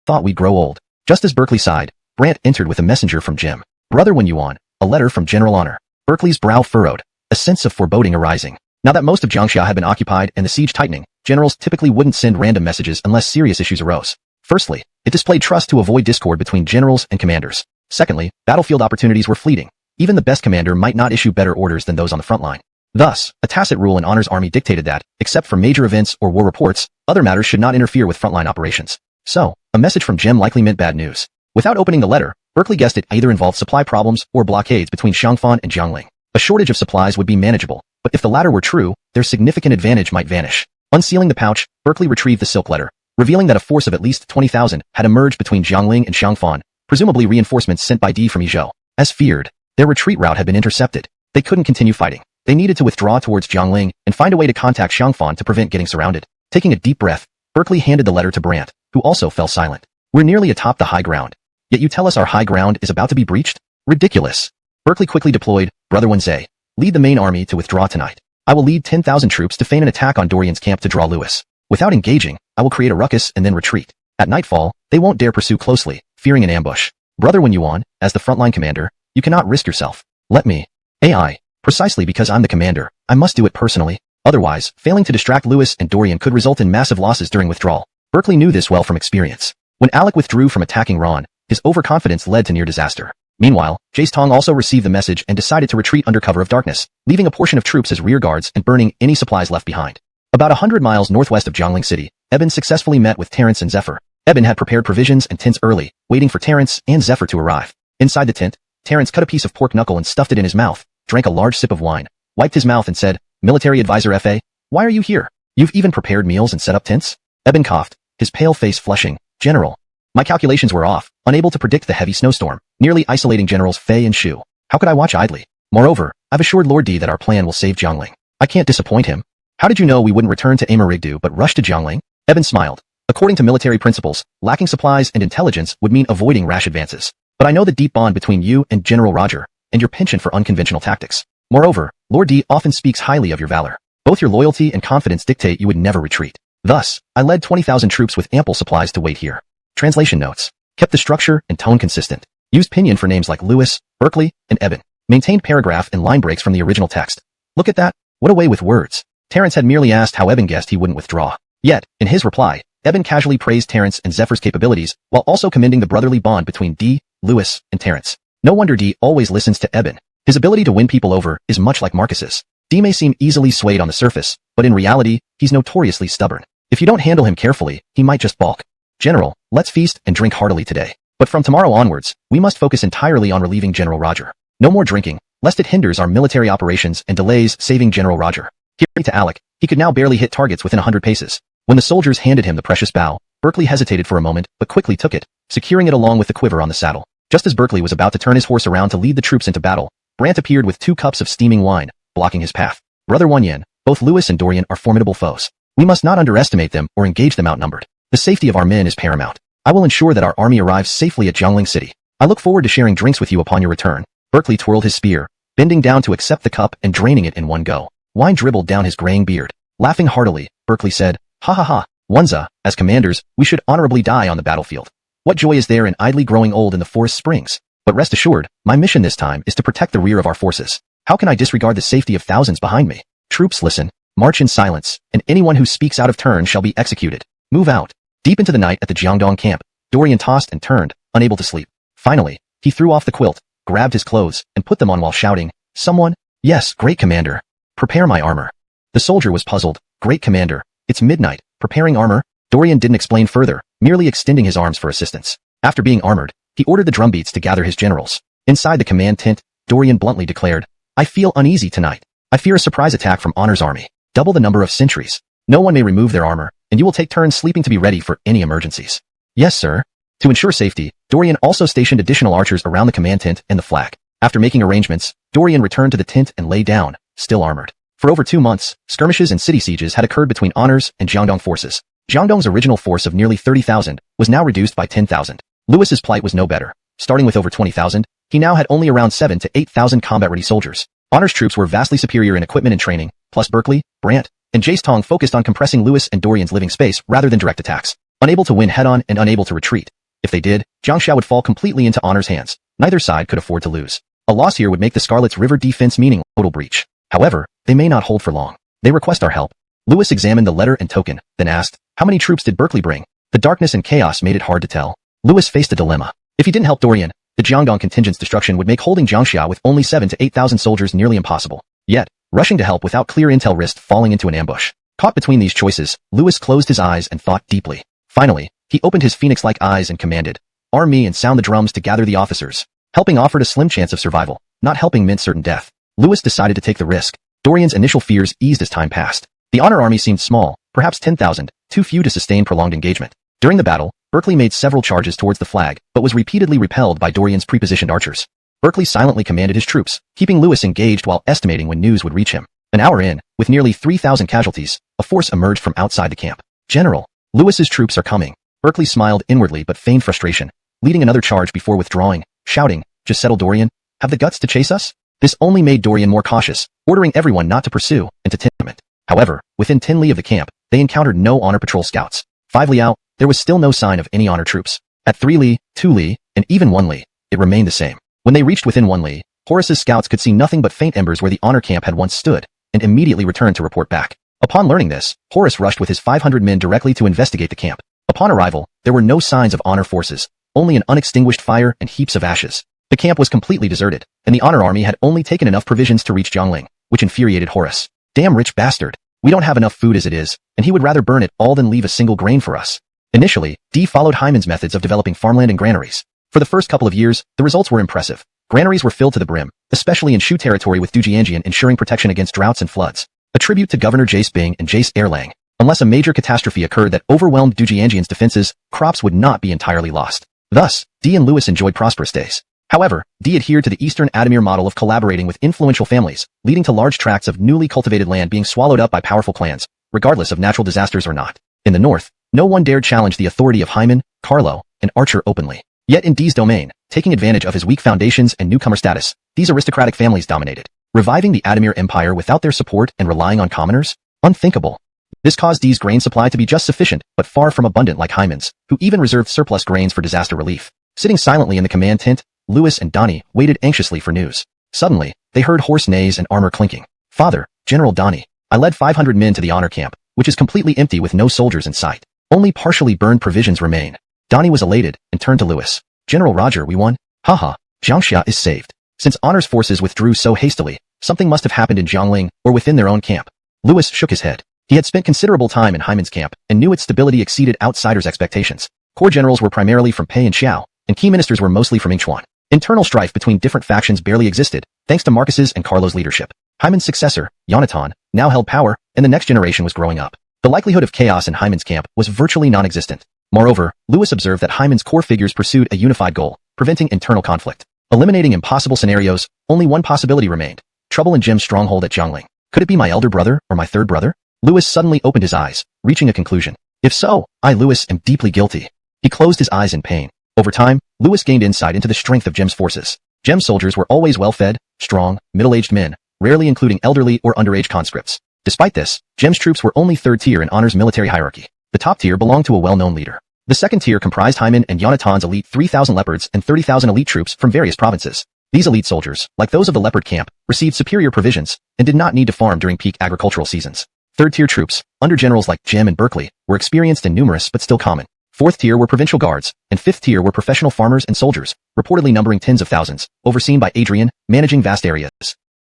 thought we'd grow old? Just as Berkeley sighed, Brant entered with a messenger from Jim. Brother Wen Yuan, a letter from General Honor. Berkeley's brow furrowed, a sense of foreboding arising. Now that most of Donghua had been occupied and the siege tightening, generals typically wouldn't send random messages unless serious issues arose. Firstly, it displayed trust to avoid discord between generals and commanders. Secondly, battlefield opportunities were fleeting. Even the best commander might not issue better orders than those on the front line. Thus, a tacit rule in Honor's army dictated that, except for major events or war reports, other matters should not interfere with frontline operations. So, a message from Jim likely meant bad news. Without opening the letter, Berkeley guessed it either involved supply problems or blockades between Xiangfan and Jiangling. A shortage of supplies would be manageable, but if the latter were true, their significant advantage might vanish. Unsealing the pouch, Berkeley retrieved the silk letter, revealing that a force of at least 20,000 had emerged between Jiangling and Xiangfan, presumably reinforcements sent by Di from Yizhou. As feared, their retreat route had been intercepted. They couldn't continue fighting. They needed to withdraw towards Jiangling and find a way to contact Xiangfan to prevent getting surrounded. Taking a deep breath, Berkeley handed the letter to Brant, who also fell silent. We're nearly atop the high ground. Yet you tell us our high ground is about to be breached? Ridiculous. Berkeley quickly deployed, Brother Wenze. Lead the main army to withdraw tonight. I will lead 10,000 troops to feign an attack on Dorian's camp to draw Lewis. Without engaging, I will create a ruckus and then retreat. At nightfall, they won't dare pursue closely, fearing an ambush. Brother Wen Yuan, as the frontline commander, you cannot risk yourself. Let me. AI. Precisely because I'm the commander, I must do it personally. Otherwise, failing to distract Lewis and Dorian could result in massive losses during withdrawal. Berkeley knew this well from experience. When Alec withdrew from attacking Ron, his overconfidence led to near disaster. Meanwhile, Jace Tong also received the message and decided to retreat under cover of darkness, leaving a portion of troops as rear guards and burning any supplies left behind. About 100 miles northwest of Jiangling City, Eben successfully met with Terrence and Zephyr. Eben had prepared provisions and tents early, waiting for Terrence and Zephyr to arrive. Inside the tent, Terrence cut a piece of pork knuckle and stuffed it in his mouth, drank a large sip of wine, wiped his mouth and said, Military Advisor F.A., why are you here? You've even prepared meals and set up tents? Eben coughed, his pale face flushing. General. My calculations were off, unable to predict the heavy snowstorm, nearly isolating Generals Fei and Shu. How could I watch idly? Moreover, I've assured Lord Di that our plan will save Jiangling. I can't disappoint him. How did you know we wouldn't return to Amarigdu but rush to Jiangling? Eben smiled. According to military principles, lacking supplies and intelligence would mean avoiding rash advances. But I know the deep bond between you and General Roger, and your penchant for unconventional tactics. Moreover, Lord Di often speaks highly of your valor. Both your loyalty and confidence dictate you would never retreat. Thus, I led 20,000 troops with ample supplies to wait here. Translation notes. Kept the structure and tone consistent. Used pinyin for names like Lewis, Berkeley, and Eben. Maintained paragraph and line breaks from the original text. Look at that. What a way with words. Terrence had merely asked how Eben guessed he wouldn't withdraw. Yet, in his reply, Eben casually praised Terrence and Zephyr's capabilities, while also commending the brotherly bond between Di, Lewis, and Terrence. No wonder Di always listens to Eben. His ability to win people over is much like Marcus's. Di may seem easily swayed on the surface, but in reality, he's notoriously stubborn. If you don't handle him carefully, he might just balk. General, let's feast and drink heartily today. But from tomorrow onwards, we must focus entirely on relieving General Roger. No more drinking, lest it hinders our military operations and delays saving General Roger. Hearing to Alec, he could now barely hit targets within 100 paces. When the soldiers handed him the precious bow, Berkeley hesitated for a moment, but quickly took it, securing it along with the quiver on the saddle. Just as Berkeley was about to turn his horse around to lead the troops into battle, Brant appeared with 2 cups of steaming wine, blocking his path. Brother Wanyan, both Lewis and Dorian are formidable foes. We must not underestimate them or engage them outnumbered. The safety of our men is paramount. I will ensure that our army arrives safely at Jiangling City. I look forward to sharing drinks with you upon your return. Berkeley twirled his spear, bending down to accept the cup and draining it in one go. Wine dribbled down his graying beard. Laughing heartily, Berkeley said, "Ha ha ha, Wenza, as commanders, we should honorably die on the battlefield. What joy is there in idly growing old in the forest springs? But rest assured, my mission this time is to protect the rear of our forces. How can I disregard the safety of thousands behind me? Troops listen, march in silence, and anyone who speaks out of turn shall be executed. Move out." Deep into the night at the Jiangdong camp, Dorian tossed and turned, unable to sleep. Finally, he threw off the quilt, grabbed his clothes, and put them on while shouting, "Someone? Yes, great commander. Prepare my armor." The soldier was puzzled. "Great commander, it's midnight. Preparing armor?" Dorian didn't explain further, merely extending his arms for assistance. After being armored, he ordered the drumbeats to gather his generals. Inside the command tent, Dorian bluntly declared, "I feel uneasy tonight. I fear a surprise attack from Honor's army. Double the number of sentries. No one may remove their armor, and you will take turns sleeping to be ready for any emergencies." "Yes, sir." To ensure safety, Dorian also stationed additional archers around the command tent and the flak. After making arrangements, Dorian returned to the tent and lay down, still armored. For over 2 months, skirmishes and city sieges had occurred between Honor's and Jiangdong forces. Jiangdong's original force of nearly 30,000 was now reduced by 10,000. Lewis's plight was no better. Starting with over 20,000, he now had only around 7 to 8,000 combat-ready soldiers. Honor's troops were vastly superior in equipment and training, plus Berkeley, Brandt, and Jace Tong focused on compressing Lewis and Dorian's living space rather than direct attacks. Unable to win head-on and unable to retreat. If they did, Jiangxia would fall completely into Honor's hands. Neither side could afford to lose. A loss here would make the Scarlet's river defense meaningless, total breach. However, they may not hold for long. They request our help. Lewis examined the letter and token, then asked, "How many troops did Berkeley bring?" The darkness and chaos made it hard to tell. Lewis faced a dilemma. If he didn't help Dorian, the Jiangdong contingent's destruction would make holding Jiangxia with only 7 to 8,000 soldiers nearly impossible. Yet, rushing to help without clear intel risked falling into an ambush. Caught between these choices, Lewis closed his eyes and thought deeply. Finally, he opened his phoenix-like eyes and commanded, "Arm me and sound the drums to gather the officers." Helping offered a slim chance of survival. Not helping meant certain death. Lewis decided to take the risk. Dorian's initial fears eased as time passed. The Honor army seemed small, perhaps 10,000, too few to sustain prolonged engagement. During the battle, Berkeley made several charges towards the flag, but was repeatedly repelled by Dorian's prepositioned archers. Berkeley silently commanded his troops, keeping Lewis engaged while estimating when news would reach him. An hour in, with nearly 3,000 casualties, a force emerged from outside the camp. "General, Lewis's troops are coming." Berkeley smiled inwardly but feigned frustration, leading another charge before withdrawing, shouting, "Just settle, Dorian. Have the guts to chase us?" This only made Dorian more cautious, ordering everyone not to pursue and to timidate. However, within 10 li of the camp, they encountered no Honor patrol scouts. 5 li out, there was still no sign of any Honor troops. At 3 li, 2 li, and even 1 li, it remained the same. When they reached within 1 li, Horace's scouts could see nothing but faint embers where the Honor camp had once stood, and immediately returned to report back. Upon learning this, Horace rushed with his 500 men directly to investigate the camp. Upon arrival, there were no signs of Honor forces, only an unextinguished fire and heaps of ashes. The camp was completely deserted, and the Honor army had only taken enough provisions to reach Jiangling, which infuriated Horace. "Damn rich bastard. We don't have enough food as it is, and he would rather burn it all than leave a single grain for us." Initially, Dee followed Hyman's methods of developing farmland and granaries. For the first couple of years, the results were impressive. Granaries were filled to the brim, especially in Shu territory with Dujianjian ensuring protection against droughts and floods. A tribute to Governor Jace Bing and Jace Erlang. Unless a major catastrophe occurred that overwhelmed Dujianjian's defenses, crops would not be entirely lost. Thus, Dee and Lewis enjoyed prosperous days. However, Dee adhered to the Eastern Adamir model of collaborating with influential families, leading to large tracts of newly cultivated land being swallowed up by powerful clans, regardless of natural disasters or not. In the north, no one dared challenge the authority of Hyman, Carlo, and Archer openly. Yet in Dee's domain, taking advantage of his weak foundations and newcomer status, these aristocratic families dominated. Reviving the Adamir Empire without their support and relying on commoners? Unthinkable. This caused Dee's grain supply to be just sufficient, but far from abundant like Hyman's, who even reserved surplus grains for disaster relief. Sitting silently in the command tent, Lewis and Donnie waited anxiously for news. Suddenly, they heard horse neighs and armor clinking. "Father, General Donnie, I led 500 men to the Honor camp, which is completely empty with no soldiers in sight. Only partially burned provisions remain." Donnie was elated and turned to Lewis. "General Roger, we won. Haha, Jiangxia is saved." Since Honor's forces withdrew so hastily, something must have happened in Jiangling or within their own camp. Lewis shook his head. He had spent considerable time in Hyman's camp and knew its stability exceeded outsiders' expectations. Core generals were primarily from Pei and Xiao, and key ministers were mostly from Yingchuan. Internal strife between different factions barely existed, thanks to Marcus's and Carlo's leadership. Hyman's successor, Yonatan, now held power, and the next generation was growing up. The likelihood of chaos in Hyman's camp was virtually non-existent. Moreover, Lewis observed that Hyman's core figures pursued a unified goal, preventing internal conflict. Eliminating impossible scenarios, only one possibility remained: trouble in Jim's stronghold at Jiangling. Could it be my elder brother or my third brother? Lewis suddenly opened his eyes, reaching a conclusion. If so, I, Lewis, am deeply guilty. He closed his eyes in pain. Over time, Lewis gained insight into the strength of Jim's forces. Jim's soldiers were always well-fed, strong, middle-aged men, rarely including elderly or underage conscripts. Despite this, Gem's troops were only third tier in Honor's military hierarchy. The top tier belonged to a well-known leader. The second tier comprised Hyman and Yonatan's elite 3,000 leopards and 30,000 elite troops from various provinces. These elite soldiers, like those of the leopard camp, received superior provisions and did not need to farm during peak agricultural seasons. Third-tier troops, under generals like Gem and Berkeley, were experienced and numerous but still common. Fourth tier were provincial guards, and fifth tier were professional farmers and soldiers, reportedly numbering tens of thousands, overseen by Adrian, managing vast areas.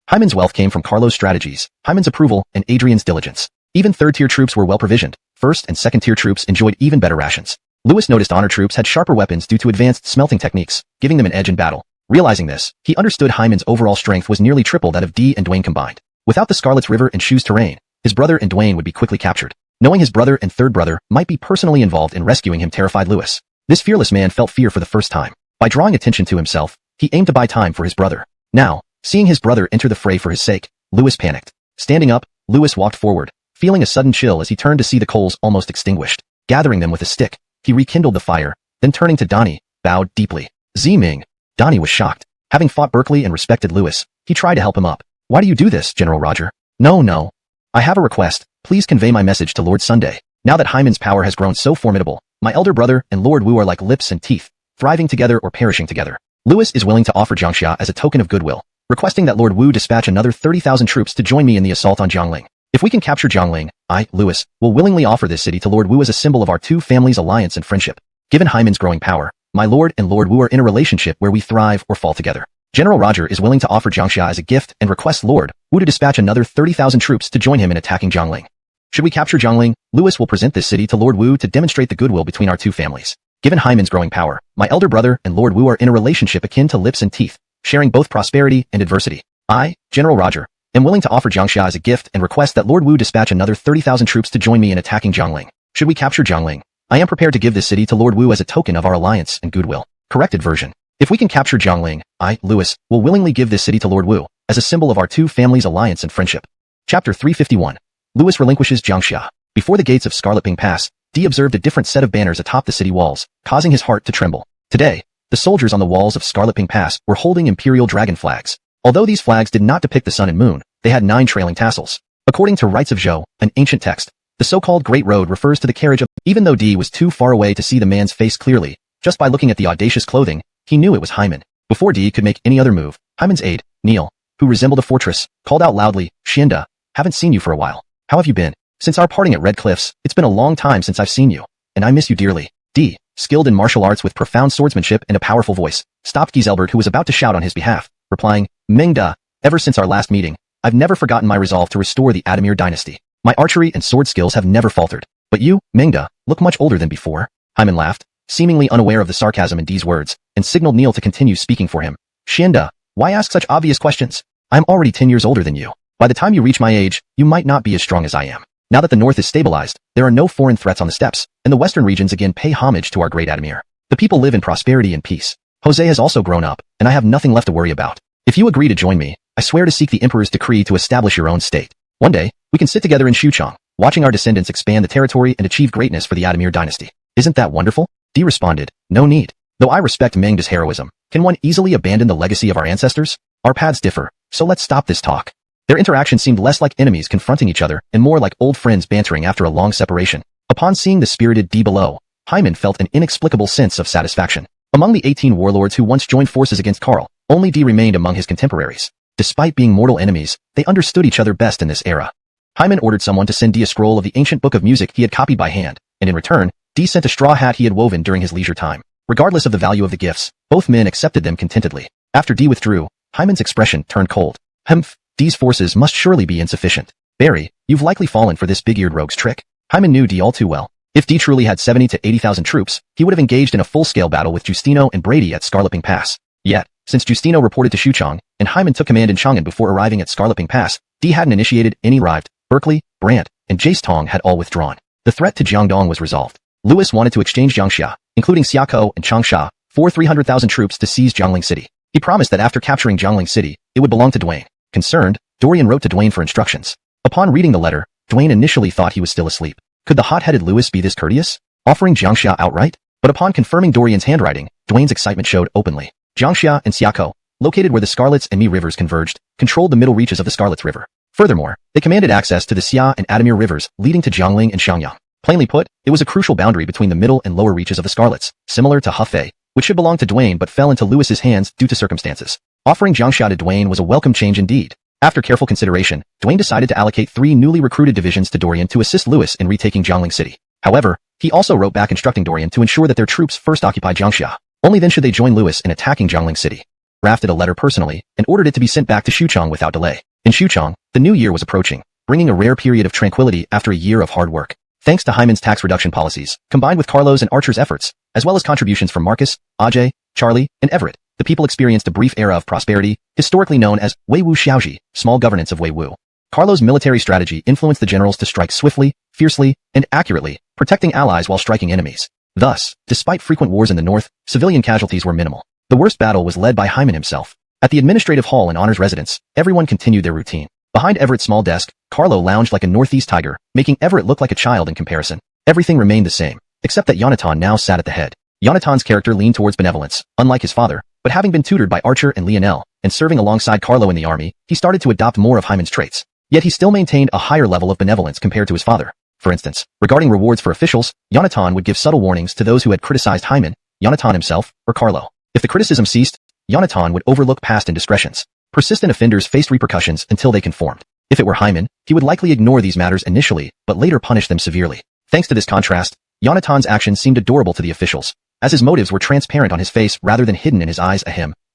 Hyman's wealth came from Carlo's strategies, Hyman's approval, and Adrian's diligence. Even third-tier troops were well-provisioned. First- and second-tier troops enjoyed even better rations. Lewis noticed Honor troops had sharper weapons due to advanced smelting techniques, giving them an edge in battle. Realizing this, he understood Hyman's overall strength was nearly triple that of Dee and Dwayne combined. Without the Scarlet's River and Shoes terrain, his brother and Dwayne would be quickly captured. Knowing his brother and third brother might be personally involved in rescuing him terrified Lewis. This fearless man felt fear for the first time. By drawing attention to himself, he aimed to buy time for his brother. Now, seeing his brother enter the fray for his sake, Lewis panicked. Standing up, Lewis walked forward, feeling a sudden chill as he turned to see the coals almost extinguished. Gathering them with a stick, he rekindled the fire, then turning to Donnie, bowed deeply. Ziming. Donnie was shocked. Having fought Berkeley and respected Lewis, he tried to help him up. Why do you do this, General Roger? No. I have a request. Please convey my message to Lord Sunday. Now that Hyman's power has grown so formidable, my elder brother and Lord Wu are like lips and teeth, thriving together or perishing together. Lewis is willing to offer Jiangxia as a token of goodwill, requesting that Lord Wu dispatch another 30,000 troops to join me in the assault on Jiangling. If we can capture Jiangling, I, Lewis, will willingly offer this city to Lord Wu as a symbol of our two families' alliance and friendship. Given Hyman's growing power, my lord and Lord Wu are in a relationship where we thrive or fall together. General Roger is willing to offer Jiangxia as a gift and requests Lord Wu to dispatch another 30,000 troops to join him in attacking Jiangling. Should we capture Jiangling, Lewis will present this city to Lord Wu to demonstrate the goodwill between our two families. Given Hyman's growing power, my elder brother and Lord Wu are in a relationship akin to lips and teeth, sharing both prosperity and adversity. I, General Roger, am willing to offer Jiangxia as a gift and request that Lord Wu dispatch another 30,000 troops to join me in attacking Jiangling. Should we capture Jiangling, I am prepared to give this city to Lord Wu as a token of our alliance and goodwill. Corrected version. If we can capture Jiangling, I, Lewis, will willingly give this city to Lord Wu, as a symbol of our two families' alliance and friendship. Chapter 351. Lewis relinquishes Jiangxia. Before the gates of Scarlet Ping Pass, Dee observed a different set of banners atop the city walls, causing his heart to tremble. Today, the soldiers on the walls of Scarlet Ping Pass were holding imperial dragon flags. Although these flags did not depict the sun and moon, they had 9 trailing tassels. According to Rites of Zhou, an ancient text, the so-called Great Road refers to the carriage of... Even though Dee was too far away to see the man's face clearly, just by looking at the audacious clothing, he knew it was Hyman. Before Dee could make any other move, Hyman's aide, Neil, who resembled a fortress, called out loudly, Xianda, haven't seen you for a while. How have you been? Since our parting at Red Cliffs, it's been a long time since I've seen you, and I miss you dearly. Dee, skilled in martial arts with profound swordsmanship and a powerful voice, stopped Giselbert who was about to shout on his behalf, replying, Mengda, ever since our last meeting, I've never forgotten my resolve to restore the Adamir dynasty. My archery and sword skills have never faltered. But you, Mengda, look much older than before. Hyman laughed, seemingly unaware of the sarcasm in Dee's words, and signaled Neil to continue speaking for him. Xianda, why ask such obvious questions? I'm already 10 years older than you. By the time you reach my age, you might not be as strong as I am. Now that the north is stabilized, there are no foreign threats on the steppes, and the western regions again pay homage to our great Adamir. The people live in prosperity and peace. Jose has also grown up, and I have nothing left to worry about. If you agree to join me, I swear to seek the emperor's decree to establish your own state. One day, we can sit together in Xuchang, watching our descendants expand the territory and achieve greatness for the Adamir dynasty. Isn't that wonderful? Dee responded, no need. Though I respect Mengda's heroism, can one easily abandon the legacy of our ancestors? Our paths differ, so let's stop this talk. Their interaction seemed less like enemies confronting each other and more like old friends bantering after a long separation. Upon seeing the spirited Dee below, Hyman felt an inexplicable sense of satisfaction. Among the 18 warlords who once joined forces against Karl, only Dee remained among his contemporaries. Despite being mortal enemies, they understood each other best in this era. Hyman ordered someone to send Dee a scroll of the ancient book of music he had copied by hand, and in return, Dee sent a straw hat he had woven during his leisure time. Regardless of the value of the gifts, both men accepted them contentedly. After Dee withdrew, Hyman's expression turned cold. Humph, Dee's forces must surely be insufficient. Barry, you've likely fallen for this big-eared rogue's trick. Hyman knew Dee all too well. If Dee truly had 70 to 80,000 troops, he would have engaged in a full-scale battle with Justino and Brady at Scarlet Ping Pass. Yet, since Justino reported to Xuchang, and Hyman took command in Chang'an before arriving at Scarlet Ping Pass, Dee hadn't initiated any arrived. Berkeley, Brandt, and Jace Tong had all withdrawn. The threat to Jiangdong was resolved. Lewis wanted to exchange Jiangxia, including Xiakou and Changsha, for 300,000 troops to seize Jiangling City. He promised that after capturing Jiangling City, it would belong to Dwayne. Concerned, Dorian wrote to Dwayne for instructions. Upon reading the letter, Dwayne initially thought he was still asleep. Could the hot-headed Lewis be this courteous, offering Jiangxia outright? But upon confirming Dorian's handwriting, Dwayne's excitement showed openly. Jiangxia and Xiakou, located where the Scarlets and Mi rivers converged, controlled the middle reaches of the Scarlets River. Furthermore, they commanded access to the Xia and Adamir rivers leading to Jiangling and Xiangyang. Plainly put, it was a crucial boundary between the middle and lower reaches of the Scarlets, similar to Hefei, which should belong to Duane but fell into Louis's hands due to circumstances. Offering Jiangxia to Duane was a welcome change indeed. After careful consideration, Duane decided to allocate 3 newly recruited divisions to Dorian to assist Louis in retaking Jiangling City. However, he also wrote back instructing Dorian to ensure that their troops first occupy Jiangxia. Only then should they join Louis in attacking Jiangling City. Drafted a letter personally and ordered it to be sent back to Xuchang without delay. In Xuchang, the new year was approaching, bringing a rare period of tranquility after a year of hard work. Thanks to Hyman's tax reduction policies, combined with Carlos and Archer's efforts, as well as contributions from Marcus, Ajay, Charlie, and Everett, the people experienced a brief era of prosperity, historically known as Weiwu Xiaoji, small governance of Weiwu. Carlos' military strategy influenced the generals to strike swiftly, fiercely, and accurately, protecting allies while striking enemies. Thus, despite frequent wars in the north, civilian casualties were minimal. The worst battle was led by Hyman himself. At the administrative hall and honors residence, everyone continued their routine. Behind Everett's small desk, Carlo lounged like a northeast tiger, making Everett look like a child in comparison. Everything remained the same, except that Yonatan now sat at the head. Yonatan's character leaned towards benevolence, unlike his father, but having been tutored by Archer and Lionel, and serving alongside Carlo in the army, he started to adopt more of Hyman's traits. Yet he still maintained a higher level of benevolence compared to his father. For instance, regarding rewards for officials, Yonatan would give subtle warnings to those who had criticized Hyman, Yonatan himself, or Carlo. If the criticism ceased, Yonatan would overlook past indiscretions. Persistent offenders faced repercussions until they conformed. If it were Hyman, he would likely ignore these matters initially, but later punish them severely. Thanks to this contrast, Yonatan's actions seemed adorable to the officials, as his motives were transparent on his face rather than hidden in his eyes.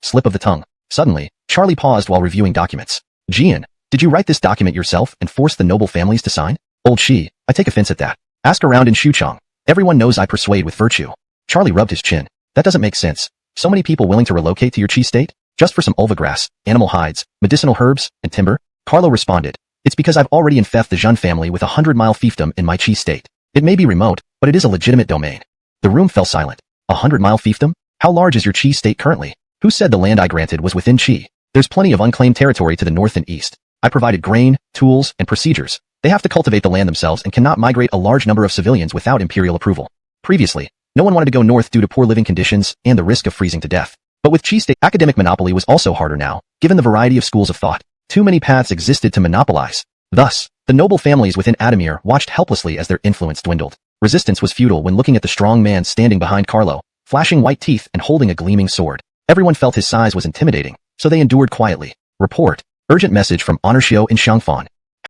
Slip of the tongue. Suddenly, Charlie paused while reviewing documents. Jian, did you write this document yourself and force the noble families to sign? Old Shi, I take offense at that. Ask around in Xuchang. Everyone knows I persuade with virtue. Charlie rubbed his chin. That doesn't make sense. So many people willing to relocate to your Qi state? Just for some ulva grass, animal hides, medicinal herbs, and timber? Carlo responded. It's because I've already infested the Zhun family with 100-mile fiefdom in my Qi state. It may be remote, but it is a legitimate domain. The room fell silent. 100-mile fiefdom? How large is your Qi state currently? Who said the land I granted was within Qi? There's plenty of unclaimed territory to the north and east. I provided grain, tools, and procedures. They have to cultivate the land themselves and cannot migrate a large number of civilians without imperial approval. Previously, no one wanted to go north due to poor living conditions and the risk of freezing to death. But with Qi state, academic monopoly was also harder now, given the variety of schools of thought. Too many paths existed to monopolize. Thus, the noble families within Adamir watched helplessly as their influence dwindled. Resistance was futile when looking at the strong man standing behind Carlo, flashing white teeth and holding a gleaming sword. Everyone felt his size was intimidating, so they endured quietly. Report. Urgent message from Honorshio in Xiangfan.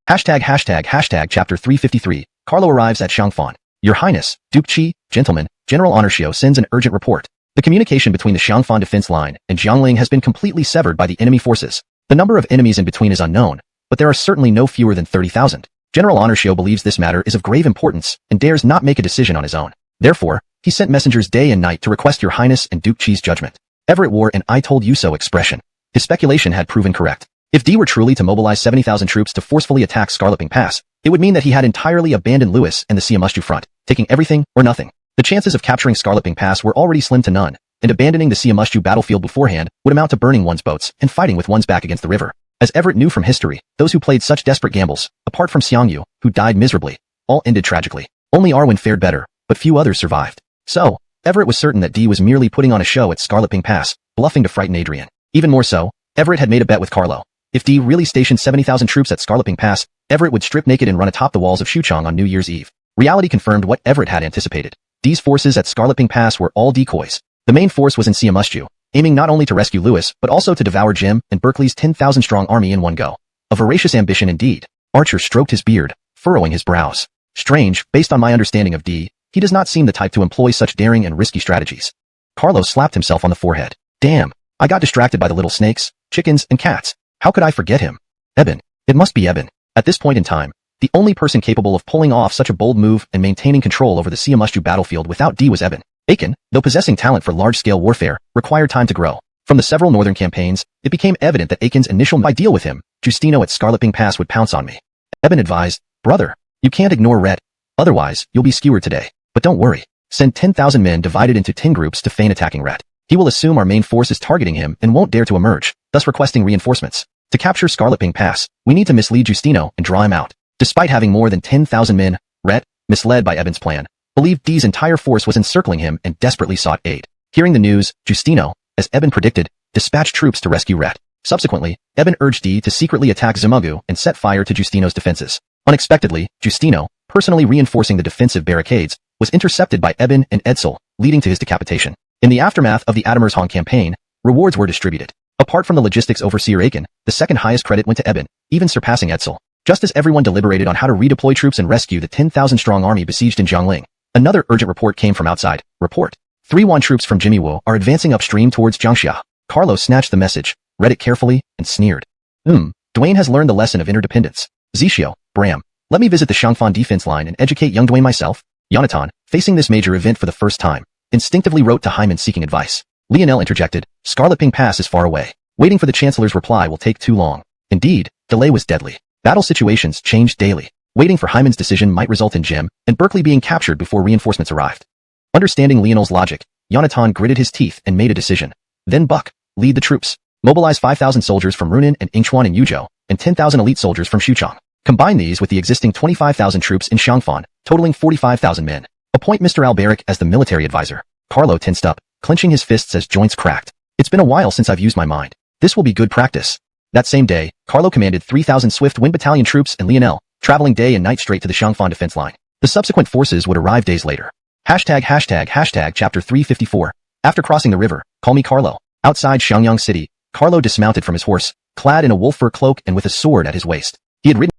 ####Chapter 353. Carlo arrives at Xiangfan. Your Highness, Duke Qi, gentlemen, General Honorshio sends an urgent report. The communication between the Xiangfan defense line and Jiangling has been completely severed by the enemy forces. The number of enemies in between is unknown, but there are certainly no fewer than 30,000. General Honorshio believes this matter is of grave importance and dares not make a decision on his own. Therefore, he sent messengers day and night to request your Highness and Duke Qi's judgment. Everett wore an I told you so expression. His speculation had proven correct. If D were truly to mobilize 70,000 troops to forcefully attack Scarlet Pass, it would mean that he had entirely abandoned Louis and the Siamushu front, taking everything or nothing. The chances of capturing Scarlet Pass were already slim to none, and abandoning the Siamushu battlefield beforehand would amount to burning one's boats and fighting with one's back against the river. As Everett knew from history, those who played such desperate gambles, apart from Xiangyu, who died miserably, all ended tragically. Only Arwen fared better, but few others survived. So, Everett was certain that D was merely putting on a show at Scarlet Pass, bluffing to frighten Adrian. Even more so, Everett had made a bet with Carlo. If D really stationed 70,000 troops at Scarlet Pass, Everett would strip naked and run atop the walls of Xuchang on New Year's Eve. Reality confirmed what Everett had anticipated. D's forces at Scarlet Pass were all decoys. The main force was in Siamushu, aiming not only to rescue Louis, but also to devour Jim and Berkeley's 10,000-strong army in one go. A voracious ambition indeed. Archer stroked his beard, furrowing his brows. Strange, based on my understanding of D, he does not seem the type to employ such daring and risky strategies. Carlo slapped himself on the forehead. Damn, I got distracted by the little snakes, chickens, and cats. How could I forget him? Eben. It must be Eben. At this point in time, the only person capable of pulling off such a bold move and maintaining control over the Siamushu battlefield without D was Eben. Aiken, though possessing talent for large-scale warfare, required time to grow. From the several northern campaigns, it became evident that Aiken's initial deal with him, Justino at Scarlet Pass, would pounce on me. Eben advised, brother, you can't ignore Red. Otherwise, you'll be skewered today. But don't worry. Send 10,000 men divided into 10 groups to feign attacking Red. He will assume our main force is targeting him and won't dare to emerge, thus requesting reinforcements. To capture Scarlet Pass, we need to mislead Justino and draw him out. Despite having more than 10,000 men, Red, misled by Eben's plan, believed D's entire force was encircling him and desperately sought aid. Hearing the news, Justino, as Eben predicted, dispatched troops to rescue Red. Subsequently, Eben urged Di to secretly attack Zimugu and set fire to Justino's defenses. Unexpectedly, Justino, personally reinforcing the defensive barricades, was intercepted by Eben and Edsel, leading to his decapitation. In the aftermath of the Adamers-Hong campaign, rewards were distributed. Apart from the logistics overseer Aiken, the second highest credit went to Eben, even surpassing Edsel. Just as everyone deliberated on how to redeploy troops and rescue the 10,000-strong army besieged in Jiangling, another urgent report came from outside. Report. 3 Yuan troops from Jimiwo are advancing upstream towards Jiangxia. Carlos snatched the message, read it carefully, and sneered. Dwayne has learned the lesson of interdependence. Zishio, Bram, let me visit the Shangfan defense line and educate young Dwayne myself. Yonatan, facing this major event for the first time, instinctively wrote to Hyman seeking advice. Lionel interjected, Scarlet Ping Pass is far away. Waiting for the Chancellor's reply will take too long. Indeed, delay was deadly. Battle situations changed daily. Waiting for Hyman's decision might result in Jim and Berkeley being captured before reinforcements arrived. Understanding Lionel's logic, Yonatan gritted his teeth and made a decision. Then Buck, lead the troops. Mobilize 5,000 soldiers from Runan and Yingchuan and Yuzhou, and 10,000 elite soldiers from Xuchang. Combine these with the existing 25,000 troops in Shangfan, totaling 45,000 men. Appoint Mr. Alberic as the military advisor. Carlo tensed up, clenching his fists as joints cracked. It's been a while since I've used my mind. This will be good practice. That same day, Carlo commanded 3,000 Swift Wind Battalion troops and Lionel, traveling day and night straight to the Shangfan defense line. The subsequent forces would arrive days later. Chapter 354. After crossing the river, call me Carlo. Outside Xiangyang City, Carlo dismounted from his horse, clad in a wolf fur cloak and with a sword at his waist. He had ridden,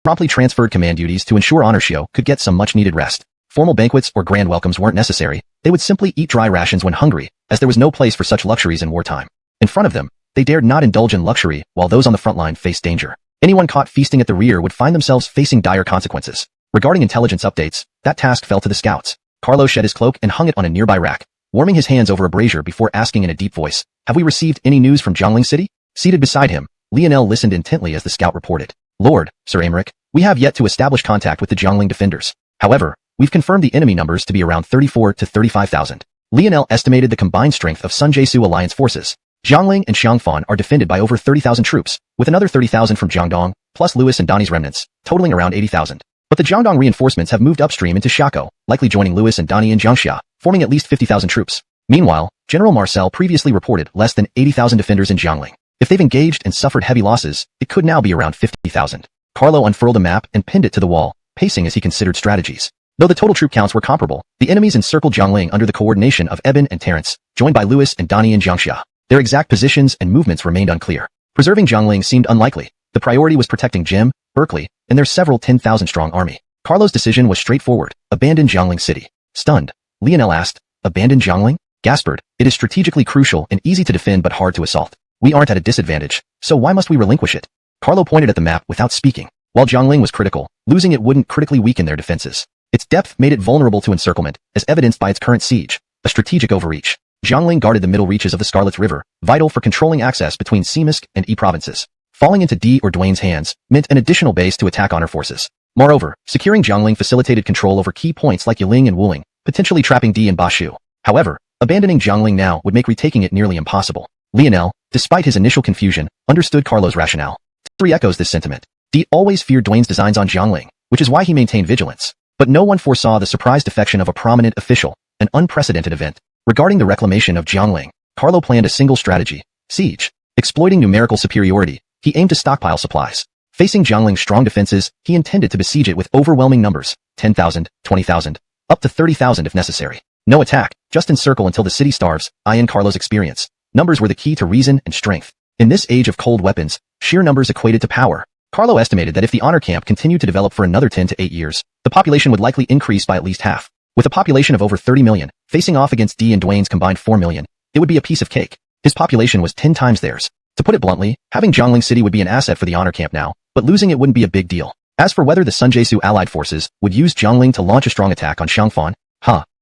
promptly transferred command duties to ensure Honorshio could get some much-needed rest. Formal banquets or grand welcomes weren't necessary. They would simply eat dry rations when hungry, as there was no place for such luxuries in wartime. In front of them, they dared not indulge in luxury while those on the front line faced danger. Anyone caught feasting at the rear would find themselves facing dire consequences. Regarding intelligence updates, that task fell to the scouts. Carlo shed his cloak and hung it on a nearby rack, warming his hands over a brazier before asking in a deep voice, have we received any news from Jiangling City? Seated beside him, Lionel listened intently as the scout reported. Lord, Sir Aymeric, we have yet to establish contact with the Jiangling defenders. However, we've confirmed the enemy numbers to be around 34 to 35,000. Lionel estimated the combined strength of Sun Jesu alliance forces. Jiangling and Xiangfan are defended by over 30,000 troops, with another 30,000 from Jiangdong, plus Louis and Donnie's remnants, totaling around 80,000. But the Jiangdong reinforcements have moved upstream into Shako, likely joining Louis and Donnie in Jiangxia, forming at least 50,000 troops. Meanwhile, General Marcel previously reported less than 80,000 defenders in Jiangling. If they've engaged and suffered heavy losses, it could now be around 50,000. Carlo unfurled a map and pinned it to the wall, pacing as he considered strategies. Though the total troop counts were comparable, the enemies encircled Jiangling under the coordination of Eben and Terence, joined by Louis and Donnie in Jiangxia. Their exact positions and movements remained unclear. Preserving Jiangling seemed unlikely. The priority was protecting Jim, Berkeley, and their several 10,000-strong army. Carlo's decision was straightforward. Abandon Jiangling City. Stunned, Lionel asked, abandon Jiangling? Gaspard, it is strategically crucial and easy to defend but hard to assault. We aren't at a disadvantage, so why must we relinquish it? Carlo pointed at the map without speaking. While Jiangling was critical, losing it wouldn't critically weaken their defenses. Its depth made it vulnerable to encirclement, as evidenced by its current siege, a strategic overreach. Jiangling guarded the middle reaches of the Scarlet River, vital for controlling access between Semisk and E provinces. Falling into D or Dwayne's hands meant an additional base to attack honor forces. Moreover, securing Jiangling facilitated control over key points like Yiling and Wuling, potentially trapping D and Bashu. However, abandoning Jiangling now would make retaking it nearly impossible. Lionel, despite his initial confusion, understood Carlo's rationale. 3 echoes this sentiment. D always feared Dwayne's designs on Jiangling, which is why he maintained vigilance. But no one foresaw the surprise defection of a prominent official, an unprecedented event. Regarding the reclamation of Jiangling, Carlo planned a single strategy, siege. Exploiting numerical superiority, he aimed to stockpile supplies. Facing Jiangling's strong defenses, he intended to besiege it with overwhelming numbers, 10,000, 20,000, up to 30,000 if necessary. No attack, just encircle until the city starves. In Carlo's experience, numbers were the key to reason and strength. In this age of cold weapons, sheer numbers equated to power. Carlo estimated that if the honor camp continued to develop for another 10 to 8 years, the population would likely increase by at least half. With a population of over 30 million, facing off against D and Dwayne's combined 4 million, it would be a piece of cake. His population was 10 times theirs. To put it bluntly, having Jiangling City would be an asset for the honor camp now, but losing it wouldn't be a big deal. As for whether the Sun Jesu allied forces would use Jiangling to launch a strong attack on Shangfan,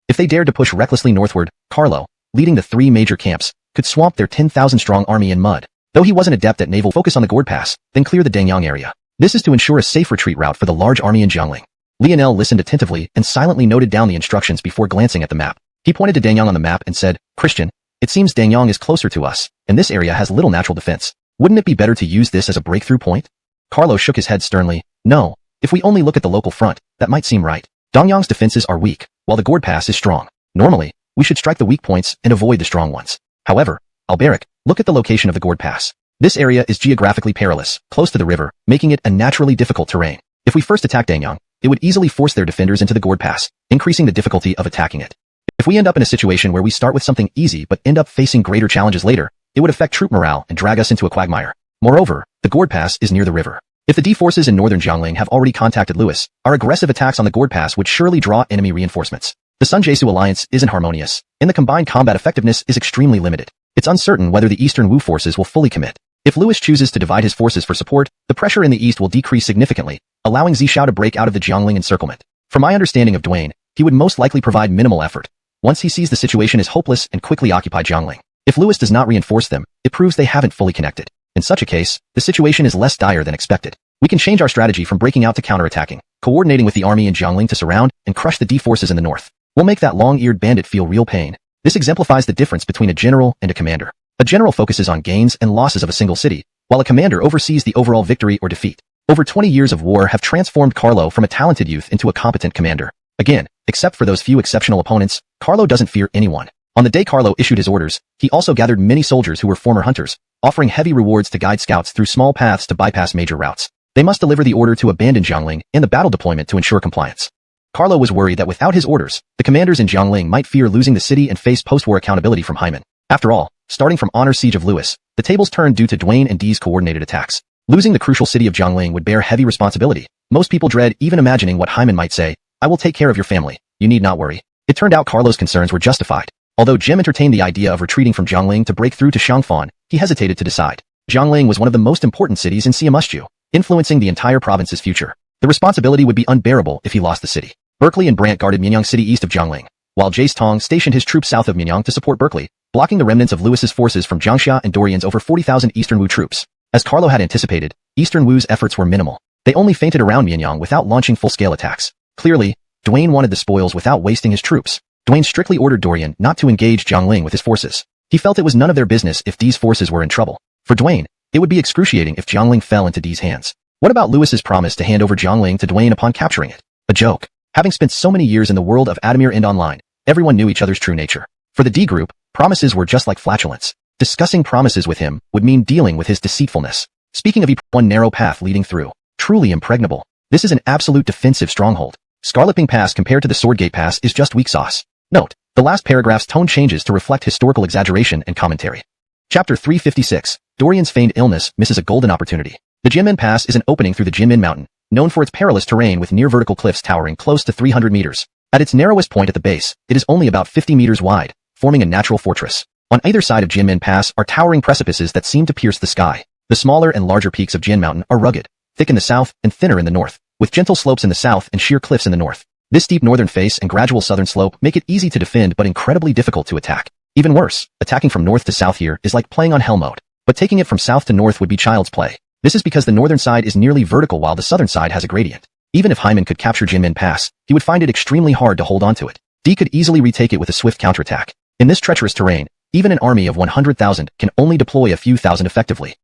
if they dared to push recklessly northward, Carlo, leading the 3 major camps, could swamp their 10,000-strong army in mud. Though he wasn't adept at naval, focus on the Gourd Pass, then clear the Dangyang area. This is to ensure a safe retreat route for the large army in Jiangling. Lionel listened attentively and silently noted down the instructions before glancing at the map. He pointed to Dangyang on the map and said, Christian, it seems Dangyang is closer to us, and this area has little natural defense. Wouldn't it be better to use this as a breakthrough point? Carlo shook his head sternly. No, if we only look at the local front, that might seem right. Dangyang's defenses are weak, while the Gourd Pass is strong. Normally, we should strike the weak points and avoid the strong ones. However, Alberic, look at the location of the Gourd Pass. This area is geographically perilous, close to the river, making it a naturally difficult terrain. If we first attack Dangyang, it would easily force their defenders into the Gourd Pass, increasing the difficulty of attacking it. If we end up in a situation where we start with something easy but end up facing greater challenges later, it would affect troop morale and drag us into a quagmire. Moreover, the Gourd Pass is near the river. If the D forces in northern Jiangling have already contacted Lewis, our aggressive attacks on the Gourd Pass would surely draw enemy reinforcements. The Sun-Jesu alliance isn't harmonious, and the combined combat effectiveness is extremely limited. It's uncertain whether the Eastern Wu forces will fully commit. If Lewis chooses to divide his forces for support, the pressure in the east will decrease significantly, allowing Zishao to break out of the Jiangling encirclement. From my understanding of Duane, he would most likely provide minimal effort. Once he sees the situation is hopeless and quickly occupy Jiangling. If Lewis does not reinforce them, it proves they haven't fully connected. In such a case, the situation is less dire than expected. We can change our strategy from breaking out to counterattacking, coordinating with the army in Jiangling to surround and crush the D forces in the north. We'll make that long-eared bandit feel real pain. This exemplifies the difference between a general and a commander. A general focuses on gains and losses of a single city, while a commander oversees the overall victory or defeat. Over 20 years of war have transformed Carlo from a talented youth into a competent commander. Again, except for those few exceptional opponents, Carlo doesn't fear anyone. On the day Carlo issued his orders, he also gathered many soldiers who were former hunters, offering heavy rewards to guide scouts through small paths to bypass major routes. They must deliver the order to abandon Jiangling and the battle deployment to ensure compliance. Carlo was worried that without his orders, the commanders in Jiangling might fear losing the city and face post-war accountability from Hyman. After all, starting from Honor Siege of Lewis, the tables turned due to Duane and Dee's coordinated attacks. Losing the crucial city of Jiangling would bear heavy responsibility. Most people dread even imagining what Hyman might say. I will take care of your family. You need not worry. It turned out Carlo's concerns were justified. Although Jim entertained the idea of retreating from Jiangling to break through to Xiangfan, he hesitated to decide. Jiangling was one of the most important cities in Siamushu, influencing the entire province's future. The responsibility would be unbearable if he lost the city. Berkeley and Brant guarded Mianyang City east of Jiangling, while Jace Tong stationed his troops south of Mianyang to support Berkeley, blocking the remnants of Lewis's forces from Jiangxia and Dorian's over 40,000 Eastern Wu troops. As Carlo had anticipated, Eastern Wu's efforts were minimal. They only feinted around Mianyang without launching full-scale attacks. Clearly, Duane wanted the spoils without wasting his troops. Duane strictly ordered Dorian not to engage Jiangling with his forces. He felt it was none of their business if Dee's forces were in trouble. For Duane, it would be excruciating if Jiangling fell into Dee's hands. What about Lewis's promise to hand over Jiangling to Duane upon capturing it? A joke. Having spent so many years in the world of Adamir and online, everyone knew each other's true nature. For the D group, promises were just like flatulence. Discussing promises with him would mean dealing with his deceitfulness. Speaking of one narrow path leading through, truly impregnable. This is an absolute defensive stronghold. Scarletping Pass compared to the Swordgate Pass is just weak sauce. Note, the last paragraph's tone changes to reflect historical exaggeration and commentary. Chapter 356, Dorian's feigned illness misses a golden opportunity. The Jinmen Pass is an opening through the Jinmen Mountain, known for its perilous terrain with near-vertical cliffs towering close to 300 meters. At its narrowest point at the base, it is only about 50 meters wide, forming a natural fortress. On either side of Jinmen Pass are towering precipices that seem to pierce the sky. The smaller and larger peaks of Jin Mountain are rugged, thick in the south and thinner in the north, with gentle slopes in the south and sheer cliffs in the north. This steep northern face and gradual southern slope make it easy to defend but incredibly difficult to attack. Even worse, attacking from north to south here is like playing on hell mode. But taking it from south to north would be child's play. This is because the northern side is nearly vertical while the southern side has a gradient. Even if Hyman could capture Jinmen Pass, he would find it extremely hard to hold onto it. D could easily retake it with a swift counterattack. In this treacherous terrain, even an army of 100,000 can only deploy a few thousand effectively.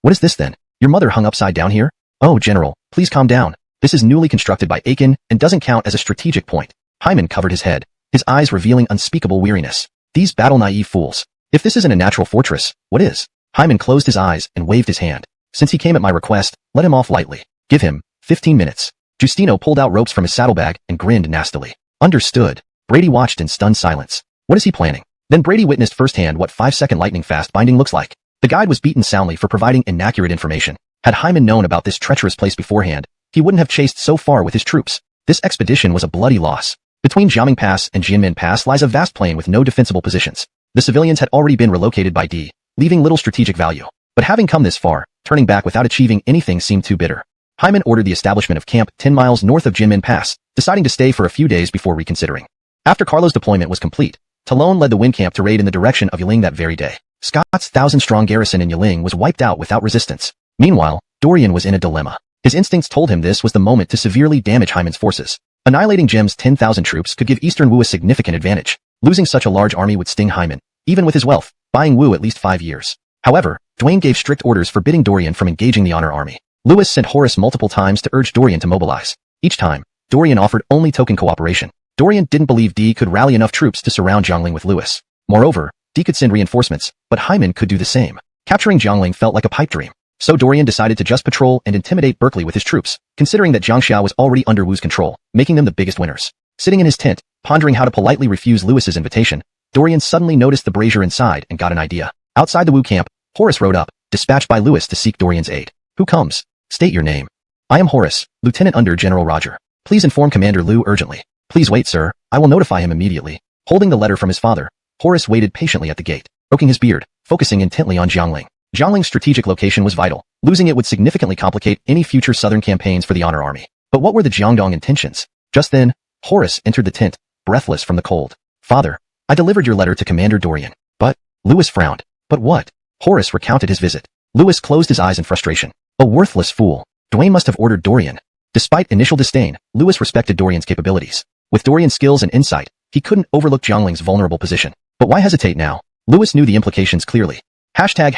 What is this then? Your mother hung upside down here? Oh, General, please calm down. This is newly constructed by Aiken and doesn't count as a strategic point. Hyman covered his head, his eyes revealing unspeakable weariness. These battle-naive fools. If this isn't a natural fortress, what is? Hyman closed his eyes and waved his hand. Since he came at my request, let him off lightly. Give him 15 minutes. Justino pulled out ropes from his saddlebag and grinned nastily. Understood. Brady watched in stunned silence. What is he planning? Then Brady witnessed firsthand what 5-second lightning fast binding looks like. The guide was beaten soundly for providing inaccurate information. Had Hyman known about this treacherous place beforehand, he wouldn't have chased so far with his troops. This expedition was a bloody loss. Between Jiaming Pass and Jinmen Pass lies a vast plain with no defensible positions. The civilians had already been relocated by D, leaving little strategic value. But having come this far, turning back without achieving anything seemed too bitter. Hyman ordered the establishment of camp 10 miles north of Jinmen Pass, deciding to stay for a few days before reconsidering. After Carlo's deployment was complete, Talon led the wind camp to raid in the direction of Yiling that very day. Scott's 1,000-strong garrison in Yiling was wiped out without resistance. Meanwhile, Dorian was in a dilemma. His instincts told him this was the moment to severely damage Hyman's forces. Annihilating Jim's 10,000 troops could give Eastern Wu a significant advantage. Losing such a large army would sting Hyman, even with his wealth, buying Wu at least 5 years. However, Duane gave strict orders forbidding Dorian from engaging the Honor Army. Lewis sent Horace multiple times to urge Dorian to mobilize. Each time, Dorian offered only token cooperation. Dorian didn't believe D could rally enough troops to surround Jiangling with Lewis. Moreover, D could send reinforcements, but Hyman could do the same. Capturing Jiangling felt like a pipe dream. So Dorian decided to just patrol and intimidate Berkeley with his troops, considering that Jiangxia was already under Wu's control, making them the biggest winners. Sitting in his tent, pondering how to politely refuse Lewis's invitation, Dorian suddenly noticed the brazier inside and got an idea. Outside the Wu camp, Horace rode up, dispatched by Lewis to seek Dorian's aid. Who comes? State your name. I am Horace, Lieutenant under General Roger. Please inform Commander Liu urgently. Please wait, sir. I will notify him immediately. Holding the letter from his father, Horace waited patiently at the gate, stroking his beard, focusing intently on Jiangling. Jiangling's strategic location was vital. Losing it would significantly complicate any future southern campaigns for the Honor Army. But what were the Jiangdong intentions? Just then, Horace entered the tent, breathless from the cold. Father, I delivered your letter to Commander Dorian. But, Lewis frowned. But what? Horace recounted his visit. Lewis closed his eyes in frustration. A worthless fool. Dwayne must have ordered Dorian. Despite initial disdain, Lewis respected Dorian's capabilities. With Dorian's skills and insight, he couldn't overlook Jiangling's vulnerable position. But why hesitate now? Lewis knew the implications clearly. Chapter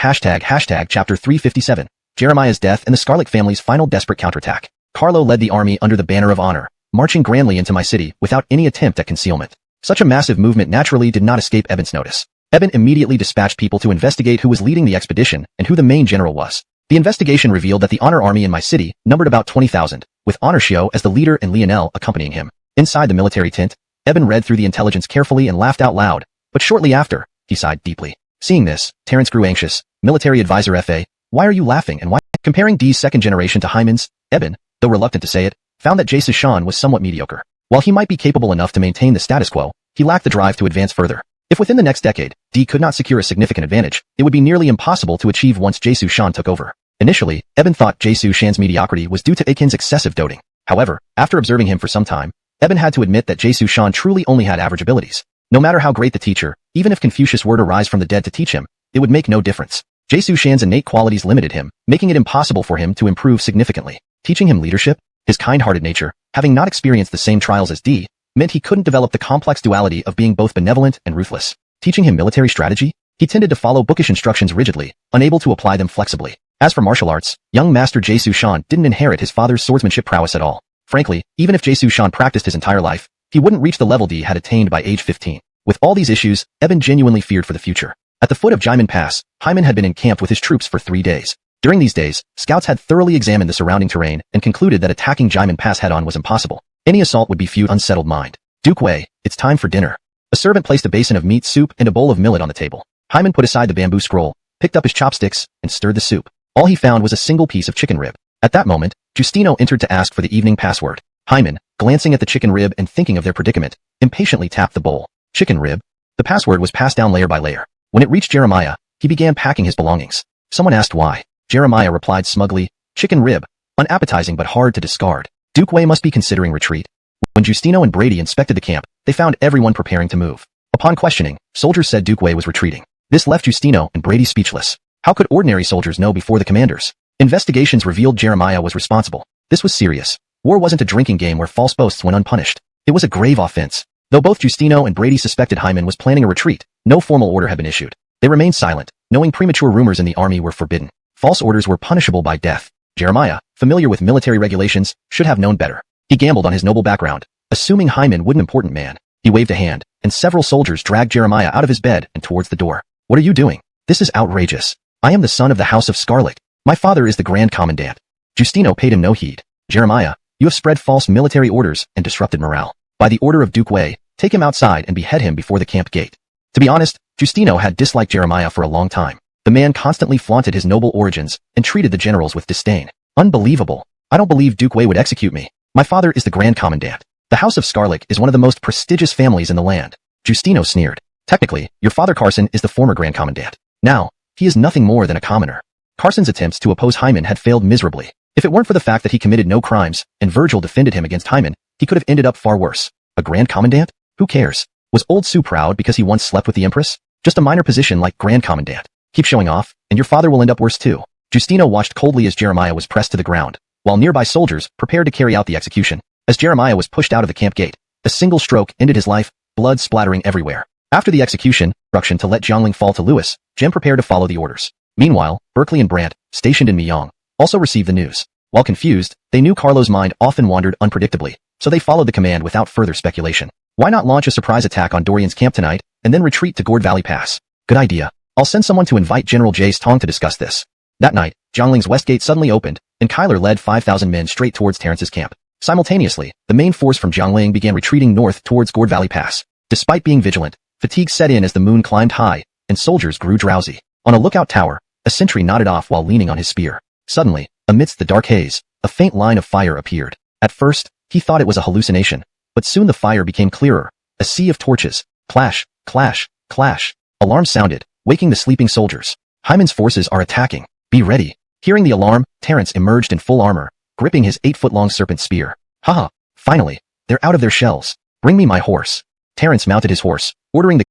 357. Jeremiah's death and the Scarlet family's final desperate counterattack. Carlo led the army under the banner of honor, marching grandly into my city without any attempt at concealment. Such a massive movement naturally did not escape Eben's notice. Eben immediately dispatched people to investigate who was leading the expedition and who the main general was. The investigation revealed that the honor army in my city numbered about 20,000, with Honorshio as the leader and Lionel accompanying him. Inside the military tent, Eben read through the intelligence carefully and laughed out loud, but shortly after, he sighed deeply. Seeing this, Terrence grew anxious. Military advisor F.A., why are you laughing and why? Comparing D's second generation to Hyman's, Eben, though reluctant to say it, found that Jae Shan was somewhat mediocre. While he might be capable enough to maintain the status quo, he lacked the drive to advance further. If within the next decade, D could not secure a significant advantage, it would be nearly impossible to achieve once Jae Shan took over. Initially, Eben thought Jae Shan's mediocrity was due to Akin's excessive doting. However, after observing him for some time, Eben had to admit that Jae Shan truly only had average abilities. No matter how great the teacher, even if Confucius were to rise from the dead to teach him, it would make no difference. Jae Shan's innate qualities limited him, making it impossible for him to improve significantly. Teaching him leadership, his kind-hearted nature, having not experienced the same trials as D, meant he couldn't develop the complex duality of being both benevolent and ruthless. Teaching him military strategy, he tended to follow bookish instructions rigidly, unable to apply them flexibly. As for martial arts, young master Jae Shan didn't inherit his father's swordsmanship prowess at all. Frankly, even if Jae Shan practiced his entire life, he wouldn't reach the level D had attained by age 15. With all these issues, Eben genuinely feared for the future. At the foot of Jimen Pass, Hyman had been encamped with his troops for 3 days. During these days, scouts had thoroughly examined the surrounding terrain and concluded that attacking Jimen Pass head-on was impossible. Any assault would be few unsettled mind. Duke Wei, it's time for dinner. A servant placed a basin of meat soup and a bowl of millet on the table. Hyman put aside the bamboo scroll, picked up his chopsticks, and stirred the soup. All he found was a single piece of chicken rib. At that moment, Justino entered to ask for the evening password. Hyman, glancing at the chicken rib and thinking of their predicament, impatiently tapped the bowl. Chicken rib? The password was passed down layer by layer. When it reached Jeremiah, he began packing his belongings. Someone asked why. Jeremiah replied smugly, chicken rib, unappetizing but hard to discard. Duke Wei must be considering retreat. When Justino and Brady inspected the camp, they found everyone preparing to move. Upon questioning, soldiers said Duke Wei was retreating. This left Justino and Brady speechless. How could ordinary soldiers know before the commanders? Investigations revealed Jeremiah was responsible. This was serious. War wasn't a drinking game where false boasts went unpunished. It was a grave offense. Though both Justino and Brady suspected Hyman was planning a retreat, no formal order had been issued. They remained silent, knowing premature rumors in the army were forbidden. False orders were punishable by death. Jeremiah, familiar with military regulations, should have known better. He gambled on his noble background, assuming Hyman was an important man. He waved a hand, and several soldiers dragged Jeremiah out of his bed and towards the door. What are you doing? This is outrageous. I am the son of the House of Scarlet. My father is the Grand Commandant. Justino paid him no heed. Jeremiah, you have spread false military orders and disrupted morale. By the order of Duke Wei, take him outside and behead him before the camp gate. To be honest, Justino had disliked Jeremiah for a long time. The man constantly flaunted his noble origins and treated the generals with disdain. Unbelievable. I don't believe Duke Wei would execute me. My father is the Grand Commandant. The House of Scarlet is one of the most prestigious families in the land. Justino sneered. Technically, your father Carson is the former Grand Commandant. Now, he is nothing more than a commoner. Carson's attempts to oppose Hyman had failed miserably. If it weren't for the fact that he committed no crimes and Virgil defended him against Hyman, he could have ended up far worse. A Grand Commandant? Who cares? Was old Sue proud because he once slept with the Empress? Just a minor position like Grand Commandant. Keep showing off, and your father will end up worse too. Justino watched coldly as Jeremiah was pressed to the ground, while nearby soldiers prepared to carry out the execution. As Jeremiah was pushed out of the camp gate, a single stroke ended his life, blood splattering everywhere. After the execution, instruction to let Jiangling fall to Lewis, Jem prepared to follow the orders. Meanwhile, Berkeley and Brandt, stationed in Myong, also received the news. While confused, they knew Carlo's mind often wandered unpredictably, so they followed the command without further speculation. Why not launch a surprise attack on Dorian's camp tonight, and then retreat to Gourd Valley Pass? Good idea. I'll send someone to invite General Jace Tong to discuss this. That night, Zhongling's west gate suddenly opened, and Kyler led 5,000 men straight towards Terrence's camp. Simultaneously, the main force from Zhongling began retreating north towards Gourd Valley Pass. Despite being vigilant, fatigue set in as the moon climbed high, and soldiers grew drowsy. On a lookout tower, a sentry nodded off while leaning on his spear. Suddenly, amidst the dark haze, a faint line of fire appeared. At first, he thought it was a hallucination, but soon the fire became clearer. A sea of torches. Clash, clash, clash. Alarms sounded, waking the sleeping soldiers. Hyman's forces are attacking. Be ready. Hearing the alarm, Terrence emerged in full armor, gripping his 8-foot-long serpent spear. Haha, finally, they're out of their shells. Bring me my horse. Terrence mounted his horse, ordering the...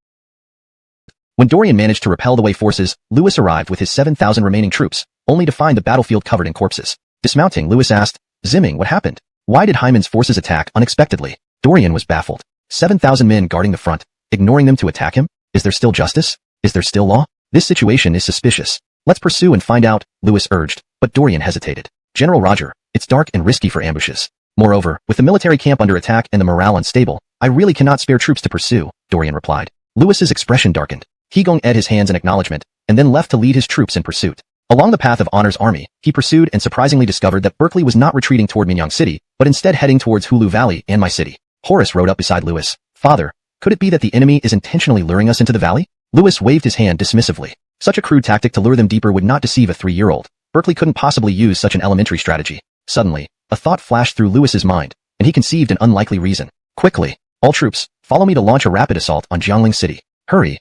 When Dorian managed to repel the Wei forces, Lewis arrived with his 7,000 remaining troops, only to find the battlefield covered in corpses. Dismounting, Lewis asked, Zimming, what happened? Why did Hyman's forces attack unexpectedly? Dorian was baffled. 7,000 men guarding the front, ignoring them to attack him? Is there still justice? Is there still law? This situation is suspicious. Let's pursue and find out, Lewis urged, but Dorian hesitated. General Roger, it's dark and risky for ambushes. Moreover, with the military camp under attack and the morale unstable, I really cannot spare troops to pursue, Dorian replied. Lewis's expression darkened. He gong ed his hands in acknowledgement, and then left to lead his troops in pursuit. Along the path of Honor's army, he pursued and surprisingly discovered that Berkeley was not retreating toward Minyang City, but instead heading towards Hulu Valley and my city. Horace rode up beside Lewis. Father, could it be that the enemy is intentionally luring us into the valley? Lewis waved his hand dismissively. Such a crude tactic to lure them deeper would not deceive a 3-year-old. Berkeley couldn't possibly use such an elementary strategy. Suddenly, a thought flashed through Lewis's mind, and he conceived an unlikely reason. Quickly, all troops, follow me to launch a rapid assault on Jiangling City. Hurry.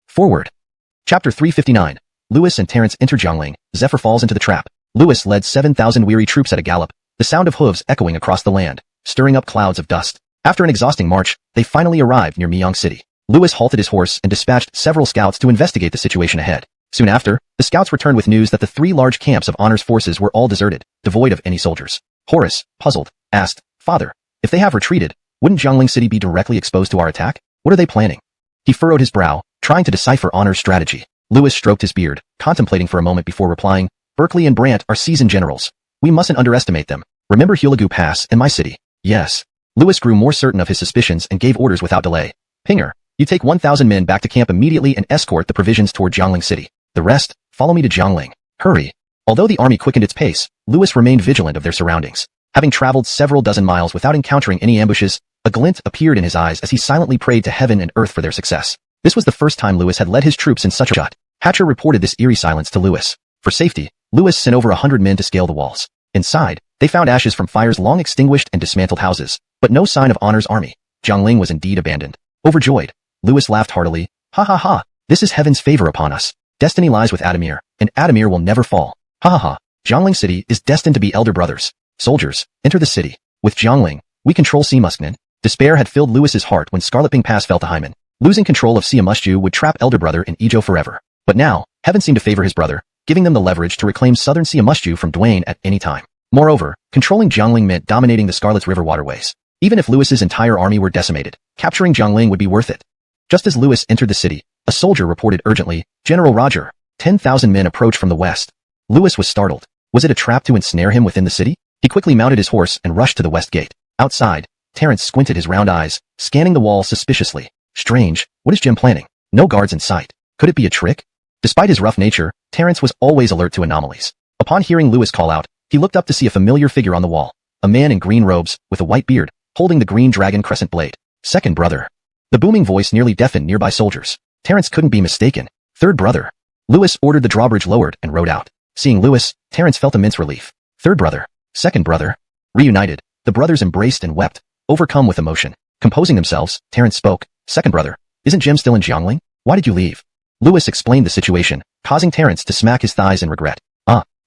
Forward. Chapter 359. Lewis and Terrence enter Jiangling. Zephyr falls into the trap. Lewis led 7,000 weary troops at a gallop, the sound of hooves echoing across the land, stirring up clouds of dust. After an exhausting march, they finally arrived near Minyang City. Lewis halted his horse and dispatched several scouts to investigate the situation ahead. Soon after, the scouts returned with news that the 3 large camps of Honor's forces were all deserted, devoid of any soldiers. Horace, puzzled, asked, Father, if they have retreated, wouldn't Jiangling City be directly exposed to our attack? What are they planning? He furrowed his brow, trying to decipher Honor's strategy. Lewis stroked his beard, contemplating for a moment before replying, Berkeley and Brandt are seasoned generals. We mustn't underestimate them. Remember Hulagu Pass and my city? Yes. Lewis grew more certain of his suspicions and gave orders without delay. Pinger, you take 1,000 men back to camp immediately and escort the provisions toward Jiangling City. The rest, follow me to Jiangling. Hurry. Although the army quickened its pace, Lewis remained vigilant of their surroundings. Having traveled several dozen miles without encountering any ambushes, a glint appeared in his eyes as he silently prayed to heaven and earth for their success. This was the first time Lewis had led his troops in such a shot. Hatcher reported this eerie silence to Lewis. For safety, Lewis sent over 100 men to scale the walls. Inside, they found ashes from fires long extinguished and dismantled houses, but no sign of Honor's army. Jiangling was indeed abandoned. Overjoyed, Lewis laughed heartily. Ha ha ha, this is heaven's favor upon us. Destiny lies with Adamir, and Adamir will never fall. Ha ha ha, Jiangling City is destined to be elder brothers. Soldiers, enter the city. With Jiangling, we control Simusknan. Despair had filled Lewis's heart when Scarlet Ping Pass fell to Hyman. Losing control of Siamusju would trap elder brother in Ijo forever. But now, heaven seemed to favor his brother, giving them the leverage to reclaim southern Siamusju from Dwayne at any time. Moreover, controlling Jiangling meant dominating the Scarlet's River waterways. Even if Lewis's entire army were decimated, capturing Jiangling would be worth it. Just as Lewis entered the city, a soldier reported urgently, General Roger, 10,000 men approach from the west. Lewis was startled. Was it a trap to ensnare him within the city? He quickly mounted his horse and rushed to the west gate. Outside, Terrence squinted his round eyes, scanning the wall suspiciously. Strange, what is Jim planning? No guards in sight. Could it be a trick? Despite his rough nature, Terrence was always alert to anomalies. Upon hearing Lewis call out, he looked up to see a familiar figure on the wall. A man in green robes, with a white beard, holding the green dragon crescent blade. Second brother. The booming voice nearly deafened nearby soldiers. Terrence couldn't be mistaken. Third brother. Lewis ordered the drawbridge lowered and rode out. Seeing Lewis, Terrence felt immense relief. Third brother. Second brother. Reunited, the brothers embraced and wept, overcome with emotion. Composing themselves, Terrence spoke. Second brother, isn't Jim still in Jiangling? Why did you leave? Lewis explained the situation, causing Terrence to smack his thighs in regret.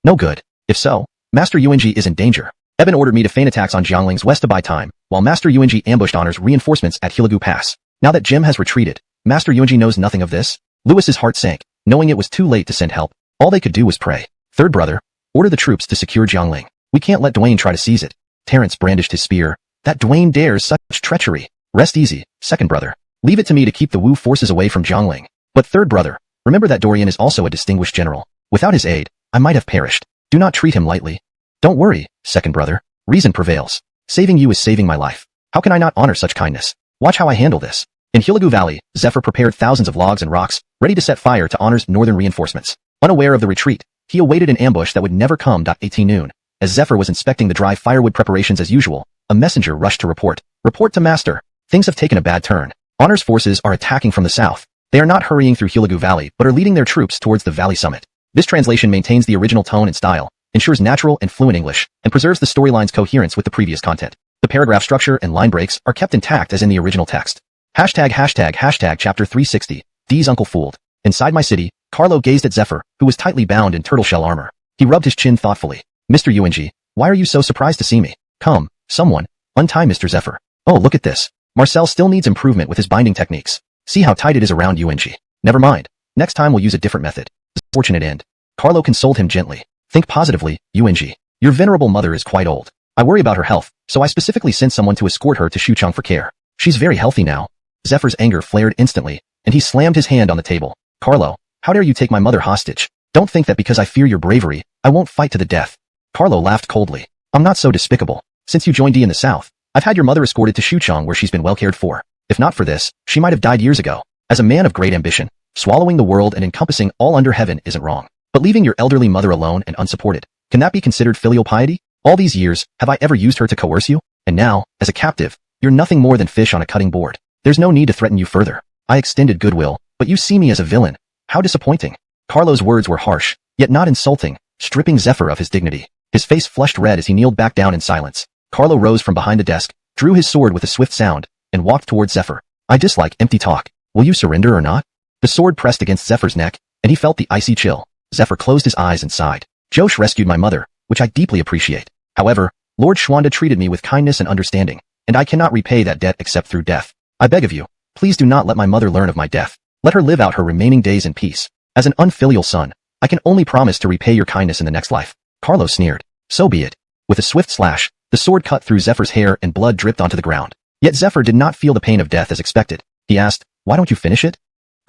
No good. If so, Master Yuanji is in danger. Eben ordered me to feign attacks on Jiangling's west to buy time, while Master Yuanji ambushed Honor's reinforcements at Hulagu Pass. Now that Jim has retreated, Master Yuanji knows nothing of this? Lewis's heart sank, knowing it was too late to send help. All they could do was pray. Third brother, order the troops to secure Jiangling. We can't let Dwayne try to seize it. Terrence brandished his spear. That Dwayne dares such treachery. Rest easy, second brother. Leave it to me to keep the Wu forces away from Jiangling. But third brother, remember that Dorian is also a distinguished general. Without his aid, I might have perished. Do not treat him lightly. Don't worry, second brother. Reason prevails. Saving you is saving my life. How can I not honor such kindness? Watch how I handle this. In Hulagu Valley, Zephyr prepared thousands of logs and rocks, ready to set fire to Honor's northern reinforcements. Unaware of the retreat, he awaited an ambush that would never come. 18 noon. As Zephyr was inspecting the dry firewood preparations as usual, a messenger rushed to report. Report to Master. Things have taken a bad turn. Honor's forces are attacking from the south. They are not hurrying through Hulagu Valley, but are leading their troops towards the valley summit. This translation maintains the original tone and style, ensures natural and fluent English, and preserves the storyline's coherence with the previous content. The paragraph structure and line breaks are kept intact as in the original text. Hashtag chapter 360. D's uncle fooled. Inside my city, Carlo gazed at Zephyr, who was tightly bound in turtle shell armor. He rubbed his chin thoughtfully. Mr. Ung, why are you so surprised to see me? Come, someone, untie Mr. Zephyr. Oh, look at this. Marcel still needs improvement with his binding techniques. See how tight it is around Ung. Never mind. Next time we'll use a different method. Fortunate end. Carlo consoled him gently. Think positively, Ung. Your venerable mother is quite old. I worry about her health, so I specifically sent someone to escort her to Shucheng for care. She's very healthy now. Zephyr's anger flared instantly, and he slammed his hand on the table. Carlo, how dare you take my mother hostage? Don't think that because I fear your bravery, I won't fight to the death. Carlo laughed coldly. I'm not so despicable. Since you joined D in the south, I've had your mother escorted to Shucheng where she's been well cared for. If not for this, she might have died years ago. As a man of great ambition, swallowing the world and encompassing all under heaven isn't wrong. But leaving your elderly mother alone and unsupported, can that be considered filial piety? All these years, have I ever used her to coerce you? And now, as a captive, you're nothing more than fish on a cutting board. There's no need to threaten you further. I extended goodwill, but you see me as a villain. How disappointing. Carlo's words were harsh, yet not insulting, stripping Zephyr of his dignity. His face flushed red as he kneeled back down in silence. Carlo rose from behind the desk, drew his sword with a swift sound, and walked towards Zephyr. I dislike empty talk. Will you surrender or not? The sword pressed against Zephyr's neck, and he felt the icy chill. Zephyr closed his eyes and sighed. Josh rescued my mother, which I deeply appreciate. However, Lord Schwanda treated me with kindness and understanding, and I cannot repay that debt except through death. I beg of you, please do not let my mother learn of my death. Let her live out her remaining days in peace. As an unfilial son, I can only promise to repay your kindness in the next life. Carlo sneered. So be it. With a swift slash, the sword cut through Zephyr's hair and blood dripped onto the ground. Yet Zephyr did not feel the pain of death as expected. He asked, why don't you finish it?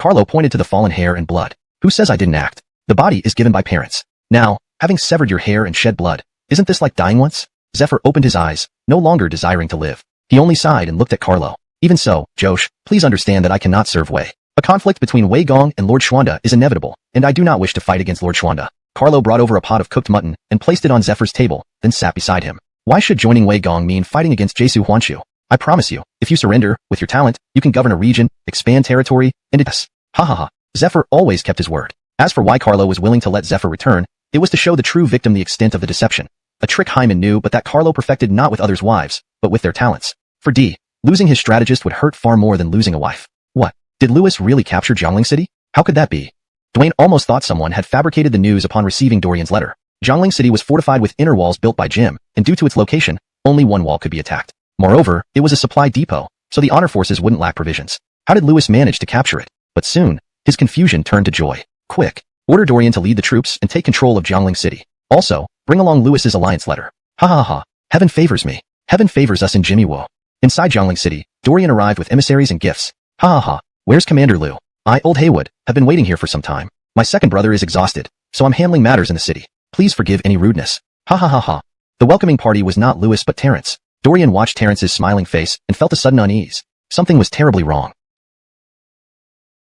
Carlo pointed to the fallen hair and blood. Who says I didn't act? The body is given by parents. Now, having severed your hair and shed blood, isn't this like dying once? Zephyr opened his eyes, no longer desiring to live. He only sighed and looked at Carlo. Even so, Josh, please understand that I cannot serve Wei. A conflict between Wei Gong and Lord Schwanda is inevitable, and I do not wish to fight against Lord Schwanda. Carlo brought over a pot of cooked mutton and placed it on Zephyr's table, then sat beside him. Why should joining Wei Gong mean fighting against Jesu Huanshu? I promise you, if you surrender, with your talent, you can govern a region, expand territory, and it's... Ha ha ha. Zephyr always kept his word. As for why Carlo was willing to let Zephyr return, it was to show the true victim the extent of the deception. A trick Hyman knew but that Carlo perfected not with others' wives, but with their talents. For D, losing his strategist would hurt far more than losing a wife. What? Did Lewis really capture Jiangling City? How could that be? Dwayne almost thought someone had fabricated the news upon receiving Dorian's letter. Jiangling City was fortified with inner walls built by Jim, and due to its location, only one wall could be attacked. Moreover, it was a supply depot, so the honor forces wouldn't lack provisions. How did Lewis manage to capture it? But soon, his confusion turned to joy. Quick! Order Dorian to lead the troops and take control of Jiangling City. Also, bring along Lewis's alliance letter. Ha ha ha. Heaven favors me. Heaven favors us in Jimmy Wo. Inside Jiangling City, Dorian arrived with emissaries and gifts. Ha ha ha. Where's Commander Liu? I, Old Haywood, have been waiting here for some time. My second brother is exhausted, so I'm handling matters in the city. Please forgive any rudeness. Ha ha ha ha. The welcoming party was not Lewis but Terence. Dorian watched Terence's smiling face and felt a sudden unease. Something was terribly wrong.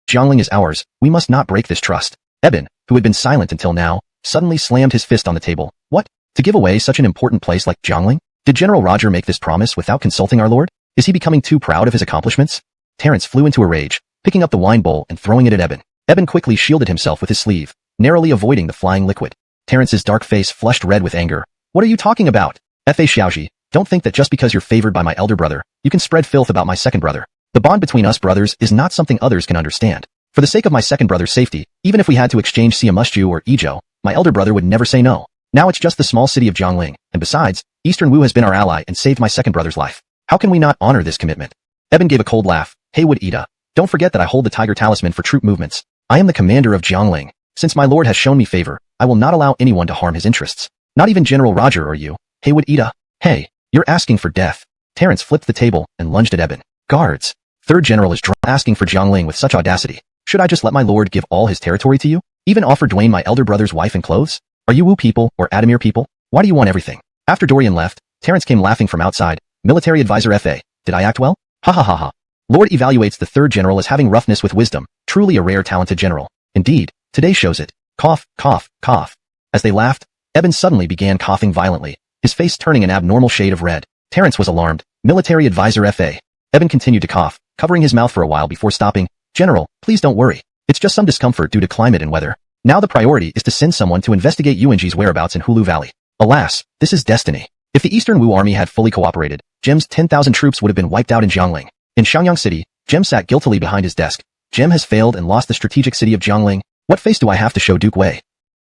Jiangling is ours. We must not break this trust. Eben, who had been silent until now, suddenly slammed his fist on the table. What? To give away such an important place like Jiangling? Did General Roger make this promise without consulting our lord? Is he becoming too proud of his accomplishments? Terence flew into a rage, picking up the wine bowl and throwing it at Eben. Eben quickly shielded himself with his sleeve, narrowly avoiding the flying liquid. Terence's dark face flushed red with anger. What are you talking about? Fa Xiaoji, don't think that just because you're favored by my elder brother, you can spread filth about my second brother. The bond between us brothers is not something others can understand. For the sake of my second brother's safety, even if we had to exchange Siamushju or Izhou, my elder brother would never say no. Now it's just the small city of Jiangling, and besides, Eastern Wu has been our ally and saved my second brother's life. How can we not honor this commitment? Eben gave a cold laugh. Haywood Ida, don't forget that I hold the Tiger Talisman for troop movements. I am the commander of Jiangling. Since my lord has shown me favor, I will not allow anyone to harm his interests. Not even General Roger or you, Haywood Ida. Hey, you're asking for death. Terence flipped the table and lunged at Eben. Guards. Third general is asking for Jiangling with such audacity. Should I just let my lord give all his territory to you? Even offer Dwayne my elder brother's wife and clothes? Are you Wu people or Adamir people? Why do you want everything? After Dorian left, Terence came laughing from outside. Military advisor Fa, did I act well? Ha ha ha ha. Lord evaluates the third general as having roughness with wisdom, truly a rare talented general. Indeed, today shows it. Cough, cough, cough. As they laughed, Eben suddenly began coughing violently, his face turning an abnormal shade of red. Terence was alarmed. Military advisor F.A. Eben continued to cough, covering his mouth for a while before stopping. General, please don't worry. It's just some discomfort due to climate and weather. Now the priority is to send someone to investigate Yuanji's whereabouts in Hulu Valley. Alas, this is destiny. If the Eastern Wu army had fully cooperated, Jim's 10,000 troops would have been wiped out in Jiangling. In Xiangyang City, Jim sat guiltily behind his desk. Jim has failed and lost the strategic city of Jiangling. What face do I have to show Duke Wei?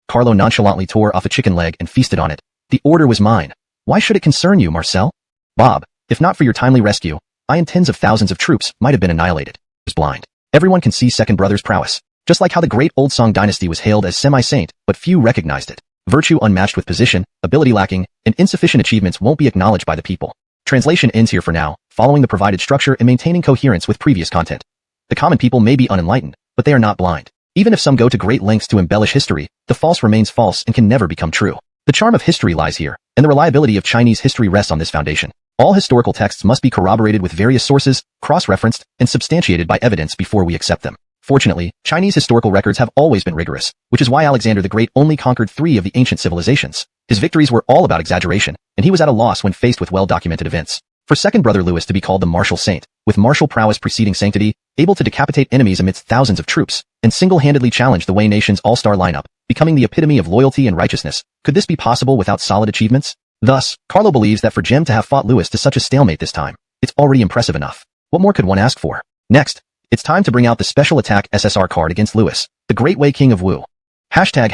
Carlo nonchalantly tore off a chicken leg and feasted on it. The order was mine. Why should it concern you, Marcel? Bob, if not for your timely rescue, I and tens of thousands of troops might have been annihilated. He was blind. Everyone can see second brother's prowess. Just like how the great old Song dynasty was hailed as semi-saint, but few recognized it. Virtue unmatched with position, ability lacking, and insufficient achievements won't be acknowledged by the people. Translation ends here for now, following the provided structure and maintaining coherence with previous content. The common people may be unenlightened, but they are not blind. Even if some go to great lengths to embellish history, the false remains false and can never become true. The charm of history lies here, and the reliability of Chinese history rests on this foundation. All historical texts must be corroborated with various sources, cross-referenced, and substantiated by evidence before we accept them. Fortunately, Chinese historical records have always been rigorous, which is why Alexander the Great only conquered 3 of the ancient civilizations. His victories were all about exaggeration, and he was at a loss when faced with well-documented events. For second brother Louis to be called the martial saint, with martial prowess preceding sanctity, able to decapitate enemies amidst thousands of troops, and single-handedly challenge the Wei nation's all-star lineup, becoming the epitome of loyalty and righteousness, could this be possible without solid achievements? Thus, Carlo believes that for Jim to have fought Louis to such a stalemate this time, it's already impressive enough. What more could one ask for? Next, it's time to bring out the special attack SSR card against Louis, the Great Wei King of Wu. Hashtag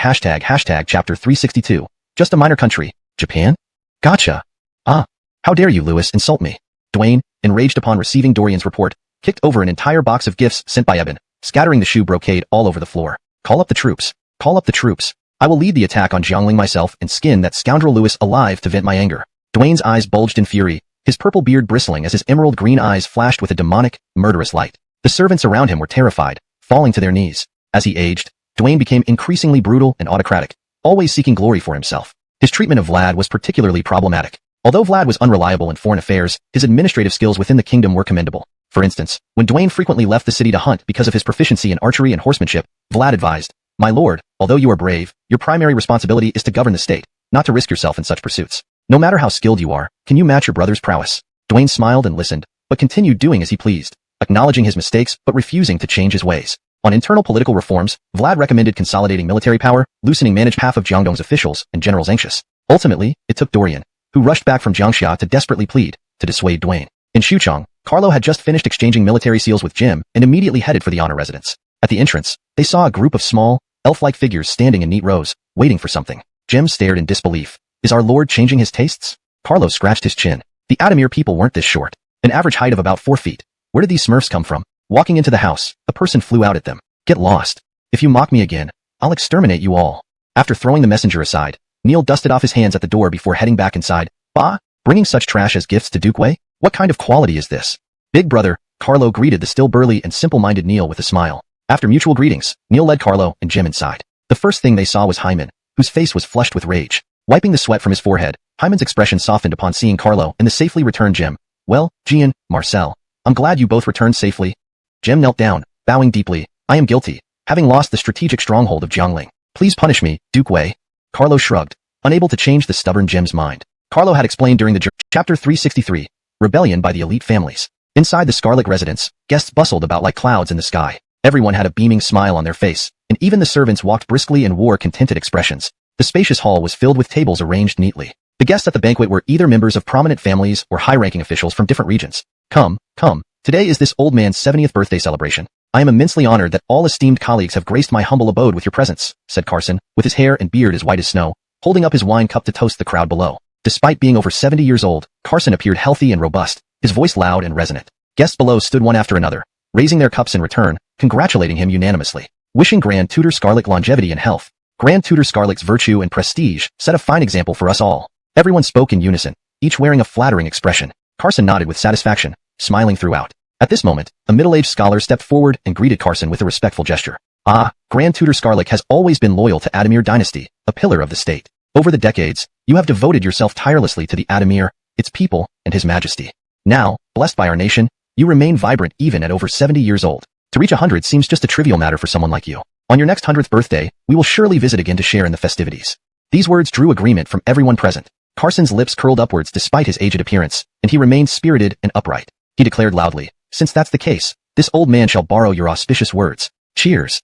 chapter 362. Just a minor country. Japan? Gotcha. Ah. How dare you, Louis, insult me? Dwayne, enraged upon receiving Dorian's report, kicked over an entire box of gifts sent by Eben, scattering the shoe brocade all over the floor. Call up the troops. Call up the troops. I will lead the attack on Jiangling myself and skin that scoundrel Louis alive to vent my anger. Dwayne's eyes bulged in fury, his purple beard bristling as his emerald green eyes flashed with a demonic, murderous light. The servants around him were terrified, falling to their knees. As he aged, Dwayne became increasingly brutal and autocratic, always seeking glory for himself. His treatment of Vlad was particularly problematic. Although Vlad was unreliable in foreign affairs, his administrative skills within the kingdom were commendable. For instance, when Dwayne frequently left the city to hunt because of his proficiency in archery and horsemanship, Vlad advised, "My lord, although you are brave, your primary responsibility is to govern the state, not to risk yourself in such pursuits. No matter how skilled you are, can you match your brother's prowess?" Dwayne smiled and listened, but continued doing as he pleased, acknowledging his mistakes but refusing to change his ways. On internal political reforms, Vlad recommended consolidating military power, loosening managed half of Jiangdong's officials and generals anxious. Ultimately, it took Dorian, who rushed back from Jiangxia to desperately plead, to dissuade Dwayne. In Xuchang, Carlo had just finished exchanging military seals with Jim and immediately headed for the honor residence. At the entrance, they saw a group of small, elf-like figures standing in neat rows, waiting for something. Jim stared in disbelief. Is our lord changing his tastes? Carlo scratched his chin. The Adamir people weren't this short. An average height of about 4 feet. Where did these smurfs come from? Walking into the house, a person flew out at them. Get lost. If you mock me again, I'll exterminate you all. After throwing the messenger aside, Neil dusted off his hands at the door before heading back inside. Bah, bringing such trash as gifts to Duke Wei? What kind of quality is this? Big brother, Carlo greeted the still burly and simple-minded Neil with a smile. After mutual greetings, Neil led Carlo and Jim inside. The first thing they saw was Hyman, whose face was flushed with rage. Wiping the sweat from his forehead, Hyman's expression softened upon seeing Carlo and the safely returned Jim. Well, Gian, Marcel, I'm glad you both returned safely. Jim knelt down, bowing deeply. I am guilty, having lost the strategic stronghold of Jiangling. Please punish me, Duke Wei. Carlo shrugged, unable to change the stubborn Jim's mind. Carlo had explained during the journey. Chapter 363. Rebellion by the elite families. Inside the Scarlet residence, guests bustled about like clouds in the sky. Everyone had a beaming smile on their face, and even the servants walked briskly and wore contented expressions. The spacious hall was filled with tables arranged neatly. The guests at the banquet were either members of prominent families or high-ranking officials from different regions. Come, come, today is this old man's 70th birthday celebration. I am immensely honored that all esteemed colleagues have graced my humble abode with your presence, said Carson, with his hair and beard as white as snow, holding up his wine cup to toast the crowd below. Despite being over 70 years old, Carson appeared healthy and robust, his voice loud and resonant. Guests below stood one after another, raising their cups in return, congratulating him unanimously. Wishing Grand Tutor Scarlet longevity and health. Grand Tutor Scarlet's virtue and prestige set a fine example for us all. Everyone spoke in unison, each wearing a flattering expression. Carson nodded with satisfaction, smiling throughout. At this moment, a middle-aged scholar stepped forward and greeted Carson with a respectful gesture. Ah, Grand Tutor Scarlet has always been loyal to Adamir dynasty, a pillar of the state. Over the decades, you have devoted yourself tirelessly to the Adamir, its people, and his majesty. Now, blessed by our nation, You remain vibrant even at over 70 years old. To reach 100 seems just a trivial matter for someone like you. On your next 100th birthday, we will surely visit again to share in the festivities. These words drew agreement from everyone present. Carson's lips curled upwards despite his aged appearance, and he remained spirited and upright. He declared loudly, "Since that's the case, this old man shall borrow your auspicious words. Cheers."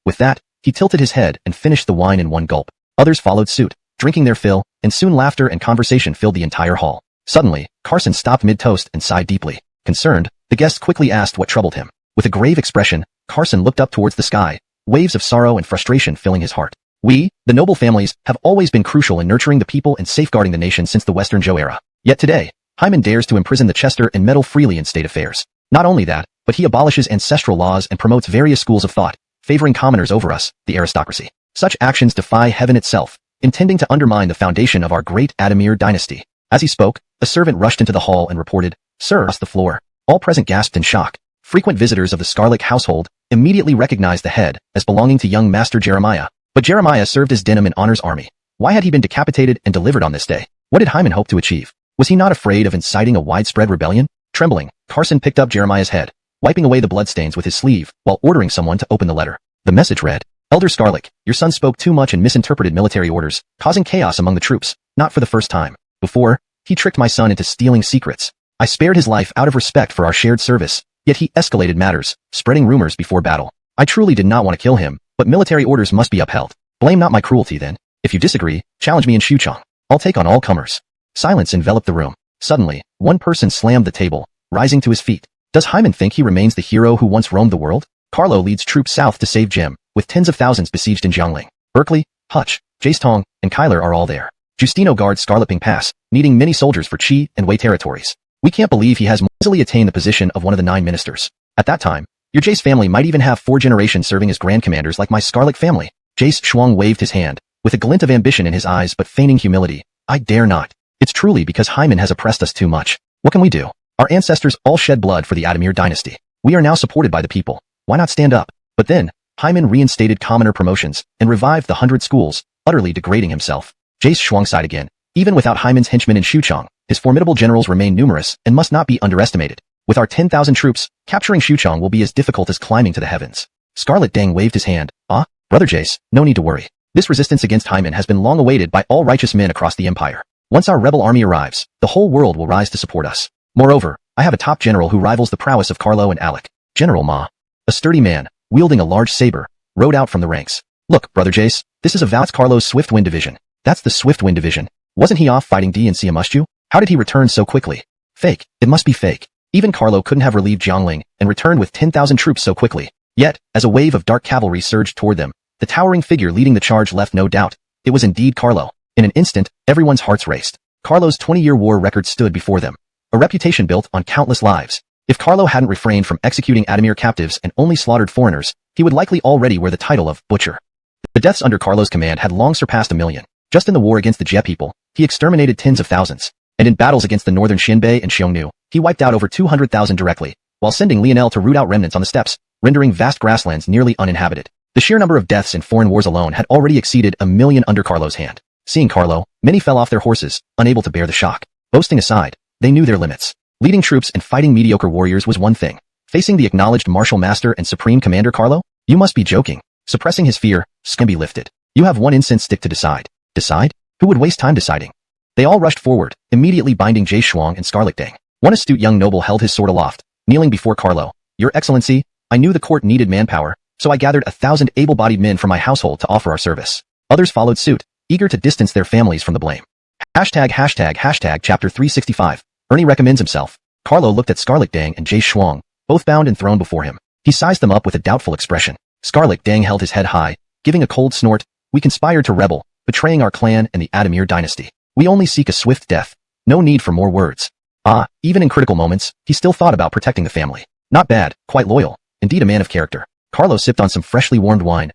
With that, he tilted his head and finished the wine in one gulp. Others followed suit, drinking their fill, and soon laughter and conversation filled the entire hall. Suddenly, Carson stopped mid-toast and sighed deeply. Concerned, the guests quickly asked what troubled him. With a grave expression, Carson looked up towards the sky, waves of sorrow and frustration filling his heart. "We, the noble families, have always been crucial in nurturing the people and safeguarding the nation since the Western Zhou era. Yet today, Hyman dares to imprison the Chester and meddle freely in state affairs. Not only that, but he abolishes ancestral laws and promotes various schools of thought, favoring commoners over us, the aristocracy. Such actions defy heaven itself, intending to undermine the foundation of our great Adamir dynasty." As he spoke, a servant rushed into the hall and reported, "Sir," across the floor. All present gasped in shock. Frequent visitors of the Scarlet household immediately recognized the head as belonging to young Master Jeremiah. But Jeremiah served as Denham in Honor's army. Why had he been decapitated and delivered on this day? What did Hyman hope to achieve? Was he not afraid of inciting a widespread rebellion? Trembling, Carson picked up Jeremiah's head, wiping away the bloodstains with his sleeve while ordering someone to open the letter. The message read, "Elder Scarlet, your son spoke too much and misinterpreted military orders, causing chaos among the troops, not for the first time. Before, he tricked my son into stealing secrets. I spared his life out of respect for our shared service, yet he escalated matters, spreading rumors before battle. I truly did not want to kill him, but military orders must be upheld. Blame not my cruelty then. If you disagree, challenge me in Xuchang. I'll take on all comers." Silence enveloped the room. Suddenly, one person slammed the table, rising to his feet. Does Hyman think he remains the hero who once roamed the world? Carlo leads troops south to save Jim, with tens of thousands besieged in Jiangling. Berkeley, Hutch, Jace Tong, and Kyler are all there. Justino guards Scarletping Pass, needing many soldiers for Qi and Wei territories. We can't believe he has easily attained the position of one of the 9 ministers. At that time, your Jace family might even have 4 generations serving as grand commanders like my Scarlet family. Jace Shuang waved his hand, with a glint of ambition in his eyes but feigning humility. "I dare not. It's truly because Hyman has oppressed us too much. What can we do? Our ancestors all shed blood for the Adamir dynasty. We are now supported by the people. Why not stand up?" But then, Hyman reinstated commoner promotions and revived the 100 schools, utterly degrading himself. Jace Shuang sighed again. Even without Hyman's henchmen in Xuchang, his formidable generals remain numerous and must not be underestimated. With our 10,000 troops, capturing Xuchang will be as difficult as climbing to the heavens. Scarlet Dang waved his hand. "Ah, Brother Jace, no need to worry. This resistance against Hyman has been long awaited by all righteous men across the empire. Once our rebel army arrives, the whole world will rise to support us. Moreover, I have a top general who rivals the prowess of Carlo and Alec. General Ma." A sturdy man, wielding a large saber, rode out from the ranks. "Look, Brother Jace, this is Val's Carlo's Swift Wind Division." "That's the Swift Wind Division. Wasn't he off fighting D and Siamushju? How did he return so quickly?" "Fake. It must be fake. Even Carlo couldn't have relieved Jiangling and returned with 10,000 troops so quickly." Yet, as a wave of dark cavalry surged toward them, the towering figure leading the charge left no doubt. It was indeed Carlo. In an instant, everyone's hearts raced. Carlo's 20-year war record stood before them, a reputation built on countless lives. If Carlo hadn't refrained from executing Adamir captives and only slaughtered foreigners, he would likely already wear the title of Butcher. The deaths under Carlo's command had long surpassed 1,000,000. Just in the war against the Jie people, he exterminated tens of thousands. And in battles against the northern Xinbei and Xiongnu, he wiped out over 200,000 directly, while sending Lionel to root out remnants on the steppes, rendering vast grasslands nearly uninhabited. The sheer number of deaths in foreign wars alone had already exceeded 1,000,000 under Carlo's hand. Seeing Carlo, many fell off their horses, unable to bear the shock. Boasting aside, they knew their limits. Leading troops and fighting mediocre warriors was one thing. Facing the acknowledged martial master and supreme commander Carlo? You must be joking. Suppressing his fear, skin be lifted. You have one incense stick to decide. Decide? Who would waste time deciding? They all rushed forward, immediately binding Jay Shuang and Scarlet Dang. One astute young noble held his sword aloft, kneeling before Carlo. "Your Excellency, I knew the court needed manpower, so I gathered 1,000 able-bodied men from my household to offer our service." Others followed suit, eager to distance their families from the blame. ##### Chapter 365. Ernie recommends himself. Carlo looked at Scarlet Dang and Jay Shuang, both bound and thrown before him. He sized them up with a doubtful expression. Scarlet Dang held his head high, giving a cold snort. "We conspired to rebel, betraying our clan and the Adamir dynasty. We only seek a swift death. No need for more words." Even in critical moments, he still thought about protecting the family. Not bad, quite loyal, indeed a man of character. Carlo sipped on some freshly warmed wine.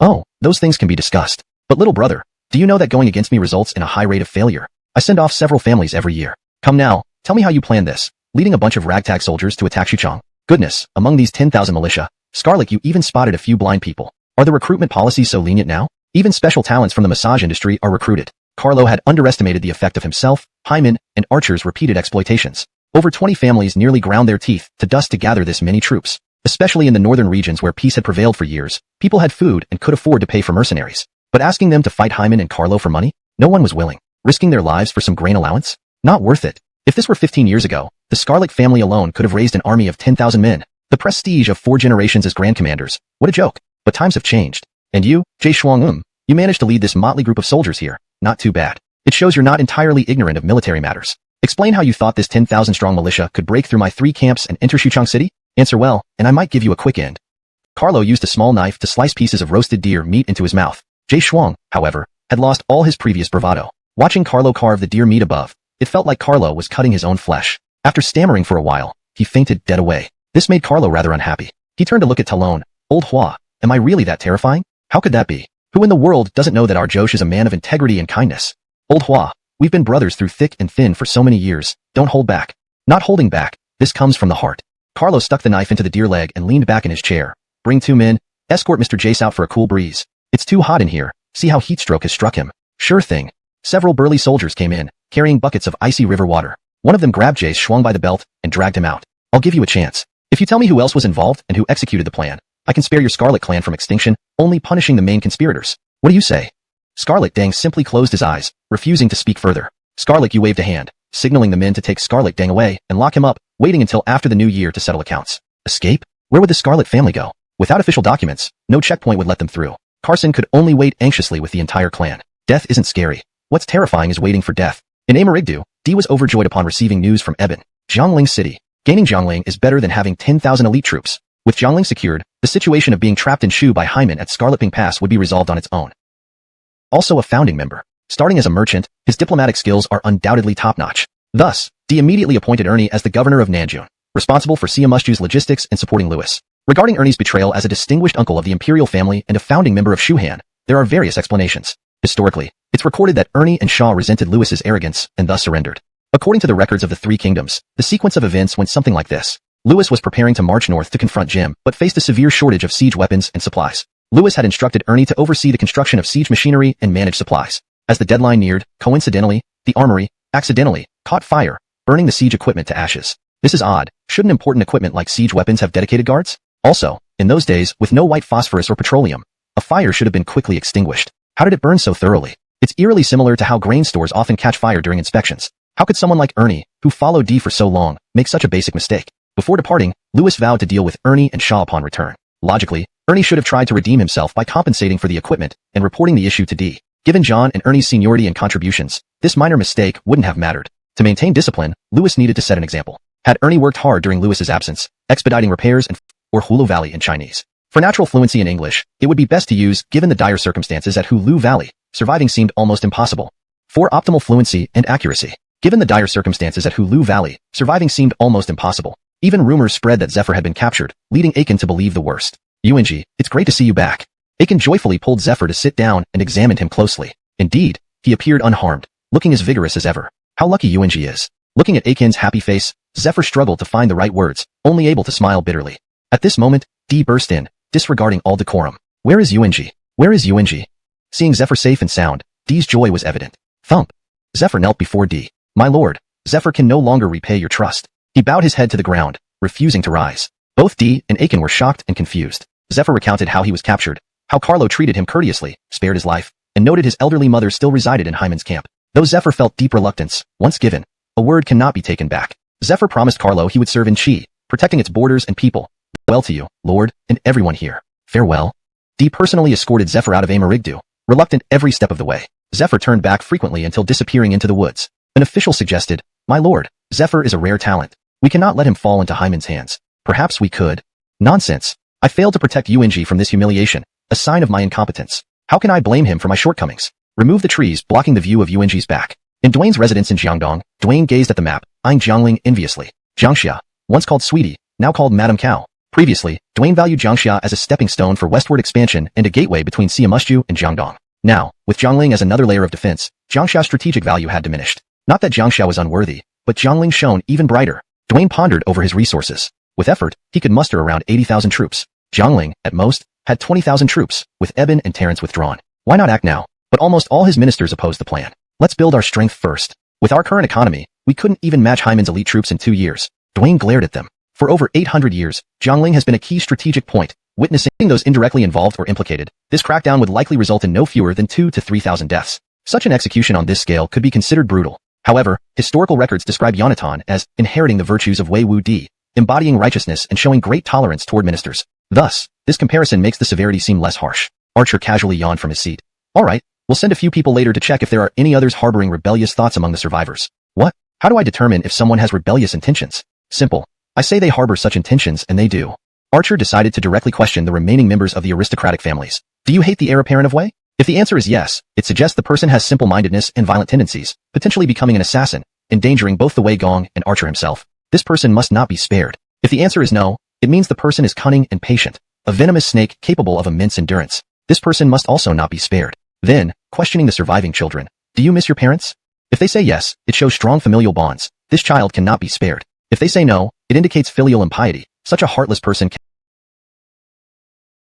Oh, those things can be discussed. But little brother, do you know that going against me results in a high rate of failure? I send off several families every year. Come now, tell me how you plan this, leading a bunch of ragtag soldiers to attack Xuchang. Goodness, among these 10,000 militia, Scarlet, you even spotted a few blind people. Are the recruitment policies so lenient now? Even special talents from the massage industry are recruited. Carlo had underestimated the effect of himself, Hyman, and Archer's repeated exploitations. Over 20 families nearly ground their teeth to dust to gather this many troops. Especially in the northern regions where peace had prevailed for years, people had food and could afford to pay for mercenaries. But asking them to fight Hyman and Carlo for money? No one was willing. Risking their lives for some grain allowance? Not worth it. If this were 15 years ago, the Scarlet family alone could have raised an army of 10,000 men. The prestige of 4 generations as Grand Commanders. What a joke. But times have changed. And you, Jay Shuang, you managed to lead this motley group of soldiers here. Not too bad. It shows you're not entirely ignorant of military matters. Explain how you thought this 10,000-strong militia could break through my 3 camps and enter Xuchang City? Answer well, and I might give you a quick end. Carlo used a small knife to slice pieces of roasted deer meat into his mouth. Jay Shuang, however, had lost all his previous bravado. Watching Carlo carve the deer meat above, it felt like Carlo was cutting his own flesh. After stammering for a while, he fainted dead away. This made Carlo rather unhappy. He turned to look at Talon. Old Hua, am I really that terrifying? How could that be? Who in the world doesn't know that our Josh is a man of integrity and kindness? Old Hua, we've been brothers through thick and thin for so many years. Don't hold back. Not holding back. This comes from the heart. Carlo stuck the knife into the deer leg and leaned back in his chair. Bring 2 men. Escort Mr. Jace out for a cool breeze. It's too hot in here. See how heat stroke has struck him. Sure thing. Several burly soldiers came in, carrying buckets of icy river water. One of them grabbed Jace Shuang by the belt and dragged him out. I'll give you a chance. If you tell me who else was involved and who executed the plan, I can spare your Scarlet clan from extinction, only punishing the main conspirators. What do you say? Scarlet Dang simply closed his eyes, refusing to speak further. Scarlet Yu waved a hand, signaling the men to take Scarlet Dang away and lock him up, waiting until after the new year to settle accounts. Escape? Where would the Scarlet family go? Without official documents, no checkpoint would let them through. Carson could only wait anxiously with the entire clan. Death isn't scary. What's terrifying is waiting for death. In Amarigdu, Dee was overjoyed upon receiving news from Eben. Jiangling City. Gaining Jiangling is better than having 10,000 elite troops. With Jiangling secured, the situation of being trapped in Shu by Hyman at Scarlet Ping Pass would be resolved on its own. Also a founding member. Starting as a merchant, his diplomatic skills are undoubtedly top-notch. Thus, Dee immediately appointed Ernie as the governor of Nanjun, responsible for Siamusju's logistics and supporting Lewis. Regarding Ernie's betrayal as a distinguished uncle of the imperial family and a founding member of Shuhan, there are various explanations. Historically, it's recorded that Ernie and Shaw resented Lewis's arrogance and thus surrendered. According to the records of the 3 kingdoms, the sequence of events went something like this. Lewis was preparing to march north to confront Jim, but faced a severe shortage of siege weapons and supplies. Lewis had instructed Ernie to oversee the construction of siege machinery and manage supplies. As the deadline neared, coincidentally, the armory, accidentally, caught fire, burning the siege equipment to ashes. This is odd. Shouldn't important equipment like siege weapons have dedicated guards? Also, in those days, with no white phosphorus or petroleum, a fire should have been quickly extinguished. How did it burn so thoroughly? It's eerily similar to how grain stores often catch fire during inspections. How could someone like Ernie, who followed Dee for so long, make such a basic mistake? Before departing, Lewis vowed to deal with Ernie and Shaw upon return. Logically, Ernie should have tried to redeem himself by compensating for the equipment and reporting the issue to Dee. Given John and Ernie's seniority and contributions, this minor mistake wouldn't have mattered. To maintain discipline, Lewis needed to set an example. Had Ernie worked hard during Lewis's absence, expediting repairs or Hulu Valley in Chinese. For natural fluency in English, it would be best to use given the dire circumstances at Hulu Valley. Surviving seemed almost impossible. For optimal fluency and accuracy. Given the dire circumstances at Hulu Valley, surviving seemed almost impossible. Even rumors spread that Zephyr had been captured, leading Aiken to believe the worst. UNG, it's great to see you back. Aiken joyfully pulled Zephyr to sit down and examined him closely. Indeed, he appeared unharmed, looking as vigorous as ever. How lucky UNG is. Looking at Aiken's happy face, Zephyr struggled to find the right words, only able to smile bitterly. At this moment, Dee burst in, disregarding all decorum. Where is UNG? Where is UNG? Seeing Zephyr safe and sound, Dee's joy was evident. Thump. Zephyr knelt before Dee. My lord, Zephyr can no longer repay your trust. He bowed his head to the ground, refusing to rise. Both Dee and Aiken were shocked and confused. Zephyr recounted how he was captured, how Carlo treated him courteously, spared his life, and noted his elderly mother still resided in Hyman's camp. Though Zephyr felt deep reluctance, once given, a word cannot be taken back. Zephyr promised Carlo he would serve in Chi, protecting its borders and people. Well to you, lord, and everyone here. Farewell. Dee personally escorted Zephyr out of Amarigdu, reluctant every step of the way. Zephyr turned back frequently until disappearing into the woods. An official suggested, my lord, Zephyr is a rare talent. We cannot let him fall into Hyman's hands. Perhaps we could. Nonsense. I failed to protect UNG from this humiliation, a sign of my incompetence. How can I blame him for my shortcomings? Remove the trees blocking the view of UNG's back. In Dwayne's residence in Jiangdong, Dwayne gazed at the map, eyeing Jiangling enviously. Jiangxia, once called Sweetie, now called Madame Cow. Previously, Dwayne valued Jiangxia as a stepping stone for westward expansion and a gateway between Siamusju and Jiangdong. Now, with Jiangling as another layer of defense, Jiangxia's strategic value had diminished. Not that Jiangxia was unworthy, but Jiangling shone even brighter. Dwayne pondered over his resources. With effort, he could muster around 80,000 troops. Jiangling, at most, had 20,000 troops, with Eben and Terrence withdrawn. Why not act now? But almost all his ministers opposed the plan. Let's build our strength first. With our current economy, We couldn't even match Hyman's elite troops in 2 years. Dwayne glared at them. For over 800 years, Jiangling has been a key strategic point. Witnessing those indirectly involved or implicated, this crackdown would likely result in no fewer than 2,000 to 3,000 deaths. Such an execution on this scale could be considered brutal. However, historical records describe Yonatan as inheriting the virtues of Wei Wu Di, embodying righteousness and showing great tolerance toward ministers. Thus, this comparison makes the severity seem less harsh. Archer casually yawned from his seat. All right, we'll send a few people later to check if there are any others harboring rebellious thoughts among the survivors. What? How do I determine if someone has rebellious intentions? Simple. I say they harbor such intentions and they do. Archer decided to directly question the remaining members of the aristocratic families. Do you hate the heir apparent of Wei? If the answer is yes, it suggests the person has simple-mindedness and violent tendencies, potentially becoming an assassin, endangering both the Wei Gong and Archer himself. This person must not be spared. If the answer is no, it means the person is cunning and patient, a venomous snake capable of immense endurance. This person must also not be spared. Then, questioning the surviving children. Do you miss your parents? If they say yes, it shows strong familial bonds. This child cannot be spared. If they say no, it indicates filial impiety. Such a heartless person can...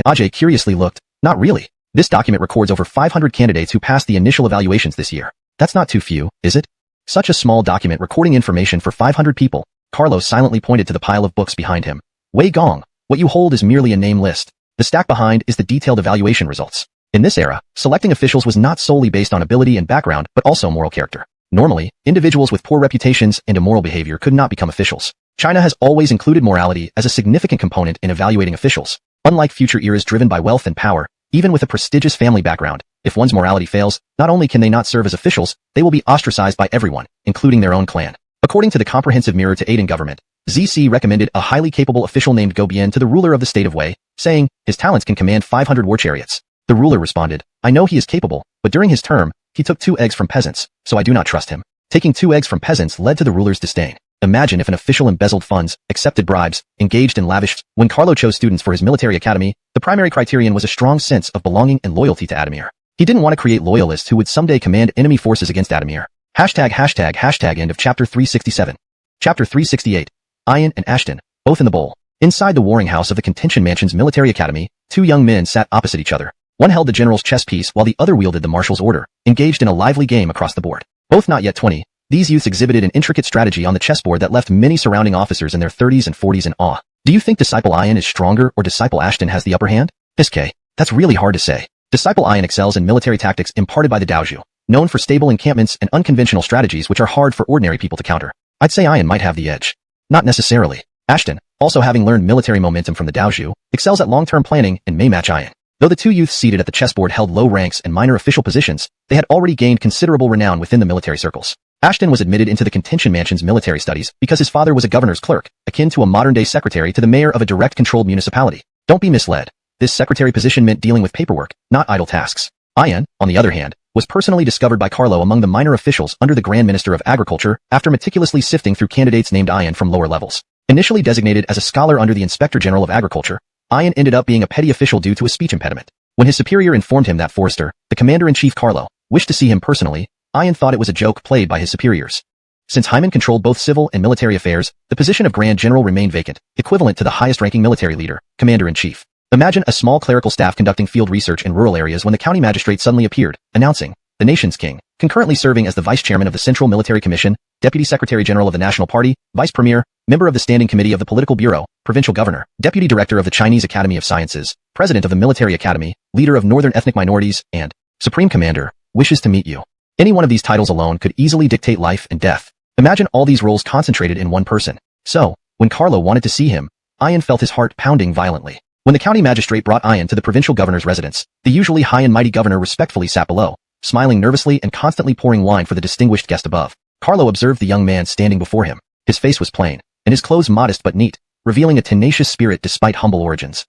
Ajay curiously looked. Not really. This document records over 500 candidates who passed the initial evaluations this year. That's not too few, is it? Such a small document recording information for 500 people. Carlos silently pointed to the pile of books behind him. Wei Gong, what you hold is merely a name list. The stack behind is the detailed evaluation results. In this era, selecting officials was not solely based on ability and background, but also moral character. Normally, individuals with poor reputations and immoral behavior could not become officials. China has always included morality as a significant component in evaluating officials. Unlike future eras driven by wealth and power, even with a prestigious family background, if one's morality fails, not only can they not serve as officials, they will be ostracized by everyone, including their own clan. According to the Comprehensive Mirror to Aid in Government, ZC recommended a highly capable official named Go Bian to the ruler of the state of Wei, saying, his talents can command 500 war chariots. The ruler responded, I know he is capable, but during his term, he took 2 eggs from peasants, so I do not trust him. Taking 2 eggs from peasants led to the ruler's disdain. Imagine if an official embezzled funds, accepted bribes, engaged in lavish. When Carlo chose students for his military academy, the primary criterion was a strong sense of belonging and loyalty to Adamir. He didn't want to create loyalists who would someday command enemy forces against Adamir. ##### end of chapter 367. Chapter 368. Ian and Ashton, both in the bowl. Inside the warring house of the Contention Mansion's military academy, 2 young men sat opposite each other. One held the general's chess piece while the other wielded the marshal's order, engaged in a lively game across the board. Both not yet 20, these youths exhibited an intricate strategy on the chessboard that left many surrounding officers in their 30s and 40s in awe. Do you think Disciple Ian is stronger or Disciple Ashton has the upper hand? Piske. That's really hard to say. Disciple Ian excels in military tactics imparted by the Daozhu, known for stable encampments and unconventional strategies which are hard for ordinary people to counter. I'd say Ian might have the edge. Not necessarily. Ashton, also having learned military momentum from the Daozhu, excels at long-term planning and may match Ian. Though the 2 youths seated at the chessboard held low ranks and minor official positions, they had already gained considerable renown within the military circles. Ashton was admitted into the Contention Mansion's military studies because his father was a governor's clerk, akin to a modern-day secretary to the mayor of a direct-controlled municipality. Don't be misled. This secretary position meant dealing with paperwork, not idle tasks. Ian, on the other hand, was personally discovered by Carlo among the minor officials under the Grand Minister of Agriculture after meticulously sifting through candidates named Ian from lower levels. Initially designated as a scholar under the Inspector General of Agriculture, Ian ended up being a petty official due to a speech impediment. When his superior informed him that Forrester, the commander-in-chief Carlo, wished to see him personally, Ian thought it was a joke played by his superiors. Since Hyman controlled both civil and military affairs, the position of Grand General remained vacant, equivalent to the highest-ranking military leader, Commander-in-Chief. Imagine a small clerical staff conducting field research in rural areas when the county magistrate suddenly appeared, announcing, the nation's king, concurrently serving as the vice chairman of the Central Military Commission, deputy secretary general of the National Party, vice premier, member of the Standing Committee of the Political Bureau, provincial governor, deputy director of the Chinese Academy of Sciences, president of the Military Academy, leader of northern ethnic minorities, and supreme commander, wishes to meet you. Any one of these titles alone could easily dictate life and death. Imagine all these roles concentrated in one person. So, when Carlo wanted to see him, Ian felt his heart pounding violently. When the county magistrate brought Ian to the provincial governor's residence, the usually high and mighty governor respectfully sat below, smiling nervously and constantly pouring wine for the distinguished guest above. Carlo observed the young man standing before him. His face was plain, and his clothes modest but neat, revealing a tenacious spirit despite humble origins.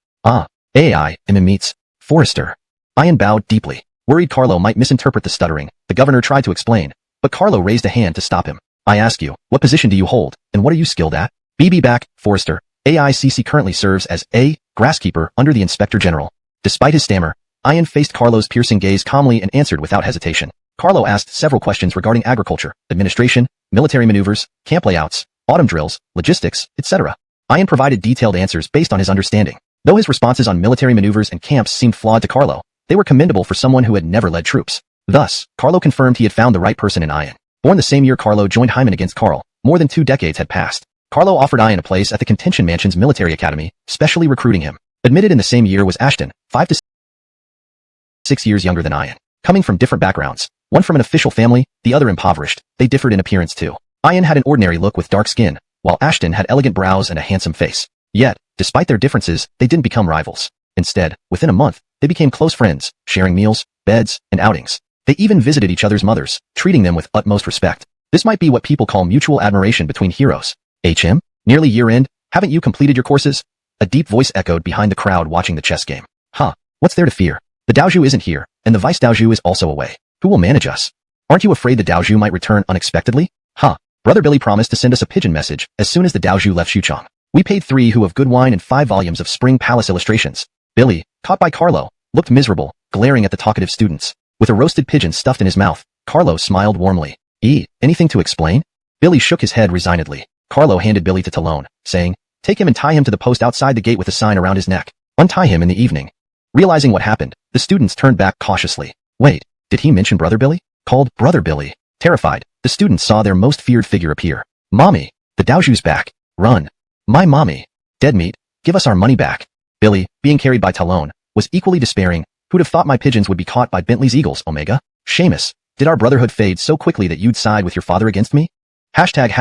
AI, meets Forrester. Ian bowed deeply. Worried Carlo might misinterpret the stuttering, the governor tried to explain, but Carlo raised a hand to stop him. I ask you, what position do you hold, and what are you skilled at? BB back, Forrester. AICC currently serves as a grasskeeper under the Inspector General. Despite his stammer, Ian faced Carlo's piercing gaze calmly and answered without hesitation. Carlo asked several questions regarding agriculture, administration, military maneuvers, camp layouts, autumn drills, logistics, etc. Ian provided detailed answers based on his understanding. Though his responses on military maneuvers and camps seemed flawed to Carlo, they were commendable for someone who had never led troops. Thus, Carlo confirmed he had found the right person in Ian. Born the same year Carlo joined Hyman against Karl, more than 2 decades had passed. Carlo offered Ian a place at the Contention Mansion's military academy, specially recruiting him. Admitted in the same year was Ashton, 5 to 6 years younger than Ian. Coming from different backgrounds, one from an official family, the other impoverished, they differed in appearance too. Ian had an ordinary look with dark skin, while Ashton had elegant brows and a handsome face. Yet, despite their differences, they didn't become rivals. Instead, within a month, they became close friends, sharing meals, beds, and outings. They even visited each other's mothers, treating them with utmost respect. This might be what people call mutual admiration between heroes. HM? Nearly year-end, haven't you completed your courses? A deep voice echoed behind the crowd watching the chess game. Huh, what's there to fear? The Daozhu isn't here, and the Vice Daozhu is also away. Who will manage us? Aren't you afraid the Daozhu might return unexpectedly? Huh. Brother Billy promised to send us a pigeon message as soon as the Daozhu left Xuchang. We paid 3 hu of good wine and 5 volumes of Spring Palace illustrations. Billy, caught by Carlo, looked miserable, glaring at the talkative students. With a roasted pigeon stuffed in his mouth, Carlo smiled warmly. Anything to explain? Billy shook his head resignedly. Carlo handed Billy to Talon, saying, take him and tie him to the post outside the gate with a sign around his neck. Untie him in the evening. Realizing what happened, the students turned back cautiously. Wait, did he mention Brother Billy? Called Brother Billy. Terrified, the students saw their most feared figure appear. Mommy, the Daozhu's back. Run. My mommy. Dead meat, give us our money back. Billy, being carried by Talon, was equally despairing. Who'd have thought my pigeons would be caught by Bentley's eagles, Omega? Seamus, did our brotherhood fade so quickly that you'd side with your father against me? Hashtag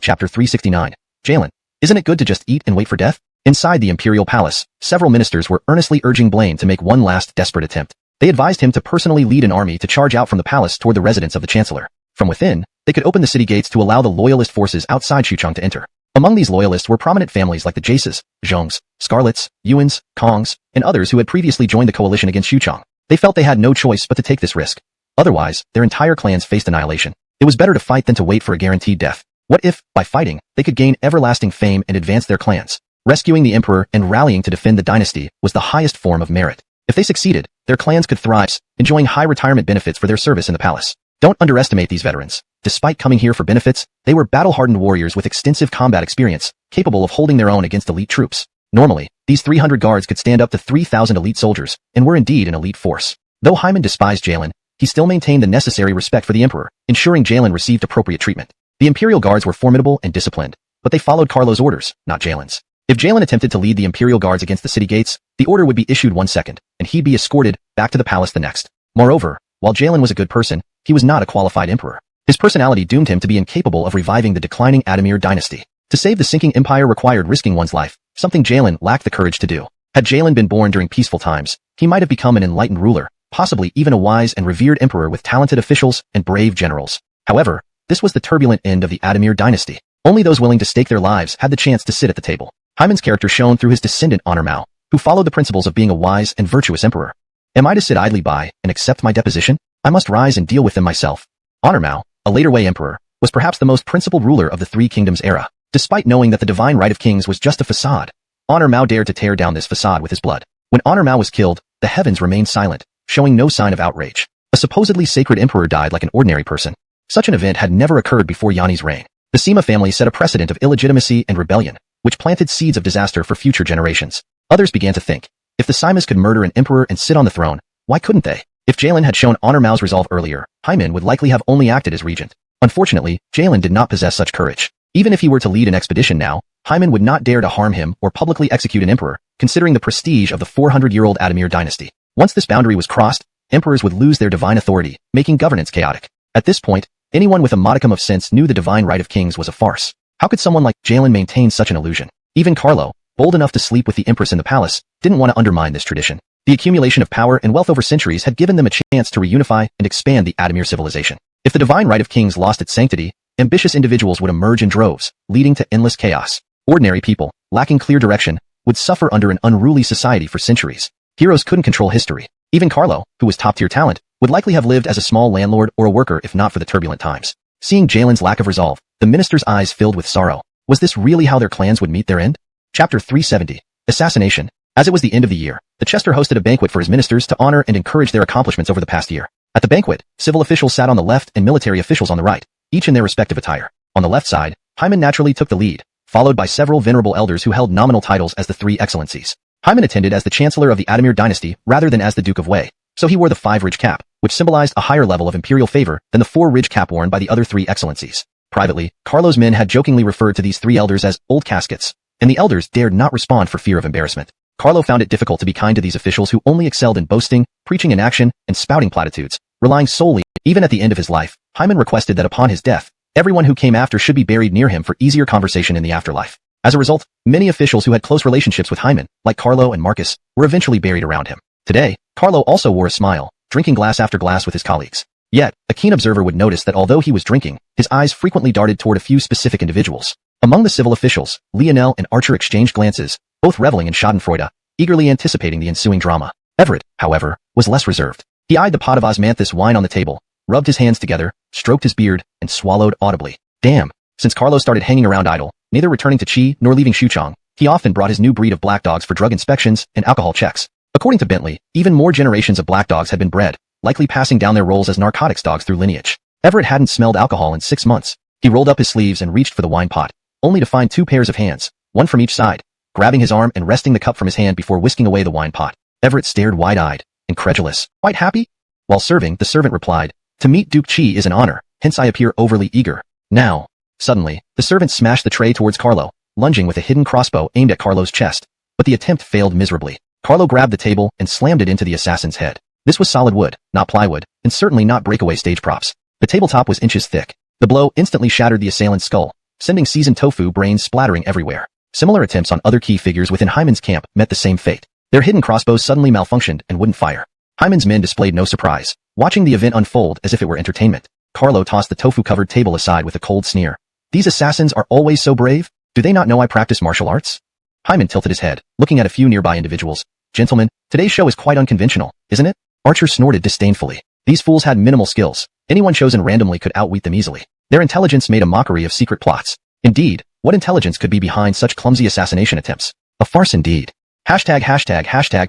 chapter 369. Jalen, isn't it good to just eat and wait for death? Inside the imperial palace, several ministers were earnestly urging Blaine to make one last desperate attempt. They advised him to personally lead an army to charge out from the palace toward the residence of the chancellor. From within, they could open the city gates to allow the loyalist forces outside Xuchang to enter. Among these loyalists were prominent families like the Jaces, Zhongs, Scarlets, Yuans, Kongs, and others who had previously joined the coalition against Xuchang. They felt they had no choice but to take this risk. Otherwise, their entire clans faced annihilation. It was better to fight than to wait for a guaranteed death. What if, by fighting, they could gain everlasting fame and advance their clans? Rescuing the emperor and rallying to defend the dynasty was the highest form of merit. If they succeeded, their clans could thrive, enjoying high retirement benefits for their service in the palace. Don't underestimate these veterans. Despite coming here for benefits, they were battle-hardened warriors with extensive combat experience, capable of holding their own against elite troops. Normally, these 300 guards could stand up to 3,000 elite soldiers, and were indeed an elite force. Though Hyman despised Jalen, he still maintained the necessary respect for the emperor, ensuring Jalen received appropriate treatment. The imperial guards were formidable and disciplined, but they followed Carlo's orders, not Jalen's. If Jalen attempted to lead the imperial guards against the city gates, the order would be issued 1 second, and he'd be escorted back to the palace the next. Moreover, while Jalen was a good person, he was not a qualified emperor. His personality doomed him to be incapable of reviving the declining Adamir dynasty. To save the sinking empire required risking one's life, something Jalen lacked the courage to do. Had Jalen been born during peaceful times, he might have become an enlightened ruler, possibly even a wise and revered emperor with talented officials and brave generals. However, this was the turbulent end of the Adamir dynasty. Only those willing to stake their lives had the chance to sit at the table. Hyman's character shone through his descendant Honor Mao, who followed the principles of being a wise and virtuous emperor. Am I to sit idly by and accept my deposition? I must rise and deal with them myself. Honor Mao, a later Wei emperor, was perhaps the most principled ruler of the Three Kingdoms era. Despite knowing that the divine right of kings was just a facade, Honor Mao dared to tear down this facade with his blood. When Honor Mao was killed, the heavens remained silent, showing no sign of outrage. A supposedly sacred emperor died like an ordinary person. Such an event had never occurred before Yanni's reign. The Sima family set a precedent of illegitimacy and rebellion, which planted seeds of disaster for future generations. Others began to think, if the Simas could murder an emperor and sit on the throne, why couldn't they? If Jalen had shown Honor Mao's resolve earlier, Hyman would likely have only acted as regent. Unfortunately, Jalen did not possess such courage. Even if he were to lead an expedition now, Hyman would not dare to harm him or publicly execute an emperor, considering the prestige of the 400-year-old Adamir dynasty. Once this boundary was crossed, emperors would lose their divine authority, making governance chaotic. At this point, anyone with a modicum of sense knew the divine right of kings was a farce. How could someone like Jalen maintain such an illusion? Even Carlo, bold enough to sleep with the empress in the palace, didn't want to undermine this tradition. The accumulation of power and wealth over centuries had given them a chance to reunify and expand the Adamir civilization. If the divine right of kings lost its sanctity, ambitious individuals would emerge in droves, leading to endless chaos. Ordinary people, lacking clear direction, would suffer under an unruly society for centuries. Heroes couldn't control history. Even Carlo, who was top-tier talent, would likely have lived as a small landlord or a worker if not for the turbulent times. Seeing Jalen's lack of resolve, the minister's eyes filled with sorrow. Was this really how their clans would meet their end? Chapter 370. Assassination. As it was the end of the year, the Chester hosted a banquet for his ministers to honor and encourage their accomplishments over the past year. At the banquet, civil officials sat on the left and military officials on the right, each in their respective attire. On the left side, Hyman naturally took the lead, followed by several venerable elders who held nominal titles as the Three Excellencies. Hyman attended as the Chancellor of the Adamir dynasty rather than as the Duke of Wei. So he wore the 5-ridge cap, which symbolized a higher level of imperial favor than the 4-ridge cap worn by the other 3 excellencies. Privately, Carlo's men had jokingly referred to these 3 elders as old caskets, and the elders dared not respond for fear of embarrassment. Carlo found it difficult to be kind to these officials who only excelled in boasting, preaching in action, and spouting platitudes, relying solely. Even at the end of his life, Hyman requested that upon his death, everyone who came after should be buried near him for easier conversation in the afterlife. As a result, many officials who had close relationships with Hyman, like Carlo and Marcus, were eventually buried around him. Today, Carlo also wore a smile, drinking glass after glass with his colleagues. Yet, a keen observer would notice that although he was drinking, his eyes frequently darted toward a few specific individuals. Among the civil officials, Lionel and Archer exchanged glances, both reveling in schadenfreude, eagerly anticipating the ensuing drama. Everett, however, was less reserved. He eyed the pot of osmanthus wine on the table, rubbed his hands together, stroked his beard, and swallowed audibly. Damn. Since Carlo started hanging around idle, neither returning to Chi nor leaving Shuchong, he often brought his new breed of black dogs for drug inspections and alcohol checks. According to Bentley, even more generations of black dogs had been bred, likely passing down their roles as narcotics dogs through lineage. Everett hadn't smelled alcohol in 6 months. He rolled up his sleeves and reached for the wine pot, only to find 2 pairs of hands, one from each side, grabbing his arm and resting the cup from his hand before whisking away the wine pot. Everett stared wide-eyed, incredulous. Quite happy? While serving, the servant replied, "To meet Duke Chi is an honor, hence I appear overly eager. Now." Suddenly, the servant smashed the tray towards Carlo, lunging with a hidden crossbow aimed at Carlo's chest. But the attempt failed miserably. Carlo grabbed the table and slammed it into the assassin's head. This was solid wood, not plywood, and certainly not breakaway stage props. The tabletop was inches thick. The blow instantly shattered the assailant's skull, sending seasoned tofu brains splattering everywhere. Similar attempts on other key figures within Hyman's camp met the same fate. Their hidden crossbows suddenly malfunctioned and wouldn't fire. Hyman's men displayed no surprise, watching the event unfold as if it were entertainment. Carlo tossed the tofu-covered table aside with a cold sneer. "These assassins are always so brave? Do they not know I practice martial arts?" Hyman tilted his head, looking at a few nearby individuals. "Gentlemen, today's show is quite unconventional, isn't it?" Archer snorted disdainfully. These fools had minimal skills. Anyone chosen randomly could outwit them easily. Their intelligence made a mockery of secret plots. Indeed, what intelligence could be behind such clumsy assassination attempts? A farce indeed. Hashtag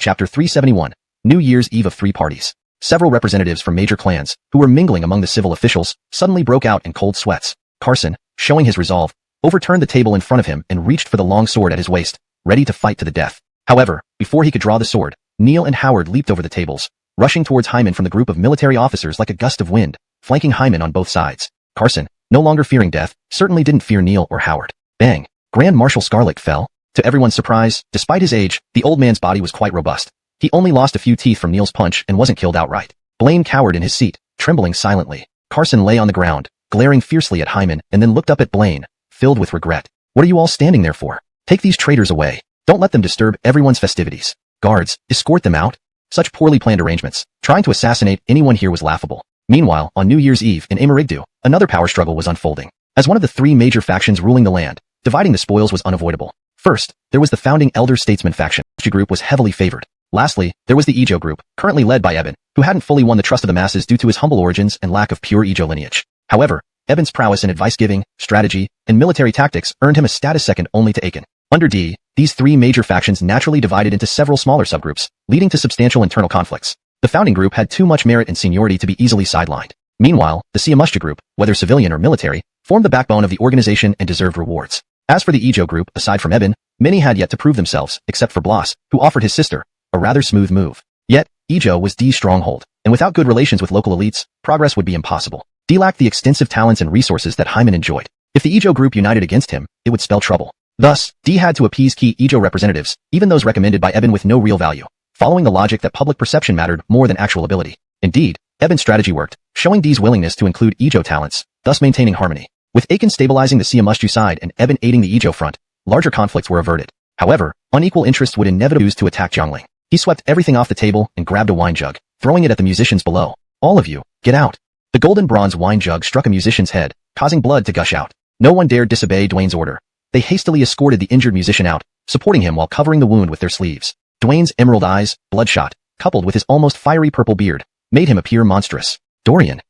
chapter 371. New Year's Eve of 3 parties. Several representatives from major clans, who were mingling among the civil officials, suddenly broke out in cold sweats. Carson, showing his resolve, overturned the table in front of him and reached for the long sword at his waist, ready to fight to the death. However, before he could draw the sword, Neil and Howard leaped over the tables, rushing towards Hyman from the group of military officers like a gust of wind, flanking Hyman on both sides. Carson, no longer fearing death, certainly didn't fear Neil or Howard. Bang! Grand Marshal Scarlet fell. To everyone's surprise, despite his age, the old man's body was quite robust. He only lost a few teeth from Neil's punch and wasn't killed outright. Blaine cowered in his seat, trembling silently. Carson lay on the ground, glaring fiercely at Hyman, and then looked up at Blaine, filled with regret. "What are you all standing there for? Take these traitors away. Don't let them disturb everyone's festivities. Guards, escort them out." Such poorly planned arrangements. Trying to assassinate anyone here was laughable. Meanwhile, on New Year's Eve in Amarigdu, another power struggle was unfolding. As one of the 3 major factions ruling the land, dividing the spoils was unavoidable. First, there was the founding elder statesman faction. The group was heavily favored. Lastly, there was the Ijo group, currently led by Eben, who hadn't fully won the trust of the masses due to his humble origins and lack of pure Ijo lineage. However, Eben's prowess in advice-giving, strategy, and military tactics earned him a status second only to Aiken. Under D, these 3 major factions naturally divided into several smaller subgroups, leading to substantial internal conflicts. The founding group had too much merit and seniority to be easily sidelined. Meanwhile, the Siamushta group, whether civilian or military, formed the backbone of the organization and deserved rewards. As for the Ijo group, aside from Eben, many had yet to prove themselves, except for Blas, who offered his sister a rather smooth move. Yet, Ijo was D's stronghold, and without good relations with local elites, progress would be impossible. D lacked the extensive talents and resources that Hyman enjoyed. If the Ijo group united against him, it would spell trouble. Thus, D had to appease key Ijo representatives, even those recommended by Eben with no real value, following the logic that public perception mattered more than actual ability. Indeed, Eben's strategy worked, showing D's willingness to include Ijo talents, thus maintaining harmony. With Aiken stabilizing the Siamushtu side and Eben aiding the Ijo front, larger conflicts were averted. However, unequal interests would inevitably use to attack Jiangling. He swept everything off the table and grabbed a wine jug, throwing it at the musicians below. "All of you, get out." The golden bronze wine jug struck a musician's head, causing blood to gush out. No one dared disobey Dwayne's order. They hastily escorted the injured musician out, supporting him while covering the wound with their sleeves. Dwayne's emerald eyes, bloodshot, coupled with his almost fiery purple beard, made him appear monstrous. Dorian.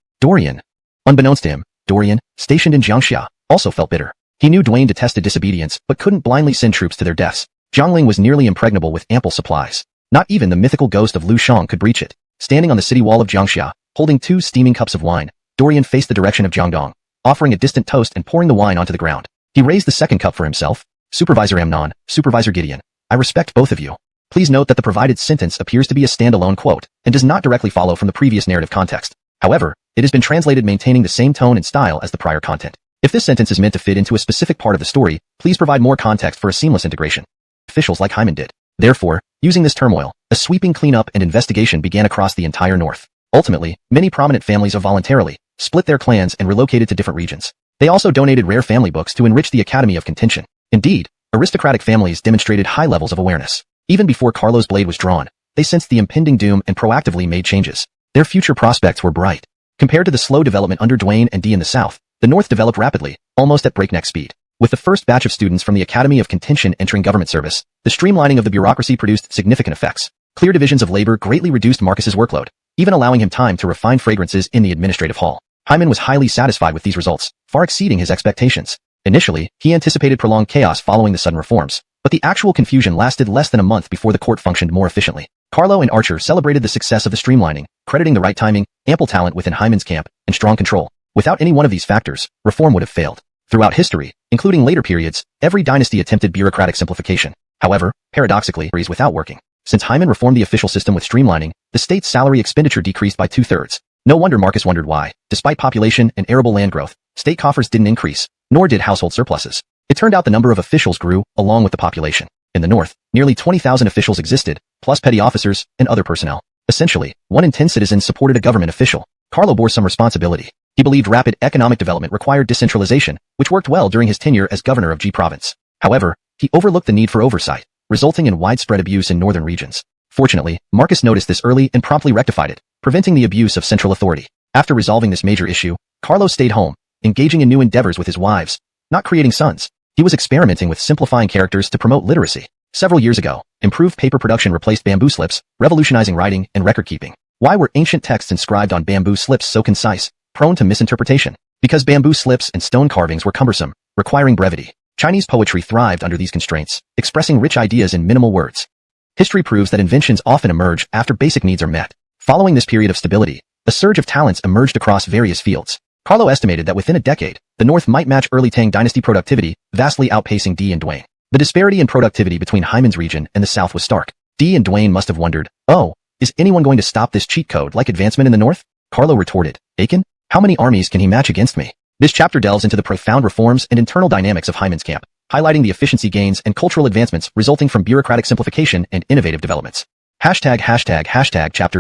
Unbeknownst to him, Dorian, stationed in Jiangxia, also felt bitter. He knew Dwayne detested disobedience, but couldn't blindly send troops to their deaths. Jiangling was nearly impregnable with ample supplies. Not even the mythical ghost of Lu Shang could breach it. Standing on the city wall of Jiangxia, holding 2 steaming cups of wine, Dorian faced the direction of Jiangdong, offering a distant toast and pouring the wine onto the ground. He raised the second cup for himself. "Supervisor Amnon, Supervisor Gideon, I respect both of you. Please note that the provided sentence appears to be a standalone quote and does not directly follow from the previous narrative context. However, it has been translated maintaining the same tone and style as the prior content. If this sentence is meant to fit into a specific part of the story, please provide more context for a seamless integration. Officials like Hyman did. Therefore, using this turmoil, a sweeping cleanup and investigation began across the entire North. Ultimately, many prominent families have voluntarily split their clans and relocated to different regions. They also donated rare family books to enrich the Academy of Contention. Indeed, aristocratic families demonstrated high levels of awareness. Even before Carlo's blade was drawn, they sensed the impending doom and proactively made changes. Their future prospects were bright. Compared to the slow development under Dwayne and Dee in the South, the North developed rapidly, almost at breakneck speed. With the first batch of students from the Academy of Contention entering government service, the streamlining of the bureaucracy produced significant effects. Clear divisions of labor greatly reduced Marcus's workload, even allowing him time to refine fragrances in the administrative hall. Hyman was highly satisfied with these results, far exceeding his expectations. Initially, he anticipated prolonged chaos following the sudden reforms, but the actual confusion lasted less than a month before the court functioned more efficiently. Carlo and Archer celebrated the success of the streamlining, crediting the right timing, ample talent within Hyman's camp, and strong control. Without any one of these factors, reform would have failed. Throughout history, including later periods, every dynasty attempted bureaucratic simplification. However, paradoxically, without working. Since Hyman reformed the official system with streamlining, the state's salary expenditure decreased by 2/3. No wonder Marcus wondered why, despite population and arable land growth, state coffers didn't increase, nor did household surpluses. It turned out the number of officials grew, along with the population. In the North, nearly 20,000 officials existed, plus petty officers and other personnel. Essentially, 1 in 10 citizens supported a government official. Carlo bore some responsibility. He believed rapid economic development required decentralization, which worked well during his tenure as governor of G province. However, he overlooked the need for oversight, resulting in widespread abuse in northern regions. Fortunately, Marcus noticed this early and promptly rectified it, preventing the abuse of central authority. After resolving this major issue, Carlo stayed home, engaging in new endeavors with his wives, not creating sons. He was experimenting with simplifying characters to promote literacy. Several years ago, improved paper production replaced bamboo slips, revolutionizing writing and record-keeping. Why were ancient texts inscribed on bamboo slips so concise, prone to misinterpretation? Because bamboo slips and stone carvings were cumbersome, requiring brevity. Chinese poetry thrived under these constraints, expressing rich ideas in minimal words. History proves that inventions often emerge after basic needs are met. Following this period of stability, a surge of talents emerged across various fields. Carlo estimated that within a decade, the North might match early Tang dynasty productivity, vastly outpacing Dee and Dwayne. The disparity in productivity between Hyman's region and the South was stark. Dee and Dwayne must have wondered, oh, is anyone going to stop this cheat code like advancement in the North? Carlo retorted, Aiken, how many armies can he match against me? This chapter delves into the profound reforms and internal dynamics of Hyman's camp, highlighting the efficiency gains and cultural advancements resulting from bureaucratic simplification and innovative developments. Chapter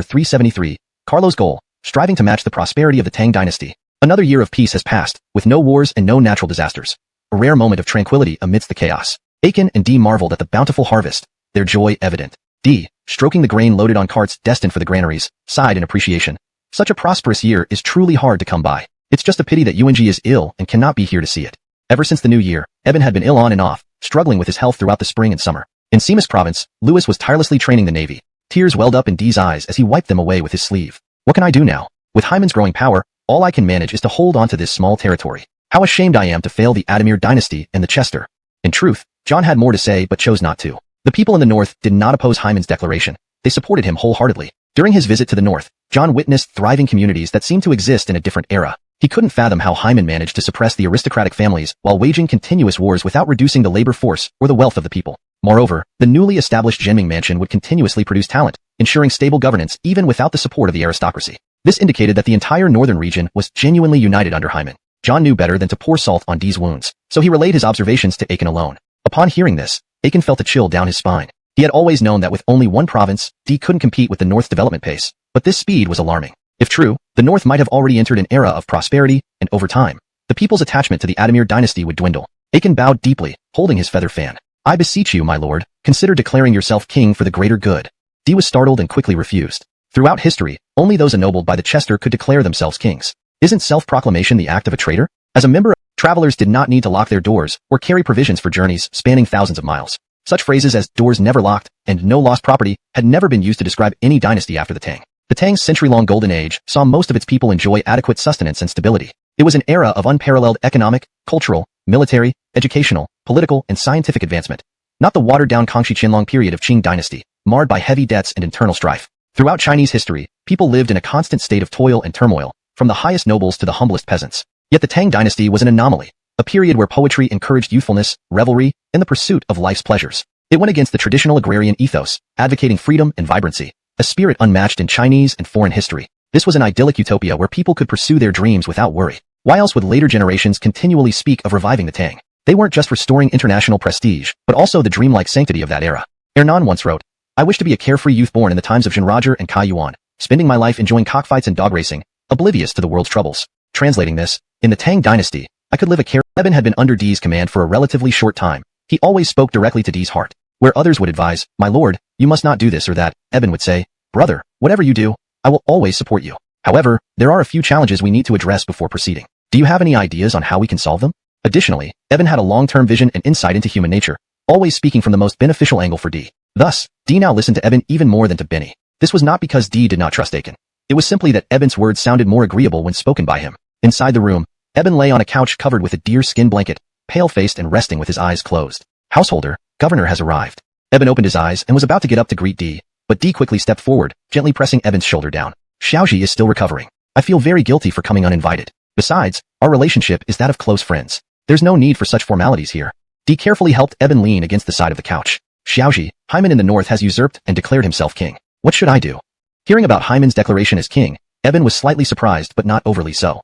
373, Carlo's goal, striving to match the prosperity of the Tang dynasty. Another year of peace has passed, with no wars and no natural disasters. A rare moment of tranquility amidst the chaos. Aiken and Dee marveled at the bountiful harvest, their joy evident. Dee, stroking the grain loaded on carts destined for the granaries, sighed in appreciation. Such a prosperous year is truly hard to come by. It's just a pity that UNG is ill and cannot be here to see it. Ever since the new year, Eben had been ill on and off, struggling with his health throughout the spring and summer. In Seamus province, Lewis was tirelessly training the Navy. Tears welled up in Dee's eyes as he wiped them away with his sleeve. What can I do now? With Hyman's growing power, all I can manage is to hold on to this small territory. How ashamed I am to fail the Adamir dynasty and the Chester. In truth, John had more to say but chose not to. The people in the North did not oppose Hyman's declaration. They supported him wholeheartedly. During his visit to the North, John witnessed thriving communities that seemed to exist in a different era. He couldn't fathom how Hyman managed to suppress the aristocratic families while waging continuous wars without reducing the labor force or the wealth of the people. Moreover, the newly established Zhenming mansion would continuously produce talent, ensuring stable governance even without the support of the aristocracy. This indicated that the entire northern region was genuinely united under Hyman. John knew better than to pour salt on Dee's wounds, so he relayed his observations to Aiken alone. Upon hearing this, Aiken felt a chill down his spine. He had always known that with only one province, Dee couldn't compete with the North's development pace, but this speed was alarming. If true, the North might have already entered an era of prosperity, and over time, the people's attachment to the Adamir dynasty would dwindle. Aiken bowed deeply, holding his feather fan. I beseech you, my lord, consider declaring yourself king for the greater good. Dee was startled and quickly refused. Throughout history, only those ennobled by the Chester could declare themselves kings. Isn't self-proclamation the act of a traitor? As a member, travelers did not need to lock their doors or carry provisions for journeys spanning thousands of miles. Such phrases as doors never locked and no lost property had never been used to describe any dynasty after the Tang. The Tang's century-long golden age saw most of its people enjoy adequate sustenance and stability. It was an era of unparalleled economic, cultural, military, educational, political, and scientific advancement. Not the watered-down Kangxi Qianlong period of Qing dynasty, marred by heavy debts and internal strife. Throughout Chinese history, people lived in a constant state of toil and turmoil, from the highest nobles to the humblest peasants. Yet the Tang dynasty was an anomaly, a period where poetry encouraged youthfulness, revelry, and the pursuit of life's pleasures. It went against the traditional agrarian ethos, advocating freedom and vibrancy, a spirit unmatched in Chinese and foreign history. This was an idyllic utopia where people could pursue their dreams without worry. Why else would later generations continually speak of reviving the Tang? They weren't just restoring international prestige, but also the dreamlike sanctity of that era. Ernan once wrote, "I wish to be a carefree youth born in the times of Zhenroger and Kai Yuan, spending my life enjoying cockfights and dog racing, oblivious to the world's troubles." Translating this, in the Tang dynasty, I could live a carefree. Eben had been under Di's command for a relatively short time. He always spoke directly to Di's heart. Where others would advise, "My lord, you must not do this or that," Eben would say, "Brother, whatever you do, I will always support you." However, there are a few challenges we need to address before proceeding. Do you have any ideas on how we can solve them? Additionally, Eben had a long-term vision and insight into human nature, always speaking from the most beneficial angle for Di. Thus, Di now listened to Eben even more than to Benny. This was not because Di did not trust Aiken. It was simply that Eben's words sounded more agreeable when spoken by him. Inside the room, Eben lay on a couch covered with a deerskin blanket, pale-faced and resting with his eyes closed. "Householder, Governor has arrived." Eben opened his eyes and was about to get up to greet Di, but Di quickly stepped forward, gently pressing Eben's shoulder down. "Xiaoji is still recovering. I feel very guilty for coming uninvited. Besides, our relationship is that of close friends. There's no need for such formalities here." Di carefully helped Eben lean against the side of the couch. "Xiaoji, Hyman in the north has usurped and declared himself king. What should I do?" Hearing about Hyman's declaration as king, Eben was slightly surprised but not overly so.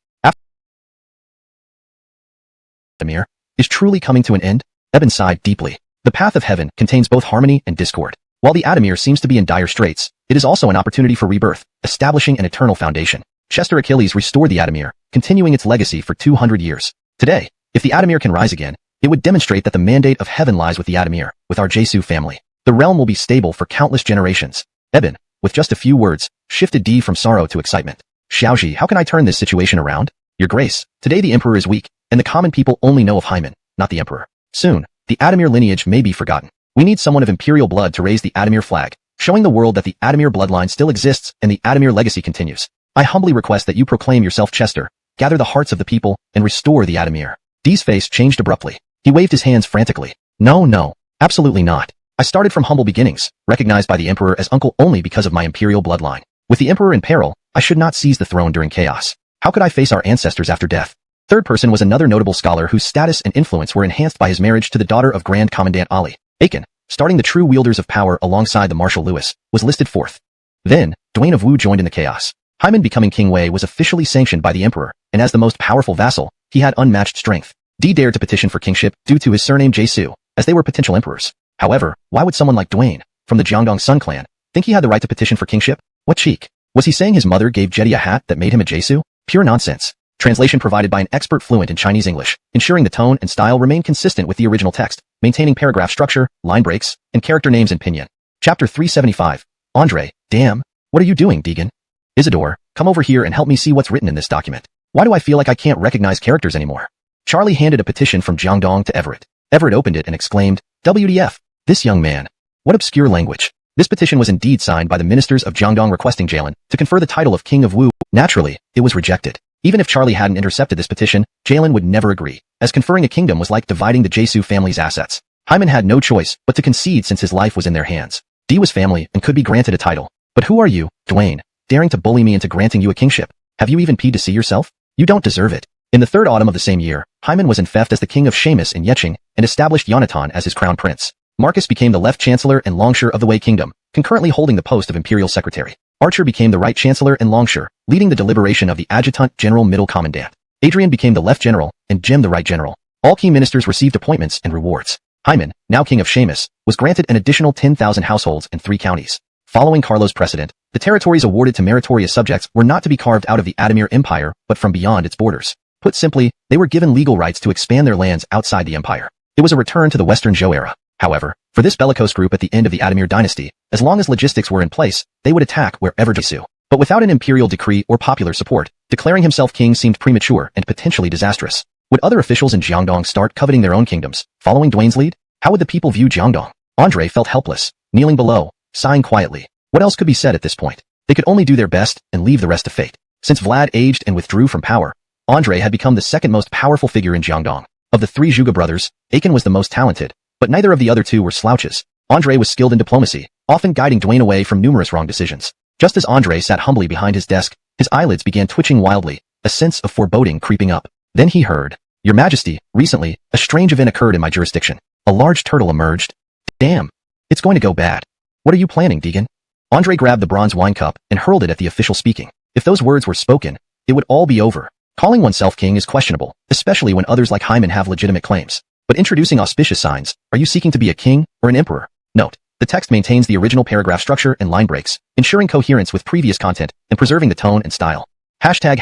Adamir is truly coming to an end? Eben sighed deeply. The path of heaven contains both harmony and discord. While the Adamir seems to be in dire straits, it is also an opportunity for rebirth, establishing an eternal foundation. Chester Achilles restored the Adamir, continuing its legacy for 200 years. Today, if the Adamir can rise again, it would demonstrate that the mandate of heaven lies with the Adamir, with our Jesu family. The realm will be stable for countless generations. Eben, with just a few words, shifted Di from sorrow to excitement. "Xiaoji, how can I turn this situation around?" "Your Grace, today the Emperor is weak, and the common people only know of Hyman, not the Emperor. Soon, the Adamir lineage may be forgotten. We need someone of imperial blood to raise the Adamir flag, showing the world that the Adamir bloodline still exists and the Adamir legacy continues. I humbly request that you proclaim yourself Chester, gather the hearts of the people, and restore the Adamir." Di's face changed abruptly. He waved his hands frantically. No, absolutely not. I started from humble beginnings, recognized by the Emperor as uncle only because of my imperial bloodline. With the Emperor in peril, I should not seize the throne during chaos. How could I face our ancestors after death? Third person was another notable scholar whose status and influence were enhanced by his marriage to the daughter of Grand Commandant Ali. Aiken, starting the true wielders of power alongside the Marshal Lewis, was listed fourth. Then, Duane of Wu joined in the chaos. Hyman becoming King Wei was officially sanctioned by the Emperor, and as the most powerful vassal, he had unmatched strength. Di dared to petition for kingship due to his surname Jesu, as they were potential emperors. However, why would someone like Duane, from the Jiangdong Sun clan, think he had the right to petition for kingship? What cheek? Was he saying his mother gave Jedi a hat that made him a Jesu? Pure nonsense. Translation provided by an expert fluent in Chinese English, ensuring the tone and style remain consistent with the original text, maintaining paragraph structure, line breaks, and character names in pinyin. Chapter 375. Andre, damn. What are you doing, Deegan? Isidore, come over here and help me see what's written in this document. Why do I feel like I can't recognize characters anymore? Charlie handed a petition from Jiangdong to Everett. Everett opened it and exclaimed, "WDF, this young man. What obscure language." This petition was indeed signed by the ministers of Jiangdong requesting Jalen to confer the title of King of Wu. Naturally, it was rejected. Even if Charlie hadn't intercepted this petition, Jalen would never agree, as conferring a kingdom was like dividing the Jesu family's assets. Hyman had no choice but to concede since his life was in their hands. Di was family and could be granted a title. But who are you, Duane, daring to bully me into granting you a kingship? Have you even peed to see yourself? You don't deserve it. In the third autumn of the same year, Hyman was infeft as the king of Seamus in Yecheng and established Yonatan as his crown prince. Marcus became the left chancellor and longsure of the Wei kingdom, concurrently holding the post of imperial secretary. Archer became the right chancellor and longsure, leading the deliberation of the adjutant general middle commandant. Adrian became the left general, and Jim the right general. All key ministers received appointments and rewards. Hyman, now king of Seamus, was granted an additional 10,000 households in 3 counties. Following Carlo's precedent, the territories awarded to meritorious subjects were not to be carved out of the Adamir Empire, but from beyond its borders. Put simply, they were given legal rights to expand their lands outside the empire. It was a return to the Western Zhou era. However, for this bellicose group at the end of the Adamir dynasty, as long as logistics were in place, they would attack wherever Jesu. But without an imperial decree or popular support, declaring himself king seemed premature and potentially disastrous. Would other officials in Jiangdong start coveting their own kingdoms, following Duane's lead? How would the people view Jiangdong? Andre felt helpless, kneeling below, sighing quietly. What else could be said at this point? They could only do their best and leave the rest to fate. Since Vlad aged and withdrew from power, Andre had become the second most powerful figure in Jiangdong. Of the 3 Zhuge brothers, Aiken was the most talented, but neither of the other 2 were slouches. Andre was skilled in diplomacy, often guiding Duane away from numerous wrong decisions. Just as Andre sat humbly behind his desk, his eyelids began twitching wildly, a sense of foreboding creeping up. Then he heard, "Your Majesty, recently, a strange event occurred in my jurisdiction. A large turtle emerged." Damn, It's going to go bad. What are you planning, Deegan? Andre grabbed the bronze wine cup and hurled it at the official speaking. If those words were spoken, it would all be over. Calling oneself king is questionable, especially when others like Hyman have legitimate claims. But introducing auspicious signs, are you seeking to be a king or an emperor? Note, the text maintains the original paragraph structure and line breaks, ensuring coherence with previous content and preserving the tone and style. Hashtag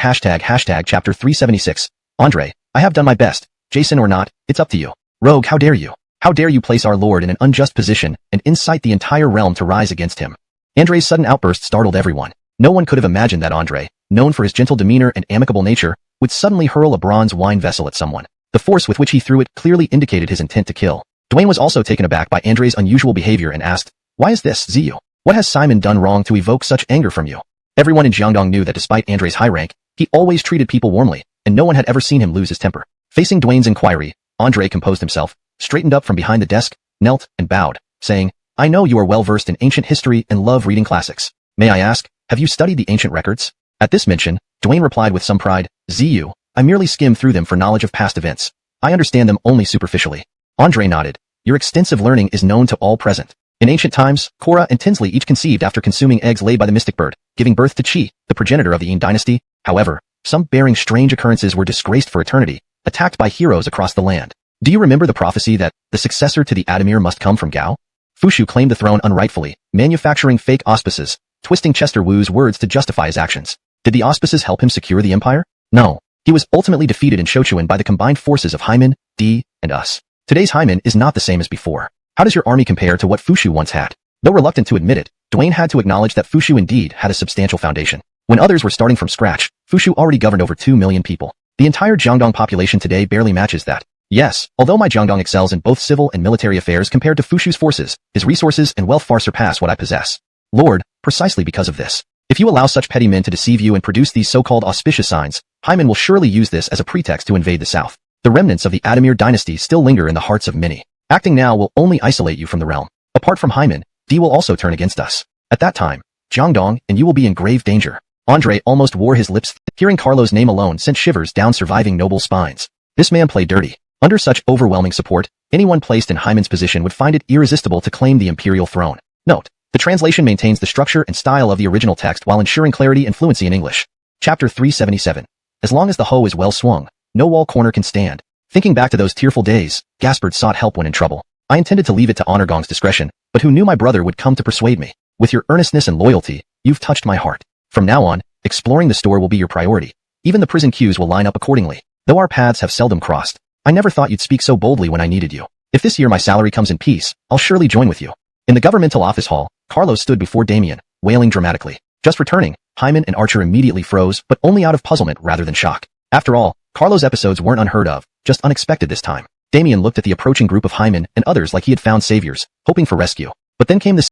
chapter 376. Andre, I have done my best. Jason or not, it's up to you. Rogue, how dare you? How dare you place our lord in an unjust position and incite the entire realm to rise against him? Andre's sudden outburst startled everyone. No one could have imagined that Andre, known for his gentle demeanor and amicable nature, would suddenly hurl a bronze wine vessel at someone. The force with which he threw it clearly indicated his intent to kill. Dwayne was also taken aback by Andre's unusual behavior and asked, "Why is this, Ziyu? What has Simon done wrong to evoke such anger from you?" Everyone in Jiangdong knew that despite Andre's high rank, he always treated people warmly, and no one had ever seen him lose his temper. Facing Dwayne's inquiry, Andre composed himself, straightened up from behind the desk, knelt, and bowed, saying, "I know you are well versed in ancient history and love reading classics. May I ask, have you studied the ancient records?" At this mention, Dwayne replied with some pride, "Ziyu, I merely skim through them for knowledge of past events. I understand them only superficially." Andre nodded. "Your extensive learning is known to all present. In ancient times, Korra and Tinsley each conceived after consuming eggs laid by the mystic bird, giving birth to Chi, the progenitor of the Yin dynasty. However, some bearing strange occurrences were disgraced for eternity, attacked by heroes across the land. Do you remember the prophecy that the successor to the Adamir must come from Gao? Fushu claimed the throne unrightfully, manufacturing fake auspices, twisting Chester Wu's words to justify his actions. Did the auspices help him secure the empire? No. He was ultimately defeated in Shochuan by the combined forces of Hyman, Di, and us. Today's Hyman is not the same as before. How does your army compare to what Fushu once had? Though reluctant to admit it, Dwayne had to acknowledge that Fushu indeed had a substantial foundation. When others were starting from scratch, Fushu already governed over 2 million people. The entire Jiangdong population today barely matches that. Yes, although my Jiangdong excels in both civil and military affairs compared to Fushu's forces, his resources and wealth far surpass what I possess. Lord, precisely because of this. If you allow such petty men to deceive you and produce these so-called auspicious signs, Hyman will surely use this as a pretext to invade the south. The remnants of the Adamir dynasty still linger in the hearts of many. Acting now will only isolate you from the realm. Apart from Hyman, Di will also turn against us. At that time, Jiangdong and you will be in grave danger. Andre almost wore his lips. Hearing Carlo's name alone sent shivers down surviving noble spines. This man played dirty. Under such overwhelming support, anyone placed in Hyman's position would find it irresistible to claim the imperial throne. Note, the translation maintains the structure and style of the original text while ensuring clarity and fluency in English. Chapter 377. As long as the hoe is well swung, no wall corner can stand. Thinking back to those tearful days, Gaspard sought help when in trouble. I intended to leave it to Honor Gong's discretion, but who knew my brother would come to persuade me? With your earnestness and loyalty, you've touched my heart. From now on, exploring the store will be your priority. Even the prison queues will line up accordingly. Though our paths have seldom crossed, I never thought you'd speak so boldly when I needed you. If this year my salary comes in peace, I'll surely join with you. In the governmental office hall, Carlos stood before Damien, wailing dramatically. Just returning, Hyman and Archer immediately froze, but only out of puzzlement rather than shock. After all, Carlos' episodes weren't unheard of, just unexpected this time. Damien looked at the approaching group of Hyman and others like he had found saviors, hoping for rescue. But then came the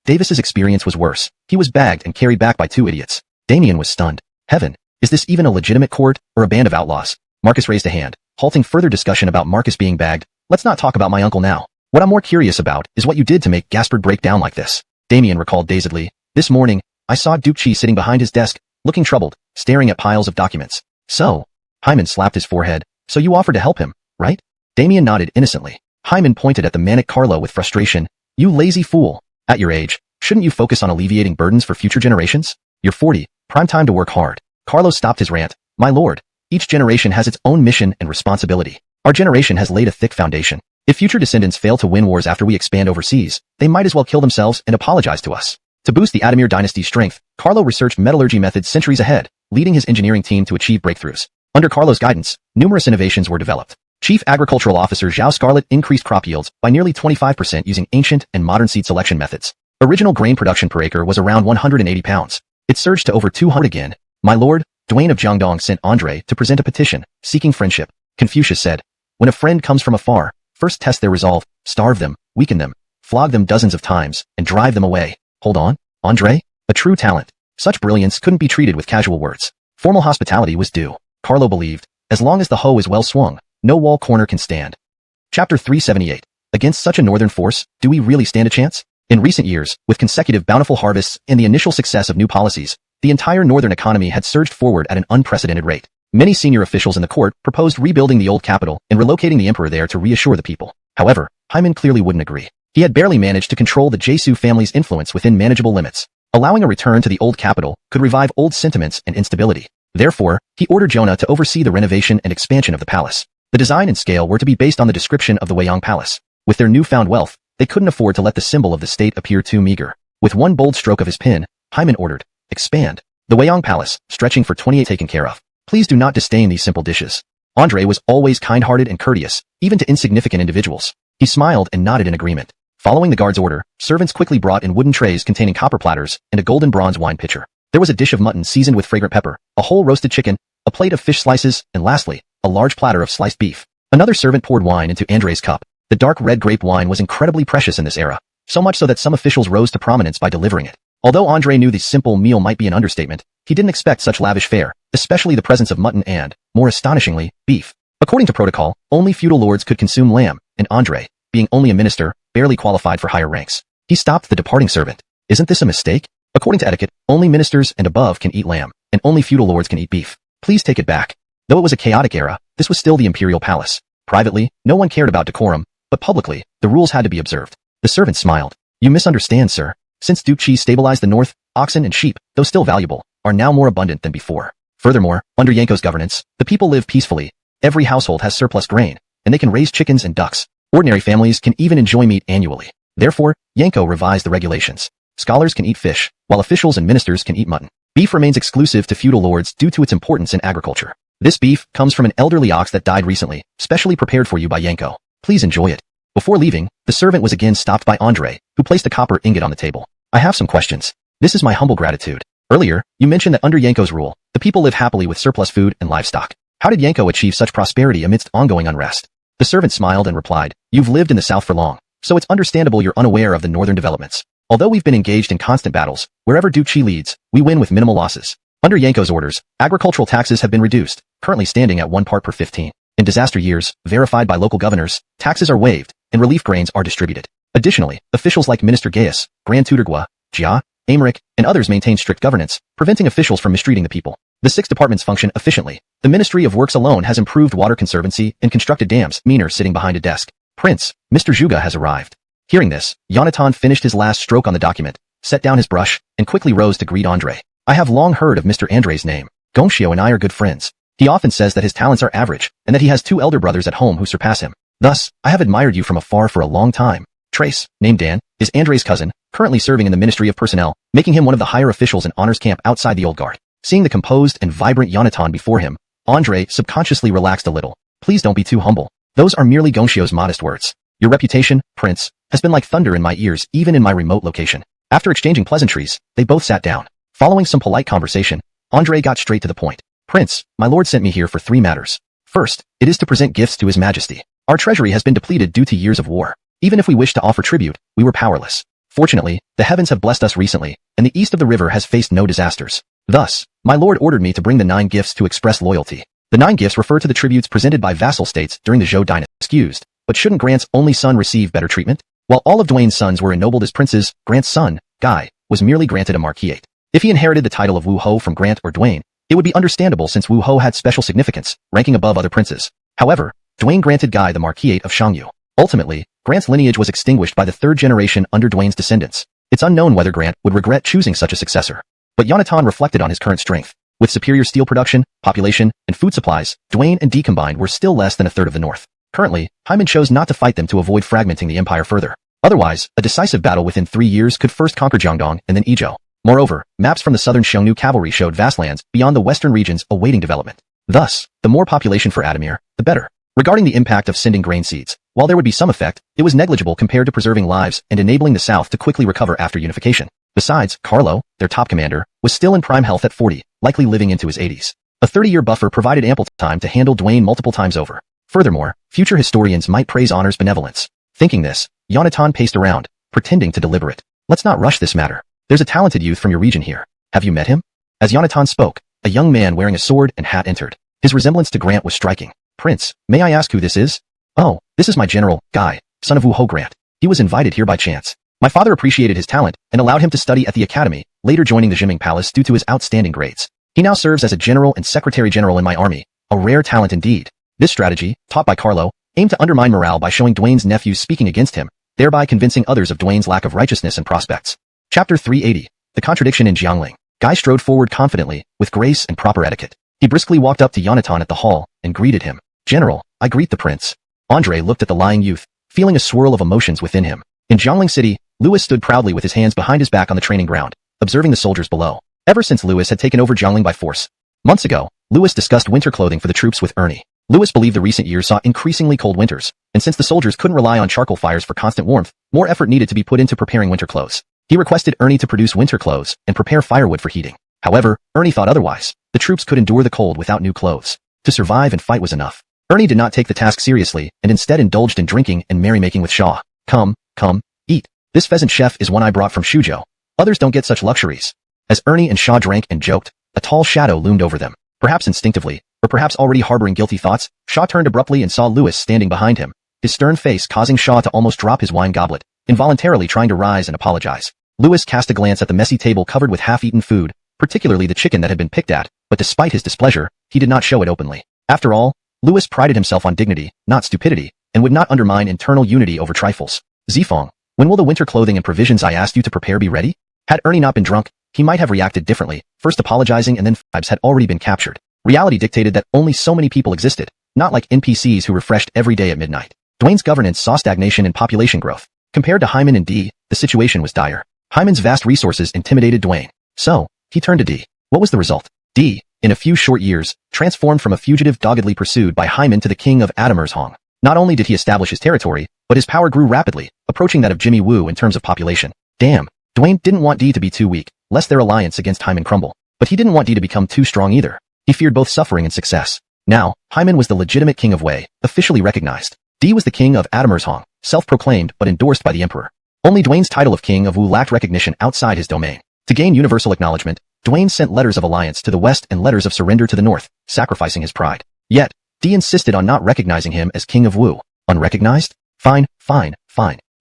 Davis's experience was worse. He was bagged and carried back by 2 idiots. Damien was stunned. Heaven, is this even a legitimate court, or a band of outlaws? Marcus raised a hand, halting further discussion about Marcus being bagged. Let's not talk about my uncle now. What I'm more curious about is what you did to make Gaspard break down like this. Damien recalled dazedly. This morning, I saw Duke Chi sitting behind his desk, looking troubled, staring at piles of documents. So, Hyman slapped his forehead. So you offered to help him, right? Damien nodded innocently. Hyman pointed at the manic Carlo with frustration. You lazy fool. At your age, shouldn't you focus on alleviating burdens for future generations? You're 40, prime time to work hard. Carlo stopped his rant. My lord, each generation has its own mission and responsibility. Our generation has laid a thick foundation. If future descendants fail to win wars after we expand overseas, they might as well kill themselves and apologize to us. To boost the Adamir dynasty's strength, Carlo researched metallurgy methods centuries ahead, leading his engineering team to achieve breakthroughs. Under Carlo's guidance, numerous innovations were developed. Chief Agricultural Officer Zhao Scarlet increased crop yields by nearly 25% using ancient and modern seed selection methods. Original grain production per acre was around 180 pounds. It surged to over 200 again. My lord, Dwayne of Jiangdong sent Andre to present a petition, seeking friendship. Confucius said, when a friend comes from afar, first test their resolve, starve them, weaken them, flog them dozens of times, and drive them away. Hold on, Andre? A true talent. Such brilliance couldn't be treated with casual words. Formal hospitality was due. Carlo believed, as long as the hoe is well swung, no wall corner can stand. Chapter 378. Against such a northern force, do we really stand a chance? In recent years, with consecutive bountiful harvests and the initial success of new policies, the entire northern economy had surged forward at an unprecedented rate. Many senior officials in the court proposed rebuilding the old capital and relocating the emperor there to reassure the people. However, Hyman clearly wouldn't agree. He had barely managed to control the Jesu family's influence within manageable limits. Allowing a return to the old capital could revive old sentiments and instability. Therefore, he ordered Jonah to oversee the renovation and expansion of the palace. The design and scale were to be based on the description of the Weiyang Palace. With their newfound wealth, they couldn't afford to let the symbol of the state appear too meager. With one bold stroke of his pen, Hyman ordered, "Expand." The Weiyang Palace, stretching for 28 taken care of. Please do not disdain these simple dishes. Andre was always kind-hearted and courteous, even to insignificant individuals. He smiled and nodded in agreement. Following the guard's order, servants quickly brought in wooden trays containing copper platters and a golden bronze wine pitcher. There was a dish of mutton seasoned with fragrant pepper, a whole roasted chicken, a plate of fish slices, and lastly, a large platter of sliced beef. Another servant poured wine into Andre's cup. The dark red grape wine was incredibly precious in this era, so much so that some officials rose to prominence by delivering it. Although Andre knew the simple meal might be an understatement, he didn't expect such lavish fare, especially the presence of mutton and, more astonishingly, beef. According to protocol, only feudal lords could consume lamb, and Andre, being only a minister, barely qualified for higher ranks. He stopped the departing servant. Isn't this a mistake? According to etiquette, only ministers and above can eat lamb, and only feudal lords can eat beef. Please take it back. Though it was a chaotic era, this was still the imperial palace. Privately, no one cared about decorum, but publicly, the rules had to be observed. The servant smiled. You misunderstand, sir. Since Duke Chi stabilized the north, oxen and sheep, though still valuable, are now more abundant than before. Furthermore, under Yanko's governance, the people live peacefully. Every household has surplus grain, and they can raise chickens and ducks. Ordinary families can even enjoy meat annually. Therefore, Yanko revised the regulations. Scholars can eat fish, while officials and ministers can eat mutton. Beef remains exclusive to feudal lords due to its importance in agriculture. This beef comes from an elderly ox that died recently, specially prepared for you by Yanko. Please enjoy it. Before leaving, the servant was again stopped by Andre, who placed a copper ingot on the table. I have some questions. This is my humble gratitude. Earlier, you mentioned that under Yanko's rule, the people live happily with surplus food and livestock. How did Yanko achieve such prosperity amidst ongoing unrest? The servant smiled and replied, You've lived in the south for long, so it's understandable you're unaware of the northern developments. Although we've been engaged in constant battles, wherever Duke Chi leads, we win with minimal losses. Under Yanko's orders, agricultural taxes have been reduced, currently standing at 1 part per 15. In disaster years, verified by local governors, taxes are waived, and relief grains are distributed. Additionally, officials like Minister Gaius, Grand Tutor Gua, Jia, Amric, and others maintain strict governance, preventing officials from mistreating the people. The 6 departments function efficiently. The Ministry of Works alone has improved water conservancy and constructed dams. Meaner sitting behind a desk. Prince, Mr. Zhuge has arrived. Hearing this, Yonatan finished his last stroke on the document, set down his brush, and quickly rose to greet Andre. I have long heard of Mr. Andre's name. Gongxiu and I are good friends. He often says that his talents are average, and that he has 2 elder brothers at home who surpass him. Thus, I have admired you from afar for a long time. Trace, named Dan, is Andre's cousin, currently serving in the Ministry of Personnel, making him one of the higher officials in honors camp outside the old guard. Seeing the composed and vibrant Yonatan before him, Andre subconsciously relaxed a little. Please don't be too humble. Those are merely Gongxiu's modest words. Your reputation, Prince, has been like thunder in my ears even in my remote location. After exchanging pleasantries, they both sat down. Following some polite conversation, Andre got straight to the point. Prince, my lord sent me here for 3 matters. First, it is to present gifts to His Majesty. Our treasury has been depleted due to years of war. Even if we wished to offer tribute, we were powerless. Fortunately, the heavens have blessed us recently, and the east of the river has faced no disasters. Thus, my lord ordered me to bring the 9 gifts to express loyalty. The 9 gifts refer to the tributes presented by vassal states during the Zhou dynasty. Excused, but shouldn't Grant's only son receive better treatment? While all of Dwayne's sons were ennobled as princes, Grant's son, Guy, was merely granted a marquisate. If he inherited the title of Wu Ho from Grant or Dwayne, it would be understandable since Wu Ho had special significance, ranking above other princes. However, Dwayne granted Guy the marquisate of Shangyu. Ultimately, Grant's lineage was extinguished by the 3rd generation under Dwayne's descendants. It's unknown whether Grant would regret choosing such a successor. But Yonatan reflected on his current strength. With superior steel production, population, and food supplies, Dwayne and D combined were still less than a third of the north. Currently, Hyman chose not to fight them to avoid fragmenting the empire further. Otherwise, a decisive battle within 3 years could first conquer Jiangdong and then Izhou. Moreover, maps from the southern Xiongnu cavalry showed vast lands beyond the western regions awaiting development. Thus, the more population for Adamir, the better. Regarding the impact of sending grain seeds, while there would be some effect, it was negligible compared to preserving lives and enabling the South to quickly recover after unification. Besides, Carlo, their top commander, was still in prime health at 40, likely living into his 80s. A 30-year buffer provided ample time to handle Dwayne multiple times over. Furthermore, future historians might praise Honor's benevolence. Thinking this, Yonatan paced around, pretending to deliberate. Let's not rush this matter. There's a talented youth from your region here. Have you met him? As Yonatan spoke, a young man wearing a sword and hat entered. His resemblance to Grant was striking. Prince, may I ask who this is? Oh, this is my general, Guy, son of Wu Ho Grant. He was invited here by chance. My father appreciated his talent and allowed him to study at the academy, later joining the Jiming Palace due to his outstanding grades. He now serves as a general and secretary general in my army, a rare talent indeed. This strategy, taught by Carlo, aimed to undermine morale by showing Dwayne's nephews speaking against him, thereby convincing others of Dwayne's lack of righteousness and prospects. Chapter 380. The Contradiction in Jiangling. Guy strode forward confidently, with grace and proper etiquette. He briskly walked up to Yonatan at the hall, and greeted him. General, I greet the prince. Andre looked at the lying youth, feeling a swirl of emotions within him. In Jiangling City, Louis stood proudly with his hands behind his back on the training ground, observing the soldiers below. Ever since Louis had taken over Jiangling by force. Months ago, Louis discussed winter clothing for the troops with Ernie. Louis believed the recent years saw increasingly cold winters, and since the soldiers couldn't rely on charcoal fires for constant warmth, more effort needed to be put into preparing winter clothes. He requested Ernie to produce winter clothes and prepare firewood for heating. However, Ernie thought otherwise. The troops could endure the cold without new clothes. To survive and fight was enough. Ernie did not take the task seriously, and instead indulged in drinking and merrymaking with Shaw. Come, eat. This pheasant chef is one I brought from Shuzhou. Others don't get such luxuries. As Ernie and Shaw drank and joked, a tall shadow loomed over them. Perhaps instinctively, or perhaps already harboring guilty thoughts, Shaw turned abruptly and saw Louis standing behind him, his stern face causing Shaw to almost drop his wine goblet, involuntarily trying to rise and apologize. Louis cast a glance at the messy table covered with half-eaten food, particularly the chicken that had been picked at, but despite his displeasure, he did not show it openly. After all, Louis prided himself on dignity, not stupidity, and would not undermine internal unity over trifles. Zifeng, when will the winter clothing and provisions I asked you to prepare be ready? Had Ernie not been drunk, he might have reacted differently, first apologizing and then vibes had already been captured. Reality dictated that only so many people existed, not like NPCs who refreshed every day at midnight. Dwayne's governance saw stagnation in population growth. Compared to Hyman and D, the situation was dire. Hyman's vast resources intimidated Dwayne. So, he turned to D. What was the result? D, in a few short years, transformed from a fugitive doggedly pursued by Hyman to the king of Adamers-Hong. Not only did he establish his territory, but his power grew rapidly, approaching that of Jimmy Woo in terms of population. Damn, Dwayne didn't want D to be too weak, lest their alliance against Hyman crumble. But he didn't want D to become too strong either. He feared both suffering and success. Now, Hyman was the legitimate king of Wei, officially recognized. D was the king of Adamers-Hong, self-proclaimed but endorsed by the emperor. Only Dwayne's title of king of Wu lacked recognition outside his domain. To gain universal acknowledgement, Dwayne sent letters of alliance to the west and letters of surrender to the north, sacrificing his pride. Yet, D insisted on not recognizing him as king of Wu. Unrecognized? Fine.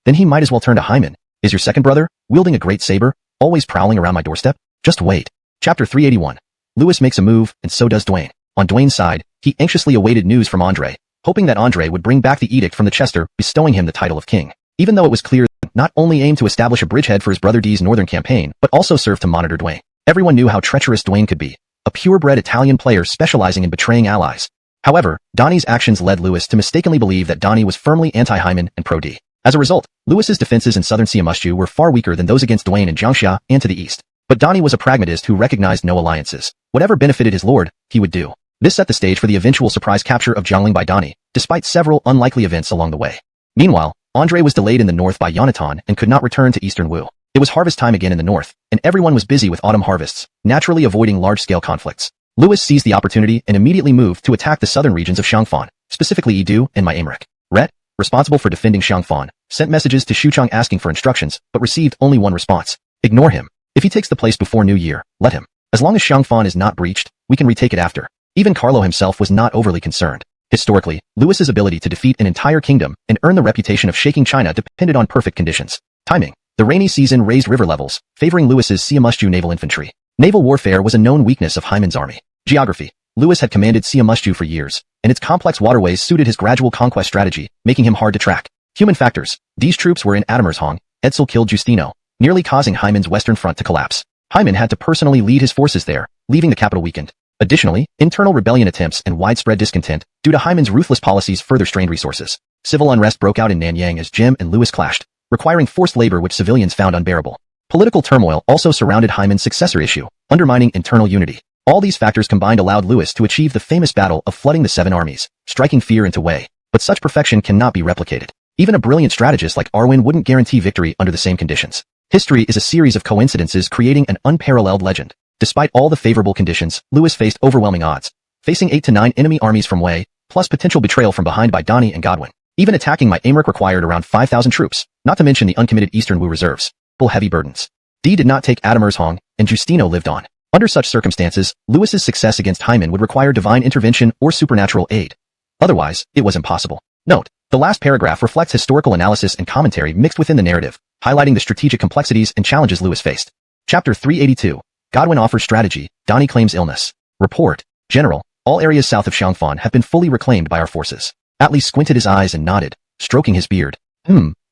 Then he might as well turn to Hyman. Is your second brother, wielding a great saber, always prowling around my doorstep? Just wait. Chapter 381. Louis makes a move, and so does Dwayne. On Dwayne's side, he anxiously awaited news from Andre, hoping that Andre would bring back the edict from the Chester, bestowing him the title of king. Even though it was clear that not only aimed to establish a bridgehead for his brother D's northern campaign, but also served to monitor Dwayne. Everyone knew how treacherous Dwayne could be, a purebred Italian player specializing in betraying allies. However, Donnie's actions led Louis to mistakenly believe that Donnie was firmly anti-Hyman and pro-D. As a result, Louis's defenses in southern Siamushu were far weaker than those against Dwayne in Jiangxia and to the east. But Donnie was a pragmatist who recognized no alliances. Whatever benefited his lord, he would do. This set the stage for the eventual surprise capture of Jiangling by Donnie, despite several unlikely events along the way. Meanwhile, Andre was delayed in the north by Yonatan and could not return to eastern Wu. It was harvest time again in the north, and everyone was busy with autumn harvests, naturally avoiding large-scale conflicts. Louis seized the opportunity and immediately moved to attack the southern regions of Xiangfan, specifically Yidu and Myamrik. Rhett, responsible for defending Xiangfan, sent messages to Xuchang asking for instructions, but received only one response. Ignore him. If he takes the place before New Year, let him. As long as Xiangfan is not breached, we can retake it after. Even Carlo himself was not overly concerned. Historically, Louis's ability to defeat an entire kingdom and earn the reputation of shaking China depended on perfect conditions. Timing. The rainy season raised river levels, favoring Louis's Siamushu naval infantry. Naval warfare was a known weakness of Hyman's army. Geography. Louis had commanded Siamushu for years, and its complex waterways suited his gradual conquest strategy, making him hard to track. Human factors. These troops were in Adamers-Hong. Edsel killed Justino, nearly causing Hyman's western front to collapse. Hyman had to personally lead his forces there, leaving the capital weakened. Additionally, internal rebellion attempts and widespread discontent due to Hyman's ruthless policies further strained resources. Civil unrest broke out in Nanyang as Jim and Louis clashed, requiring forced labor which civilians found unbearable. Political turmoil also surrounded Hyman's successor issue, undermining internal unity. All these factors combined allowed Louis to achieve the famous battle of flooding the seven armies, striking fear into Wei. But such perfection cannot be replicated. Even a brilliant strategist like Arwen wouldn't guarantee victory under the same conditions. History is a series of coincidences creating an unparalleled legend. Despite all the favorable conditions, Louis faced overwhelming odds, facing 8 to 9 enemy armies from Wei, plus potential betrayal from behind by Donnie and Godwin. Even attacking Myamrik required around 5,000 troops, not to mention the uncommitted Eastern Wu reserves. Pull heavy burdens. D did not take Adamers-Hong, and Justino lived on. Under such circumstances, Louis's success against Hyman would require divine intervention or supernatural aid. Otherwise, it was impossible. Note, the last paragraph reflects historical analysis and commentary mixed within the narrative, highlighting the strategic complexities and challenges Louis faced. Chapter 382. Godwin offers strategy. Donnie claims illness. Report. General, all areas south of Xiangfan have been fully reclaimed by our forces. Atli squinted his eyes and nodded, stroking his beard.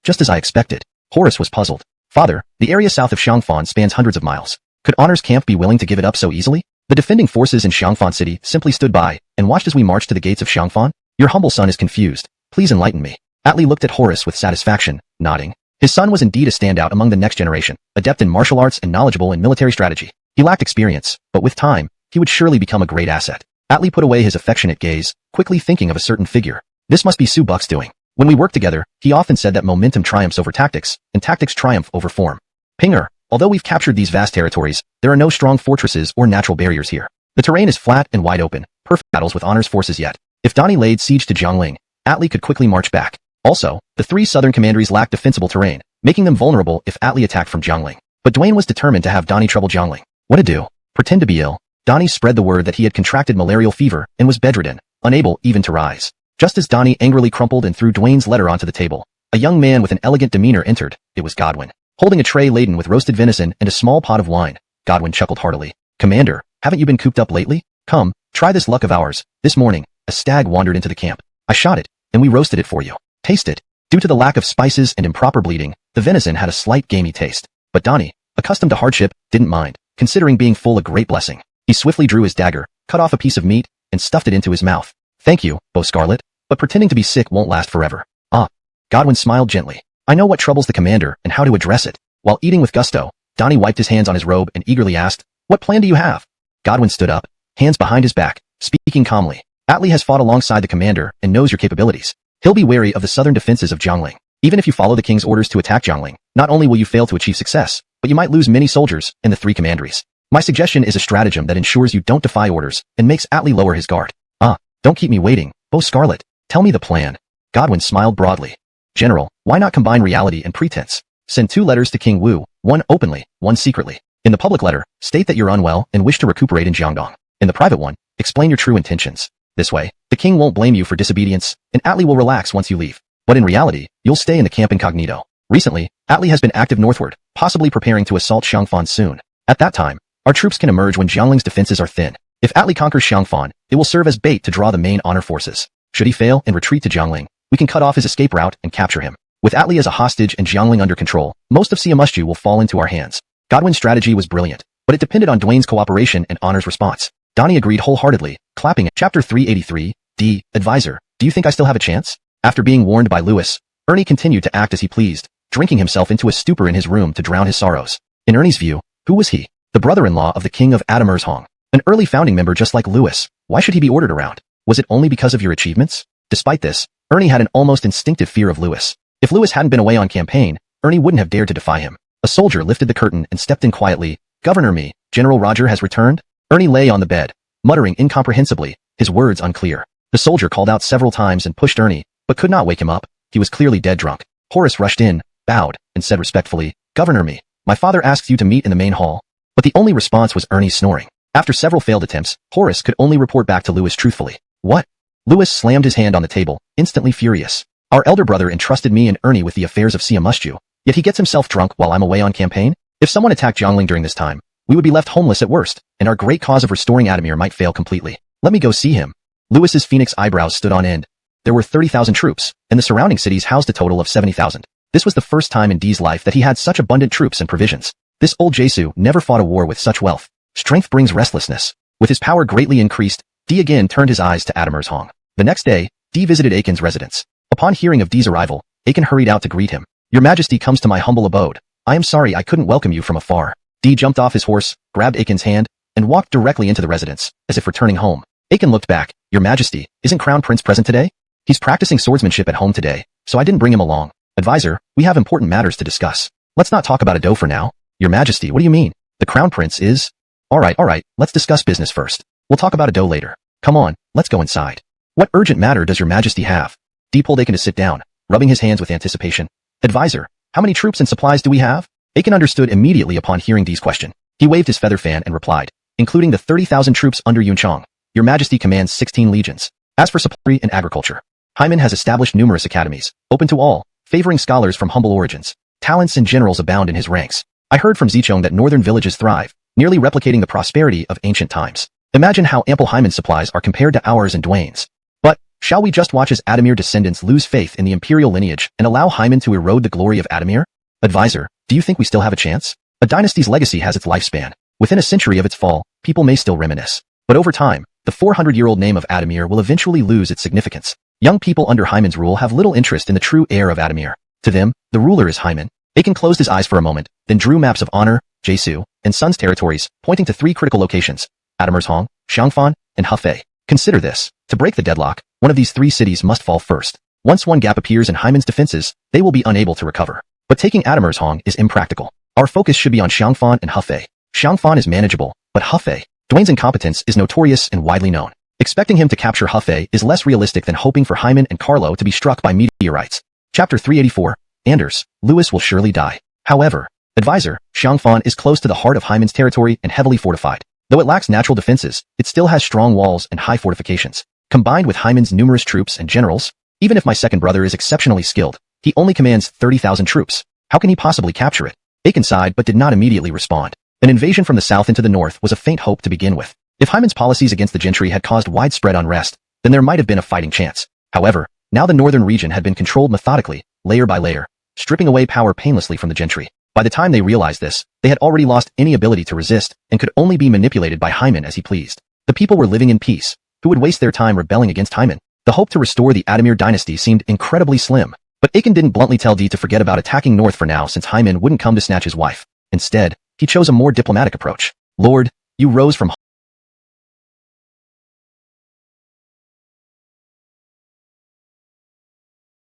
Just as I expected. Horace was puzzled. Father, the area south of Xiangfan spans hundreds of miles. Could Honor's camp be willing to give it up so easily? The defending forces in Xiangfan City simply stood by and watched as we marched to the gates of Xiangfan. Your humble son is confused. Please enlighten me. Atli looked at Horace with satisfaction, nodding. His son was indeed a standout among the next generation, adept in martial arts and knowledgeable in military strategy. He lacked experience, but with time, he would surely become a great asset. Atli put away his affectionate gaze, quickly thinking of a certain figure. This must be Su Buck's doing. When we worked together, he often said that momentum triumphs over tactics, and tactics triumph over form. Pinger, although we've captured these vast territories, there are no strong fortresses or natural barriers here. The terrain is flat and wide open, perfect battles with Honor's forces yet. If Donnie laid siege to Jiangling, Atli could quickly march back. Also, the three southern commanderies lacked defensible terrain, making them vulnerable if Atli attacked from Jiangling. But Dwayne was determined to have Donnie trouble Jiangling. What to do? Pretend to be ill. Donnie spread the word that he had contracted malarial fever and was bedridden, unable even to rise. Just as Donnie angrily crumpled and threw Dwayne's letter onto the table, a young man with an elegant demeanor entered. It was Godwin. Holding a tray laden with roasted venison and a small pot of wine, Godwin chuckled heartily. Commander, haven't you been cooped up lately? Come, try this luck of ours. This morning, a stag wandered into the camp. I shot it, and we roasted it for you. Taste it. Due to the lack of spices and improper bleeding, the venison had a slight gamey taste. But Donnie, accustomed to hardship, didn't mind, considering being full a great blessing. He swiftly drew his dagger, cut off a piece of meat, and stuffed it into his mouth. Thank you, Beau Scarlet, but pretending to be sick won't last forever. Ah. Godwin smiled gently. I know what troubles the commander and how to address it. While eating with gusto, Donnie wiped his hands on his robe and eagerly asked, What plan do you have? Godwin stood up, hands behind his back, speaking calmly. Atli has fought alongside the commander and knows your capabilities. He'll be wary of the southern defenses of Jiangling. Even if you follow the king's orders to attack Jiangling, not only will you fail to achieve success, but you might lose many soldiers in the three commanderies. My suggestion is a stratagem that ensures you don't defy orders and makes Atli lower his guard. Ah, don't keep me waiting, Beau Scarlet. Tell me the plan. Godwin smiled broadly. General, why not combine reality and pretense? Send 2 letters to King Wu, one openly, one secretly. In the public letter, state that you're unwell and wish to recuperate in Jiangdong. In the private one, explain your true intentions. This way, the king won't blame you for disobedience, and Atli will relax once you leave. But in reality, you'll stay in the camp incognito. Recently, Atli has been active northward, possibly preparing to assault Xiangfan soon. At that time, our troops can emerge when Jiangling's defenses are thin. If Atli conquers Xiangfan, it will serve as bait to draw the main honor forces. Should he fail and retreat to Jiangling, we can cut off his escape route and capture him. With Atli as a hostage and Jiangling under control, most of Siamusju will fall into our hands. Godwin's strategy was brilliant, but it depended on Dwayne's cooperation and Honor's response. Donnie agreed wholeheartedly, clapping at Chapter 383, D. Advisor, do you think I still have a chance? After being warned by Lewis, Ernie continued to act as he pleased, drinking himself into a stupor in his room to drown his sorrows. In Ernie's view, who was he? The brother-in-law of the king of Adamurshong. An early founding member just like Lewis. Why should he be ordered around? Was it only because of your achievements? Despite this, Ernie had an almost instinctive fear of Lewis. If Lewis hadn't been away on campaign, Ernie wouldn't have dared to defy him. A soldier lifted the curtain and stepped in quietly. Governor me, General Roger has returned? Ernie lay on the bed, muttering incomprehensibly, his words unclear. The soldier called out several times and pushed Ernie, but could not wake him up. He was clearly dead drunk. Horace rushed in, bowed, and said respectfully, Governor me, my father asks you to meet in the main hall. But the only response was Ernie's snoring. After several failed attempts, Horace could only report back to Lewis truthfully. What? Lewis slammed his hand on the table, instantly furious. Our elder brother entrusted me and Ernie with the affairs of Siamusju, yet he gets himself drunk while I'm away on campaign? If someone attacked Jiangling during this time, we would be left homeless at worst, and our great cause of restoring Adamir might fail completely. Let me go see him. Lewis's phoenix eyebrows stood on end. There were 30,000 troops, and the surrounding cities housed a total of 70,000. This was the first time in Dee's life that he had such abundant troops and provisions. This old Jesu never fought a war with such wealth. Strength brings restlessness. With his power greatly increased, Dee again turned his eyes to Adamurshong. The next day, Dee visited Aiken's residence. Upon hearing of Dee's arrival, Aiken hurried out to greet him. Your Majesty comes to my humble abode. I am sorry I couldn't welcome you from afar. Dee jumped off his horse, grabbed Aiken's hand, and walked directly into the residence, as if returning home. Aiken looked back. Your Majesty, isn't Crown Prince present today? He's practicing swordsmanship at home today, so I didn't bring him along. Advisor, we have important matters to discuss. Let's not talk about Ado for now. Your Majesty, what do you mean? The Crown Prince is... Alright, let's discuss business first. We'll talk about Ado later. Come on, let's go inside. What urgent matter does your Majesty have? Dee pulled Aiken to sit down, rubbing his hands with anticipation. Advisor, how many troops and supplies do we have? Aiken understood immediately upon hearing Dee's question. He waved his feather fan and replied, including the 30,000 troops under Yunchong. Your Majesty commands 16 legions. As for supply and agriculture, Hyman has established numerous academies, open to all, favoring scholars from humble origins. Talents and generals abound in his ranks. I heard from Zichong that northern villages thrive, nearly replicating the prosperity of ancient times. Imagine how ample Hyman's supplies are compared to ours and Dwayne's. But, shall we just watch as Adamir descendants lose faith in the imperial lineage and allow Hyman to erode the glory of Adamir? Advisor, do you think we still have a chance? A dynasty's legacy has its lifespan. Within a century of its fall, people may still reminisce. But over time, the 400-year-old name of Adamir will eventually lose its significance. Young people under Hyman's rule have little interest in the true heir of Adamir. To them, the ruler is Hyman. Aiken closed his eyes for a moment, then drew maps of Honor, Jesu, and Sun's territories, pointing to 3 critical locations: Adamir's Hong, Xiangfan, and Hefei. Consider this. To break the deadlock, one of these 3 cities must fall first. Once one gap appears in Hyman's defenses, they will be unable to recover. But taking Adamir's Hong is impractical. Our focus should be on Xiangfan and Hefei. Xiangfan is manageable, but Hefei, Dwayne's incompetence is notorious and widely known. Expecting him to capture Hefei is less realistic than hoping for Hyman and Carlo to be struck by meteorites. Chapter 384. Anders, Lewis will surely die. However, advisor, Xiangfan is close to the heart of Hyman's territory and heavily fortified. Though it lacks natural defenses, it still has strong walls and high fortifications. Combined with Hyman's numerous troops and generals, even if my second brother is exceptionally skilled, he only commands 30,000 troops. How can he possibly capture it? Aiken sighed but did not immediately respond. An invasion from the south into the north was a faint hope to begin with. If Hyman's policies against the gentry had caused widespread unrest, then there might have been a fighting chance. However, now the northern region had been controlled methodically, layer by layer, stripping away power painlessly from the gentry. By the time they realized this, they had already lost any ability to resist and could only be manipulated by Hyman as he pleased. The people were living in peace. Who would waste their time rebelling against Hyman? The hope to restore the Adamir dynasty seemed incredibly slim. But Aiken didn't bluntly tell Dee to forget about attacking north for now since Hyman wouldn't come to snatch his wife. Instead, he chose a more diplomatic approach. Lord, you rose from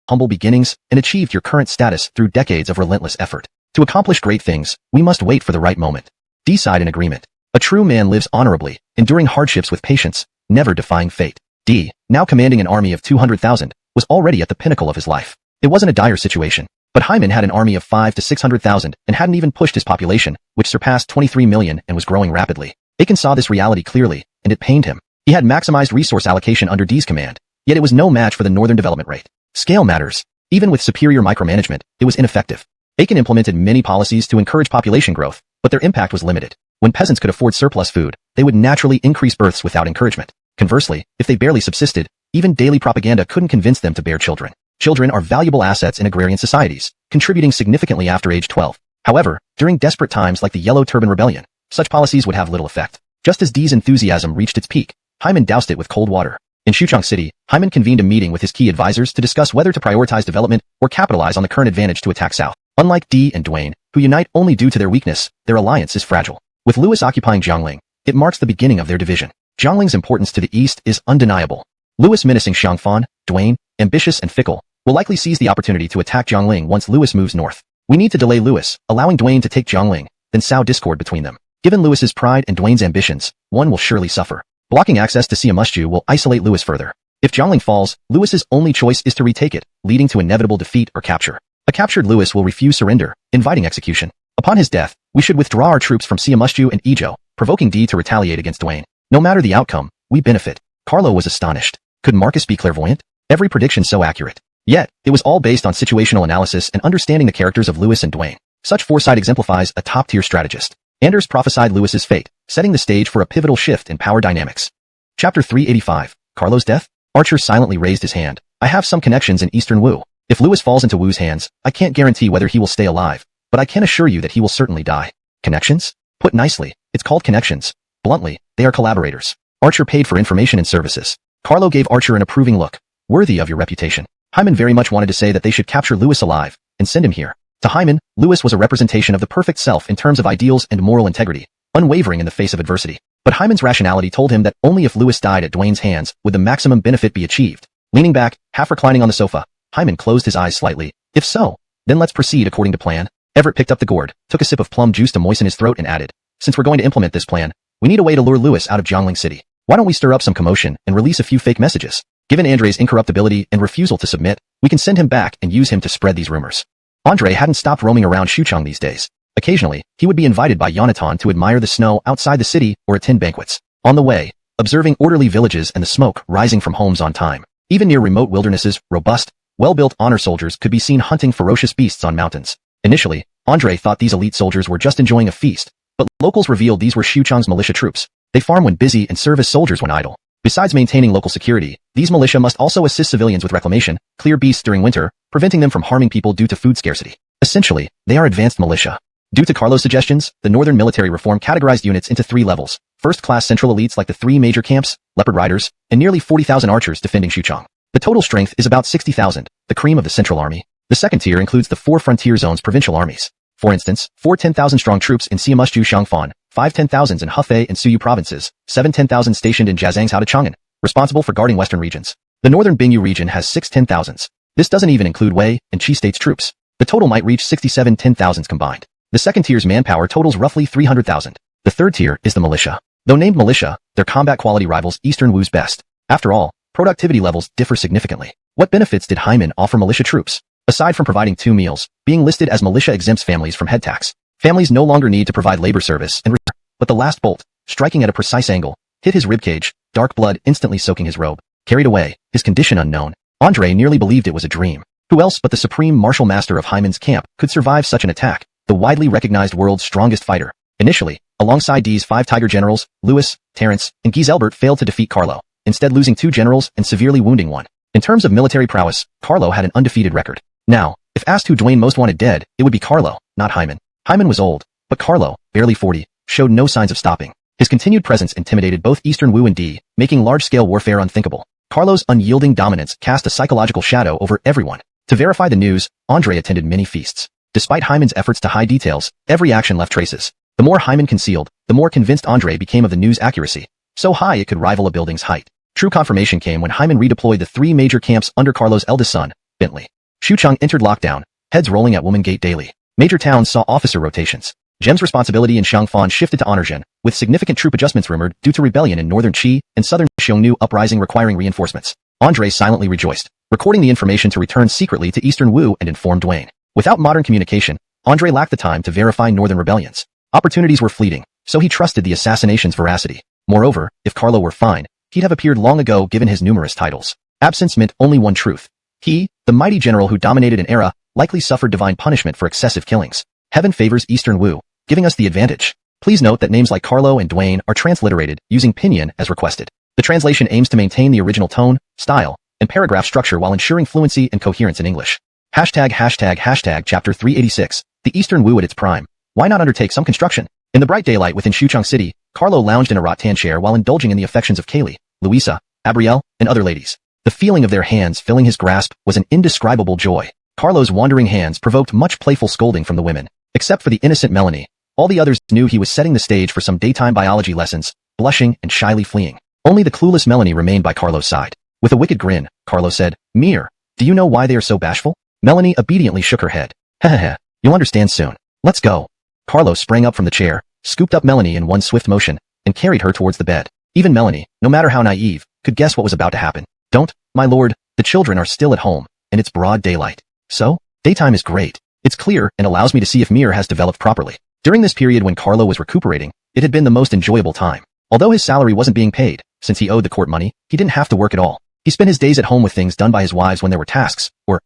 humble beginnings and achieved your current status through decades of relentless effort. To accomplish great things, we must wait for the right moment. Dee sighed in agreement. A true man lives honorably, enduring hardships with patience, never defying fate. Dee, now commanding an army of 200,000, was already at the pinnacle of his life. It wasn't a dire situation, but Hyman had an army of 500 to 600,000 and hadn't even pushed his population, which surpassed 23 million and was growing rapidly. Aiken saw this reality clearly, and it pained him. He had maximized resource allocation under Dee's command, yet it was no match for the northern development rate. Scale matters. Even with superior micromanagement, it was ineffective. Aiken implemented many policies to encourage population growth, but their impact was limited. When peasants could afford surplus food, they would naturally increase births without encouragement. Conversely, if they barely subsisted, even daily propaganda couldn't convince them to bear children. Children are valuable assets in agrarian societies, contributing significantly after age 12. However, during desperate times like the Yellow Turban Rebellion, such policies would have little effect. Just as Dee's enthusiasm reached its peak, Hyman doused it with cold water. In Xuchang City, Hyman convened a meeting with his key advisors to discuss whether to prioritize development or capitalize on the current advantage to attack south. Unlike Dee and Dwayne, who unite only due to their weakness, their alliance is fragile. With Lewis occupying Jiangling, it marks the beginning of their division. Jiangling's importance to the east is undeniable. Lewis menacing Xiangfan, Dwayne, ambitious and fickle, will likely seize the opportunity to attack Jiangling once Lewis moves north. We need to delay Lewis, allowing Dwayne to take Jiangling, then sow discord between them. Given Lewis's pride and Dwayne's ambitions, one will surely suffer. Blocking access to Siamusju will isolate Lewis further. If Jiangling falls, Lewis's only choice is to retake it, leading to inevitable defeat or capture. A captured Lewis will refuse surrender, inviting execution. Upon his death, we should withdraw our troops from Siamusju and Ijo, provoking Dee to retaliate against Dwayne. No matter the outcome, we benefit. Carlo was astonished. Could Marcus be clairvoyant? Every prediction so accurate. Yet, it was all based on situational analysis and understanding the characters of Lewis and Dwayne. Such foresight exemplifies a top-tier strategist. Anders prophesied Lewis's fate, setting the stage for a pivotal shift in power dynamics. Chapter 385. Carlo's death? Archer silently raised his hand. I have some connections in Eastern Wu. If Lewis falls into Wu's hands, I can't guarantee whether he will stay alive, but I can assure you that he will certainly die. Connections? Put nicely, it's called connections. Bluntly, they are collaborators. Archer paid for information and services. Carlo gave Archer an approving look. Worthy of your reputation. Hyman very much wanted to say that they should capture Lewis alive and send him here. To Hyman, Lewis was a representation of the perfect self in terms of ideals and moral integrity, unwavering in the face of adversity. But Hyman's rationality told him that only if Lewis died at Dwayne's hands would the maximum benefit be achieved. Leaning back, half reclining on the sofa, Hyman closed his eyes slightly. If so, then let's proceed according to plan. Everett picked up the gourd, took a sip of plum juice to moisten his throat and added, since we're going to implement this plan, we need a way to lure Lewis out of Jiangling City. Why don't we stir up some commotion and release a few fake messages? Given Andre's incorruptibility and refusal to submit, we can send him back and use him to spread these rumors. Andre hadn't stopped roaming around Xuchang these days. Occasionally, he would be invited by Yonatan to admire the snow outside the city or attend banquets. On the way, observing orderly villages and the smoke rising from homes on time. Even near remote wildernesses, robust, well-built honor soldiers could be seen hunting ferocious beasts on mountains. Initially, Andre thought these elite soldiers were just enjoying a feast, but locals revealed these were Xuchang's militia troops. They farm when busy and serve as soldiers when idle. Besides maintaining local security, these militia must also assist civilians with reclamation, clear beasts during winter, preventing them from harming people due to food scarcity. Essentially, they are advanced militia. Due to Carlo's suggestions, the northern military reform categorized units into 3 levels. First-class central elites like the 3 major camps, leopard riders, and nearly 40,000 archers defending Xuchang. The total strength is about 60,000, the cream of the central army. The second tier includes the 4 frontier zones provincial armies. For instance, 4 10,000-strong troops in Siamushju Xiangfan, 5 10,000s in Hefei and Suyu provinces, 7 10,000s stationed in Jiazhang's Haochang'an, responsible for guarding western regions. The northern Bingyu region has 6 10,000s. This doesn't even include Wei and Qi states troops. The total might reach 67 10,000s combined. The second tier's manpower totals roughly 300,000. The third tier is the militia. Though named militia, their combat quality rivals Eastern Wu's best. After all, productivity levels differ significantly. What benefits did Hyman offer militia troops? Aside from providing 2 meals, being listed as militia exempts families from head tax. Families no longer need to provide labor service and but the last bolt, striking at a precise angle, hit his ribcage, dark blood instantly soaking his robe. Carried away, his condition unknown. Andre nearly believed it was a dream. Who else but the supreme martial master of Hyman's camp could survive such an attack? The widely recognized world's strongest fighter. Initially, alongside D's 5 Tiger generals, Louis, Terence, and Giselbert failed to defeat Carlo, instead losing 2 generals and severely wounding 1. In terms of military prowess, Carlo had an undefeated record. Now, if asked who Dwayne most wanted dead, it would be Carlo, not Hyman. Hyman was old, but Carlo, barely 40, showed no signs of stopping. His continued presence intimidated both Eastern Wu and D, making large-scale warfare unthinkable. Carlo's unyielding dominance cast a psychological shadow over everyone. To verify the news, Andre attended many feasts. Despite Hyman's efforts to hide details, every action left traces. The more Hyman concealed, the more convinced Andre became of the news' accuracy. So high it could rival a building's height. True confirmation came when Hyman redeployed the 3 major camps under Carlo's eldest son, Bentley. Xuchang entered lockdown, heads rolling at Woman Gate daily. Major towns saw officer rotations. Jem's responsibility in Xiangfan shifted to Honorzhen, with significant troop adjustments rumored due to rebellion in northern Qi and southern Xiongnu uprising requiring reinforcements. Andre silently rejoiced, recording the information to return secretly to Eastern Wu and inform Dwayne. Without modern communication, Andre lacked the time to verify northern rebellions. Opportunities were fleeting, so he trusted the assassination's veracity. Moreover, if Carlo were fine, he'd have appeared long ago given his numerous titles. Absence meant only one truth. He, the mighty general who dominated an era, likely suffered divine punishment for excessive killings. Heaven favors Eastern Wu, giving us the advantage. Please note that names like Carlo and Dwayne are transliterated using pinyin as requested. The translation aims to maintain the original tone, style, and paragraph structure while ensuring fluency and coherence in English. ####Chapter 386, the Eastern Wu at its prime. Why not undertake some construction? In the bright daylight within Xuchang City, Carlo lounged in a rattan chair while indulging in the affections of Kaylee, Louisa, Abrielle, and other ladies. The feeling of their hands filling his grasp was an indescribable joy. Carlo's wandering hands provoked much playful scolding from the women. Except for the innocent Melanie, all the others knew he was setting the stage for some daytime biology lessons, blushing and shyly fleeing. Only the clueless Melanie remained by Carlo's side. With a wicked grin, Carlo said, "Mir, do you know why they are so bashful?" Melanie obediently shook her head. "Heh, you'll understand soon. Let's go." Carlo sprang up from the chair, scooped up Melanie in one swift motion, and carried her towards the bed. Even Melanie, no matter how naive, could guess what was about to happen. "Don't, my lord, the children are still at home, and it's broad daylight. So, daytime is great. It's clear and allows me to see if Mir has developed properly." During this period when Carlo was recuperating, it had been the most enjoyable time. Although his salary wasn't being paid, since he owed the court money, he didn't have to work at all. He spent his days at home with things done by his wives when there were tasks, or,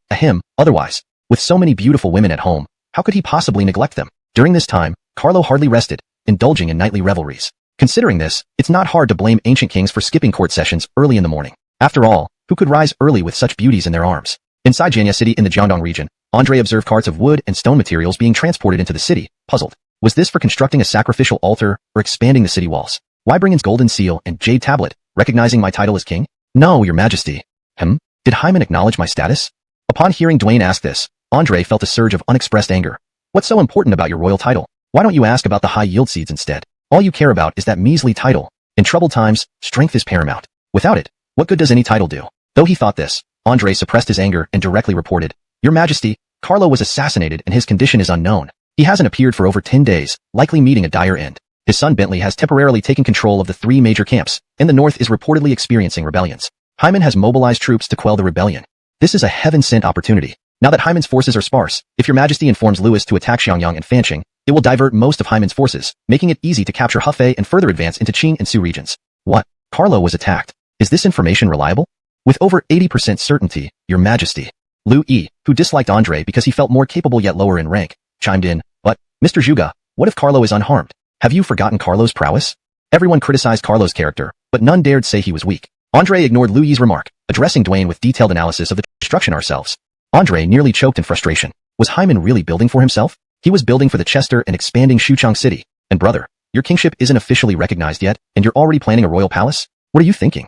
otherwise. With so many beautiful women at home, how could he possibly neglect them? During this time, Carlo hardly rested, indulging in nightly revelries. Considering this, it's not hard to blame ancient kings for skipping court sessions early in the morning. After all, who could rise early with such beauties in their arms? Inside Jianya City in the Jiangdong region, Andre observed carts of wood and stone materials being transported into the city, puzzled. Was this for constructing a sacrificial altar or expanding the city walls? Why bring its golden seal and jade tablet, recognizing my title as king? "No, your majesty." Did Hyman acknowledge my status? Upon hearing Dwayne ask this, Andre felt a surge of unexpressed anger. "What's so important about your royal title? Why don't you ask about the high-yield seeds instead? All you care about is that measly title. In troubled times, strength is paramount. Without it, what good does any title do?" Though he thought this, Andre suppressed his anger and directly reported, "Your Majesty, Carlo was assassinated and his condition is unknown. He hasn't appeared for over 10 days, likely meeting a dire end. His son Bentley has temporarily taken control of the 3 major camps, and the north is reportedly experiencing rebellions. Hyman has mobilized troops to quell the rebellion. This is a heaven-sent opportunity. Now that Hyman's forces are sparse, if your Majesty informs Louis to attack Xiangyang and Fancheng, it will divert most of Hyman's forces, making it easy to capture Hefei and further advance into Qing and Su regions." What? Carlo was attacked. Is this information reliable? "With over 80% certainty, your Majesty." Liu Yi, who disliked Andre because he felt more capable yet lower in rank, chimed in, "But, Mr. Zhuge, what if Carlo is unharmed? Have you forgotten Carlo's prowess? Everyone criticized Carlo's character, but none dared say he was weak. Andre ignored Lu Yi's remark, addressing Dwayne with detailed analysis of the destruction ourselves. Andre nearly choked in frustration. Was Hyman really building for himself? He was building for the Chester and expanding Shuchang City. And brother, your kingship isn't officially recognized yet, and you're already planning a royal palace? What are you thinking?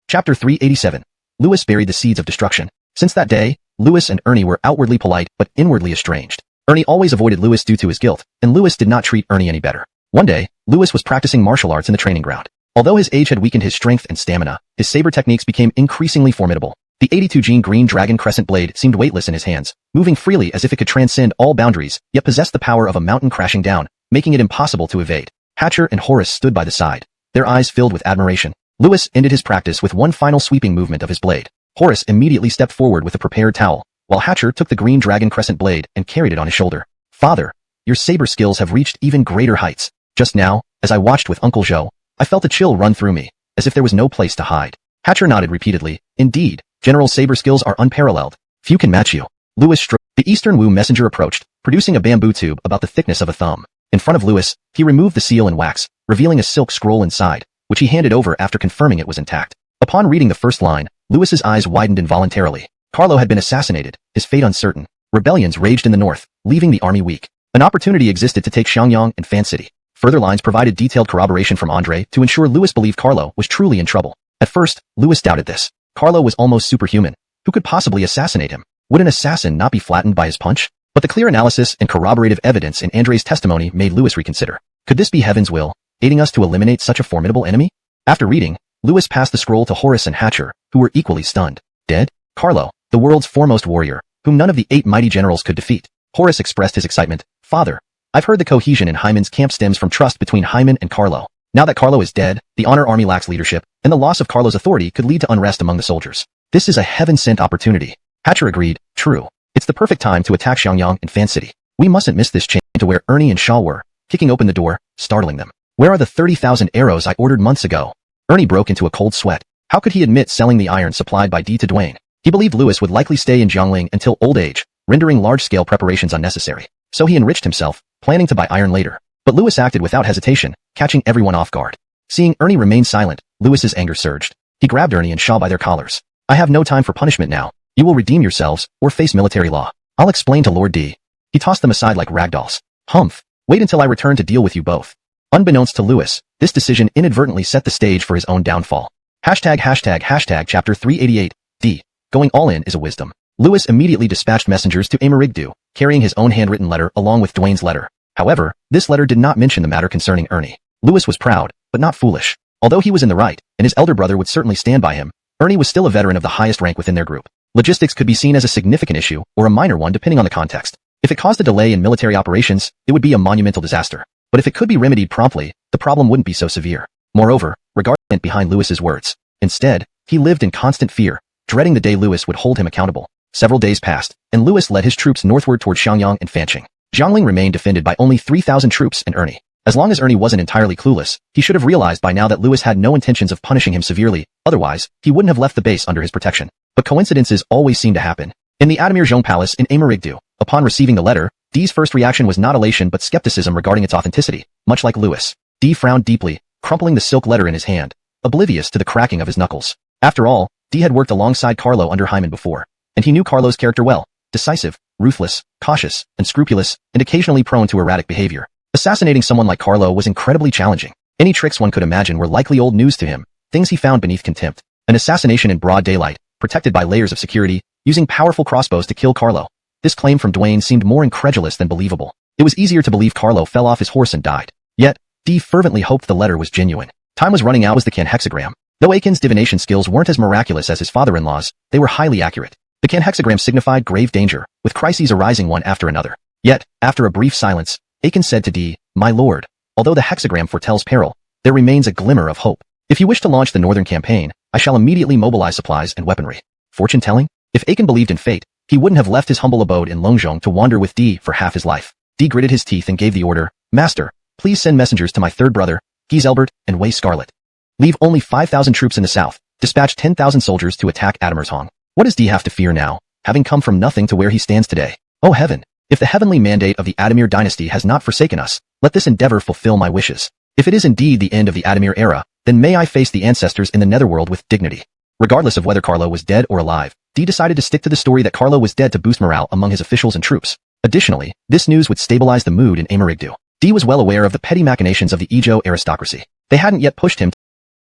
Chapter 387. Lewis buried the seeds of destruction. Since that day, Lewis and Ernie were outwardly polite but inwardly estranged. Ernie always avoided Lewis due to his guilt, and Lewis did not treat Ernie any better. One day, Lewis was practicing martial arts in the training ground. Although his age had weakened his strength and stamina, his saber techniques became increasingly formidable. The 82-gene green dragon crescent blade seemed weightless in his hands, moving freely as if it could transcend all boundaries, yet possessed the power of a mountain crashing down, making it impossible to evade. Hatcher and Horace stood by the side, their eyes filled with admiration. Lewis ended his practice with one final sweeping movement of his blade. Horace immediately stepped forward with a prepared towel, while Hatcher took the green dragon crescent blade and carried it on his shoulder. Father, your saber skills have reached even greater heights. Just now, as I watched with Uncle Joe, I felt a chill run through me, as if there was no place to hide. Hatcher nodded repeatedly. Indeed, General saber skills are unparalleled. Few can match you. Lewis strode. The Eastern Wu messenger approached, producing a bamboo tube about the thickness of a thumb. In front of Lewis, he removed the seal and wax, revealing a silk scroll inside, which he handed over after confirming it was intact. Upon reading the first line, Lewis's eyes widened involuntarily. Carlo had been assassinated, his fate uncertain. Rebellions raged in the north, leaving the army weak. An opportunity existed to take Xiangyang and Fan City. Further lines provided detailed corroboration from Andre to ensure Lewis believed Carlo was truly in trouble. At first, Lewis doubted this. Carlo was almost superhuman. Who could possibly assassinate him? Would an assassin not be flattened by his punch? But the clear analysis and corroborative evidence in Andre's testimony made Lewis reconsider. Could this be heaven's will, aiding us to eliminate such a formidable enemy? After reading, Lewis passed the scroll to Horace and Hatcher, who were equally stunned. Dead? Carlo, the world's foremost warrior, whom none of the 8 mighty generals could defeat. Horace expressed his excitement. Father, I've heard the cohesion in Hyman's camp stems from trust between Hyman and Carlo. Now that Carlo is dead, the Honor Army lacks leadership, and the loss of Carlo's authority could lead to unrest among the soldiers. This is a heaven-sent opportunity. Hatcher agreed. True. It's the perfect time to attack Xiangyang and Fan City. We mustn't miss this chance to where Ernie and Shaw were, kicking open the door, startling them. Where are the 30,000 arrows I ordered months ago? Ernie broke into a cold sweat. How could he admit selling the iron supplied by D to Dwayne? He believed Lewis would likely stay in Jiangling until old age, rendering large-scale preparations unnecessary. So he enriched himself, planning to buy iron later. But Lewis acted without hesitation, catching everyone off guard. Seeing Ernie remain silent, Lewis's anger surged. He grabbed Ernie and Shaw by their collars. I have no time for punishment now. You will redeem yourselves, or face military law. I'll explain to Lord D. He tossed them aside like ragdolls. Humph. Wait until I return to deal with you both. Unbeknownst to Lewis, this decision inadvertently set the stage for his own downfall. Hashtag chapter 388. D. Going all in is a wisdom. Lewis immediately dispatched messengers to Amarigdu, carrying his own handwritten letter along with Dwayne's letter. However, this letter did not mention the matter concerning Ernie. Lewis was proud, but not foolish. Although he was in the right, and his elder brother would certainly stand by him, Ernie was still a veteran of the highest rank within their group. Logistics could be seen as a significant issue, or a minor one depending on the context. If it caused a delay in military operations, it would be a monumental disaster. But if it could be remedied promptly, the problem wouldn't be so severe. Moreover, regard went behind Lewis's words. Instead, he lived in constant fear, dreading the day Lewis would hold him accountable. Several days passed, and Lewis led his troops northward toward Xiangyang and Fancheng. Jiangling remained defended by only 3,000 troops and Ernie. As long as Ernie wasn't entirely clueless, he should have realized by now that Lewis had no intentions of punishing him severely, otherwise, he wouldn't have left the base under his protection. But coincidences always seem to happen. In the Adamir Zhong Palace in Amarigdu, upon receiving the letter, Dee's first reaction was not elation but skepticism regarding its authenticity, much like Lewis. Dee frowned deeply, crumpling the silk letter in his hand, oblivious to the cracking of his knuckles. After all, Dee had worked alongside Carlo under Hyman before, and he knew Carlo's character well: decisive, ruthless, cautious, and scrupulous, and occasionally prone to erratic behavior. Assassinating someone like Carlo was incredibly challenging. Any tricks one could imagine were likely old news to him, things he found beneath contempt. An assassination in broad daylight, protected by layers of security, using powerful crossbows to kill Carlo. This claim from Dwayne seemed more incredulous than believable. It was easier to believe Carlo fell off his horse and died. Yet, Dee fervently hoped the letter was genuine. Time was running out was the Kan hexagram. Though Aiken's divination skills weren't as miraculous as his father-in-law's, they were highly accurate. The Kan hexagram signified grave danger, with crises arising one after another. Yet, after a brief silence, Aiken said to Dee, "My lord, although the hexagram foretells peril, there remains a glimmer of hope. If you wish to launch the northern campaign, I shall immediately mobilize supplies and weaponry." Fortune-telling? If Aiken believed in fate, he wouldn't have left his humble abode in Longzhong to wander with Dee for half his life. Dee gritted his teeth and gave the order, "Master, please send messengers to my third brother, Giselbert, and Wei Scarlet. Leave only 5,000 troops in the south. Dispatch 10,000 soldiers to attack Adamirzhong." What does Dee have to fear now, having come from nothing to where he stands today? Oh heaven, If the heavenly mandate of the Adamir dynasty has not forsaken us, let this endeavor fulfill my wishes. If it is indeed the end of the Adamir era, then may I face the ancestors in the netherworld with dignity. Regardless of whether Carlo was dead or alive, Dee decided to stick to the story that Carlo was dead to boost morale among his officials and troops. Additionally, this news would stabilize the mood in Emerigdu. Dee was well aware of the petty machinations of the Ijo aristocracy. They hadn't yet pushed him.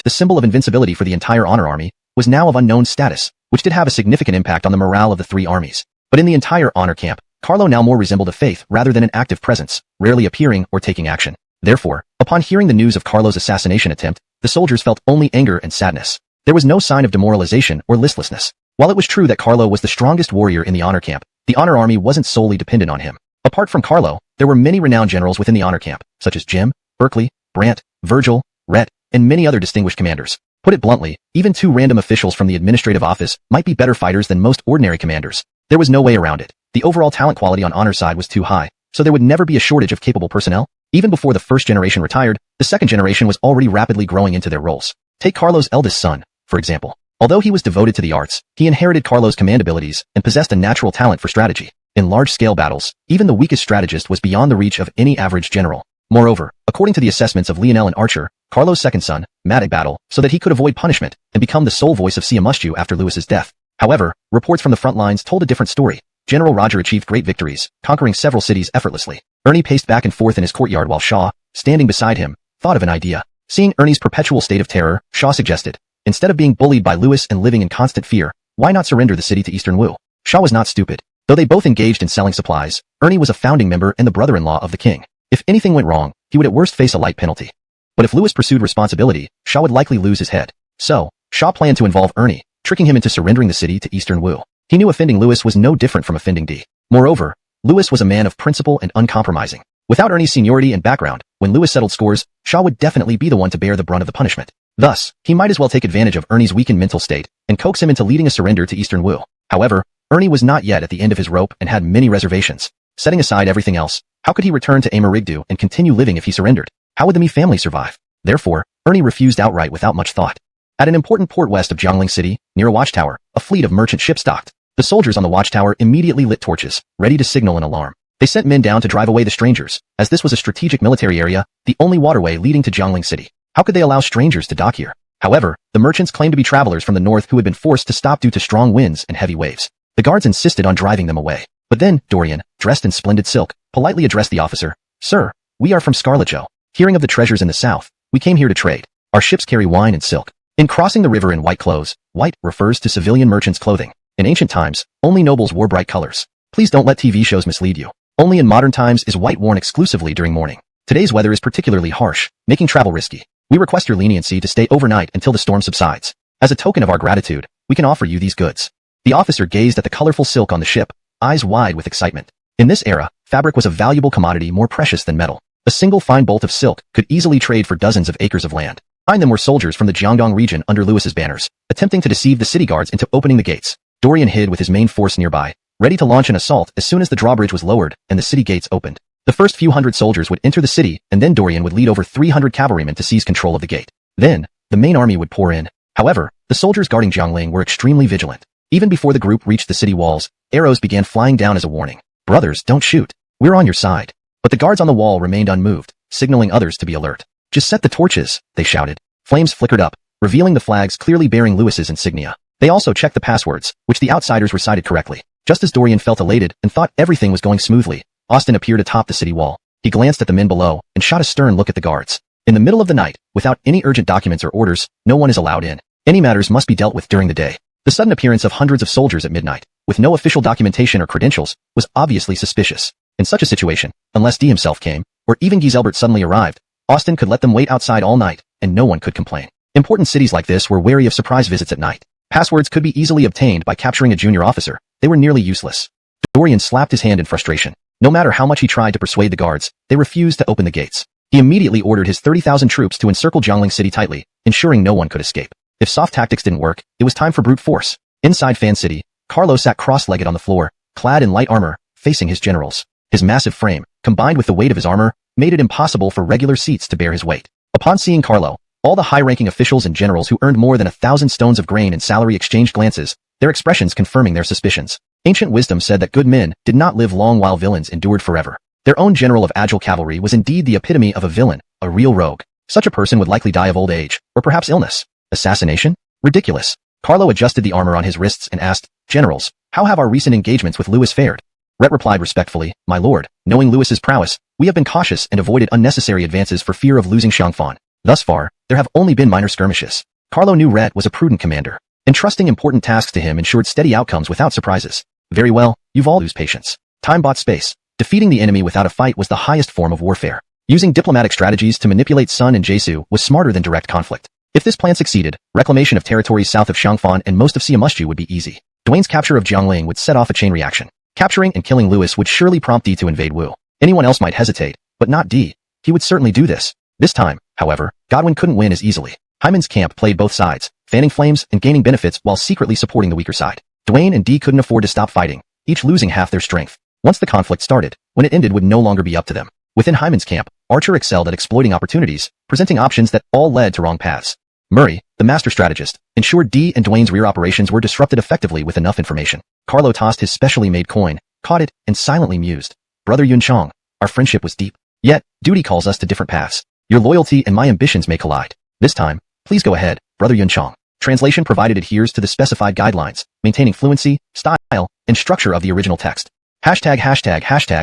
The symbol of invincibility for the entire honor army was now of unknown status, which did have a significant impact on the morale of the three armies. But in the entire honor camp, Carlo now more resembled a faith rather than an active presence, rarely appearing or taking action. Therefore, upon hearing the news of Carlo's assassination attempt, the soldiers felt only anger and sadness. There was no sign of demoralization or listlessness. While it was true that Carlo was the strongest warrior in the honor camp, the honor army wasn't solely dependent on him. Apart from Carlo, there were many renowned generals within the honor camp, such as Jim, Berkeley, Brant, Virgil, Rhett, and many other distinguished commanders. Put it bluntly, even two random officials from the administrative office might be better fighters than most ordinary commanders. There was no way around it. The overall talent quality on honor side was too high, so there would never be a shortage of capable personnel. Even before the first generation retired, the second generation was already rapidly growing into their roles. Take Carlo's eldest son, for example. Although he was devoted to the arts, he inherited Carlo's command abilities and possessed a natural talent for strategy. In large-scale battles, even the weakest strategist was beyond the reach of any average general. Moreover, according to the assessments of Lionel and Archer, Carlo's second son, Matic battle, so that he could avoid punishment and become the sole voice of Siamushu after Lewis's death. However, reports from the front lines told a different story. General Roger achieved great victories, conquering several cities effortlessly. Ernie paced back and forth in his courtyard while Shaw, standing beside him, thought of an idea. Seeing Ernie's perpetual state of terror, Shaw suggested, instead of being bullied by Lewis and living in constant fear, why not surrender the city to Eastern Wu? Shaw was not stupid. Though they both engaged in selling supplies, Ernie was a founding member and the brother-in-law of the king. If anything went wrong, he would at worst face a light penalty. But if Lewis pursued responsibility, Shaw would likely lose his head. So, Shaw planned to involve Ernie, tricking him into surrendering the city to Eastern Wu. He knew offending Lewis was no different from offending Dee. Moreover, Lewis was a man of principle and uncompromising. Without Ernie's seniority and background, when Lewis settled scores, Shaw would definitely be the one to bear the brunt of the punishment. Thus, he might as well take advantage of Ernie's weakened mental state and coax him into leading a surrender to Eastern Wu. However, Ernie was not yet at the end of his rope and had many reservations. Setting aside everything else, how could he return to Emerigdu and continue living if he surrendered? How would the Mi family survive? Therefore, Ernie refused outright without much thought. At an important port west of Jiangling City, near a watchtower, a fleet of merchant ships docked. The soldiers on the watchtower immediately lit torches, ready to signal an alarm. They sent men down to drive away the strangers, as this was a strategic military area, the only waterway leading to Jiangling City. How could they allow strangers to dock here? However, the merchants claimed to be travelers from the north who had been forced to stop due to strong winds and heavy waves. The guards insisted on driving them away. But then, Dorian, dressed in splendid silk, politely addressed the officer. Sir, we are from Scarletjo. Hearing of the treasures in the south, we came here to trade. Our ships carry wine and silk. In crossing the river in white clothes, white refers to civilian merchants' clothing. In ancient times, only nobles wore bright colors. Please don't let TV shows mislead you. Only in modern times is white worn exclusively during mourning. Today's weather is particularly harsh, making travel risky. We request your leniency to stay overnight until the storm subsides. As a token of our gratitude, we can offer you these goods. The officer gazed at the colorful silk on the ship, eyes wide with excitement. In this era, fabric was a valuable commodity more precious than metal. A single fine bolt of silk could easily trade for dozens of acres of land. Behind them were soldiers from the Jiangdong region under Lewis's banners, attempting to deceive the city guards into opening the gates. Dorian hid with his main force nearby, ready to launch an assault as soon as the drawbridge was lowered and the city gates opened. The first few hundred soldiers would enter the city, and then Dorian would lead over 300 cavalrymen to seize control of the gate. Then, the main army would pour in. However, the soldiers guarding Jiangling were extremely vigilant. Even before the group reached the city walls, arrows began flying down as a warning. Brothers, don't shoot. We're on your side. But the guards on the wall remained unmoved, signaling others to be alert. Just set the torches, they shouted. Flames flickered up, revealing the flags clearly bearing Lewis's insignia. They also checked the passwords, which the outsiders recited correctly. Just as Dorian felt elated and thought everything was going smoothly, Austin appeared atop the city wall. He glanced at the men below and shot a stern look at the guards. In the middle of the night, without any urgent documents or orders, no one is allowed in. Any matters must be dealt with during the day. The sudden appearance of hundreds of soldiers at midnight, with no official documentation or credentials, was obviously suspicious. In such a situation, unless Dee himself came, or even Giselbert suddenly arrived, Austin could let them wait outside all night, and no one could complain. Important cities like this were wary of surprise visits at night. Passwords could be easily obtained by capturing a junior officer. They were nearly useless. Dorian slapped his hand in frustration. No matter how much he tried to persuade the guards, they refused to open the gates. He immediately ordered his 30,000 troops to encircle Jiangling City tightly, ensuring no one could escape. If soft tactics didn't work, it was time for brute force. Inside Fan City, Carlo sat cross-legged on the floor, clad in light armor, facing his generals. His massive frame, combined with the weight of his armor, made it impossible for regular seats to bear his weight. Upon seeing Carlo, all the high-ranking officials and generals who earned more than 1,000 stones of grain in salary exchanged glances, their expressions confirming their suspicions. Ancient wisdom said that good men did not live long while villains endured forever. Their own general of agile cavalry was indeed the epitome of a villain, a real rogue. Such a person would likely die of old age, or perhaps illness. Assassination? Ridiculous. Carlo adjusted the armor on his wrists and asked, "Generals, how have our recent engagements with Louis fared?" Rhett replied respectfully, "My lord, knowing Louis's prowess, we have been cautious and avoided unnecessary advances for fear of losing Xiangfan. Thus far, there have only been minor skirmishes." Carlo knew Rhett was a prudent commander. Entrusting important tasks to him ensured steady outcomes without surprises. Very well, you've all lose patience. Time bought space. Defeating the enemy without a fight was the highest form of warfare. Using diplomatic strategies to manipulate Sun and Jesu was smarter than direct conflict. If this plan succeeded, reclamation of territories south of Xiangfan and most of Siamushu would be easy. Dwayne's capture of Jiangling would set off a chain reaction. Capturing and killing Louis would surely prompt D to invade Wu. Anyone else might hesitate, but not D. He would certainly do this. This time, however, Godwin couldn't win as easily. Hyman's camp played both sides, fanning flames and gaining benefits while secretly supporting the weaker side. Dwayne and D couldn't afford to stop fighting, each losing half their strength. Once the conflict started, when it ended would no longer be up to them. Within Hyman's camp, Archer excelled at exploiting opportunities, presenting options that all led to wrong paths. Murray, the master strategist, ensured D and Dwayne's rear operations were disrupted effectively with enough information. Carlo tossed his specially made coin, caught it, and silently mused. "Brother Yunchong, our friendship was deep. Yet, duty calls us to different paths. Your loyalty and my ambitions may collide. This time, please go ahead, Brother Yunchong." Translation provided adheres to the specified guidelines, maintaining fluency, style, and structure of the original text. #####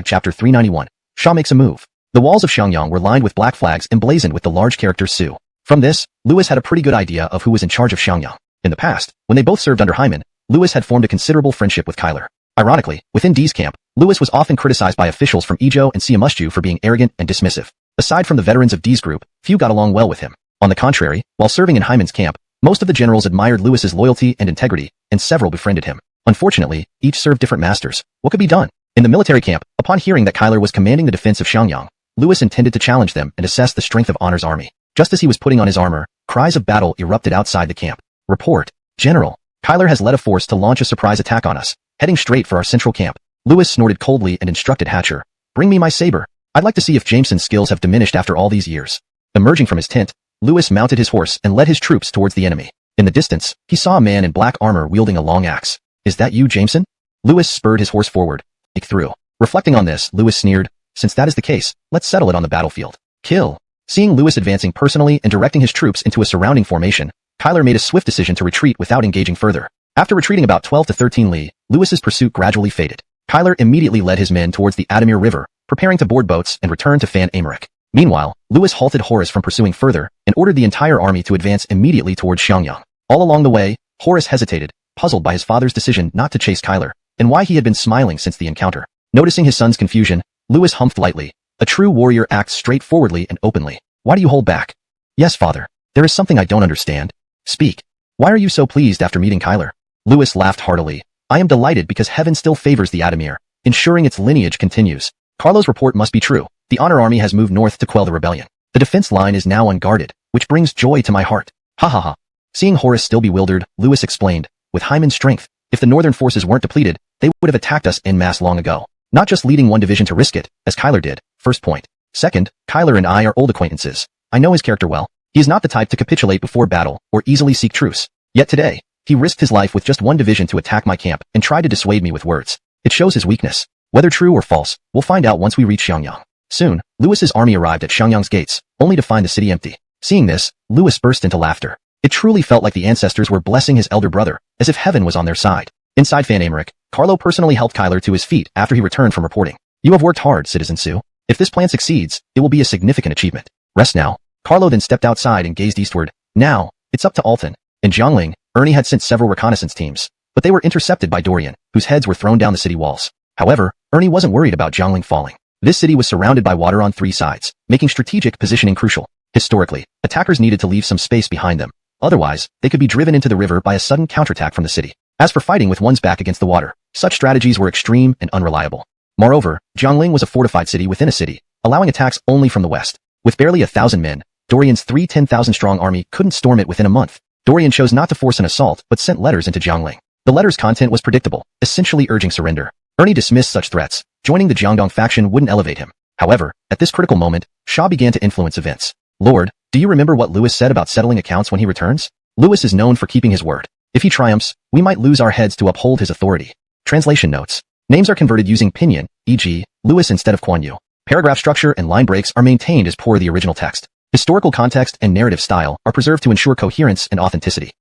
Chapter 391. Shaw makes a move. The walls of Xiangyang were lined with black flags emblazoned with the large character Su. From this, Louis had a pretty good idea of who was in charge of Xiangyang. In the past, when they both served under Hyman, Louis had formed a considerable friendship with Kyler. Ironically, within D's camp, Louis was often criticized by officials from Ijo and Siamushu for being arrogant and dismissive. Aside from the veterans of D's group, few got along well with him. On the contrary, while serving in Hyman's camp, most of the generals admired Louis's loyalty and integrity, and several befriended him. Unfortunately, each served different masters. What could be done? In the military camp, upon hearing that Kyler was commanding the defense of Xiangyang, Louis intended to challenge them and assess the strength of Honor's army. Just as he was putting on his armor, cries of battle erupted outside the camp. "Report, General. Kyler has led a force to launch a surprise attack on us, heading straight for our central camp." Louis snorted coldly and instructed Hatcher, "Bring me my saber. I'd like to see if Jameson's skills have diminished after all these years." Emerging from his tent, Louis mounted his horse and led his troops towards the enemy. In the distance, he saw a man in black armor wielding a long axe. "Is that you, Jameson?" Louis spurred his horse forward. "Break through." Reflecting on this, Louis sneered, "Since that is the case, let's settle it on the battlefield. Kill." Seeing Louis advancing personally and directing his troops into a surrounding formation, Kyler made a swift decision to retreat without engaging further. After retreating about 12 to 13 li, Louis's pursuit gradually faded. Kyler immediately led his men towards the Adamir River, preparing to board boats and return to Fan Amerik. Meanwhile, Louis halted Horus from pursuing further and ordered the entire army to advance immediately towards Xiangyang. All along the way, Horus hesitated, puzzled by his father's decision not to chase Kyler, and why he had been smiling since the encounter. Noticing his son's confusion, Louis humphed lightly. A true warrior acts straightforwardly and openly. "Why do you hold back?" "Yes, father. There is something I don't understand." "Speak. Why are you so pleased after meeting Kyler?" Louis laughed heartily. "I am delighted because heaven still favors the Adamir, ensuring its lineage continues. Carlo's report must be true. The Honor Army has moved north to quell the rebellion. The defense line is now unguarded, which brings joy to my heart." "Ha ha ha." Seeing Horus still bewildered, Louis explained, "With Hyman's strength, if the northern forces weren't depleted, they would have attacked us en masse long ago. Not just leading one division to risk it, as Kyler did. First point. Second, Kyler and I are old acquaintances. I know his character well. He is not the type to capitulate before battle or easily seek truce. Yet today, he risked his life with just one division to attack my camp and tried to dissuade me with words. It shows his weakness. Whether true or false, we'll find out once we reach Xiangyang." Soon, Louis's army arrived at Xiangyang's gates, only to find the city empty. Seeing this, Louis burst into laughter. It truly felt like the ancestors were blessing his elder brother, as if heaven was on their side. Inside Fan Amerik, Carlo personally helped Kyler to his feet after he returned from reporting. "You have worked hard, Citizen Su. If this plan succeeds, it will be a significant achievement. Rest now." Carlo then stepped outside and gazed eastward. Now, it's up to Alton. In Jiangling, Ernie had sent several reconnaissance teams, but they were intercepted by Dorian, whose heads were thrown down the city walls. However, Ernie wasn't worried about Jiangling falling. This city was surrounded by water on three sides, making strategic positioning crucial. Historically, attackers needed to leave some space behind them. Otherwise, they could be driven into the river by a sudden counterattack from the city. As for fighting with one's back against the water, such strategies were extreme and unreliable. Moreover, Jiangling was a fortified city within a city, allowing attacks only from the west. With barely 1,000 men, Dorian's 10,000-strong army couldn't storm it within a month. Dorian chose not to force an assault but sent letters into Jiangling. The letter's content was predictable, essentially urging surrender. Ernie dismissed such threats. Joining the Jiangdong faction wouldn't elevate him. However, at this critical moment, Shaw began to influence events. "Lord, do you remember what Louis said about settling accounts when he returns? Louis is known for keeping his word. If he triumphs, we might lose our heads to uphold his authority." Translation notes. Names are converted using pinyin, e.g., Louis instead of Kuan Yu. Paragraph structure and line breaks are maintained as per the original text. Historical context and narrative style are preserved to ensure coherence and authenticity.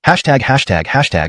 Hashtag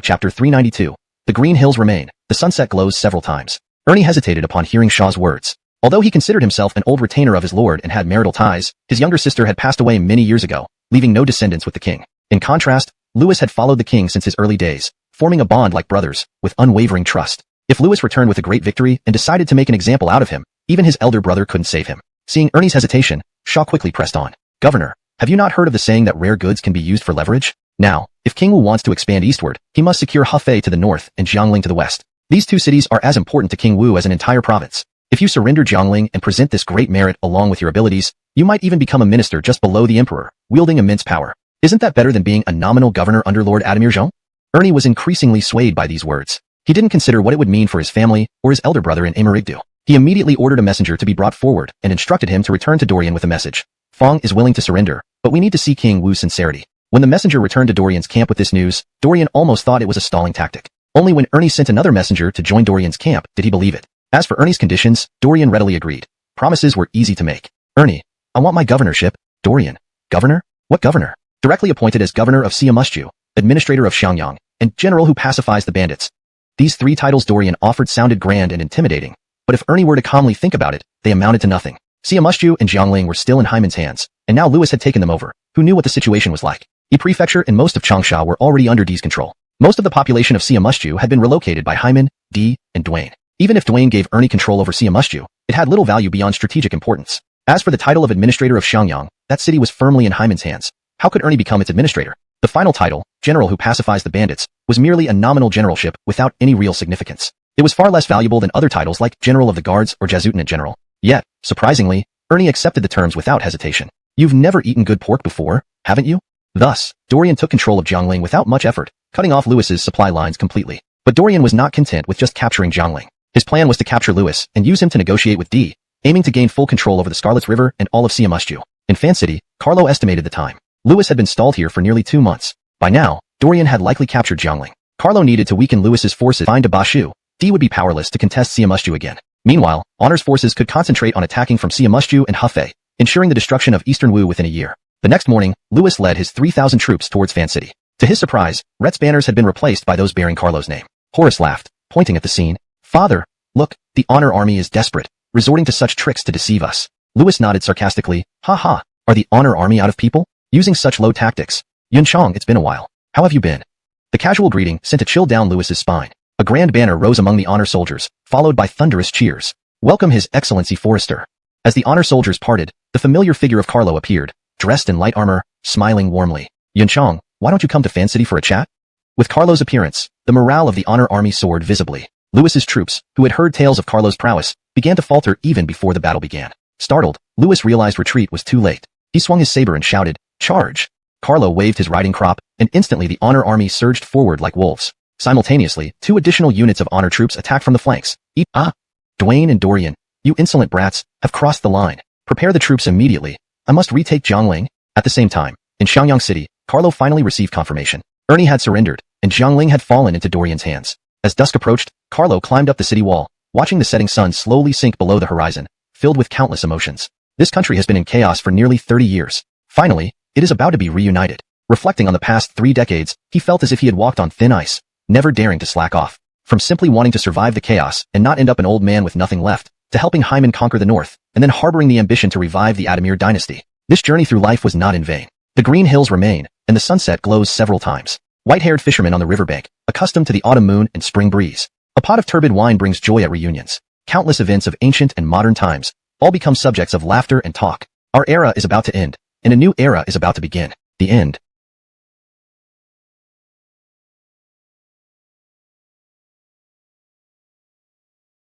chapter 392. The green hills remain. The sunset glows several times. Ernie hesitated upon hearing Shaw's words. Although he considered himself an old retainer of his lord and had marital ties, his younger sister had passed away many years ago, leaving no descendants with the king. In contrast, Louis had followed the king since his early days, forming a bond like brothers, with unwavering trust. If Louis returned with a great victory and decided to make an example out of him, even his elder brother couldn't save him. Seeing Ernie's hesitation, Shaw quickly pressed on. Governor, have you not heard of the saying that rare goods can be used for leverage? Now, if King Wu wants to expand eastward, he must secure Hefei to the north and Jiangling to the west. These two cities are as important to King Wu as an entire province. If you surrender Jiangling and present this great merit along with your abilities, you might even become a minister just below the emperor, wielding immense power. Isn't that better than being a nominal governor under Lord Adamir Zhong? Ernie was increasingly swayed by these words. He didn't consider what it would mean for his family or his elder brother in Emerigdu. He immediately ordered a messenger to be brought forward and instructed him to return to Dorian with a message. Fong is willing to surrender, but we need to see King Wu's sincerity. When the messenger returned to Dorian's camp with this news, Dorian almost thought it was a stalling tactic. Only when Ernie sent another messenger to join Dorian's camp did he believe it. As for Ernie's conditions, Dorian readily agreed. Promises were easy to make. Ernie, I want my governorship. Dorian, governor? What governor? Directly appointed as governor of Siamushju, administrator of Xiangyang, and general who pacifies the bandits. These three titles Dorian offered sounded grand and intimidating, but if Ernie were to calmly think about it, they amounted to nothing. Siamushju and Jiangling were still in Hyman's hands, and now Louis had taken them over, who knew what the situation was like. The prefecture and most of Changsha were already under Di's control. Most of the population of Siamushju had been relocated by Hyman, Di, and Dwayne. Even if Dwayne gave Ernie control over Siamushju, it had little value beyond strategic importance. As for the title of administrator of Xiangyang, that city was firmly in Hyman's hands. How could Ernie become its administrator? The final title, general who pacifies the bandits, was merely a nominal generalship without any real significance. It was far less valuable than other titles like general of the guards or Jazutinant general. Yet, surprisingly, Ernie accepted the terms without hesitation. You've never eaten good pork before, haven't you? Thus, Dorian took control of Jiangling without much effort, cutting off Louis's supply lines completely. But Dorian was not content with just capturing Jiangling. His plan was to capture Louis and use him to negotiate with Di, aiming to gain full control over the Scarlet's River and all of Siamushju. In Fan City, Carlo estimated the time. Louis had been stalled here for nearly 2 months. By now, Dorian had likely captured Jiangling. Carlo needed to weaken Louis's forces to find Bashu. Di would be powerless to contest Siamushju again. Meanwhile, Honor's forces could concentrate on attacking from Siamushju and Hefei, ensuring the destruction of Eastern Wu within a year. The next morning, Louis led his 3,000 troops towards Fan City. To his surprise, Rhett's banners had been replaced by those bearing Carlo's name. Horace laughed, pointing at the scene. Father, look, the Honor Army is desperate, resorting to such tricks to deceive us. Louis nodded sarcastically. Ha ha, are the Honor Army out of people? Using such low tactics. Yunchong, it's been a while. How have you been? The casual greeting sent a chill down Louis's spine. A grand banner rose among the Honor soldiers, followed by thunderous cheers. Welcome His Excellency Forrester. As the Honor soldiers parted, the familiar figure of Carlo appeared, dressed in light armor, smiling warmly. Yunchong, why don't you come to Fan City for a chat? With Carlo's appearance, the morale of the Honor Army soared visibly. Louis's troops, who had heard tales of Carlo's prowess, began to falter even before the battle began. Startled, Louis realized retreat was too late. He swung his saber and shouted, "Charge!" Carlo waved his riding crop, and instantly the Honor Army surged forward like wolves. Simultaneously, 2 additional units of Honor troops attacked from the flanks. Dwayne and Dorian, you insolent brats, have crossed the line. Prepare the troops immediately. I must retake Jiangling. At the same time, in Xiangyang City, Carlo finally received confirmation. Ernie had surrendered, and Jiangling had fallen into Dorian's hands. As dusk approached, Carlo climbed up the city wall, watching the setting sun slowly sink below the horizon, filled with countless emotions. This country has been in chaos for nearly 30 years. Finally, it is about to be reunited. Reflecting on the past 3 decades, he felt as if he had walked on thin ice, never daring to slack off. From simply wanting to survive the chaos and not end up an old man with nothing left, to helping Hyman conquer the north, and then harboring the ambition to revive the Adamir dynasty. This journey through life was not in vain. The green hills remain, and the sunset glows several times. White-haired fishermen on the riverbank, accustomed to the autumn moon and spring breeze. A pot of turbid wine brings joy at reunions. Countless events of ancient and modern times, all become subjects of laughter and talk. Our era is about to end, and a new era is about to begin. The end.